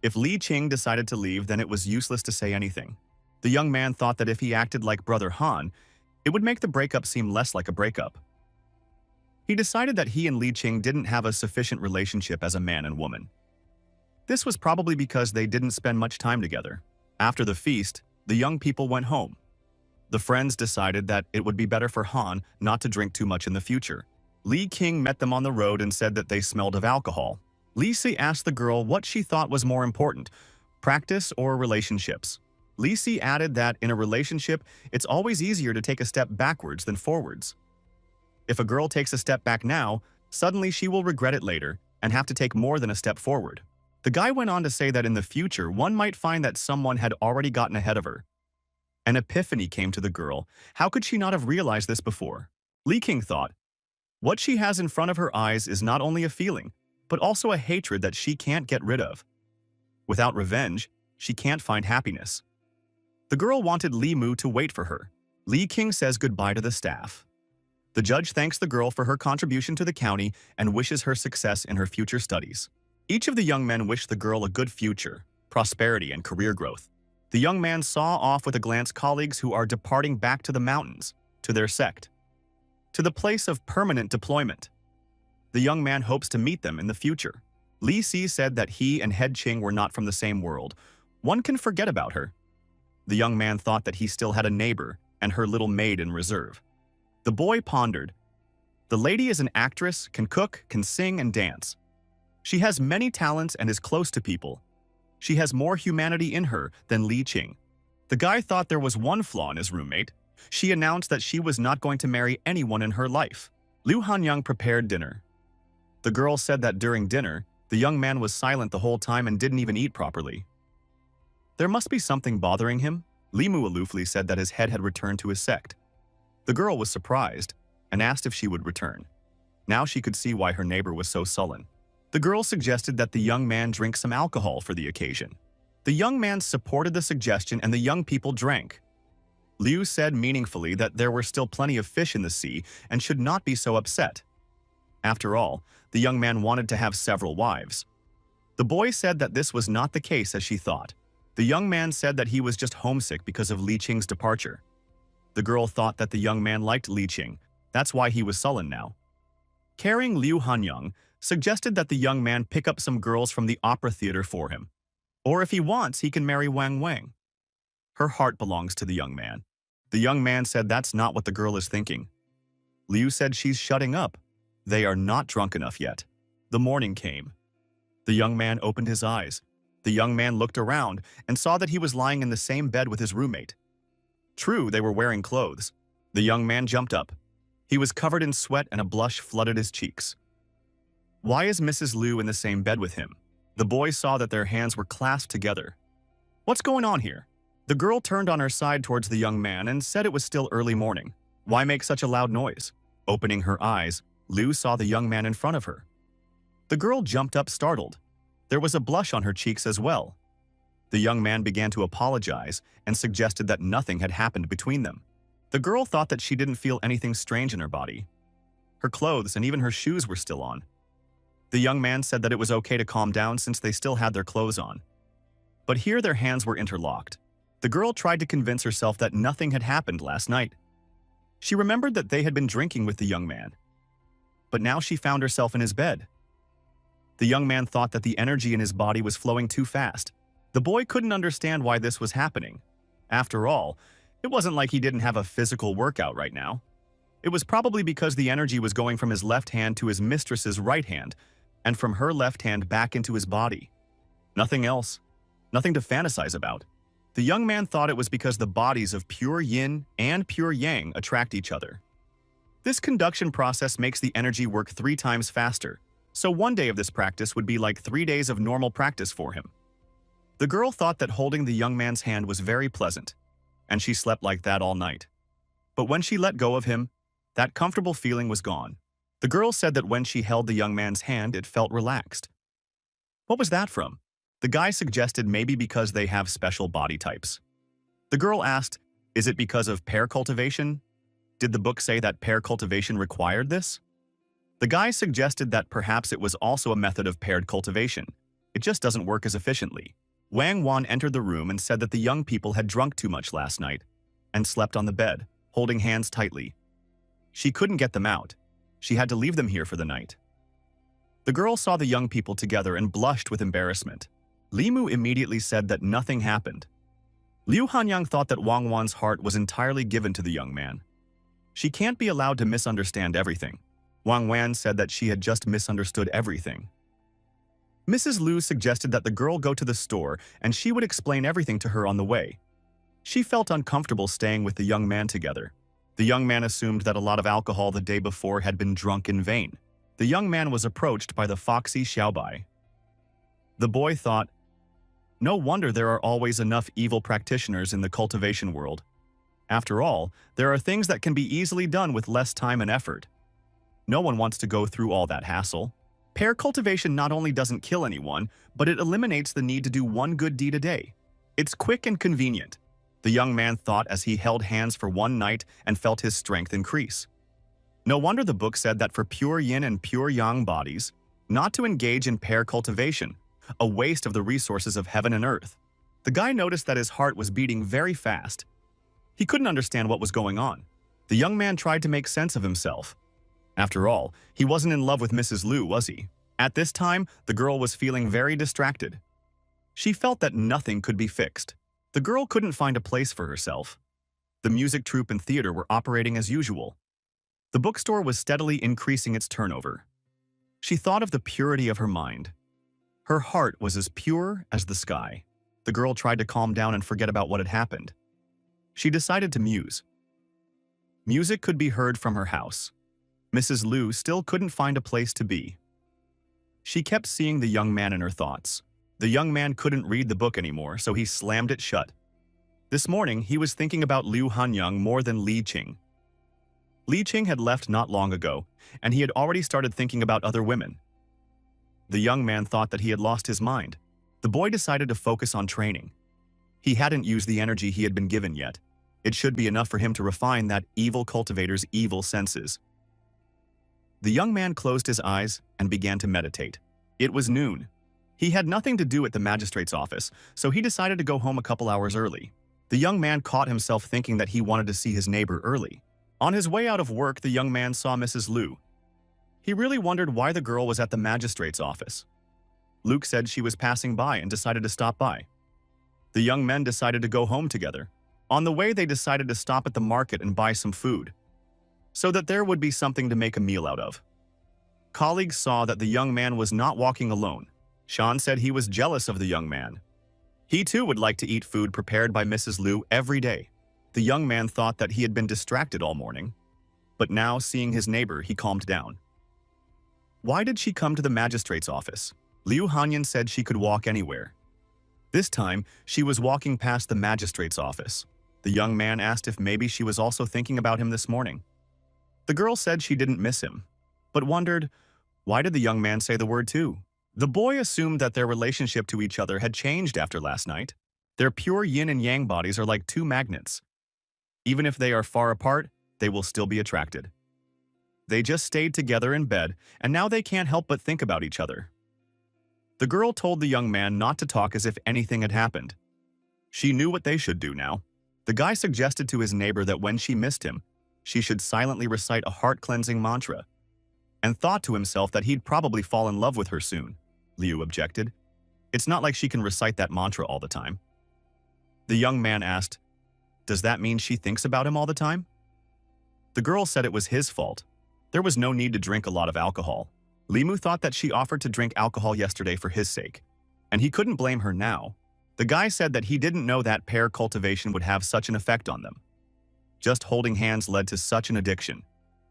If Li Qing decided to leave, then it was useless to say anything. The young man thought that if he acted like brother Han, it would make the breakup seem less like a breakup. He decided that he and Li Qing didn't have a sufficient relationship as a man and woman. This was probably because they didn't spend much time together. After the feast, the young people went home. The friends decided that it would be better for Han not to drink too much in the future. Li Qing met them on the road and said that they smelled of alcohol. Lisi asked the girl what she thought was more important, practice or relationships. Lisi added that in a relationship, it's always easier to take a step backwards than forwards. If a girl takes a step back now, suddenly she will regret it later and have to take more than a step forward. The guy went on to say that in the future, one might find that someone had already gotten ahead of her. An epiphany came to the girl. How could she not have realized this before? Li King thought, what she has in front of her eyes is not only a feeling, but also a hatred that she can't get rid of. Without revenge, she can't find happiness. The girl wanted Li Mu to wait for her. Li King says goodbye to the staff. The judge thanks the girl for her contribution to the county and wishes her success in her future studies. Each of the young men wished the girl a good future, prosperity, and career growth. The young man saw off with a glance colleagues who are departing back to the mountains, to their sect, to the place of permanent deployment. The young man hopes to meet them in the future. Li Si said that he and Head Ching were not from the same world. One can forget about her. The young man thought that he still had a neighbor and her little maid in reserve. The boy pondered. The lady is an actress, can cook, can sing and dance. She has many talents and is close to people. She has more humanity in her than Li Qing. The guy thought there was one flaw in his roommate. She announced that she was not going to marry anyone in her life. Liu Hanyang prepared dinner. The girl said that during dinner, the young man was silent the whole time and didn't even eat properly. There must be something bothering him. Li Mu aloofly said that his head had returned to his sect. The girl was surprised and asked if she would return. Now she could see why her neighbor was so sullen. The girl suggested that the young man drink some alcohol for the occasion. The young man supported the suggestion and the young people drank. Liu said meaningfully that there were still plenty of fish in the sea and should not be so upset. After all, the young man wanted to have several wives. The boy said that this was not the case as she thought. The young man said that he was just homesick because of Li Qing's departure. The girl thought that the young man liked Li Qing. That's why he was sullen now. Carrying Liu Hanyang suggested that the young man pick up some girls from the opera theater for him. Or if he wants, he can marry Wang Wang. Her heart belongs to the young man. The young man said that's not what the girl is thinking. Liu said she's shutting up. They are not drunk enough yet. The morning came. The young man opened his eyes. The young man looked around and saw that he was lying in the same bed with his roommate. True, they were wearing clothes. The young man jumped up. He was covered in sweat and a blush flooded his cheeks. Why is Mrs. Liu in the same bed with him? The boy saw that their hands were clasped together. What's going on here? The girl turned on her side towards the young man and said it was still early morning. Why make such a loud noise? Opening her eyes, Liu saw the young man in front of her. The girl jumped up startled. There was a blush on her cheeks as well. The young man began to apologize and suggested that nothing had happened between them. The girl thought that she didn't feel anything strange in her body. Her clothes and even her shoes were still on. The young man said that it was okay to calm down since they still had their clothes on. But here their hands were interlocked. The girl tried to convince herself that nothing had happened last night. She remembered that they had been drinking with the young man. But now she found herself in his bed. The young man thought that the energy in his body was flowing too fast. The boy couldn't understand why this was happening. After all, it wasn't like he didn't have a physical workout right now. It was probably because the energy was going from his left hand to his mistress's right hand, and from her left hand back into his body. Nothing else. Nothing to fantasize about. The young man thought it was because the bodies of pure yin and pure yang attract each other. This conduction process makes the energy work 3 times faster, so one day of this practice would be like 3 days of normal practice for him. The girl thought that holding the young man's hand was very pleasant, and she slept like that all night. But when she let go of him, that comfortable feeling was gone. The girl said that when she held the young man's hand, it felt relaxed. What was that from? The guy suggested maybe because they have special body types. The girl asked, is it because of pair cultivation? Did the book say that pair cultivation required this? The guy suggested that perhaps it was also a method of paired cultivation. It just doesn't work as efficiently. Wang Wan entered the room and said that the young people had drunk too much last night and slept on the bed, holding hands tightly. She couldn't get them out. She had to leave them here for the night. The girl saw the young people together and blushed with embarrassment. Li Mu immediately said that nothing happened. Liu Hanyang thought that Wang Wan's heart was entirely given to the young man. She can't be allowed to misunderstand everything. Wang Wan said that she had just misunderstood everything. Mrs. Liu suggested that the girl go to the store and she would explain everything to her on the way. She felt uncomfortable staying with the young man together. The young man assumed that a lot of alcohol the day before had been drunk in vain. The young man was approached by the foxy Xiaobai. The boy thought, "No wonder there are always enough evil practitioners in the cultivation world. After all, there are things that can be easily done with less time and effort. No one wants to go through all that hassle. Pear cultivation not only doesn't kill anyone, but it eliminates the need to do one good deed a day. It's quick and convenient." The young man thought as he held hands for one night and felt his strength increase. No wonder the book said that for pure yin and pure yang bodies, not to engage in pear cultivation, a waste of the resources of heaven and earth. The guy noticed that his heart was beating very fast. He couldn't understand what was going on. The young man tried to make sense of himself. After all, he wasn't in love with Mrs. Liu, was he? At this time, the girl was feeling very distracted. She felt that nothing could be fixed. The girl couldn't find a place for herself. The music troupe and theater were operating as usual. The bookstore was steadily increasing its turnover. She thought of the purity of her mind. Her heart was as pure as the sky. The girl tried to calm down and forget about what had happened. She decided to muse. Music could be heard from her house. Mrs. Liu still couldn't find a place to be. She kept seeing the young man in her thoughts. The young man couldn't read the book anymore, so he slammed it shut. This morning, he was thinking about Liu Hanyang more than Li Qing. Li Qing had left not long ago, and he had already started thinking about other women. The young man thought that he had lost his mind. The boy decided to focus on training. He hadn't used the energy he had been given yet. It should be enough for him to refine that evil cultivator's evil senses. The young man closed his eyes and began to meditate. It was noon. He had nothing to do at the magistrate's office, so he decided to go home a couple hours early. The young man caught himself thinking that he wanted to see his neighbor early. On his way out of work, the young man saw Mrs. Liu. He really wondered why the girl was at the magistrate's office. Luke said she was passing by and decided to stop by. The young men decided to go home together. On the way, they decided to stop at the market and buy some food, so that there would be something to make a meal out of. Colleagues saw that the young man was not walking alone. Sean said he was jealous of the young man. He too would like to eat food prepared by Mrs. Liu every day. The young man thought that he had been distracted all morning, but now, seeing his neighbor, he calmed down. Why did she come to the magistrate's office? Liu Hanyan said she could walk anywhere. This time, she was walking past the magistrate's office. The young man asked if maybe she was also thinking about him this morning. The girl said she didn't miss him, but wondered, why did the young man say the word too? The boy assumed that their relationship to each other had changed after last night. Their pure yin and yang bodies are like two magnets. Even if they are far apart, they will still be attracted. They just stayed together in bed, and now they can't help but think about each other. The girl told the young man not to talk as if anything had happened. She knew what they should do now. The guy suggested to his neighbor that when she missed him, she should silently recite a heart-cleansing mantra, and thought to himself that he'd probably fall in love with her soon. Liu objected. It's not like she can recite that mantra all the time. The young man asked, does that mean she thinks about him all the time? The girl said it was his fault. There was no need to drink a lot of alcohol. Limu thought that she offered to drink alcohol yesterday for his sake, and he couldn't blame her now. The guy said that he didn't know that pear cultivation would have such an effect on them. Just holding hands led to such an addiction.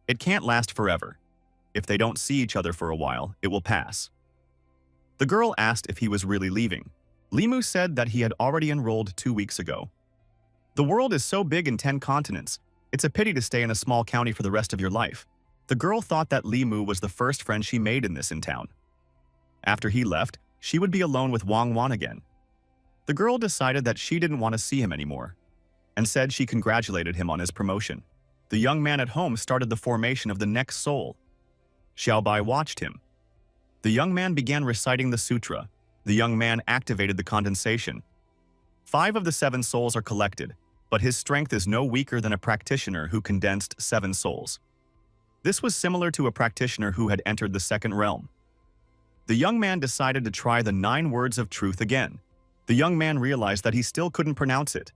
It can't last forever. If they don't see each other for a while, it will pass. The girl asked if he was really leaving. Limu said that he had already enrolled 2 weeks ago. The world is so big in 10 continents, it's a pity to stay in a small county for the rest of your life. The girl thought that Limu was the first friend she made in this town. After he left, she would be alone with Wang Wan again. The girl decided that she didn't want to see him anymore, and said she congratulated him on his promotion. The young man at home started the formation of the next soul. Xiaobai watched him. The young man began reciting the sutra. The young man activated the condensation. 5 of the 7 souls are collected, but his strength is no weaker than a practitioner who condensed 7 souls. This was similar to a practitioner who had entered the second realm. The young man decided to try the 9 words of truth again. The young man realized that he still couldn't pronounce it.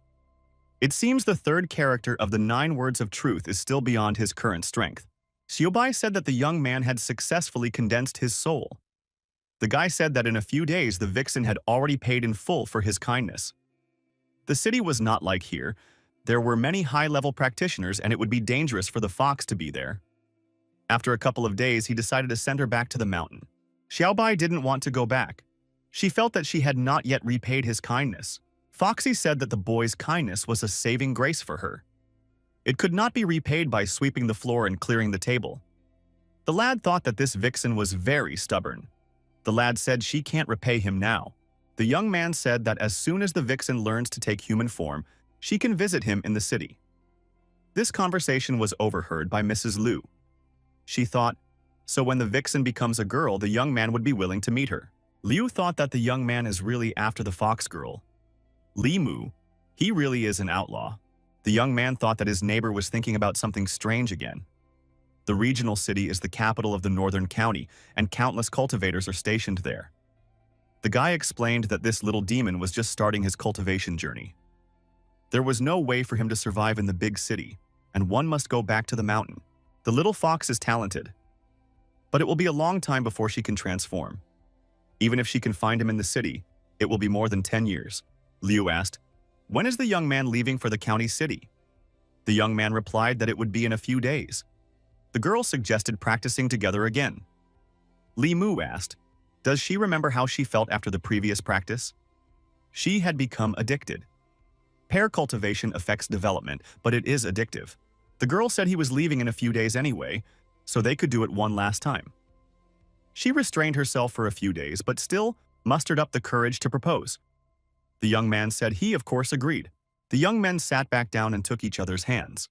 It seems the third character of the 9 words of truth is still beyond his current strength. Xiaobai said that the young man had successfully condensed his soul. The guy said that in a few days the vixen had already paid in full for his kindness. The city was not like here. There were many high-level practitioners and it would be dangerous for the fox to be there. After a couple of days, he decided to send her back to the mountain. Xiaobai didn't want to go back. She felt that she had not yet repaid his kindness. Foxy said that the boy's kindness was a saving grace for her. It could not be repaid by sweeping the floor and clearing the table. The lad thought that this vixen was very stubborn. The lad said she can't repay him now. The young man said that as soon as the vixen learns to take human form, she can visit him in the city. This conversation was overheard by Mrs. Liu. She thought, so when the vixen becomes a girl, the young man would be willing to meet her. Liu thought that the young man is really after the fox girl. Li Mu, he really is an outlaw. The young man thought that his neighbor was thinking about something strange again. The regional city is the capital of the northern county, and countless cultivators are stationed there. The guy explained that this little demon was just starting his cultivation journey. There was no way for him to survive in the big city, and one must go back to the mountain. The little fox is talented, but it will be a long time before she can transform. Even if she can find him in the city, it will be more than 10 years. Liu asked, when is the young man leaving for the county city? The young man replied that it would be in a few days. The girl suggested practicing together again. Li Mu asked, does she remember how she felt after the previous practice? She had become addicted. Pear cultivation affects development, but it is addictive. The girl said he was leaving in a few days anyway, so they could do it one last time. She restrained herself for a few days, but still mustered up the courage to propose. The young man said he, of course, agreed. The young men sat back down and took each other's hands.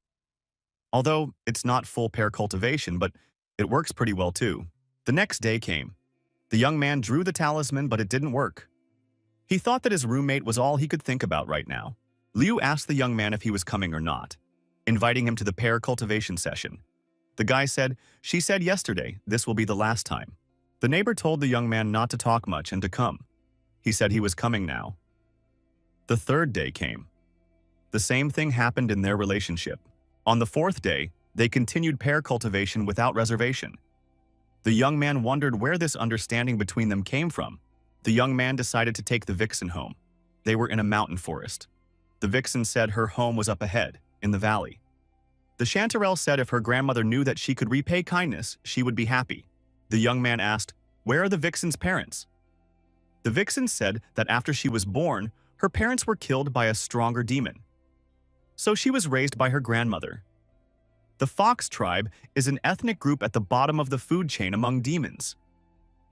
Although it's not full pear cultivation, but it works pretty well too. The next day came. The young man drew the talisman, but it didn't work. He thought that his roommate was all he could think about right now. Liu asked the young man if he was coming or not, inviting him to the pear cultivation session. The guy said, she said yesterday, this will be the last time. The neighbor told the young man not to talk much and to come. He said he was coming now. The third day came. The same thing happened in their relationship. On the fourth day, they continued pear cultivation without reservation. The young man wondered where this understanding between them came from. The young man decided to take the vixen home. They were in a mountain forest. The vixen said her home was up ahead, in the valley. The chanterelle said if her grandmother knew that she could repay kindness, she would be happy. The young man asked, where are the vixen's parents? The vixen said that after she was born, her parents were killed by a stronger demon. So she was raised by her grandmother. The fox tribe is an ethnic group at the bottom of the food chain among demons.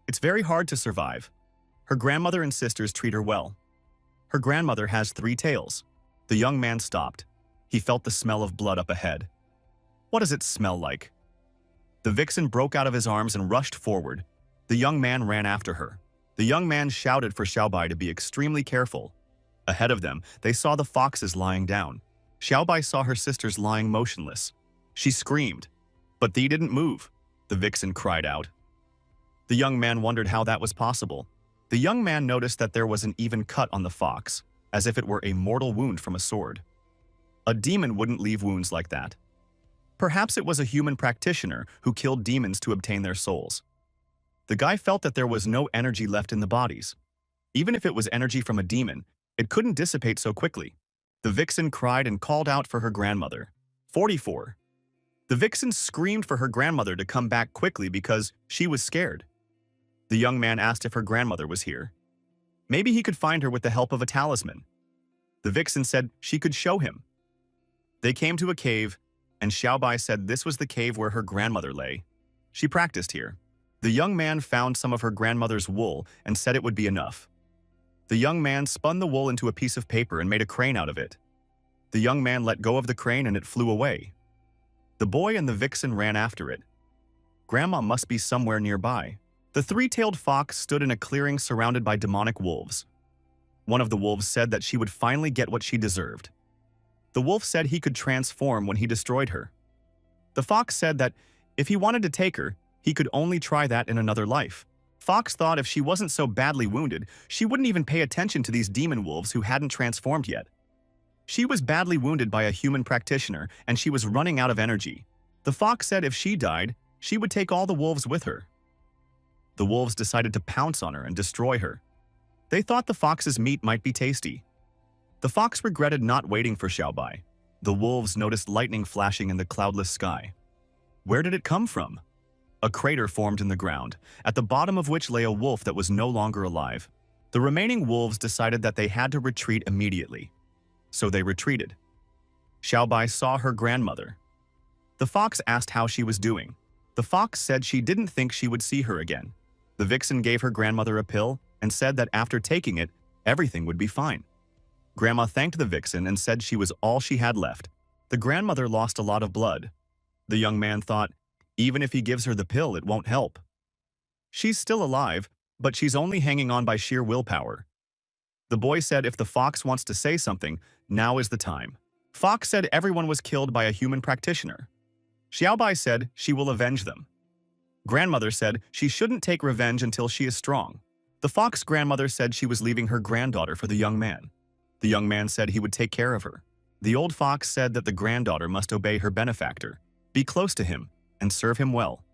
It's very hard to survive. Her grandmother and sisters treat her well. Her grandmother has 3 tails. The young man stopped. He felt the smell of blood up ahead. What does it smell like? The vixen broke out of his arms and rushed forward. The young man ran after her. The young man shouted for Xiaobai to be extremely careful. Ahead of them, they saw the foxes lying down. Xiaobai saw her sisters lying motionless. She screamed, but they didn't move. The vixen cried out. The young man wondered how that was possible. The young man noticed that there was an even cut on the fox, as if it were a mortal wound from a sword. A demon wouldn't leave wounds like that. Perhaps it was a human practitioner who killed demons to obtain their souls. The guy felt that there was no energy left in the bodies. Even if it was energy from a demon, it couldn't dissipate so quickly. The vixen cried and called out for her grandmother. 44. The vixen screamed for her grandmother to come back quickly because she was scared. The young man asked if her grandmother was here. Maybe he could find her with the help of a talisman. The vixen said she could show him. They came to a cave, and Xiaobai said this was the cave where her grandmother lay. She practiced here. The young man found some of her grandmother's wool and said it would be enough. The young man spun the wool into a piece of paper and made a crane out of it. The young man let go of the crane and it flew away. The boy and the vixen ran after it. Grandma must be somewhere nearby. The 3-tailed fox stood in a clearing surrounded by demonic wolves. One of the wolves said that she would finally get what she deserved. The wolf said he could transform when he destroyed her. The fox said that if he wanted to take her, he could only try that in another life. Fox thought if she wasn't so badly wounded, she wouldn't even pay attention to these demon wolves who hadn't transformed yet. She was badly wounded by a human practitioner, and she was running out of energy. The fox said if she died, she would take all the wolves with her. The wolves decided to pounce on her and destroy her. They thought the fox's meat might be tasty. The fox regretted not waiting for Xiaobai. The wolves noticed lightning flashing in the cloudless sky. Where did it come from? A crater formed in the ground, at the bottom of which lay a wolf that was no longer alive. The remaining wolves decided that they had to retreat immediately. So they retreated. Xiaobai saw her grandmother. The fox asked how she was doing. The fox said she didn't think she would see her again. The vixen gave her grandmother a pill and said that after taking it, everything would be fine. Grandma thanked the vixen and said she was all she had left. The grandmother lost a lot of blood. The young man thought, even if he gives her the pill, it won't help. She's still alive, but she's only hanging on by sheer willpower. The boy said if the fox wants to say something, now is the time. Fox said everyone was killed by a human practitioner. Xiaobai said she will avenge them. Grandmother said she shouldn't take revenge until she is strong. The fox grandmother said she was leaving her granddaughter for the young man. The young man said he would take care of her. The old fox said that the granddaughter must obey her benefactor, be close to him, and serve him well.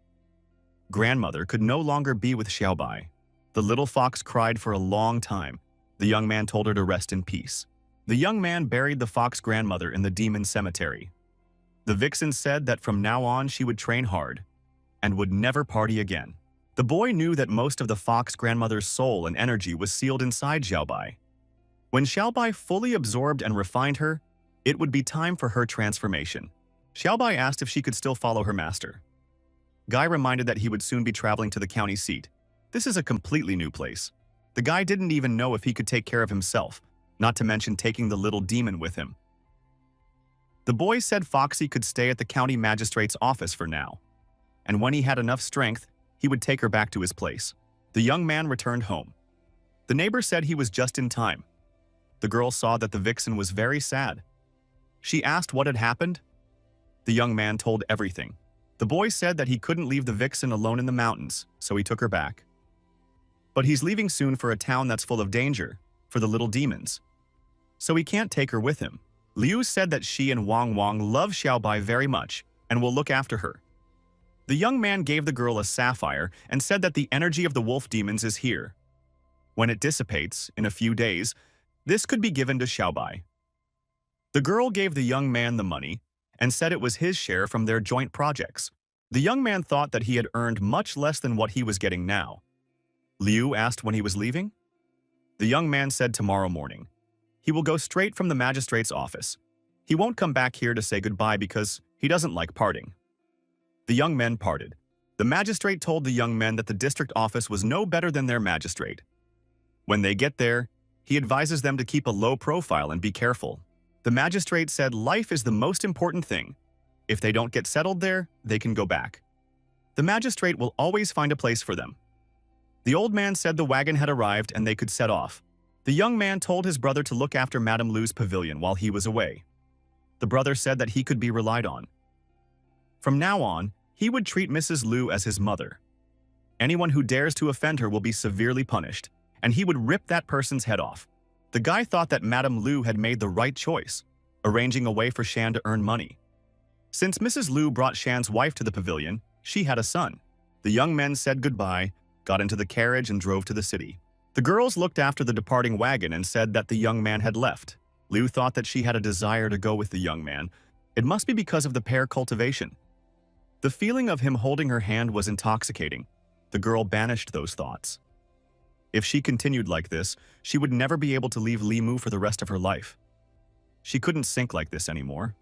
Grandmother could no longer be with Xiaobai. The little fox cried for a long time. The young man told her to rest in peace. The young man buried the fox grandmother in the demon cemetery. The vixen said that from now on she would train hard and would never party again. The boy knew that most of the fox grandmother's soul and energy was sealed inside Xiaobai. When Xiaobai fully absorbed and refined her, it would be time for her transformation. Xiaobai asked if she could still follow her master. Guy reminded that he would soon be traveling to the county seat. This is a completely new place. The guy didn't even know if he could take care of himself, not to mention taking the little demon with him. The boy said Foxy could stay at the county magistrate's office for now, and when he had enough strength, he would take her back to his place. The young man returned home. The neighbor said he was just in time. The girl saw that the vixen was very sad. She asked what had happened. The young man told everything. The boy said that he couldn't leave the vixen alone in the mountains, so he took her back. But he's leaving soon for a town that's full of danger, for the little demons. So he can't take her with him. Liu said that she and Wang love Xiaobai very much and will look after her. The young man gave the girl a sapphire and said that the energy of the wolf demons is here. When it dissipates, in a few days, this could be given to Xiaobai. The girl gave the young man the money and said it was his share from their joint projects. The young man thought that he had earned much less than what he was getting now. Liu asked when he was leaving. The young man said tomorrow morning. He will go straight from the magistrate's office. He won't come back here to say goodbye because he doesn't like parting. The young men parted. The magistrate told the young men that the district office was no better than their magistrate. When they get there, he advises them to keep a low profile and be careful. The magistrate said life is the most important thing. If they don't get settled there, they can go back. The magistrate will always find a place for them. The old man said the wagon had arrived and they could set off. The young man told his brother to look after Madame Lu's pavilion while he was away. The brother said that he could be relied on. From now on, he would treat Mrs. Lu as his mother. Anyone who dares to offend her will be severely punished, and he would rip that person's head off. The guy thought that Madame Lu had made the right choice, arranging a way for Shan to earn money. Since Mrs. Lu brought Shan's wife to the pavilion, she had a son. The young men said goodbye, got into the carriage and drove to the city. The girls looked after the departing wagon and said that the young man had left. Liu thought that she had a desire to go with the young man. It must be because of the pear cultivation. The feeling of him holding her hand was intoxicating. The girl banished those thoughts. If she continued like this, she would never be able to leave Li Mu for the rest of her life. She couldn't sink like this anymore.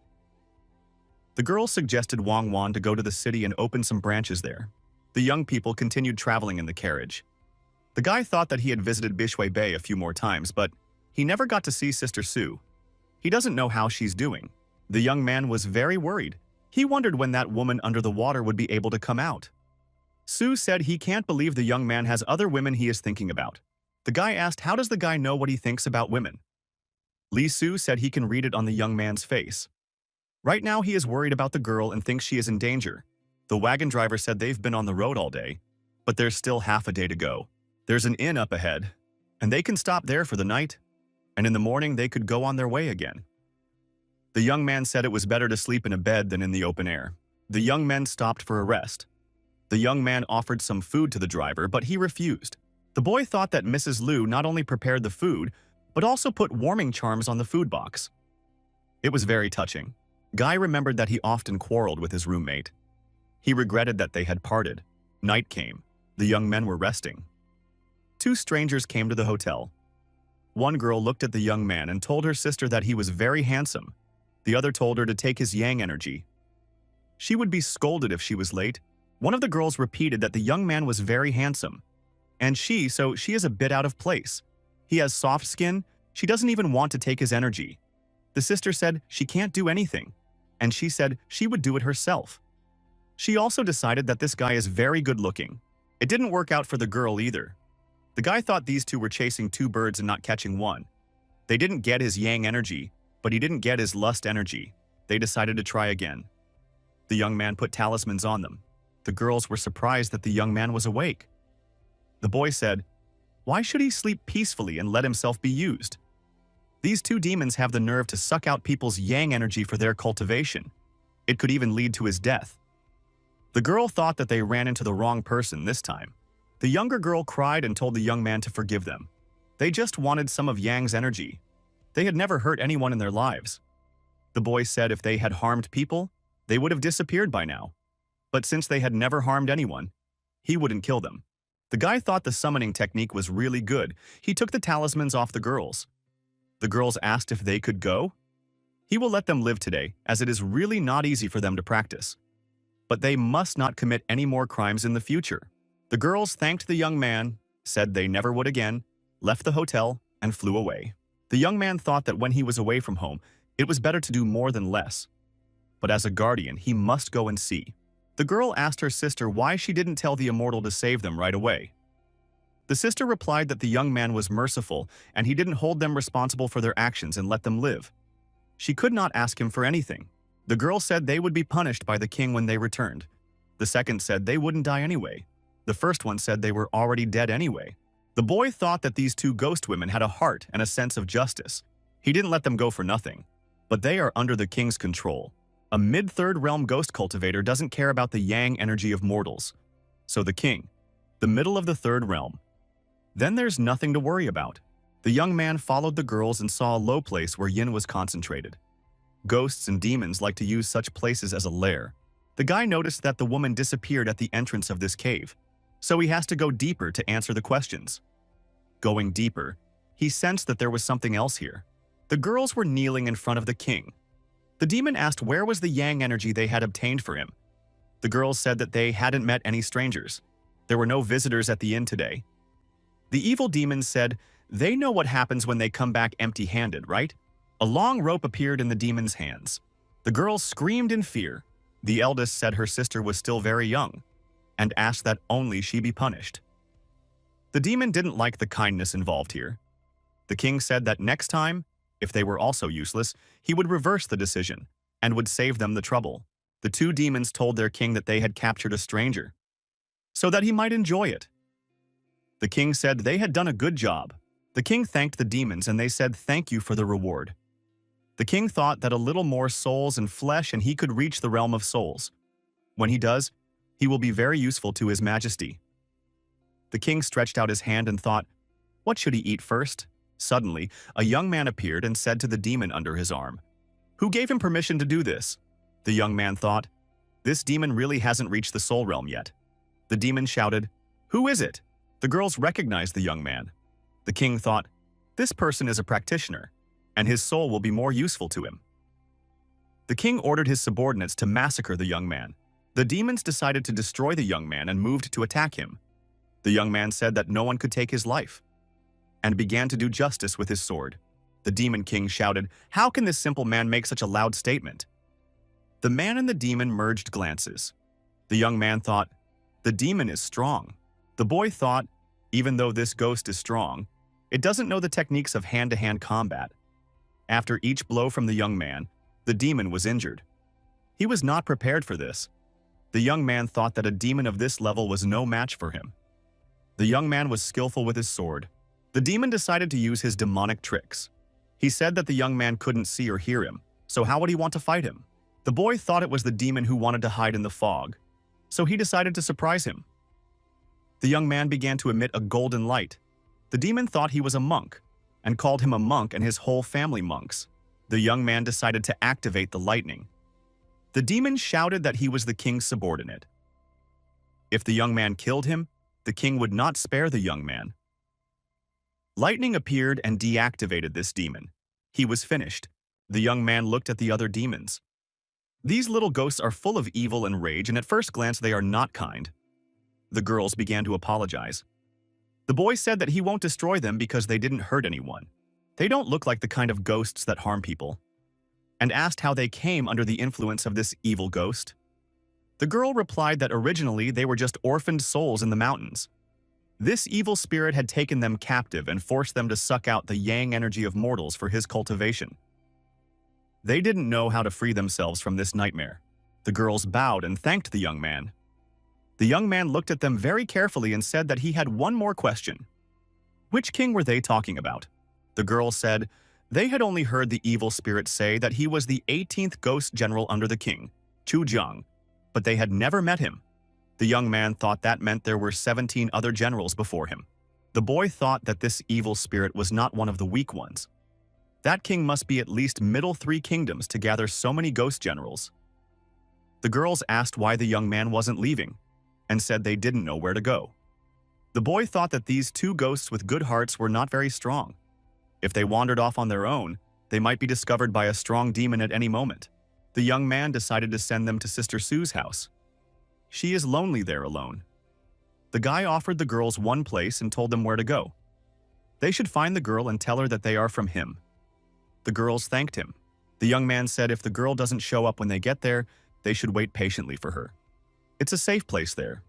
The girl suggested Wang Wan to go to the city and open some branches there. The young people continued traveling in the carriage. The guy thought that he had visited Bishui Bay a few more times, but he never got to see Sister Su. He doesn't know how she's doing. The young man was very worried. He wondered when that woman under the water would be able to come out. Su said he can't believe the young man has other women he is thinking about. The guy asked how does the guy know what he thinks about women. Li Su said he can read it on the young man's face. Right now he is worried about the girl and thinks she is in danger. The wagon driver said they've been on the road all day, but there's still half a day to go. There's an inn up ahead, and they can stop there for the night, and in the morning they could go on their way again. The young man said it was better to sleep in a bed than in the open air. The young men stopped for a rest. The young man offered some food to the driver, but he refused. The boy thought that Mrs. Liu not only prepared the food, but also put warming charms on the food box. It was very touching. Guy remembered that he often quarreled with his roommate. He regretted that they had parted. Night came. The young men were resting. Two strangers came to the hotel. One girl looked at the young man and told her sister that he was very handsome. The other told her to take his yang energy. She would be scolded if she was late. One of the girls repeated that the young man was very handsome. And she is a bit out of place. He has soft skin. She doesn't even want to take his energy. The sister said she can't do anything, and she said she would do it herself. She also decided that this guy is very good looking. It didn't work out for the girl either. The guy thought these two were chasing two birds and not catching one. They didn't get his yang energy, but he didn't get his lust energy. They decided to try again. The young man put talismans on them. The girls were surprised that the young man was awake. The boy said, "Why should he sleep peacefully and let himself be used? These two demons have the nerve to suck out people's yang energy for their cultivation. It could even lead to his death." The girl thought that they ran into the wrong person this time. The younger girl cried and told the young man to forgive them. They just wanted some of Yang's energy. They had never hurt anyone in their lives. The boy said if they had harmed people, they would have disappeared by now. But since they had never harmed anyone, he wouldn't kill them. The guy thought the summoning technique was really good. He took the talismans off the girls. The girls asked if they could go. He will let them live today, as it is really not easy for them to practice. But they must not commit any more crimes in the future. The girls thanked the young man, said they never would again, left the hotel, and flew away. The young man thought that when he was away from home, it was better to do more than less. But as a guardian, he must go and see. The girl asked her sister why she didn't tell the immortal to save them right away. The sister replied that the young man was merciful and he didn't hold them responsible for their actions and let them live. She could not ask him for anything. The girl said they would be punished by the king when they returned. The second said they wouldn't die anyway. The first one said they were already dead anyway. The boy thought that these two ghost women had a heart and a sense of justice. He didn't let them go for nothing. But they are under the king's control. A mid-third realm ghost cultivator doesn't care about the yang energy of mortals. So the king, the middle of the third realm. Then there's nothing to worry about. The young man followed the girls and saw a low place where yin was concentrated. Ghosts and demons like to use such places as a lair. The guy noticed that the woman disappeared at the entrance of this cave. So he has to go deeper to answer the questions. Going deeper, he sensed that there was something else here. The girls were kneeling in front of the king. The demon asked where was the yang energy they had obtained for him. The girls said that they hadn't met any strangers. There were no visitors at the inn today. The evil demon said, they know what happens when they come back empty-handed, right? A long rope appeared in the demon's hands. The girls screamed in fear. The eldest said her sister was still very young and asked that only she be punished. The demon didn't like the kindness involved here. The king said that next time, if they were also useless, he would reverse the decision and would save them the trouble. The two demons told their king that they had captured a stranger, so that he might enjoy it. The king said they had done a good job. The king thanked the demons and they said thank you for the reward. The king thought that a little more souls and flesh and he could reach the realm of souls. When he does, he will be very useful to his majesty. The king stretched out his hand and thought, what should he eat first? Suddenly, a young man appeared and said to the demon under his arm, who gave him permission to do this? The young man thought, this demon really hasn't reached the soul realm yet. The demon shouted, who is it? The girls recognized the young man. The king thought, this person is a practitioner, and his soul will be more useful to him. The king ordered his subordinates to massacre the young man. The demons decided to destroy the young man and moved to attack him. The young man said that no one could take his life, and began to do justice with his sword. The demon king shouted, how can this simple man make such a loud statement? The man and the demon merged glances. The young man thought, the demon is strong. The boy thought, even though this ghost is strong, it doesn't know the techniques of hand-to-hand combat. After each blow from the young man, the demon was injured. He was not prepared for this. The young man thought that a demon of this level was no match for him. The young man was skillful with his sword. The demon decided to use his demonic tricks. He said that the young man couldn't see or hear him, so how would he want to fight him? The boy thought it was the demon who wanted to hide in the fog. so he decided to surprise him. The young man began to emit a golden light. The demon thought he was a monk and called him a monk and his whole family monks. The young man decided to activate the lightning. The demon shouted that he was the king's subordinate. If the young man killed him, the king would not spare the young man. Lightning appeared and deactivated this demon. He was finished. The young man looked at the other demons. These little ghosts are full of evil and rage, and at first glance they are not kind. The girls began to apologize. The boy said that he won't destroy them because they didn't hurt anyone. They don't look like the kind of ghosts that harm people. And asked how they came under the influence of this evil ghost. The girl replied that originally they were just orphaned souls in the mountains. This evil spirit had taken them captive and forced them to suck out the yang energy of mortals for his cultivation. They didn't know how to free themselves from this nightmare. The girls bowed and thanked the young man. The young man looked at them very carefully and said that he had one more question. Which king were they talking about? The girl said they had only heard the evil spirit say that he was the 18th ghost general under the king, Chu Jiang, but they had never met him. The young man thought that meant there were 17 other generals before him. The boy thought that this evil spirit was not one of the weak ones. That king must be at least middle 3 kingdoms to gather so many ghost generals. The girls asked why the young man wasn't leaving, and said they didn't know where to go. The boy thought that these 2 ghosts with good hearts were not very strong. If they wandered off on their own, they might be discovered by a strong demon at any moment. The young man decided to send them to Sister Sue's house. She is lonely there alone. The guy offered the girls one place and told them where to go. They should find the girl and tell her that they are from him. The girls thanked him. The young man said if the girl doesn't show up when they get there, they should wait patiently for her. It's a safe place there.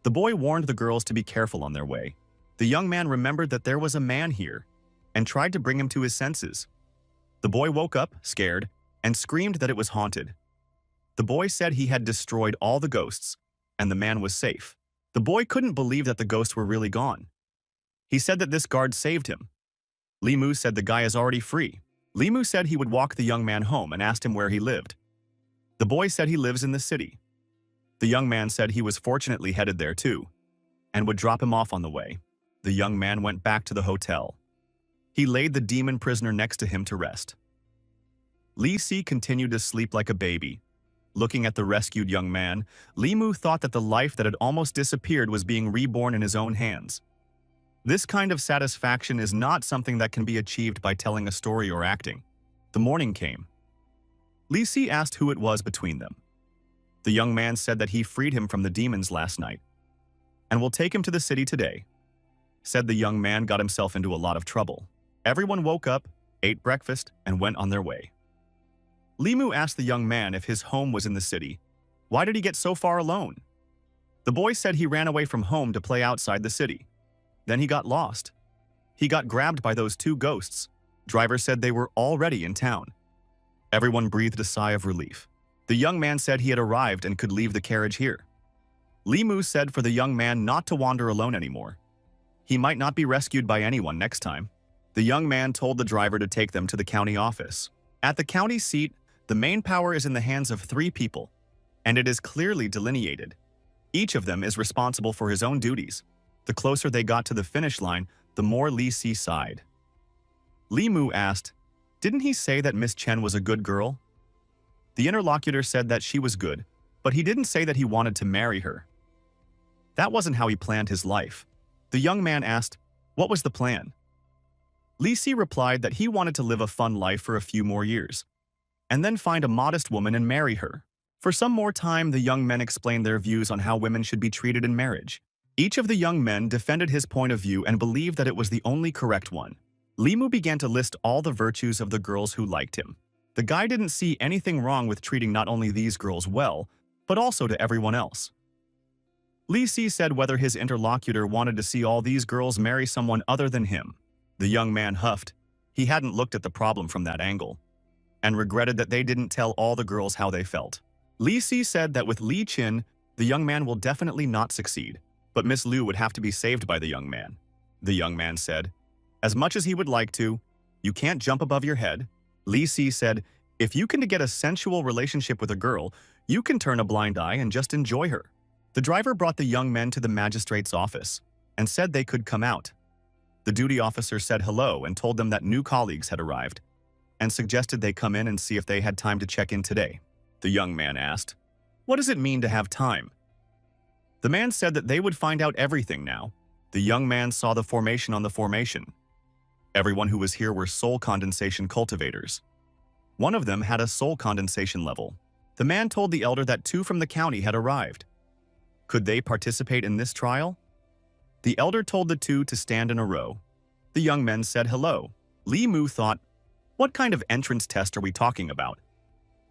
The boy warned the girls to be careful on their way. The young man remembered that there was a man here and tried to bring him to his senses. The boy woke up, scared, and screamed that it was haunted. The boy said he had destroyed all the ghosts, and the man was safe. The boy couldn't believe that the ghosts were really gone. He said that this guard saved him. Limu said the guy is already free. Limu said he would walk the young man home and asked him where he lived. The boy said he lives in the city. The young man said he was fortunately headed there too, and would drop him off on the way. The young man went back to the hotel. He laid the demon prisoner next to him to rest. Li Si continued to sleep like a baby. Looking at the rescued young man, Limu thought that the life that had almost disappeared was being reborn in his own hands. This kind of satisfaction is not something that can be achieved by telling a story or acting. The morning came. Li Si asked who it was between them. The young man said that he freed him from the demons last night and will take him to the city today. Said the young man got himself into a lot of trouble. Everyone woke up, ate breakfast, and went on their way. Limu asked the young man if his home was in the city. Why did he get so far alone? The boy said he ran away from home to play outside the city. Then he got lost. He got grabbed by those 2 ghosts. Driver said they were already in town. Everyone breathed a sigh of relief. The young man said he had arrived and could leave the carriage here. Limu said for the young man not to wander alone anymore. He might not be rescued by anyone next time. The young man told the driver to take them to the county office. At the county seat, the main power is in the hands of 3 people, and it is clearly delineated. Each of them is responsible for his own duties. The closer they got to the finish line, the more Li Si sighed. Limu asked, "Didn't he say that Miss Chen was a good girl?" The interlocutor said that she was good, but he didn't say that he wanted to marry her. That wasn't how he planned his life. The young man asked, what was the plan? Li Si replied that he wanted to live a fun life for a few more years, and then find a modest woman and marry her. For some more time, the young men explained their views on how women should be treated in marriage. Each of the young men defended his point of view and believed that it was the only correct one. Limu began to list all the virtues of the girls who liked him. The guy didn't see anything wrong with treating not only these girls well, but also to everyone else. Li Si said whether his interlocutor wanted to see all these girls marry someone other than him. The young man huffed. He hadn't looked at the problem from that angle, and regretted that they didn't tell all the girls how they felt. Li Si said that with Li Qin, the young man will definitely not succeed, but Miss Liu would have to be saved by the young man. The young man said, as much as he would like to, you can't jump above your head. Li Si said, if you can get a sensual relationship with a girl, you can turn a blind eye and just enjoy her. The driver brought the young men to the magistrate's office and said they could come out. The duty officer said hello and told them that new colleagues had arrived and suggested they come in and see if they had time to check in today. The young man asked, "What does it mean to have time?" The man said that they would find out everything now. The young man saw the formation on the formation. Everyone who was here were soul condensation cultivators. One of them had a soul condensation level. The man told the elder that 2 from the county had arrived. Could they participate in this trial? The elder told the 2 to stand in a row. The young men said hello. Li Mu thought, "What kind of entrance test are we talking about?"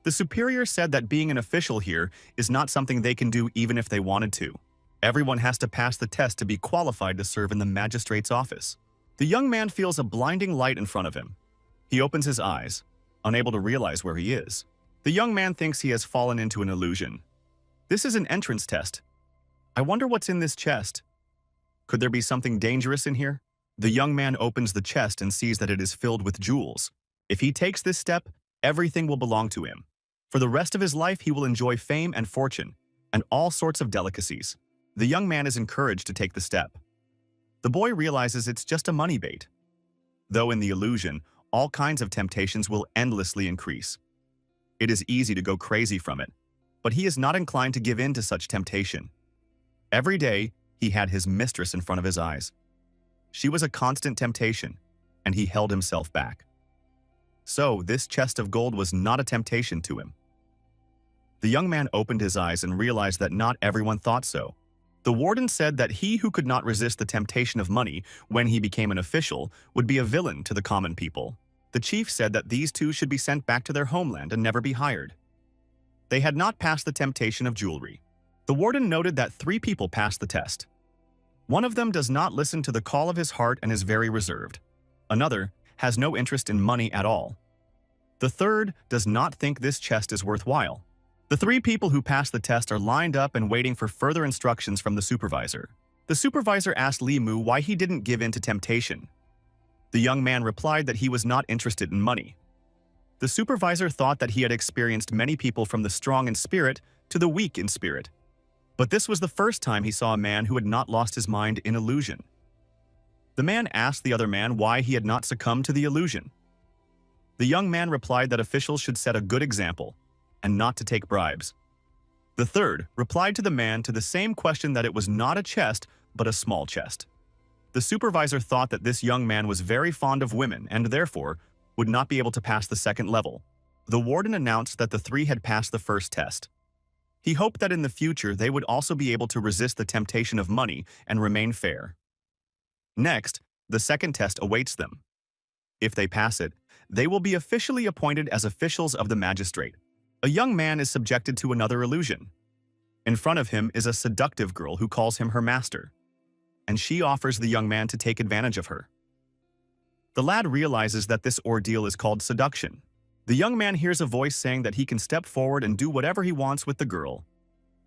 The superior said that being an official here is not something they can do even if they wanted to. Everyone has to pass the test to be qualified to serve in the magistrate's office. The young man feels a blinding light in front of him. He opens his eyes, unable to realize where he is. The young man thinks he has fallen into an illusion. This is an entrance test. I wonder what's in this chest. Could there be something dangerous in here? The young man opens the chest and sees that it is filled with jewels. If he takes this step, everything will belong to him. For the rest of his life, he will enjoy fame and fortune, and all sorts of delicacies. The young man is encouraged to take the step. The boy realizes it's just a money bait. Though in the illusion, all kinds of temptations will endlessly increase. It is easy to go crazy from it, but he is not inclined to give in to such temptation. Every day, he had his mistress in front of his eyes. She was a constant temptation, and he held himself back. So, this chest of gold was not a temptation to him. The young man opened his eyes and realized that not everyone thought so. The warden said that he who could not resist the temptation of money when he became an official would be a villain to the common people. The chief said that these 2 should be sent back to their homeland and never be hired. They had not passed the temptation of jewelry. The warden noted that 3 people passed the test. One of them does not listen to the call of his heart and is very reserved. Another has no interest in money at all. The third does not think this chest is worthwhile. The 3 people who passed the test are lined up and waiting for further instructions from the supervisor. The supervisor asked Li Mu why he didn't give in to temptation. The young man replied that he was not interested in money. The supervisor thought that he had experienced many people from the strong in spirit to the weak in spirit. But this was the first time he saw a man who had not lost his mind in illusion. The man asked the other man why he had not succumbed to the illusion. The young man replied that officials should set a good example and not to take bribes. The third replied to the man to the same question that it was not a chest, but a small chest. The supervisor thought that this young man was very fond of women and therefore would not be able to pass the second level. The warden announced that the 3 had passed the first test. He hoped that in the future they would also be able to resist the temptation of money and remain fair. Next, the second test awaits them. If they pass it, they will be officially appointed as officials of the magistrate. A young man is subjected to another illusion. In front of him is a seductive girl who calls him her master, and she offers the young man to take advantage of her. The lad realizes that this ordeal is called seduction. The young man hears a voice saying that he can step forward and do whatever he wants with the girl.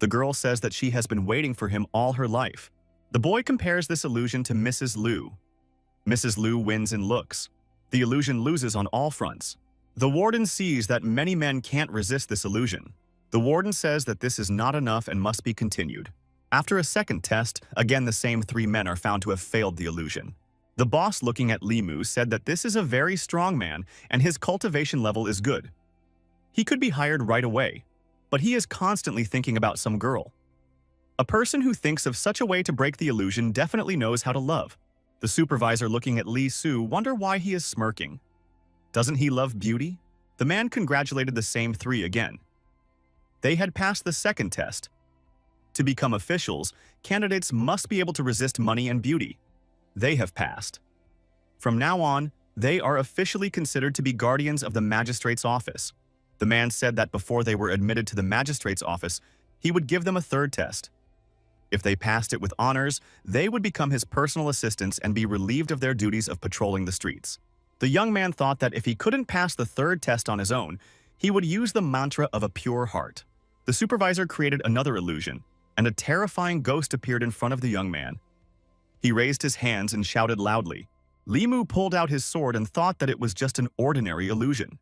The girl says that she has been waiting for him all her life. The boy compares this illusion to Mrs. Liu. Mrs. Liu wins in looks. The illusion loses on all fronts. The warden sees that many men can't resist this illusion. The warden says that this is not enough and must be continued. After a second test, again the same 3 men are found to have failed the illusion. The boss, looking at Li Mu, said that this is a very strong man and his cultivation level is good. He could be hired right away, but he is constantly thinking about some girl. A person who thinks of such a way to break the illusion definitely knows how to love. The supervisor, looking at Li Su, wonder why he is smirking. Doesn't he love beauty? The man congratulated the same 3 again. They had passed the second test. To become officials, candidates must be able to resist money and beauty. They have passed. From now on, they are officially considered to be guardians of the magistrate's office. The man said that before they were admitted to the magistrate's office, he would give them a third test. If they passed it with honors, they would become his personal assistants and be relieved of their duties of patrolling the streets. The young man thought that if he couldn't pass the third test on his own, he would use the mantra of a pure heart. The supervisor created another illusion, and a terrifying ghost appeared in front of the young man. He raised his hands and shouted loudly. Li Mu pulled out his sword and thought that it was just an ordinary illusion.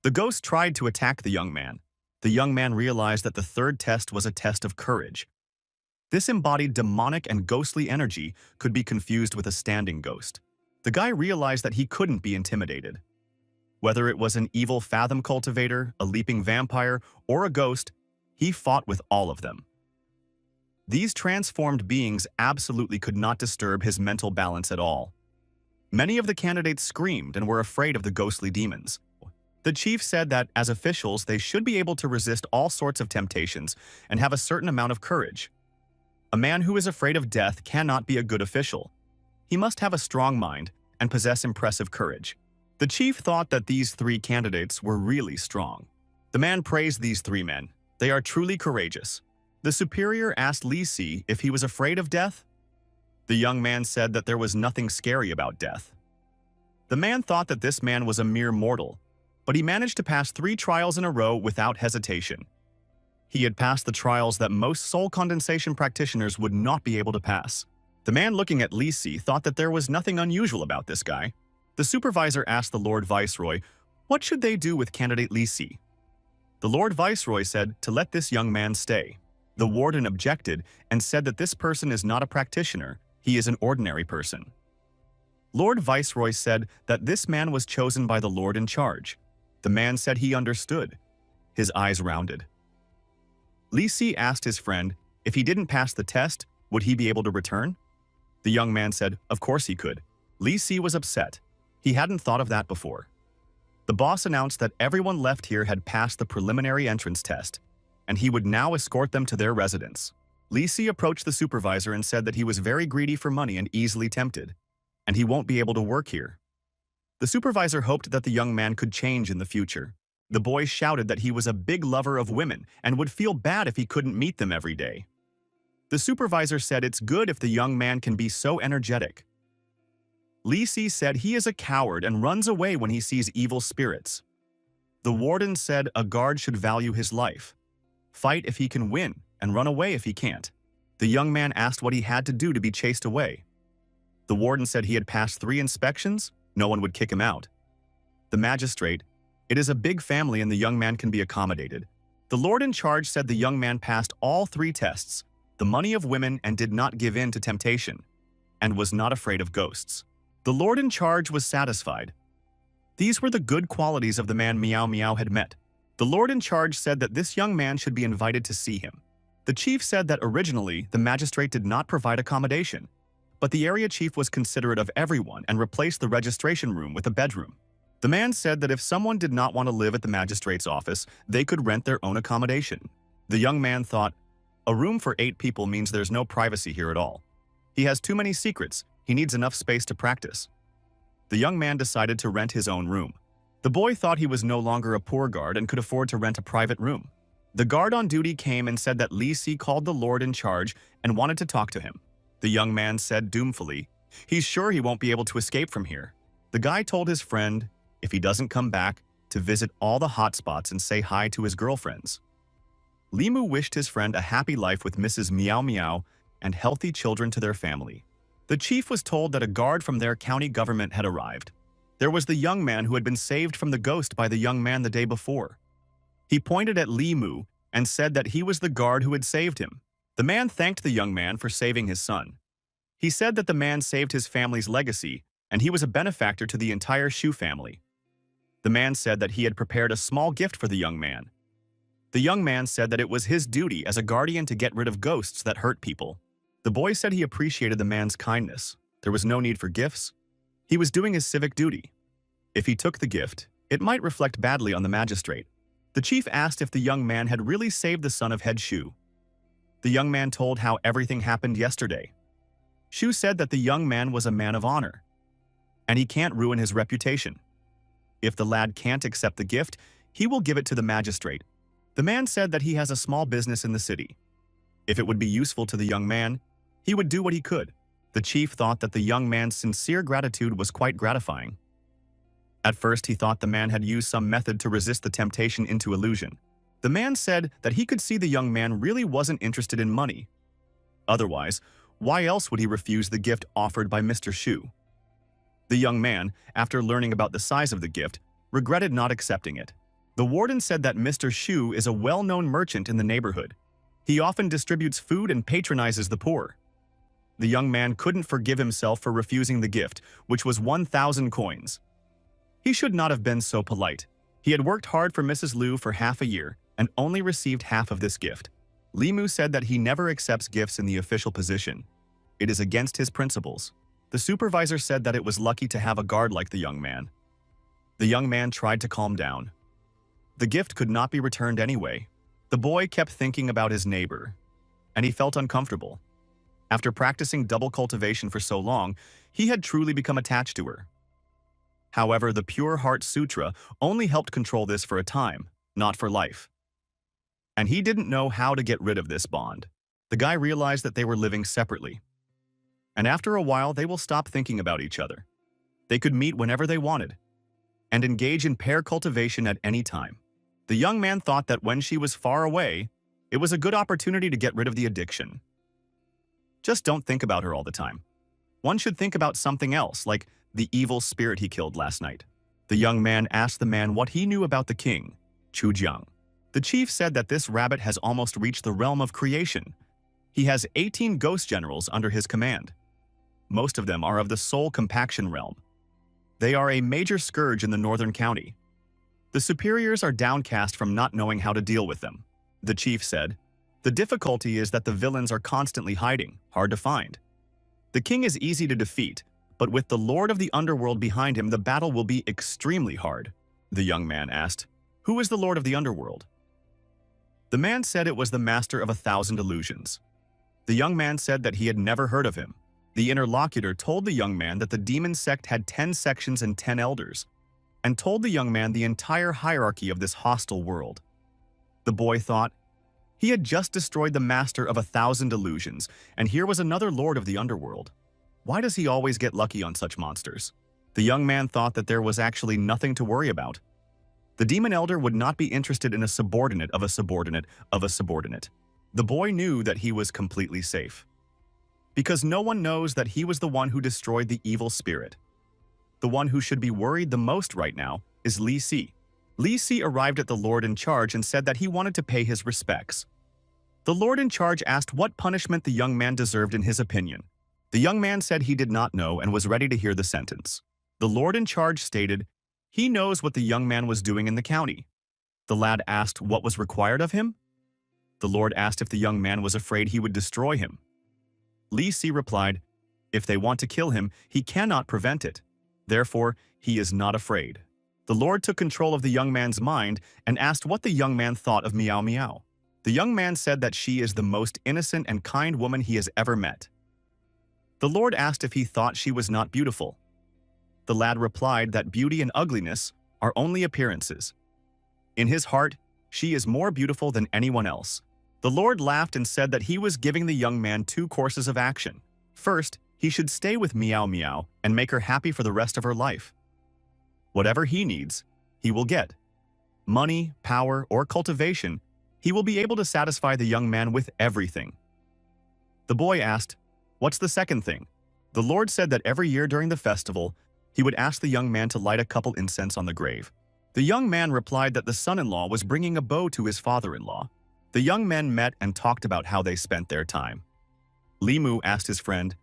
The ghost tried to attack the young man. The young man realized that the third test was a test of courage. This embodied demonic and ghostly energy could be confused with a standing ghost. The guy realized that he couldn't be intimidated. Whether it was an evil fathom cultivator, a leaping vampire, or a ghost, he fought with all of them. These transformed beings absolutely could not disturb his mental balance at all. Many of the candidates screamed and were afraid of the ghostly demons. The chief said that, as officials, they should be able to resist all sorts of temptations and have a certain amount of courage. A man who is afraid of death cannot be a good official. He must have a strong mind and possess impressive courage. The chief thought that these three candidates were really strong. The man praised these three men. They are truly courageous. The superior asked Li Si if he was afraid of death. The young man said that there was nothing scary about death. The man thought that this man was a mere mortal, but he managed to pass 3 trials in a row without hesitation. He had passed the trials that most soul condensation practitioners would not be able to pass. The man looking at Li Si thought that there was nothing unusual about this guy. The supervisor asked the Lord Viceroy, what should they do with candidate Li Si? The Lord Viceroy said to let this young man stay. The warden objected and said that this person is not a practitioner, he is an ordinary person. Lord Viceroy said that this man was chosen by the Lord in charge. The man said he understood. His eyes rounded. Li Si asked his friend if he didn't pass the test, would he be able to return? The young man said, of course he could. Li Si was upset. He hadn't thought of that before. The boss announced that everyone left here had passed the preliminary entrance test, and he would now escort them to their residence. Li Si approached the supervisor and said that he was very greedy for money and easily tempted, and he won't be able to work here. The supervisor hoped that the young man could change in the future. The boy shouted that he was a big lover of women and would feel bad if he couldn't meet them every day. The supervisor said it's good if the young man can be so energetic. Li Si said he is a coward and runs away when he sees evil spirits. The warden said a guard should value his life. Fight if he can win, and run away if he can't. The young man asked what he had to do to be chased away. The warden said he had passed 3 inspections, no one would kick him out. The magistrate, it is a big family and the young man can be accommodated. The lord in charge said the young man passed all 3 tests, the money of women and did not give in to temptation, and was not afraid of ghosts. The lord in charge was satisfied. These were the good qualities of the man Meow Meow had met. The lord in charge said that this young man should be invited to see him. The chief said that originally the magistrate did not provide accommodation, but the area chief was considerate of everyone and replaced the registration room with a bedroom. The man said that if someone did not want to live at the magistrate's office, they could rent their own accommodation. The young man thought, a room for 8 people means there's no privacy here at all. He has too many secrets, he needs enough space to practice. The young man decided to rent his own room. The boy thought he was no longer a poor guard and could afford to rent a private room. The guard on duty came and said that Li Si called the lord in charge and wanted to talk to him. The young man said doomfully, he's sure he won't be able to escape from here. The guy told his friend, if he doesn't come back, to visit all the hotspots and say hi to his girlfriends. Limu wished his friend a happy life with Mrs. Meow Meow and healthy children to their family. The chief was told that a guard from their county government had arrived. There was the young man who had been saved from the ghost by the young man the day before. He pointed at Limu and said that he was the guard who had saved him. The man thanked the young man for saving his son. He said that the man saved his family's legacy and he was a benefactor to the entire Shu family. The man said that he had prepared a small gift for the young man. The young man said that it was his duty as a guardian to get rid of ghosts that hurt people. The boy said he appreciated the man's kindness. There was no need for gifts. He was doing his civic duty. If he took the gift, it might reflect badly on the magistrate. The chief asked if the young man had really saved the son of head Shu. The young man told how everything happened yesterday. Shu said that the young man was a man of honor, and he can't ruin his reputation. If the lad can't accept the gift, he will give it to the magistrate. The man said that he has a small business in the city. If it would be useful to the young man, he would do what he could. The chief thought that the young man's sincere gratitude was quite gratifying. At first, he thought the man had used some method to resist the temptation into illusion. The man said that he could see the young man really wasn't interested in money. Otherwise, why else would he refuse the gift offered by Mr. Shu? The young man, after learning about the size of the gift, regretted not accepting it. The warden said that Mr. Shu is a well-known merchant in the neighborhood. He often distributes food and patronizes the poor. The young man couldn't forgive himself for refusing the gift, which was 1,000 coins. He should not have been so polite. He had worked hard for Mrs. Liu for half a year and only received half of this gift. Li Mu said that he never accepts gifts in the official position. It is against his principles. The supervisor said that it was lucky to have a guard like the young man. The young man tried to calm down. The gift could not be returned anyway. The boy kept thinking about his neighbor, and he felt uncomfortable. After practicing double cultivation for so long, he had truly become attached to her. However, the Pure Heart Sutra only helped control this for a time, not for life. And he didn't know how to get rid of this bond. The guy realized that they were living separately. And after a while, they will stop thinking about each other. They could meet whenever they wanted and engage in pair cultivation at any time. The young man thought that when she was far away, it was a good opportunity to get rid of the addiction. Just don't think about her all the time. One should think about something else, like the evil spirit he killed last night. The young man asked the man what he knew about the king, Chu Jiang. The chief said that this rabbit has almost reached the realm of creation. He has 18 ghost generals under his command. Most of them are of the soul compaction realm. They are a major scourge in the northern county. The superiors are downcast from not knowing how to deal with them. The chief said, "The difficulty is that the villains are constantly hiding, hard to find. The king is easy to defeat, but with the lord of the underworld behind him, the battle will be extremely hard." The young man asked, "Who is the lord of the underworld?" The man said it was the master of 1,000 illusions. The young man said that he had never heard of him. The interlocutor told the young man that the demon sect had 10 sections and 10 elders, and told the young man the entire hierarchy of this hostile world. The boy thought, he had just destroyed the master of 1,000 illusions, and here was another lord of the underworld. Why does he always get lucky on such monsters? The young man thought that there was actually nothing to worry about. The demon elder would not be interested in a subordinate of a subordinate of a subordinate. The boy knew that he was completely safe, because no one knows that he was the one who destroyed the evil spirit. The one who should be worried the most right now is Li Si. Li Si arrived at the lord in charge and said that he wanted to pay his respects. The lord in charge asked what punishment the young man deserved in his opinion. The young man said he did not know and was ready to hear the sentence. The lord in charge stated he knows what the young man was doing in the county. The lad asked what was required of him. The lord asked if the young man was afraid he would destroy him. Li Si replied, if they want to kill him, he cannot prevent it. Therefore, he is not afraid. The lord took control of the young man's mind and asked what the young man thought of Meow Meow. The young man said that she is the most innocent and kind woman he has ever met. The lord asked if he thought she was not beautiful. The lad replied that beauty and ugliness are only appearances. In his heart, she is more beautiful than anyone else. The lord laughed and said that he was giving the young man 2 courses of action. First, he should stay with Meow Meow and make her happy for the rest of her life. Whatever he needs, he will get. Money, power, or cultivation, he will be able to satisfy the young man with everything. The boy asked, what's the second thing? The lord said that every year during the festival, he would ask the young man to light a couple incense on the grave. The young man replied that the son-in-law was bringing a bow to his father-in-law. The young men met and talked about how they spent their time. Li Mu asked his friend,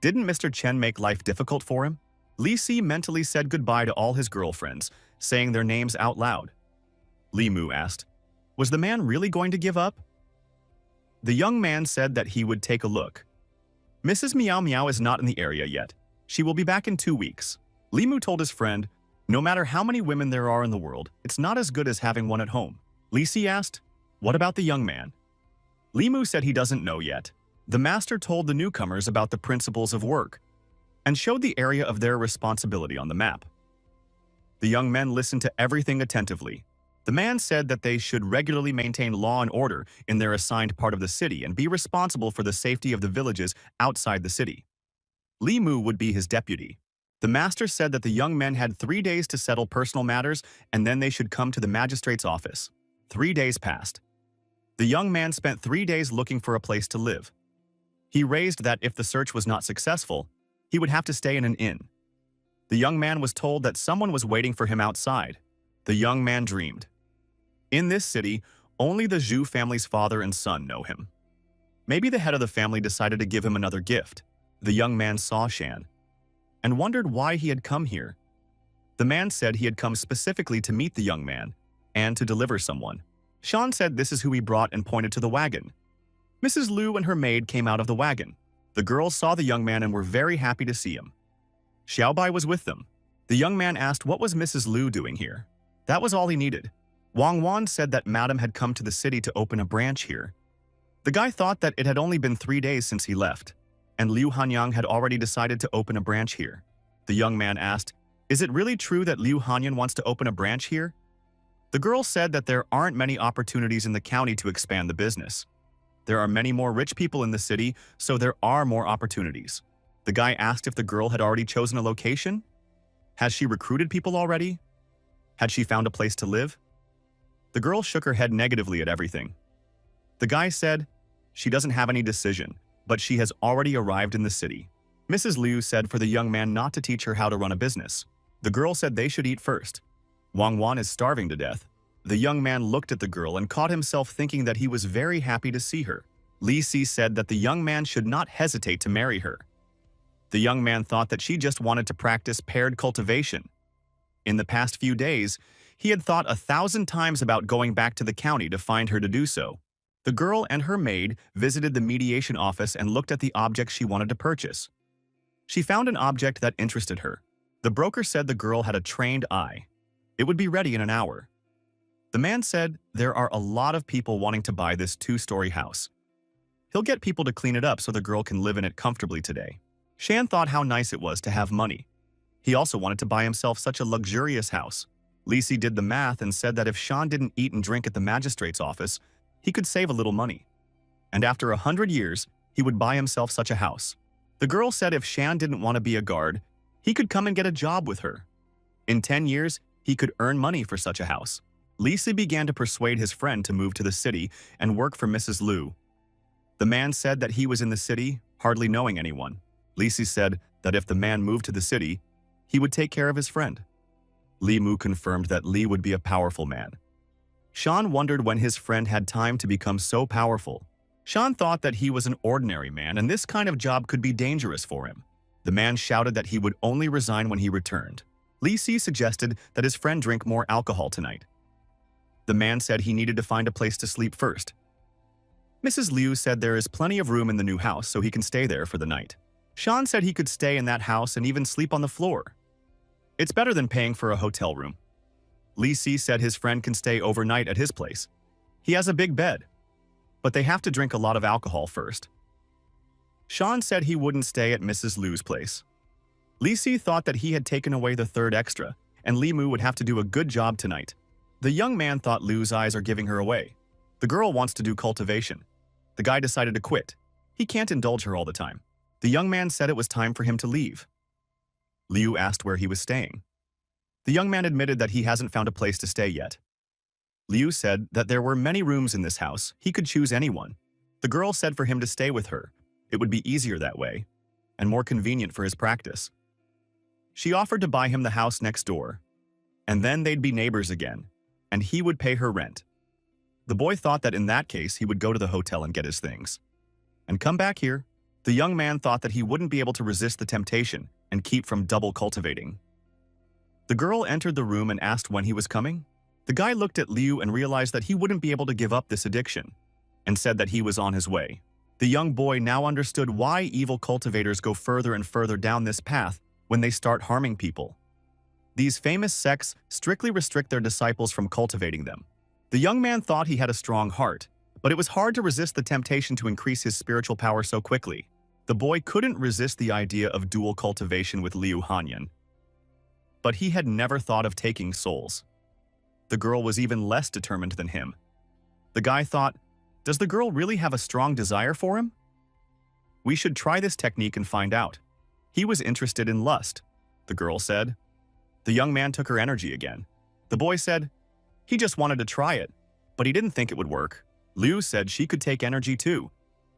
didn't Mr. Chen make life difficult for him? Li Si mentally said goodbye to all his girlfriends, saying their names out loud. Li Mu asked, was the man really going to give up? The young man said that he would take a look. Mrs. Meow Meow is not in the area yet. She will be back in 2 weeks. Li Mu told his friend, no matter how many women there are in the world, it's not as good as having one at home. Li Si asked, what about the young man? Li Mu said he doesn't know yet. The master told the newcomers about the principles of work and showed the area of their responsibility on the map. The young men listened to everything attentively. The man said that they should regularly maintain law and order in their assigned part of the city and be responsible for the safety of the villages outside the city. Li Mu would be his deputy. The master said that the young men had 3 days to settle personal matters and then they should come to the magistrate's office. 3 days passed. The young man spent 3 days looking for a place to live. He raised that if the search was not successful, he would have to stay in an inn. The young man was told that someone was waiting for him outside. The young man dreamed. In this city, Only the Zhu family's father and son know him. Maybe the head of the family decided to give him another gift. The young man saw Shan and wondered why he had come here. The man said he had come specifically to meet the young man and to deliver someone. Shan said this is who he brought and pointed to the wagon. Mrs. Liu and her maid came out of the wagon. The girls saw the young man and were very happy to see him. Xiaobai was with them. The young man asked what was Mrs. Liu doing here. That was all he needed. Wang Wan said that Madam had come to the city to open a branch here. The guy thought that it had only been 3 days since he left, and Liu Hanyang had already decided to open a branch here. The young man asked, "Is it really true that Liu Hanyang wants to open a branch here?" The girl said that there aren't many opportunities in the county to expand the business. There are many more rich people in the city, so there are more opportunities. The guy asked if the girl had already chosen a location. Has she recruited people already? Had she found a place to live? The girl shook her head negatively at everything. The guy said, she doesn't have any decision, but she has already arrived in the city. Mrs. Liu said for the young man not to teach her how to run a business. The girl said they should eat first. Wang Wan is starving to death. The young man looked at the girl and caught himself thinking that he was very happy to see her. Li Si said that the young man should not hesitate to marry her. The young man thought that she just wanted to practice paired cultivation. In the past few days, he had thought 1,000 times about going back to the county to find her to do so. The girl and her maid visited the mediation office and looked at the object she wanted to purchase. She found an object that interested her. The broker said the girl had a trained eye. It would be ready in an hour. The man said there are a lot of people wanting to buy this 2-story house. He'll get people to clean it up so the girl can live in it comfortably today. Shan thought how nice it was to have money. He also wanted to buy himself such a luxurious house. Lisi did the math and said that if Shan didn't eat and drink at the magistrate's office, he could save a little money. And after 100 years, he would buy himself such a house. The girl said if Shan didn't want to be a guard, he could come and get a job with her. In 10 years, he could earn money for such a house. Lisi began to persuade his friend to move to the city and work for Mrs. Liu. The man said that he was in the city, hardly knowing anyone. Lisi said that if the man moved to the city, he would take care of his friend. Li Mu confirmed that Li would be a powerful man. Shan wondered when his friend had time to become so powerful. Shan thought that he was an ordinary man and this kind of job could be dangerous for him. The man shouted that he would only resign when he returned. Li Si suggested that his friend drink more alcohol tonight. The man said he needed to find a place to sleep first. Mrs. Liu said there is plenty of room in the new house so he can stay there for the night. Shan said he could stay in that house and even sleep on the floor. It's better than paying for a hotel room. Li Si said his friend can stay overnight at his place. He has a big bed, but they have to drink a lot of alcohol first. Shan said he wouldn't stay at Mrs. Liu's place. Li Si thought that he had taken away the third extra, and Li Mu would have to do a good job tonight. The young man thought Liu's eyes are giving her away. The girl wants to do cultivation. The guy decided to quit. He can't indulge her all the time. The young man said it was time for him to leave. Liu asked where he was staying. The young man admitted that he hasn't found a place to stay yet. Liu said that there were many rooms in this house. He could choose anyone. The girl said for him to stay with her. It would be easier that way, and more convenient for his practice. She offered to buy him the house next door, and then they'd be neighbors again, and he would pay her rent. The boy thought that in that case he would go to the hotel and get his things, and come back here. The young man thought that he wouldn't be able to resist the temptation and keep from double cultivating. The girl entered the room and asked when he was coming. The guy looked at Liu and realized that he wouldn't be able to give up this addiction, and said that he was on his way. The young boy now understood why evil cultivators go further and further down this path when they start harming people. These famous sects strictly restrict their disciples from cultivating them. The young man thought he had a strong heart, but it was hard to resist the temptation to increase his spiritual power so quickly. The boy couldn't resist the idea of dual cultivation with Liu Hanyang. But he had never thought of taking souls. The girl was even less determined than him. The guy thought, does the girl really have a strong desire for him? We should try this technique and find out. He was interested in lust, the girl said. The young man took her energy again. The boy said, he just wanted to try it, but he didn't think it would work. Liu said she could take energy too.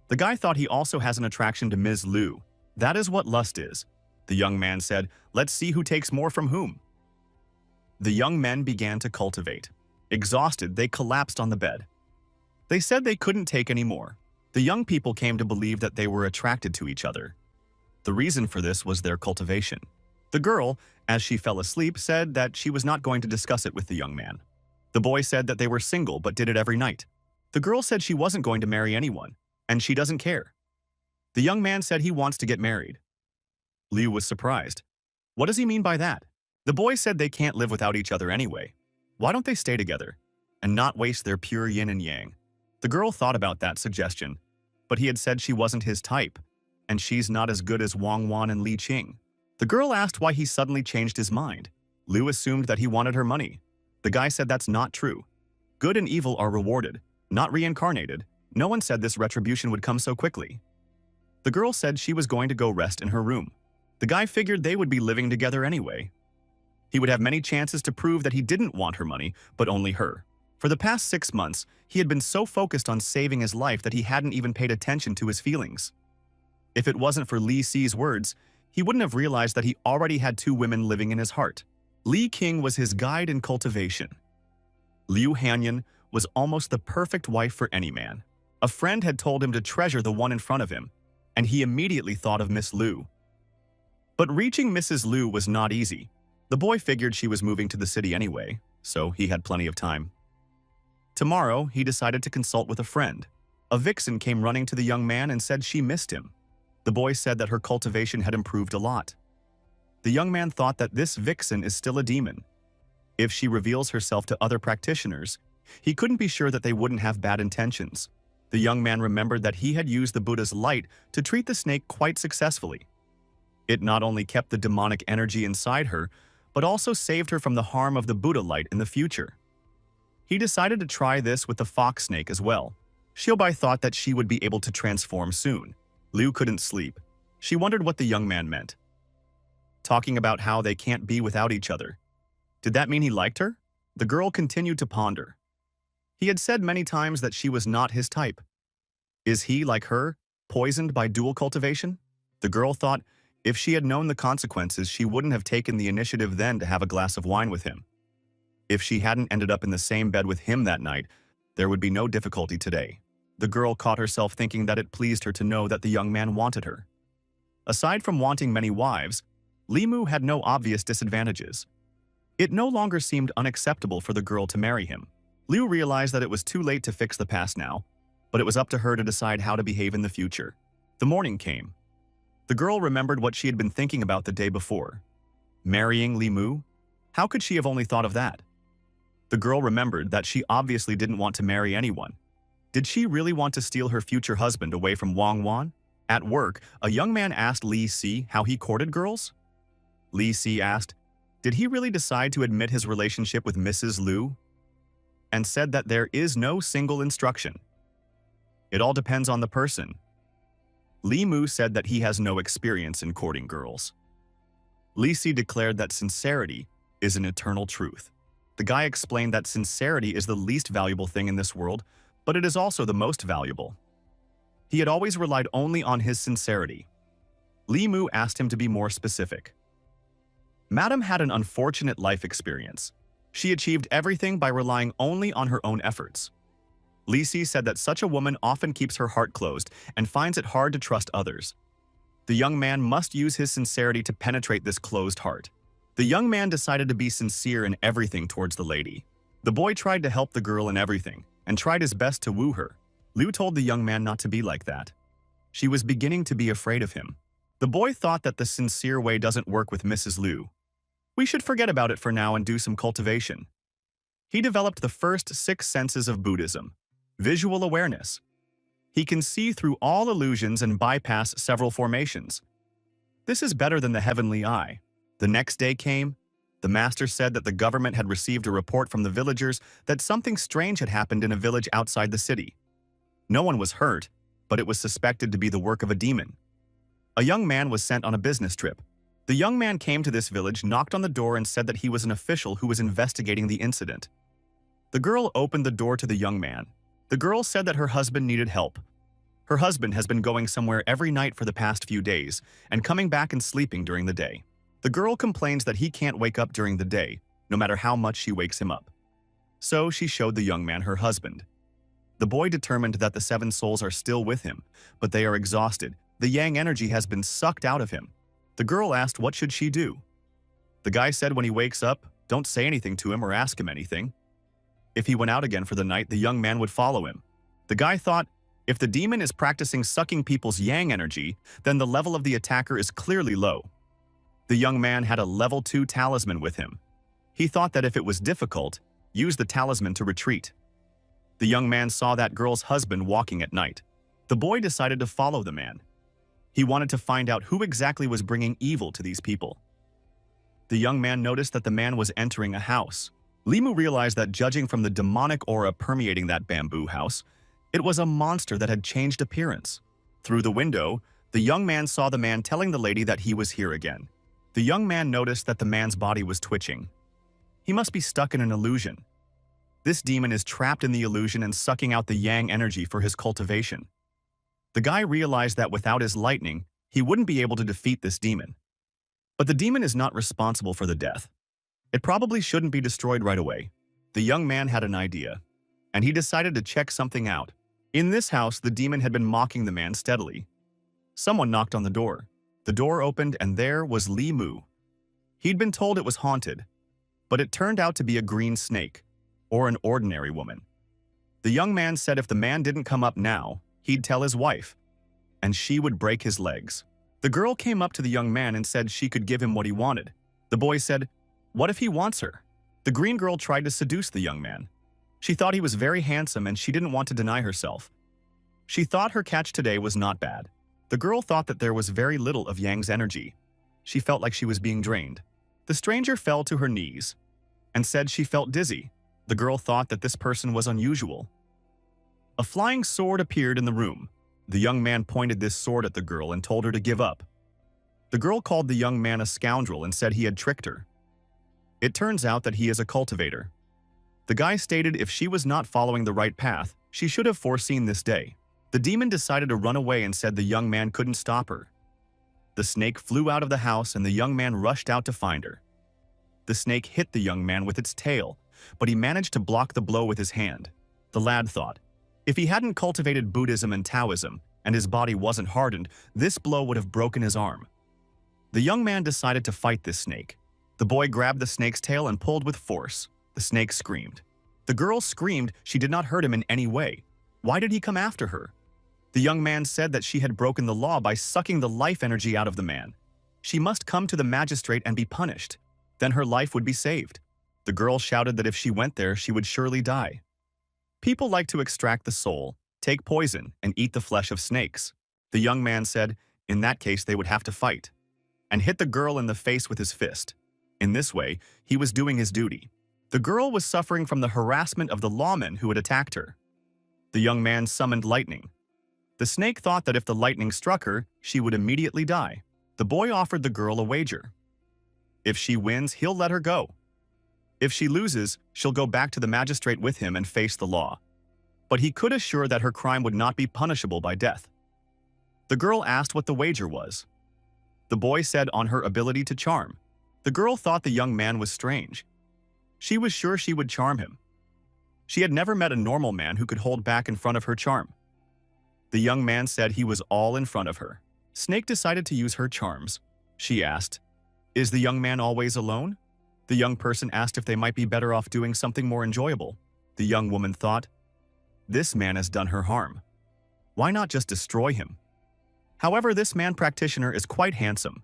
The guy thought he also has an attraction to Ms. Liu. That is what lust is. The young man said, let's see who takes more from whom. The young men began to cultivate. Exhausted, they collapsed on the bed. They said they couldn't take any more. The young people came to believe that they were attracted to each other. The reason for this was their cultivation. The girl, as she fell asleep, said that she was not going to discuss it with the young man. The boy said that they were single but did it every night. The girl said she wasn't going to marry anyone, and she doesn't care. The young man said he wants to get married. Liu was surprised. What does he mean by that? The boy said they can't live without each other anyway. Why don't they stay together and not waste their pure yin and yang? The girl thought about that suggestion, but he had said she wasn't his type, and she's not as good as Wang Wan and Li Qing. The girl asked why he suddenly changed his mind. Liu assumed that he wanted her money. The guy said that's not true. Good and evil are rewarded, not reincarnated. No one said this retribution would come so quickly. The girl said she was going to go rest in her room. The guy figured they would be living together anyway. He would have many chances to prove that he didn't want her money, but only her. For the past 6 months, he had been so focused on saving his life that he hadn't even paid attention to his feelings. If it wasn't for Li Si's words, he wouldn't have realized that he already had 2 women living in his heart. Li Qing was his guide in cultivation. Liu Hanyan was almost the perfect wife for any man. A friend had told him to treasure the one in front of him, and he immediately thought of Miss Liu. But reaching Mrs. Liu was not easy. The boy figured she was moving to the city anyway, so he had plenty of time. Tomorrow, he decided to consult with a friend. A vixen came running to the young man and said she missed him. The boy said that her cultivation had improved a lot. The young man thought that this vixen is still a demon. If she reveals herself to other practitioners, he couldn't be sure that they wouldn't have bad intentions. The young man remembered that he had used the Buddha's light to treat the snake quite successfully. It not only kept the demonic energy inside her, but also saved her from the harm of the Buddha light in the future. He decided to try this with the fox snake as well. Xiaobai thought that she would be able to transform soon. Liu couldn't sleep. She wondered what the young man meant. Talking about how they can't be without each other. Did that mean he liked her? The girl continued to ponder. He had said many times that she was not his type. Is he, like her, poisoned by dual cultivation? The girl thought if she had known the consequences, she wouldn't have taken the initiative then to have a glass of wine with him. If she hadn't ended up in the same bed with him that night, there would be no difficulty today. The girl caught herself thinking that it pleased her to know that the young man wanted her. Aside from wanting many wives, Li Mu had no obvious disadvantages. It no longer seemed unacceptable for the girl to marry him. Liu realized that it was too late to fix the past now, but it was up to her to decide how to behave in the future. The morning came. The girl remembered what she had been thinking about the day before. Marrying Li Mu? How could she have only thought of that? The girl remembered that she obviously didn't want to marry anyone. Did she really want to steal her future husband away from Wang Wan? At work, a young man asked Li Si how he courted girls. Li Si asked, did he really decide to admit his relationship with Mrs. Liu? And said that there is no single instruction. It all depends on the person. Li Mu said that he has no experience in courting girls. Li Si declared that sincerity is an eternal truth. The guy explained that sincerity is the least valuable thing in this world, but it is also the most valuable. He had always relied only on his sincerity. Li Mu asked him to be more specific. Madam had an unfortunate life experience. She achieved everything by relying only on her own efforts. Li Si said that such a woman often keeps her heart closed and finds it hard to trust others. The young man must use his sincerity to penetrate this closed heart. The young man decided to be sincere in everything towards the lady. The boy tried to help the girl in everything and tried his best to woo her. Liu told the young man not to be like that. She was beginning to be afraid of him. The boy thought that the sincere way doesn't work with Mrs. Liu. We should forget about it for now and do some cultivation. He developed the first 6 senses of Buddhism. Visual awareness. He can see through all illusions and bypass several formations. This is better than the heavenly eye. The next day came. The master said that the government had received a report from the villagers that something strange had happened in a village outside the city. No one was hurt, but it was suspected to be the work of a demon. A young man was sent on a business trip. The young man came to this village, knocked on the door, and said that he was an official who was investigating the incident. The girl opened the door to the young man. The girl said that her husband needed help. Her husband has been going somewhere every night for the past few days and coming back and sleeping during the day. The girl complains that he can't wake up during the day, no matter how much she wakes him up. So she showed the young man her husband. The boy determined that the 7 souls are still with him, but they are exhausted. The yang energy has been sucked out of him. The girl asked what should she do. The guy said when he wakes up, don't say anything to him or ask him anything. If he went out again for the night, the young man would follow him. The guy thought, if the demon is practicing sucking people's yang energy, then the level of the attacker is clearly low. The young man had a level 2 talisman with him. He thought that if it was difficult, use the talisman to retreat. The young man saw that girl's husband walking at night. The boy decided to follow the man. He wanted to find out who exactly was bringing evil to these people. The young man noticed that the man was entering a house. Limu realized that judging from the demonic aura permeating that bamboo house, it was a monster that had changed appearance. Through the window, the young man saw the man telling the lady that he was here again. The young man noticed that the man's body was twitching. He must be stuck in an illusion. This demon is trapped in the illusion and sucking out the yang energy for his cultivation. The guy realized that without his lightning, he wouldn't be able to defeat this demon. But the demon is not responsible for the death. It probably shouldn't be destroyed right away. The young man had an idea, and he decided to check something out. In this house, the demon had been mocking the man steadily. Someone knocked on the door. The door opened and there was Limu. He'd been told it was haunted, but it turned out to be a green snake, or an ordinary woman. The young man said if the man didn't come up now, he'd tell his wife, and she would break his legs. The girl came up to the young man and said she could give him what he wanted. The boy said, "What if he wants her?" The green girl tried to seduce the young man. She thought he was very handsome and she didn't want to deny herself. She thought her catch today was not bad. The girl thought that there was very little of Yang's energy. She felt like she was being drained. The stranger fell to her knees and said she felt dizzy. The girl thought that this person was unusual. A flying sword appeared in the room. The young man pointed this sword at the girl and told her to give up. The girl called the young man a scoundrel and said he had tricked her. It turns out that he is a cultivator. The guy stated if she was not following the right path, she should have foreseen this day. The demon decided to run away and said the young man couldn't stop her. The snake flew out of the house and the young man rushed out to find her. The snake hit the young man with its tail, but he managed to block the blow with his hand. The lad thought, if he hadn't cultivated Buddhism and Taoism, and his body wasn't hardened, this blow would have broken his arm. The young man decided to fight this snake. The boy grabbed the snake's tail and pulled with force. The snake screamed. The girl screamed she did not hurt him in any way. Why did he come after her? The young man said that she had broken the law by sucking the life energy out of the man. She must come to the magistrate and be punished. Then her life would be saved. The girl shouted that if she went there, she would surely die. People like to extract the soul, take poison, and eat the flesh of snakes. The young man said, in that case they would have to fight, and hit the girl in the face with his fist. In this way, he was doing his duty. The girl was suffering from the harassment of the lawmen who had attacked her. The young man summoned lightning. The snake thought that if the lightning struck her, she would immediately die. The boy offered the girl a wager. If she wins, he'll let her go. If she loses, she'll go back to the magistrate with him and face the law. But he could assure that her crime would not be punishable by death. The girl asked what the wager was. The boy said on her ability to charm. The girl thought the young man was strange. She was sure she would charm him. She had never met a normal man who could hold back in front of her charm. The young man said he was all in front of her. Snake decided to use her charms. She asked, "Is the young man always alone?" The young person asked if they might be better off doing something more enjoyable. The young woman thought, this man has done her harm. Why not just destroy him? However, this man practitioner is quite handsome.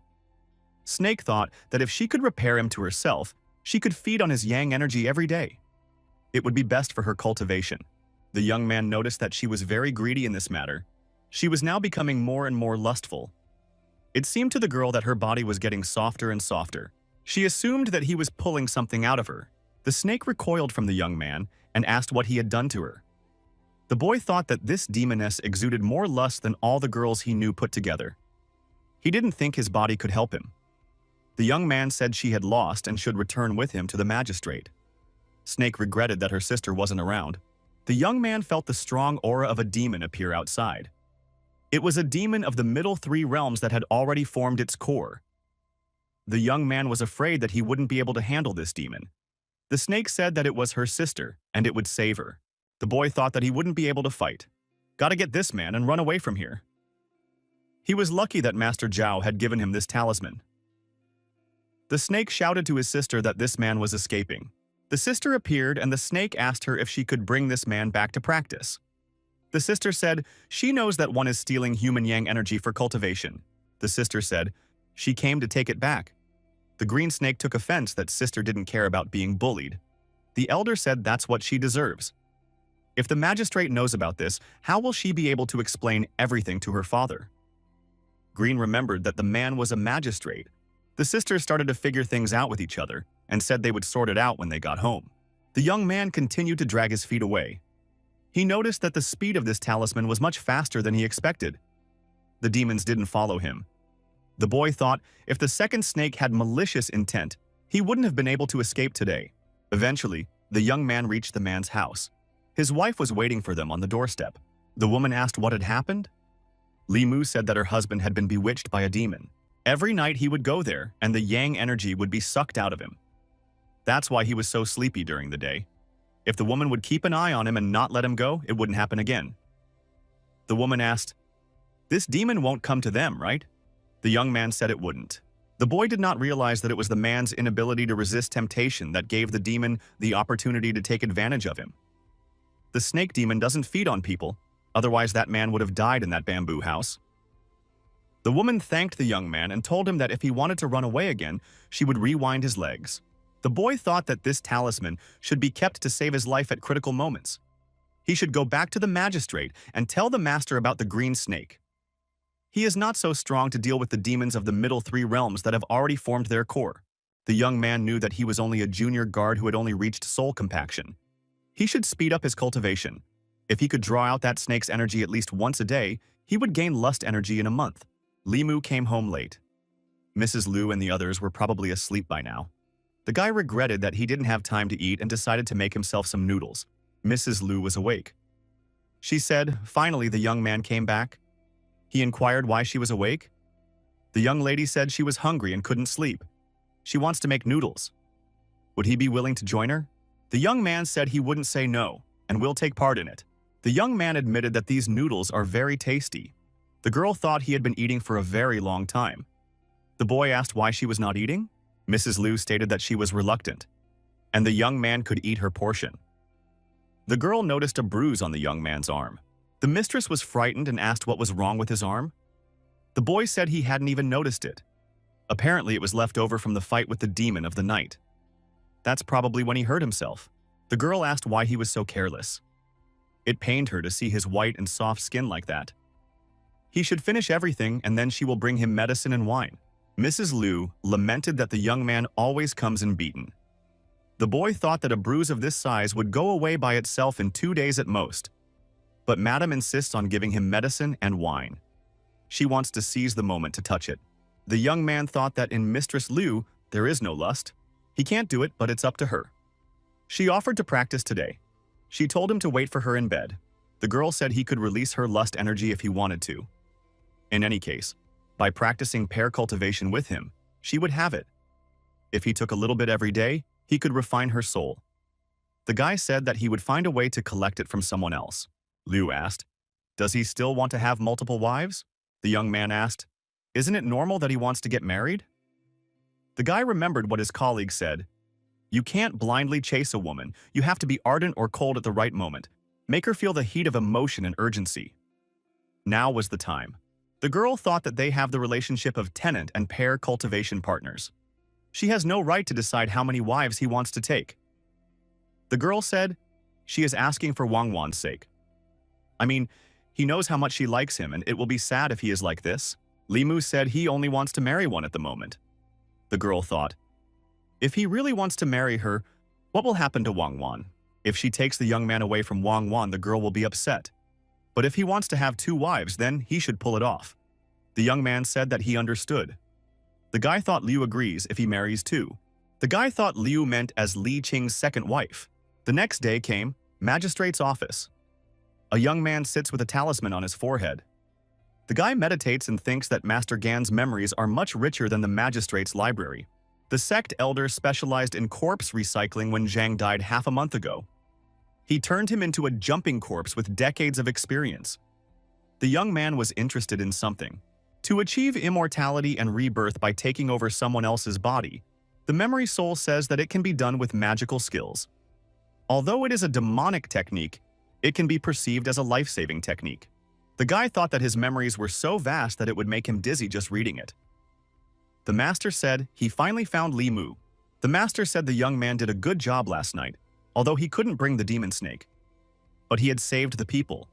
Snake thought that if she could repair him to herself, she could feed on his yang energy every day. It would be best for her cultivation. The young man noticed that she was very greedy in this matter. She was now becoming more and more lustful. It seemed to the girl that her body was getting softer and softer. She assumed that he was pulling something out of her. The snake recoiled from the young man and asked what he had done to her. The boy thought that this demoness exuded more lust than all the girls he knew put together. He didn't think his body could help him. The young man said she had lost and should return with him to the magistrate. Snake regretted that her sister wasn't around. The young man felt the strong aura of a demon appear outside. It was a demon of the middle 3 realms that had already formed its core. The young man was afraid that he wouldn't be able to handle this demon. The snake said that it was her sister and it would save her. The boy thought that he wouldn't be able to fight. Gotta get this man and run away from here. He was lucky that Master Zhao had given him this talisman. The snake shouted to his sister that this man was escaping. The sister appeared and the snake asked her if she could bring this man back to practice. The sister said she knows that one is stealing human yang energy for cultivation. The sister said she came to take it back. The green snake took offense that sister didn't care about being bullied. The elder said that's what she deserves. If the magistrate knows about this, how will she be able to explain everything to her father? Green remembered that the man was a magistrate. The sisters started to figure things out with each other and said they would sort it out when they got home. The young man continued to drag his feet away. He noticed that the speed of this talisman was much faster than he expected. The demons didn't follow him. The boy thought if the second snake had malicious intent, he wouldn't have been able to escape today. Eventually, the young man reached the man's house. His wife was waiting for them on the doorstep. The woman asked what had happened. Li Mu said that her husband had been bewitched by a demon. Every night he would go there, and the yang energy would be sucked out of him. That's why he was so sleepy during the day. If the woman would keep an eye on him and not let him go, it wouldn't happen again. The woman asked, "This demon won't come to them, right?" The young man said it wouldn't. The boy did not realize that it was the man's inability to resist temptation that gave the demon the opportunity to take advantage of him. The snake demon doesn't feed on people, otherwise that man would have died in that bamboo house. The woman thanked the young man and told him that if he wanted to run away again, she would rewind his legs. The boy thought that this talisman should be kept to save his life at critical moments. He should go back to the magistrate and tell the master about the green snake. He is not so strong to deal with the demons of the middle three realms that have already formed their core. The young man knew that he was only a junior guard who had only reached soul compaction. He should speed up his cultivation. If he could draw out that snake's energy at least once a day, he would gain lust energy in a month. Li Mu came home late. Mrs. Liu and the others were probably asleep by now. The guy regretted that he didn't have time to eat and decided to make himself some noodles. Mrs. Liu was awake. She said, finally the young man came back. He inquired why she was awake. The young lady said she was hungry and couldn't sleep. She wants to make noodles. Would he be willing to join her? The young man said he wouldn't say no and will take part in it. The young man admitted that these noodles are very tasty. The girl thought he had been eating for a very long time. The boy asked why she was not eating. Mrs. Liu stated that she was reluctant, and the young man could eat her portion. The girl noticed a bruise on the young man's arm. The mistress was frightened and asked what was wrong with his arm. The boy said he hadn't even noticed it. Apparently it was left over from the fight with the demon of the night. That's probably when he hurt himself. The girl asked why he was so careless. It pained her to see his white and soft skin like that. He should finish everything and then she will bring him medicine and wine. Mrs. Liu lamented that the young man always comes in beaten. The boy thought that a bruise of this size would go away by itself in 2 days at most. But Madam insists on giving him medicine and wine. She wants to seize the moment to touch it. The young man thought that in Mistress Liu there is no lust. He can't do it, but it's up to her. She offered to practice today. She told him to wait for her in bed. The girl said he could release her lust energy if he wanted to. In any case, by practicing pair cultivation with him, she would have it. If he took a little bit every day, he could refine her soul. The guy said that he would find a way to collect it from someone else. Liu asked, "Does he still want to have multiple wives?" The young man asked, "Isn't it normal that he wants to get married?" The guy remembered what his colleague said. You can't blindly chase a woman. You have to be ardent or cold at the right moment. Make her feel the heat of emotion and urgency. Now was the time. The girl thought that they have the relationship of tenant and pair cultivation partners. She has no right to decide how many wives he wants to take. The girl said, she is asking for Wang Wan's sake. I mean, he knows how much she likes him and it will be sad if he is like this. Li Mu said he only wants to marry one at the moment. The girl thought, if he really wants to marry her, what will happen to Wang Wan? If she takes the young man away from Wang Wan, the girl will be upset. But if he wants to have 2 wives, then he should pull it off. The young man said that he understood. The guy thought Liu agrees if he marries 2. The guy thought Liu meant as Li Qing's second wife. The next day came, magistrate's office. A young man sits with a talisman on his forehead. The guy meditates and thinks that Master Gan's memories are much richer than the magistrate's library. The sect elder specialized in corpse recycling when Zhang died half a month ago. He turned him into a jumping corpse with decades of experience. The young man was interested in something. To achieve immortality and rebirth by taking over someone else's body, the memory soul says that it can be done with magical skills. Although it is a demonic technique, it can be perceived as a life-saving technique. The guy thought that his memories were so vast that it would make him dizzy just reading it. The master said he finally found Li Mu. The master said the young man did a good job last night, although he couldn't bring the demon snake. But he had saved the people.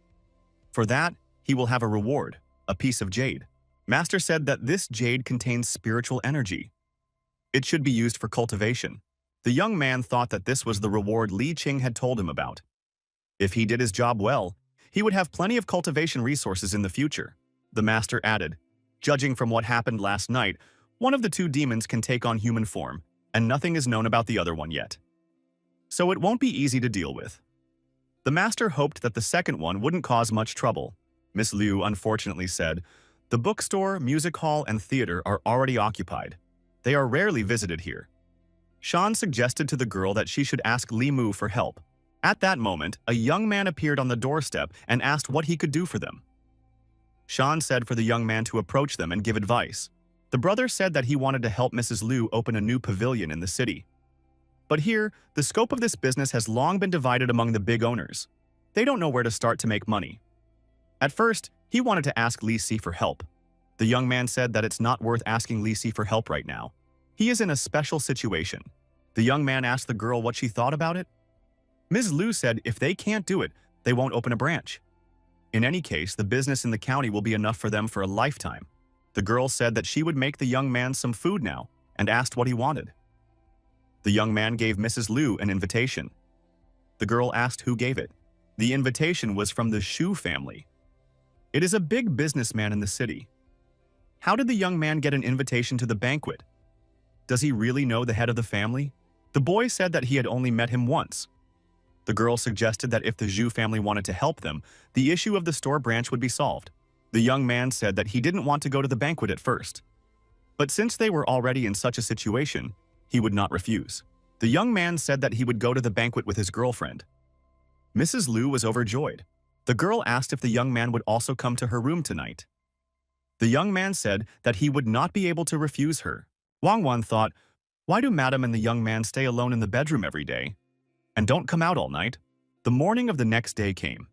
For that, he will have a reward, a piece of jade. Master said that this jade contains spiritual energy. It should be used for cultivation. The young man thought that this was the reward Li Qing had told him about. If he did his job well, he would have plenty of cultivation resources in the future. The master added, judging from what happened last night, one of the two demons can take on human form, and nothing is known about the other one yet. So it won't be easy to deal with. The master hoped that the second one wouldn't cause much trouble. Miss Liu unfortunately said, the bookstore, music hall, and theater are already occupied. They are rarely visited here. Shan suggested to the girl that she should ask Li Mu for help. At that moment, a young man appeared on the doorstep and asked what he could do for them. Shan said for the young man to approach them and give advice. The brother said that he wanted to help Mrs. Liu open a new pavilion in the city. But here, the scope of this business has long been divided among the big owners. They don't know where to start to make money. At first, he wanted to ask Li Si for help. The young man said that it's not worth asking Li Si for help right now. He is in a special situation. The young man asked the girl what she thought about it. Ms. Liu said if they can't do it, they won't open a branch. In any case, the business in the county will be enough for them for a lifetime. The girl said that she would make the young man some food now and asked what he wanted. The young man gave Mrs. Liu an invitation. The girl asked who gave it. The invitation was from the Shu family. It is a big businessman in the city. How did the young man get an invitation to the banquet? Does he really know the head of the family? The boy said that he had only met him once. The girl suggested that if the Zhu family wanted to help them, the issue of the store branch would be solved. The young man said that he didn't want to go to the banquet at first. But since they were already in such a situation, he would not refuse. The young man said that he would go to the banquet with his girlfriend. Mrs. Liu was overjoyed. The girl asked if the young man would also come to her room tonight. The young man said that he would not be able to refuse her. Wang Wan thought, why do Madam and the young man stay alone in the bedroom every day and don't come out all night? The morning of the next day came.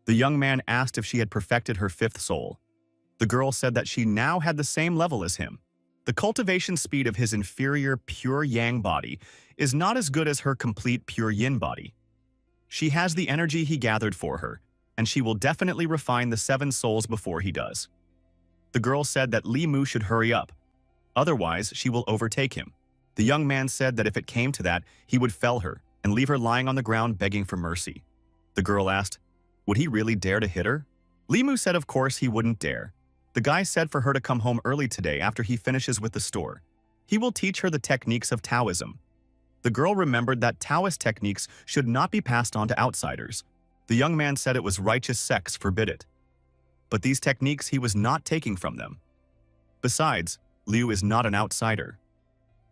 The young man asked if she had perfected her fifth soul. The girl said that she now had the same level as him. The cultivation speed of his inferior pure yang body is not as good as her complete pure yin body. She has the energy he gathered for her, and she will definitely refine the 7 souls before he does. The girl said that Li Mu should hurry up. Otherwise, she will overtake him. The young man said that if it came to that, he would fell her and leave her lying on the ground begging for mercy. The girl asked, would he really dare to hit her? Li Mu said of course he wouldn't dare. The guy said for her to come home early today after he finishes with the store. He will teach her the techniques of Taoism. The girl remembered that Taoist techniques should not be passed on to outsiders. The young man said it was righteous sects forbid it. But these techniques he was not taking from them. Besides, Liu is not an outsider.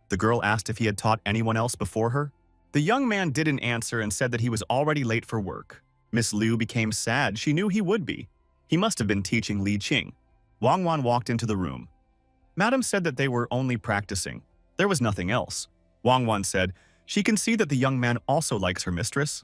The girl asked if he had taught anyone else before her. The young man didn't answer and said that he was already late for work. Miss Liu became sad. She knew he would be. He must have been teaching Li Qing. Wang Wan walked into the room. Madam said that they were only practicing. There was nothing else. Wang Wan said, she can see that the young man also likes her mistress.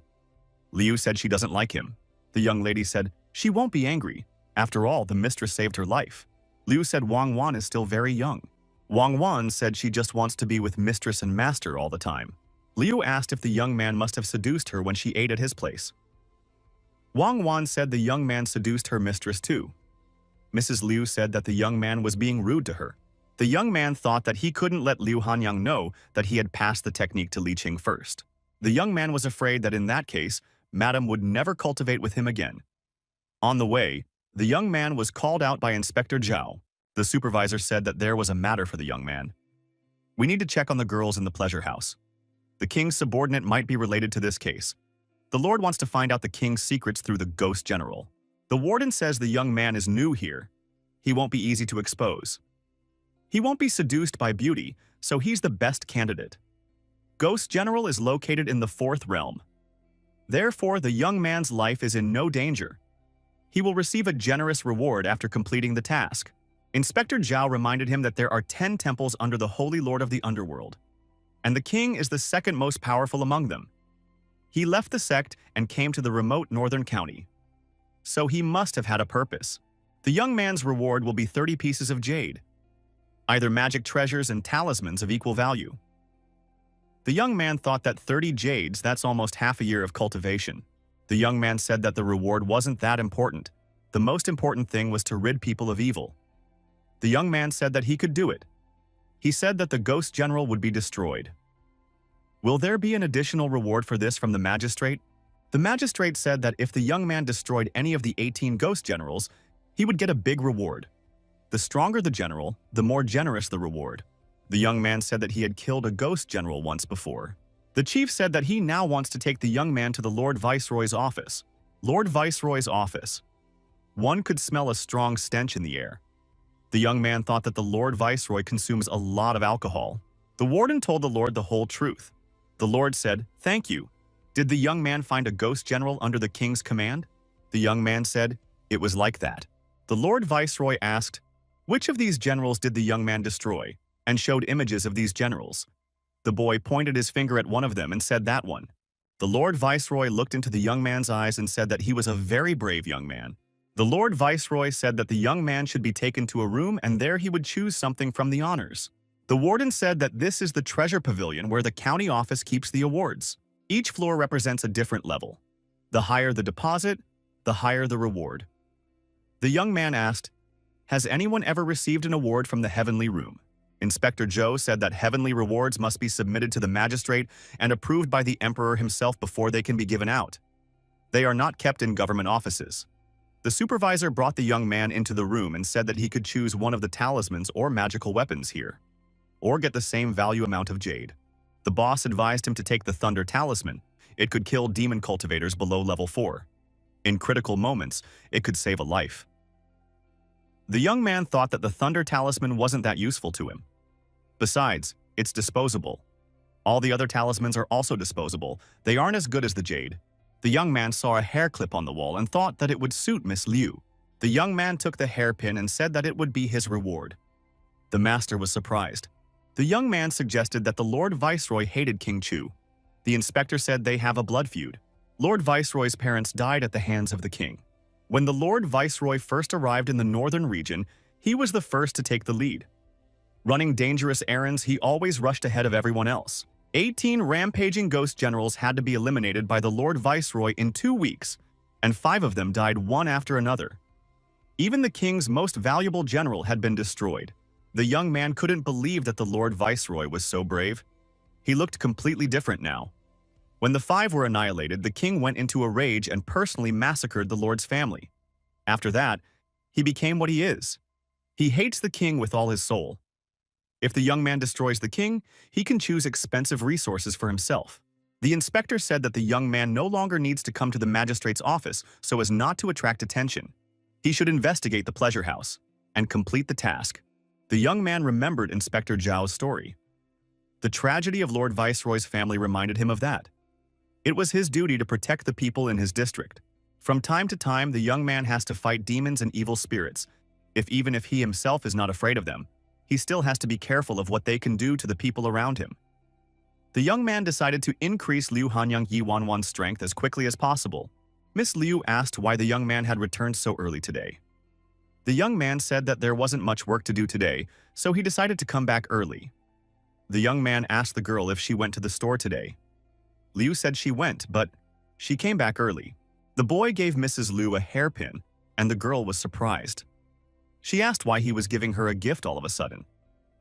Liu said she doesn't like him. The young lady said, she won't be angry. After all, the mistress saved her life. Liu said Wang Wan is still very young. Wang Wan said she just wants to be with mistress and master all the time. Liu asked if the young man must have seduced her when she ate at his place. Wang Wan said the young man seduced her mistress too. Mrs. Liu said that the young man was being rude to her. The young man thought that he couldn't let Liu Hanyang know that he had passed the technique to Li Qing first. The young man was afraid that in that case, Madam would never cultivate with him again. On the way, the young man was called out by Inspector Zhao. The supervisor said that there was a matter for the young man. We need to check on the girls in the pleasure house. The king's subordinate might be related to this case. The Lord wants to find out the king's secrets through the ghost general. The warden says the young man is new here. He won't be easy to expose. He won't be seduced by beauty, so he's the best candidate. Ghost General is located in the 4th realm. Therefore, the young man's life is in no danger. He will receive a generous reward after completing the task. Inspector Zhao reminded him that there are 10 temples under the Holy Lord of the Underworld, and the king is the second most powerful among them. He left the sect and came to the remote northern county. So he must have had a purpose. The young man's reward will be 30 pieces of jade, either magic treasures and talismans of equal value. The young man thought that 30 jades, that's almost half a year of cultivation. The young man said that the reward wasn't that important. The most important thing was to rid people of evil. The young man said that he could do it. He said that the ghost general would be destroyed. Will there be an additional reward for this from the magistrate? The magistrate said that if the young man destroyed any of the 18 ghost generals, he would get a big reward. The stronger the general, the more generous the reward. The young man said that he had killed a ghost general once before. The chief said that he now wants to take the young man to the Lord Viceroy's office. Lord Viceroy's office. One could smell a strong stench in the air. The young man thought that the Lord Viceroy consumes a lot of alcohol. The warden told the Lord the whole truth. The Lord said, "Thank you. Did the young man find a ghost general under the king's command?" The young man said, "It was like that." The Lord Viceroy asked, "Which of these generals did the young man destroy?" and showed images of these generals. The boy pointed his finger at one of them and said, "That one." The Lord Viceroy looked into the young man's eyes and said that he was a very brave young man. The Lord Viceroy said that the young man should be taken to a room and there he would choose something from the honors. The warden said that this is the treasure pavilion where the county office keeps the awards. Each floor represents a different level. The higher the deposit, the higher the reward. The young man asked, "Has anyone ever received an award from the heavenly room?" Inspector Zhou said that heavenly rewards must be submitted to the magistrate and approved by the emperor himself before they can be given out. They are not kept in government offices. The supervisor brought the young man into the room and said that he could choose one of the talismans or magical weapons here, or get the same value amount of jade. The boss advised him to take the Thunder Talisman. It could kill demon cultivators below level 4. In critical moments, it could save a life. The young man thought that the Thunder Talisman wasn't that useful to him. Besides, it's disposable. All the other talismans are also disposable. They aren't as good as the jade. The young man saw a hair clip on the wall and thought that it would suit Miss Liu. The young man took the hairpin and said that it would be his reward. The master was surprised. The young man suggested that the Lord Viceroy hated King Chu. The inspector said they have a blood feud. Lord Viceroy's parents died at the hands of the king. When the Lord Viceroy first arrived in the northern region, he was the first to take the lead. Running dangerous errands, he always rushed ahead of everyone else. 18 rampaging ghost generals had to be eliminated by the Lord Viceroy in 2 weeks, and 5 of them died one after another. Even the king's most valuable general had been destroyed. The young man couldn't believe that the Lord Viceroy was so brave. He looked completely different now. When the 5 were annihilated, the king went into a rage and personally massacred the Lord's family. After that, he became what he is. He hates the king with all his soul. If the young man destroys the king, he can choose expensive resources for himself. The inspector said that the young man no longer needs to come to the magistrate's office so as not to attract attention. He should investigate the pleasure house and complete the task. The young man remembered Inspector Zhao's story. The tragedy of Lord Viceroy's family reminded him of that. It was his duty to protect the people in his district. From time to time, the young man has to fight demons and evil spirits. Even if he himself is not afraid of them, he still has to be careful of what they can do to the people around him. The young man decided to increase Liu Hanyang Yiwanwan's strength as quickly as possible. Miss Liu asked why the young man had returned so early today. The young man said that there wasn't much work to do today, so he decided to come back early. The young man asked the girl if she went to the store today. Liu said she went, but she came back early. The boy gave Mrs. Liu a hairpin, and the girl was surprised. She asked why he was giving her a gift all of a sudden.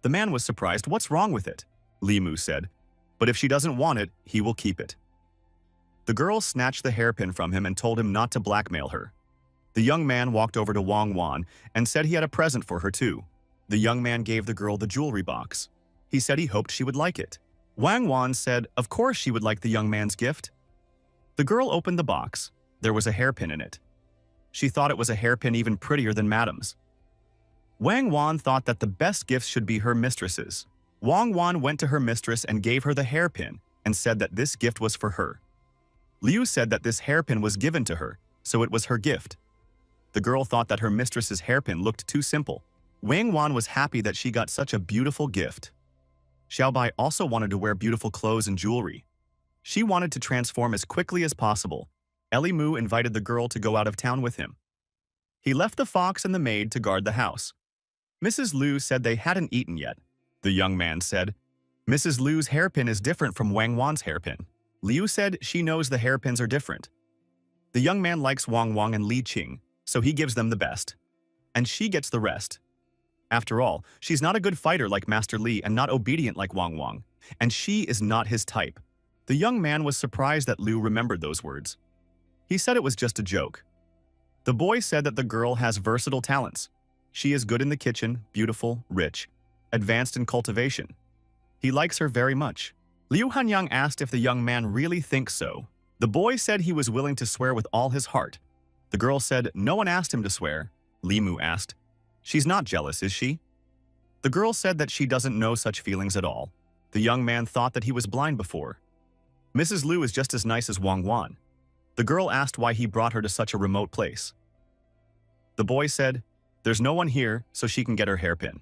The man was surprised. "What's wrong with it?" Li Mu said. "But if she doesn't want it, he will keep it." The girl snatched the hairpin from him and told him not to blackmail her. The young man walked over to Wang Wan and said he had a present for her too. The young man gave the girl the jewelry box. He said he hoped she would like it. Wang Wan said of course she would like the young man's gift. The girl opened the box. There was a hairpin in it. She thought it was a hairpin even prettier than Madam's. Wang Wan thought that the best gifts should be her mistress's. Wang Wan went to her mistress and gave her the hairpin and said that this gift was for her. Liu said that this hairpin was given to her, so it was her gift. The girl thought that her mistress's hairpin looked too simple. Wang Wan was happy that she got such a beautiful gift. Xiaobai also wanted to wear beautiful clothes and jewelry. She wanted to transform as quickly as possible. Ellie Mu invited the girl to go out of town with him. He left the fox and the maid to guard the house. Mrs. Liu said they hadn't eaten yet. The young man said, Mrs. Liu's hairpin is different from Wang Wan's hairpin. Liu said she knows the hairpins are different. The young man likes Wang Wang and Li Qing, so he gives them the best. And she gets the rest. After all, she's not a good fighter like Master Li and not obedient like Wang Wang, and she is not his type. The young man was surprised that Liu remembered those words. He said it was just a joke. The boy said that the girl has versatile talents. She is good in the kitchen, beautiful, rich, advanced in cultivation. He likes her very much. Liu Hanyang asked if the young man really thinks so. The boy said he was willing to swear with all his heart. The girl said no one asked him to swear. Li Mu asked, She's not jealous, is she? The girl said that she doesn't know such feelings at all. The young man thought that he was blind before. Mrs. Liu is just as nice as Wang Wan. The girl asked why he brought her to such a remote place. The boy said, There's no one here, so she can get her hairpin.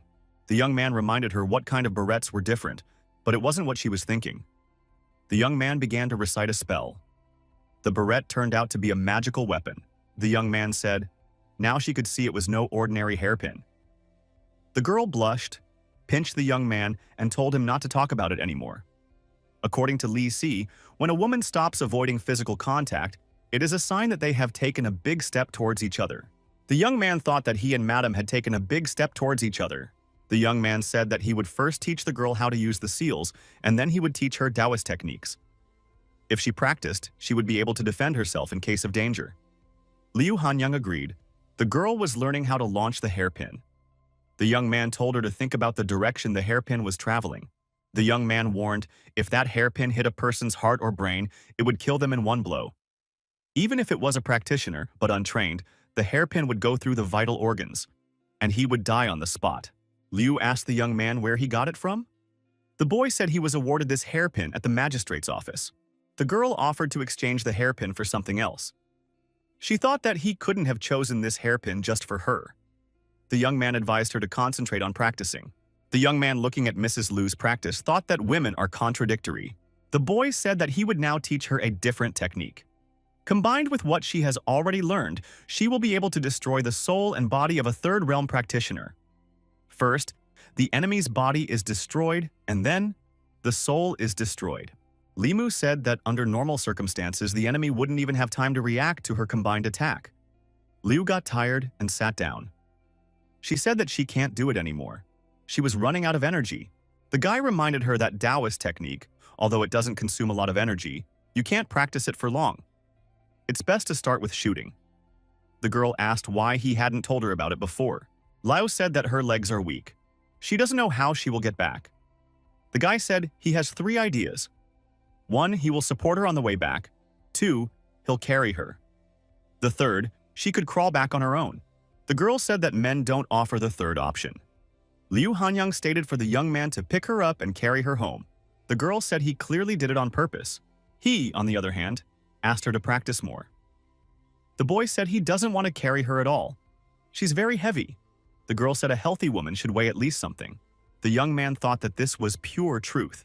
The young man reminded her what kind of barrettes were different, but it wasn't what she was thinking. The young man began to recite a spell. The barrette turned out to be a magical weapon. The young man said, Now she could see it was no ordinary hairpin. The girl blushed, pinched the young man, and told him not to talk about it anymore. According to Li Si, when a woman stops avoiding physical contact, it is a sign that they have taken a big step towards each other. The young man thought that he and Madame had taken a big step towards each other. The young man said that he would first teach the girl how to use the seals, and then he would teach her Taoist techniques. If she practiced, she would be able to defend herself in case of danger. Liu Hanyang agreed. The girl was learning how to launch the hairpin. The young man told her to think about the direction the hairpin was traveling. The young man warned, if that hairpin hit a person's heart or brain, it would kill them in one blow. Even if it was a practitioner, but untrained, the hairpin would go through the vital organs, and he would die on the spot. Liu asked the young man where he got it from. The boy said he was awarded this hairpin at the magistrate's office. The girl offered to exchange the hairpin for something else. She thought that he couldn't have chosen this hairpin just for her. The young man advised her to concentrate on practicing. The young man looking at Mrs. Liu's practice thought that women are contradictory. The boy said that he would now teach her a different technique. Combined with what she has already learned, she will be able to destroy the soul and body of a third realm practitioner. First, the enemy's body is destroyed, and then, the soul is destroyed. Li Mu said that under normal circumstances, the enemy wouldn't even have time to react to her combined attack. Liu got tired and sat down. She said that she can't do it anymore. She was running out of energy. The guy reminded her that Taoist technique, although it doesn't consume a lot of energy, you can't practice it for long. It's best to start with shooting. The girl asked why he hadn't told her about it before. Liu said that her legs are weak. She doesn't know how she will get back. The guy said he has 3 ideas. 1, he will support her on the way back. 2, he'll carry her. The third, she could crawl back on her own. The girl said that men don't offer the third option. Liu Hanyang stated for the young man to pick her up and carry her home. The girl said he clearly did it on purpose. He, on the other hand, asked her to practice more. The boy said he doesn't want to carry her at all. She's very heavy. The girl said a healthy woman should weigh at least something. The young man thought that this was pure truth.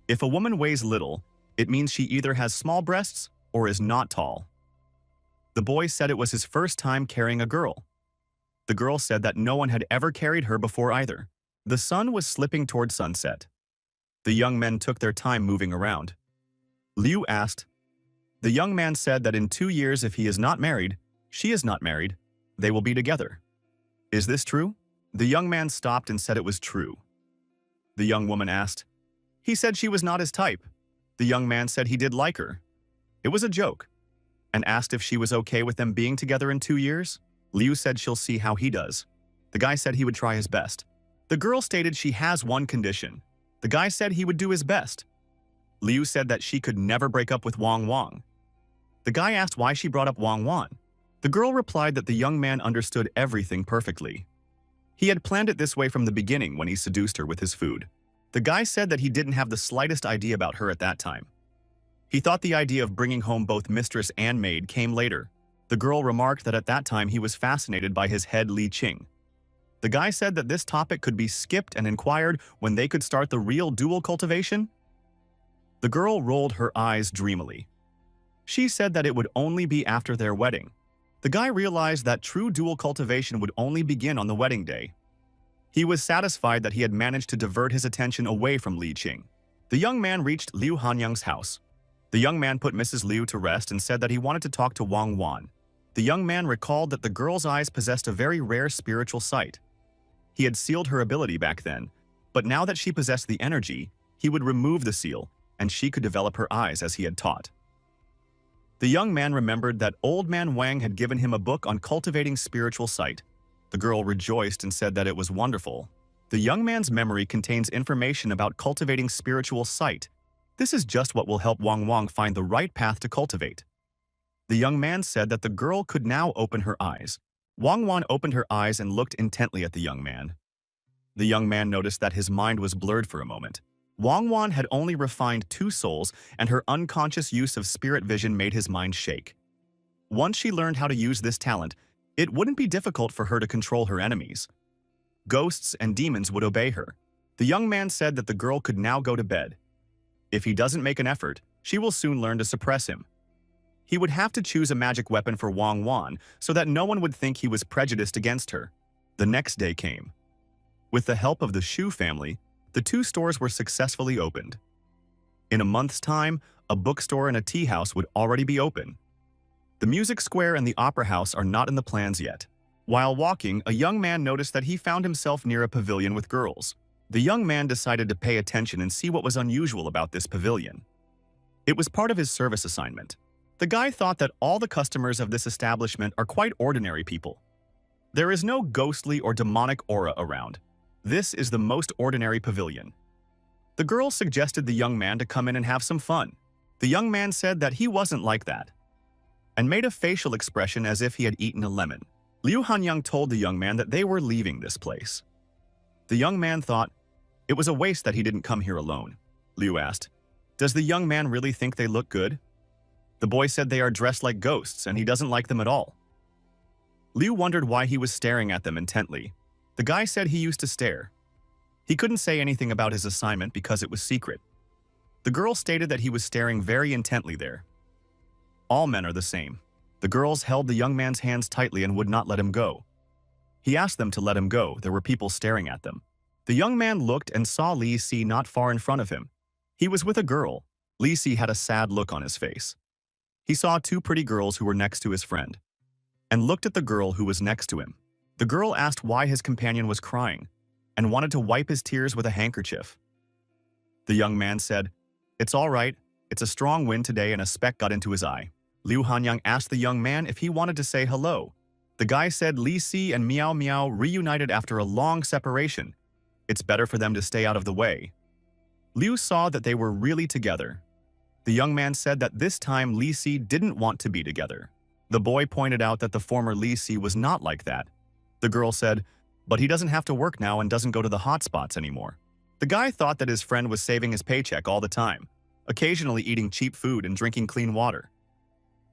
If a woman weighs little, it means she either has small breasts or is not tall. The boy said it was his first time carrying a girl. The girl said that no one had ever carried her before either. The sun was slipping toward sunset. The young men took their time moving around. Liu asked. The young man said that in 2 years, if he is not married, she is not married, they will be together. Is this true? The young man stopped and said it was true. The young woman asked. He said she was not his type. The young man said he did like her. It was a joke. And asked if she was okay with them being together in 2 years. Liu said she'll see how he does. The guy said he would try his best. The girl stated she has one condition. The guy said he would do his best. Liu said that she could never break up with Wang Wang. The guy asked why she brought up Wang Wan. The girl replied that the young man understood everything perfectly. He had planned it this way from the beginning when he seduced her with his food. The guy said that he didn't have the slightest idea about her at that time. He thought the idea of bringing home both mistress and maid came later. The girl remarked that at that time he was fascinated by his head Li Qing. The guy said that this topic could be skipped and inquired when they could start the real dual cultivation. The girl rolled her eyes dreamily. She said that it would only be after their wedding. The guy realized that true dual cultivation would only begin on the wedding day. He was satisfied that he had managed to divert his attention away from Li Qing. The young man reached Liu Hanyang's house. The young man put Mrs. Liu to rest and said that he wanted to talk to Wang Wan. The young man recalled that the girl's eyes possessed a very rare spiritual sight. He had sealed her ability back then, but now that she possessed the energy, he would remove the seal, and she could develop her eyes as he had taught. The young man remembered that old man Wang had given him a book on cultivating spiritual sight. The girl rejoiced and said that it was wonderful. The young man's memory contains information about cultivating spiritual sight. This is just what will help Wang find the right path to cultivate. The young man said that the girl could now open her eyes. Wang opened her eyes and looked intently at the young man. The young man noticed that his mind was blurred for a moment. Wang had only refined 2 souls, and her unconscious use of spirit vision made his mind shake. Once she learned how to use this talent, it wouldn't be difficult for her to control her enemies. Ghosts and demons would obey her. The young man said that the girl could now go to bed. If he doesn't make an effort, she will soon learn to suppress him. He would have to choose a magic weapon for Wang so that no one would think he was prejudiced against her. The next day came. With the help of the Shu family, the 2 stores were successfully opened. In a month's time, a bookstore and a tea house would already be open. The music square and the opera house are not in the plans yet. While walking, a young man noticed that he found himself near a pavilion with girls. The young man decided to pay attention and see what was unusual about this pavilion. It was part of his service assignment. The guy thought that all the customers of this establishment are quite ordinary people. There is no ghostly or demonic aura around. This is the most ordinary pavilion. The girl suggested the young man to come in and have some fun. The young man said that he wasn't like that, and made a facial expression as if he had eaten a lemon. Liu Hanyang told the young man that they were leaving this place. The young man thought it was a waste that he didn't come here alone. Liu asked, "Does the young man really think they look good?" The boy said they are dressed like ghosts and he doesn't like them at all. Liu wondered why he was staring at them intently. The guy said he used to stare. He couldn't say anything about his assignment because it was secret. The girl stated that he was staring very intently there. All men are the same. The girls held the young man's hands tightly and would not let him go. He asked them to let him go. There were people staring at them. The young man looked and saw Li Si not far in front of him. He was with a girl. Li Si had a sad look on his face. He saw 2 pretty girls who were next to his friend, and looked at the girl who was next to him. The girl asked why his companion was crying, and wanted to wipe his tears with a handkerchief. The young man said, "It's all right. It's a strong wind today and a speck got into his eye." Liu Hanyang asked the young man if he wanted to say hello. The guy said Li Si and Miao Miao reunited after a long separation. It's better for them to stay out of the way. Liu saw that they were really together. The young man said that this time Li Si didn't want to be together. The boy pointed out that the former Li Si was not like that. The girl said, "But he doesn't have to work now and doesn't go to the hot spots anymore." The guy thought that his friend was saving his paycheck all the time, occasionally eating cheap food and drinking clean water.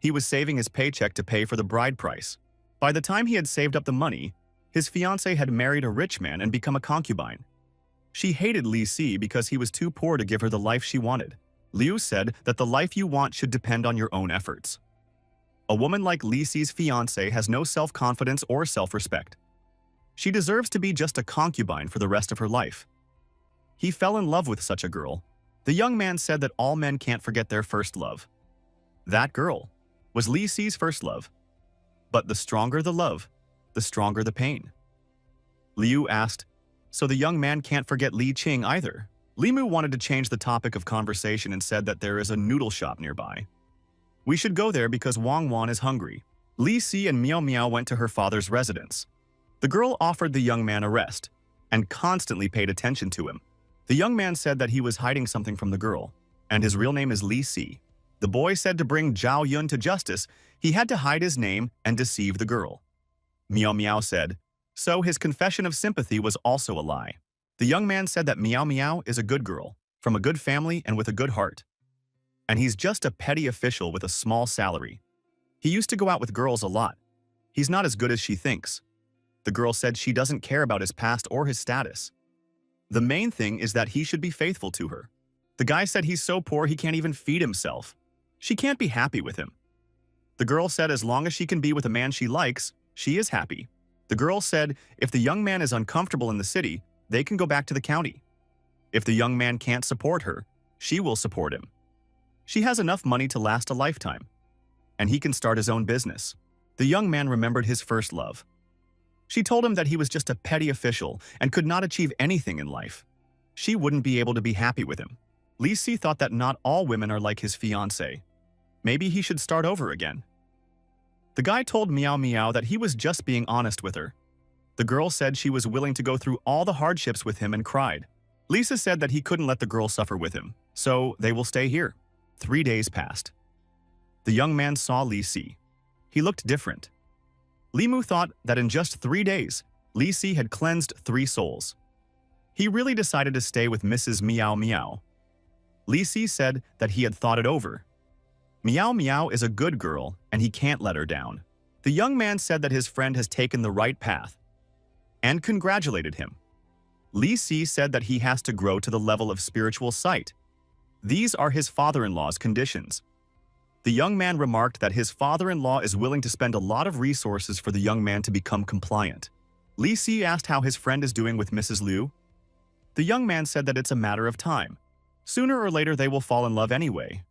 He was saving his paycheck to pay for the bride price. By the time he had saved up the money, his fiancée had married a rich man and become a concubine. She hated Li Si because he was too poor to give her the life she wanted. Liu said that the life you want should depend on your own efforts. A woman like Li Si's fiancée has no self-confidence or self-respect. She deserves to be just a concubine for the rest of her life. He fell in love with such a girl. The young man said that all men can't forget their first love. That girl was Li Si's first love. But the stronger the love, the stronger the pain. Liu asked, "So the young man can't forget Li Qing either?" Li Mu wanted to change the topic of conversation and said that there is a noodle shop nearby. "We should go there because Wang Wan is hungry." Li Si and Miao Miao went to her father's residence. The girl offered the young man a rest and constantly paid attention to him. The young man said that he was hiding something from the girl, and his real name is Li Si. The boy said to bring Zhao Yun to justice, he had to hide his name and deceive the girl. Miao Miao said, so his confession of sympathy was also a lie. The young man said that Miao Miao is a good girl, from a good family and with a good heart. and he's just a petty official with a small salary. He used to go out with girls a lot. He's not as good as she thinks. The girl said she doesn't care about his past or his status. The main thing is that he should be faithful to her. The guy said he's so poor he can't even feed himself. She can't be happy with him. The girl said as long as she can be with a man she likes, she is happy. The girl said if the young man is uncomfortable in the city, they can go back to the county. If the young man can't support her, she will support him. She has enough money to last a lifetime, and he can start his own business. The young man remembered his first love. She told him that he was just a petty official and could not achieve anything in life. She wouldn't be able to be happy with him. Li Si thought that not all women are like his fiancée. Maybe he should start over again. The guy told Meow Meow that he was just being honest with her. The girl said she was willing to go through all the hardships with him and cried. Lisa said that he couldn't let the girl suffer with him, so they will stay here. 3 days passed. The young man saw Li Si. He looked different. Li Mu thought that in just 3 days, Li Si had cleansed 3 souls. He really decided to stay with Mrs. Meow Meow. Li Si said that he had thought it over. Meow Meow is a good girl and he can't let her down. The young man said that his friend has taken the right path and congratulated him. Li Si said that he has to grow to the level of spiritual sight. These are his father-in-law's conditions. The young man remarked that his father-in-law is willing to spend a lot of resources for the young man to become compliant. Li Si asked how his friend is doing with Mrs. Liu. The young man said that it's a matter of time. Sooner or later they will fall in love anyway.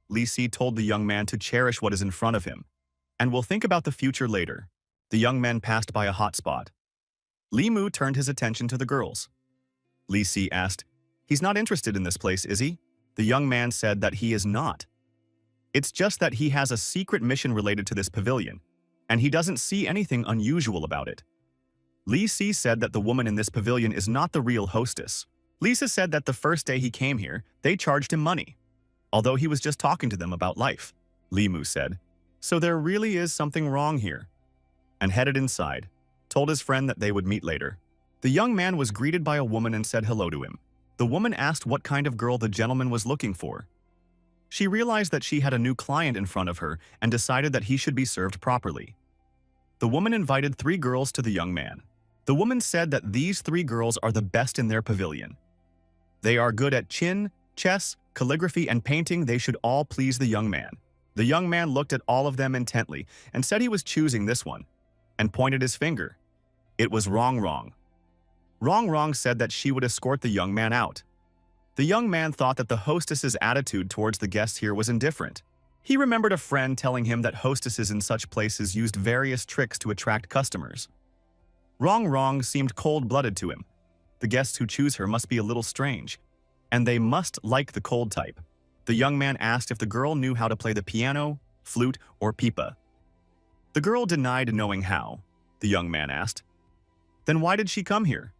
Li Si told the young man to cherish what is in front of him, and will think about the future later. The young man passed by a hot spot. Li Mu turned his attention to the girls. Li Si asked, "He's not interested in this place, is he?" The young man said that he is not. It's just that he has a secret mission related to this pavilion, and he doesn't see anything unusual about it. Li Si said that the woman in this pavilion is not the real hostess. Lisa said that the first day he came here, they charged him money, although he was just talking to them about life. Li Mu said, "So there really is something wrong here," and headed inside, told his friend that they would meet later. The young man was greeted by a woman and said hello to him. The woman asked what kind of girl the gentleman was looking for. She realized that she had a new client in front of her and decided that he should be served properly. The woman invited 3 girls to the young man. The woman said that these 3 girls are the best in their pavilion. They are good at chin, chess, calligraphy, and painting. They should all please the young man. The young man looked at all of them intently and said he was choosing this one, and pointed his finger. It was Wrong Wrong. Wrong Wrong said that she would escort the young man out. The young man thought that the hostess's attitude towards the guests here was indifferent. He remembered a friend telling him that hostesses in such places used various tricks to attract customers. Wrong Wrong seemed cold-blooded to him. The guests who choose her must be a little strange, and they must like the cold type. The young man asked if the girl knew how to play the piano, flute, or pipa. The girl denied knowing how. The young man asked, "Then why did she come here?"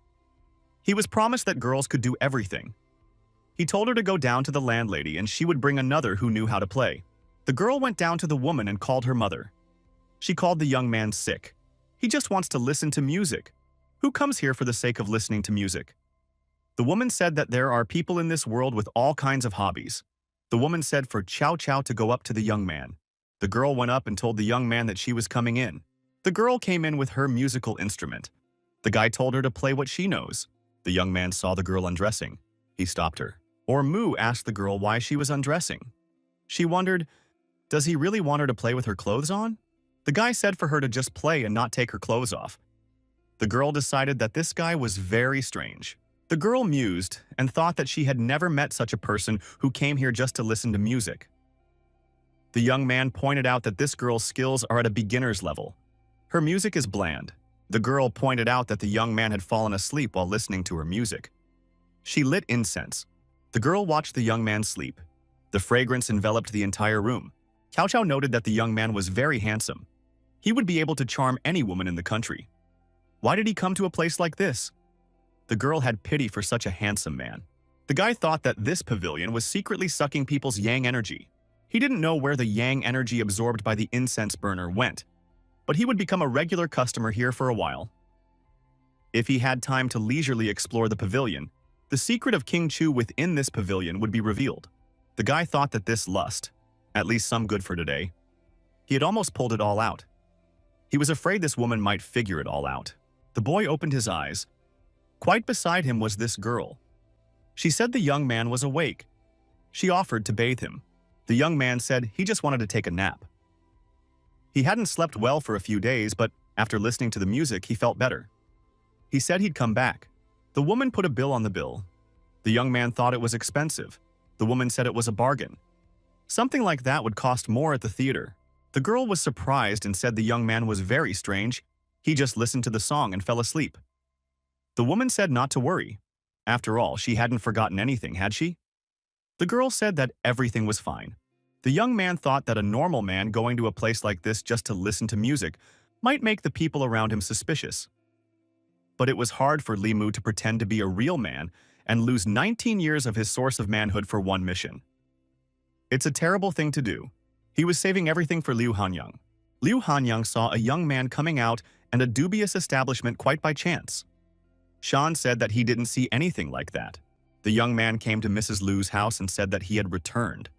He was promised that girls could do everything. He told her to go down to the landlady and she would bring another who knew how to play. The girl went down to the woman and called her mother. She called the young man sick. He just wants to listen to music. Who comes here for the sake of listening to music? The woman said that there are people in this world with all kinds of hobbies. The woman said for Chow Chow to go up to the young man. The girl went up and told the young man that she was coming in. The girl came in with her musical instrument. The guy told her to play what she knows. The young man saw the girl undressing. He stopped her. Or Mu asked the girl why she was undressing. She wondered, does he really want her to play with her clothes on? The guy said for her to just play and not take her clothes off. The girl decided that this guy was very strange. The girl mused and thought that she had never met such a person who came here just to listen to music. The young man pointed out that this girl's skills are at a beginner's level. Her music is bland. The girl pointed out that the young man had fallen asleep while listening to her music. She lit incense. The girl watched the young man sleep. The fragrance enveloped the entire room. Cao Cao noted that the young man was very handsome. He would be able to charm any woman in the country. Why did he come to a place like this? The girl had pity for such a handsome man. The guy thought that this pavilion was secretly sucking people's yang energy. He didn't know where the yang energy absorbed by the incense burner went, but he would become a regular customer here for a while. If he had time to leisurely explore the pavilion, the secret of King Chu within this pavilion would be revealed. The guy thought that this lust, at least some good for today. He had almost pulled it all out. He was afraid this woman might figure it all out. The boy opened his eyes. Quite beside him was this girl. She said the young man was awake. She offered to bathe him. The young man said he just wanted to take a nap. He hadn't slept well for a few days, but after listening to the music, he felt better. He said he'd come back. The woman put a bill on the bill. The young man thought it was expensive. The woman said it was a bargain. Something like that would cost more at the theater. The girl was surprised and said the young man was very strange. He just listened to the song and fell asleep. The woman said not to worry. After all, she hadn't forgotten anything, had she? The girl said that everything was fine. The young man thought that a normal man going to a place like this just to listen to music might make the people around him suspicious. But it was hard for Limu to pretend to be a real man and lose 19 years of his source of manhood for one mission. It's a terrible thing to do. He was saving everything for Liu Hanyang. Liu Hanyang saw a young man coming out and a dubious establishment quite by chance. Shan said that he didn't see anything like that. The young man came to Mrs. Liu's house and said that he had returned.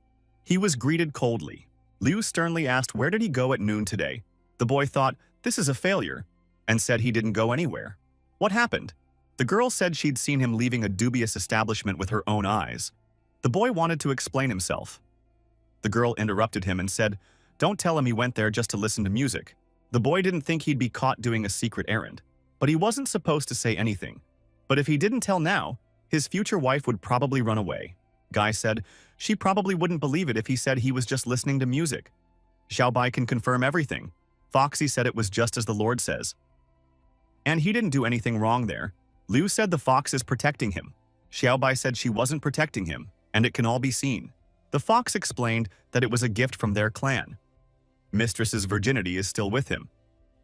He was greeted coldly. Liu sternly asked where did he go at noon today. The boy thought, this is a failure, and said he didn't go anywhere. What happened? The girl said she'd seen him leaving a dubious establishment with her own eyes. The boy wanted to explain himself. The girl interrupted him and said, don't tell him he went there just to listen to music. The boy didn't think he'd be caught doing a secret errand, but he wasn't supposed to say anything. But if he didn't tell now, his future wife would probably run away. Guy said, she probably wouldn't believe it if he said he was just listening to music. Xiaobai can confirm everything. Foxy said it was just as the Lord says. And he didn't do anything wrong there. Liu said the fox is protecting him. Xiaobai said she wasn't protecting him, and it can all be seen. The fox explained that it was a gift from their clan. Mistress's virginity is still with him.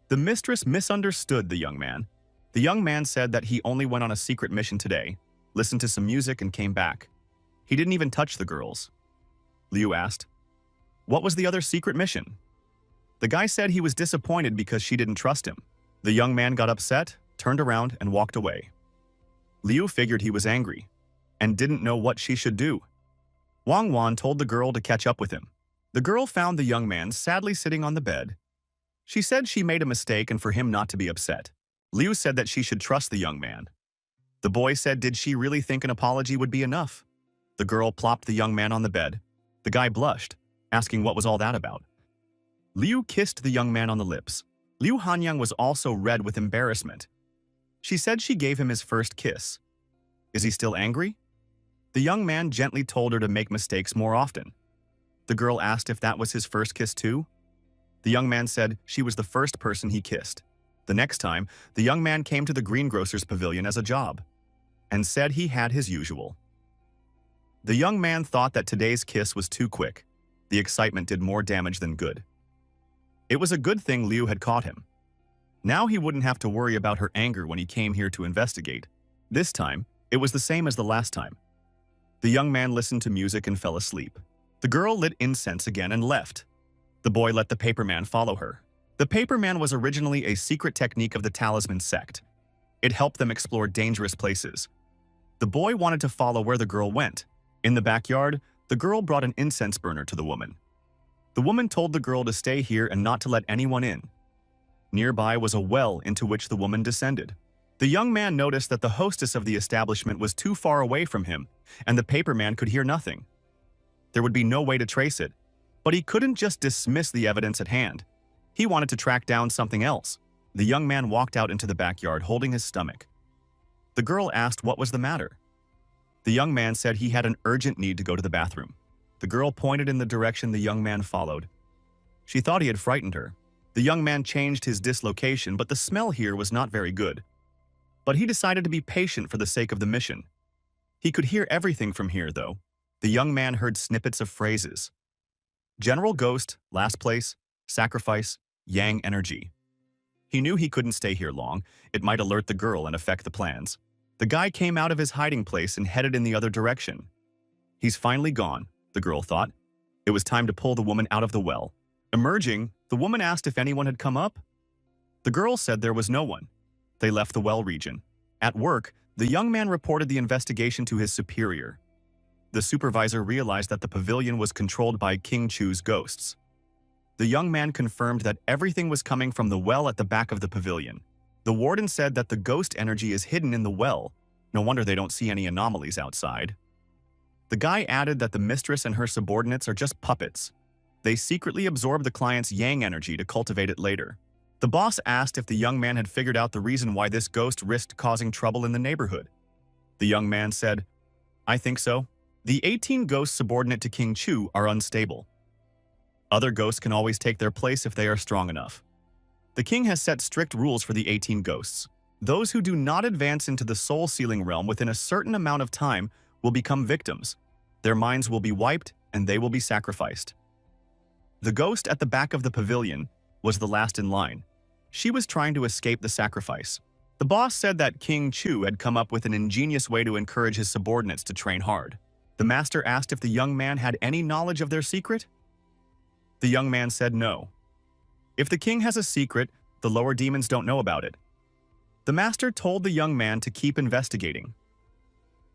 The mistress misunderstood the young man. The young man said that he only went on a secret mission today, listened to some music and came back. He didn't even touch the girls. Liu asked, what was the other secret mission? The guy said he was disappointed because she didn't trust him. The young man got upset, turned around, and walked away. Liu figured he was angry and didn't know what she should do. Wang Wan told the girl to catch up with him. The girl found the young man sadly sitting on the bed. She said she made a mistake and for him not to be upset. Liu said that she should trust the young man. The boy said did she really think an apology would be enough? The girl plopped the young man on the bed. The guy blushed, asking what was all that about. Liu kissed the young man on the lips. Liu Hanyang was also red with embarrassment. She said she gave him his first kiss. Is he still angry? The young man gently told her to make mistakes more often. The girl asked if that was his first kiss too. The young man said she was the first person he kissed. The next time, the young man came to the greengrocer's pavilion as a job and said he had his usual. The young man thought that today's kiss was too quick. The excitement did more damage than good. It was a good thing Liu had caught him. Now he wouldn't have to worry about her anger when he came here to investigate. This time, it was the same as the last time. The young man listened to music and fell asleep. The girl lit incense again and left. The boy let the paperman follow her. The paperman was originally a secret technique of the talisman sect. It helped them explore dangerous places. The boy wanted to follow where the girl went. In the backyard, the girl brought an incense burner to the woman. The woman told the girl to stay here and not to let anyone in. Nearby was a well into which the woman descended. The young man noticed that the hostess of the establishment was too far away from him, and the paperman could hear nothing. There would be no way to trace it, but he couldn't just dismiss the evidence at hand. He wanted to track down something else. The young man walked out into the backyard holding his stomach. The girl asked what was the matter. The young man said he had an urgent need to go to the bathroom. The girl pointed in the direction the young man followed. She thought he had frightened her. The young man changed his dislocation, but the smell here was not very good. But he decided to be patient for the sake of the mission. He could hear everything from here, though. The young man heard snippets of phrases. General Ghost, last place, sacrifice, yang energy. He knew he couldn't stay here long. It might alert the girl and affect the plans. The guy came out of his hiding place and headed in the other direction. He's finally gone, the girl thought. It was time to pull the woman out of the well. Emerging, the woman asked if anyone had come up. The girl said there was no one. They left the well region. At work, the young man reported the investigation to his superior. The supervisor realized that the pavilion was controlled by King Chu's ghosts. The young man confirmed that everything was coming from the well at the back of the pavilion. The warden said that the ghost energy is hidden in the well. No wonder they don't see any anomalies outside. The guy added that the mistress and her subordinates are just puppets. They secretly absorb the client's yang energy to cultivate it later. The boss asked if the young man had figured out the reason why this ghost risked causing trouble in the neighborhood. The young man said, "I think so. The 18 ghosts subordinate to King Chu are unstable. Other ghosts can always take their place if they are strong enough. The king has set strict rules for the 18 ghosts. Those who do not advance into the soul-sealing realm within a certain amount of time will become victims. Their minds will be wiped and they will be sacrificed." The ghost at the back of the pavilion was the last in line. She was trying to escape the sacrifice. The boss said that King Chu had come up with an ingenious way to encourage his subordinates to train hard. The master asked if the young man had any knowledge of their secret. The young man said no. If the king has a secret, the lower demons don't know about it. The master told the young man to keep investigating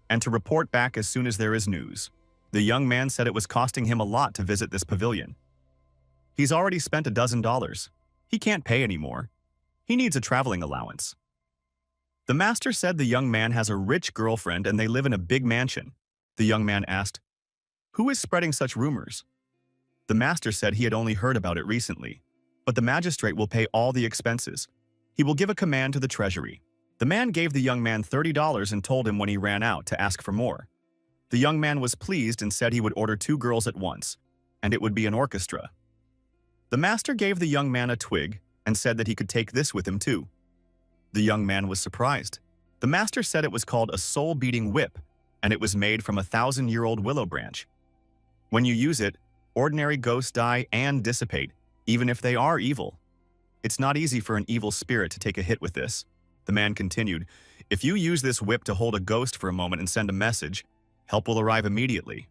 and to report back as soon as there is news. The young man said it was costing him a lot to visit this pavilion. He's already spent $12. He can't pay anymore. He needs a traveling allowance. The master said the young man has a rich girlfriend and they live in a big mansion. The young man asked, "Who is spreading such rumors?" The master said he had only heard about it recently, but the magistrate will pay all the expenses. He will give a command to the treasury. The man gave the young man $30 and told him when he ran out to ask for more. The young man was pleased and said he would order 2 girls at once, and it would be an orchestra. The master gave the young man a twig and said that he could take this with him too. The young man was surprised. The master said it was called a soul-beating whip, and it was made from a 1,000-year-old willow branch. When you use it, ordinary ghosts die and dissipate, even if they are evil. It's not easy for an evil spirit to take a hit with this. The man continued, "If you use this whip to hold a ghost for a moment and send a message, help will arrive immediately."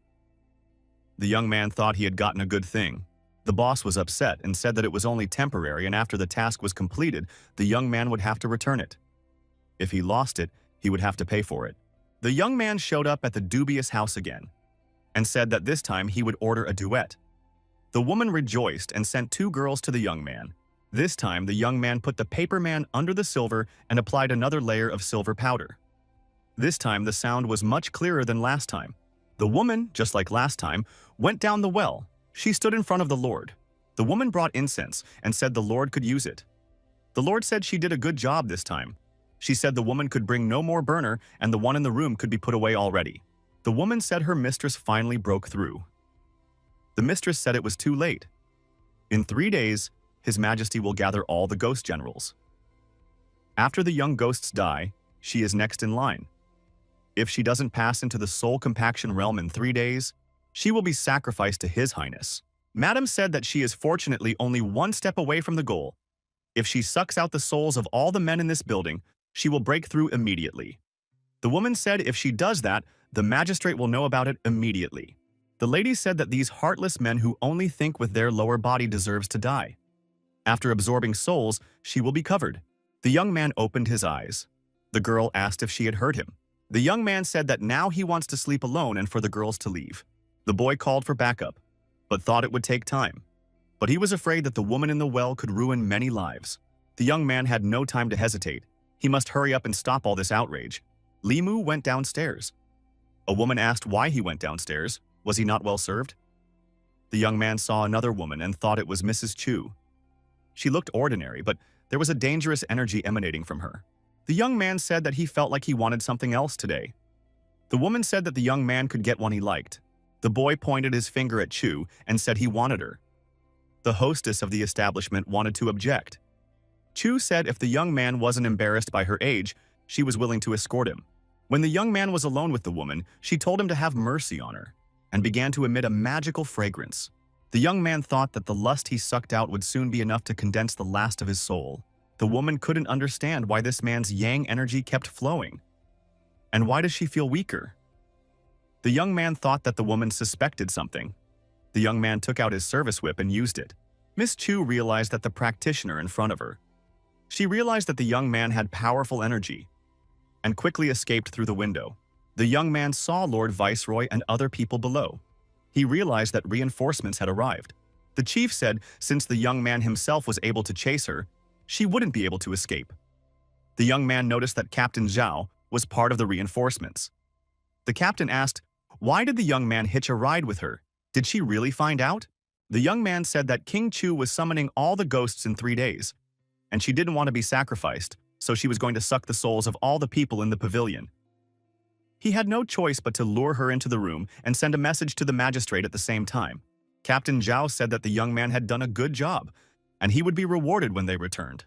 The young man thought he had gotten a good thing. The boss was upset and said that it was only temporary, and after the task was completed, the young man would have to return it. If he lost it, he would have to pay for it. The young man showed up at the dubious house again and said that this time he would order a duet. The woman rejoiced and sent 2 girls to the young man. This time, the young man put the paper man under the silver and applied another layer of silver powder. This time, the sound was much clearer than last time. The woman, just like last time, went down the well. She stood in front of the Lord. The woman brought incense and said the Lord could use it. The Lord said she did a good job this time. She said the woman could bring no more burner and the one in the room could be put away already. The woman said her mistress finally broke through. The mistress said it was too late. In 3 days, His Majesty will gather all the ghost generals. After the young ghosts die, she is next in line. If she doesn't pass into the soul compaction realm in 3 days, she will be sacrificed to His Highness. Madam said that she is fortunately only 1 step away from the goal. If she sucks out the souls of all the men in this building, she will break through immediately. The woman said if she does that, the magistrate will know about it immediately. The lady said that these heartless men who only think with their lower body deserves to die. After absorbing souls, she will be covered. The young man opened his eyes. The girl asked if she had heard him. The young man said that now he wants to sleep alone and for the girls to leave. The boy called for backup, but thought it would take time. But he was afraid that the woman in the well could ruin many lives. The young man had no time to hesitate. He must hurry up and stop all this outrage. Limu went downstairs. A woman asked why he went downstairs. Was he not well served? The young man saw another woman and thought it was Mrs. Chu. She looked ordinary, but there was a dangerous energy emanating from her. The young man said that he felt like he wanted something else today. The woman said that the young man could get one he liked. The boy pointed his finger at Chu and said he wanted her. The hostess of the establishment wanted to object. Chu said if the young man wasn't embarrassed by her age, she was willing to escort him. When the young man was alone with the woman, she told him to have mercy on her and began to emit a magical fragrance. The young man thought that the lust he sucked out would soon be enough to condense the last of his soul. The woman couldn't understand why this man's yang energy kept flowing. And why does she feel weaker? The young man thought that the woman suspected something. The young man took out his service whip and used it. Miss Chu realized that the practitioner in front of her. She realized that the young man had powerful energy and quickly escaped through the window. The young man saw Lord Viceroy and other people below. He realized that reinforcements had arrived. The chief said since the young man himself was able to chase her, she wouldn't be able to escape. The young man noticed that Captain Zhao was part of the reinforcements. The captain asked, why did the young man hitch a ride with her? Did she really find out? The young man said that King Chu was summoning all the ghosts in 3 days, and she didn't want to be sacrificed, so she was going to suck the souls of all the people in the pavilion. He had no choice but to lure her into the room and send a message to the magistrate at the same time. Captain Zhao said that the young man had done a good job, and he would be rewarded when they returned.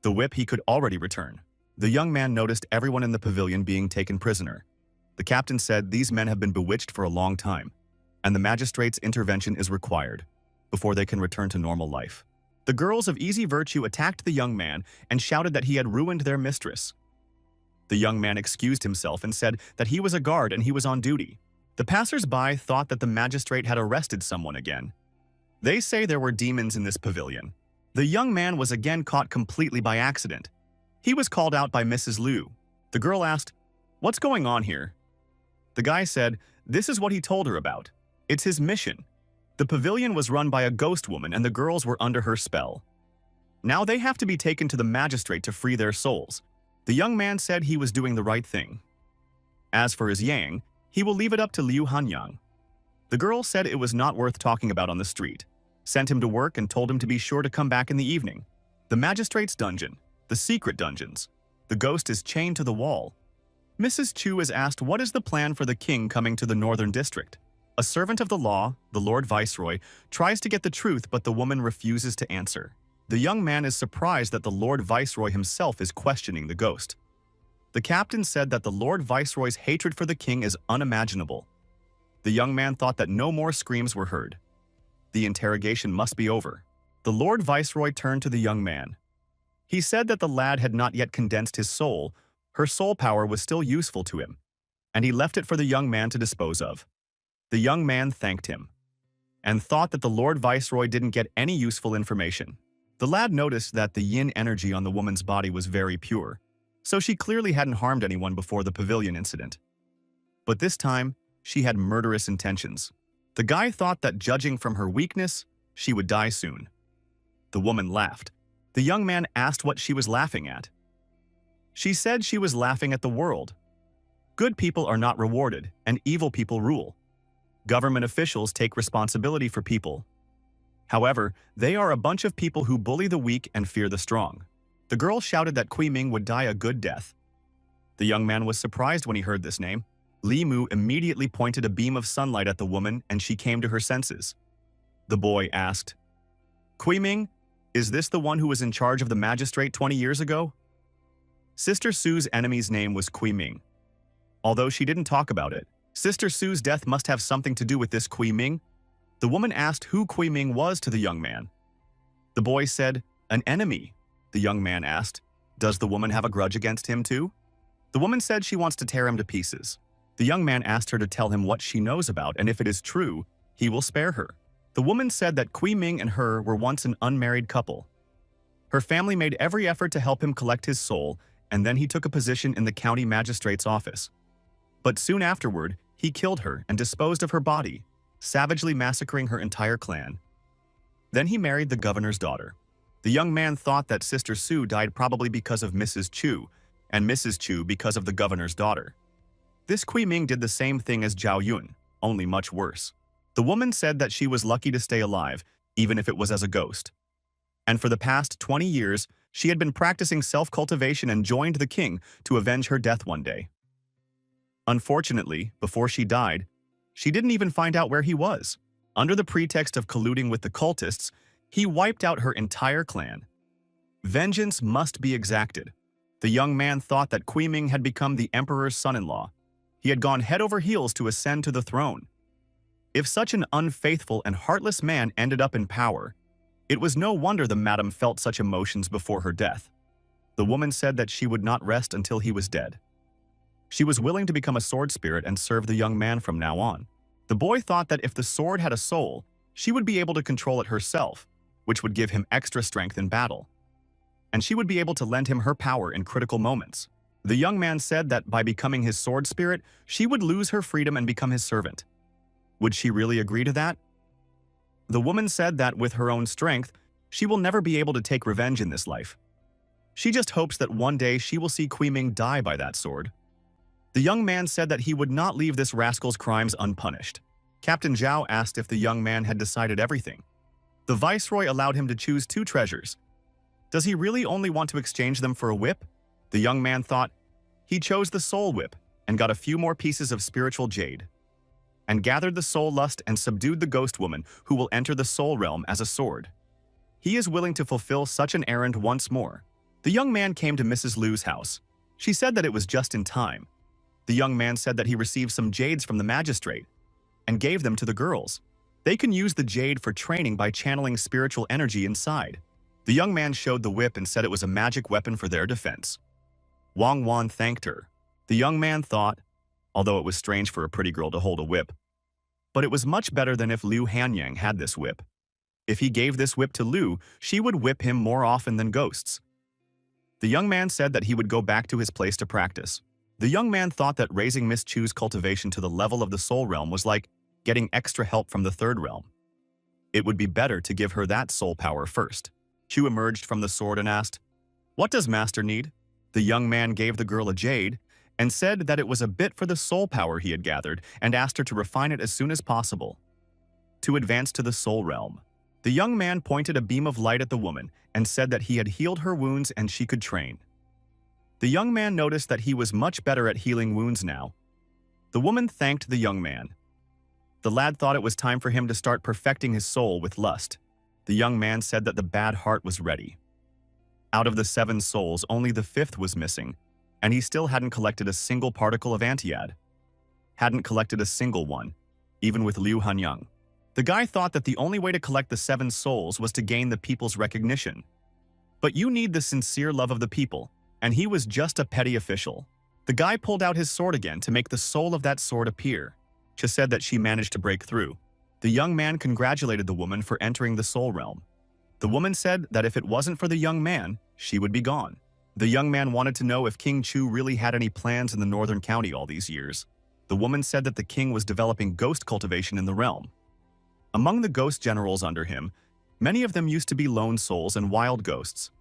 The whip he could already return. The young man noticed everyone in the pavilion being taken prisoner. The captain said these men have been bewitched for a long time, and the magistrate's intervention is required before they can return to normal life. The girls of easy virtue attacked the young man and shouted that he had ruined their mistress. The young man excused himself and said that he was a guard and he was on duty. The passers-by thought that the magistrate had arrested someone again. They say there were demons in this pavilion. The young man was again caught completely by accident. He was called out by Mrs. Liu. The girl asked, "What's going on here?" The guy said, this is what he told her about. It's his mission. The pavilion was run by a ghost woman and the girls were under her spell. Now they have to be taken to the magistrate to free their souls. The young man said he was doing the right thing. As for his yang, he will leave it up to Liu Hanyang. The girl said it was not worth talking about on the street, sent him to work and told him to be sure to come back in the evening. The magistrate's dungeon, the secret dungeons. The ghost is chained to the wall. Mrs. Chu is asked what is the plan for the king coming to the northern district. A servant of the law, the Lord Viceroy, tries to get the truth but the woman refuses to answer. The young man is surprised that the Lord Viceroy himself is questioning the ghost. The captain said that the Lord Viceroy's hatred for the king is unimaginable. The young man thought that no more screams were heard. The interrogation must be over. The Lord Viceroy turned to the young man. He said that the lad had not yet condensed his soul. Her soul power was still useful to him, and he left it for the young man to dispose of. The young man thanked him, and thought that the Lord Viceroy didn't get any useful information. The lad noticed that the yin energy on the woman's body was very pure, so she clearly hadn't harmed anyone before the pavilion incident. But this time, she had murderous intentions. The guy thought that judging from her weakness, she would die soon. The woman laughed. The young man asked what she was laughing at. She said she was laughing at the world. Good people are not rewarded, and evil people rule. Government officials take responsibility for people. However, they are a bunch of people who bully the weak and fear the strong. The girl shouted that Kui Ming would die a good death. The young man was surprised when he heard this name. Li Mu immediately pointed a beam of sunlight at the woman and she came to her senses. The boy asked, "Kui Ming, is this the one who was in charge of the magistrate 20 years ago?" Sister Sue's enemy's name was Kui Ming. Although she didn't talk about it, Sister Sue's death must have something to do with this Kui Ming. The woman asked who Kui Ming was to the young man. The boy said, "An enemy." The young man asked, "Does the woman have a grudge against him too?" The woman said she wants to tear him to pieces. The young man asked her to tell him what she knows about, and if it is true, he will spare her. The woman said that Kui Ming and her were once an unmarried couple. Her family made every effort to help him collect his soul, and then he took a position in the county magistrate's office. But soon afterward, he killed her and disposed of her body, savagely massacring her entire clan. Then he married the governor's daughter. The young man thought that Sister Sue died probably because of Mrs. Chu, and Mrs. Chu because of the governor's daughter. This Kui Ming did the same thing as Zhao Yun, only much worse. The woman said that she was lucky to stay alive, even if it was as a ghost. And for the past 20 years, she had been practicing self-cultivation and joined the king to avenge her death one day. Unfortunately, before she died, she didn't even find out where he was. Under the pretext of colluding with the cultists, he wiped out her entire clan. Vengeance must be exacted. The young man thought that Kui Ming had become the emperor's son-in-law. He had gone head over heels to ascend to the throne. If such an unfaithful and heartless man ended up in power, it was no wonder the madam felt such emotions before her death. The woman said that she would not rest until he was dead. She was willing to become a sword spirit and serve the young man from now on. The boy thought that if the sword had a soul, she would be able to control it herself, which would give him extra strength in battle. And she would be able to lend him her power in critical moments. The young man said that by becoming his sword spirit, she would lose her freedom and become his servant. Would she really agree to that? The woman said that with her own strength, she will never be able to take revenge in this life. She just hopes that one day she will see Ming die by that sword. The young man said that he would not leave this rascal's crimes unpunished. Captain Zhao asked if the young man had decided everything. The viceroy allowed him to choose 2 treasures. Does he really only want to exchange them for a whip? The young man thought. He chose the soul whip and got a few more pieces of spiritual jade, and gathered the soul lust and subdued the ghost woman who will enter the soul realm as a sword. He is willing to fulfill such an errand once more. The young man came to Mrs. Liu's house. She said that it was just in time. The young man said that he received some jades from the magistrate and gave them to the girls. They can use the jade for training by channeling spiritual energy inside. The young man showed the whip and said it was a magic weapon for their defense. Wang Wan thanked her. The young man thought, although it was strange for a pretty girl to hold a whip, but it was much better than if Liu Hanyang had this whip. If he gave this whip to Liu, she would whip him more often than ghosts. The young man said that he would go back to his place to practice. The young man thought that raising Miss Chu's cultivation to the level of the soul realm was like getting extra help from the third realm. It would be better to give her that soul power first. Chu emerged from the sword and asked, "What does master need?" The young man gave the girl a jade and said that it was a bit for the soul power he had gathered and asked her to refine it as soon as possible to advance to the soul realm. The young man pointed a beam of light at the woman and said that he had healed her wounds and she could train. The young man noticed that he was much better at healing wounds now. The woman thanked the young man. The lad thought it was time for him to start perfecting his soul with lust. The young man said that the bad heart was ready. Out of the 7 souls, only the 5th was missing, and he still hadn't collected a single particle of antiad. Hadn't collected a single one, even with Liu Hanyang. The guy thought that the only way to collect the 7 souls was to gain the people's recognition. But you need the sincere love of the people, and he was just a petty official. The guy pulled out his sword again to make the soul of that sword appear. She said that she managed to break through. The young man congratulated the woman for entering the soul realm. The woman said that if it wasn't for the young man, she would be gone. The young man wanted to know if King Chu really had any plans in the northern county all these years. The woman said that the king was developing ghost cultivation in the realm. Among the ghost generals under him, many of them used to be lone souls and wild ghosts.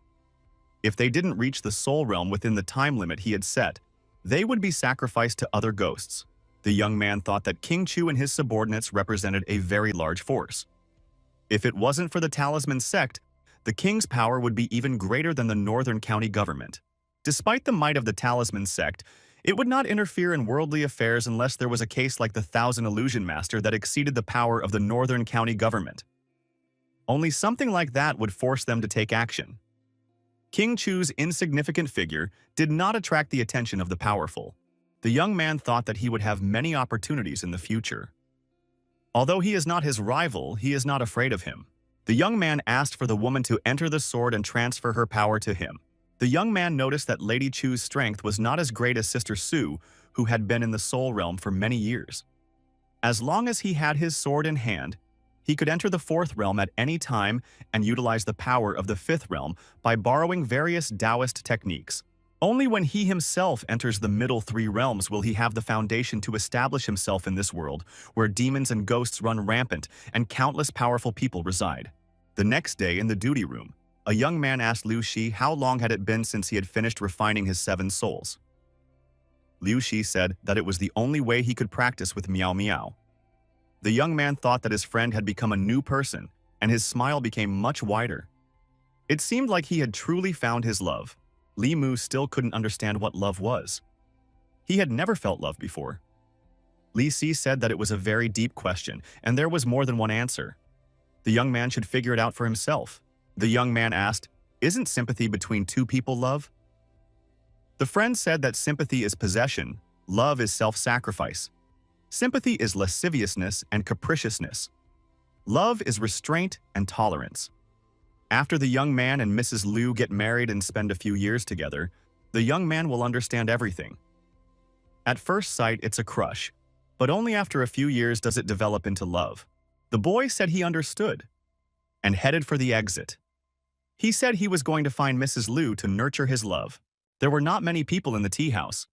If they didn't reach the soul realm within the time limit he had set, they would be sacrificed to other ghosts. The young man thought that King Chu and his subordinates represented a very large force. If it wasn't for the talisman sect, the king's power would be even greater than the northern county government. Despite the might of the talisman sect, it would not interfere in worldly affairs unless there was a case like the 1,000 Illusion Master that exceeded the power of the northern county government. Only something like that would force them to take action. King Chu's insignificant figure did not attract the attention of the powerful. The young man thought that he would have many opportunities in the future. Although he is not his rival, he is not afraid of him. The young man asked for the woman to enter the sword and transfer her power to him. The young man noticed that Lady Chu's strength was not as great as Sister Su, who had been in the soul realm for many years. As long as he had his sword in hand, he could enter the 4th realm at any time and utilize the power of the 5th realm by borrowing various Taoist techniques. Only when he himself enters the middle 3 realms will he have the foundation to establish himself in this world, where demons and ghosts run rampant and countless powerful people reside. The next day in the duty room, a young man asked Liu Shi how long had it been since he had finished refining his 7 souls. Liu Shi said that it was the only way he could practice with Miao Miao. The young man thought that his friend had become a new person, and his smile became much wider. It seemed like he had truly found his love. Li Mu still couldn't understand what love was. He had never felt love before. Li Si said that it was a very deep question, and there was more than one answer. The young man should figure it out for himself. The young man asked, "Isn't sympathy between 2 people love?" The friend said that sympathy is possession, love is self-sacrifice. Sympathy is lasciviousness and capriciousness. Love is restraint and tolerance. After the young man and Mrs. Liu get married and spend a few years together, the young man will understand everything. At first sight, it's a crush, but only after a few years does it develop into love. The boy said he understood and headed for the exit. He said he was going to find Mrs. Liu to nurture his love. There were not many people in the tea house.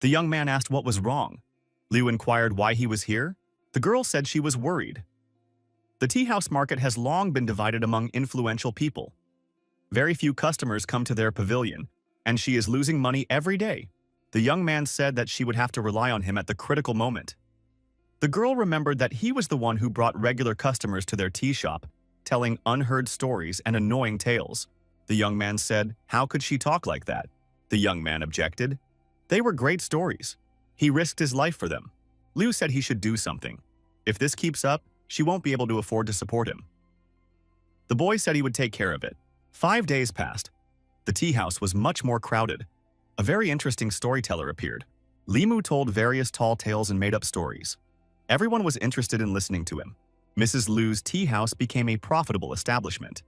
The young man asked what was wrong. Liu inquired why he was here. The girl said she was worried. The tea house market has long been divided among influential people. Very few customers come to their pavilion, and she is losing money every day. The young man said that she would have to rely on him at the critical moment. The girl remembered that he was the one who brought regular customers to their tea shop, telling unheard stories and annoying tales. The young man said, how could she talk like that? The young man objected. They were great stories. He risked his life for them. Liu said he should do something. If this keeps up, she won't be able to afford to support him. The boy said he would take care of it. 5 days passed. The tea house was much more crowded. A very interesting storyteller appeared. Limu told various tall tales and made-up stories. Everyone was interested in listening to him. Mrs. Liu's tea house became a profitable establishment.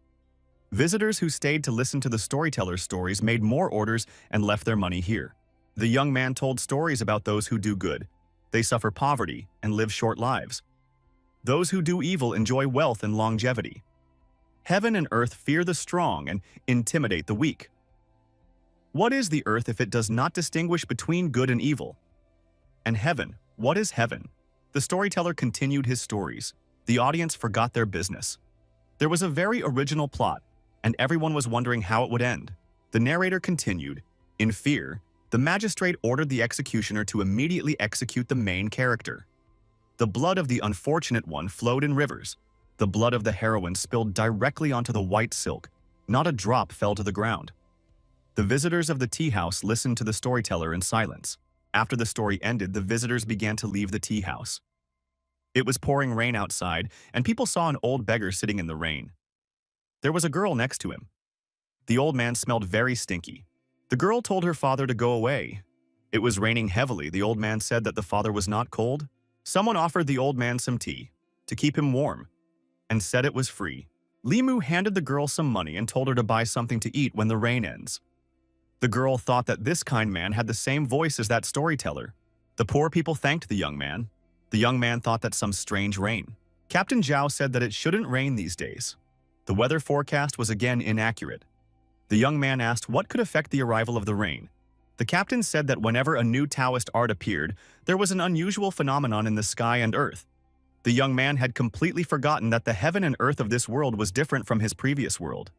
Visitors who stayed to listen to the storyteller's stories made more orders and left their money here. The young man told stories about those who do good. They suffer poverty and live short lives. Those who do evil enjoy wealth and longevity. Heaven and earth fear the strong and intimidate the weak. What is the earth if it does not distinguish between good and evil? And heaven, what is heaven? The storyteller continued his stories. The audience forgot their business. There was a very original plot, and everyone was wondering how it would end. The narrator continued. In fear, the magistrate ordered the executioner to immediately execute the main character. The blood of the unfortunate one flowed in rivers. The blood of the heroine spilled directly onto the white silk. Not a drop fell to the ground. The visitors of the tea house listened to the storyteller in silence. After the story ended, the visitors began to leave the tea house. It was pouring rain outside, and people saw an old beggar sitting in the rain. There was a girl next to him. The old man smelled very stinky. The girl told her father to go away. It was raining heavily. The old man said that the father was not cold. Someone offered the old man some tea to keep him warm and said it was free. Limu handed the girl some money and told her to buy something to eat when the rain ends. The girl thought that this kind man had the same voice as that storyteller. The poor people thanked the young man. The young man thought that some strange rain. Captain Zhao said that it shouldn't rain these days. The weather forecast was again inaccurate. The young man asked what could affect the arrival of the rain. The captain said that whenever a new Taoist art appeared, there was an unusual phenomenon in the sky and earth. The young man had completely forgotten that the heaven and earth of this world was different from his previous world.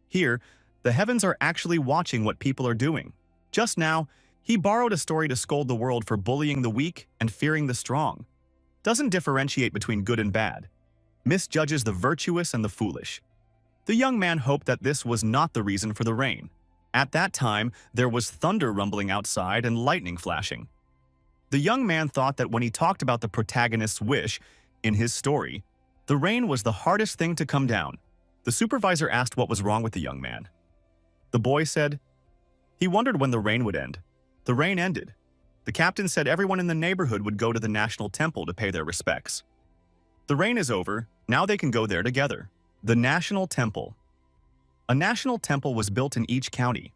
Here, the heavens are actually watching what people are doing. Just now, he borrowed a story to scold the world for bullying the weak and fearing the strong. Doesn't differentiate between good and bad. Misjudges the virtuous and the foolish. The young man hoped that this was not the reason for the rain. At that time, there was thunder rumbling outside and lightning flashing. The young man thought that when he talked about the protagonist's wish in his story, the rain was the hardest thing to come down. The supervisor asked what was wrong with the young man. The boy said he wondered when the rain would end. The rain ended. The captain said everyone in the neighborhood would go to the national temple to pay their respects. The rain is over, now they can go there together. The National Temple. A national temple was built in each county.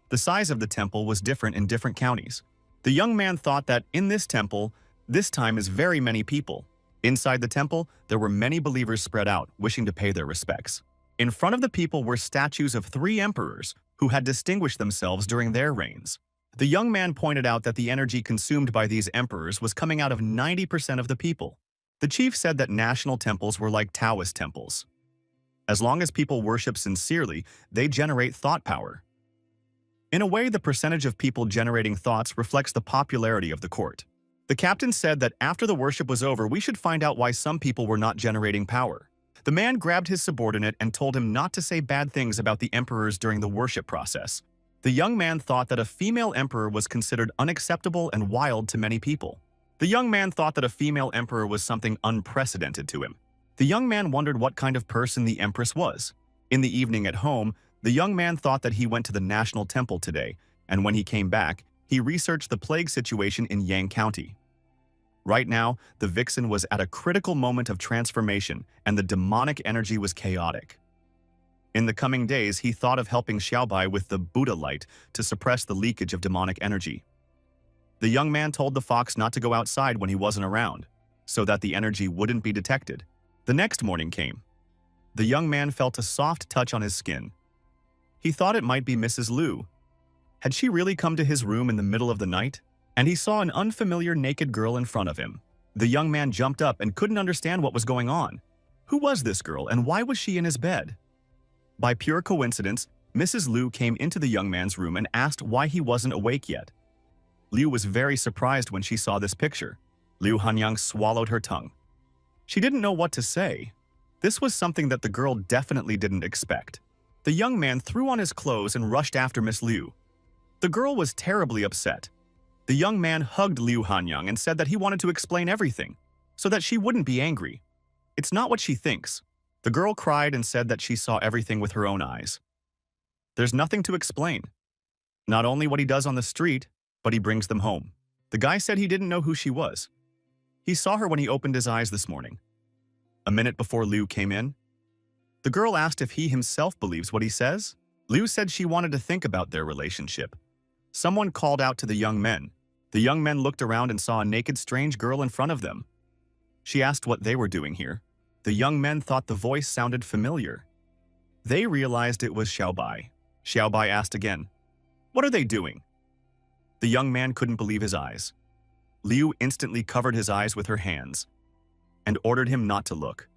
The size of the temple was different in different counties. The young man thought that in this temple, this time is very many people. Inside the temple, there were many believers spread out, wishing to pay their respects. In front of the people were statues of 3 emperors who had distinguished themselves during their reigns. The young man pointed out that the energy consumed by these emperors was coming out of 90% of the people. The chief said that national temples were like Taoist temples. As long as people worship sincerely, they generate thought power. In a way, the percentage of people generating thoughts reflects the popularity of the court. The captain said that after the worship was over, we should find out why some people were not generating power. The man grabbed his subordinate and told him not to say bad things about the emperors during the worship process. The young man thought that a female emperor was considered unacceptable and wild to many people. The young man thought that a female emperor was something unprecedented to him. The young man wondered what kind of person the empress was. In the evening at home, the young man thought that he went to the national temple today, and when he came back, he researched the plague situation in Yang County. Right now, the vixen was at a critical moment of transformation, and the demonic energy was chaotic. In the coming days, he thought of helping Xiaobai with the Buddha light to suppress the leakage of demonic energy. The young man told the fox not to go outside when he wasn't around, so that the energy wouldn't be detected. The next morning came. The young man felt a soft touch on his skin. He thought it might be Mrs. Liu. Had she really come to his room in the middle of the night? And he saw an unfamiliar naked girl in front of him. The young man jumped up and couldn't understand what was going on. Who was this girl and why was she in his bed? By pure coincidence, Mrs. Liu came into the young man's room and asked why he wasn't awake yet. Liu was very surprised when she saw this picture. Liu Hanyang swallowed her tongue. She didn't know what to say. This was something that the girl definitely didn't expect. The young man threw on his clothes and rushed after Miss Liu. The girl was terribly upset. The young man hugged Liu Hanyang and said that he wanted to explain everything, so that she wouldn't be angry. It's not what she thinks. The girl cried and said that she saw everything with her own eyes. There's nothing to explain. Not only what he does on the street, but he brings them home. The guy said he didn't know who she was. He saw her when he opened his eyes this morning. A minute before Liu came in, the girl asked if he himself believes what he says. Liu said she wanted to think about their relationship. Someone called out to the young men. The young men looked around and saw a naked strange girl in front of them. She asked what they were doing here. The young men thought the voice sounded familiar. They realized it was Xiaobai. Xiaobai asked again, "What are they doing?" The young man couldn't believe his eyes. Liu instantly covered his eyes with her hands and ordered him not to look.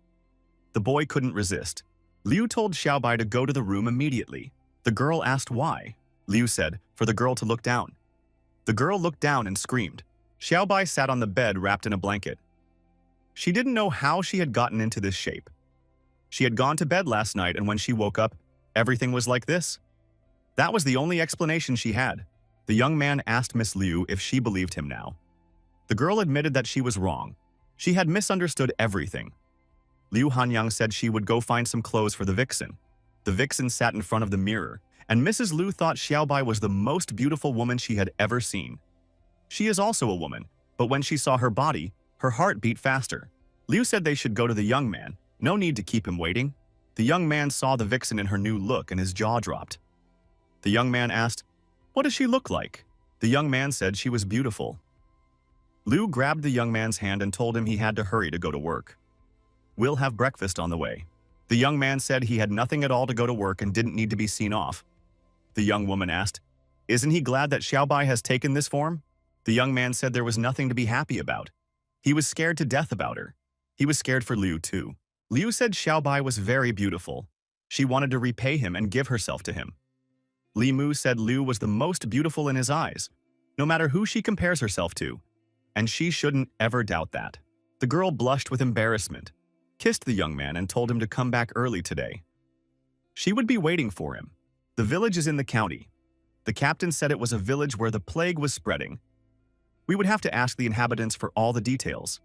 The boy couldn't resist. Liu told Xiaobai to go to the room immediately. The girl asked why. Liu said, for the girl to look down. The girl looked down and screamed. Xiaobai sat on the bed wrapped in a blanket. She didn't know how she had gotten into this shape. She had gone to bed last night and when she woke up, everything was like this. That was the only explanation she had. The young man asked Miss Liu if she believed him now. The girl admitted that she was wrong. She had misunderstood everything. Liu Hanyang said she would go find some clothes for the vixen. The vixen sat in front of the mirror, and Mrs. Liu thought Xiaobai was the most beautiful woman she had ever seen. She is also a woman, but when she saw her body, her heart beat faster. Liu said they should go to the young man. No need to keep him waiting. The young man saw the vixen in her new look and his jaw dropped. The young man asked, "What does she look like?" The young man said she was beautiful. Liu grabbed the young man's hand and told him he had to hurry to go to work. "We'll have breakfast on the way." The young man said he had nothing at all to go to work and didn't need to be seen off. The young woman asked, "Isn't he glad that Xiaobai has taken this form?" The young man said there was nothing to be happy about. He was scared to death about her. He was scared for Liu too. Liu said Xiaobai was very beautiful. She wanted to repay him and give herself to him. Li Mu said Liu was the most beautiful in his eyes, no matter who she compares herself to, and she shouldn't ever doubt that. The girl blushed with embarrassment, kissed the young man and told him to come back early today. She would be waiting for him. The village is in the county. The captain said it was a village where the plague was spreading. We would have to ask the inhabitants for all the details.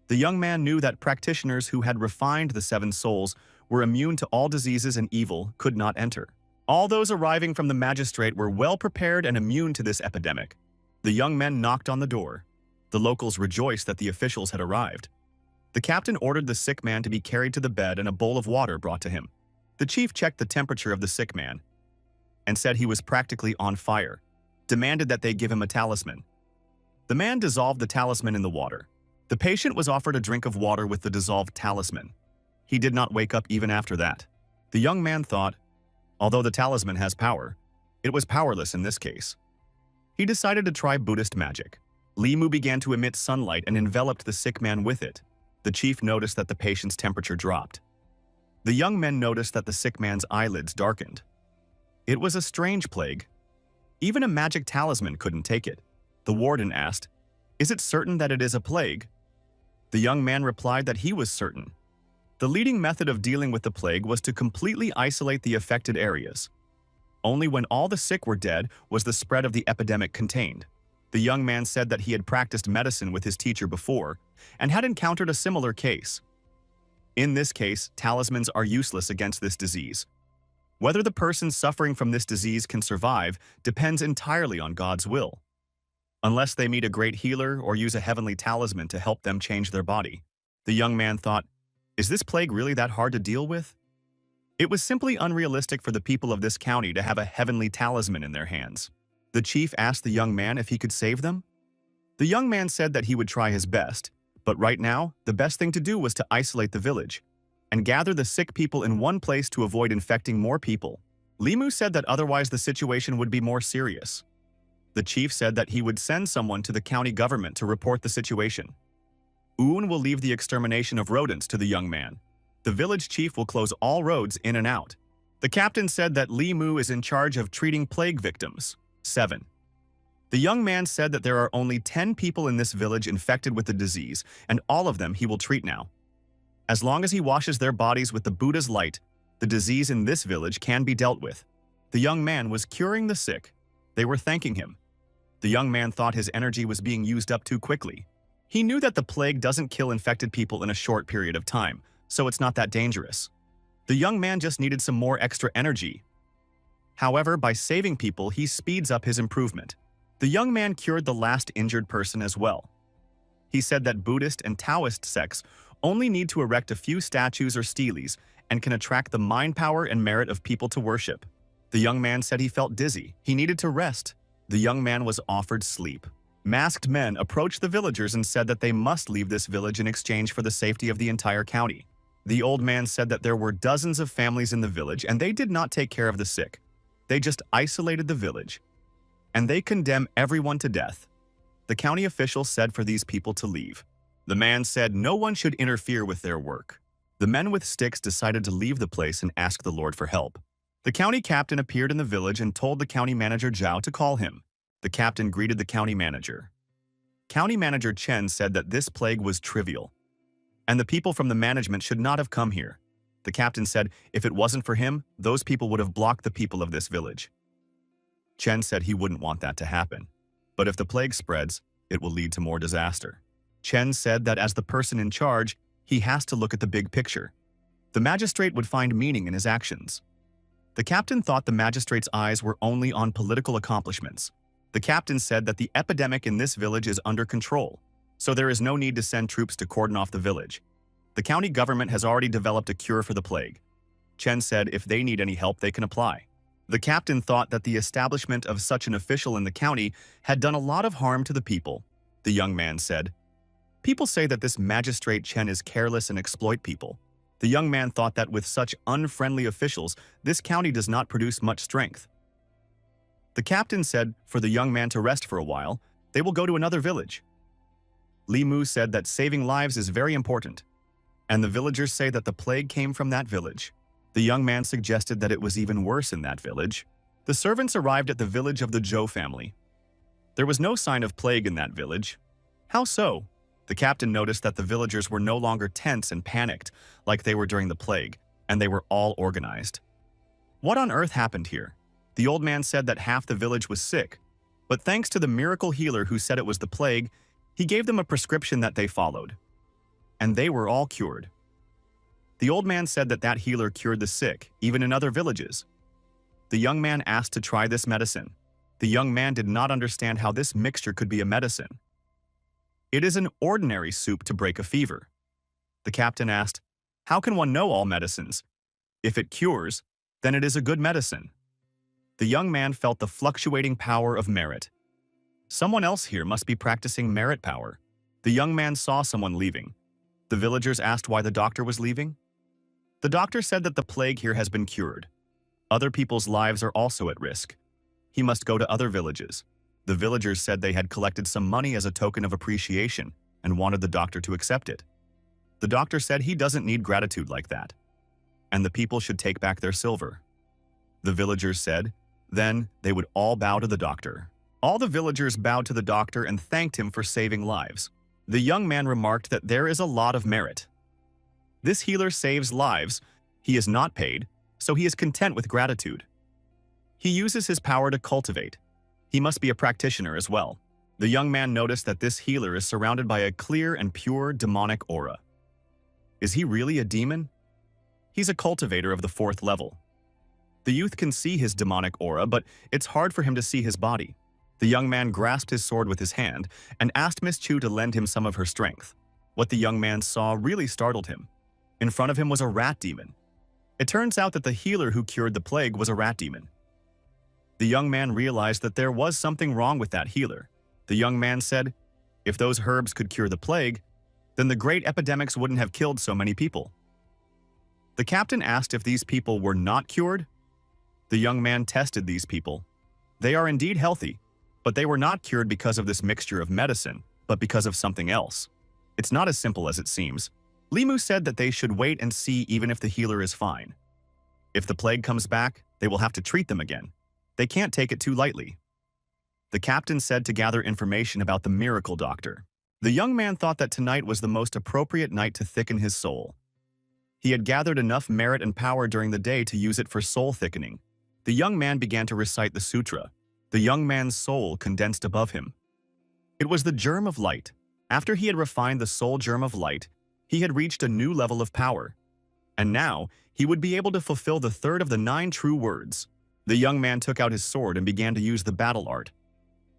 The young man knew that practitioners who had refined the 7 souls were immune to all diseases and evil could not enter. All those arriving from the magistrate were well prepared and immune to this epidemic. The young men knocked on the door. The locals rejoiced that the officials had arrived. The captain ordered the sick man to be carried to the bed and a bowl of water brought to him. The chief checked the temperature of the sick man and said he was practically on fire, demanded that they give him a talisman. The man dissolved the talisman in the water. The patient was offered a drink of water with the dissolved talisman. He did not wake up even after that. The young man thought, although the talisman has power, it was powerless in this case. He decided to try Buddhist magic. Li Mu began to emit sunlight and enveloped the sick man with it. The chief noticed that the patient's temperature dropped. The young men noticed that the sick man's eyelids darkened. It was a strange plague. Even a magic talisman couldn't take it. The warden asked, "Is it certain that it is a plague?" The young man replied that he was certain. The leading method of dealing with the plague was to completely isolate the affected areas. Only when all the sick were dead was the spread of the epidemic contained. The young man said that he had practiced medicine with his teacher before and had encountered a similar case. In this case, talismans are useless against this disease. Whether the person suffering from this disease can survive depends entirely on God's will. Unless they meet a great healer or use a heavenly talisman to help them change their body. The young man thought, is this plague really that hard to deal with? It was simply unrealistic for the people of this county to have a heavenly talisman in their hands. The chief asked the young man if he could save them. The young man said that he would try his best, but right now, the best thing to do was to isolate the village and gather the sick people in one place to avoid infecting more people. Limu said that otherwise the situation would be more serious. The chief said that he would send someone to the county government to report the situation. Un will leave the extermination of rodents to the young man. The village chief will close all roads in and out. The captain said that Limu is in charge of treating plague victims. 7. The young man said that there are only 10 people in this village infected with the disease, and all of them he will treat now. As long as he washes their bodies with the Buddha's light, the disease in this village can be dealt with. The young man was curing the sick. They were thanking him. The young man thought his energy was being used up too quickly. He knew that the plague doesn't kill infected people in a short period of time, so it's not that dangerous. The young man just needed some more extra energy. However, by saving people, he speeds up his improvement. The young man cured the last injured person as well. He said that Buddhist and Taoist sects only need to erect a few statues or steles and can attract the mind power and merit of people to worship. The young man said he felt dizzy. He needed to rest. The young man was offered sleep. Masked men approached the villagers and said that they must leave this village in exchange for the safety of the entire county. The old man said that there were dozens of families in the village and they did not take care of the sick. They just isolated the village. And they condemn everyone to death. The county official said for these people to leave. The man said no one should interfere with their work. The men with sticks decided to leave the place and ask the Lord for help. The county captain appeared in the village and told the county manager Zhao to call him. The captain greeted the county manager. County manager Chen said that this plague was trivial, and the people from the management should not have come here. The captain said if it wasn't for him, those people would have blocked the people of this village. Chen said he wouldn't want that to happen, but if the plague spreads, it will lead to more disaster. Chen said that as the person in charge, he has to look at the big picture. The magistrate would find meaning in his actions. The captain thought the magistrate's eyes were only on political accomplishments. The captain said that the epidemic in this village is under control, so there is no need to send troops to cordon off the village. The county government has already developed a cure for the plague. Chen said if they need any help, they can apply. The captain thought that the establishment of such an official in the county had done a lot of harm to the people. The young man said, "People say that this magistrate Chen is careless and exploit people." The young man thought that with such unfriendly officials, this county does not produce much strength. The captain said for the young man to rest for a while. They will go to another village. Li Mu said that saving lives is very important, and the villagers say that the plague came from that village. The young man suggested that it was even worse in that village. The servants arrived at the village of the Zhou family. There was no sign of plague in that village. How so? The captain noticed that the villagers were no longer tense and panicked like they were during the plague, and they were all organized. What on earth happened here? The old man said that half the village was sick, but thanks to the miracle healer who said it was the plague, he gave them a prescription that they followed, and they were all cured. The old man said that that healer cured the sick, even in other villages. The young man asked to try this medicine. The young man did not understand how this mixture could be a medicine. It is an ordinary soup to break a fever. The captain asked, "How can one know all medicines? If it cures, then it is a good medicine." The young man felt the fluctuating power of merit. Someone else here must be practicing merit power. The young man saw someone leaving. The villagers asked why the doctor was leaving. The doctor said that the plague here has been cured. Other people's lives are also at risk. He must go to other villages. The villagers said they had collected some money as a token of appreciation and wanted the doctor to accept it. The doctor said he doesn't need gratitude like that, and the people should take back their silver. The villagers said, then they would all bow to the doctor. All the villagers bowed to the doctor and thanked him for saving lives. The young man remarked that there is a lot of merit. This healer saves lives. He is not paid, so he is content with gratitude. He uses his power to cultivate. He must be a practitioner as well. The young man noticed that this healer is surrounded by a clear and pure demonic aura. Is he really a demon? He's a cultivator of the 4th level. The youth can see his demonic aura, but it's hard for him to see his body. The young man grasped his sword with his hand and asked Miss Chu to lend him some of her strength. What the young man saw really startled him. In front of him was a rat demon. It turns out that the healer who cured the plague was a rat demon. The young man realized that there was something wrong with that healer. The young man said, if those herbs could cure the plague, then the great epidemics wouldn't have killed so many people. The captain asked if these people were not cured. The young man tested these people. They are indeed healthy, but they were not cured because of this mixture of medicine, but because of something else. It's not as simple as it seems. Limu said that they should wait and see even if the healer is fine. If the plague comes back, they will have to treat them again. They can't take it too lightly. The captain said to gather information about the miracle doctor. The young man thought that tonight was the most appropriate night to thicken his soul. He had gathered enough merit and power during the day to use it for soul thickening. The young man began to recite the sutra. The young man's soul condensed above him. It was the germ of light. After he had refined the soul germ of light, he had reached a new level of power. And now, he would be able to fulfill the third of the 9 true words. The young man took out his sword and began to use the battle art.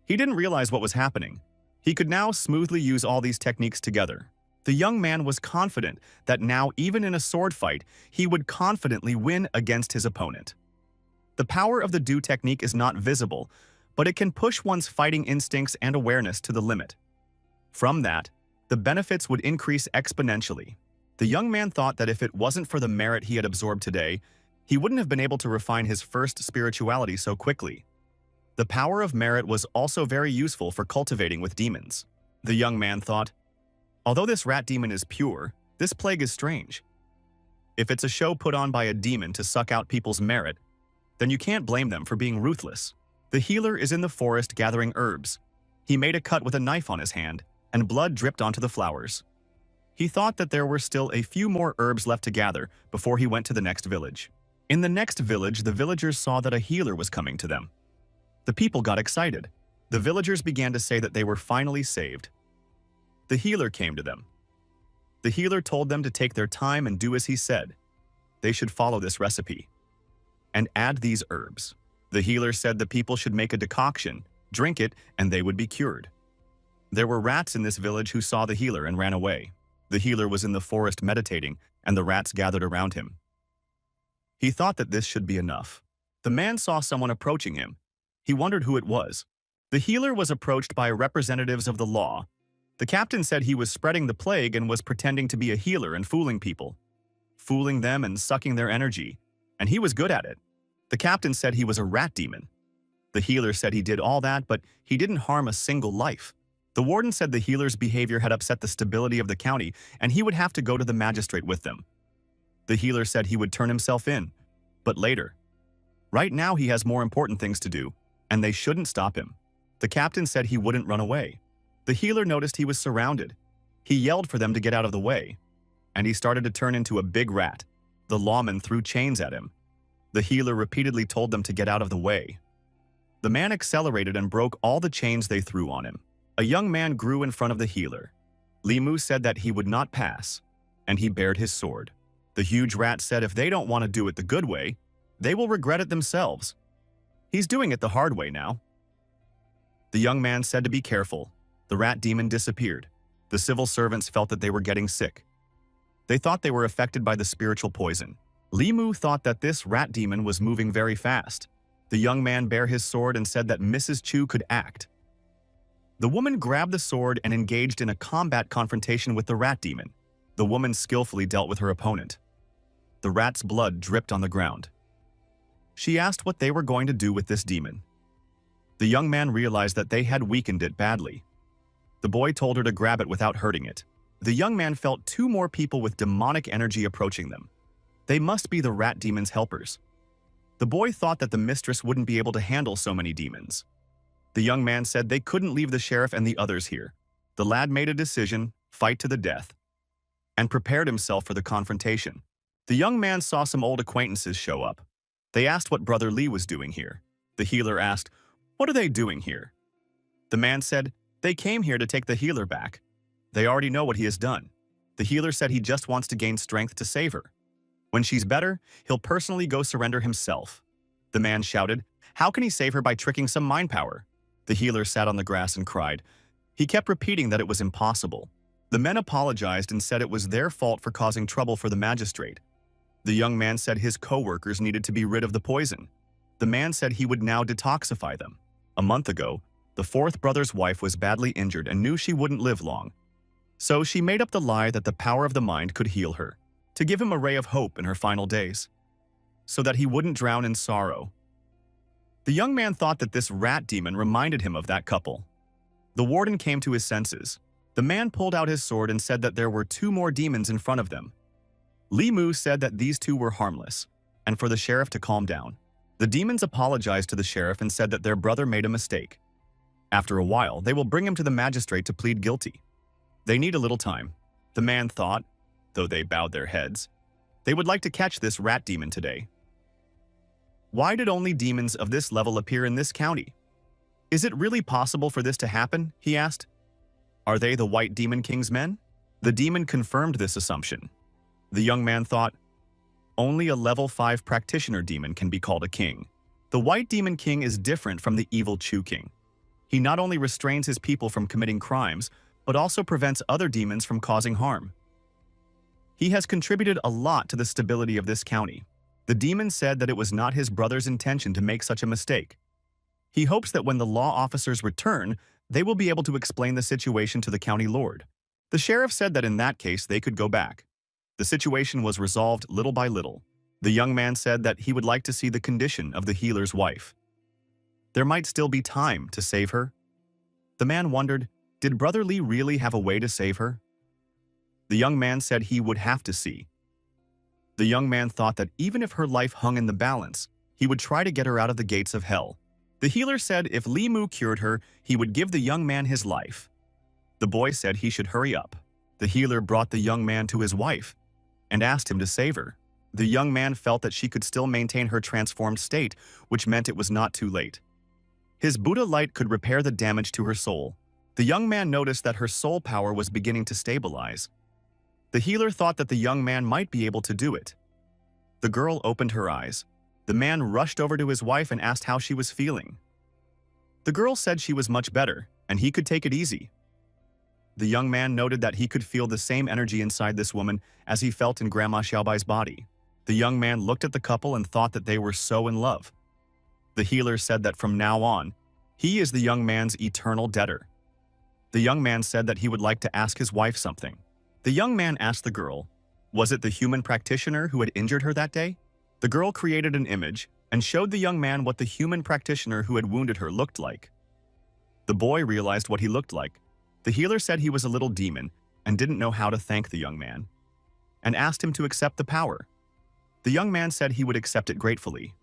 He didn't realize what was happening. He could now smoothly use all these techniques together. The young man was confident that now, even in a sword fight, he would confidently win against his opponent. The power of the do technique is not visible, but it can push one's fighting instincts and awareness to the limit. From that, the benefits would increase exponentially. The young man thought that if it wasn't for the merit he had absorbed today, he wouldn't have been able to refine his first spirituality so quickly. The power of merit was also very useful for cultivating with demons. The young man thought, although this rat demon is pure, this plague is strange. If it's a show put on by a demon to suck out people's merit, then you can't blame them for being ruthless. The healer is in the forest gathering herbs. He made a cut with a knife on his hand, and blood dripped onto the flowers. He thought that there were still a few more herbs left to gather before he went to the next village. In the next village, the villagers saw that a healer was coming to them. The people got excited. The villagers began to say that they were finally saved. The healer came to them. The healer told them to take their time and do as he said. They should follow this recipe and add these herbs. The healer said the people should make a decoction, drink it, and they would be cured. There were rats in this village who saw the healer and ran away. The healer was in the forest meditating, and the rats gathered around him. He thought that this should be enough. The man saw someone approaching him. He wondered who it was. The healer was approached by representatives of the law. The captain said he was spreading the plague and was pretending to be a healer and fooling people. Fooling them and sucking their energy. And he was good at it. The captain said he was a rat demon. The healer said he did all that, but he didn't harm a single life. The warden said the healer's behavior had upset the stability of the county, and he would have to go to the magistrate with them. The healer said he would turn himself in, but later. Right now he has more important things to do, and they shouldn't stop him. The captain said he wouldn't run away. The healer noticed he was surrounded. He yelled for them to get out of the way, and he started to turn into a big rat. The lawman threw chains at him. The healer repeatedly told them to get out of the way. The man accelerated and broke all the chains they threw on him. A young man grew in front of the healer. Limu said that he would not pass, and he bared his sword. The huge rat said if they don't want to do it the good way, they will regret it themselves. He's doing it the hard way now. The young man said to be careful. The rat demon disappeared. The civil servants felt that they were getting sick. They thought they were affected by the spiritual poison. Limu thought that this rat demon was moving very fast. The young man bare his sword and said that Mrs. Chu could act. The woman grabbed the sword and engaged in a combat confrontation with the rat demon. The woman skillfully dealt with her opponent. The rat's blood dripped on the ground. She asked what they were going to do with this demon. The young man realized that they had weakened it badly. The boy told her to grab it without hurting it. The young man felt 2 more people with demonic energy approaching them. They must be the rat demon's helpers. The boy thought that the mistress wouldn't be able to handle so many demons. The young man said they couldn't leave the sheriff and the others here. The lad made a decision, fight to the death, and prepared himself for the confrontation. The young man saw some old acquaintances show up. They asked what Brother Lee was doing here. The healer asked, "What are they doing here?" The man said, "They came here to take the healer back. They already know what he has done." The healer said he just wants to gain strength to save her. When she's better, he'll personally go surrender himself. The man shouted, "How can he save her by tricking some mind power?" The healer sat on the grass and cried. He kept repeating that it was impossible. The men apologized and said it was their fault for causing trouble for the magistrate. The young man said his co-workers needed to be rid of the poison. The man said he would now detoxify them. A month ago, the 4th brother's wife was badly injured and knew she wouldn't live long. So she made up the lie that the power of the mind could heal her, to give him a ray of hope in her final days, so that he wouldn't drown in sorrow. The young man thought that this rat demon reminded him of that couple. The warden came to his senses. The man pulled out his sword and said that there were 2 more demons in front of them. Li Mu said that these 2 were harmless, and for the sheriff to calm down. The demons apologized to the sheriff and said that their brother made a mistake. After a while, they will bring him to the magistrate to plead guilty. They need a little time, the man thought, though they bowed their heads. They would like to catch this rat demon today. Why did only demons of this level appear in this county? Is it really possible for this to happen? He asked. Are they the White Demon King's men? The demon confirmed this assumption. The young man thought, only a level 5 practitioner demon can be called a king. The White Demon King is different from the evil Chu King. He not only restrains his people from committing crimes, but also prevents other demons from causing harm. He has contributed a lot to the stability of this county. The demon said that it was not his brother's intention to make such a mistake. He hopes that when the law officers return, they will be able to explain the situation to the county lord. The sheriff said that in that case they could go back. The situation was resolved little by little. The young man said that he would like to see the condition of the healer's wife. There might still be time to save her. The man wondered, did Brother Lee really have a way to save her? The young man said he would have to see. The young man thought that even if her life hung in the balance, he would try to get her out of the gates of hell. The healer said if Li Mu cured her, he would give the young man his life. The boy said he should hurry up. The healer brought the young man to his wife and asked him to save her. The young man felt that she could still maintain her transformed state, which meant it was not too late. His Buddha light could repair the damage to her soul. The young man noticed that her soul power was beginning to stabilize. The healer thought that the young man might be able to do it. The girl opened her eyes. The man rushed over to his wife and asked how she was feeling. The girl said she was much better, and he could take it easy. The young man noted that he could feel the same energy inside this woman as he felt in Grandma Xiaobai's body. The young man looked at the couple and thought that they were so in love. The healer said that from now on, he is the young man's eternal debtor. The young man said that he would like to ask his wife something. The young man asked the girl, was it the human practitioner who had injured her that day? The girl created an image and showed the young man what the human practitioner who had wounded her looked like. The boy realized what he looked like. The healer said he was a little demon and didn't know how to thank the young man, and asked him to accept the power. The young man said he would accept it gratefully.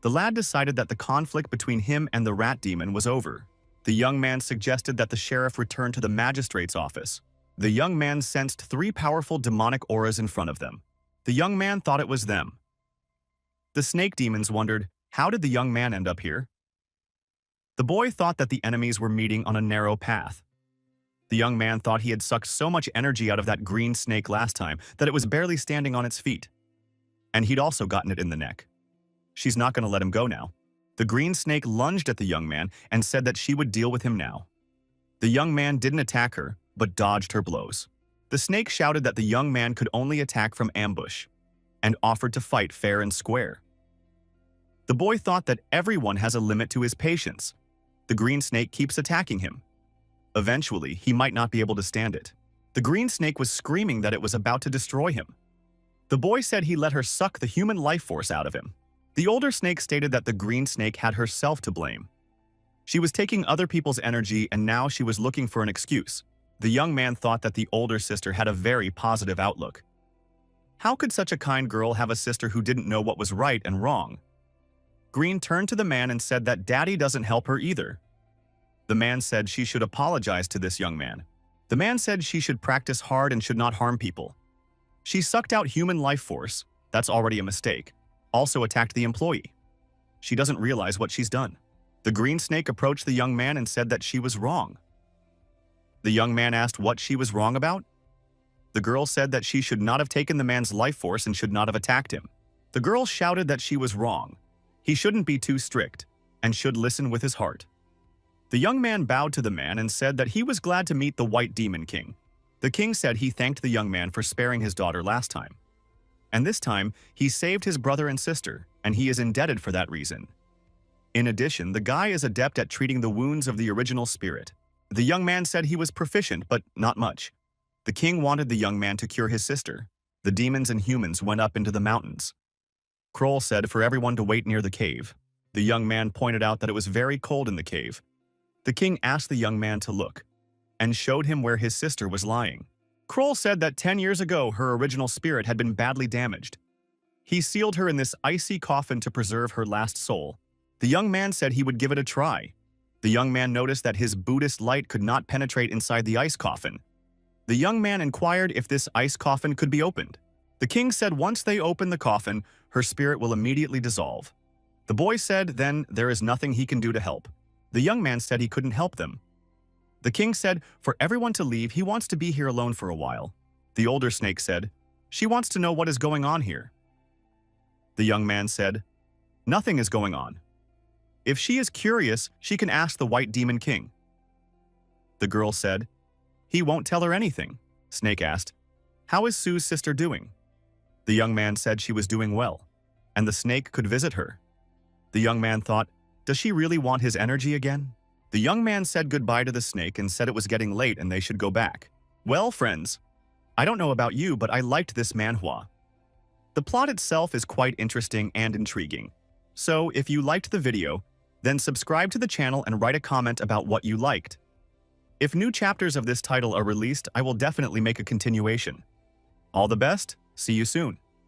The lad decided that the conflict between him and the rat demon was over. The young man suggested that the sheriff return to the magistrate's office. The young man sensed 3 powerful demonic auras in front of them. The young man thought it was them. The snake demons wondered, how did the young man end up here? The boy thought that the enemies were meeting on a narrow path. The young man thought he had sucked so much energy out of that green snake last time that it was barely standing on its feet. And he'd also gotten it in the neck. She's not going to let him go now. The green snake lunged at the young man and said that she would deal with him now. The young man didn't attack her, but dodged her blows. The snake shouted that the young man could only attack from ambush, and offered to fight fair and square. The boy thought that everyone has a limit to his patience. The green snake keeps attacking him. Eventually, he might not be able to stand it. The green snake was screaming that it was about to destroy him. The boy said he let her suck the human life force out of him. The older snake stated that the green snake had herself to blame. She was taking other people's energy and now she was looking for an excuse. The young man thought that the older sister had a very positive outlook. How could such a kind girl have a sister who didn't know what was right and wrong? Green turned to the man and said that Daddy doesn't help her either. The man said she should apologize to this young man. The man said she should practice hard and should not harm people. She sucked out human life force, that's already a mistake, also attacked the employee. She doesn't realize what she's done. The green snake approached the young man and said that she was wrong. The young man asked what she was wrong about. The girl said that she should not have taken the man's life force and should not have attacked him. The girl shouted that she was wrong. He shouldn't be too strict and should listen with his heart. The young man bowed to the man and said that he was glad to meet the White Demon King. The king said he thanked the young man for sparing his daughter last time. And this time, he saved his brother and sister, and he is indebted for that reason. In addition, the guy is adept at treating the wounds of the original spirit. The young man said he was proficient, but not much. The king wanted the young man to cure his sister. The demons and humans went up into the mountains. Kroll said for everyone to wait near the cave. The young man pointed out that it was very cold in the cave. The king asked the young man to look, and showed him where his sister was lying. Kroll said that 10 years ago her original spirit had been badly damaged. He sealed her in this icy coffin to preserve her last soul. The young man said he would give it a try. The young man noticed that his Buddhist light could not penetrate inside the ice coffin. The young man inquired if this ice coffin could be opened. The king said once they open the coffin, her spirit will immediately dissolve. The boy said then there is nothing he can do to help. The young man said he couldn't help them. The king said for everyone to leave, he wants to be here alone for a while. The older snake said, she wants to know what is going on here. The young man said, nothing is going on. If she is curious, she can ask the White Demon King. The girl said, he won't tell her anything. Snake asked, how is Sue's sister doing? The young man said she was doing well, and the snake could visit her. The young man thought, does she really want his energy again? The young man said goodbye to the snake and said it was getting late and they should go back. Well, friends, I don't know about you, but I liked this manhwa. The plot itself is quite interesting and intriguing. So, if you liked the video, then subscribe to the channel and write a comment about what you liked. If new chapters of this title are released, I will definitely make a continuation. All the best, see you soon.